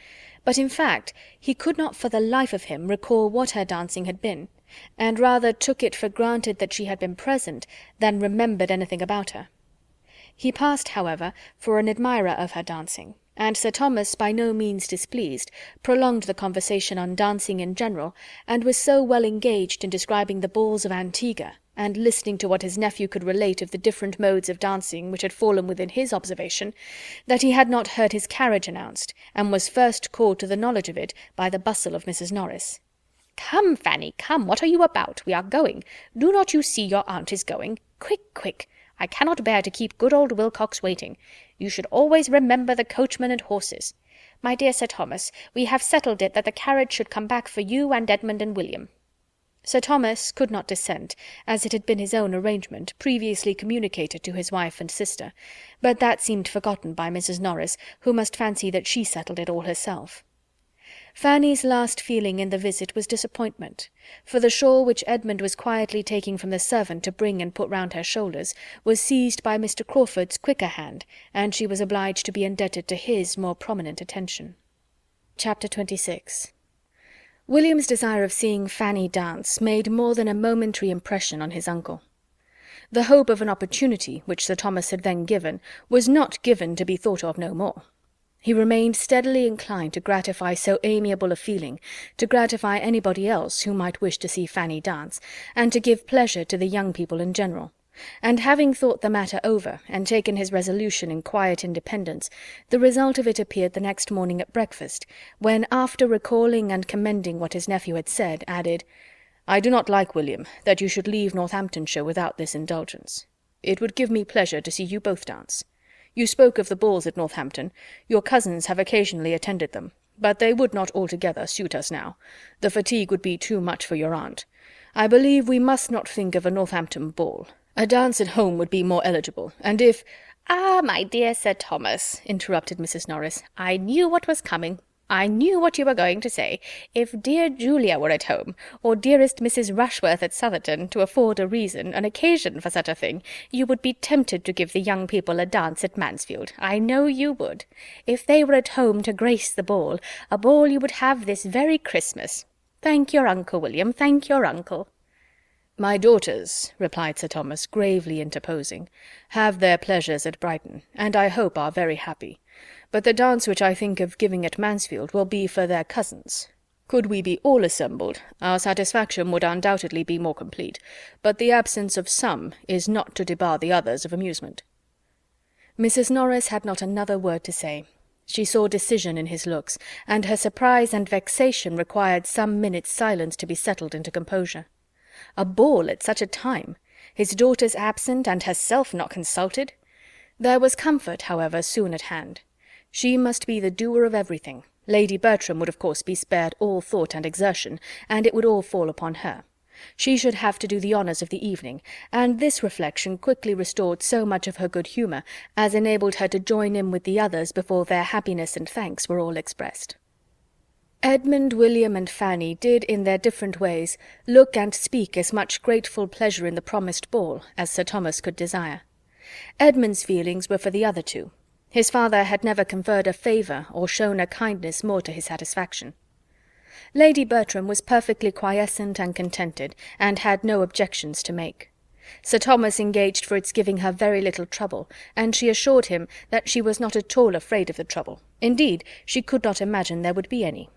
But in fact he could not for the life of him recall what her dancing had been, and rather took it for granted that she had been present than remembered anything about her. He passed, however, for an admirer of her dancing, and Sir Thomas, by no means displeased, prolonged the conversation on dancing in general, and was so well engaged in describing the balls of Antigua, and listening to what his nephew could relate of the different modes of dancing which had fallen within his observation, that he had not heard his carriage announced, and was first called to the knowledge of it by the bustle of Mrs. Norris. "Come, Fanny, come, what are you about? We are going. Do not you see your aunt is going? Quick, quick! I cannot bear to keep good old Wilcox waiting. You should always remember the coachman and horses. My dear Sir Thomas, we have settled it that the carriage should come back for you and Edmund and William." Sir Thomas could not dissent, as it had been his own arrangement, previously communicated to his wife and sister, but that seemed forgotten by Mrs. Norris, who must fancy that she settled it all herself. Fanny's last feeling in the visit was disappointment, for the shawl which Edmund was quietly taking from the servant to bring and put round her shoulders was seized by Mr. Crawford's quicker hand, and she was obliged to be indebted to his more prominent attention. Chapter 26. William's desire of seeing Fanny dance made more than a momentary impression on his uncle. The hope of an opportunity, which Sir Thomas had then given, was not given to be thought of no more. He remained steadily inclined to gratify so amiable a feeling, to gratify anybody else who might wish to see Fanny dance, and to give pleasure to the young people in general. And having thought the matter over, and taken his resolution in quiet independence, the result of it appeared the next morning at breakfast, when, after recalling and commending what his nephew had said, added, "I do not like, William, that you should leave Northamptonshire without this indulgence. It would give me pleasure to see you both dance. You spoke of the balls at Northampton. Your cousins have occasionally attended them. but they would not altogether suit us now. The fatigue would be too much for your aunt. I believe we must not think of a Northampton ball. A dance at home would be more eligible, and if—" "Ah, my dear Sir Thomas," interrupted Mrs. Norris, "I knew what was coming. I knew what you were going to say. If dear Julia were at home, or dearest Mrs. Rushworth at Southerton, to afford a reason, an occasion for such a thing, you would be tempted to give the young people a dance at Mansfield. I know you would. If they were at home to grace the ball, a ball you would have this very Christmas. Thank your uncle, William, thank your uncle." "My daughters," replied Sir Thomas, gravely interposing, "have their pleasures at Brighton, and I hope are very happy. But the dance which I think of giving at Mansfield will be for their cousins. Could we be all assembled, our satisfaction would undoubtedly be more complete, but the absence of some is not to debar the others of amusement." Mrs. Norris had not another word to say. She saw decision in his looks, and her surprise and vexation required some minutes' silence to be settled into composure. A ball at such a time! His daughters absent, and herself not consulted! There was comfort, however, soon at hand. She must be the doer of everything. Lady Bertram would of course be spared all thought and exertion, and it would all fall upon her. She should have to do the honours of the evening, and this reflection quickly restored so much of her good humour as enabled her to join in with the others before their happiness and thanks were all expressed. Edmund, William, and Fanny did in their different ways look and speak as much grateful pleasure in the promised ball as Sir Thomas could desire. Edmund's feelings were for the other two. His father had never conferred a favour or shown a kindness more to his satisfaction. Lady Bertram was perfectly quiescent and contented, and had no objections to make. Sir Thomas engaged for its giving her very little trouble, and she assured him that she was not at all afraid of the trouble. Indeed, she could not imagine there would be any.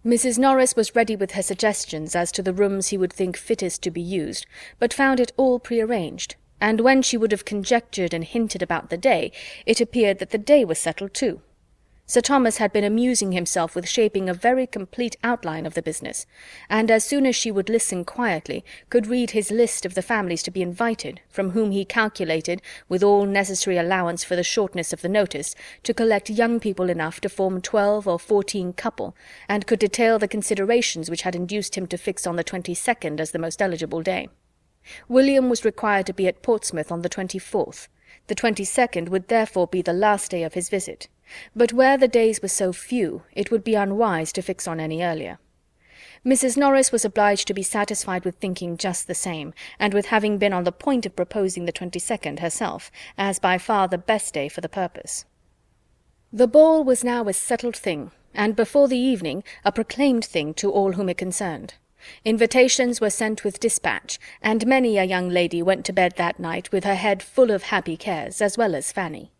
Mrs. Norris was ready with her suggestions as to the rooms he would think fittest to be used, but found it all prearranged, and when she would have conjectured and hinted about the day, it appeared that the day was settled too. Sir Thomas had been amusing himself with shaping a very complete outline of the business, and as soon as she would listen quietly, could read his list of the families to be invited, from whom he calculated, with all necessary allowance for the shortness of the notice, to collect young people enough to form 12 or 14 couple, and could detail the considerations which had induced him to fix on the 22nd as the most eligible day. William was required to be at Portsmouth on the 24th. The 22nd would therefore be the last day of his visit. But where the days were so few, it would be unwise to fix on any earlier. Mrs. Norris was obliged to be satisfied with thinking just the same, and with having been on the point of proposing the 22nd herself, as by far the best day for the purpose. The ball was now a settled thing, and before the evening a proclaimed thing to all whom it concerned. Invitations were sent with dispatch, and many a young lady went to bed that night with her head full of happy cares, as well as Fanny.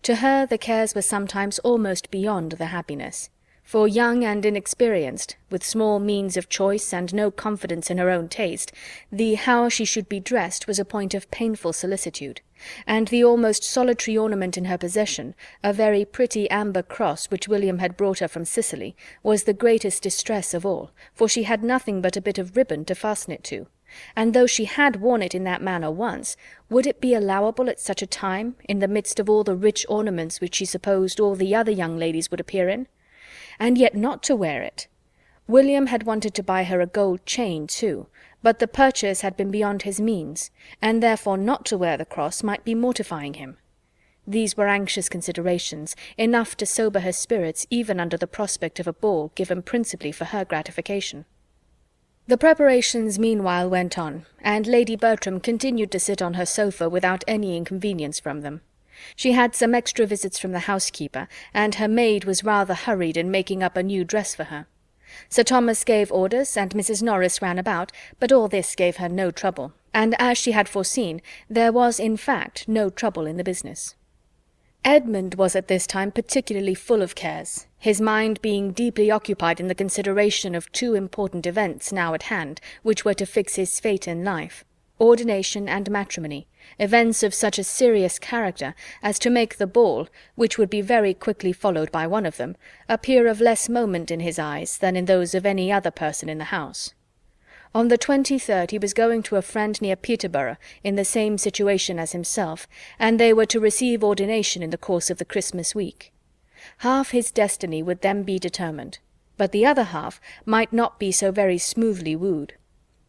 To her the cares were sometimes almost beyond the happiness, for young and inexperienced, with small means of choice and no confidence in her own taste, the how she should be dressed was a point of painful solicitude, and the almost solitary ornament in her possession, a very pretty amber cross which William had brought her from Sicily, was the greatest distress of all, for she had nothing but a bit of ribbon to fasten it to. And though she had worn it in that manner once, would it be allowable at such a time, in the midst of all the rich ornaments which she supposed all the other young ladies would appear in? And yet not to wear it! William had wanted to buy her a gold chain too, but the purchase had been beyond his means, and therefore not to wear the cross might be mortifying him. These were anxious considerations, enough to sober her spirits even under the prospect of a ball given principally for her gratification. The preparations meanwhile went on, and Lady Bertram continued to sit on her sofa without any inconvenience from them. She had some extra visits from the housekeeper, and her maid was rather hurried in making up a new dress for her. Sir Thomas gave orders, and Mrs. Norris ran about, but all this gave her no trouble, and as she had foreseen, there was in fact no trouble in the business. Edmund was at this time particularly full of cares, his mind being deeply occupied in the consideration of two important events now at hand, which were to fix his fate in life: ordination and matrimony, events of such a serious character as to make the ball, which would be very quickly followed by one of them, appear of less moment in his eyes than in those of any other person in the house. On the 23rd he was going to a friend near Peterborough, in the same situation as himself, and they were to receive ordination in the course of the Christmas week. Half his destiny would then be determined, but the other half might not be so very smoothly wooed.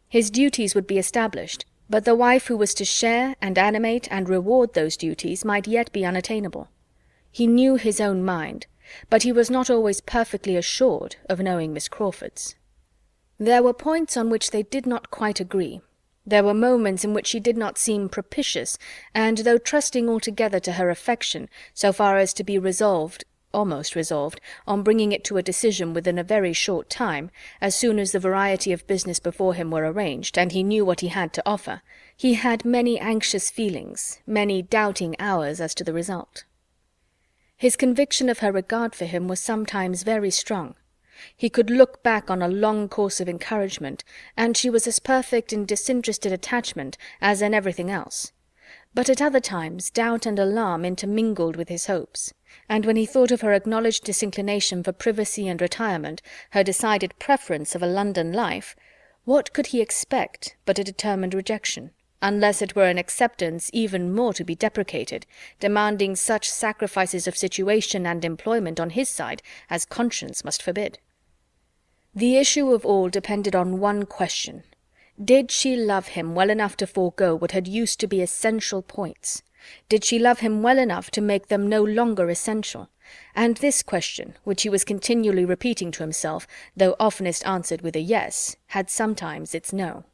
His duties would be established, but the wife who was to share and animate and reward those duties might yet be unattainable. He knew his own mind, but he was not always perfectly assured of knowing Miss Crawford's. There were points on which they did not quite agree. There were moments in which she did not seem propitious, and though trusting altogether to her affection, so far as to be resolved, almost resolved, on bringing it to a decision within a very short time, as soon as the variety of business before him were arranged, and he knew what he had to offer, he had many anxious feelings, many doubting hours as to the result. His conviction of her regard for him was sometimes very strong. He could look back on a long course of encouragement, and she was as perfect in disinterested attachment as in everything else. But at other times doubt and alarm intermingled with his hopes, and when he thought of her acknowledged disinclination for privacy and retirement, her decided preference of a London life, what could he expect but a determined rejection, unless it were an acceptance even more to be deprecated, demanding such sacrifices of situation and employment on his side as conscience must forbid? The issue of all depended on one question. Did she love him well enough to forego what had used to be essential points? Did she love him well enough to make them no longer essential? And this question, which he was continually repeating to himself, though oftenest answered with a yes, had sometimes its no.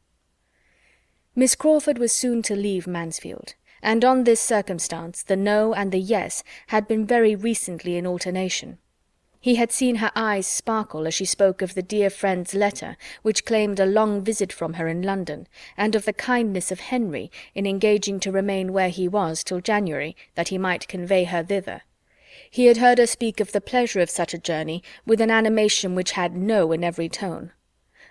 Miss Crawford was soon to leave Mansfield, and on this circumstance the no and the yes had been very recently in alternation. He had seen her eyes sparkle as she spoke of the dear friend's letter which claimed a long visit from her in London, and of the kindness of Henry in engaging to remain where he was till January, that he might convey her thither. He had heard her speak of the pleasure of such a journey with an animation which had no in every tone.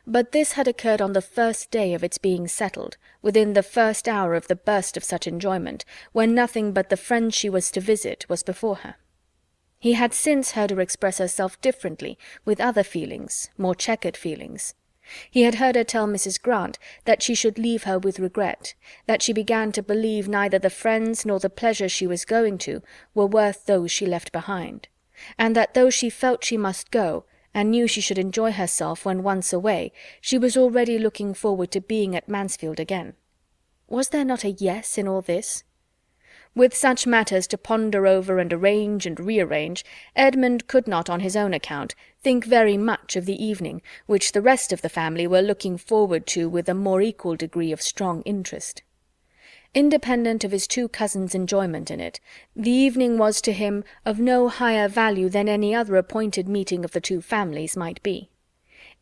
But this had occurred on the first day of its being settled, within the first hour of the burst of such enjoyment, when nothing but the friend she was to visit was before her. He had since heard her express herself differently, with other feelings, more checkered feelings. He had heard her tell Mrs. Grant that she should leave her with regret, that she began to believe neither the friends nor the pleasures she was going to were worth those she left behind, and that though she felt she must go, and knew she should enjoy herself when once away, she was already looking forward to being at Mansfield again. Was there not a yes in all this? With such matters to ponder over and arrange and rearrange, Edmund could not, on his own account, think very much of the evening, which the rest of the family were looking forward to with a more equal degree of strong interest. Independent of his two cousins' enjoyment in it, the evening was to him of no higher value than any other appointed meeting of the two families might be.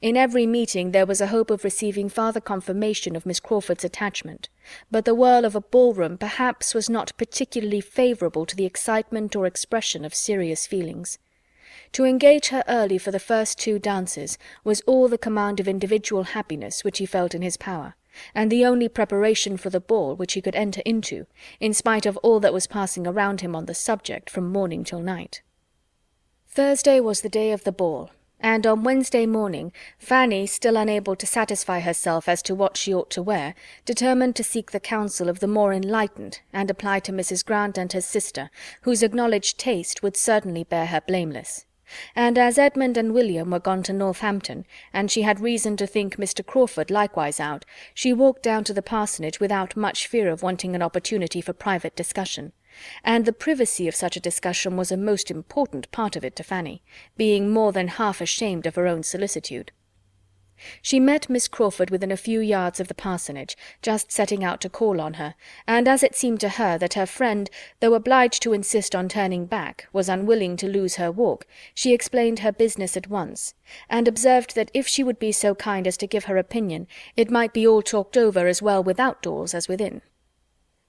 In every meeting there was a hope of receiving farther confirmation of Miss Crawford's attachment, but the whirl of a ball-room perhaps was not particularly favourable to the excitement or expression of serious feelings. To engage her early for the first two dances was all the command of individual happiness which he felt in his power, and the only preparation for the ball which he could enter into, in spite of all that was passing around him on the subject from morning till night. Thursday was the day of the ball, and on Wednesday morning Fanny, still unable to satisfy herself as to what she ought to wear, determined to seek the counsel of the more enlightened, and apply to Mrs. Grant and her sister, whose acknowledged taste would certainly bear her blameless. And as Edmund and William were gone to Northampton, and she had reason to think Mr. Crawford likewise out, she walked down to the parsonage without much fear of wanting an opportunity for private discussion. And the privacy of such a discussion was a most important part of it to Fanny, being more than half ashamed of her own solicitude. She met Miss Crawford within a few yards of the parsonage, just setting out to call on her, and as it seemed to her that her friend, though obliged to insist on turning back, was unwilling to lose her walk, she explained her business at once, and observed that if she would be so kind as to give her opinion, it might be all talked over as well without doors as within.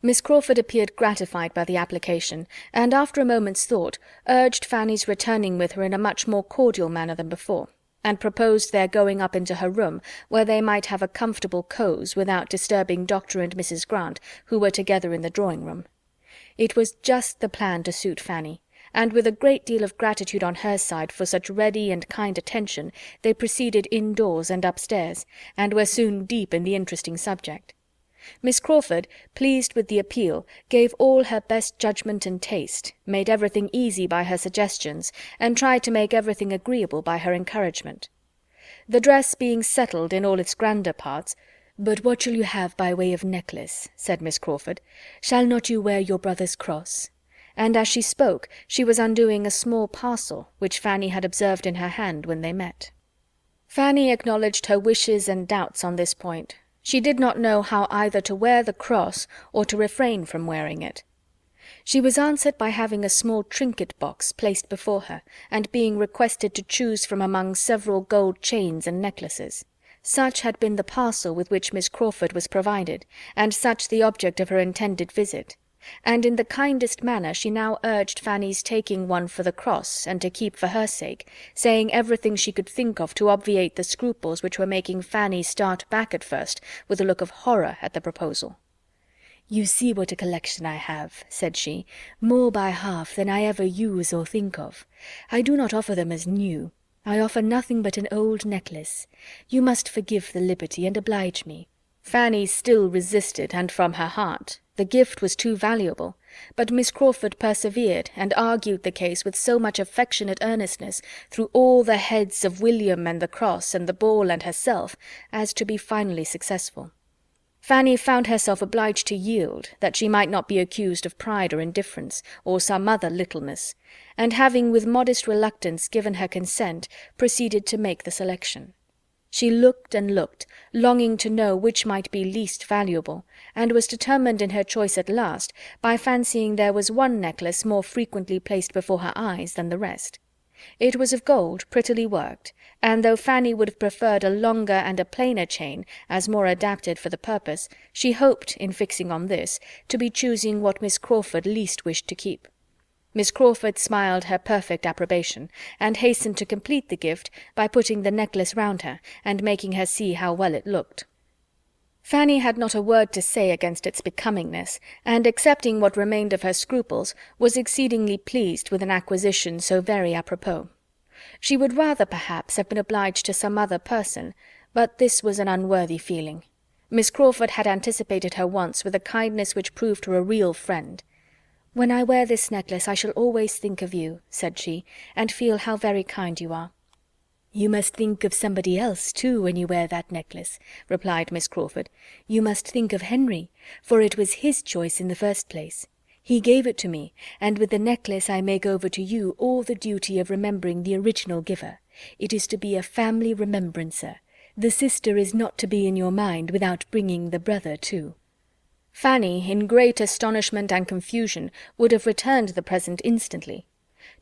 Miss Crawford appeared gratified by the application, and after a moment's thought urged Fanny's returning with her in a much more cordial manner than before, and proposed their going up into her room, where they might have a comfortable cause without disturbing Dr. and Mrs. Grant, who were together in the drawing-room. It was just the plan to suit Fanny, and with a great deal of gratitude on her side for such ready and kind attention, they proceeded indoors and upstairs, and were soon deep in the interesting subject. Miss Crawford, pleased with the appeal, gave all her best judgment and taste, made everything easy by her suggestions, and tried to make everything agreeable by her encouragement. The dress being settled in all its grander parts— "But what shall you have by way of necklace?" said Miss Crawford. "Shall not you wear your brother's cross?" And as she spoke she was undoing a small parcel which Fanny had observed in her hand when they met. Fanny acknowledged her wishes and doubts on this point. She did not know how either to wear the cross or to refrain from wearing it. She was answered by having a small trinket box placed before her, and being requested to choose from among several gold chains and necklaces. Such had been the parcel with which Miss Crawford was provided, and such the object of her intended visit. And in the kindest manner she now urged Fanny's taking one for the cross and to keep for her sake, saying everything she could think of to obviate the scruples which were making Fanny start back at first with a look of horror at the proposal. "You see what a collection I have," said she, "more by half than I ever use or think of. I do not offer them as new. I offer nothing but an old necklace. You must forgive the liberty and oblige me." Fanny still resisted, and from her heart. The gift was too valuable, but Miss Crawford persevered and argued the case with so much affectionate earnestness through all the heads of William and the cross and the ball and herself, as to be finally successful. Fanny found herself obliged to yield, that she might not be accused of pride or indifference, or some other littleness, and having with modest reluctance given her consent, proceeded to make the selection. She looked and looked, longing to know which might be least valuable, and was determined in her choice at last by fancying there was one necklace more frequently placed before her eyes than the rest. It was of gold, prettily worked, and though Fanny would have preferred a longer and a plainer chain, as more adapted for the purpose, she hoped, in fixing on this, to be choosing what Miss Crawford least wished to keep. Miss Crawford smiled her perfect approbation, and hastened to complete the gift by putting the necklace round her, and making her see how well it looked. Fanny had not a word to say against its becomingness, and, excepting what remained of her scruples, was exceedingly pleased with an acquisition so very apropos. She would rather, perhaps, have been obliged to some other person, but this was an unworthy feeling. Miss Crawford had anticipated her wants with a kindness which proved her a real friend. "When I wear this necklace I shall always think of you," said she, "and feel how very kind you are." "You must think of somebody else, too, when you wear that necklace," replied Miss Crawford. "You must think of Henry, for it was his choice in the first place. He gave it to me, and with the necklace I make over to you all the duty of remembering the original giver. It is to be a family remembrancer. The sister is not to be in your mind without bringing the brother too." Fanny, in great astonishment and confusion, would have returned the present instantly.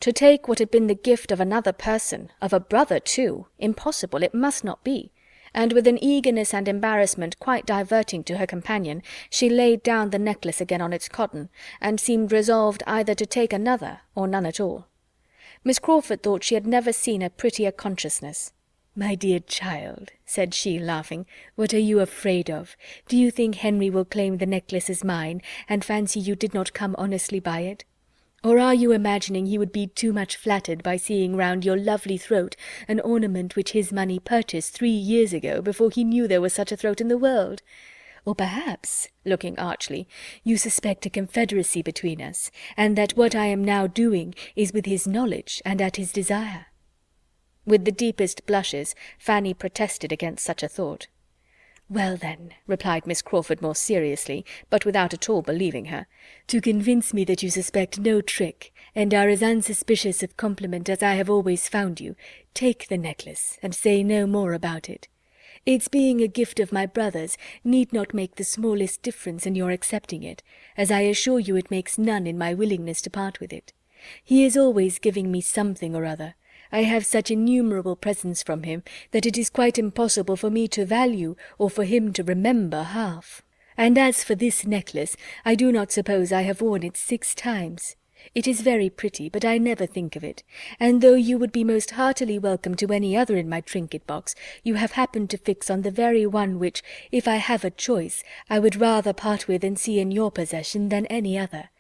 To take what had been the gift of another person, of a brother too, impossible, it must not be, and with an eagerness and embarrassment quite diverting to her companion, she laid down the necklace again on its cotton, and seemed resolved either to take another or none at all. Miss Crawford thought she had never seen a prettier consciousness. "My dear child," said she, laughing, "what are you afraid of? Do you think Henry will claim the necklace as mine, and fancy you did not come honestly by it? Or are you imagining he would be too much flattered by seeing round your lovely throat an ornament which his money purchased 3 years ago, before he knew there was such a throat in the world? Or perhaps," looking archly, "you suspect a confederacy between us, and that what I am now doing is with his knowledge and at his desire?" With the deepest blushes, Fanny protested against such a thought. "Well, then," replied Miss Crawford more seriously, but without at all believing her, "to convince me that you suspect no trick, and are as unsuspicious of compliment as I have always found you, take the necklace, and say no more about it. Its being a gift of my brother's need not make the smallest difference in your accepting it, as I assure you it makes none in my willingness to part with it. He is always giving me something or other. I have such innumerable presents from him that it is quite impossible for me to value or for him to remember half. And as for this necklace, I do not suppose I have worn it 6 times. It is very pretty, but I never think of it, and though you would be most heartily welcome to any other in my trinket box, you have happened to fix on the very one which, if I have a choice, I would rather part with and see in your possession than any other.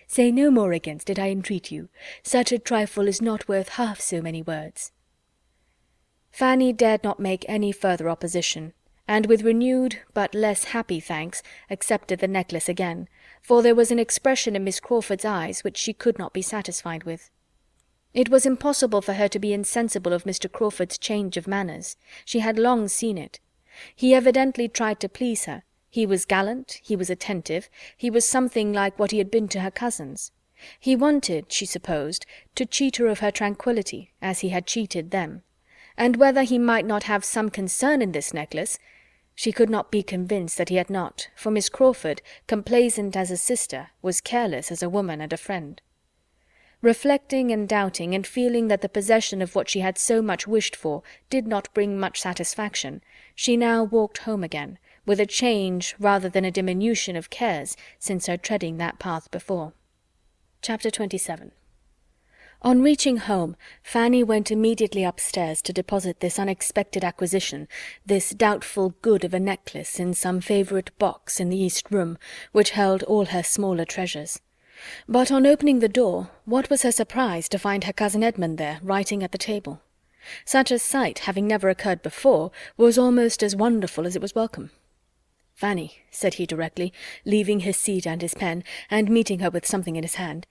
Say no more against it, I entreat you. Such a trifle is not worth half so many words." Fanny dared not make any further opposition, and with renewed but less happy thanks accepted the necklace again, for there was an expression in Miss Crawford's eyes which she could not be satisfied with. It was impossible for her to be insensible of Mr. Crawford's change of manners. She had long seen it. He evidently tried to please her. He was gallant, he was attentive, he was something like what he had been to her cousins. He wanted, she supposed, to cheat her of her tranquillity, as he had cheated them. And whether he might not have some concern in this necklace, she could not be convinced that he had not, for Miss Crawford, complaisant as a sister, was careless as a woman and a friend. Reflecting and doubting, and feeling that the possession of what she had so much wished for did not bring much satisfaction, she now walked home again, with a change rather than a diminution of cares since her treading that path before. Chapter 27. On reaching home, Fanny went immediately upstairs to deposit this unexpected acquisition, this doubtful good of a necklace, in some favourite box in the east room, which held all her smaller treasures. But on opening the door, what was her surprise to find her cousin Edmund there, writing at the table. Such a sight, having never occurred before, was almost as wonderful as it was welcome. "Fanny," said he directly, leaving his seat and his pen, and meeting her with something in his hand,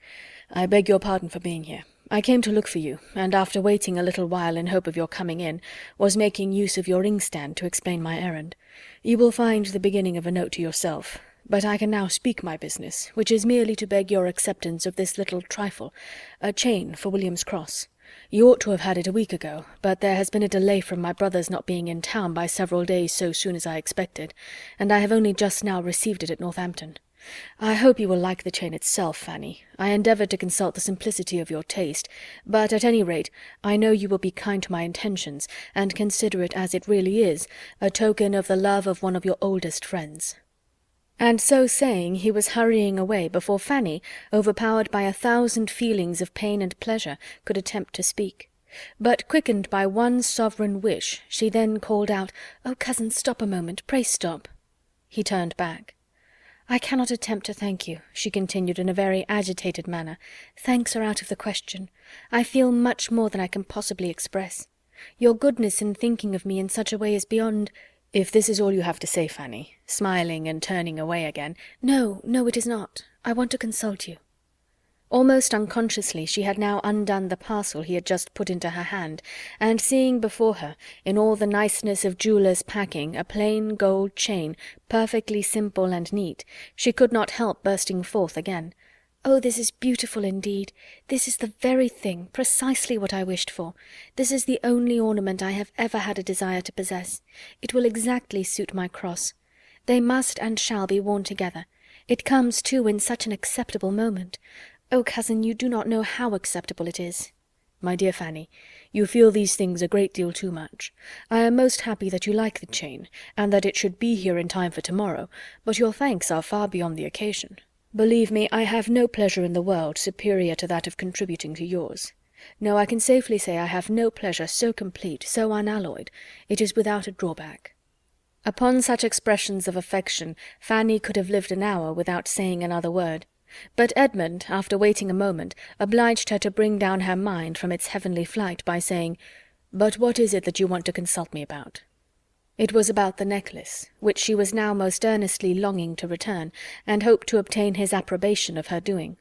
"I beg your pardon for being here. I came to look for you, and after waiting a little while in hope of your coming in, was making use of your inkstand to explain my errand. You will find the beginning of a note to yourself. But I can now speak my business, which is merely to beg your acceptance of this little trifle, a chain for William's cross. You ought to have had it a week ago, but there has been a delay from my brother's not being in town by several days so soon as I expected, and I have only just now received it at Northampton. I hope you will like the chain itself, Fanny. I endeavoured to consult the simplicity of your taste, but at any rate I know you will be kind to my intentions, and consider it as it really is, a token of the love of one of your oldest friends." And so saying, he was hurrying away before Fanny, overpowered by 1,000 feelings of pain and pleasure, could attempt to speak. But quickened by one sovereign wish, she then called out, "Oh, cousin, stop a moment, pray stop." He turned back. "I cannot attempt to thank you," she continued in a very agitated manner. "Thanks are out of the question. I feel much more than I can possibly express. Your goodness in thinking of me in such a way is beyond—" "If this is all you have to say, Fanny," smiling and turning away again. "No, no, it is not. I want to consult you." Almost unconsciously she had now undone the parcel he had just put into her hand, and seeing before her, in all the niceness of jeweller's packing, a plain gold chain, perfectly simple and neat, she could not help bursting forth again. "Oh, this is beautiful indeed. This is the very thing, precisely what I wished for. This is the only ornament I have ever had a desire to possess. It will exactly suit my cross. They must and shall be worn together. It comes, too, in such an acceptable moment. Oh, cousin, you do not know how acceptable it is." "My dear Fanny, you feel these things a great deal too much. I am most happy that you like the chain, and that it should be here in time for tomorrow, but your thanks are far beyond the occasion. Believe me, I have no pleasure in the world superior to that of contributing to yours. No, I can safely say I have no pleasure so complete, so unalloyed. It is without a drawback." Upon such expressions of affection Fanny could have lived an hour without saying another word. But Edmund, after waiting a moment, obliged her to bring down her mind from its heavenly flight by saying, "But what is it that you want to consult me about?" It was about the necklace, which she was now most earnestly longing to return, and hoped to obtain his approbation of her doing.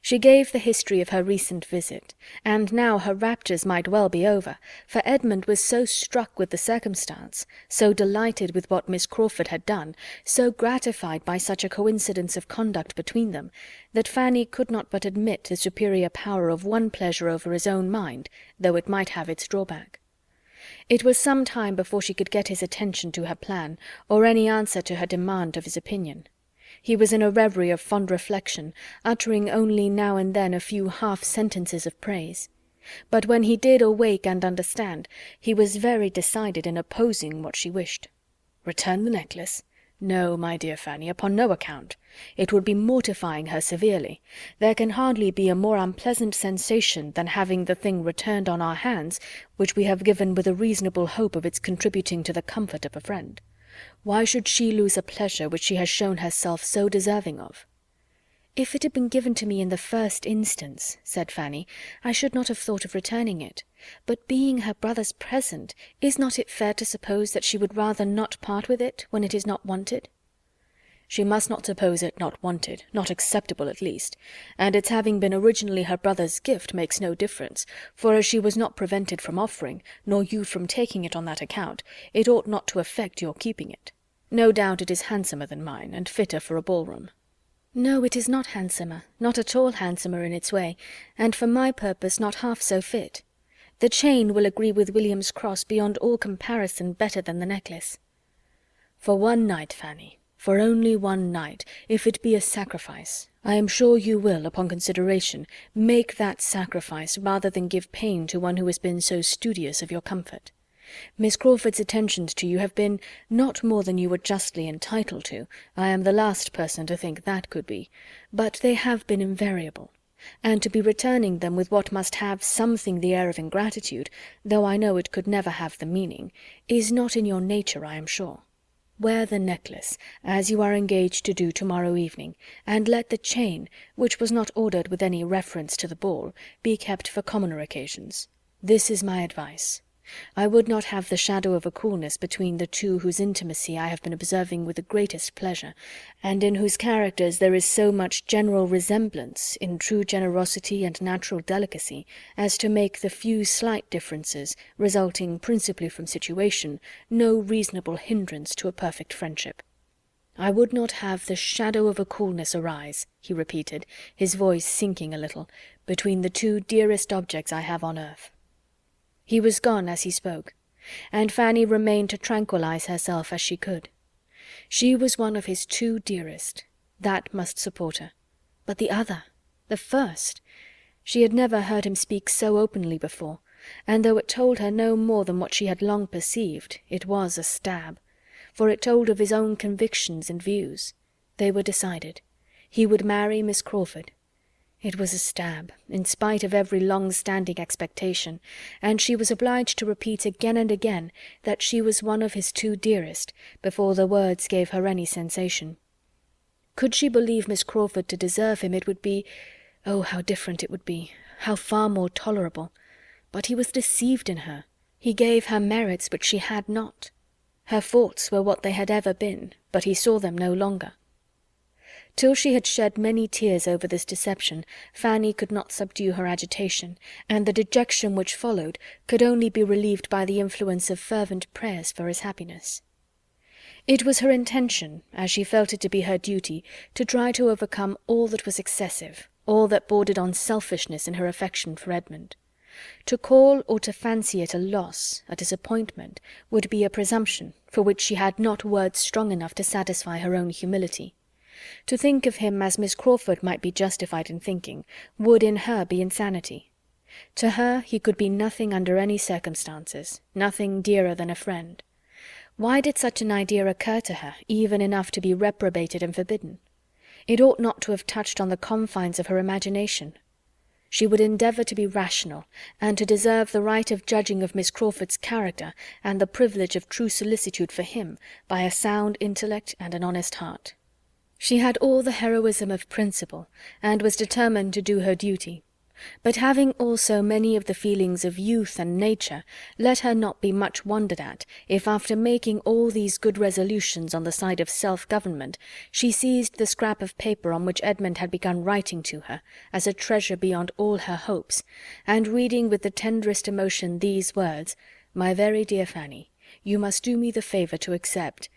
She gave the history of her recent visit, and now her raptures might well be over, for Edmund was so struck with the circumstance, so delighted with what Miss Crawford had done, so gratified by such a coincidence of conduct between them, that Fanny could not but admit the superior power of one pleasure over his own mind, though it might have its drawback. It was some time before she could get his attention to her plan, or any answer to her demand of his opinion. He was in a reverie of fond reflection, uttering only now and then a few half-sentences of praise. But when he did awake and understand, he was very decided in opposing what she wished. Return the necklace? No, my dear Fanny, upon no account. It would be mortifying her severely. There can hardly be a more unpleasant sensation than having the thing returned on our hands, which we have given with a reasonable hope of its contributing to the comfort of a friend. Why should she lose a pleasure which she has shown herself so deserving of? "If it had been given to me in the first instance," said Fanny, "I should not have thought of returning it. But being her brother's present, is not it fair to suppose that she would rather not part with it when it is not wanted?" "She must not suppose it not wanted, not acceptable at least, and its having been originally her brother's gift makes no difference, for as she was not prevented from offering, nor you from taking it on that account, it ought not to affect your keeping it. No doubt it is handsomer than mine, and fitter for a ballroom." "No, it is not handsomer, not at all handsomer in its way, and for my purpose not half so fit. The chain will agree with William's cross beyond all comparison better than the necklace." "For one night, Fanny, for only one night, if it be a sacrifice, I am sure you will, upon consideration, make that sacrifice rather than give pain to one who has been so studious of your comfort. Miss Crawford's attentions to you have been not more than you were justly entitled to, I am the last person to think that could be, but they have been invariable, and to be returning them with what must have something the air of ingratitude, though I know it could never have the meaning, is not in your nature, I am sure. Wear the necklace, as you are engaged to do to-morrow evening, and let the chain, which was not ordered with any reference to the ball, be kept for commoner occasions. This is my advice. I would not have the shadow of a coolness between the two whose intimacy I have been observing with the greatest pleasure, and in whose characters there is so much general resemblance in true generosity and natural delicacy as to make the few slight differences, resulting principally from situation, no reasonable hindrance to a perfect friendship. I would not have the shadow of a coolness arise," he repeated, his voice sinking a little, "between the two dearest objects I have on earth." He was gone as he spoke, and Fanny remained to tranquillize herself as she could. She was one of his two dearest. That must support her. But the other, the first, she had never heard him speak so openly before, and though it told her no more than what she had long perceived, it was a stab, for it told of his own convictions and views. They were decided. He would marry Miss Crawford. It was a stab, in spite of every long-standing expectation, and she was obliged to repeat again and again that she was one of his two dearest, before the words gave her any sensation. Could she believe Miss Crawford to deserve him, it would be— oh, how different it would be, how far more tolerable. But he was deceived in her. He gave her merits which she had not. Her faults were what they had ever been, but he saw them no longer. Till she had shed many tears over this deception, Fanny could not subdue her agitation, and the dejection which followed could only be relieved by the influence of fervent prayers for his happiness. It was her intention, as she felt it to be her duty, to try to overcome all that was excessive, all that bordered on selfishness in her affection for Edmund. To call or to fancy it a loss, a disappointment, would be a presumption for which she had not words strong enough to satisfy her own humility. To think of him as Miss Crawford might be justified in thinking, would in her be insanity. To her he could be nothing under any circumstances, nothing dearer than a friend. Why did such an idea occur to her, even enough to be reprobated and forbidden? It ought not to have touched on the confines of her imagination. She would endeavour to be rational, and to deserve the right of judging of Miss Crawford's character, and the privilege of true solicitude for him, by a sound intellect and an honest heart. She had all the heroism of principle, and was determined to do her duty. But having also many of the feelings of youth and nature, let her not be much wondered at, if after making all these good resolutions on the side of self-government, she seized the scrap of paper on which Edmund had begun writing to her, as a treasure beyond all her hopes, and reading with the tenderest emotion these words, "My very dear Fanny, you must do me the favour to accept,"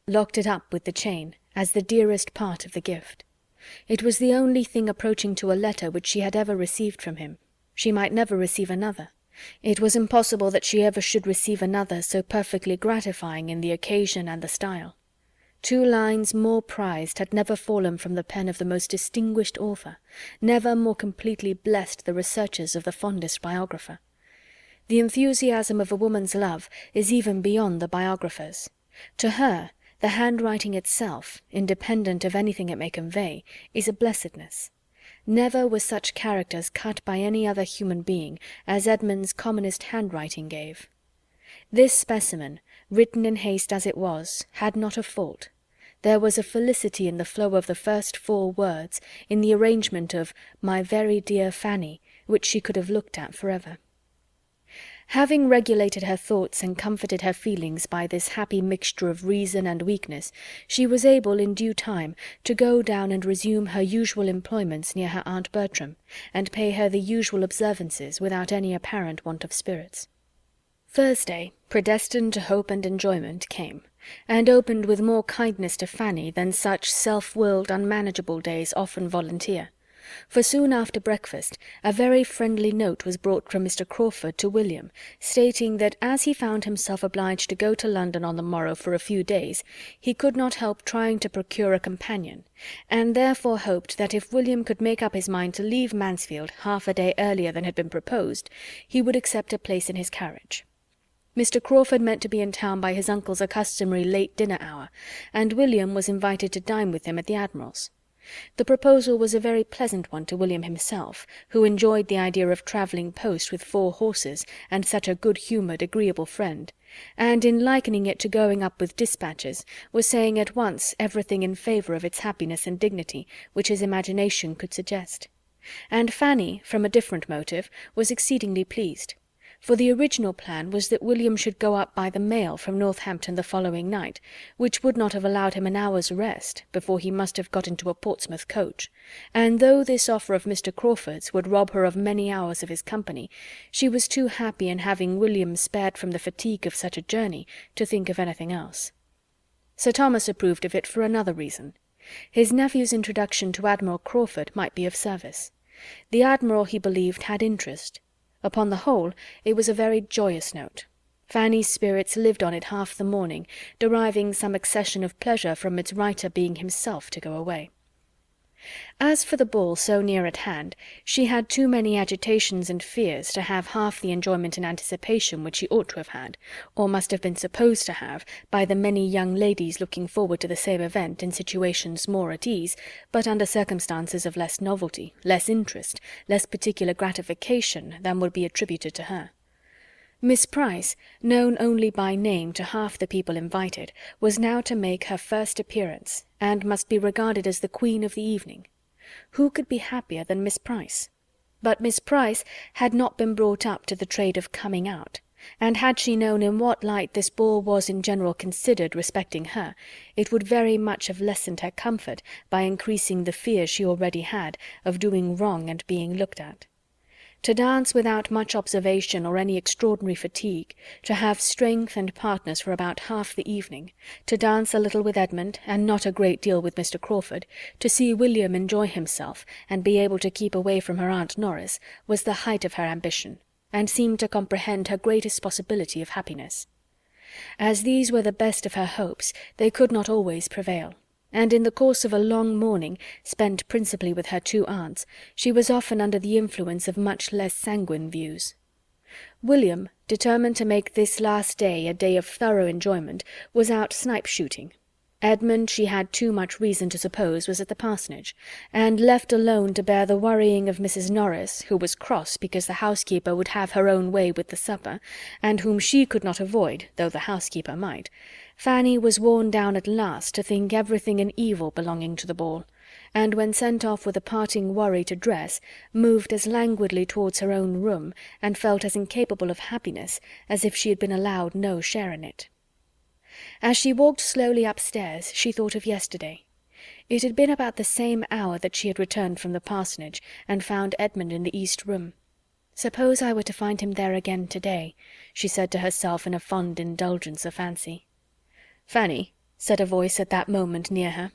locked it up with the chain, as the dearest part of the gift. It was the only thing approaching to a letter which she had ever received from him. She might never receive another. It was impossible that she ever should receive another so perfectly gratifying in the occasion and the style. 2 lines more prized had never fallen from the pen of the most distinguished author, never more completely blessed the researches of the fondest biographer. The enthusiasm of a woman's love is even beyond the biographer's. To her, the handwriting itself, independent of anything it may convey, is a blessedness. Never were such characters cut by any other human being as Edmund's commonest handwriting gave. This specimen, written in haste as it was, had not a fault. There was a felicity in the flow of the first 4 words, in the arrangement of "my very dear Fanny," which she could have looked at forever. Having regulated her thoughts and comforted her feelings by this happy mixture of reason and weakness, she was able, in due time, to go down and resume her usual employments near her aunt Bertram, and pay her the usual observances without any apparent want of spirits. Thursday, predestined to hope and enjoyment, came, and opened with more kindness to Fanny than such self-willed, unmanageable days often volunteer. For soon after breakfast a very friendly note was brought from Mr. Crawford to William, stating that as he found himself obliged to go to London on the morrow for a few days, he could not help trying to procure a companion, and therefore hoped that if William could make up his mind to leave Mansfield half a day earlier than had been proposed, he would accept a place in his carriage. Mr. Crawford meant to be in town by his uncle's customary late dinner hour, and William was invited to dine with him at the Admiral's. The proposal was a very pleasant one to William himself, who enjoyed the idea of travelling post with 4 horses and such a good-humoured, agreeable friend, and in likening it to going up with dispatches, was saying at once everything in favour of its happiness and dignity which his imagination could suggest. And Fanny, from a different motive, was exceedingly pleased. For the original plan was that William should go up by the mail from Northampton the following night, which would not have allowed him an hour's rest before he must have got into a Portsmouth coach, and though this offer of Mr. Crawford's would rob her of many hours of his company, she was too happy in having William spared from the fatigue of such a journey to think of anything else. Sir Thomas approved of it for another reason. His nephew's introduction to Admiral Crawford might be of service. The Admiral, he believed, had interest. Upon the whole, it was a very joyous note. Fanny's spirits lived on it half the morning, deriving some accession of pleasure from its writer being himself to go away. As for the ball so near at hand, she had too many agitations and fears to have half the enjoyment and anticipation which she ought to have had, or must have been supposed to have, by the many young ladies looking forward to the same event in situations more at ease, but under circumstances of less novelty, less interest, less particular gratification than would be attributed to her. Miss Price, known only by name to half the people invited, was now to make her first appearance, and must be regarded as the queen of the evening. Who could be happier than Miss Price? But Miss Price had not been brought up to the trade of coming out, and had she known in what light this ball was in general considered respecting her, it would very much have lessened her comfort by increasing the fear she already had of doing wrong and being looked at. To dance without much observation or any extraordinary fatigue, to have strength and partners for about half the evening, to dance a little with Edmund, and not a great deal with Mr. Crawford, to see William enjoy himself, and be able to keep away from her Aunt Norris, was the height of her ambition, and seemed to comprehend her greatest possibility of happiness. As these were the best of her hopes, they could not always prevail, and in the course of a long morning, spent principally with her 2 aunts, she was often under the influence of much less sanguine views. William, determined to make this last day a day of thorough enjoyment, was out snipe-shooting. Edmund, she had too much reason to suppose, was at the parsonage, and left alone to bear the worrying of Mrs. Norris, who was cross because the housekeeper would have her own way with the supper, and whom she could not avoid, though the housekeeper might. Fanny was worn down at last to think everything an evil belonging to the ball, and when sent off with a parting worry to dress, moved as languidly towards her own room, and felt as incapable of happiness as if she had been allowed no share in it. As she walked slowly upstairs, she thought of yesterday. It had been about the same hour that she had returned from the parsonage, and found Edmund in the east room. Suppose I were to find him there again to-day, she said to herself in a fond indulgence of fancy. "Fanny," said a voice at that moment near her.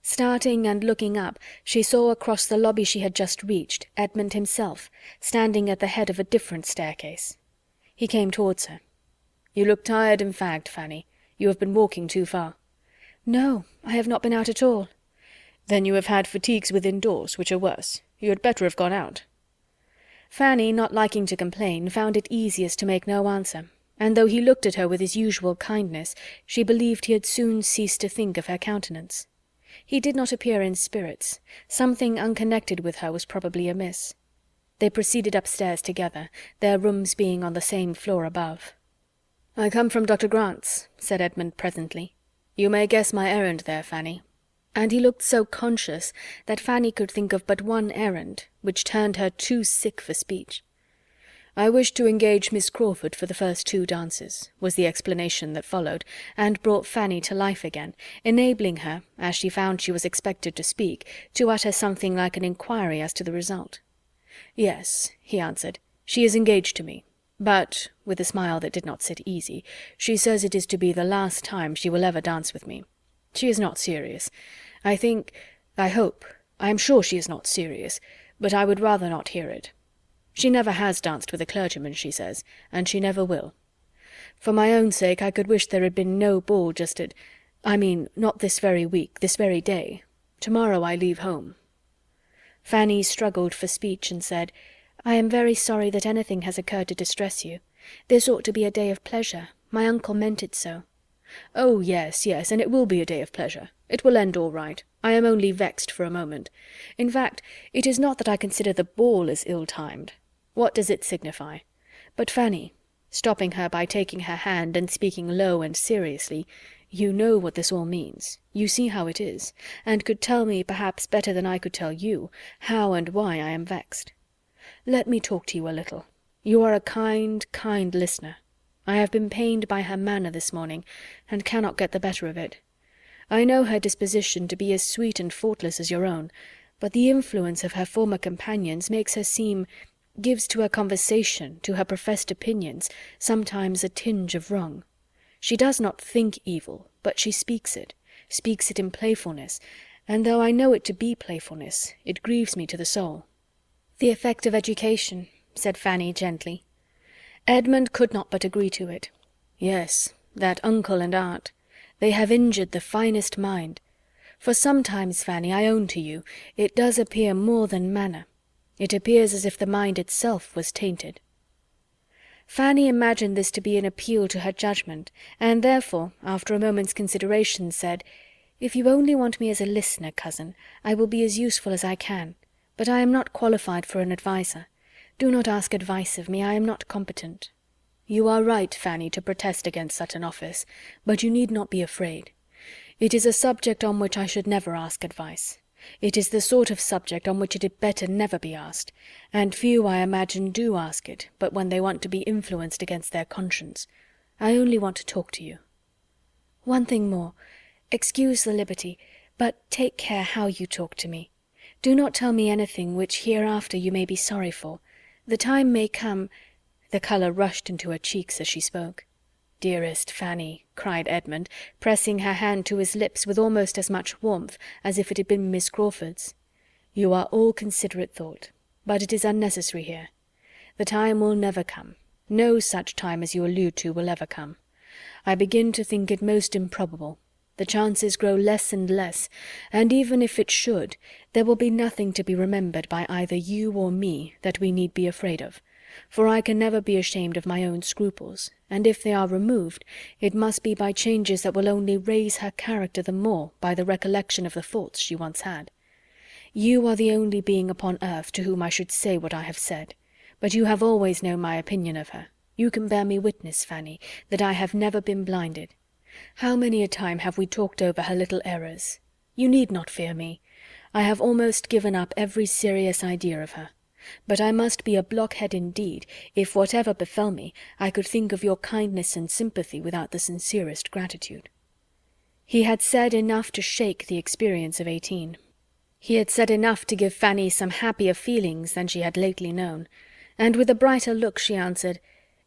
Starting and looking up, she saw across the lobby she had just reached Edmund himself, standing at the head of a different staircase. He came towards her. "You look tired and fagged, Fanny. You have been walking too far." "No, I have not been out at all." "Then you have had fatigues within doors, which are worse. You had better have gone out." Fanny, not liking to complain, found it easiest to make no answer, and though he looked at her with his usual kindness, she believed he had soon ceased to think of her countenance. He did not appear in spirits. Something unconnected with her was probably amiss. They proceeded upstairs together, their rooms being on the same floor above. "I come from Dr. Grant's," said Edmund presently. You may guess my errand there, Fanny." And he looked so conscious that Fanny could think of but one errand, which turned her too sick for speech. "I wish to engage Miss Crawford for the first 2 dances," was the explanation that followed, and brought Fanny to life again, enabling her, as she found she was expected to speak, to utter something like an inquiry as to the result. "Yes," he answered, "she is engaged to me. But," with a smile that did not sit easy, "she says it is to be the last time she will ever dance with me. She is not serious. I am sure she is not serious, but I would rather not hear it. She never has danced with a clergyman, she says, and she never will. For my own sake I could wish there had been no ball just not this very week, this very day. Tomorrow I leave home." Fanny struggled for speech and said, "I am very sorry that anything has occurred to distress you. This ought to be a day of pleasure. My uncle meant it so." "Oh, yes, yes, and it will be a day of pleasure. It will end all right. I am only vexed for a moment. In fact, it is not that I consider the ball as ill-timed. What does it signify? But, Fanny," stopping her by taking her hand and speaking low and seriously, "you know what this all means. You see how it is, and could tell me, perhaps better than I could tell you, how and why I am vexed. Let me talk to you a little. You are a kind, kind listener. I have been pained by her manner this morning, and cannot get the better of it. I know her disposition to be as sweet and faultless as your own, but the influence of her former companions makes her gives to her conversation, to her professed opinions, sometimes a tinge of wrong. She does not think evil, but she speaks it in playfulness, and though I know it to be playfulness, it grieves me to the soul." "The effect of education," said Fanny gently. Edmund could not but agree to it. "Yes, that uncle and aunt. They have injured the finest mind. For sometimes, Fanny, I own to you, it does appear more than manner. It appears as if the mind itself was tainted." Fanny imagined this to be an appeal to her judgment, and therefore, after a moment's consideration, said, "If you only want me as a listener, cousin, I will be as useful as I can, but I am not qualified for an adviser. Do not ask advice of me, I am not competent." "You are right, Fanny, to protest against such an office, but you need not be afraid. It is a subject on which I should never ask advice. It is the sort of subject on which it had better never be asked, and few, I imagine, do ask it but when they want to be influenced against their conscience. I only want to talk to you." "One thing more. Excuse the liberty, but take care how you talk to me. Do not tell me anything which hereafter you may be sorry for. The time may come—" The colour rushed into her cheeks as she spoke. "Dearest Fanny," cried Edmund, pressing her hand to his lips with almost as much warmth as if it had been Miss Crawford's, "you are all considerate thought, but it is unnecessary here. The time will never come. No such time as you allude to will ever come. I begin to think it most improbable. The chances grow less and less, and even if it should, there will be nothing to be remembered by either you or me that we need be afraid of, for I can never be ashamed of my own scruples, and if they are removed, it must be by changes that will only raise her character the more by the recollection of the faults she once had. You are the only being upon earth to whom I should say what I have said, but you have always known my opinion of her. You can bear me witness, Fanny, that I have never been blinded. How many a time have we talked over her little errors? You need not fear me. I have almost given up every serious idea of her. But I must be a blockhead indeed, if whatever befell me, I could think of your kindness and sympathy without the sincerest gratitude." He had said enough to shake the experience of 18. He had said enough to give Fanny some happier feelings than she had lately known, and with a brighter look she answered,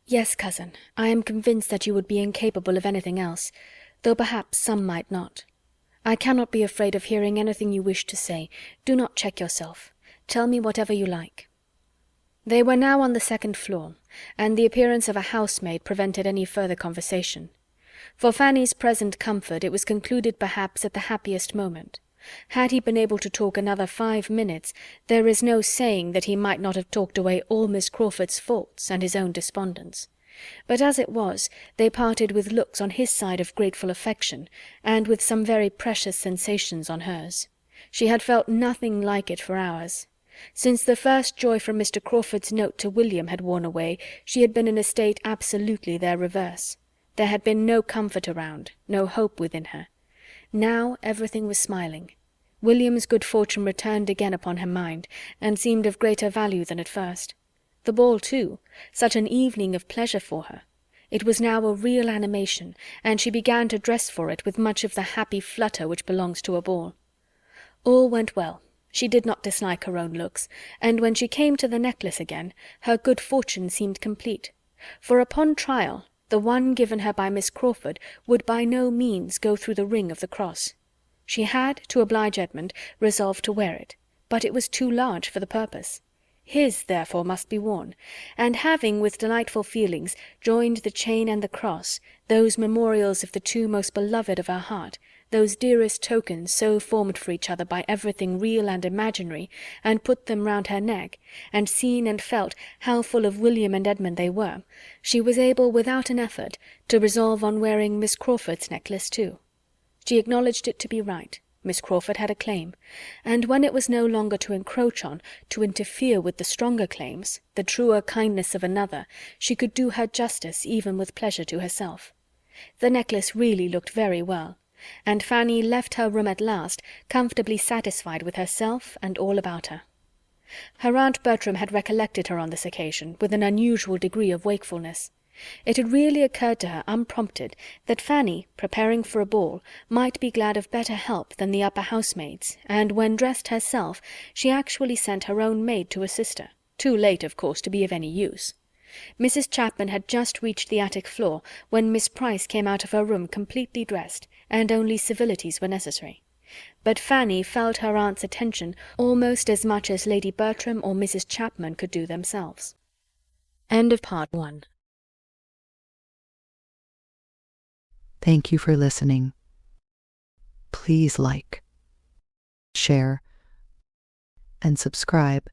"Yes, cousin, I am convinced that you would be incapable of anything else, though perhaps some might not. I cannot be afraid of hearing anything you wish to say. Do not check yourself. Tell me whatever you like." They were now on the 2nd floor, and the appearance of a housemaid prevented any further conversation. For Fanny's present comfort it was concluded perhaps at the happiest moment. Had he been able to talk another 5 minutes, there is no saying that he might not have talked away all Miss Crawford's faults and his own despondence. But as it was, they parted with looks on his side of grateful affection, and with some very precious sensations on hers. She had felt nothing like it for hours. Since the first joy from Mr. Crawford's note to William had worn away, she had been in a state absolutely their reverse. There had been no comfort around, no hope within her. Now everything was smiling. William's good fortune returned again upon her mind, and seemed of greater value than at first. The ball, too, such an evening of pleasure for her. It was now a real animation, and she began to dress for it with much of the happy flutter which belongs to a ball. All went well. She did not dislike her own looks, and when she came to the necklace again, her good fortune seemed complete. For upon trial, the one given her by Miss Crawford would by no means go through the ring of the cross. She had, to oblige Edmund, resolved to wear it, but it was too large for the purpose. His, therefore, must be worn, and having, with delightful feelings, joined the chain and the cross, those memorials of the two most beloved of her heart, those dearest tokens so formed for each other by everything real and imaginary, and put them round her neck, and seen and felt how full of William and Edmund they were, she was able, without an effort, to resolve on wearing Miss Crawford's necklace too. She acknowledged it to be right. Miss Crawford had a claim, and when it was no longer to encroach on, to interfere with the stronger claims, the truer kindness of another, she could do her justice even with pleasure to herself. The necklace really looked very well, and Fanny left her room at last comfortably satisfied with herself and all about her. Her aunt Bertram had recollected her on this occasion with an unusual degree of wakefulness. It had really occurred to her, unprompted, that Fanny, preparing for a ball, might be glad of better help than the upper housemaids, and when dressed herself, she actually sent her own maid to assist her, too late, of course, to be of any use. Mrs. Chapman had just reached the attic floor when Miss Price came out of her room completely dressed, and only civilities were necessary. But Fanny felt her aunt's attention almost as much as Lady Bertram or Mrs. Chapman could do themselves. End of Part 1. Thank you for listening. Please like, share, and subscribe